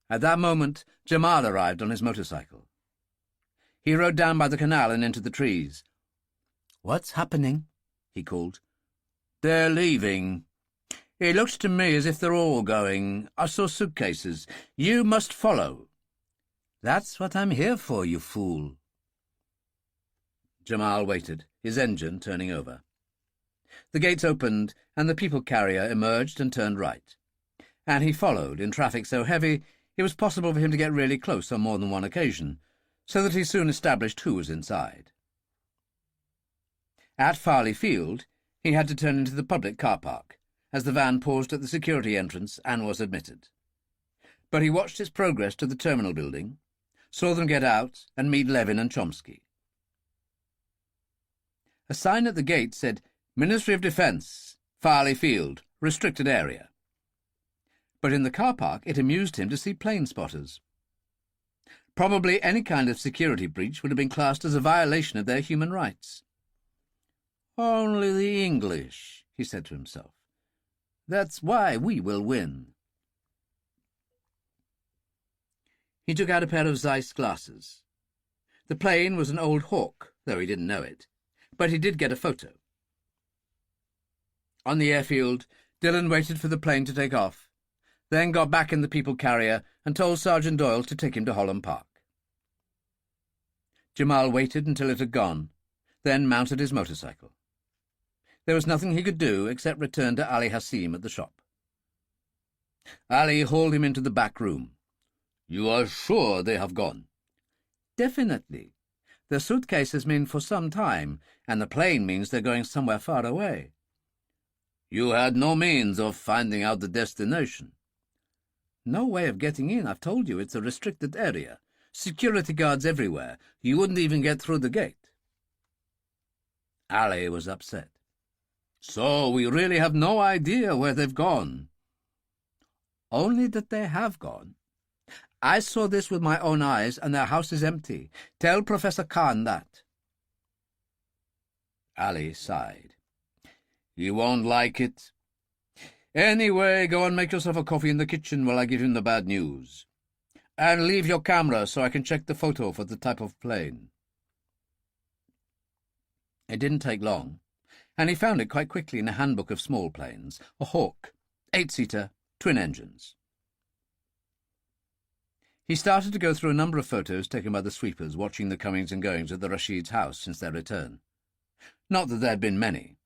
At that moment, Jamal arrived on his motorcycle. He rode down by the canal and into the trees. "What's happening?" he called. "They're leaving. It looks to me as if they're all going. I saw suitcases. You must follow." "That's what I'm here for, you fool." Jamal waited, his engine turning over. The gates opened, and the people carrier emerged and turned right. And he followed, in traffic so heavy it was possible for him to get really close on more than one occasion, so that he soon established who was inside. At Farley Field, he had to turn into the public car park, as the van paused at the security entrance and was admitted. But he watched its progress to the terminal building, saw them get out and meet Levin and Chomsky. A sign at the gate said, "Ministry of Defence, Farley Field, restricted area." But in the car park it amused him to see plane spotters. Probably any kind of security breach would have been classed as a violation of their human rights. "Only the English," he said to himself. "That's why we will win." He took out a pair of Zeiss glasses. The plane was an old Hawk, though he didn't know it, but he did get a photo. On the airfield, Dillon waited for the plane to take off, then got back in the people carrier and told Sergeant Doyle to take him to Holland Park. Jamal waited until it had gone, then mounted his motorcycle. There was nothing he could do except return to Ali Hassim at the shop. Ali hauled him into the back room. "You are sure they have gone?" "Definitely. The suitcases mean for some time, and the plane means they're going somewhere far away." "You had no means of finding out the destination?" "No way of getting in. I've told you, it's a restricted area. Security guards everywhere. You wouldn't even get through the gate." Ali was upset. "So we really have no idea where they've gone?" "Only that they have gone. I saw this with my own eyes, and their house is empty. Tell Professor Khan that." Ali sighed. "He won't like it. Anyway, go and make yourself a coffee in the kitchen while I give him the bad news. And leave your camera so I can check the photo for the type of plane. It didn't take long, and he found it quite quickly in a handbook of small planes, a Hawk, 8-seater, twin engines. He started to go through a number of photos taken by the sweepers watching the comings and goings of the Rashids' house since their return. Not that there had been many.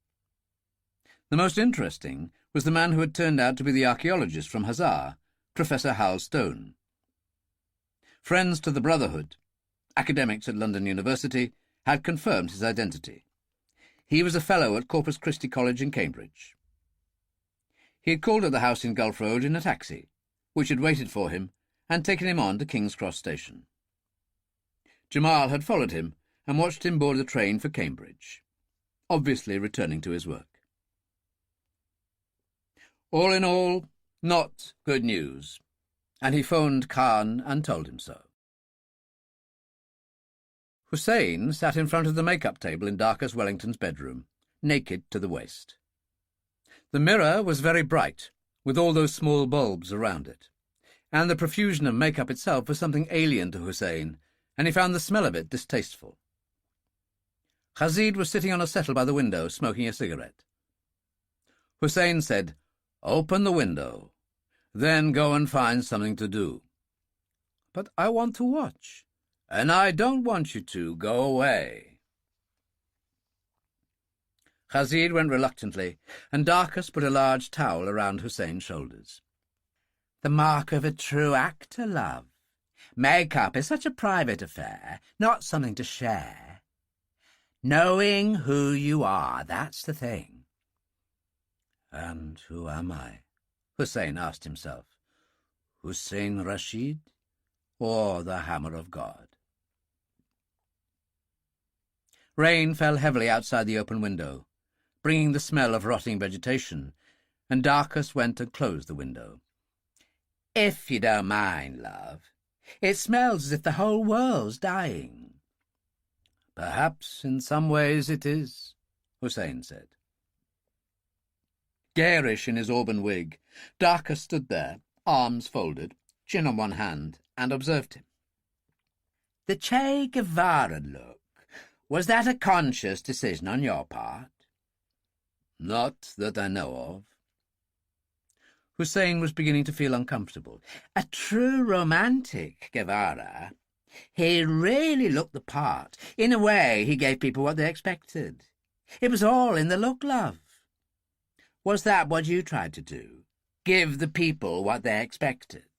The most interesting was the man who had turned out to be the archaeologist from Hazar, Professor Hal Stone. Friends to the Brotherhood, academics at London University, had confirmed his identity. He was a fellow at Corpus Christi College in Cambridge. He had called at the house in Gulf Road in a taxi, which had waited for him, and taken him on to King's Cross Station. Jamal had followed him and watched him board the train for Cambridge, obviously returning to his work. All in all, not good news, and he phoned Khan and told him so. Hussein sat in front of the make-up table in Darcus Wellington's bedroom, naked to the waist. The mirror was very bright, with all those small bulbs around it, and the profusion of make-up itself was something alien to Hussein, and he found the smell of it distasteful. Khazid was sitting on a settle by the window, smoking a cigarette. Hussein said, "Open the window, then go and find something to do." "But I want to watch." "And I don't want you to. Go away." Khazid went reluctantly, and Darcus put a large towel around Hussein's shoulders. "The mark of a true actor, love. Make-up is such a private affair, not something to share. Knowing who you are, that's the thing." "And who am I?" Hussein asked himself. "Hussein Rashid, or the Hammer of God?" Rain fell heavily outside the open window, bringing the smell of rotting vegetation, and Darcus went and closed the window. "If you don't mind, love. It smells as if the whole world's dying." "Perhaps in some ways it is," Hussein said. Garish in his auburn wig, Darcus stood there, arms folded, chin on one hand, and observed him. "The Che Guevara look, was that a conscious decision on your part?" "Not that I know of." Hussein was beginning to feel uncomfortable. "A true romantic, Guevara. He really looked the part. In a way, he gave people what they expected. It was all in the look, love. Was that what you tried to do? Give the people what they expected?"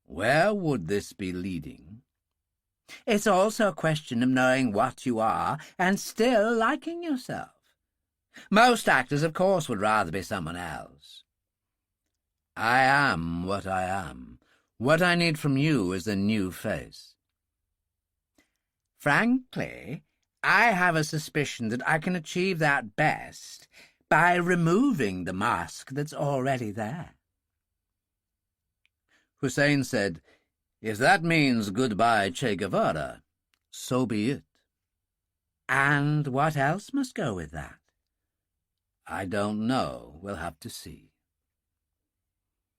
"Where would this be leading?" "It's also a question of knowing what you are and still liking yourself. Most actors, of course, would rather be someone else." "I am what I am. What I need from you is a new face." "Frankly, I have a suspicion that I can achieve that best by removing the mask that's already there." Hussein said, "If that means goodbye Che Guevara, so be it." "And what else must go with that?" "I don't know. We'll have to see."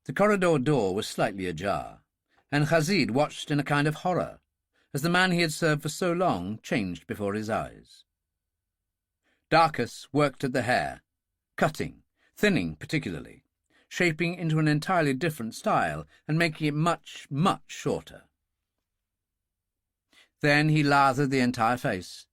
The corridor door was slightly ajar, and Khazid watched in a kind of horror as the man he had served for so long changed before his eyes. Darcus worked at the hair, cutting, thinning particularly, shaping into an entirely different style and making it much, much shorter. Then he lathered the entire face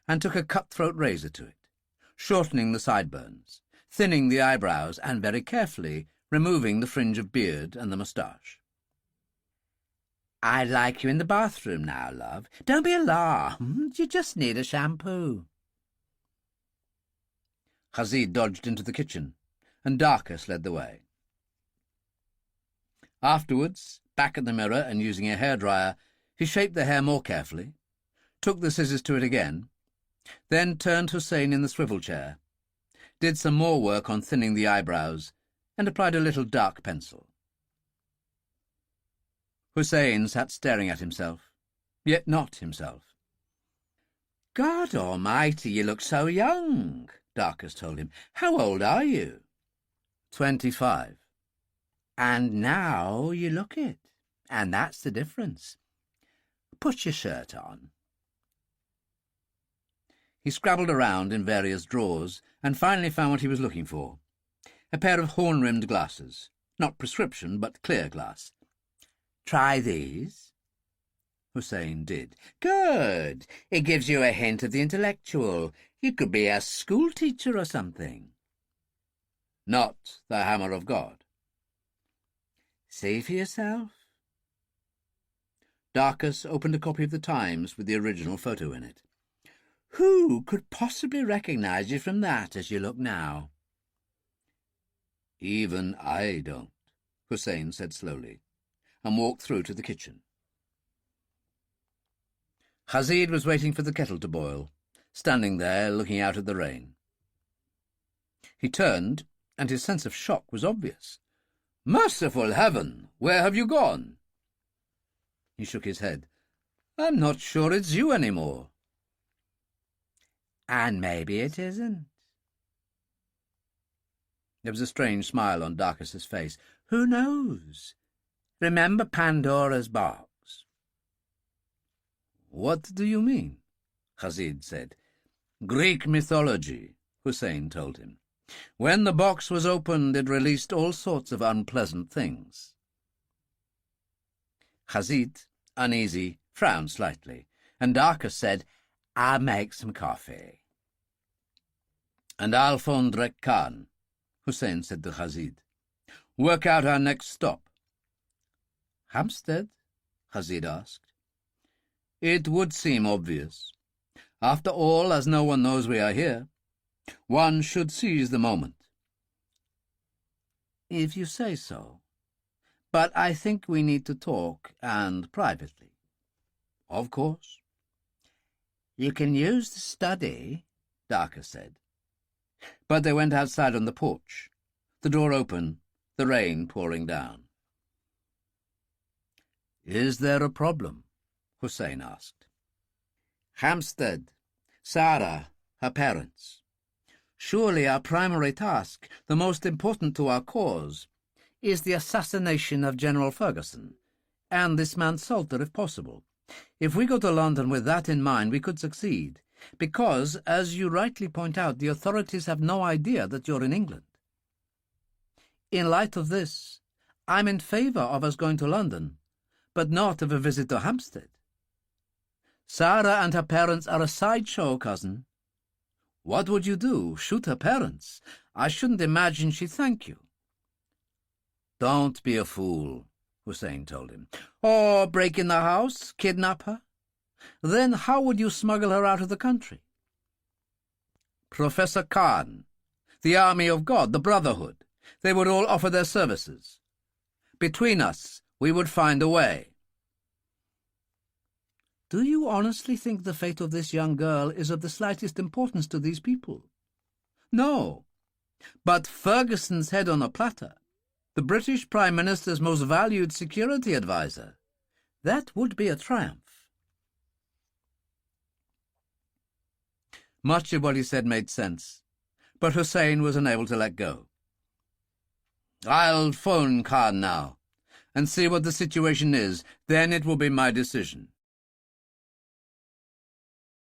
and took a cutthroat razor to it, shortening the sideburns, thinning the eyebrows, and very carefully removing the fringe of beard and the moustache. "I'd like you in the bathroom now, love. Don't be alarmed. You just need a shampoo." Khazid dodged into the kitchen, and Darcus led the way. Afterwards, back at the mirror and using a hairdryer, he shaped the hair more carefully, took the scissors to it again, then turned Hussein in the swivel chair, did some more work on thinning the eyebrows, and applied a little dark pencil. Hussein sat staring at himself, yet not himself. "God almighty, you look so young," Darcus told him. "How old are you?" 25. "And now you look it. And that's the difference. Put your shirt on. He scrabbled around in various drawers and finally found what he was looking for. A pair of horn-rimmed glasses. Not prescription, but clear glass. Try these. Hussein did. Good. It gives you a hint of the intellectual. You could be a schoolteacher or something. Not the hammer of God. See for yourself. Darcus opened a copy of the Times with the original photo in it. Who could possibly recognize you from that as you look now? Even I don't, Hussein said slowly, and walked through to the kitchen. Rashid was waiting for the kettle to boil, standing there looking out at the rain. He turned, and his sense of shock was obvious. "Merciful heaven, where have you gone?" He shook his head. "I'm not sure it's you anymore." And maybe it isn't. There was a strange smile on Darcus's face. Who knows? Remember Pandora's box? "What do you mean?" Rashid said. "Greek mythology," Hussein told him. "When the box was opened, it released all sorts of unpleasant things." Rashid, uneasy, frowned slightly, and Darcus said, "I'll make some coffee." "And I'll phone Drek Khan," Hussein said to Rashid. "Work out our next stop." "Hampstead?" Rashid asked. "It would seem obvious. After all, as no one knows we are here, one should seize the moment." "If you say so. But I think we need to talk, and privately." "Of course." "You can use the study," Darcus said. But they went outside on the porch, the door open, the rain pouring down. "Is there a problem?" Hussein asked. "Hampstead, Sara, her parents. Surely our primary task, the most important to our cause, is the assassination of General Ferguson, and this man Salter, if possible. If we go to London with that in mind, we could succeed, because, as you rightly point out, the authorities have no idea that you're in England. In light of this, I'm in favour of us going to London, but not of a visit to Hampstead. Sara and her parents are a sideshow, cousin." "What would you do? Shoot her parents? I shouldn't imagine she'd thank you." "Don't be a fool," Hussein told him. "Or break in the house, kidnap her? Then how would you smuggle her out of the country?" "Professor Khan, the Army of God, the Brotherhood, they would all offer their services. Between us, we would find a way." "Do you honestly think the fate of this young girl is of the slightest importance to these people?" "No. But Ferguson's head on a platter, the British Prime Minister's most valued security adviser, that would be a triumph." Much of what he said made sense, but Hussein was unable to let go. "I'll phone Khan now, and see what the situation is. Then it will be my decision."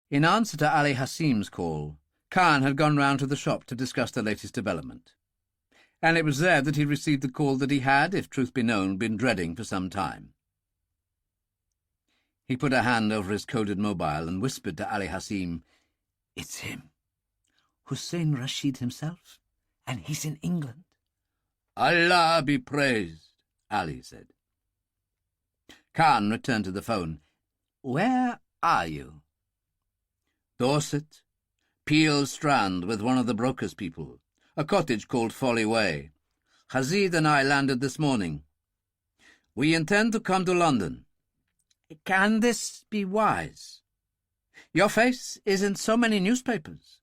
In answer to Ali Hassim's call, Khan had gone round to the shop to discuss the latest development, and it was there that he received the call that he had, if truth be known, been dreading for some time. He put a hand over his coded mobile and whispered to Ali Hassim, "It's him, Hussein Rashid himself, and he's in England." "Allah be praised," Ali said. Khan returned to the phone. "Where are you?" "Dorset, Peel Strand with one of the broker's people, a cottage called Folly Way. Rashid and I landed this morning. We intend to come to London." "Can this be wise? Your face is in so many newspapers."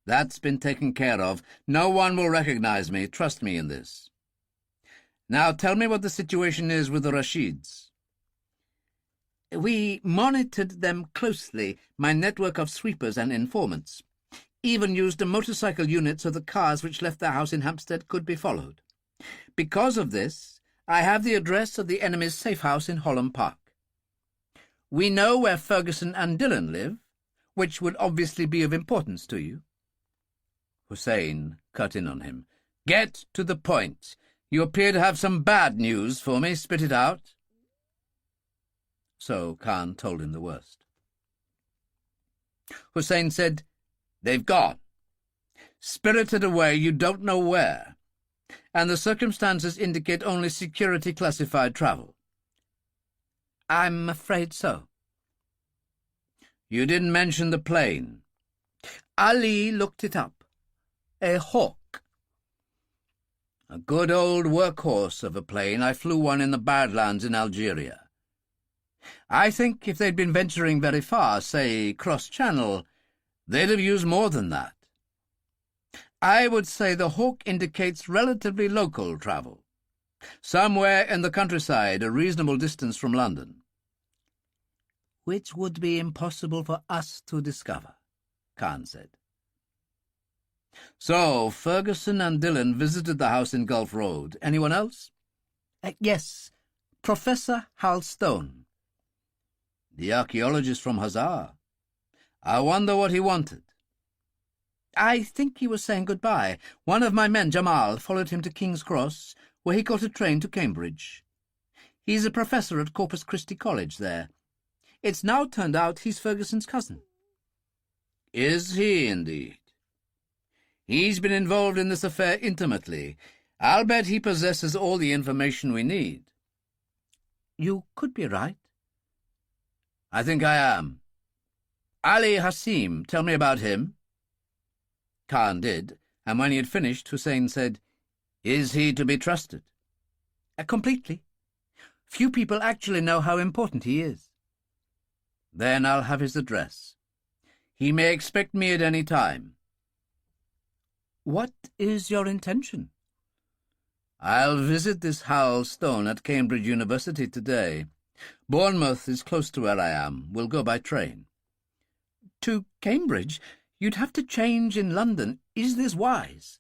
"That's been taken care of. No one will recognize me. Trust me in this. Now tell me what the situation is with the Rashids." "We monitored them closely, my network of sweepers and informants. Even used a motorcycle unit so the cars which left their house in Hampstead could be followed. Because of this, I have the address of the enemy's safe house in Holland Park. We know where Ferguson and Dillon live, which would obviously be of importance to you." Hussein cut in on him. "Get to the point. You appear to have some bad news for me. Spit it out." So Khan told him the worst. Hussein said, "They've gone. Spirited away you don't know where, and the circumstances indicate only security-classified travel." "I'm afraid so." "You didn't mention the plane." "Ali looked it up. A Hawk. A good old workhorse of a plane. I flew one in the Badlands in Algeria. I think if they'd been venturing very far, say cross-channel, they'd have used more than that. I would say the Hawk indicates relatively local travel, somewhere in the countryside, a reasonable distance from London." "Which would be impossible for us to discover," Khan said. "So Ferguson and Dillon visited the house in Gulf Road. Anyone else?" "Yes, Professor Hal Stone." "The archaeologist from Hazar. I wonder what he wanted." "I think he was saying goodbye. One of my men, Jamal, followed him to King's Cross, where he caught a train to Cambridge. He's a professor at Corpus Christi College there. It's now turned out he's Ferguson's cousin." "Is he, indeed? He's been involved in this affair intimately. I'll bet he possesses all the information we need." "You could be right." "I think I am. Ali Hassim, tell me about him." Khan did, and when he had finished, Hussein said, "Is he to be trusted?" "Completely. Few people actually know how important he is." "Then I'll have his address. He may expect me at any time." "What is your intention?" "I'll visit this Hal Stone at Cambridge University today. Bournemouth is close to where I am. We'll go by train." "To Cambridge? You'd have to change in London. Is this wise?"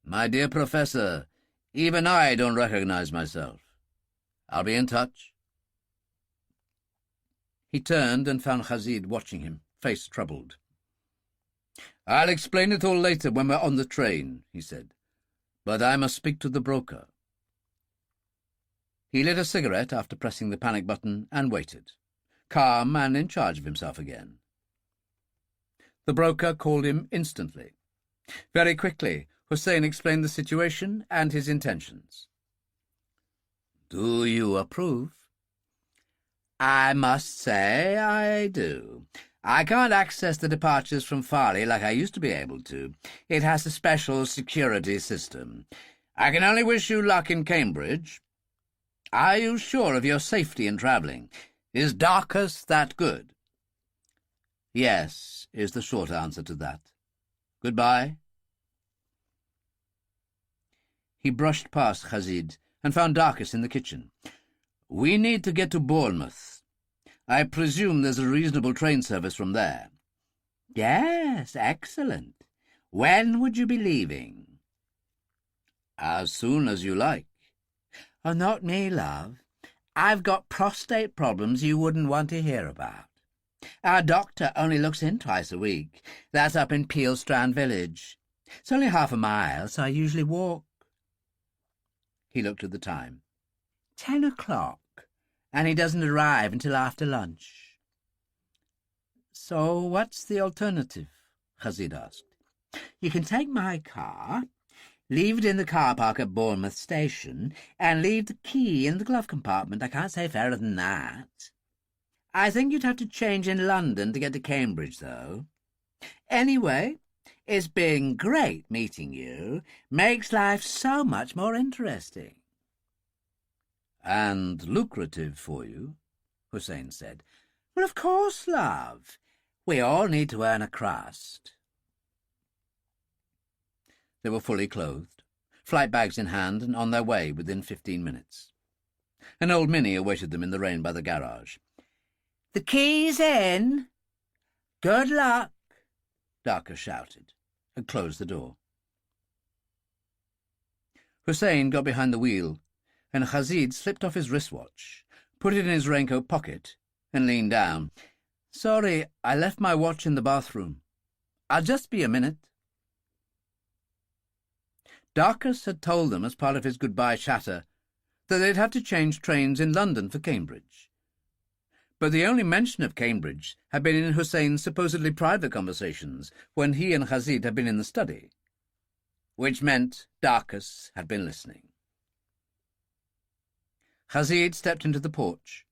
"My dear Professor, even I don't recognize myself. I'll be in touch." He turned and found Khazid watching him, face troubled. "I'll explain it all later when we're on the train," he said. "But I must speak to the broker." He lit a cigarette after pressing the panic button and waited, calm and in charge of himself again. The broker called him instantly. Very quickly, Hussein explained the situation and his intentions. "Do you approve?" "I must say I do. I can't access the departures from Farley like I used to be able to. It has a special security system. I can only wish you luck in Cambridge. Are you sure of your safety in travelling? Is Darkus that good?" "Yes," is the short answer to that. "Goodbye." He brushed past Khazid and found Darkus in the kitchen. "We need to get to Bournemouth. I presume there's a reasonable train service from there." "Yes, excellent. When would you be leaving?" "As soon as you like." "Oh, not me, love. I've got prostate problems you wouldn't want to hear about. Our doctor only looks in twice a week. That's up in Peel Strand Village. It's only half a mile, so I usually walk." He looked at the time. 10 o'clock, and he doesn't arrive until after lunch. "So what's the alternative?" Khazid asked. "You can take my car, leave it in the car park at Bournemouth Station, and leave the key in the glove compartment. I can't say fairer than that. I think you'd have to change in London to get to Cambridge, though. Anyway, it's been great meeting you. Makes life so much more interesting." "And lucrative for you," Hussein said. "Well, of course, love. We all need to earn a crust." They were fully clothed, flight bags in hand, and on their way within 15 minutes. An old Minnie awaited them in the rain by the garage. "The key's in. Good luck," Darker shouted, and closed the door. Hussein got behind the wheel and Rashid slipped off his wristwatch, put it in his raincoat pocket, and leaned down. "Sorry, I left my watch in the bathroom. I'll just be a minute." Darkus had told them, as part of his goodbye chatter, that they'd have to change trains in London for Cambridge. But the only mention of Cambridge had been in Hussein's supposedly private conversations when he and Rashid had been in the study, which meant Darkus had been listening. Rashid stepped into the porch,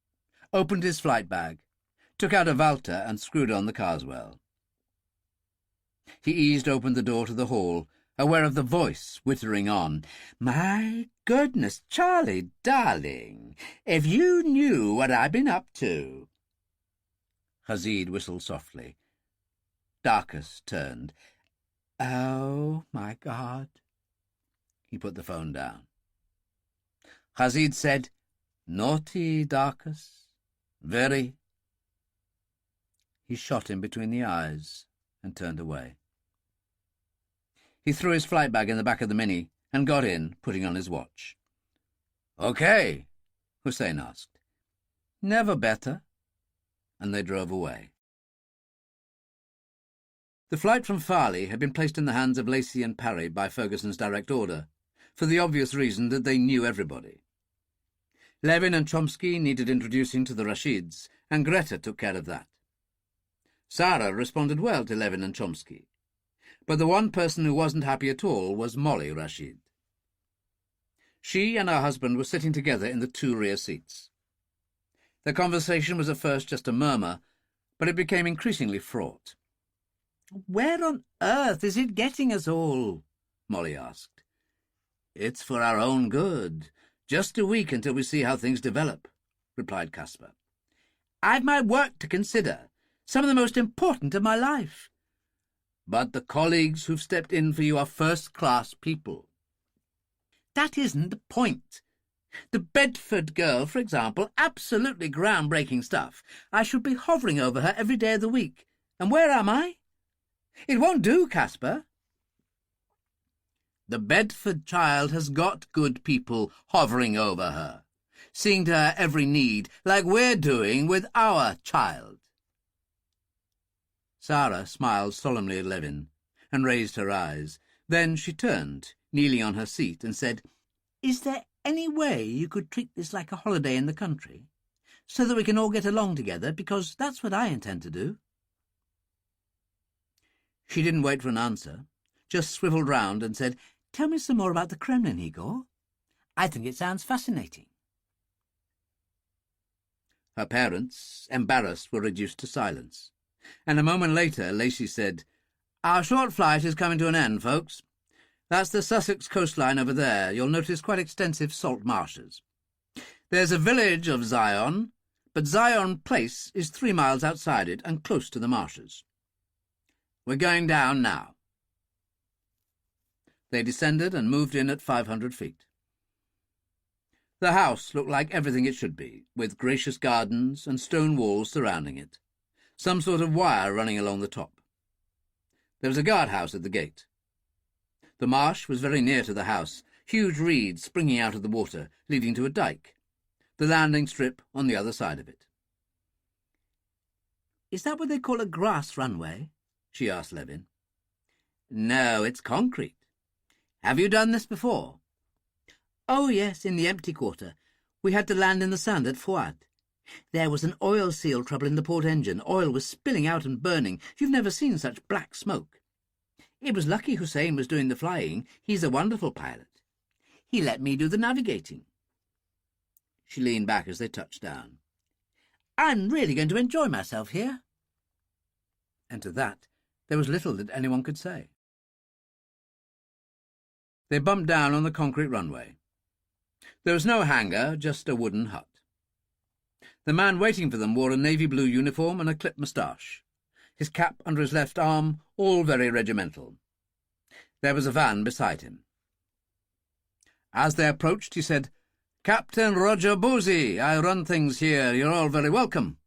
opened his flight bag, took out a Walter and screwed on the Carswell. He eased open the door to the hall, aware of the voice whittering on. "My goodness, Charlie, darling, if you knew what I've been up to." Rashid whistled softly. Darkus turned. "Oh, my God." He put the phone down. Rashid said, "Naughty, Darkus. Very." He shot him between the eyes and turned away. He threw his flight bag in the back of the Mini and got in, putting on his watch. "Okay," Hussein asked. "Never better." And they drove away. The flight from Farley had been placed in the hands of Lacey and Parry by Ferguson's direct order, for the obvious reason that they knew everybody. Levin and Chomsky needed introducing to the Rashids, and Greta took care of that. Sara responded well to Levin and Chomsky, but the one person who wasn't happy at all was Molly Rashid. She and her husband were sitting together in the two rear seats. Their conversation was at first just a murmur, but it became increasingly fraught. "Where on earth is it getting us all?" Molly asked. "It's for our own good. Just a week until we see how things develop," replied Caspar. "I've my work to consider, some of the most important of my life." "But the colleagues who've stepped in for you are first-class people." "That isn't the point. The Bedford girl, for example, absolutely groundbreaking stuff. I should be hovering over her every day of the week. And where am I? It won't do, Caspar." "The Bedford child has got good people hovering over her, seeing to her every need, like we're doing with our child." Sara smiled solemnly at Levin and raised her eyes. Then she turned, kneeling on her seat, and said, "Is there any way you could treat this like a holiday in the country, so that we can all get along together, because that's what I intend to do?" She didn't wait for an answer, just swiveled round and said, "Tell me some more about the Kremlin, Igor. I think it sounds fascinating." Her parents, embarrassed, were reduced to silence, and a moment later Lacey said, "Our short flight is coming to an end, folks. That's the Sussex coastline over there. You'll notice quite extensive salt marshes. There's a village of Zion, but Zion Place is 3 miles outside it and close to the marshes. We're going down now." They descended and moved in at 500 feet. The house looked like everything it should be, with gracious gardens and stone walls surrounding it, some sort of wire running along the top. There was a guardhouse at the gate. The marsh was very near to the house, huge reeds springing out of the water, leading to a dike, the landing strip on the other side of it. "Is that what they call a grass runway?" she asked Levin. "No, it's concrete. Have you done this before?" "Oh, yes, in the empty quarter. We had to land in the sand at Fouad. There was an oil seal trouble in the port engine. Oil was spilling out and burning. You've never seen such black smoke. It was lucky Hussein was doing the flying. He's a wonderful pilot. He let me do the navigating." She leaned back as they touched down. "I'm really going to enjoy myself here." And to that there was little that anyone could say. They bumped down on the concrete runway. There was no hangar, just a wooden hut. The man waiting for them wore a navy blue uniform and a clipped moustache, his cap under his left arm, all very regimental. There was a van beside him. As they approached, he said, "Captain Roger Boozy, I run things here. You're all very welcome.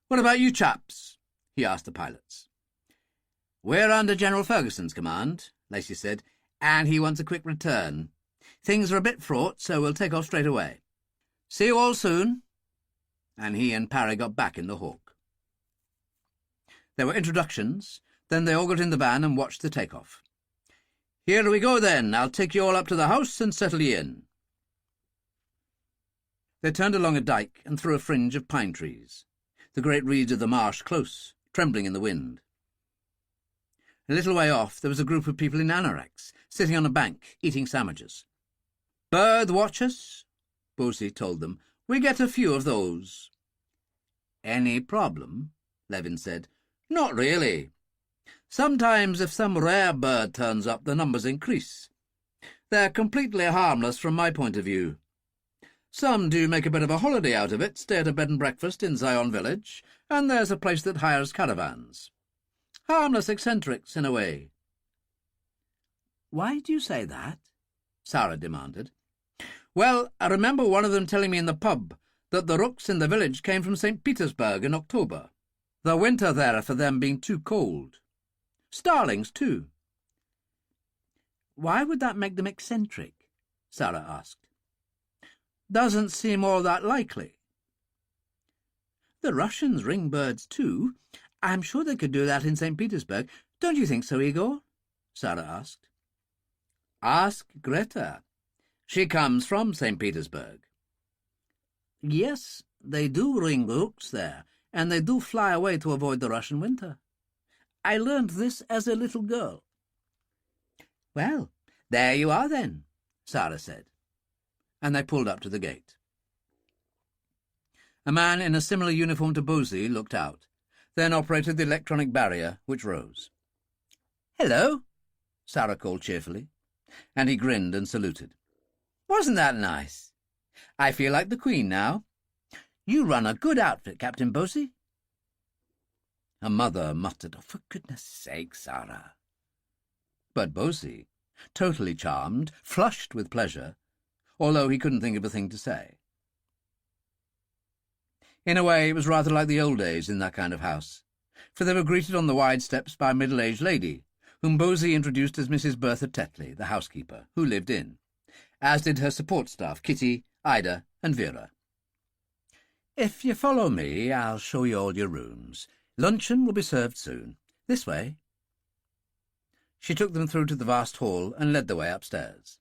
What about you chaps?" he asked the pilots. "We're under General Ferguson's command," Lacey said, "and he wants a quick return. Things are a bit fraught, so we'll take off straight away. See you all soon." And he and Parry got back in the Hawk. There were introductions, then they all got in the van and watched the take-off. "Here we go, then. I'll take you all up to the house and settle you in." They turned along a dyke and through a fringe of pine trees, the great reeds of the marsh close, trembling in the wind. A little way off there was a group of people in anoraks, sitting on a bank, eating sandwiches. "Bird watchers," Bosie told them. "We get a few of those." "Any problem?" Levin said. "Not really. Sometimes if some rare bird turns up, the numbers increase. They're completely harmless from my point of view. Some do make a bit of a holiday out of it, stay at a bed and breakfast in Zion Village, and there's a place that hires caravans. Harmless eccentrics, in a way." "Why do you say that?" Sara demanded. "Well, I remember one of them telling me in the pub that the rooks in the village came from St. Petersburg in October, the winter there for them being too cold. Starlings, too." "Why would that make them eccentric?" Sara asked. "Doesn't seem all that likely." "The Russians ring birds, too. I'm sure they could do that in St. Petersburg. Don't you think so, Igor?" Sara asked. "Ask Greta. She comes from St. Petersburg." "Yes, they do ring rooks there, and they do fly away to avoid the Russian winter. I learned this as a little girl." "Well, there you are, then," Sara said, and they pulled up to the gate. A man in a similar uniform to Bosie looked out, then operated the electronic barrier, which rose. "Hello," Sara called cheerfully, and he grinned and saluted. "Wasn't that nice? I feel like the Queen now. You run a good outfit, Captain Bosie." Her mother muttered, "Oh, for goodness sake, Sara." But Bosie, totally charmed, flushed with pleasure, although he couldn't think of a thing to say. In a way, it was rather like the old days in that kind of house, for they were greeted on the wide steps by a middle-aged lady, whom Bosie introduced as Mrs. Bertha Tetley, the housekeeper, who lived in, as did her support staff, Kitty, Ida, and Vera. "If you follow me, I'll show you all your rooms. Luncheon will be served soon. This way." She took them through to the vast hall and led the way upstairs.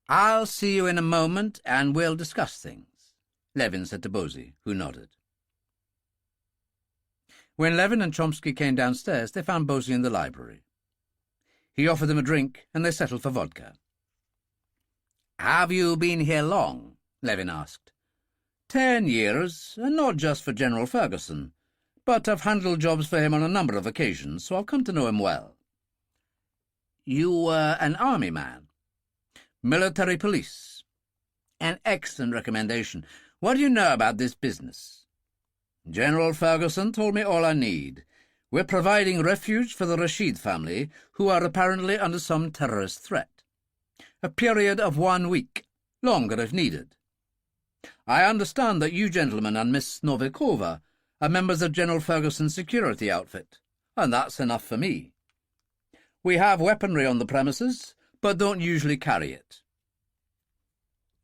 "I'll see you in a moment, and we'll discuss things," Levin said to Bosie, who nodded. When Levin and Chomsky came downstairs, they found Bosie in the library. He offered them a drink, and they settled for vodka. "Have you been here long?" Levin asked. 10 years, and not just for General Ferguson, but I've handled jobs for him on a number of occasions, so I've come to know him well." "You were an army man?" "Military police." "An excellent recommendation. What do you know about this business?" "General Ferguson told me all I need. We're providing refuge for the Rashid family, who are apparently under some terrorist threat. A period of 1 week, longer if needed. I understand that you gentlemen and Miss Novikova are members of General Ferguson's security outfit, and that's enough for me. We have weaponry on the premises, but don't usually carry it."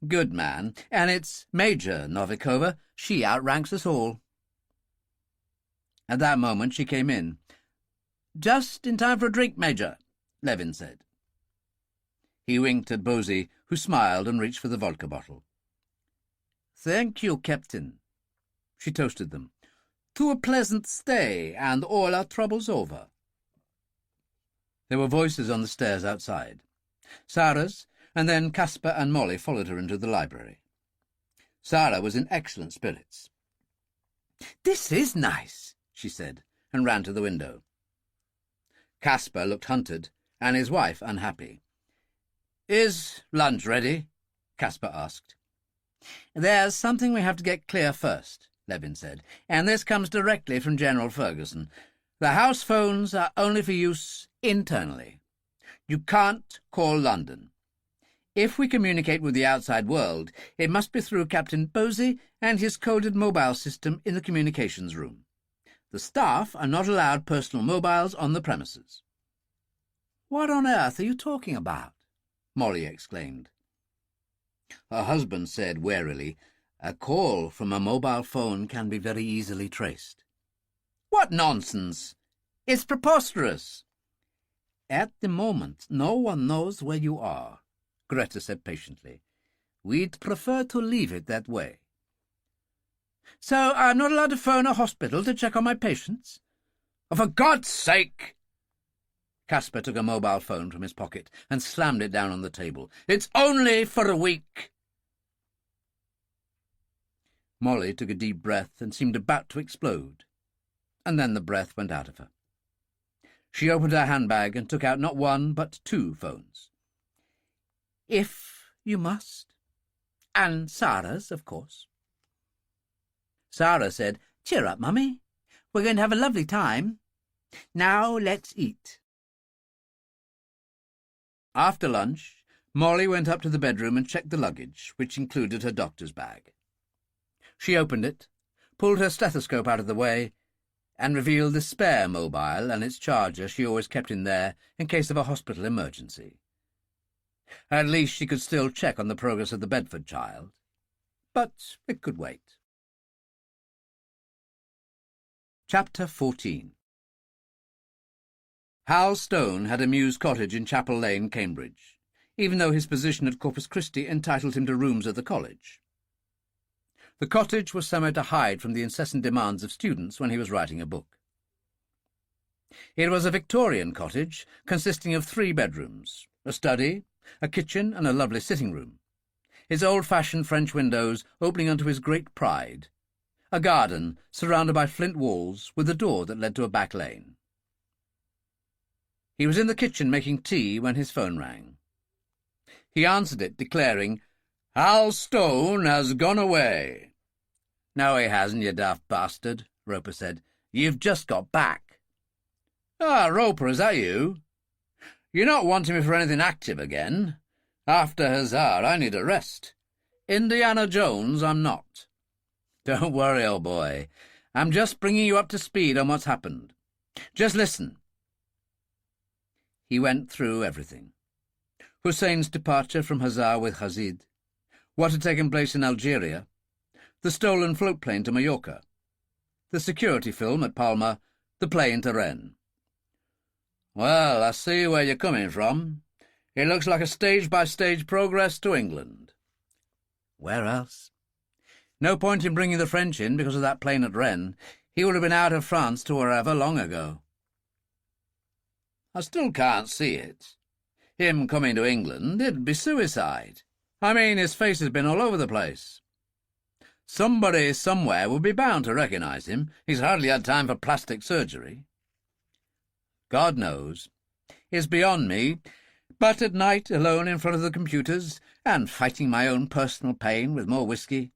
"Good man, and it's Major Novikova. She outranks us all." At that moment she came in. "Just in time for a drink, Major," Levin said. He winked at Bosie, who smiled and reached for the vodka bottle. "Thank you, Captain." She toasted them. "To a pleasant stay, and all our troubles over." There were voices on the stairs outside. Sara's, and then Caspar and Molly followed her into the library. Sara was in excellent spirits. "This is nice," she said, and ran to the window. Caspar looked hunted, and his wife unhappy. "Is lunch ready?" Caspar asked. "There's something we have to get clear first," Levin said, "and this comes directly from General Ferguson. The house phones are only for use internally. You can't call London. If we communicate with the outside world, it must be through Captain Bosie and his coded mobile system in the communications room. The staff are not allowed personal mobiles on the premises." "What on earth are you talking about?" Molly exclaimed. Her husband said warily, "A call from a mobile phone can be very easily traced." "What nonsense! It's preposterous." "At the moment, no one knows where you are," Greta said patiently. "We'd prefer to leave it that way." "So I'm not allowed to phone a hospital to check on my patients?" "Oh, for God's sake!" Caspar took a mobile phone from his pocket and slammed it down on the table. "It's only for a week." Molly took a deep breath and seemed about to explode, and then the breath went out of her. She opened her handbag and took out not one but 2 phones. "If you must. And Sara's, of course." Sara said, "Cheer up, Mummy. We're going to have a lovely time. Now let's eat." After lunch, Molly went up to the bedroom and checked the luggage, which included her doctor's bag. She opened it, pulled her stethoscope out of the way, and revealed the spare mobile and its charger she always kept in there in case of a hospital emergency. At least she could still check on the progress of the Bedford child, but it could wait. Chapter 14. Hal Stone had a Mews cottage in Chapel Lane, Cambridge, even though his position at Corpus Christi entitled him to rooms at the college. The cottage was somewhere to hide from the incessant demands of students when he was writing a book. It was a Victorian cottage consisting of 3 bedrooms, a study, a kitchen and a lovely sitting room, its old-fashioned French windows opening onto his great pride, a garden surrounded by flint walls with a door that led to a back lane. He was in the kitchen making tea when his phone rang. He answered it, declaring, "Hal Stone has gone away." "No, he hasn't, you daft bastard," Roper said. "You've just got back." "Ah, Roper, is that you? You're not wanting me for anything active again? After Hussar, I need a rest. Indiana Jones, I'm not." "Don't worry, old boy. I'm just bringing you up to speed on what's happened. Just listen." He went through everything. Hussein's departure from Hussar with Hazid, what had taken place in Algeria, the stolen float plane to Mallorca, the security film at Palma, the plane to Rennes. "Well, I see where you're coming from. It looks like a stage-by-stage progress to England." "Where else? No point in bringing the French in because of that plane at Rennes. He would have been out of France to wherever long ago." "I still can't see it. Him coming to England, it'd be suicide. I mean, his face has been all over the place. Somebody somewhere would be bound to recognise him. He's hardly had time for plastic surgery." "God knows. It's beyond me. But at night, alone in front of the computers, and fighting my own personal pain with more whiskey,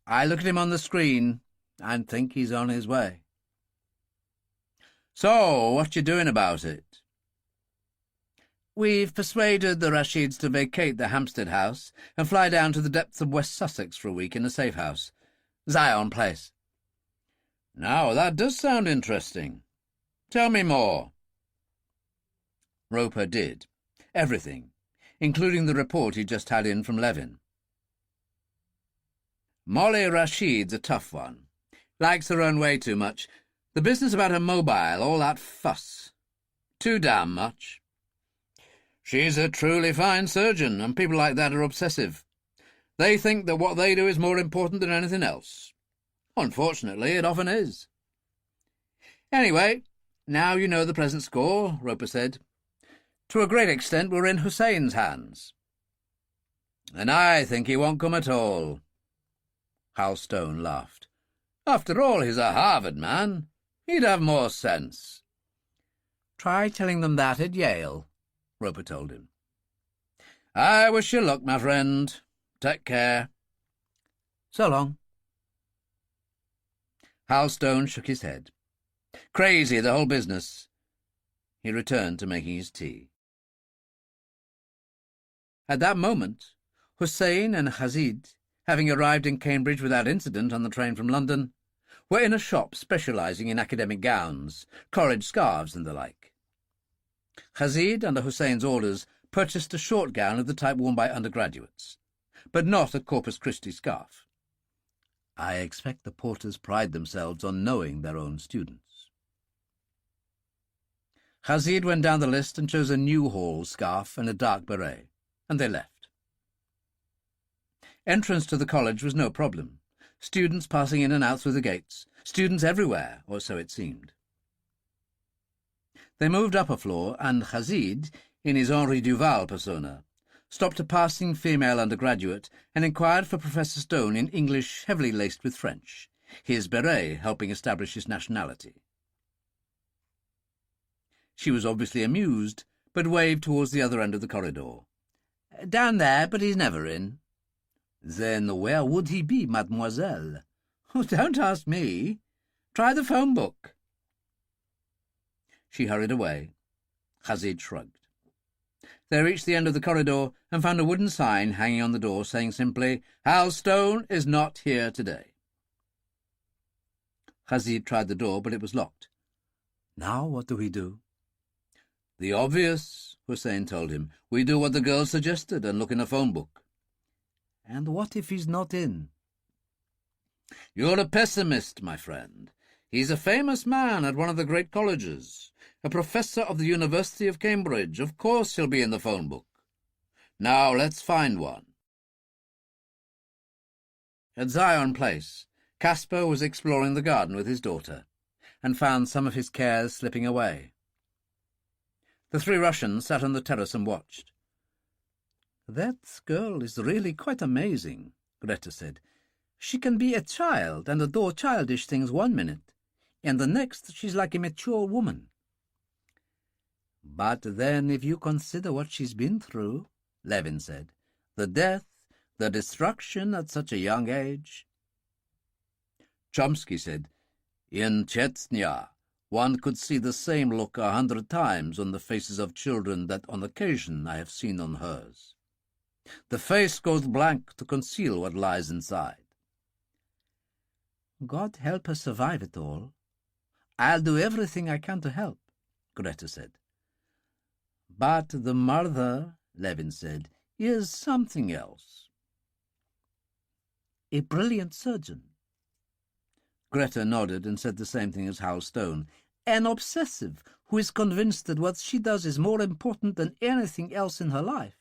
I look at him on the screen and think he's on his way." "So, what you doing about it?" "We've persuaded the Rashids to vacate the Hampstead house and fly down to the depths of West Sussex for a week in a safe house. Zion Place." "Now, that does sound interesting. Tell me more." Roper did. Everything, including the report he just had in from Levin. "Molly Rashid's a tough one. Likes her own way too much. The business about her mobile, all that fuss. Too damn much. She's a truly fine surgeon, and people like that are obsessive. They think that what they do is more important than anything else. Unfortunately, it often is." "Anyway, now you know the present score," Roper said. "To a great extent we're in Hussein's hands." "And I think he won't come at all." Hal Stone laughed. "After all, he's a Harvard man. He'd have more sense." "Try telling them that at Yale," Roper told him. "I wish you luck, my friend. Take care." "So long." Hal Stone shook his head. Crazy, the whole business. He returned to making his tea. At that moment, Hussein and Hazid, having arrived in Cambridge without incident on the train from London, were in a shop specialising in academic gowns, college scarves and the like. Hazid, under Hussein's orders, purchased a short gown of the type worn by undergraduates, but not a Corpus Christi scarf. I expect the porters pride themselves on knowing their own students. Rashid went down the list and chose a new hall scarf and a dark beret, and they left. Entrance to the college was no problem. Students passing in and out through the gates, students everywhere, or so it seemed. They moved up a floor, and Rashid, in his Henri Duval persona, stopped a passing female undergraduate and inquired for Professor Stone in English heavily laced with French, his beret helping establish his nationality. She was obviously amused, but waved towards the other end of the corridor. "Down there, but he's never in." "Then where would he be, mademoiselle?" "Oh, don't ask me. Try the phone book." She hurried away. Rashid shrugged. They reached the end of the corridor and found a wooden sign hanging on the door saying simply, "Hal Stone is not here today." Rashid tried the door, but it was locked. "Now what do we do?" "The obvious," Hussein told him. "We do what the girl suggested and look in a phone book." "And what if he's not in?" "You're a pessimist, my friend. He's a famous man at one of the great colleges, a professor of the University of Cambridge. Of course he'll be in the phone book. Now let's find one." At Zion Place, Caspar was exploring the garden with his daughter, and found some of his cares slipping away. The three Russians sat on the terrace and watched. "That girl is really quite amazing," Greta said. "She can be a child and adore childish things one minute, and the next she's like a mature woman." "But then if you consider what she's been through," Levin said, "the death, the destruction at such a young age." Chomsky said, "In Chechnya, one could see the same look 100 times on the faces of children that on occasion I have seen on hers. The face goes blank to conceal what lies inside." "God help her survive it all. I'll do everything I can to help," Greta said. "But the mother," Levin said, "is something else." "A brilliant surgeon." Greta nodded and said the same thing as Hal Stone. "An obsessive who is convinced that what she does is more important than anything else in her life."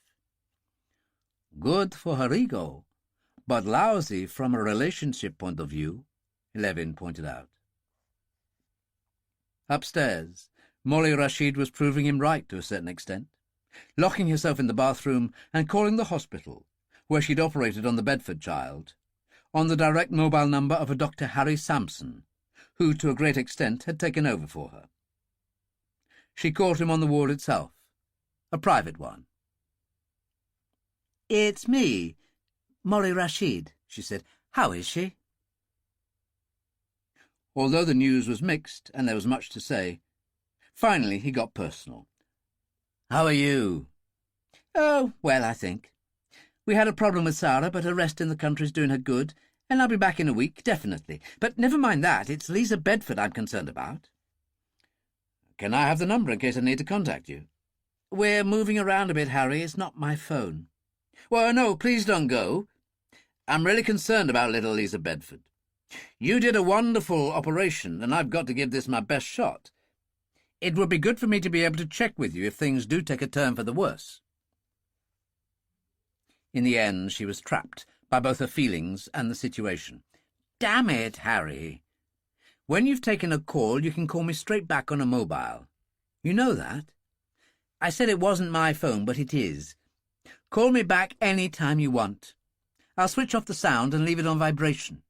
"Good for her ego, but lousy from a relationship point of view," Levin pointed out. Upstairs, Molly Rashid was proving him right to a certain extent, locking herself in the bathroom and calling the hospital, where she'd operated on the Bedford child, on the direct mobile number of a Dr. Harry Sampson, who to a great extent had taken over for her. She caught him on the ward itself, a private one. "It's me, Molly Rashid," she said. "How is she?" Although the news was mixed and there was much to say, finally he got personal. "How are you?" "Oh, well, I think. We had a problem with Sara, but her rest in the country's doing her good, and I'll be back in a week, definitely. But never mind that, it's Lisa Bedford I'm concerned about." "Can I have the number in case I need to contact you?" "We're moving around a bit, Harry. It's not my phone." "Well, no, please don't go. I'm really concerned about little Lisa Bedford. You did a wonderful operation, and I've got to give this my best shot. It would be good for me to be able to check with you if things do take a turn for the worse." In the end, she was trapped by both her feelings and the situation. "Damn it, Harry. When you've taken a call, you can call me straight back on a mobile. You know that? I said it wasn't my phone, but it is. Call me back any time you want. I'll switch off the sound and leave it on vibration."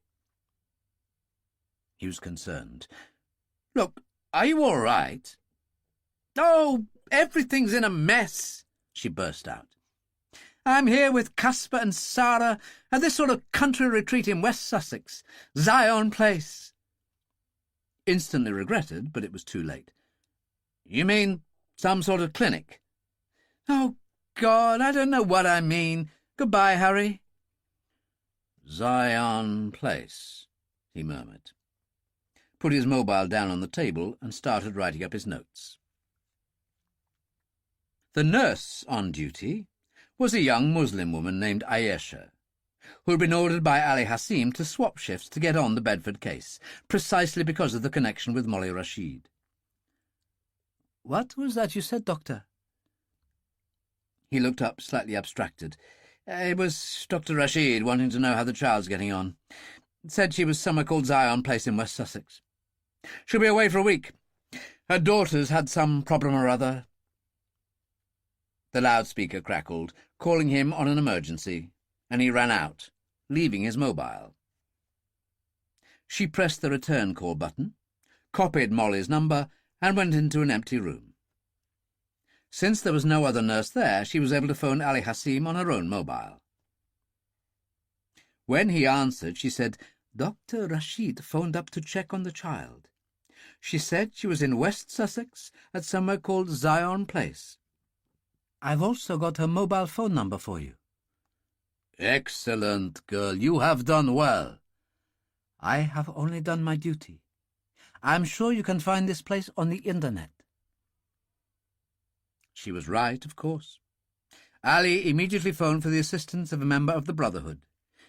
He was concerned. "Look, are you all right?" "Oh, everything's in a mess," she burst out. "I'm here with Caspar and Sara at this sort of country retreat in West Sussex, Zion Place." Instantly regretted, but it was too late. "You mean some sort of clinic?" "Oh, God, I don't know what I mean. Goodbye, Harry." "Zion Place," he murmured, put his mobile down on the table and started writing up his notes. The nurse on duty was a young Muslim woman named Ayesha, who had been ordered by Ali Hassim to swap shifts to get on the Bedford case, precisely because of the connection with Molly Rashid. "What was that you said, Doctor?" He looked up, slightly abstracted. It was Dr. Rashid wanting to know how the child's getting on. Said she was somewhere called Zion Place in West Sussex. She'll be away for a week. Her daughter's had some problem or other. The loudspeaker crackled, calling him on an emergency, and he ran out, leaving his mobile. She pressed the return call button, copied Molly's number, and went into an empty room. Since there was no other nurse there, she was able to phone Ali Hassim on her own mobile. When he answered, she said, "Dr. Rashid phoned up to check on the child. She said she was in West Sussex at somewhere called Zion Place. I've also got her mobile phone number for you." "Excellent, girl. You have done well." "I have only done my duty. I'm sure you can find this place on the internet." She was right, of course. Ali immediately phoned for the assistance of a member of the Brotherhood,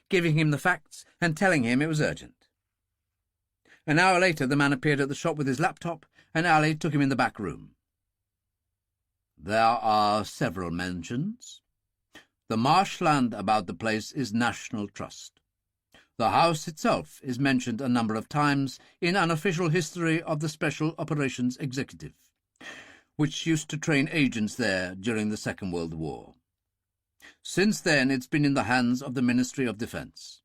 giving him the facts and telling him it was urgent. An hour later, the man appeared at the shop with his laptop, and Ali took him in the back room. "There are several mentions. The marshland about the place is National Trust. The house itself is mentioned a number of times in an official history of the Special Operations Executive, which used to train agents there during the Second World War. Since then, it's been in the hands of the Ministry of Defence.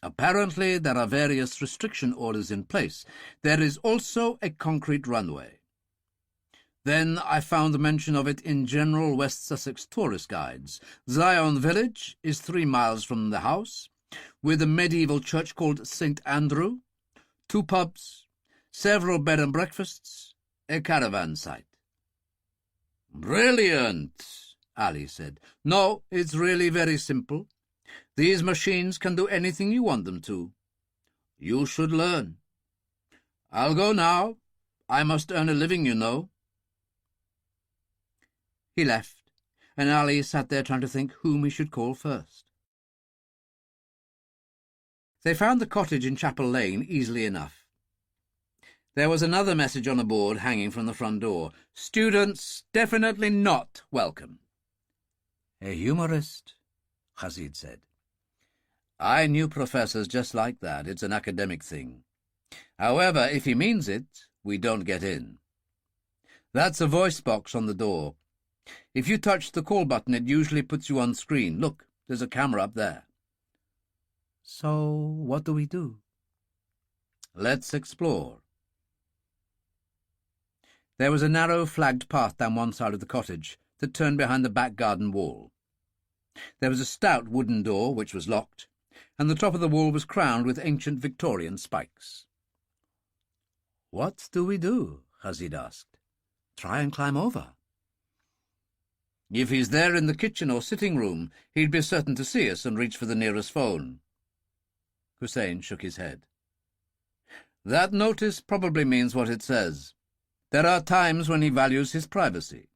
Apparently, there are various restriction orders in place. There is also a concrete runway. Then I found mention of it in general West Sussex tourist guides. Zion Village is 3 miles from the house, with a medieval church called St. Andrew, 2 pubs, several bed and breakfasts, a caravan site." "Brilliant," Ali said. "No, it's really very simple. These machines can do anything you want them to. You should learn. I'll go now. I must earn a living, you know." He left, and Ali sat there trying to think whom he should call first. They found the cottage in Chapel Lane easily enough. There was another message on a board hanging from the front door. "Students definitely not welcome." "A humorist," Rashid said. "I knew professors just like that. It's an academic thing. However, if he means it, we don't get in. That's a voice box on the door. If you touch the call button, it usually puts you on screen. Look, there's a camera up there." "So what do we do?" "Let's explore." There was a narrow flagged path down one side of the cottage that turned behind the back garden wall. There was a stout wooden door which was locked, and the top of the wall was crowned with ancient Victorian spikes. "What do we do?" Rashid asked. "Try and climb over?" "If he's there in the kitchen or sitting room, he'd be certain to see us and reach for the nearest phone." Hussein shook his head. "That notice probably means what it says. There are times when he values his privacy.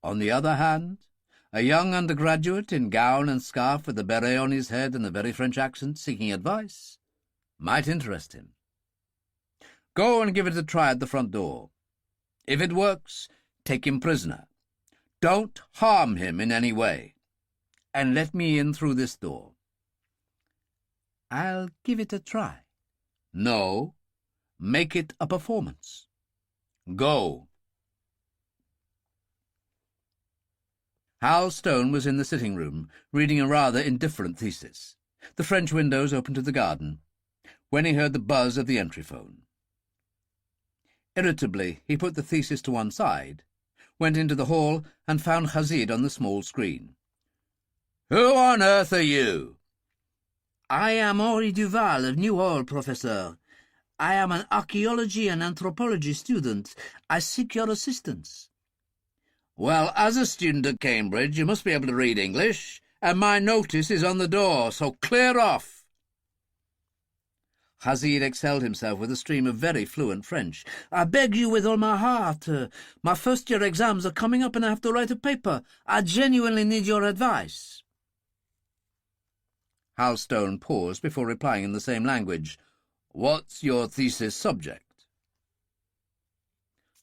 On the other hand, a young undergraduate in gown and scarf with a beret on his head and a very French accent seeking advice might interest him. Go and give it a try at the front door. If it works, take him prisoner. Don't harm him in any way, and let me in through this door." "I'll give it a try." "No, make it a performance. Go." Hal Stone was in the sitting room, reading a rather indifferent thesis. The French windows opened to the garden, when he heard the buzz of the entry phone. Irritably, he put the thesis to one side, went into the hall, and found Rashid on the small screen. "Who on earth are you?" "I am Henri Duval of New Hall, Professor. I am an archaeology and anthropology student. I seek your assistance." "Well, as a student at Cambridge, you must be able to read English, and my notice is on the door, so clear off." Hazid excelled himself with a stream of very fluent French. "I beg you with all my heart. My first-year exams are coming up and I have to write a paper. I genuinely need your advice." Hal Stone paused before replying in the same language. "What's your thesis subject?"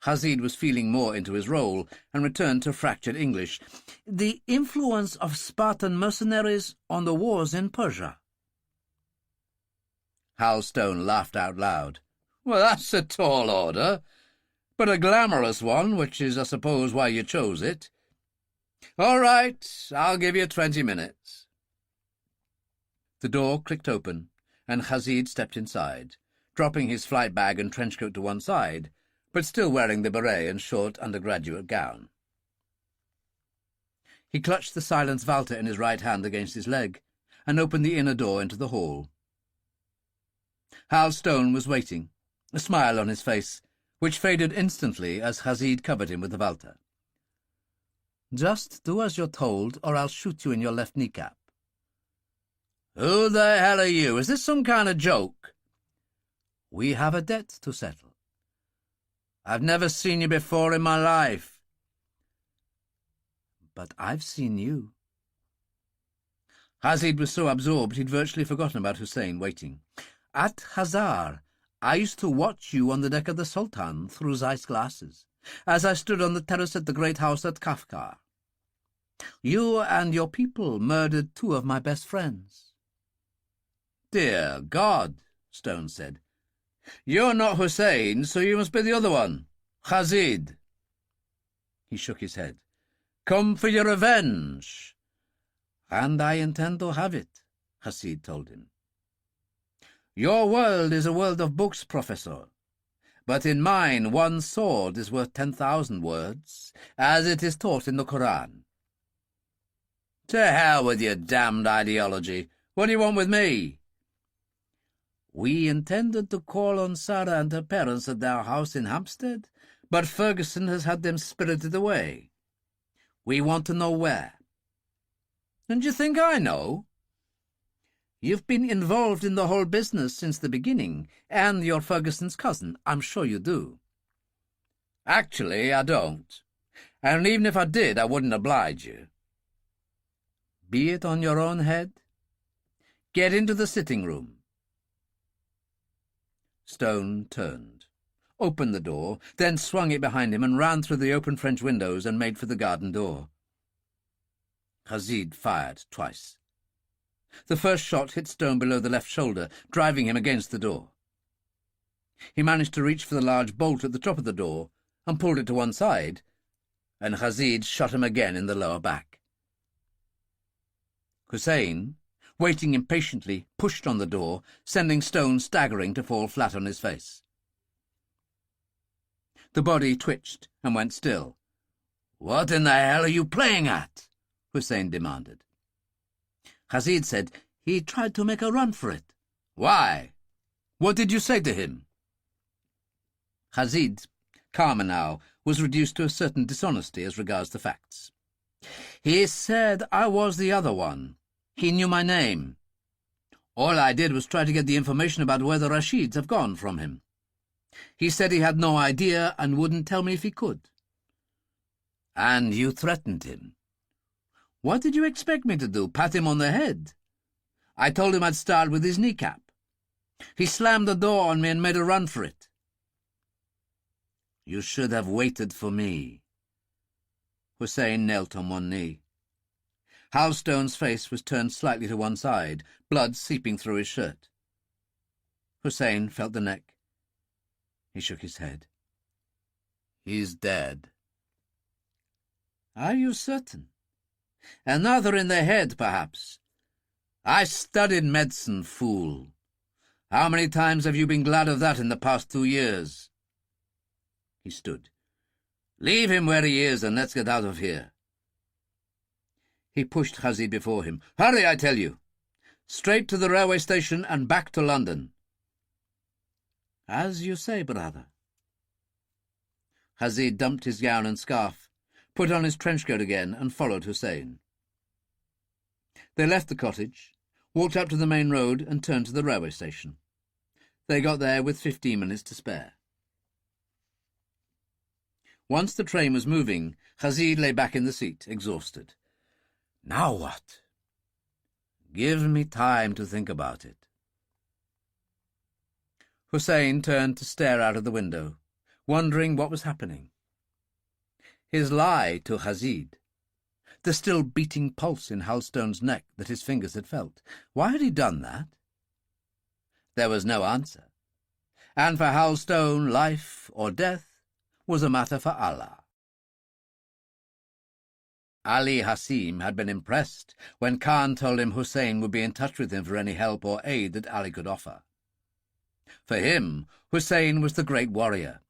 Hazid was feeling more into his role and returned to fractured English. "The influence of Spartan mercenaries on the wars in Persia." Hal Stone laughed out loud. "Well, that's a tall order, but a glamorous one, which is, I suppose, why you chose it. All right, I'll give you 20 minutes. The door clicked open, and Hazid stepped inside, dropping his flight bag and trench coat to one side, but still wearing the beret and short undergraduate gown. He clutched the silenced Walter in his right hand against his leg, and opened the inner door into the hall. Hal Stone was waiting, a smile on his face, which faded instantly as Hazid covered him with the Walter. "Just do as you're told, or I'll shoot you in your left kneecap." "Who the hell are you? Is this some kind of joke?" "We have a debt to settle." "I've never seen you before in my life." "But I've seen you." Hazid was so absorbed he'd virtually forgotten about Hussein waiting. "At Hazar, I used to watch you on the deck of the Sultan through Zeiss glasses, as I stood on the terrace at the great house at Kafka. You and your people murdered 2 of my best friends." "Dear God," Stone said. "You're not Hussein, so you must be the other one, Hazid." He shook his head. "Come for your revenge." "And I intend to have it," Hazid told him. "Your world is a world of books, Professor. But in mine 1 sword is worth 10,000 words, as it is taught in the Koran." "To hell with your damned ideology. What do you want with me?" "We intended to call on Sara and her parents at their house in Hampstead, but Ferguson has had them spirited away. We want to know where." "And you think I know?" "You've been involved in the whole business since the beginning, and you're Ferguson's cousin. I'm sure you do." "Actually, I don't. And even if I did, I wouldn't oblige you." "Be it on your own head. Get into the sitting room." Stone turned, opened the door, then swung it behind him and ran through the open French windows and made for the garden door. Hazid fired twice. The first shot hit Stone below the left shoulder, driving him against the door. He managed to reach for the large bolt at the top of the door and pulled it to one side, and Hazid shot him again in the lower back. Hussein, waiting impatiently, pushed on the door, sending Stone staggering to fall flat on his face. The body twitched and went still. "What in the hell are you playing at?" Hussein demanded. Hazid said he tried to make a run for it. "Why? What did you say to him?" Hazid, calmer now, was reduced to a certain dishonesty as regards the facts. "He said I was the other one. He knew my name. All I did was try to get the information about where the Rashids have gone from him. He said he had no idea and wouldn't tell me if he could." "And you threatened him?" "What did you expect me to do, pat him on the head? I told him I'd start with his kneecap. He slammed the door on me and made a run for it." "You should have waited for me." Hussein knelt on one knee. Hal Stone's face was turned slightly to one side, blood seeping through his shirt. Hussein felt the neck. He shook his head. "He's dead." "Are you certain? Another in the head, perhaps." "I studied medicine, fool. How many times have you been glad of that in the past 2 years? He stood. "Leave him where he is and let's get out of here." He pushed Hazid before him. "Hurry, I tell you. Straight to the railway station and back to London." "As you say, brother." Hazid dumped his gown and scarf, put on his trench coat again, and followed Hussein. They left the cottage, walked up to the main road, and turned to the railway station. They got there with 15 minutes to spare. Once the train was moving, Rashid lay back in the seat, exhausted. Now what? Give me time to think about it. Hussein turned to stare out of the window, wondering what was happening. His lie to Rashid, the still beating pulse in Halstone's neck that his fingers had felt. Why had he done that? There was no answer, and for Halstone, life or death was a matter for Allah. Ali Hassim had been impressed when Khan told him Hussein would be in touch with him for any help or aid that Ali could offer. For him, Hussein was the great warrior,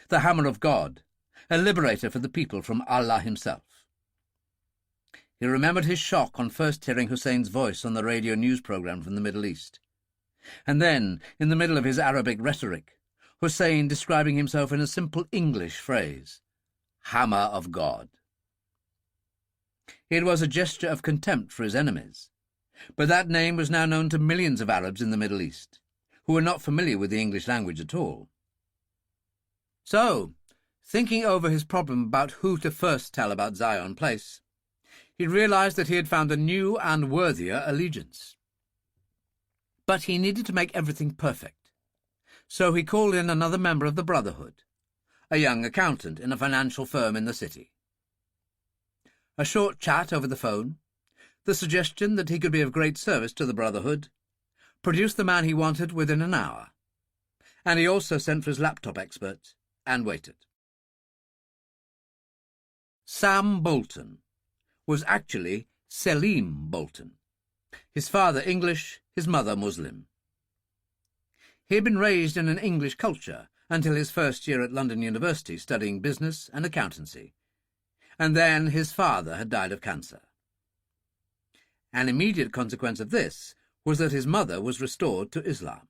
the hammer of God, a liberator for the people from Allah himself. He remembered his shock on first hearing Hussein's voice on the radio news program from the Middle East. And then, in the middle of his Arabic rhetoric, Hussein describing himself in a simple English phrase, hammer of God. It was a gesture of contempt for his enemies, but that name was now known to millions of Arabs in the Middle East, who were not familiar with the English language at all. So, thinking over his problem about who to first tell about Zion Place, he realized that he had found a new and worthier allegiance. But he needed to make everything perfect, so he called in another member of the Brotherhood, a young accountant in a financial firm in the city. A short chat over the phone, the suggestion that he could be of great service to the Brotherhood, produced the man he wanted within an hour, and he also sent for his laptop expert and waited. Sam Bolton was actually Selim Bolton, his father English, his mother Muslim. He had been raised in an English culture until his first year at London University studying business and accountancy, and then his father had died of cancer. An immediate consequence of this was that his mother was restored to Islam.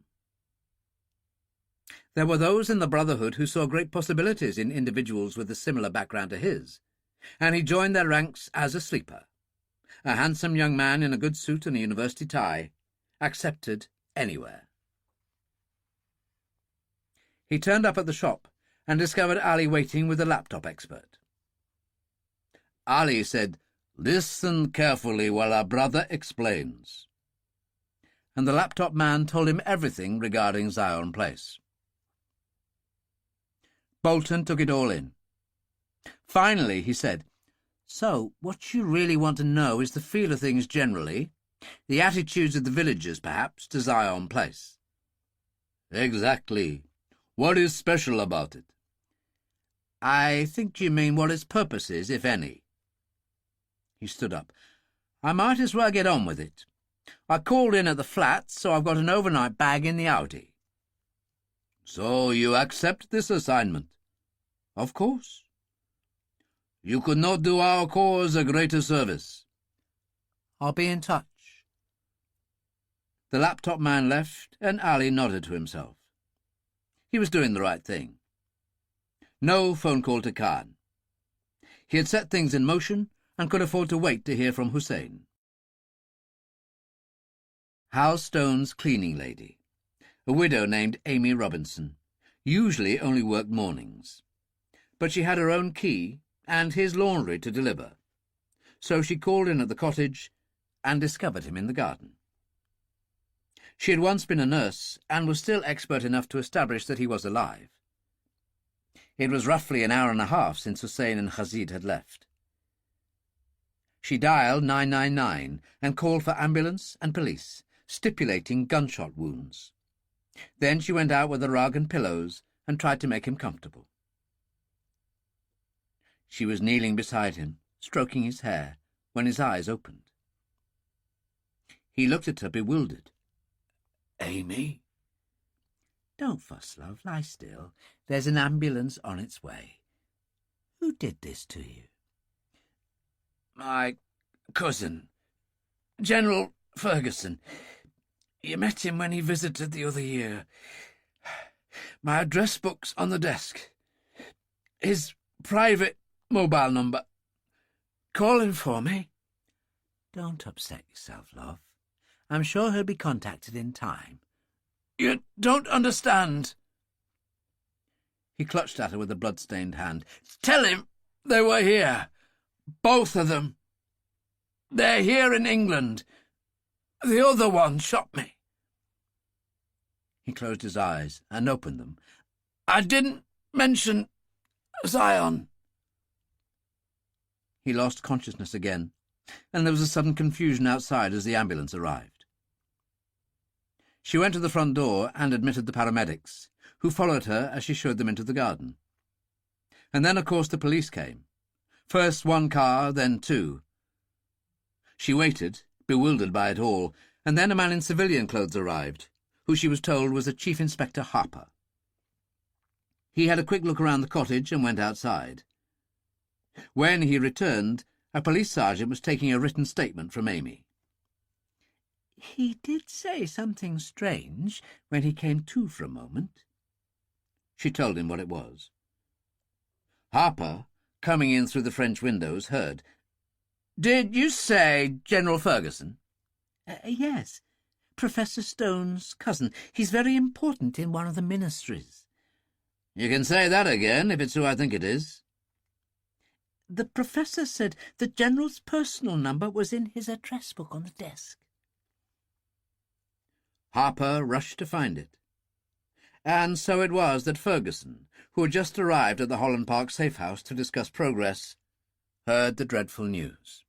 There were those in the Brotherhood who saw great possibilities in individuals with a similar background to his, and he joined their ranks as a sleeper, a handsome young man in a good suit and a university tie, accepted anywhere. He turned up at the shop and discovered Ali waiting with the laptop expert. Ali said, "Listen carefully while our brother explains." And the laptop man told him everything regarding Zion Place. Bolton took it all in. Finally, he said, "So, what you really want to know is the feel of things generally, the attitudes of the villagers, perhaps, to Zion Place." "Exactly. What is special about it?" "I think you mean what its purpose is, if any." He stood up. "I might as well get on with it. I called in at the flat, so I've got an overnight bag in the Audi." "So you accept this assignment?" "Of course." "You could not do our cause a greater service." "I'll be in touch." The laptop man left, and Ali nodded to himself. He was doing the right thing. No phone call to Khan. He had set things in motion and could afford to wait to hear from Hussein. Hal Stone's cleaning lady, a widow named Amy Robinson, usually only worked mornings, but she had her own key and his laundry to deliver, so she called in at the cottage and discovered him in the garden. She had once been a nurse and was still expert enough to establish that he was alive. It was roughly an hour and a half since Hussein and Rashid had left. She dialed 999 and called for ambulance and police, stipulating gunshot wounds. Then she went out with a rug and pillows and tried to make him comfortable. She was kneeling beside him, stroking his hair, when his eyes opened. He looked at her bewildered. "Amy?" "Don't fuss, love. Lie still. There's an ambulance on its way. Who did this to you?" "My cousin, General Ferguson. You met him when he visited the other year. My address book's on the desk. His private mobile number. Call him for me." "Don't upset yourself, love. I'm sure he'll be contacted in time." You don't understand. He clutched at her with a blood-stained hand. Tell him they were here. Both of them. They're here in England. The other one shot me. He closed his eyes and opened them. I didn't mention Zion. He lost consciousness again, and there was a sudden confusion outside as the ambulance arrived. She went to the front door and admitted the paramedics, who followed her as she showed them into the garden. And then, of course, the police came. First one car, then two. She waited, bewildered by it all, and then a man in civilian clothes arrived, who she was told was a Chief Inspector Harper. He had a quick look around the cottage and went outside. When he returned, a police sergeant was taking a written statement from Amy. He did say something strange when he came to for a moment. She told him what it was. Harper, coming in through the French windows, heard. "Did you say General Ferguson?" Yes, Professor Stone's cousin. He's very important in one of the ministries." "You can say that again, if it's who I think it is." "The professor said the General's personal number was in his address book on the desk." Harper rushed to find it. And so it was that Ferguson, who had just arrived at the Holland Park safe house to discuss progress, heard the dreadful news.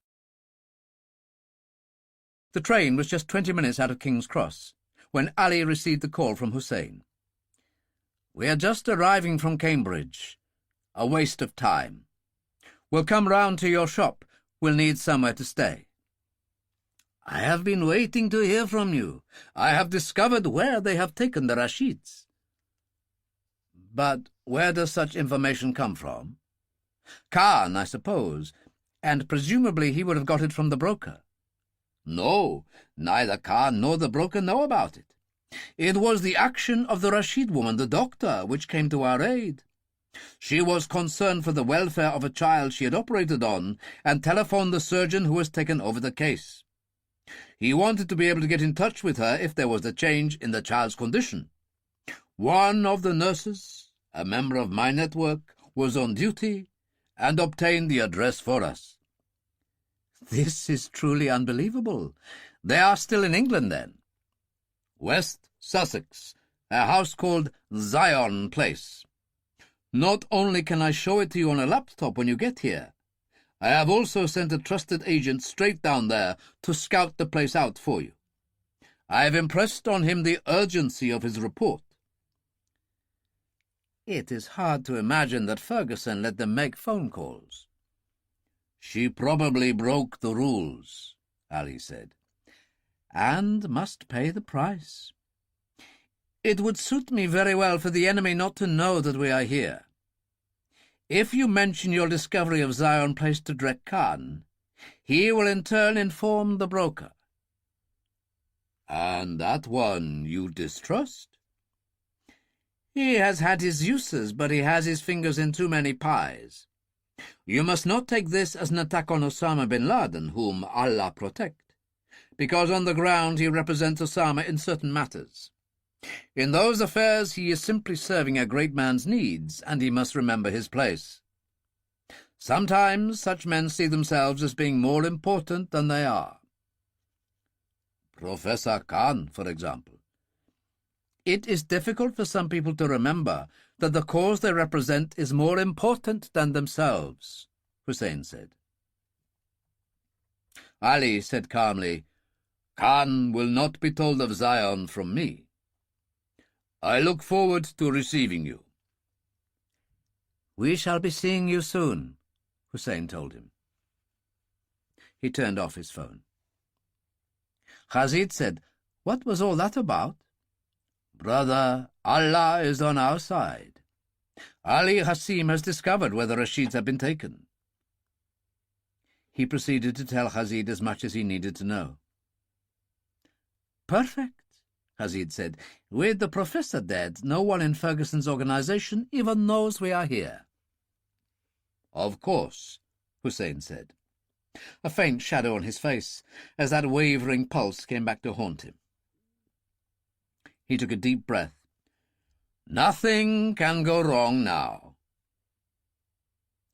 The train was just 20 minutes out of King's Cross when Ali received the call from Hussein. "We are just arriving from Cambridge. A waste of time. We'll come round to your shop. We'll need somewhere to stay." "I have been waiting to hear from you. I have discovered where they have taken the Rashids." "But where does such information come from?" "Khan, I suppose, and presumably he would have got it from the broker." "No, neither Khan nor the broker know about it. It was the action of the Rashid woman, the doctor, which came to our aid. She was concerned for the welfare of a child she had operated on and telephoned the surgeon who has taken over the case. He wanted to be able to get in touch with her if there was a change in the child's condition. One of the nurses, a member of my network, was on duty and obtained the address for us." "This is truly unbelievable. They are still in England, then?" "West Sussex, a house called Zion Place. Not only can I show it to you on a laptop when you get here, I have also sent a trusted agent straight down there to scout the place out for you. I have impressed on him the urgency of his report." "It is hard to imagine that Ferguson let them make phone calls." "She probably broke the rules," Ali said. "And must pay the price. It would suit me very well for the enemy not to know that we are here. If you mention your discovery of Zion Place to Drek Khan, he will in turn inform the broker." "And that one you distrust?" "He has had his uses, but he has his fingers in too many pies. You must not take this as an attack on Osama bin Laden, whom Allah protect, because on the ground he represents Osama in certain matters. In those affairs he is simply serving a great man's needs, and he must remember his place. Sometimes such men see themselves as being more important than they are. Professor Khan, for example. It is difficult for some people to remember that the cause they represent is more important than themselves," Hussein said. Ali said calmly, "Khan will not be told of Zion from me. I look forward to receiving you." "We shall be seeing you soon," Hussein told him. He turned off his phone. Khazid said, "What was all that about?" "Brother, Allah is on our side. Ali Hassim has discovered where the Rashids have been taken." He proceeded to tell Khazid as much as he needed to know. "Perfect," Khazid said. "With the professor dead, no one in Ferguson's organization even knows we are here." "Of course," Hussein said, a faint shadow on his face as that wavering pulse came back to haunt him. He took a deep breath. Nothing can go wrong now.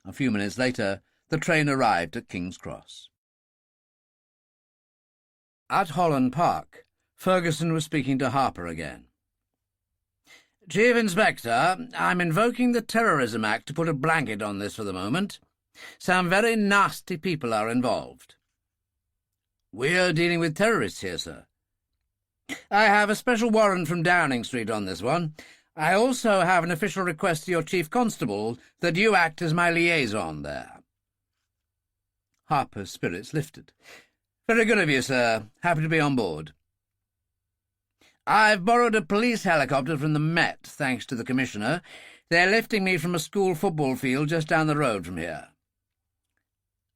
A few minutes later, the train arrived at King's Cross. At Holland Park, Ferguson was speaking to Harper again. "Chief Inspector, I'm invoking the Terrorism Act to put a blanket on this for the moment. Some very nasty people are involved." "We're dealing with terrorists here, sir." "I have a special warrant from Downing Street on this one. I also have an official request to your Chief Constable that you act as my liaison there." Harper's spirits lifted. "Very good of you, sir. Happy to be on board." "I've borrowed a police helicopter from the Met, thanks to the Commissioner. They're lifting me from a school football field just down the road from here."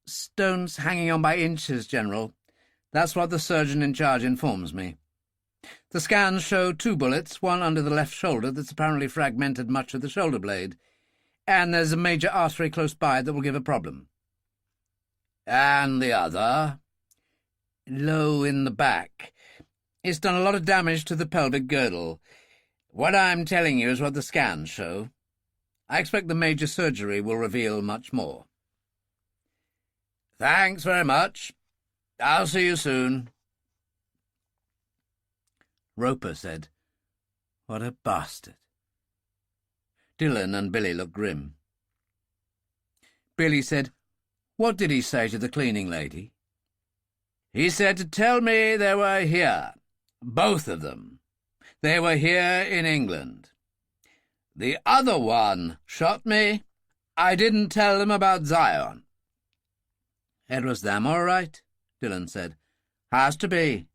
"Stones hanging on by inches, General. That's what the surgeon in charge informs me. The scans show 2 bullets, one under the left shoulder that's apparently fragmented much of the shoulder blade, and there's a major artery close by that will give a problem." "And the other?" "Low in the back. It's done a lot of damage to the pelvic girdle. What I'm telling you is what the scans show. I expect the major surgery will reveal much more." "Thanks very much. I'll see you soon." Roper said, "What a bastard." Dillon and Billy looked grim. Billy said, "What did he say to the cleaning lady?" "He said to tell me they were here. Both of them. They were here in England. The other one shot me. I didn't tell them about Zion." "It was them, all right," Dillon said. "Has to be."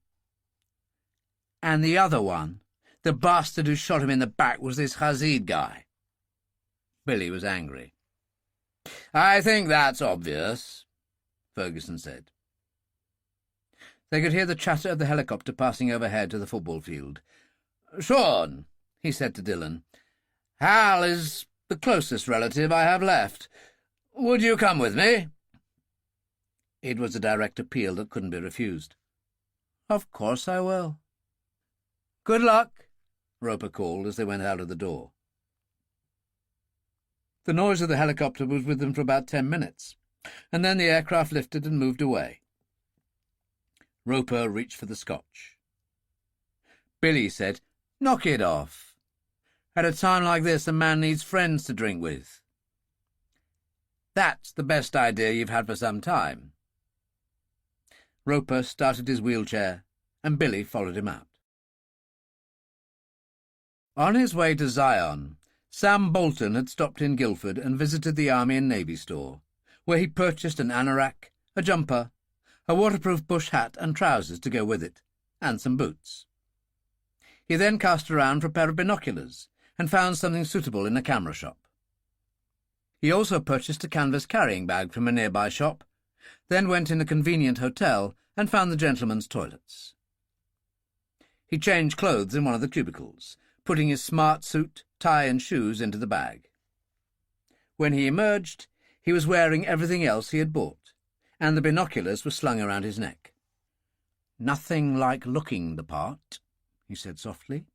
"And the other one, the bastard who shot him in the back, was this Rashid guy?" Billy was angry. "I think that's obvious," Ferguson said. They could hear the chatter of the helicopter passing overhead to the football field. "Sean," he said to Dillon, "Hal is the closest relative I have left. Would you come with me?" It was a direct appeal that couldn't be refused. "Of course I will." "Good luck," Roper called as they went out of the door. The noise of the helicopter was with them for about 10 minutes, and then the aircraft lifted and moved away. Roper reached for the scotch. Billy said, "Knock it off. At a time like this, a man needs friends to drink with." "That's the best idea you've had for some time." Roper started his wheelchair, and Billy followed him out. On his way to Zion, Sam Bolton had stopped in Guildford and visited the Army and Navy store, where he purchased an anorak, a jumper, a waterproof bush hat and trousers to go with it, and some boots. He then cast around for a pair of binoculars and found something suitable in a camera shop. He also purchased a canvas carrying bag from a nearby shop, then went in a convenient hotel and found the gentlemen's toilets. He changed clothes in one of the cubicles, putting his smart suit, tie and shoes into the bag. When he emerged, he was wearing everything else he had bought, and the binoculars were slung around his neck. "Nothing like looking the part," he said softly,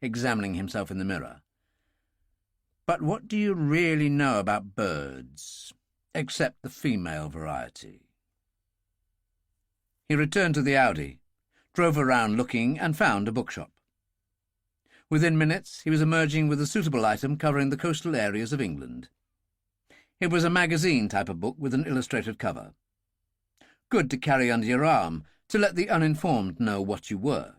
examining himself in the mirror. "But what do you really know about birds, except the female variety?" He returned to the Audi, drove around looking, and found a bookshop. Within minutes he was emerging with a suitable item covering the coastal areas of England. It was a magazine type of book with an illustrated cover. Good to carry under your arm, to let the uninformed know what you were.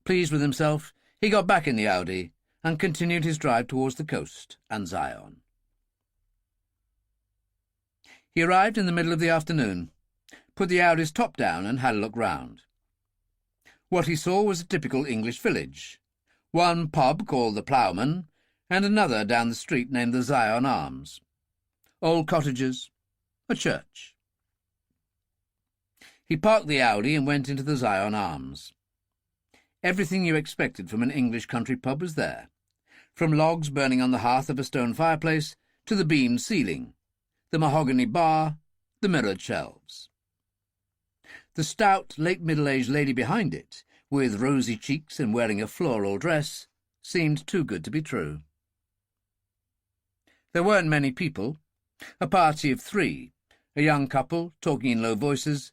Pleased with himself, he got back in the Audi and continued his drive towards the coast and Zion. He arrived in the middle of the afternoon, put the Audi's top down and had a look round. What he saw was a typical English village, one pub called the Ploughman, and another down the street named the Zion Arms. Old cottages, a church. He parked the Audi and went into the Zion Arms. Everything you expected from an English country pub was there, from logs burning on the hearth of a stone fireplace to the beamed ceiling, the mahogany bar, the mirrored shelves. The stout, late-middle-aged lady behind it with rosy cheeks and wearing a floral dress, seemed too good to be true. There weren't many people. A party of 3, a young couple talking in low voices,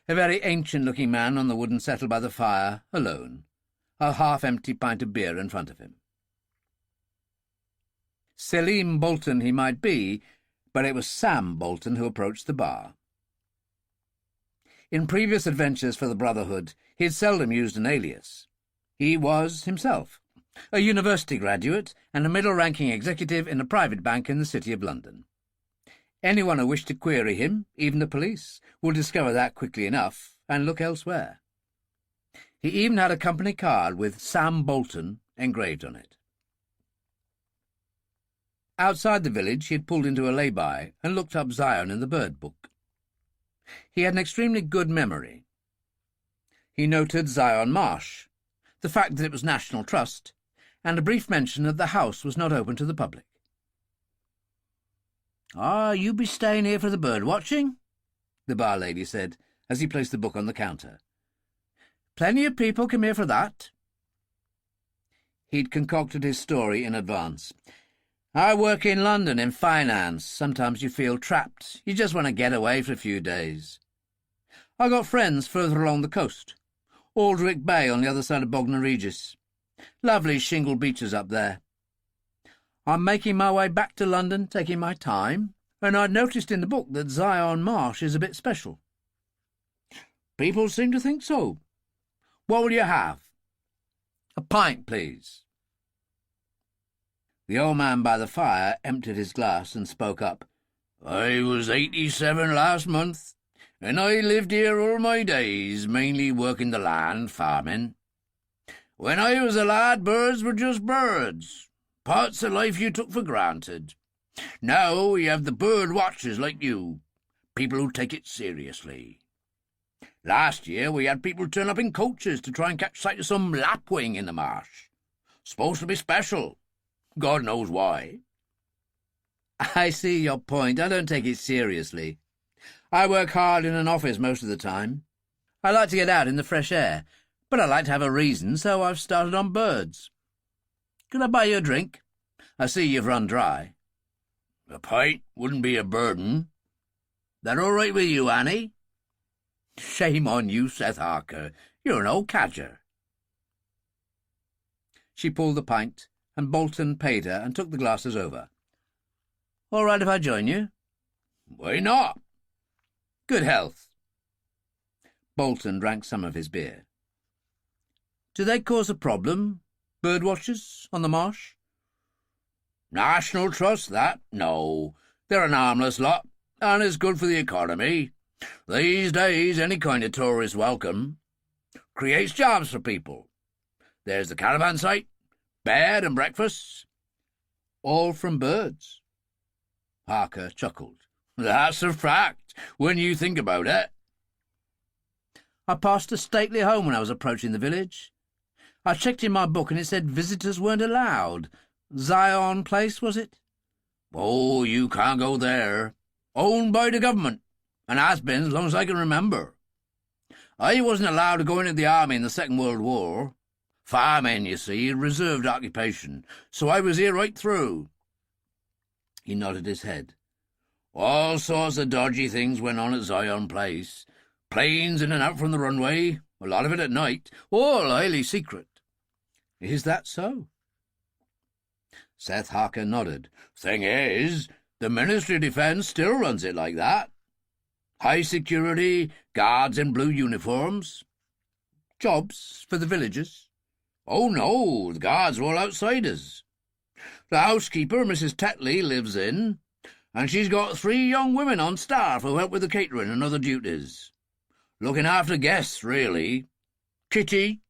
a very ancient-looking man on the wooden settle by the fire, alone, a half-empty pint of beer in front of him. Selim Bolton he might be, but it was Sam Bolton who approached the bar. In previous adventures for the Brotherhood, he had seldom used an alias. He was himself, a university graduate and a middle-ranking executive in a private bank in the City of London. Anyone who wished to query him, even the police, would discover that quickly enough and look elsewhere. He even had a company card with Sam Bolton engraved on it. Outside the village, he had pulled into a lay-by and looked up Zion in the bird book. He had an extremely good memory. He noted Zion Marsh, the fact that it was National Trust, and a brief mention that the house was not open to the public. "Ah, you be staying here for the bird-watching?" the bar lady said, as he placed the book on the counter. "Plenty of people come here for that." He'd concocted his story in advance. "I work in London in finance. Sometimes you feel trapped. You just want to get away for a few days. I got friends further along the coast. Aldrich Bay on the other side of Bognor Regis. Lovely shingle beaches up there. I'm making my way back to London, taking my time, and I'd noticed in the book that Zion Marsh is a bit special." "People seem to think so. What will you have?" "A pint, please." The old man by the fire emptied his glass and spoke up. "I was 87 last month, and I lived here all my days, mainly working the land, farming. When I was a lad, birds were just birds, parts of life you took for granted. Now we have the bird watchers like you, people who take it seriously. Last year we had people turn up in coaches to try and catch sight of some lapwing in the marsh. Supposed to be special. God knows why." "I see your point. I don't take it seriously. I work hard in an office most of the time. I like to get out in the fresh air, but I like to have a reason, so I've started on birds. Can I buy you a drink? I see you've run dry." "A pint wouldn't be a burden. That all right with you, Annie?" "Shame on you, Seth Harker. You're an old cadger." She pulled the pint, and Bolton paid her and took the glasses over. "All right if I join you?" "Why not?" "Good health." Bolton drank some of his beer. "Do they cause a problem, bird-watchers on the marsh?" "National Trust, that? No. They're an harmless lot, and it's good for the economy. These days, any kind of tourist welcome. Creates jobs for people. There's the caravan site, bed and breakfast. All from birds." Harker chuckled. "That's a fact, when you think about it." "I passed a stately home when I was approaching the village. I checked in my book and it said visitors weren't allowed. Zion Place, was it?" "Oh, you can't go there. Owned by the government, and has been as long as I can remember. I wasn't allowed to go into the army in the Second World War. Farming, you see, a reserved occupation, so I was here right through." He nodded his head. "All sorts of dodgy things went on at Zion Place. Planes in and out from the runway, a lot of it at night, all highly secret." "Is that so?" Seth Harker nodded. "Thing is, the Ministry of Defence still runs it like that. High security, guards in blue uniforms." "Jobs for the villagers?" "Oh, no, the guards are all outsiders. The housekeeper, Mrs. Tetley, lives in, and she's got 3 young women on staff who help with the catering and other duties. Looking after guests, really. Kitty,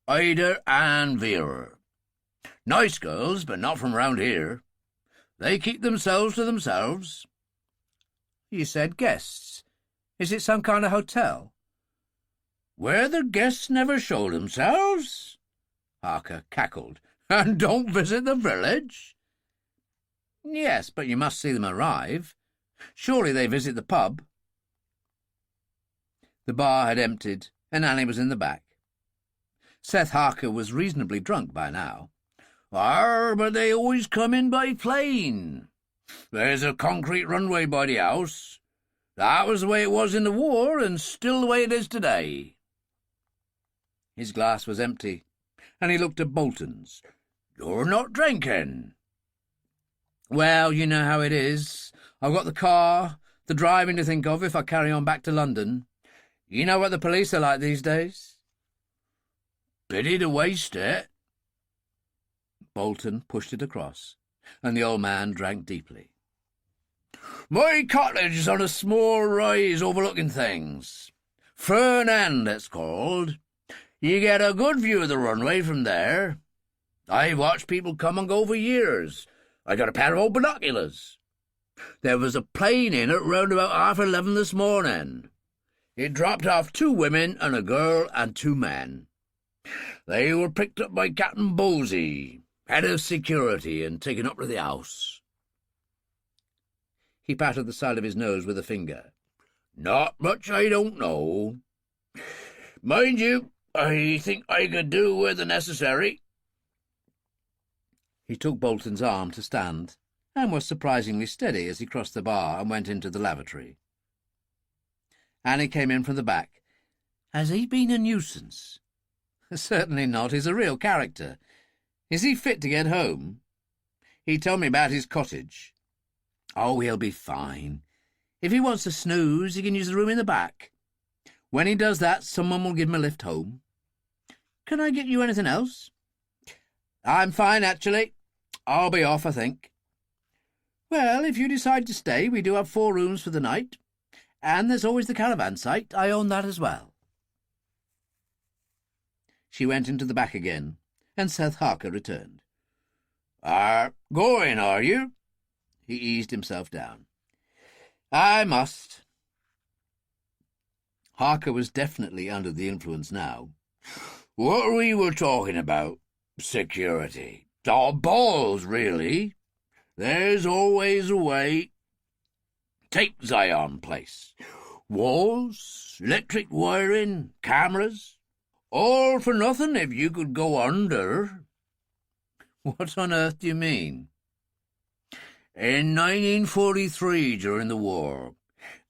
Ida, and Vera. Nice girls, but not from round here. They keep themselves to themselves." "You said guests. Is it some kind of hotel?" "Where the guests never show themselves?" Harker cackled. "And don't visit the village?" "Yes, but you must see them arrive. Surely they visit the pub." The bar had emptied, and Annie was in the back. Seth Harker was reasonably drunk by now. But they always come in by plane. There's a concrete runway by the house. That was the way it was in the war, and still the way it is today. His glass was empty, and he looked at Bolton's. You're not drinking. Well, you know how it is. I've got the car, the driving to think of if I carry on back to London. You know what the police are like these days. Pity to waste it. Bolton pushed it across, and the old man drank deeply. My cottage is on a small rise overlooking things. Fern End, it's called. You get a good view of the runway from there. I've watched people come and go for years. I got a pair of old binoculars. There was a plane in at round about 11:30 this morning. It dropped off 2 women and a girl and 2 men. They were picked up by Captain Bosey, head of security, and taken up to the house. He patted the side of his nose with a finger. Not much I don't know. Mind you, I think I could do with the necessary. He took Bolton's arm to stand, and was surprisingly steady as he crossed the bar and went into the lavatory. Annie came in from the back. Has he been a nuisance? Certainly not. He's a real character. Is he fit to get home? He told me about his cottage. Oh, he'll be fine. If he wants to snooze, he can use the room in the back. When he does that, someone will give him a lift home. Can I get you anything else? I'm fine, actually. I'll be off, I think. Well, if you decide to stay, we do have 4 rooms for the night. And there's always the caravan site. I own that as well. She went into the back again, and Seth Harker returned. Going, are you? He eased himself down. I must. Harker was definitely under the influence now. What we were talking about? Security. Balls, really. There's always a way. Take Zion Place. Walls, electric wiring, cameras. All for nothing if you could go under. What on earth do you mean? In 1943, during the war,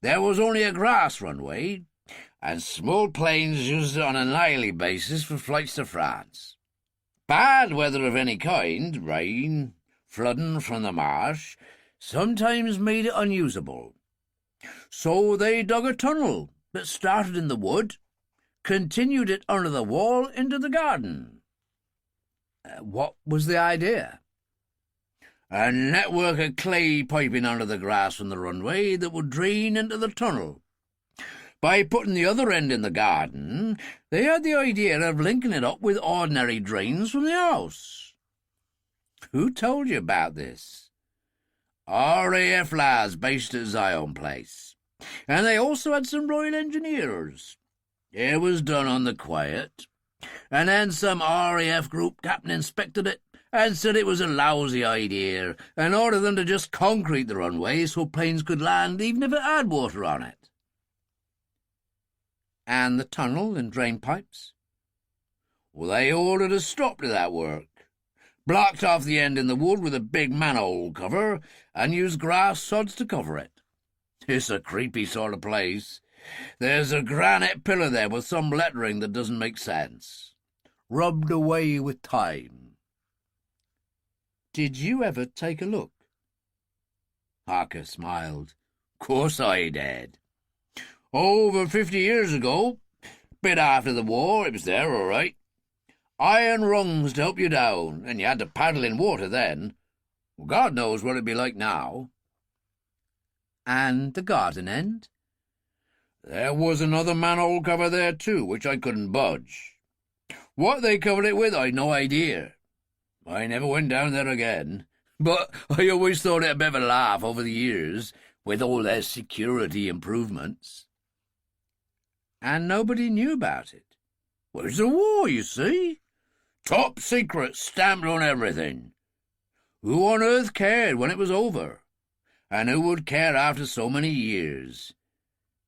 there was only a grass runway, and small planes used it on a nightly basis for flights to France. Bad weather of any kind, rain, flooding from the marsh, sometimes made it unusable. So they dug a tunnel that started in the wood, continued it under the wall into the garden. What was the idea? A network of clay piping under the grass from the runway that would drain into the tunnel. By putting the other end in the garden, they had the idea of linking it up with ordinary drains from the house. Who told you about this? RAF lads based at Zion Place. And they also had some Royal Engineers. It was done on the quiet. And then some RAF group captain inspected it and said it was a lousy idea and ordered them to just concrete the runway so planes could land even if it had water on it. And the tunnel and drain pipes? Well, they ordered a stop to that work, blocked off the end in the wood with a big manhole cover, and used grass sods to cover it. It's a creepy sort of place. There's a granite pillar there with some lettering that doesn't make sense. Rubbed away with time. Did you ever take a look? Harker smiled. Course I did. Over 50 years ago, bit after the war, it was there all right. Iron rungs to help you down, and you had to paddle in water then. God knows what it'd be like now. And the garden end? There was another manhole cover there too, which I couldn't budge. What they covered it with, I'd no idea. I never went down there again, but I always thought it a bit of a laugh over the years, with all their security improvements. And nobody knew about it? Well, it's a war, you see. Top secret, stamped on everything. Who on earth cared when it was over? And who would care after so many years?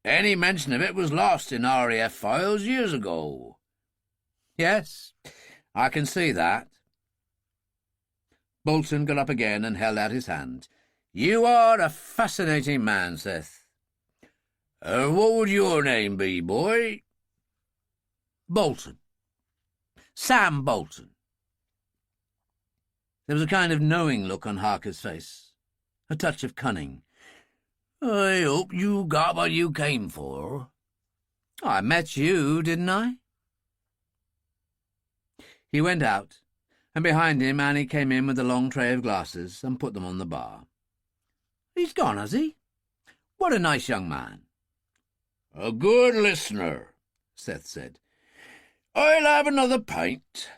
Any mention of it was lost in RAF files years ago. Yes, I can see that. Bolton got up again and held out his hand. You are a fascinating man, Seth. What would your name be, boy? Bolton. Sam Bolton. There was a kind of knowing look on Harker's face, a touch of cunning. I hope you got what you came for. I met you, didn't I? He went out, and behind him Annie came in with a long tray of glasses and put them on the bar. He's gone, has he? What a nice young man. A good listener, Seth said. I'll have another pint.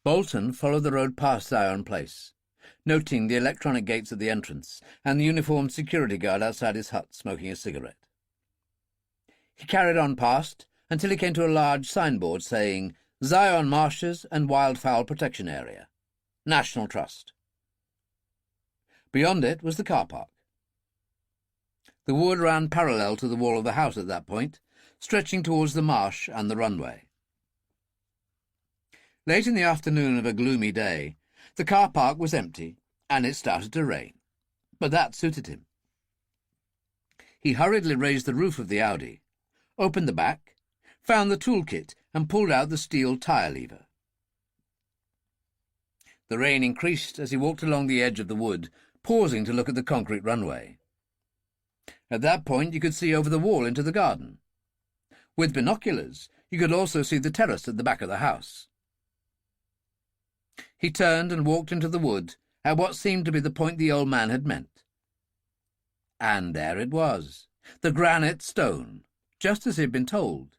Bolton followed the road past Zion Place, noting the electronic gates at the entrance and the uniformed security guard outside his hut smoking a cigarette. He carried on past until he came to a large signboard saying Zion Marshes and Wildfowl Protection Area, National Trust. Beyond it was the car park. The wood ran parallel to the wall of the house at that point, stretching towards the marsh and the runway. Late in the afternoon of a gloomy day, the car park was empty, and it started to rain, but that suited him. He hurriedly raised the roof of the Audi, opened the back, found the toolkit, and pulled out the steel tyre lever. The rain increased as he walked along the edge of the wood, pausing to look at the concrete runway. At that point you could see over the wall into the garden. With binoculars, you could also see the terrace at the back of the house. He turned and walked into the wood at what seemed to be the point the old man had meant. And there it was, the granite stone, just as he had been told,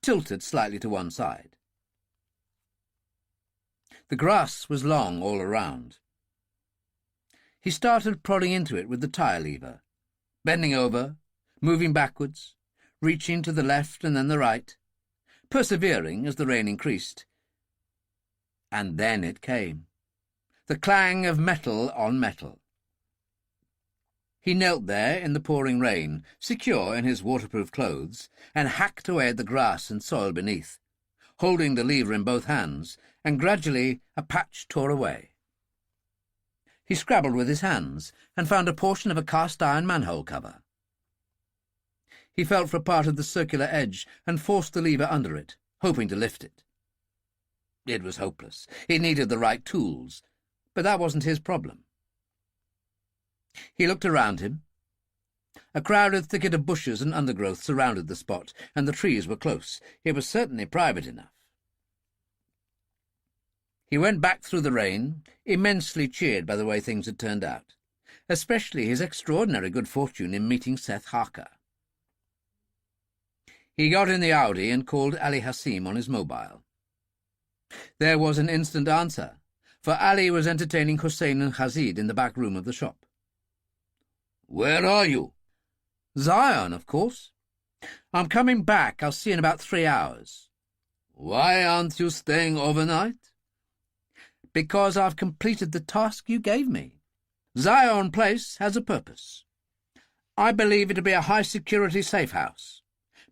tilted slightly to one side. The grass was long all around. He started prodding into it with the tyre lever, bending over, moving backwards, reaching to the left and then the right, persevering as the rain increased. And then it came, the clang of metal on metal. He knelt there in the pouring rain, secure in his waterproof clothes, and hacked away at the grass and soil beneath, holding the lever in both hands, and gradually a patch tore away. He scrabbled with his hands and found a portion of a cast-iron manhole cover. He felt for a part of the circular edge and forced the lever under it, hoping to lift it. It was hopeless. He needed the right tools, but that wasn't his problem. He looked around him. A crowded thicket of bushes and undergrowth surrounded the spot, and the trees were close. It was certainly private enough. He went back through the rain, immensely cheered by the way things had turned out, especially his extraordinary good fortune in meeting Seth Harker. He got in the Audi and called Ali Hassim on his mobile. There was an instant answer, for Ali was entertaining Hussein and Khazid in the back room of the shop. "Where are you?" "Zion, of course. I'm coming back. I'll see you in about 3 hours. "Why aren't you staying overnight?" "Because I've completed the task you gave me. Zion Place has a purpose. I believe it'll be a high-security safe house.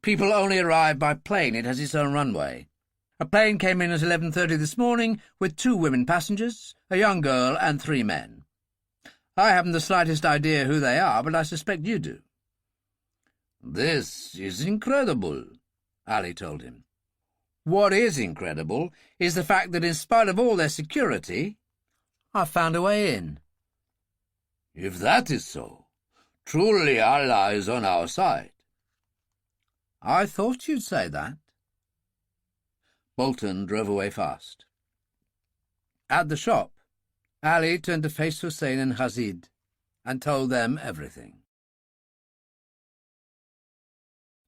People only arrive by plane. It has its own runway. A plane came in at 11:30 this morning with 2 women passengers, a young girl and 3 men. I haven't the slightest idea who they are, but I suspect you do." "This is incredible," Ali told him. "What is incredible is the fact that in spite of all their security, I've found a way in." "If that is so, truly Allah is on our side." "I thought you'd say that." Bolton drove away fast. At the shop, Ali turned to face Hussein and Khazid and told them everything.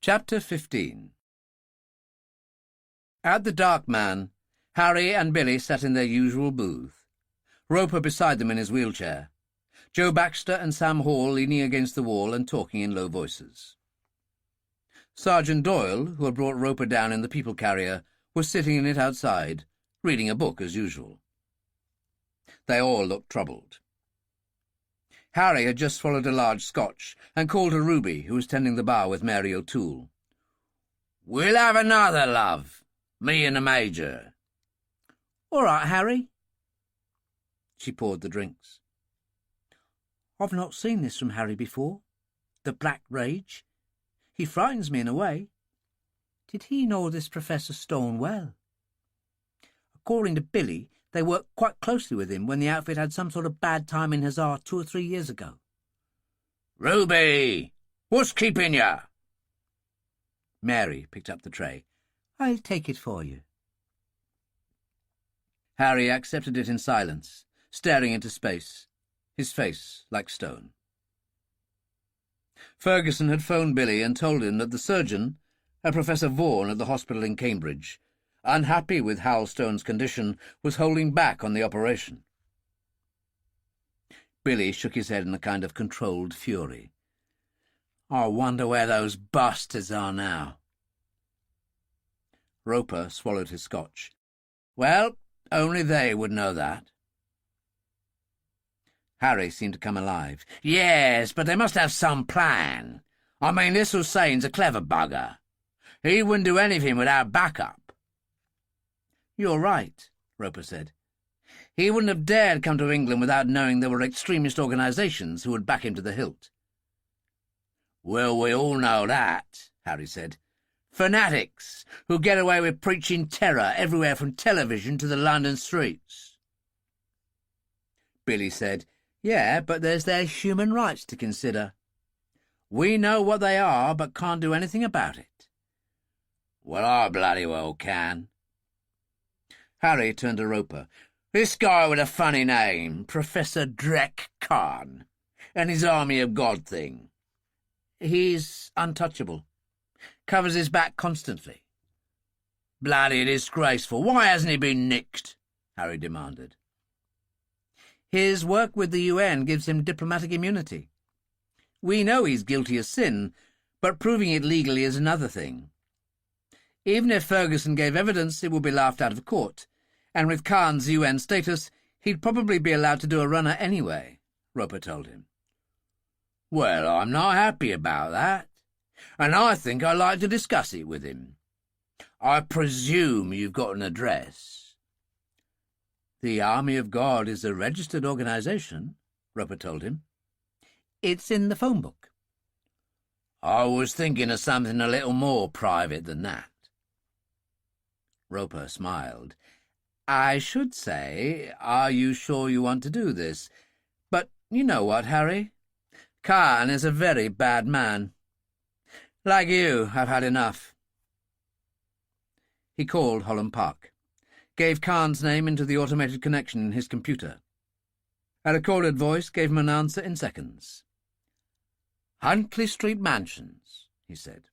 Chapter 15. At the Dark Man, Harry and Billy sat in their usual booth, Roper beside them in his wheelchair, Joe Baxter and Sam Hall leaning against the wall and talking in low voices. Sergeant Doyle, who had brought Roper down in the people carrier, was sitting in it outside, reading a book as usual. They all looked troubled. Harry had just swallowed a large Scotch and called to Ruby, who was tending the bar with Mary O'Toole. "We'll have another, love," Me and the Major. All right, Harry. She poured the drinks. I've not seen this from Harry before. The Black Rage. He frightens me in a way. Did he know this Professor Stone well? According to Billy, they worked quite closely with him when the outfit had some sort of bad time in Hazard 2 or 3 years ago. Ruby, what's keeping you? Mary picked up the tray. I'll take it for you. Harry accepted it in silence, staring into space, his face like stone. Ferguson had phoned Billy and told him that the surgeon, a Professor Vaughan at the hospital in Cambridge, unhappy with Hal Stone's condition, was holding back on the operation. Billy shook his head in a kind of controlled fury. I wonder where those bastards are now. Roper swallowed his scotch. Well, only they would know that. Harry seemed to come alive. Yes, but they must have some plan. I mean, this Hussein's a clever bugger. He wouldn't do anything without backup. You're right, Roper said. He wouldn't have dared come to England without knowing there were extremist organisations who would back him to the hilt. Well, we all know that, Harry said. Fanatics who get away with preaching terror everywhere from television to the London streets. Billy said, Yeah, but there's their human rights to consider. We know what they are, but can't do anything about it. Well, I bloody well can. Harry turned to Roper. This guy with a funny name, Professor Drek Khan, and his Army of God thing. He's untouchable. Covers his back constantly. Bloody disgraceful. Why hasn't he been nicked? Harry demanded. His work with the UN gives him diplomatic immunity. We know he's guilty of sin, but proving it legally is another thing. Even if Ferguson gave evidence, it would be laughed out of court, and with Khan's UN status, he'd probably be allowed to do a runner anyway, Roper told him. Well, I'm not happy about that, and I think I'd like to discuss it with him. I presume you've got an address. The Army of God is a registered organisation, Roper told him. It's in the phone book. I was thinking of something a little more private than that. Roper smiled. I should say, are you sure you want to do this? But you know what, Harry? Khan is a very bad man. Like you, I've had enough. He called Holland Park, gave Khan's name into the automated connection in his computer. A recorded voice gave him an answer in seconds. Huntley Street Mansions, he said.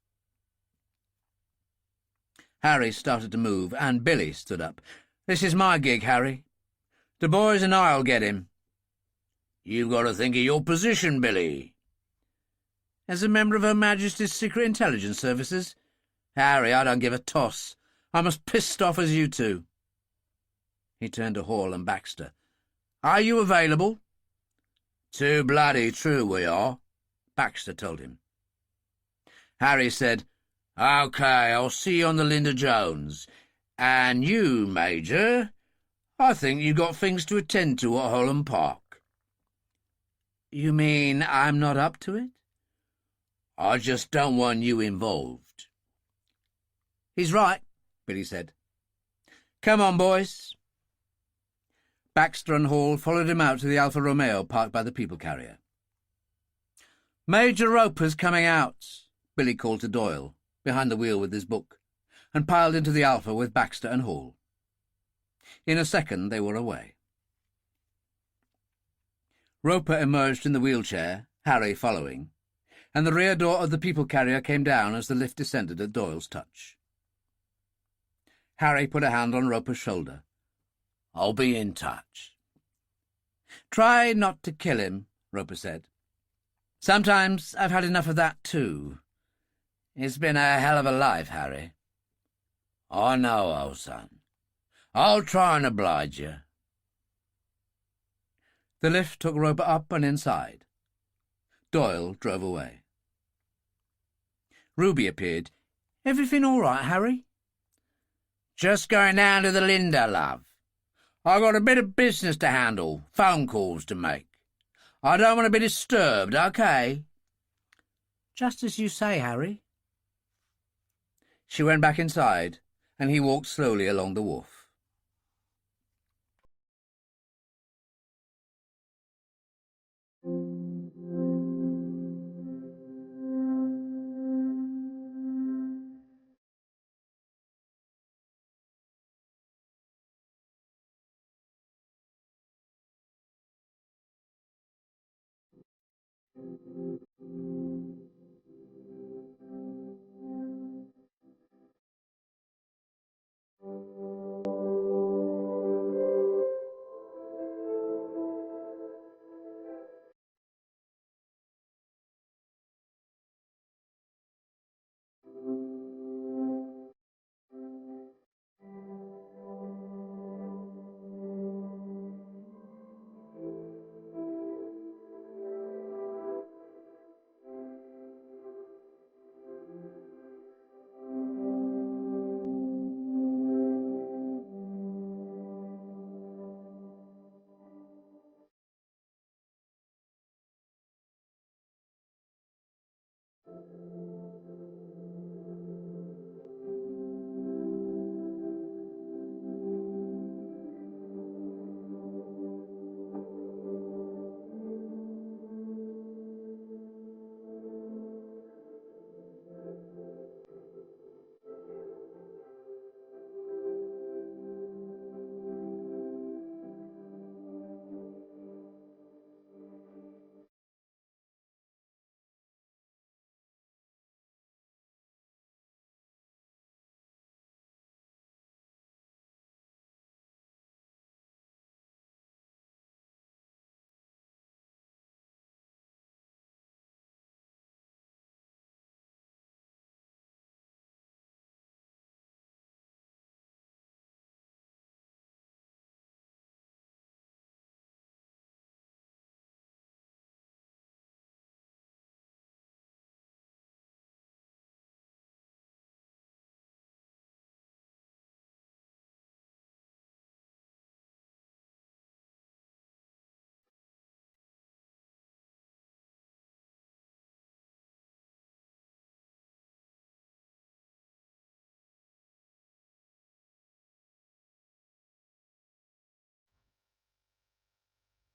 Harry started to move, and Billy stood up. This is my gig, Harry. The boys and I'll get him. You've got to think of your position, Billy. As a member of Her Majesty's Secret Intelligence Services? Harry, I don't give a toss. I'm as pissed off as you two. He turned to Hall and Baxter. Are you available? Too bloody true we are, Baxter told him. Harry said, OK, I'll see you on the Linda Jones. And you, Major, I think you've got things to attend to at Holland Park. You mean I'm not up to it? I just don't want you involved. He's right, Billy said. Come on, boys. Baxter and Hall followed him out to the Alfa Romeo parked by the people carrier. Major Roper's coming out, Billy called to Doyle, behind the wheel with his book, and piled into the Alfa with Baxter and Hall. In a second they were away. Roper emerged in the wheelchair, Harry following, and the rear door of the people carrier came down as the lift descended at Doyle's touch. Harry put a hand on Roper's shoulder. I'll be in touch. Try not to kill him, Roper said. Sometimes I've had enough of that too. It's been a hell of a life, Harry. I know, old son. I'll try and oblige you. The lift took Roper up and inside. Doyle drove away. Ruby appeared. Everything all right, Harry? Just going down to the Linda, love. I got a bit of business to handle, phone calls to make. I don't want to be disturbed, okay?" "Just as you say, Harry." She went back inside, and he walked slowly along the wharf.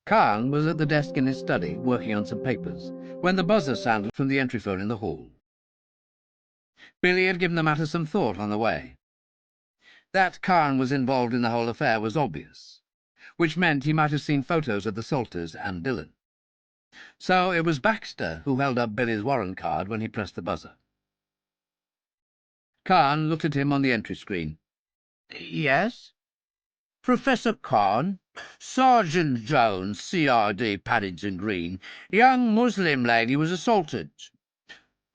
Khan was at the desk in his study, working on some papers, when the buzzer sounded from the entry phone in the hall. Billy had given the matter some thought on the way. That Khan was involved in the whole affair was obvious, which meant he might have seen photos of the Salters and Dillon. So it was Baxter who held up Billy's warrant card when he pressed the buzzer. Khan looked at him on the entry screen. "Yes?" "Professor Khan, Sergeant Jones, CRD, Paddington Green. Young Muslim lady was assaulted.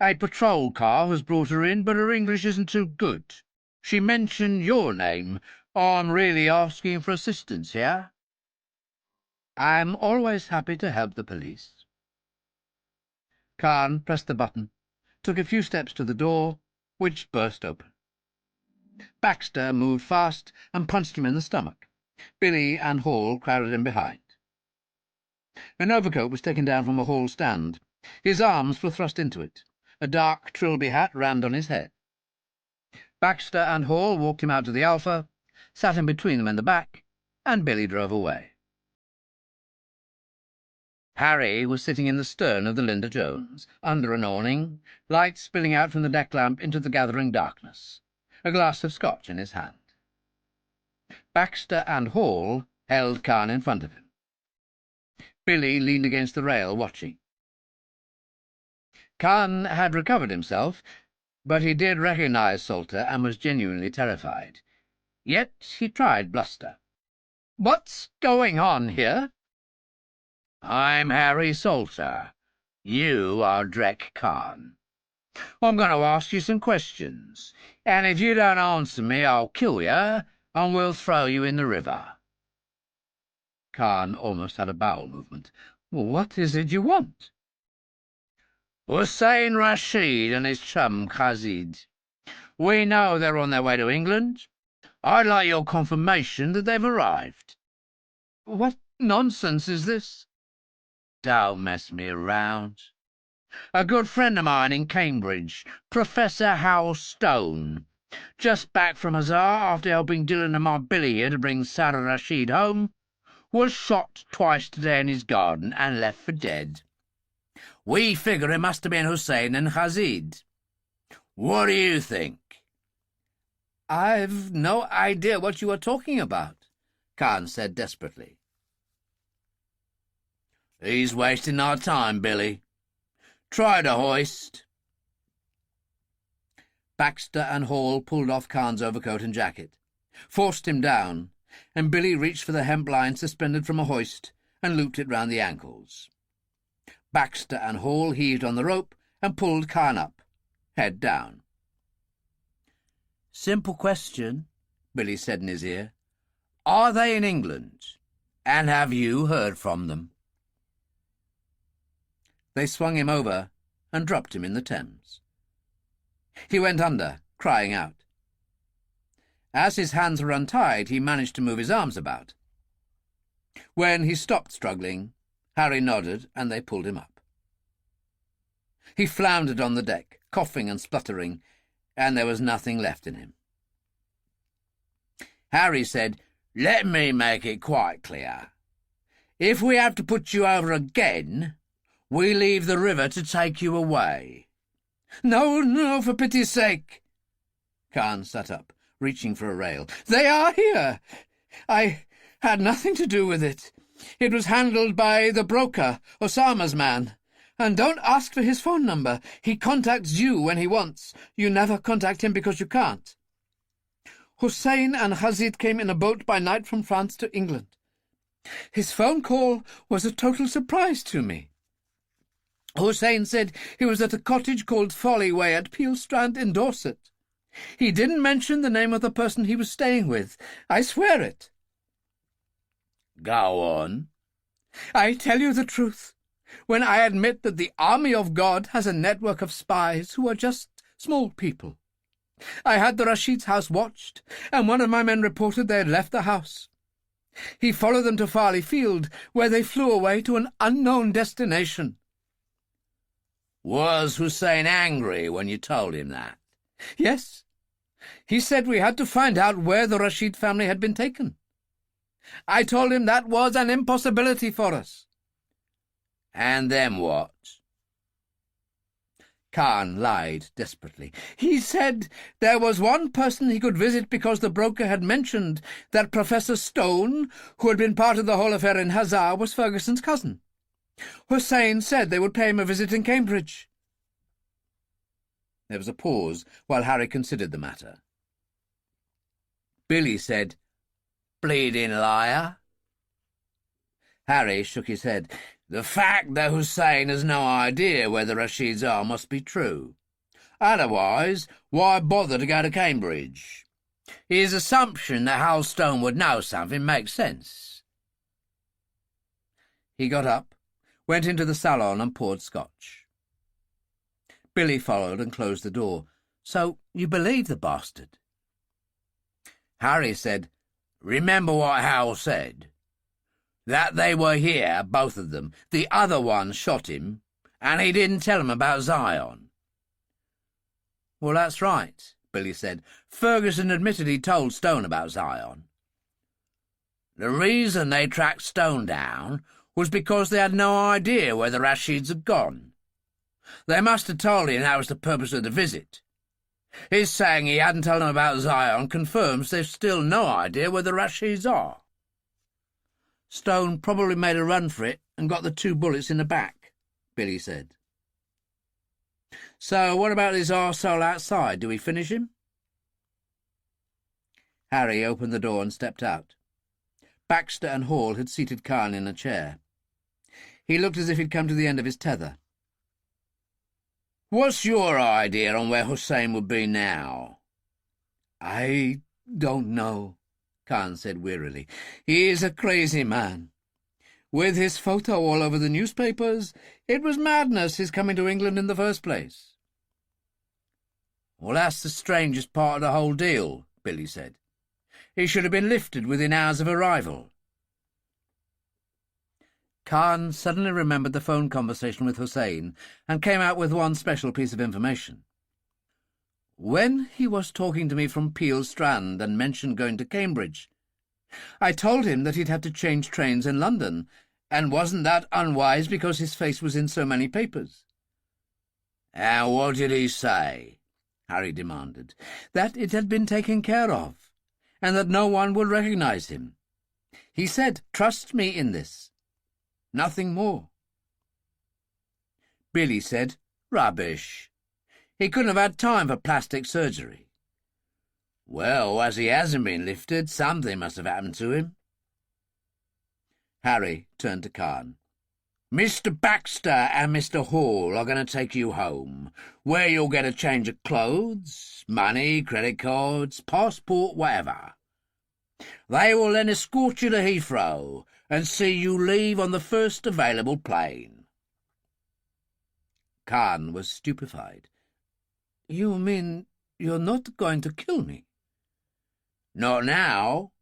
A patrol car has brought her in, but her English isn't too good. She mentioned your name. I'm really asking for assistance here." "I'm always happy to help the police." Khan pressed the button, took a few steps to the door, which burst open. Baxter moved fast and punched him in the stomach. Billy and Hall crowded in behind. An overcoat was taken down from a hall stand. His arms were thrust into it. A dark trilby hat rammed on his head. Baxter and Hall walked him out to the Alpha, sat him between them in the back, and Billy drove away. Harry was sitting in the stern of the Linda Jones, under an awning, light spilling out from the deck lamp into the gathering darkness, a glass of scotch in his hand. Baxter and Hall held Khan in front of him. Billy leaned against the rail, watching. Khan had recovered himself, but he did recognize Salter and was genuinely terrified. Yet he tried bluster. "What's going on here?" "I'm Harry Salter. You are Drek Khan. I'm going to ask you some questions, and if you don't answer me, I'll kill you, and we'll throw you in the river." Khan almost had a bowel movement. "What is it you want?" "Hussein Rashid and his chum Khazid. We know they're on their way to England. I'd like your confirmation that they've arrived." "What nonsense is this?" "Don't mess me around. A good friend of mine in Cambridge, Professor Hal Stone, just back from Huzzar after helping Dillon and my Billy here to bring Caspar Rashid home, was shot twice today in his garden and left for dead. We figure it must have been Hussein and Khazid. What do you think?" "I've no idea what you are talking about," Khan said desperately. "He's wasting our time, Billy. Try to hoist." Baxter and Hall pulled off Khan's overcoat and jacket, forced him down, and Billy reached for the hemp line suspended from a hoist and looped it round the ankles. Baxter and Hall heaved on the rope and pulled Khan up, head down. "Simple question," Billy said in his ear. "Are they in England? And have you heard from them?" They swung him over and dropped him in the Thames. He went under, crying out. As his hands were untied, he managed to move his arms about. When he stopped struggling, Harry nodded and they pulled him up. He floundered on the deck, coughing and spluttering, and there was nothing left in him. Harry said, "Let me make it quite clear. If we have to put you over again, we leave the river to take you away." "No, no, for pity's sake." Khan sat up, reaching for a rail. "They are here. I had nothing to do with it. It was handled by the broker, Osama's man. And don't ask for his phone number. He contacts you when he wants. You never contact him because you can't. Hussein and Khazid came in a boat by night from France to England. His phone call was a total surprise to me. Hussein said he was at a cottage called Folly Way at Peel Strand in Dorset. He didn't mention the name of the person he was staying with. I swear it." "Go on." "I tell you the truth when I admit that the army of God has a network of spies who are just small people. I had the Rashid's house watched, and one of my men reported they had left the house. He followed them to Farley Field, where they flew away to an unknown destination." "Was Hussein angry when you told him that?" "Yes. He said we had to find out where the Rashid family had been taken. I told him that was an impossibility for us." "And then what?" Khan lied desperately. "He said there was one person he could visit because the broker had mentioned that Professor Stone, who had been part of the whole affair in Huzzar, was Ferguson's cousin. Hussein said they would pay him a visit in Cambridge." There was a pause while Harry considered the matter. Billy said, "Bleeding liar." Harry shook his head. "The fact that Hussein has no idea where the Rashids are must be true. Otherwise, why bother to go to Cambridge? His assumption that Hal Stone would know something makes sense." He got up, went into the salon and poured scotch. Billy followed and closed the door. "So you believe the bastard?" Harry said, "Remember what Hal said? That they were here, both of them. The other one shot him, and he didn't tell him about Zion." "Well, that's right," Billy said. "Ferguson admitted he told Stone about Zion." "The reason they tracked Stone down was because they had no idea where the Rashids had gone. They must have told him that was the purpose of the visit. His saying he hadn't told them about Zion confirms they've still no idea where the Rashids are." "Stone probably made a run for it and got the 2 bullets in the back," Billy said. "So what about this arsehole outside? Do we finish him?" Harry opened the door and stepped out. Baxter and Hall had seated Khan in a chair. He looked as if he'd come to the end of his tether. "What's your idea on where Hussein would be now?" "I don't know," Khan said wearily. "He is a crazy man. With his photo all over the newspapers, it was madness his coming to England in the first place." "Well, that's the strangest part of the whole deal," Billy said. He should have been lifted within hours of arrival. Khan suddenly remembered the phone conversation with Hussein and came out with one special piece of information. When he was talking to me from Peel Strand and mentioned going to Cambridge, I told him that he'd have to change trains in London, and wasn't that unwise because his face was in so many papers? And what did he say? Harry demanded. That it had been taken care of, and that no one would recognise him. He said, "Trust me in this." Nothing more. Billy said, "Rubbish. He couldn't have had time for plastic surgery." "Well, as he hasn't been lifted, something must have happened to him." Harry turned to Khan. "Mr. Baxter and Mr. Hall are going to take you home, where you'll get a change of clothes, money, credit cards, passport, whatever. They will then escort you to Heathrow and see you leave on the first available plane." Khan was stupefied. "You mean you're not going to kill me?" "Not now.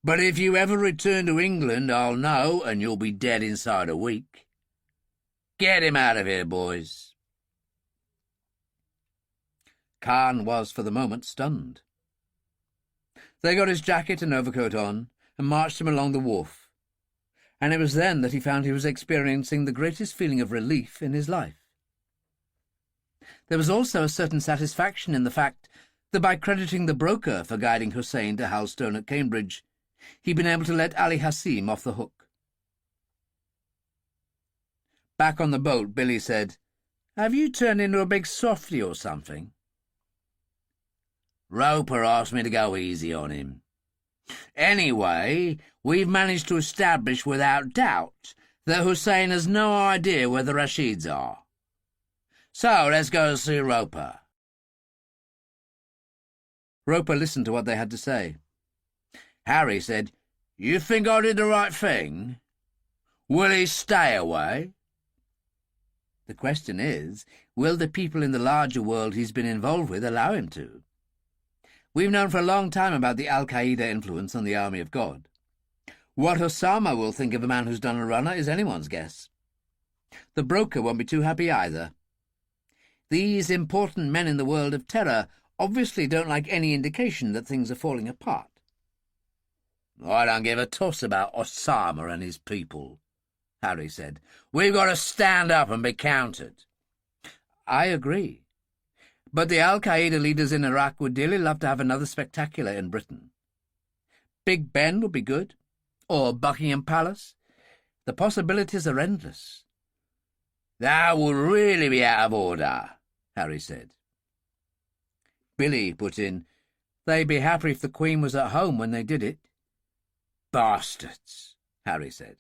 But if you ever return to England, I'll know, and you'll be dead inside a week. Get him out of here, boys." Khan was, for the moment, stunned. They got his jacket and overcoat on and marched him along the wharf, and it was then that he found he was experiencing the greatest feeling of relief in his life. There was also a certain satisfaction in the fact that by crediting the broker for guiding Hussein to Halstone at Cambridge, he'd been able to let Ali Hassim off the hook. Back on the boat, Billy said, "Have you turned into a big softy or something?" "Roper asked me to go easy on him. Anyway, we've managed to establish without doubt that Hussein has no idea where the Rashids are. So let's go see Roper." Roper listened to what they had to say. Harry said, "You think I did the right thing? Will he stay away?" "The question is, will the people in the larger world he's been involved with allow him to? We've known for a long time about the Al-Qaeda influence on the Army of God. What Osama will think of a man who's done a runner is anyone's guess. The broker won't be too happy either. These important men in the world of terror obviously don't like any indication that things are falling apart." "I don't give a toss about Osama and his people," Harry said. "We've got to stand up and be counted." "I agree. But the Al-Qaeda leaders in Iraq would dearly love to have another spectacular in Britain. Big Ben would be good, or Buckingham Palace. The possibilities are endless." "That would really be out of order," Harry said. Billy put in, "They'd be happy if the Queen was at home when they did it." "Bastards," Harry said.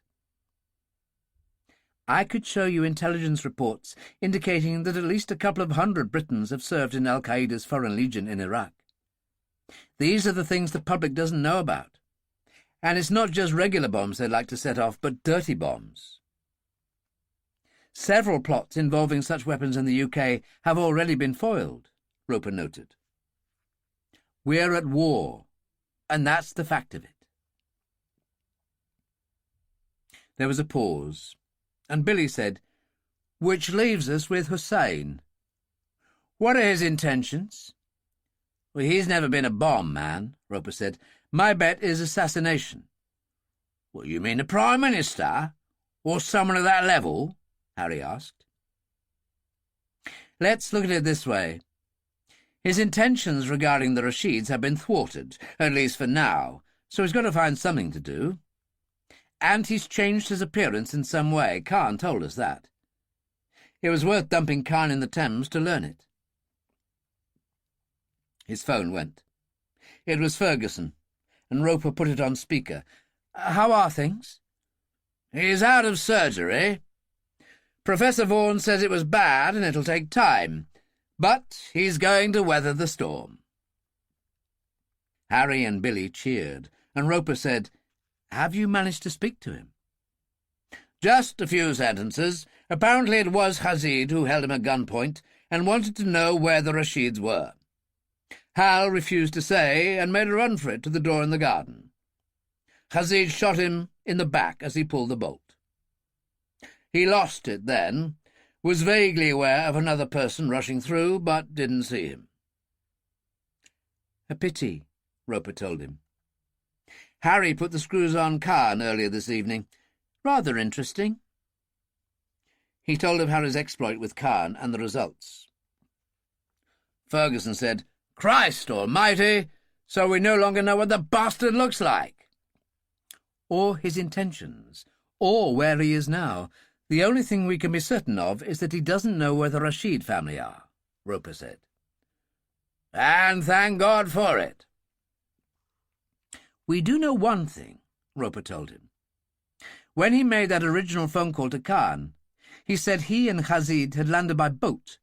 "I could show you intelligence reports indicating that at least a couple of 100 Britons have served in Al-Qaeda's Foreign Legion in Iraq. These are the things the public doesn't know about. And it's not just regular bombs they'd like to set off, but dirty bombs. Several plots involving such weapons in the UK have already been foiled," Roper noted. "We're at war, and that's the fact of it." There was a pause, and Billy said, "Which leaves us with Hussein. What are his intentions?" "Well, he's never been a bomb man," Roper said. "My bet is assassination." "Well, you mean the Prime Minister? Or someone of that level?" Harry asked. "Let's look at it this way. His intentions regarding the Rashids have been thwarted, at least for now, so he's got to find something to do. And he's changed his appearance in some way. Khan told us that. It was worth dumping Khan in the Thames to learn it." His phone went. It was Ferguson, and Roper put it on speaker. "How are things?" "He's out of surgery. Professor Vaughan says it was bad and it'll take time, but he's going to weather the storm." Harry and Billy cheered, and Roper said, "Have you managed to speak to him?" "Just a few sentences. Apparently it was Hazid who held him at gunpoint and wanted to know where the Rashids were. Hal refused to say and made a run for it to the door in the garden. Khazid shot him in the back as he pulled the bolt. He lost it then, was vaguely aware of another person rushing through, but didn't see him. "A pity," Roper told him. "Harry put the screws on Khan earlier this evening. "Rather interesting." He told of Harry's exploit with Khan and the results. Ferguson said, "Christ almighty, so we no longer know what the bastard looks like." "Or his intentions, or where he is now. The only thing we can be certain of is that he doesn't know where the Rashid family are," Roper said. "And thank God for it." "We do know one thing," Roper told him. "When he made that original phone call to Khan, he said he and Khazid had landed by boat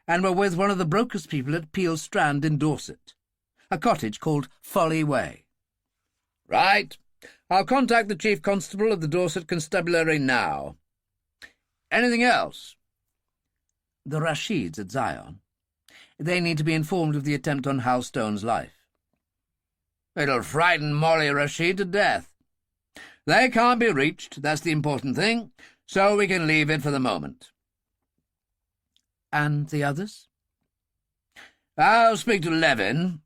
and were with one of the broker's people at Peel Strand in Dorset, a cottage called Folly Way." "Right. I'll contact the Chief Constable of the Dorset Constabulary now. Anything else?" "The Rashids at Zion. They need to be informed of the attempt on Hal Stone's life." "It'll frighten Molly Rashid to death. They can't be reached, that's the important thing, so we can leave it for the moment." "And the others?" "I'll speak to Levin.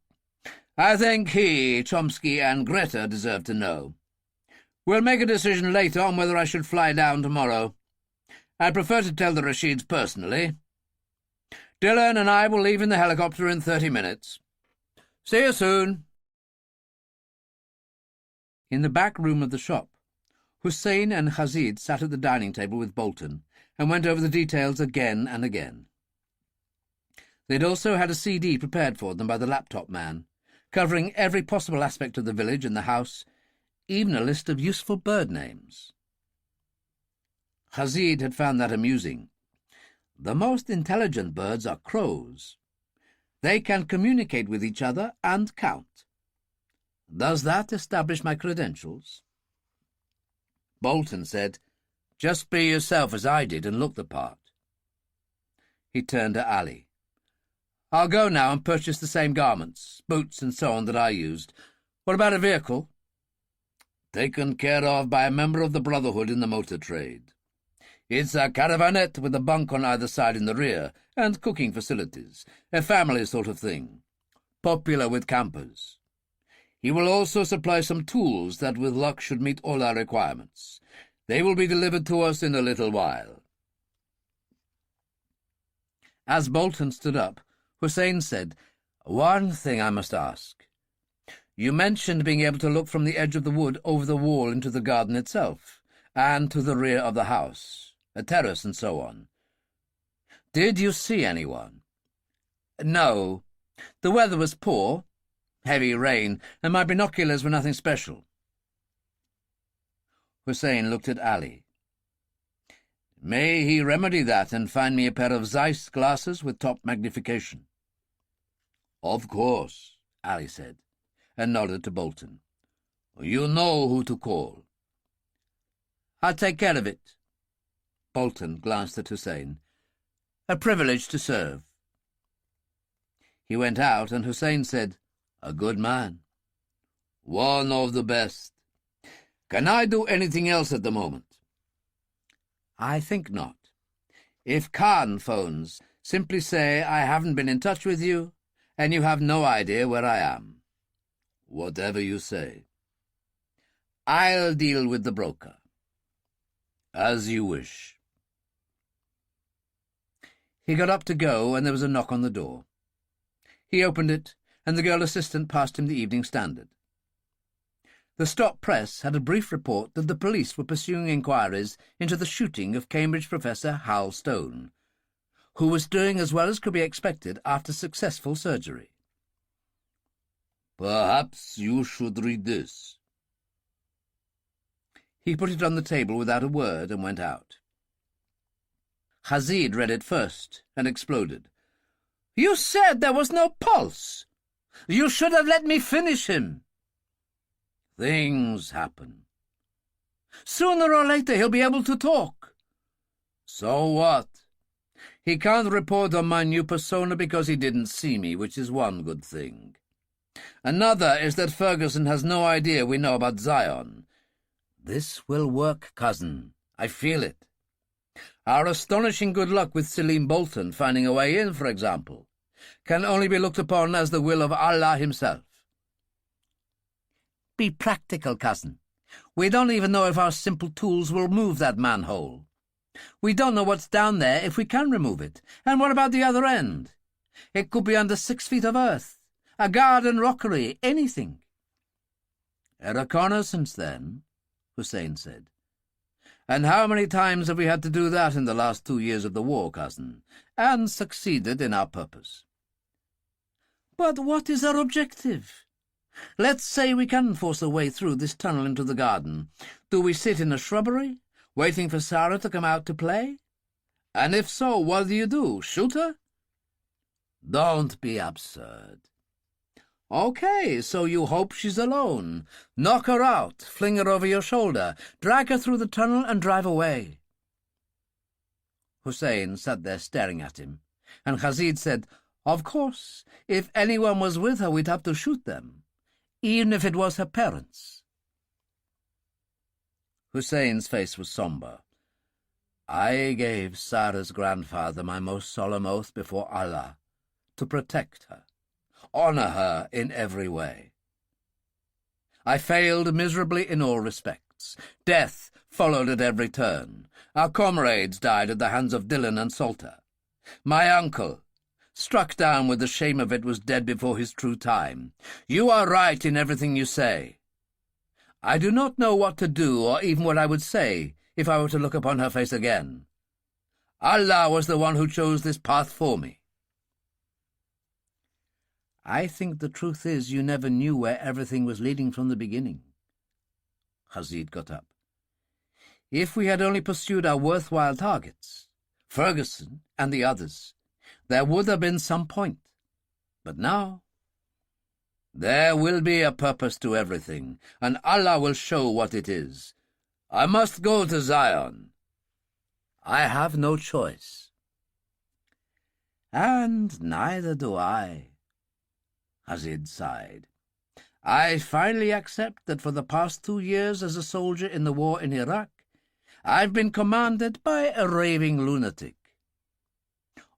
I think he, Chomsky, and Greta deserve to know. We'll make a decision later on whether I should fly down tomorrow. I prefer to tell the Rashids personally. Dillon and I will leave in the helicopter in 30 minutes. See you soon." In the back room of the shop, Hussein and Khazid sat at the dining table with Bolton and went over the details again and again. They'd also had a CD prepared for them by the laptop man, covering every possible aspect of the village and the house, even a list of useful bird names. Khazid had found that amusing. "The most intelligent birds are crows. They can communicate with each other and count. Does that establish my credentials?" Bolton said, "Just be yourself as I did and look the part." He turned to Ali. "I'll go now and purchase the same garments, boots and so on that I used. What about a vehicle?" "Taken care of by a member of the Brotherhood in the motor trade. It's a caravanette with a bunk on either side in the rear, and cooking facilities, a family sort of thing. Popular with campers. He will also supply some tools that with luck should meet all our requirements. They will be delivered to us in a little while." As Bolton stood up, Hussein said, "One thing I must ask. You mentioned being able to look from the edge of the wood over the wall into the garden itself, and to the rear of the house, a terrace and so on. Did you see anyone?" "No. The weather was poor, heavy rain, and my binoculars were nothing special." Hussein looked at Ali. "May he remedy that and find me a pair of Zeiss glasses with top magnification." "Of course," Ali said, and nodded to Bolton. "You know who to call." "I'll take care of it." Bolton glanced at Hussein. "A privilege to serve." He went out, and Hussein said, "A good man. One of the best. Can I do anything else at the moment?" "I think not. If Khan phones, simply say I haven't been in touch with you, and you have no idea where I am." "Whatever you say." "I'll deal with the broker." "As you wish." He got up to go, and there was a knock on the door. He opened it, and the girl assistant passed him the Evening Standard. The Stop Press had a brief report that the police were pursuing inquiries into the shooting of Cambridge professor Hal Stone, who was doing as well as could be expected after successful surgery. "Perhaps you should read this." He put it on the table without a word and went out. Khazid read it first and exploded. "You said there was no pulse. You should have let me finish him." "Things happen." "Sooner or later he'll be able to talk." "So what? He can't report on my new persona because he didn't see me, which is one good thing. Another is that Ferguson has no idea we know about Zion. This will work, cousin. I feel it. Our astonishing good luck with Selim Bolton finding a way in, for example, can only be looked upon as the will of Allah himself. Be practical, cousin. We don't even know if our simple tools will move that manhole. We don't know what's down there if we can remove it. And what about the other end? It could be under 6 feet of earth, a garden rockery, anything. A reconnaissance, then, Hussein said. And how many times have we had to do that in the last 2 years of the war, cousin, and succeeded in our purpose? But what is our objective? Let's say we can force a way through this tunnel into the garden. Do we sit in a shrubbery, waiting for Sara to come out to play? And if so, what do? Shoot her? Don't be absurd. Okay, so you hope she's alone. Knock her out, fling her over your shoulder, drag her through the tunnel and drive away. Hussein sat there staring at him, and Khazid said, Of course, if anyone was with her, we'd have to shoot them, even if it was her parents. Hussein's face was sombre. I gave Sara's grandfather my most solemn oath before Allah to protect her, honor her in every way. I failed miserably in all respects. Death followed at every turn. Our comrades died at the hands of Dillon and Salter. My uncle, struck down with the shame of it, was dead before his true time. You are right in everything you say. I do not know what to do, or even what I would say, if I were to look upon her face again. Allah was the one who chose this path for me. I think the truth is you never knew where everything was leading from the beginning. Khazid got up. If we had only pursued our worthwhile targets, Ferguson and the others, there would have been some point. But now, there will be a purpose to everything, and Allah will show what it is. I must go to Zion. I have no choice. And neither do I. Khazid sighed. I finally accept that for the past 2 years as a soldier in the war in Iraq, I've been commanded by a raving lunatic.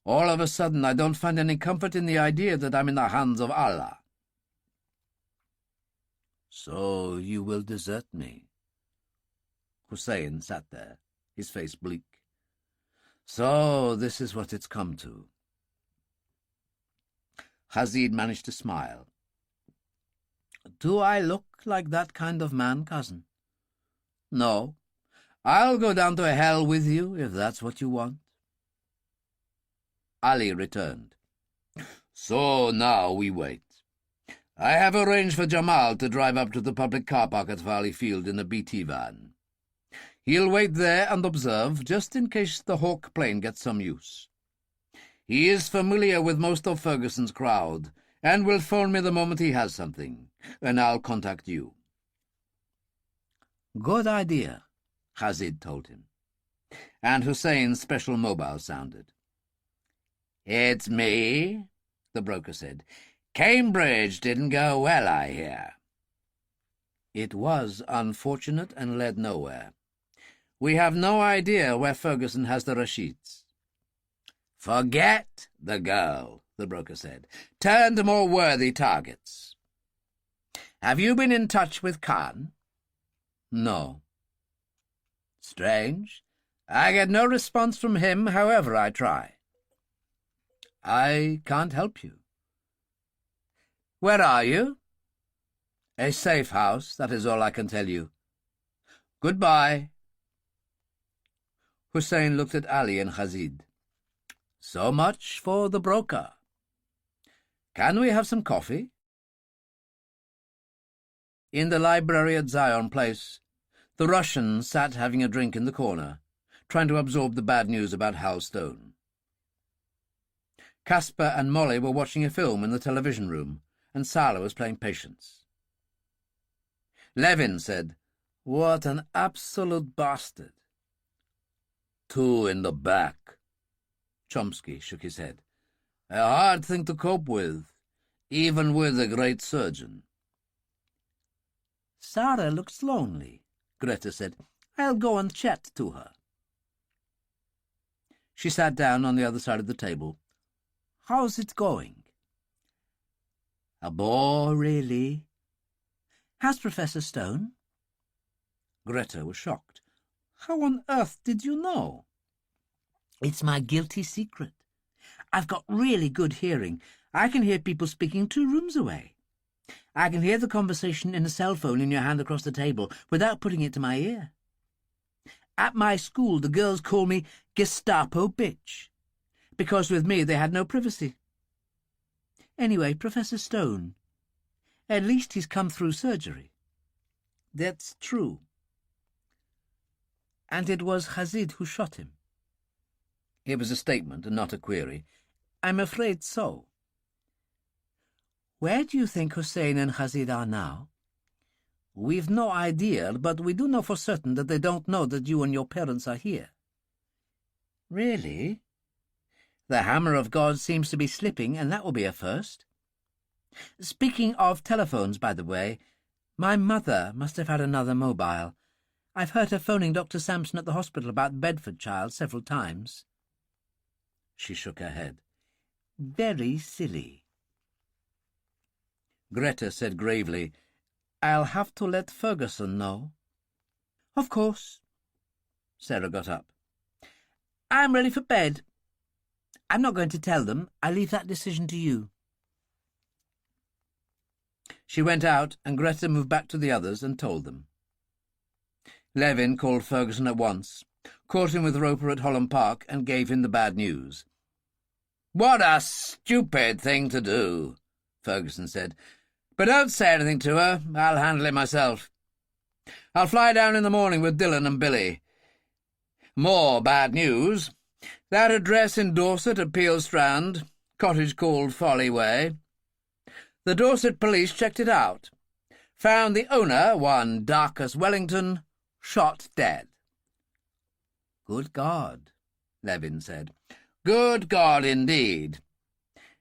All of a sudden, I don't find any comfort in the idea that I'm in the hands of Allah. So you will desert me? Hussein sat there, his face bleak. So this is what it's come to. Khazid managed to smile. Do I look like that kind of man, cousin? No. I'll go down to hell with you, if that's what you want. Ali returned. So now we wait. I have arranged for Jamal to drive up to the public car park at Farley Field in a BT van. He'll wait there and observe, just in case the Hawk plane gets some use. He is familiar with most of Ferguson's crowd, and will phone me the moment he has something, and I'll contact you. Good idea, Khazid told him, and Hussein's special mobile sounded. It's me, the broker said. Cambridge didn't go well, I hear. It was unfortunate and led nowhere. We have no idea where Ferguson has the Rashids. Forget the girl, the broker said. Turn to more worthy targets. Have you been in touch with Khan? No. Strange. I get no response from him, however I try. I can't help you. Where are you? A safe house, that is all I can tell you. Goodbye. Hussein looked at Ali and Khazid. So much for the broker. Can we have some coffee? In the library at Zion Place, the Russian sat having a drink in the corner, trying to absorb the bad news about Hal Stone. Caspar and Molly were watching a film in the television room, and Sara was playing Patience. Levin said, What an absolute bastard. 2 in the back. Chomsky shook his head. A hard thing to cope with. even with a great surgeon. Sara looks lonely, Greta said. I'll go and chat to her. She sat down on the other side of the table. How's it going? A bore, really? Has Professor Stone? Greta was shocked. How on earth did you know? It's my guilty secret. I've got really good hearing. I can hear people speaking 2 rooms away. I can hear the conversation in a cell phone in your hand across the table without putting it to my ear. At my school, the girls call me Gestapo bitch, because with me they had no privacy. Anyway, Professor Stone, at least he's come through surgery. That's true. And it was Hazid who shot him. It was a statement and not a query. I'm afraid so. Where do you think Hussein and Hazid are now? We've no idea, but we do know for certain that they don't know that you and your parents are here. Really? The hammer of God seems to be slipping, and that will be a first. Speaking of telephones, by the way, my mother must have had another mobile. I've heard her phoning Dr. Sampson at the hospital about the Bedford child several times. She shook her head. Very silly. Greta said gravely, I'll have to let Ferguson know. Of course. Sara got up. I'm ready for bed. I'm not going to tell them. I leave that decision to you. She went out, and Greta moved back to the others and told them. Levin called Ferguson at once, caught him with Roper at Holland Park, and gave him the bad news. "What a stupid thing to do," Ferguson said. "But don't say anything to her. I'll handle it myself. I'll fly down in the morning with Dillon and Billy. More bad news. That address in Dorset at Peel Strand, cottage called Folly Way. The Dorset police checked it out. Found the owner, one Darcus Wellington, shot dead." "Good God," Levin said. "Good God, indeed.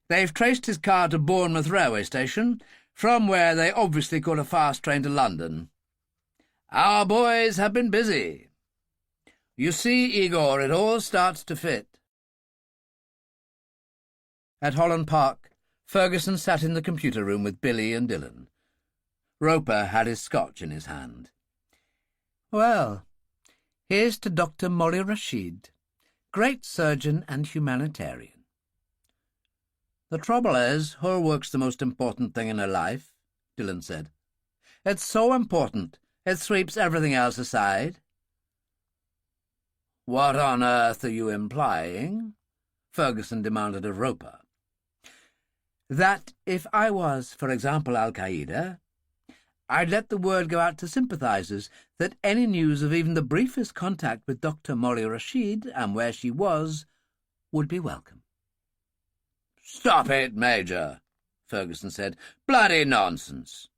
They've traced his car to Bournemouth railway station, from where they obviously caught a fast train to London. Our boys have been busy. You see, Igor, it all starts to fit." At Holland Park, Ferguson sat in the computer room with Billy and Dillon. Roper had his scotch in his hand. "Well, here's to Dr. Molly Rashid, great surgeon and humanitarian." "The trouble is, her work's the most important thing in her life," Dillon said. "It's so important, it sweeps everything else aside." "What on earth are you implying?" Ferguson demanded of Roper. "That if I was, for example, Al-Qaeda, I'd let the word go out to sympathizers that any news of even the briefest contact with Dr. Molly Rashid and where she was would be welcome." "Stop it, Major," Ferguson said. "Bloody nonsense.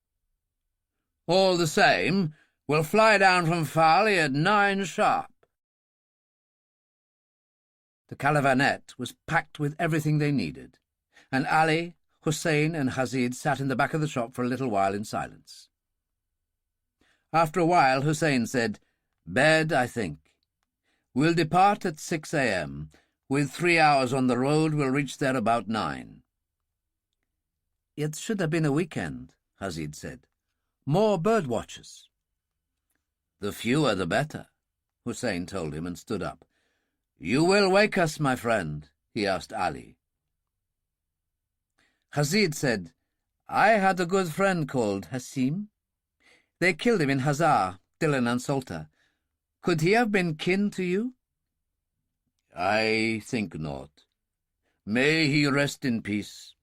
All the same, we'll fly down from Farley at 9 sharp. The caravanette was packed with everything they needed, and Ali, Hussein and Hazid sat in the back of the shop for a little while in silence. After a while, Hussein said, "Bed, I think. We'll depart at 6 a.m., With 3 hours on the road, we'll reach there about 9. "It should have been a weekend," Hazid said. "More bird watchers." "The fewer the better," Hussein told him and stood up. "You will wake us, my friend?" he asked Ali. Hazid said, "I had a good friend called Hassim. They killed him in Hazar, Dillon and Salter. Could he have been kin to you?" "I think not. May he rest in peace."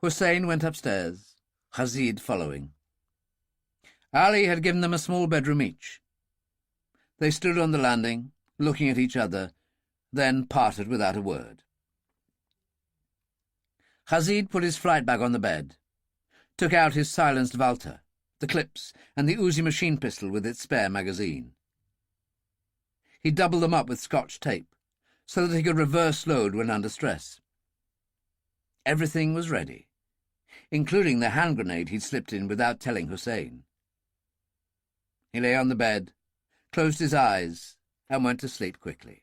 Hussein went upstairs, Hazid following. Ali had given them a small bedroom each. They stood on the landing, looking at each other, then parted without a word. Hazid put his flight bag on the bed, took out his silenced Walter, the clips, and the Uzi machine pistol with its spare magazine. He doubled them up with Scotch tape, so that he could reverse load when under stress. Everything was ready, including the hand grenade he'd slipped in without telling Hussein. He lay on the bed, closed his eyes, and went to sleep quickly.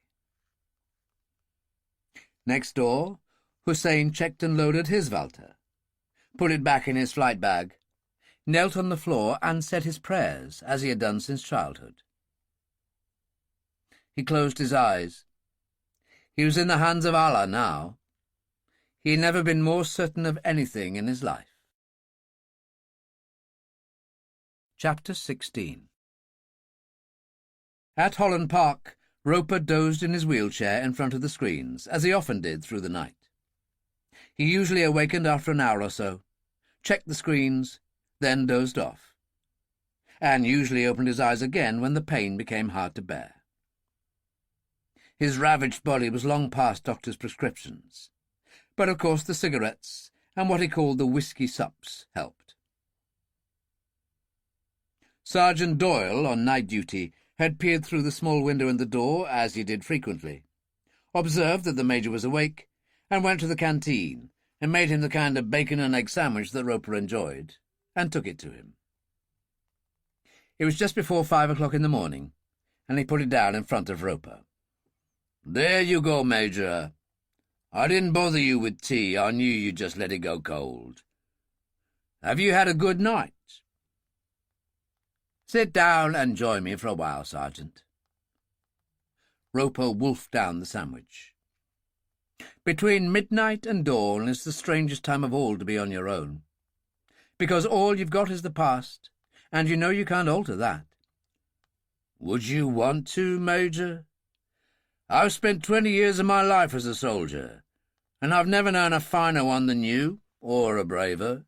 Next door, Hussein checked and loaded his Walter, put it back in his flight bag, knelt on the floor and said his prayers, as he had done since childhood. He closed his eyes. He was in the hands of Allah now. He had never been more certain of anything in his life. Chapter 16. At Holland Park, Roper dozed in his wheelchair in front of the screens, as he often did through the night. He usually awakened after an hour or so, checked the screens, then dozed off, and usually opened his eyes again when the pain became hard to bear. His ravaged body was long past doctor's prescriptions, but of course the cigarettes and what he called the whisky sups helped. Sergeant Doyle, on night duty, had peered through the small window in the door, as he did frequently, observed that the Major was awake, and went to the canteen and made him the kind of bacon and egg sandwich that Roper enjoyed, and took it to him. It was just before 5 o'clock in the morning, and he put it down in front of Roper. "There you go, Major. I didn't bother you with tea. I knew you'd just let it go cold. Have you had a good night?" "Sit down and join me for a while, Sergeant." Roper wolfed down the sandwich. Between midnight and dawn is the strangest time of all to be on your own, because all you've got is the past, and you know you can't alter that. "Would you want to, Major? I've spent 20 years of my life as a soldier, and I've never known a finer one than you, or a braver."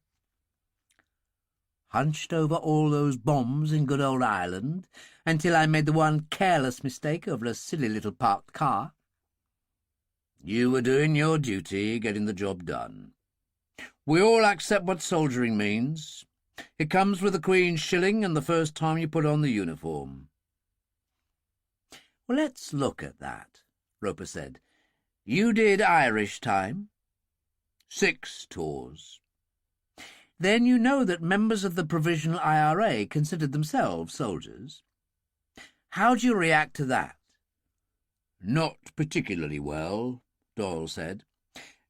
"Hunched over all those bombs in good old Ireland until I made the one careless mistake over a silly little parked car." "You were doing your duty, getting the job done. We all accept what soldiering means. It comes with the Queen's shilling and the first time you put on the uniform." "Well, let's look at that," Roper said. "You did Irish time?" 6 tours. "Then you know that members of the Provisional IRA considered themselves soldiers. How do you react to that?" "Not particularly well," Doyle said,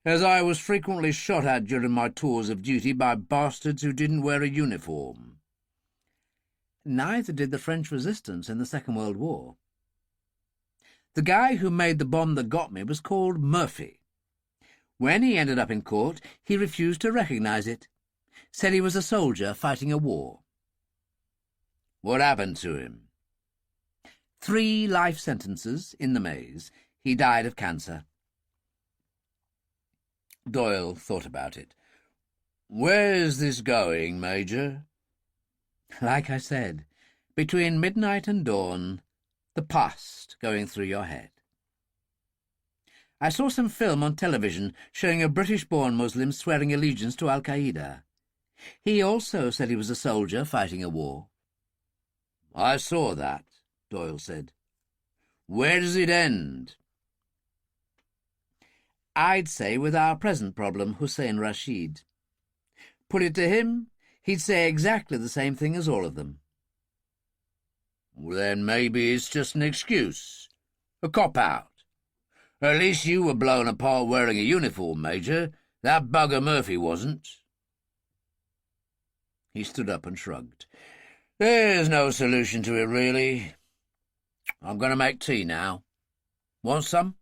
"as I was frequently shot at during my tours of duty by bastards who didn't wear a uniform." "Neither did the French resistance in the Second World War. The guy who made the bomb that got me was called Murphy. When he ended up in court, he refused to recognize it. Said he was a soldier fighting a war." "What happened to him?" 3 life sentences in the maze. He died of cancer." Doyle thought about it. "Where's this going, Major?" "Like I said, between midnight and dawn, the past going through your head. I saw some film on television showing a British-born Muslim swearing allegiance to Al-Qaeda. He also said he was a soldier fighting a war." "I saw that," Doyle said. "Where does it end?" "I'd say with our present problem, Hussein Rashid. Put it to him, he'd say exactly the same thing as all of them." "Well, then maybe it's just an excuse, a cop-out. At least you were blown apart wearing a uniform, Major. That bugger Murphy wasn't." He stood up and shrugged. "There's no solution to it, really. I'm going to make tea now. Want some?"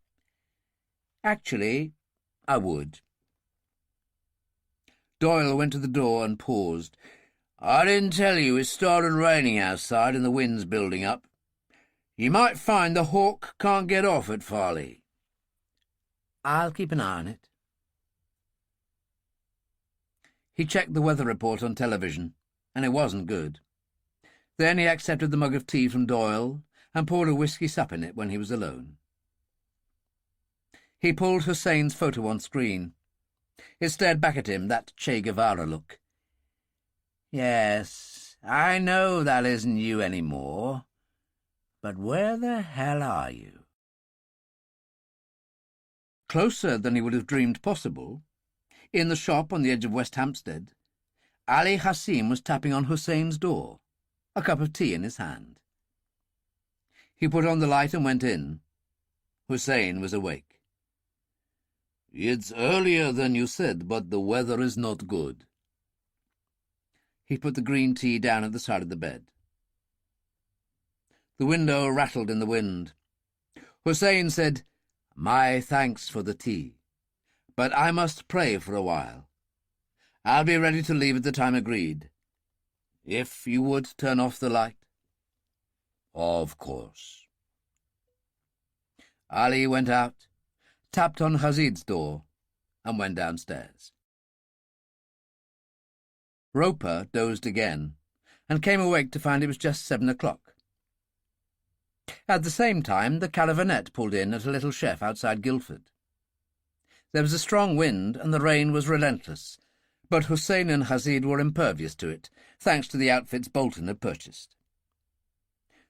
"Actually, I would." Doyle went to the door and paused. "I didn't tell you it started raining outside and the wind's building up. You might find the Hawk can't get off at Farley." "I'll keep an eye on it." He checked the weather report on television, and it wasn't good. Then he accepted the mug of tea from Doyle and poured a whisky sup in it when he was alone. He pulled Hussein's photo on screen. It stared back at him, that Che Guevara look. "Yes, I know that isn't you anymore, but where the hell are you?" Closer than he would have dreamed possible, In the shop on the edge of West Hampstead, Ali Hassim was tapping on Hussein's door, a cup of tea in his hand. He put on the light and went in. Hussein was awake. "It's earlier than you said, but the weather is not good." He put the green tea down at the side of the bed. The window rattled in the wind. Hussein said, "My thanks for the tea, but I must pray for a while. I'll be ready to leave at the time agreed. If you would turn off the light." "Of course." Ali went out, tapped on Hazid's door, and went downstairs. Roper dozed again, and came awake to find it was just 7 o'clock. At the same time, the caravanette pulled in at a little chef outside Guildford. There was a strong wind, and the rain was relentless, but Hussein and Hazid were impervious to it, thanks to the outfits Bolton had purchased.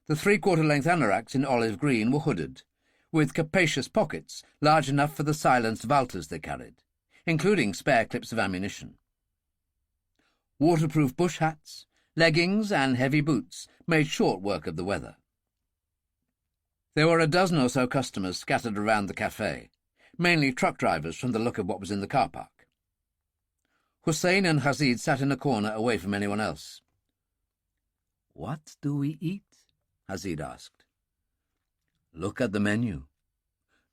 The three-quarter-length anoraks in olive green were hooded, with capacious pockets large enough for the silenced Walters they carried, including spare clips of ammunition. Waterproof bush hats, leggings, and heavy boots made short work of the weather. There were a dozen or so customers scattered around the café, mainly truck drivers from the look of what was in the car park. Hussein and Hazid sat in a corner away from anyone else. "What do we eat?" Hazid asked. "Look at the menu.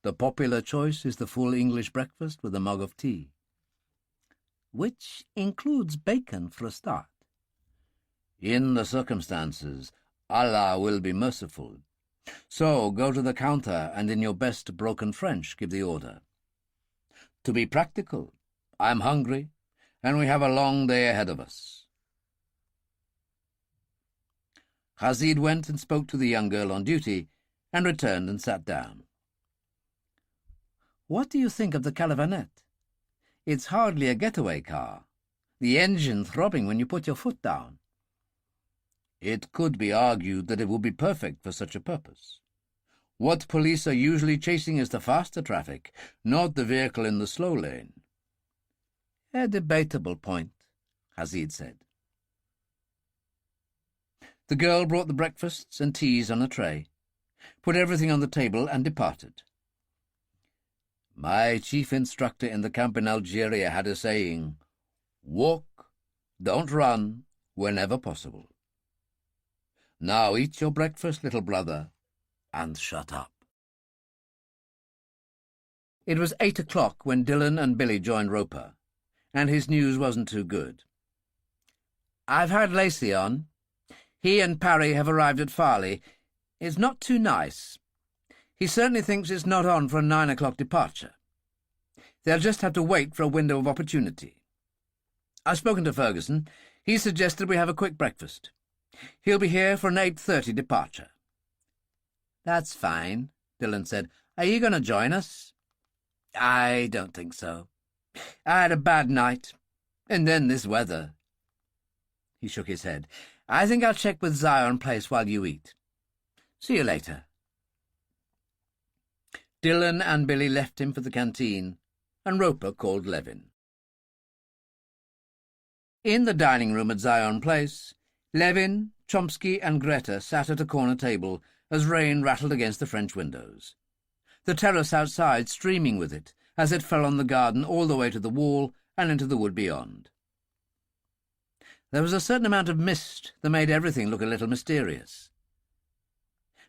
The popular choice is the full English breakfast with a mug of tea." "Which includes bacon for a start." "In the circumstances, Allah will be merciful. So go to the counter and in your best broken French give the order. To be practical, I'm hungry, and we have a long day ahead of us." Hazid went and spoke to the young girl on duty, and returned and sat down. "What do you think of the caravanette? It's hardly a getaway car. The engine throbbing when you put your foot down." "It could be argued that it would be perfect for such a purpose. What police are usually chasing is the faster traffic, not the vehicle in the slow lane." "A debatable point," Hazid said. The girl brought the breakfasts and teas on a tray, put everything on the table, and departed. "My chief instructor in the camp in Algeria had a saying, 'Walk, don't run, whenever possible.' Now eat your breakfast, little brother, and shut up." It was 8 o'clock when Dillon and Billy joined Roper, and his news wasn't too good. "I've had Lacey on. He and Parry have arrived at Farley. It's not too nice. He certainly thinks it's not on for a 9 o'clock departure. They'll just have to wait for a window of opportunity. I've spoken to Ferguson. He suggested we have a quick breakfast. He'll be here for an 8:30 departure." "That's fine," Dillon said. "Are you going to join us?" "I don't think so. I had a bad night, and then this weather." He shook his head. "I think I'll check with Zion Place while you eat. See you later." Dillon and Billy left him for the canteen, and Roper called Levin. In the dining room at Zion Place, Levin, Chomsky, and Greta sat at a corner table as rain rattled against the French windows, the terrace outside streaming with it as it fell on the garden all the way to the wall and into the wood beyond. There was a certain amount of mist that made everything look a little mysterious.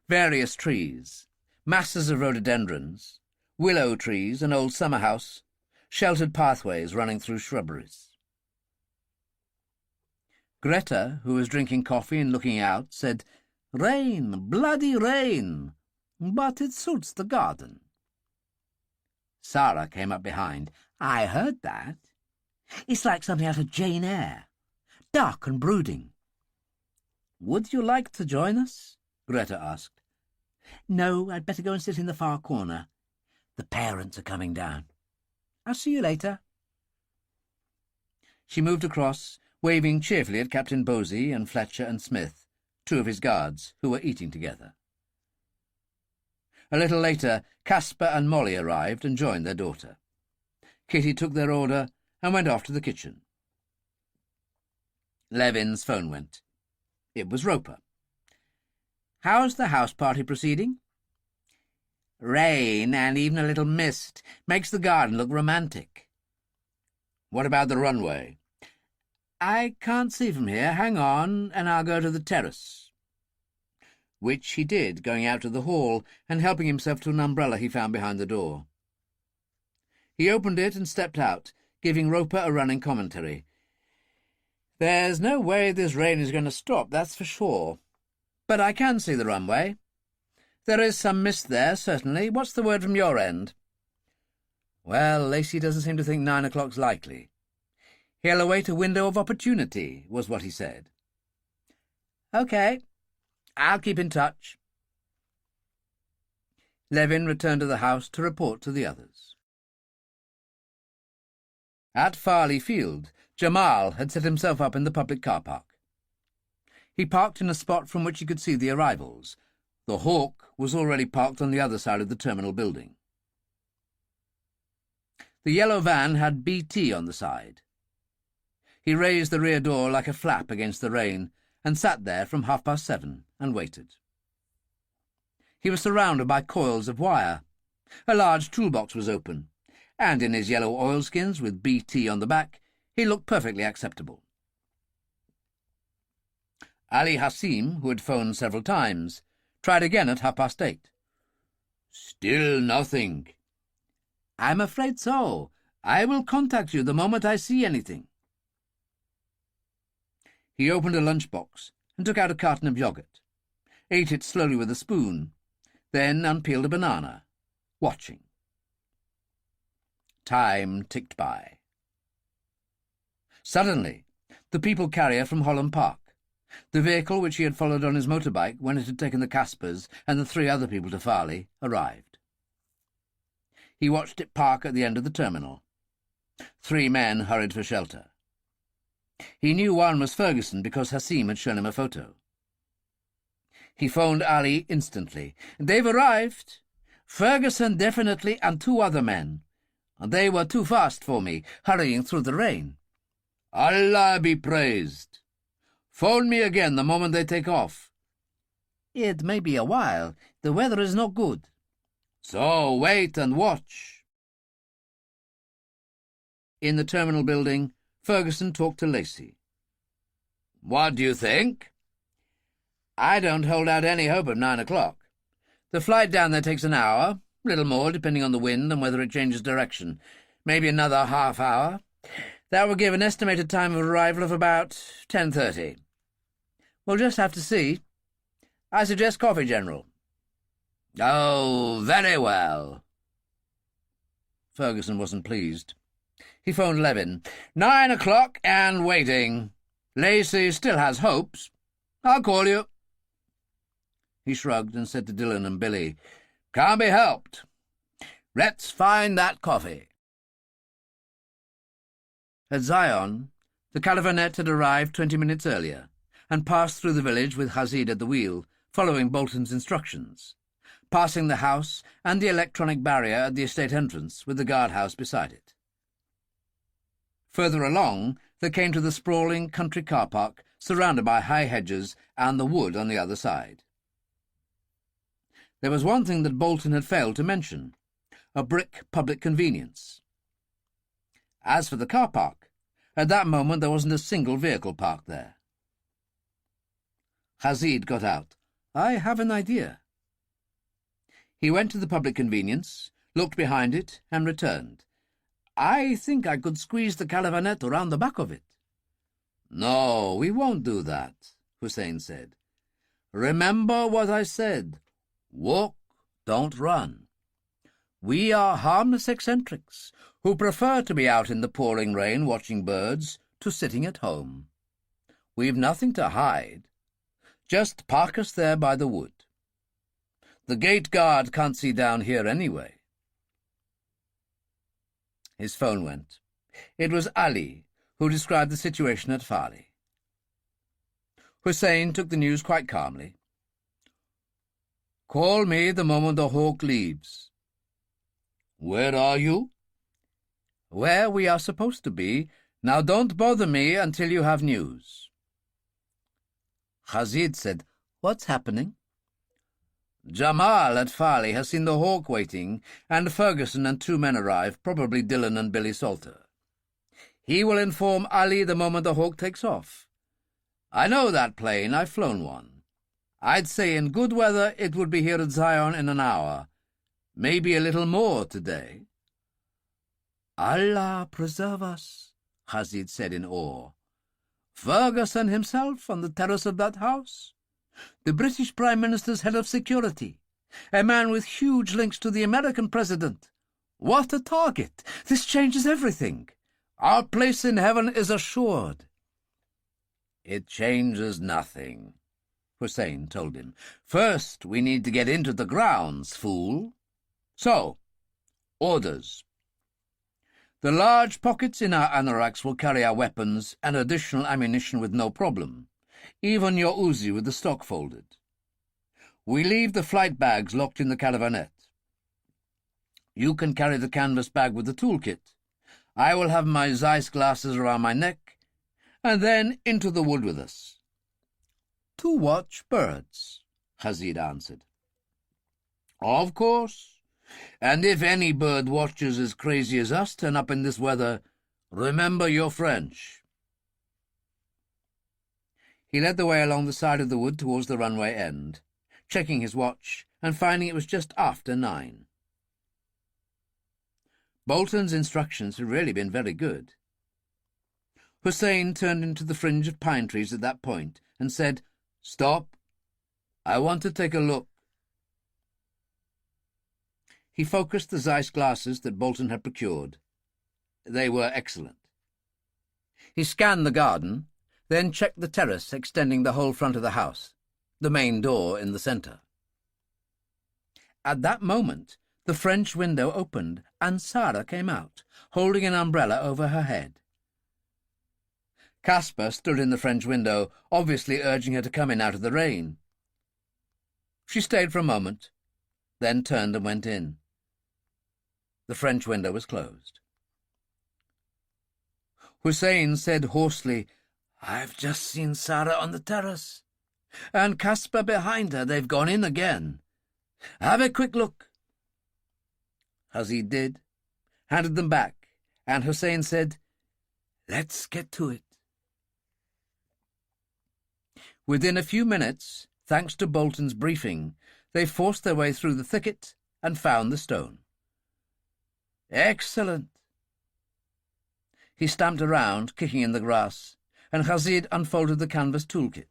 Various trees, masses of rhododendrons, willow trees, an old summer house, sheltered pathways running through shrubberies. Greta, who was drinking coffee and looking out, said, "Rain, bloody rain, but it suits the garden." Sara came up behind. "I heard that. It's like something out of Jane Eyre, dark and brooding." "Would you like to join us?" Greta asked. "No, I'd better go and sit in the far corner. The parents are coming down. I'll see you later." She moved across, waving cheerfully at Captain Bosey and Fletcher and Smith, two of his guards, who were eating together. A little later, Caspar and Molly arrived and joined their daughter. Kitty took their order, and went off to the kitchen. Levin's phone went. It was Roper. "How's the house party proceeding?" "Rain and even a little mist makes the garden look romantic." "What about the runway?" "I can't see from here. Hang on, and I'll go to the terrace." Which he did, going out to the hall and helping himself to an umbrella he found behind the door. He opened it and stepped out, giving Roper a running commentary. "There's no way this rain is going to stop, that's for sure. But I can see the runway. There is some mist there, certainly. What's the word from your end?" "Well, Lacey doesn't seem to think 9 o'clock's likely. He'll await a window of opportunity," was what he said. "OK. I'll keep in touch." Levin returned to the house to report to the others. At Farley Field, Jamal had set himself up in the public car park. He parked in a spot from which he could see the arrivals. The Hawk was already parked on the other side of the terminal building. The yellow van had BT on the side. He raised the rear door like a flap against the rain and sat there from 7:30 and waited. He was surrounded by coils of wire. A large toolbox was open, and in his yellow oilskins with BT on the back, he looked perfectly acceptable. Ali Hassim, who had phoned several times, tried again at 8:30. "Still nothing." "I'm afraid so. I will contact you the moment I see anything." He opened a lunchbox and took out a carton of yogurt, ate it slowly with a spoon, then unpeeled a banana, watching. Time ticked by. Suddenly, the people carrier from Holland Park, the vehicle which he had followed on his motorbike when it had taken the Caspars and the 3 other people to Farley, arrived. He watched it park at the end of the terminal. 3 men hurried for shelter. He knew one was Ferguson because Hassim had shown him a photo. He phoned Ali instantly. "They've arrived. Ferguson definitely and 2 other men. They were too fast for me, hurrying through the rain." "Allah be praised. Phone me again the moment they take off." "It may be a while. The weather is not good." "So wait and watch." In the terminal building, Ferguson talked to Lacey. "What do you think?" "I don't hold out any hope of 9 o'clock. The flight down there takes an hour, a little more, depending on the wind and whether it changes direction. Maybe another half hour. That would give an estimated time of arrival of about 10:30. We'll just have to see. I suggest coffee, General." "Oh, very well." Ferguson wasn't pleased. He phoned Levin. 9 o'clock and waiting. Lacey still has hopes. I'll call you." He shrugged and said to Dillon and Billy, "Can't be helped. Let's find that coffee." At Zion, the caravanette had arrived 20 minutes earlier and passed through the village with Hazid at the wheel, following Bolton's instructions, passing the house and the electronic barrier at the estate entrance with the guardhouse beside it. Further along, they came to the sprawling country car park surrounded by high hedges and the wood on the other side. There was one thing that Bolton had failed to mention: a brick public convenience. As for the car park, at that moment there wasn't a single vehicle parked there. Hazid got out. "I have an idea." He went to the public convenience, looked behind it, and returned. "I think I could squeeze the caravanette around the back of it." "No, we won't do that," Hussein said. "Remember what I said. Walk, don't run. We are harmless eccentrics who prefer to be out in the pouring rain watching birds to sitting at home. We've nothing to hide. Just park us there by the wood. The gate guard can't see down here anyway." His phone went. It was Ali, who described the situation at Farley. Hussein took the news quite calmly. "Call me the moment the Hawk leaves." "Where are you?" Where we are supposed to be. Now don't bother me until you have news. Rashid said, "What's happening?" "Jamal at Farley has seen the Hawk waiting, and Ferguson and 2 men arrive, probably Dillon and Billy Salter. He will inform Ali the moment the Hawk takes off. I know that plane. I've flown one. I'd say in good weather it would be here at Zion in an hour, maybe a little more today." "Allah preserve us," Rashid said in awe. "Ferguson himself on the terrace of that house? The British Prime Minister's head of security, a man with huge links to the American president. What a target! This changes everything. Our place in heaven is assured." "It changes nothing," Hussein told him. "First, we need to get into the grounds, fool. So, orders. The large pockets in our anoraks will carry our weapons and additional ammunition with no problem, even your Uzi with the stock folded. We leave the flight bags locked in the caravanette. You can carry the canvas bag with the toolkit. I will have my Zeiss glasses around my neck, and then into the wood with us." "To watch birds," Rashid answered. "Of course. And if any bird watchers as crazy as us turn up in this weather, remember you're French." He led the way along the side of the wood towards the runway end, checking his watch and finding it was just after 9. Bolton's instructions had really been very good. Hussein turned into the fringe of pine trees at that point and said, "Stop. I want to take a look." He focused the Zeiss glasses that Bolton had procured. They were excellent. He scanned the garden, then checked the terrace extending the whole front of the house, the main door in the centre. At that moment, the French window opened, and Sara came out, holding an umbrella over her head. Caspar stood in the French window, obviously urging her to come in out of the rain. She stayed for a moment, then turned and went in. The French window was closed. Hussein said hoarsely, "I've just seen Sara on the terrace, and Caspar behind her. They've gone in again. Have a quick look." Rashid did, handed them back, and Hussein said, "Let's get to it." Within a few minutes, thanks to Bolton's briefing, they forced their way through the thicket and found the stone. "Excellent." He stamped around, kicking in the grass, and Rashid unfolded the canvas toolkit.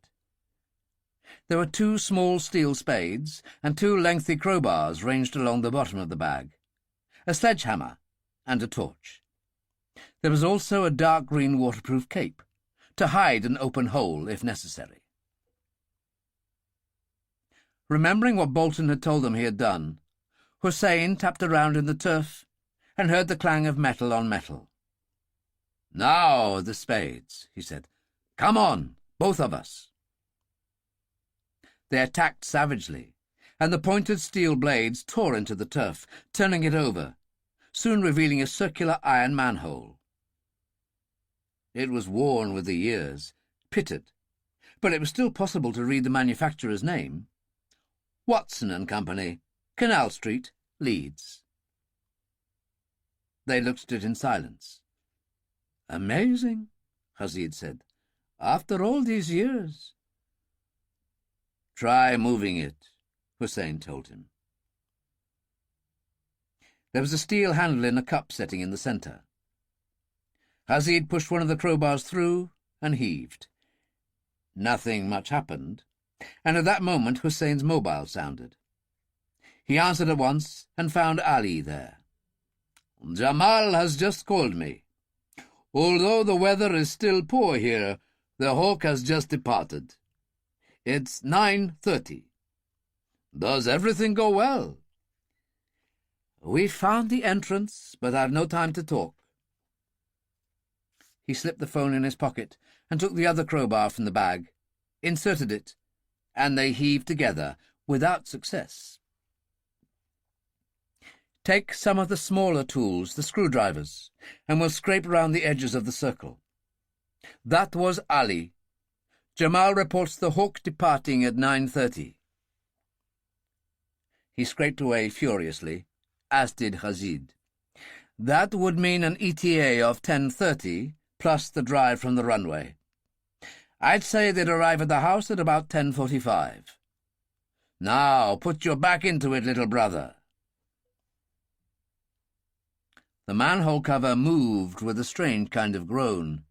There were 2 small steel spades and 2 lengthy crowbars ranged along the bottom of the bag, a sledgehammer, and a torch. There was also a dark green waterproof cape, to hide an open hole if necessary. Remembering what Bolton had told them he had done, Hussein tapped around in the turf and heard the clang of metal on metal. "Now the spades," he said. "Come on, both of us." They attacked savagely, and the pointed steel blades tore into the turf, turning it over, soon revealing a circular iron manhole. It was worn with the years, pitted, but it was still possible to read the manufacturer's name. Watson and Company, Canal Street, Leeds. They looked at it in silence. "Amazing," Rashid said. "After all these years." "Try moving it," Hussein told him. There was a steel handle in a cup setting in the centre. Rashid pushed one of the crowbars through and heaved. Nothing much happened, and at that moment Hussein's mobile sounded. He answered at once and found Ali there. "Jamal has just called me. Although the weather is still poor here, the Hawk has just departed. It's 9:30. Does everything go well?" "We found the entrance, but I've no time to talk." He slipped the phone in his pocket and took the other crowbar from the bag, inserted it, and they heaved together, without success. Take some of the smaller tools, the screwdrivers, and we'll scrape round the edges of the circle. That was Ali. Jamal reports the Hawk departing at 9:30. He scraped away furiously, as did Rashid. That would mean an ETA of 10:30, plus the drive from the runway. I'd say they'd arrive at the house at about 10:45. Now, put your back into it, little brother. The manhole cover moved with a strange kind of groan,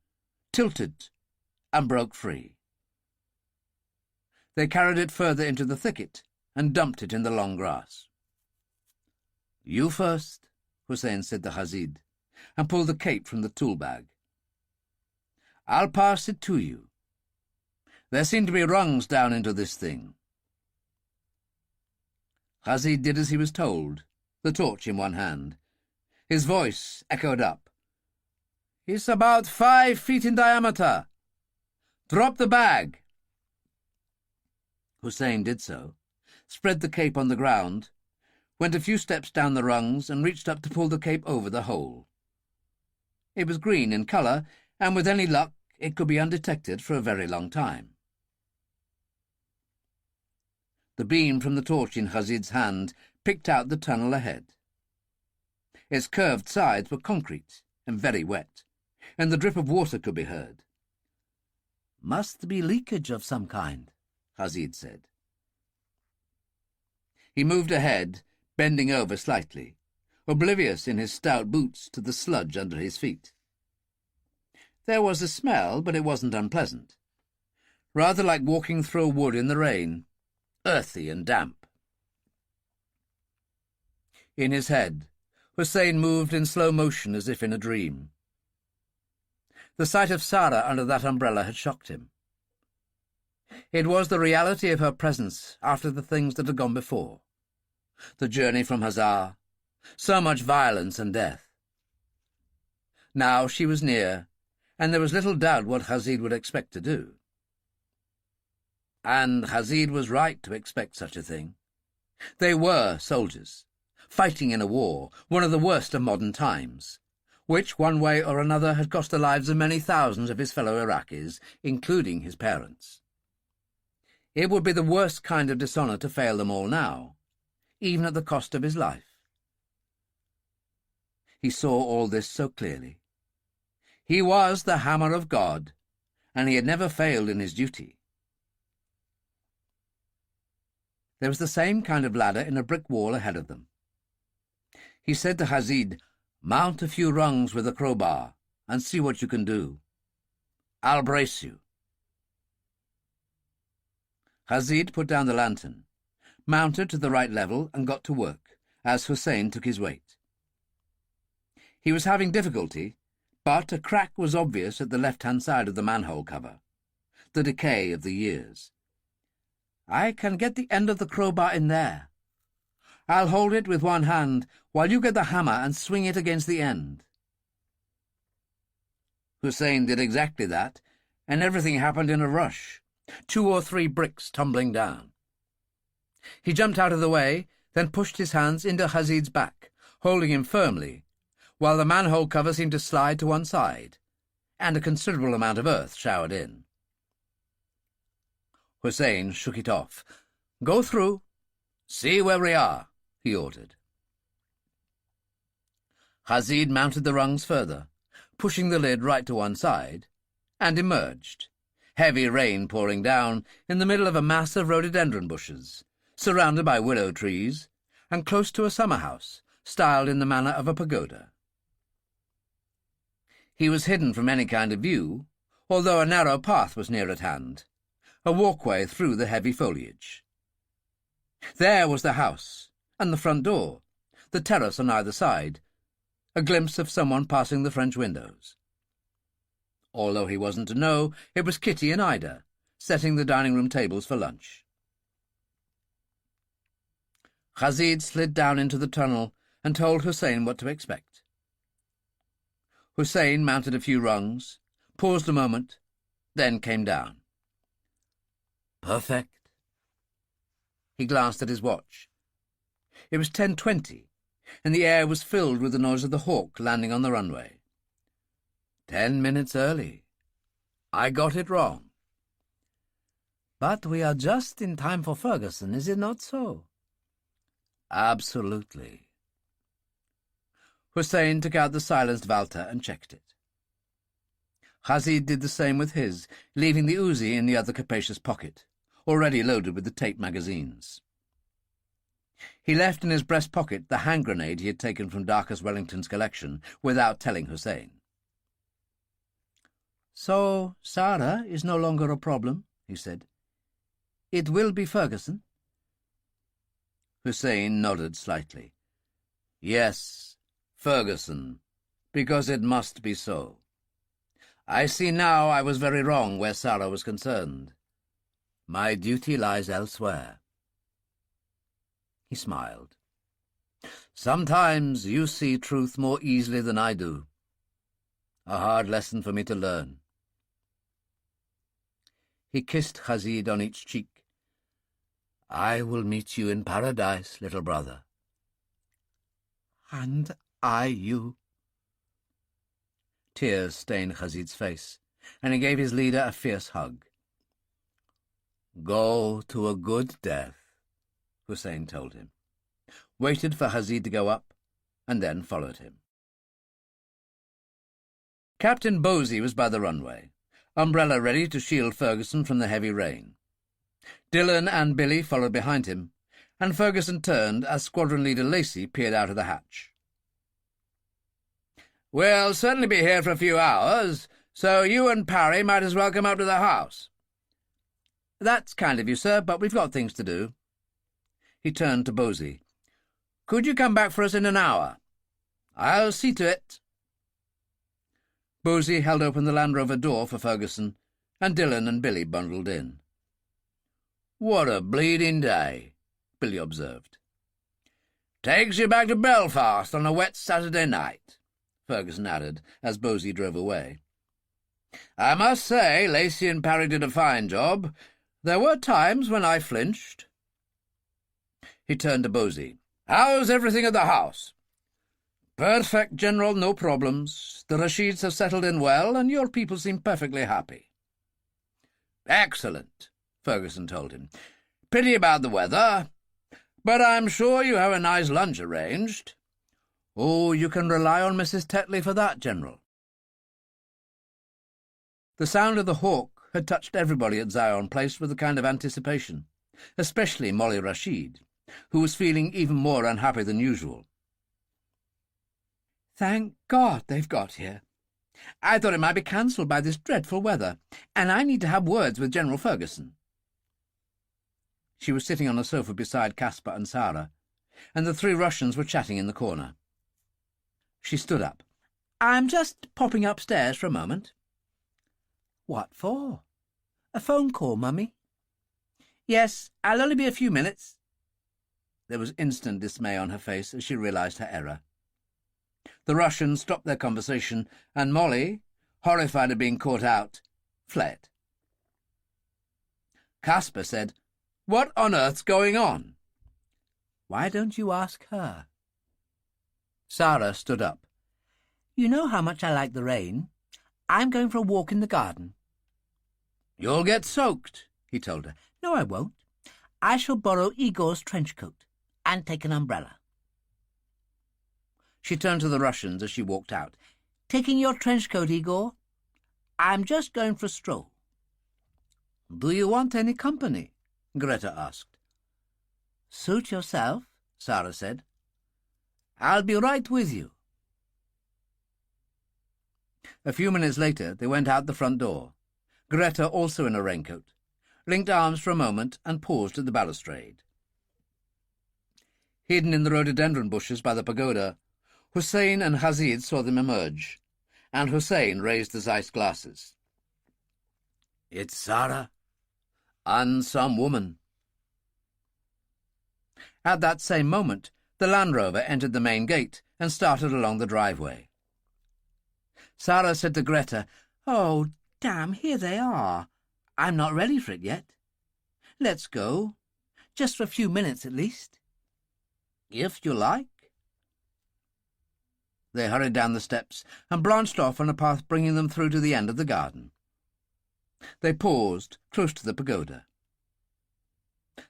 tilted, and broke free. They carried it further into the thicket and dumped it in the long grass. "You first," Hussein said to Rashid, and pulled the cape from the tool bag. "I'll pass it to you. There seem to be rungs down into this thing." Rashid did as he was told, the torch in one hand. His voice echoed up. "It's about 5 feet in diameter. Drop the bag." Hussein did so, spread the cape on the ground, went a few steps down the rungs and reached up to pull the cape over the hole. It was green in colour, and with any luck it could be undetected for a very long time. The beam from the torch in Rashid's hand picked out the tunnel ahead. Its curved sides were concrete and very wet, and the drip of water could be heard. "Must be leakage of some kind," Rashid said. He moved ahead, bending over slightly, oblivious in his stout boots to the sludge under his feet. There was a smell, but it wasn't unpleasant. Rather like walking through a wood in the rain, earthy and damp. In his head, Hussein moved in slow motion as if in a dream. The sight of Sara under that umbrella had shocked him. It was the reality of her presence after the things that had gone before. The journey from Hazar, so much violence and death. Now she was near, and there was little doubt what Rashid would expect to do. And Rashid was right to expect such a thing. They were soldiers, fighting in a war, one of the worst of modern times, which, one way or another, had cost the lives of many thousands of his fellow Iraqis, including his parents. It would be the worst kind of dishonour to fail them all now, even at the cost of his life. He saw all this so clearly. He was the hammer of God, and he had never failed in his duty. There was the same kind of ladder in a brick wall ahead of them. He said to Rashid, "Mount a few rungs with a crowbar, and see what you can do. I'll brace you." Rashid put down the lantern, mounted to the right level, and got to work, as Hussein took his weight. He was having difficulty, but a crack was obvious at the left-hand side of the manhole cover, the decay of the years. "I can get the end of the crowbar in there. I'll hold it with one hand while you get the hammer and swing it against the end." Hussein did exactly that, and everything happened in a rush, 2 or 3 bricks tumbling down. He jumped out of the way, then pushed his hands into Rashid's back, holding him firmly, while the manhole cover seemed to slide to one side, and a considerable amount of earth showered in. Hussein shook it off. "Go through. See where we are," he ordered. Rashid mounted the rungs further, pushing the lid right to one side, and emerged, heavy rain pouring down, in the middle of a mass of rhododendron bushes, surrounded by willow trees, and close to a summer house, styled in the manner of a pagoda. He was hidden from any kind of view, although a narrow path was near at hand, a walkway through the heavy foliage. There was the house, and the front door, the terrace on either side, a glimpse of someone passing the French windows. Although he wasn't to know, it was Kitty and Ida, setting the dining-room tables for lunch. Rashid slid down into the tunnel and told Hussein what to expect. Hussein mounted a few rungs, paused a moment, then came down. "Perfect." He glanced at his watch. It was 10:20, and the air was filled with the noise of the Hawk landing on the runway. 10 minutes early. I got it wrong. But we are just in time for Ferguson, is it not so? Absolutely. Hussein took out the silenced Walter and checked it. Hazid did the same with his, leaving the Uzi in the other capacious pocket, already loaded with the tape magazines. He left in his breast pocket the hand grenade he had taken from Darcus Wellington's collection without telling Hussein. So Sara is no longer a problem, he said. It will be Ferguson. Hussein nodded slightly. Yes, Ferguson, because it must be so. I see now I was very wrong where Sara was concerned. My duty lies elsewhere. He smiled. Sometimes you see truth more easily than I do. A hard lesson for me to learn. He kissed Hazid on each cheek. I will meet you in paradise, little brother. And I you. Tears stained Hazid's face, and he gave his leader a fierce hug. Go to a good death, Hussein told him, waited for Hazid to go up, and then followed him. Captain Bosey was by the runway, umbrella ready to shield Ferguson from the heavy rain. Dillon and Billy followed behind him, and Ferguson turned as Squadron Leader Lacey peered out of the hatch. We'll certainly be here for a few hours, so you and Parry might as well come up to the house. That's kind of you, sir, but we've got things to do. He turned to Bosey. Could you come back for us in an hour? I'll see to it. Bosey held open the Land Rover door for Ferguson, and Dillon and Billy bundled in. What a bleeding day, Billy observed. Takes you back to Belfast on a wet Saturday night, Ferguson added, as Bosey drove away. I must say Lacey and Parry did a fine job. There were times when I flinched. He turned to Bosey. How's everything at the house? Perfect, General, no problems. The Rashids have settled in well, and your people seem perfectly happy. Excellent, Ferguson told him. Pity about the weather, but I'm sure you have a nice lunch arranged. Oh, you can rely on Mrs. Tetley for that, General. The sound of the Hawk had touched everybody at Zion Place with a kind of anticipation, especially Molly Rashid, who was feeling even more unhappy than usual. Thank God they've got here. I thought it might be cancelled by this dreadful weather, and I need to have words with General Ferguson. She was sitting on a sofa beside Caspar and Sara, and the three Russians were chatting in the corner. She stood up. I'm just popping upstairs for a moment. What for? A phone call, Mummy? Yes, I'll only be a few minutes. There was instant dismay on her face as she realized her error. The Russians stopped their conversation, and Molly, horrified at being caught out, fled. Caspar said, What on earth's going on? Why don't you ask her? Sara stood up. You know how much I like the rain. I'm going for a walk in the garden. You'll get soaked, he told her. No, I won't. I shall borrow Igor's trench coat and take an umbrella. She turned to the Russians as she walked out. Taking your trench coat, Igor? I'm just going for a stroll. Do you want any company? Greta asked. Suit yourself, Sara said. I'll be right with you. A few minutes later, they went out the front door, Greta also in a raincoat, linked arms for a moment and paused at the balustrade. Hidden in the rhododendron bushes by the pagoda, Hussein and Hazid saw them emerge, and Hussein raised the Zeiss glasses. It's Sara, and some woman. At that same moment, the Land Rover entered the main gate and started along the driveway. Sara said to Greta, Oh, damn, here they are. I'm not ready for it yet. Let's go. Just for a few minutes at least. If you like. They hurried down the steps and branched off on a path bringing them through to the end of the garden. They paused, close to the pagoda.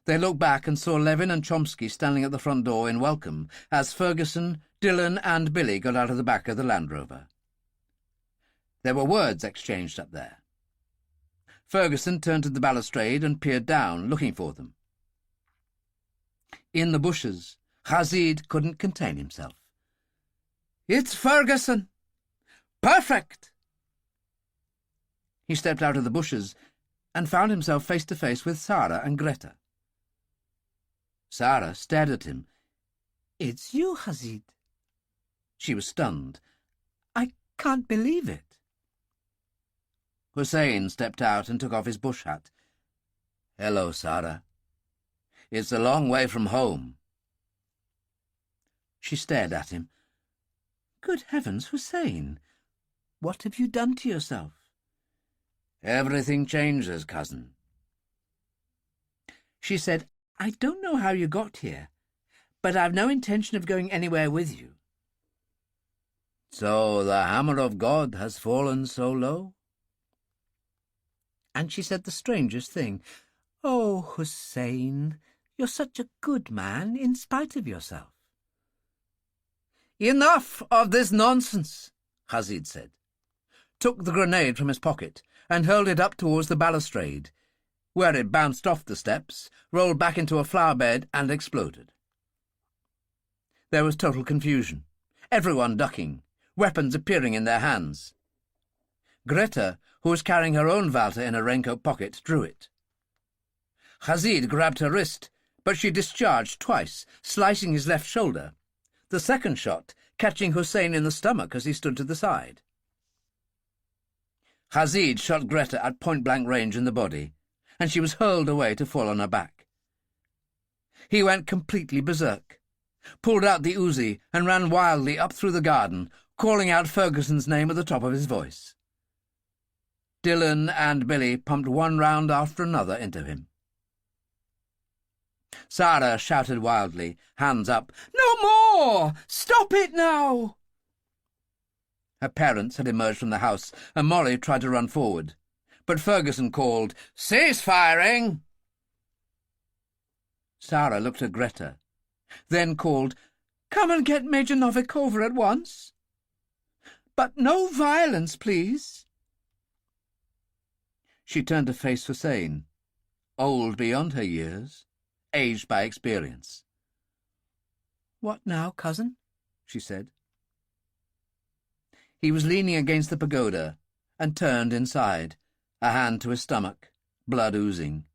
They looked back and saw Levin and Chomsky standing at the front door in welcome as Ferguson, Dillon and Billy got out of the back of the Land Rover. There were words exchanged up there. Ferguson turned to the balustrade and peered down, looking for them. In the bushes, Rashid couldn't contain himself. "It's Ferguson! Perfect!" He stepped out of the bushes and found himself face to face with Sara and Greta. Sara stared at him. "It's you, Rashid." She was stunned. "I can't believe it." Hussein stepped out and took off his bush hat. "Hello, Sara. It's a long way from home." She stared at him. "Good heavens, Hussein, what have you done to yourself?" "Everything changes, cousin." She said, "I don't know how you got here, but I've no intention of going anywhere with you." "So the hammer of God has fallen so low?" And she said the strangest thing. "Oh, Hussein, you're such a good man in spite of yourself." "Enough of this nonsense," Rashid said, took the grenade from his pocket and hurled it up towards the balustrade, where it bounced off the steps, rolled back into a flower bed and exploded. There was total confusion, everyone ducking, weapons appearing in their hands. Greta, who was carrying her own Walter in a raincoat pocket, drew it. Rashid grabbed her wrist, but she discharged twice, slicing his left shoulder, the second shot catching Hussein in the stomach as he stood to the side. Rashid shot Greta at point-blank range in the body, and she was hurled away to fall on her back. He went completely berserk, pulled out the Uzi and ran wildly up through the garden, calling out Ferguson's name at the top of his voice. Dillon and Billy pumped one round after another into him. Sara shouted wildly, hands up, "No more! Stop it now!" Her parents had emerged from the house, and Molly tried to run forward, but Ferguson called, "Cease firing!" Sara looked at Greta, then called, "Come and get Major Novikova at once. But no violence, please." She turned to face Hussein, old beyond her years, aged by experience. "What now, cousin?" she said. He was leaning against the pagoda and turned inside, a hand to his stomach, blood oozing.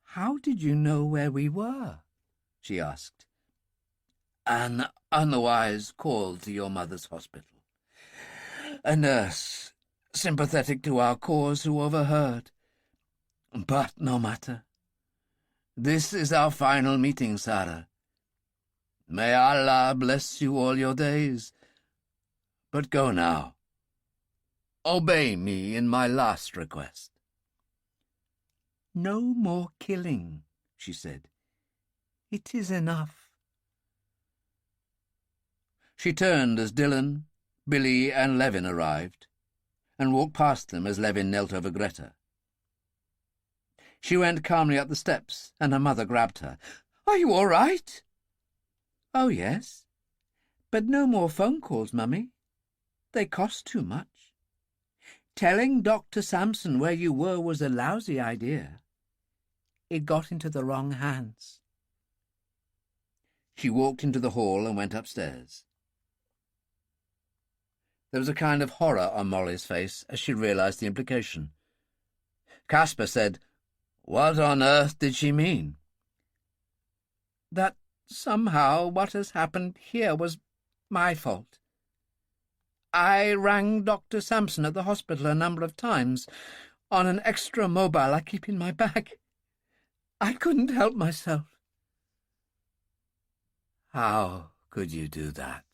"How did you know where we were?" she asked. "An unwise call to your mother's hospital. A nurse, sympathetic to our cause, who overheard. But no matter. This is our final meeting, Sara. May Allah bless you all your days. But go now. Obey me in my last request." "No more killing," she said. "It is enough." She turned as Dillon, Billy and Levin arrived, and walked past them as Levin knelt over Greta. She went calmly up the steps, and her mother grabbed her. "Are you all right?" "Oh, yes. But no more phone calls, Mummy. They cost too much. Telling Dr. Sampson where you were was a lousy idea. It got into the wrong hands." She walked into the hall and went upstairs. There was a kind of horror on Molly's face as she realized the implication. Caspar said, "What on earth did she mean?" "That somehow what has happened here was my fault. I rang Dr. Sampson at the hospital a number of times on an extra mobile I keep in my bag. I couldn't help myself." "How could you do that?"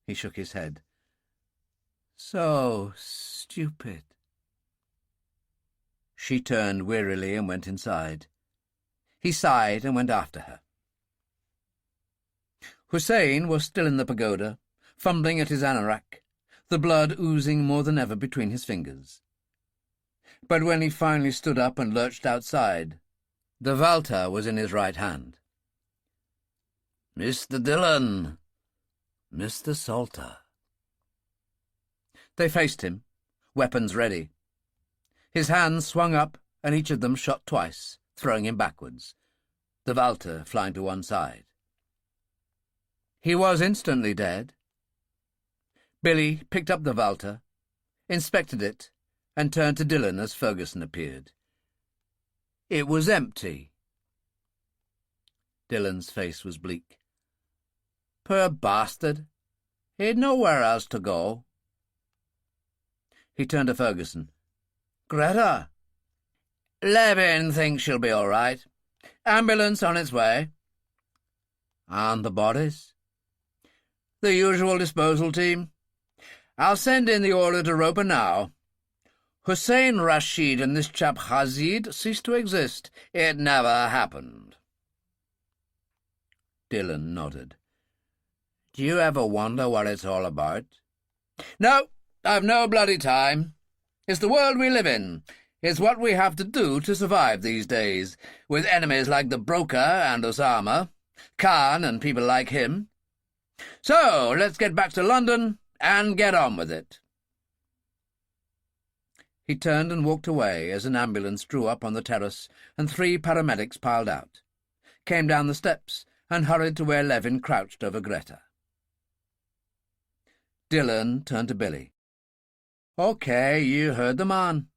He shook his head. "So stupid." She turned wearily and went inside. He sighed and went after her. Hussein was still in the pagoda, fumbling at his anorak, the blood oozing more than ever between his fingers. But when he finally stood up and lurched outside, the Walter was in his right hand. "Mr. Dillon! Mr. Salter." They faced him, weapons ready. His hands swung up, and each of them shot twice, throwing him backwards, the Walter flying to one side. He was instantly dead. Billy picked up the Walter, inspected it, and turned to Dillon as Ferguson appeared. It was empty. Dillon's face was bleak. "Poor bastard. He'd nowhere else to go." He turned to Ferguson. "Greta?" "Levin thinks she'll be all right. Ambulance on its way." "And the bodies?" "The usual disposal team. I'll send in the order to Roper now. Hussein Rashid and this chap Hazid ceased to exist. It never happened." Dillon nodded. "Do you ever wonder what it's all about?" "No, I've no bloody time. It's the world we live in. It's what we have to do to survive these days, with enemies like the broker and Osama, Khan and people like him. So, let's get back to London and get on with it." He turned and walked away as an ambulance drew up on the terrace and 3 paramedics piled out, came down the steps and hurried to where Levin crouched over Greta. Dillon turned to Billy. "OK, you heard the man."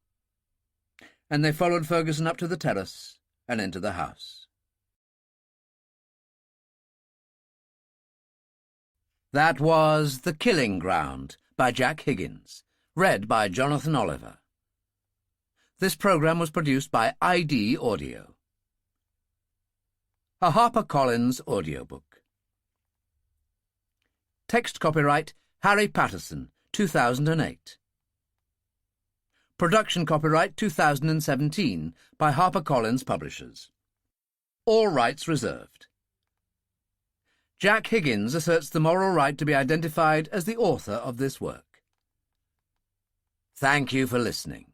And they followed Ferguson up to the terrace and into the house. That was The Killing Ground by Jack Higgins, read by Jonathan Oliver. This program was produced by ID Audio. A HarperCollins audiobook. Text copyright Harry Patterson, 2008. Production copyright 2017 by HarperCollins Publishers. All rights reserved. Jack Higgins asserts the moral right to be identified as the author of this work. Thank you for listening.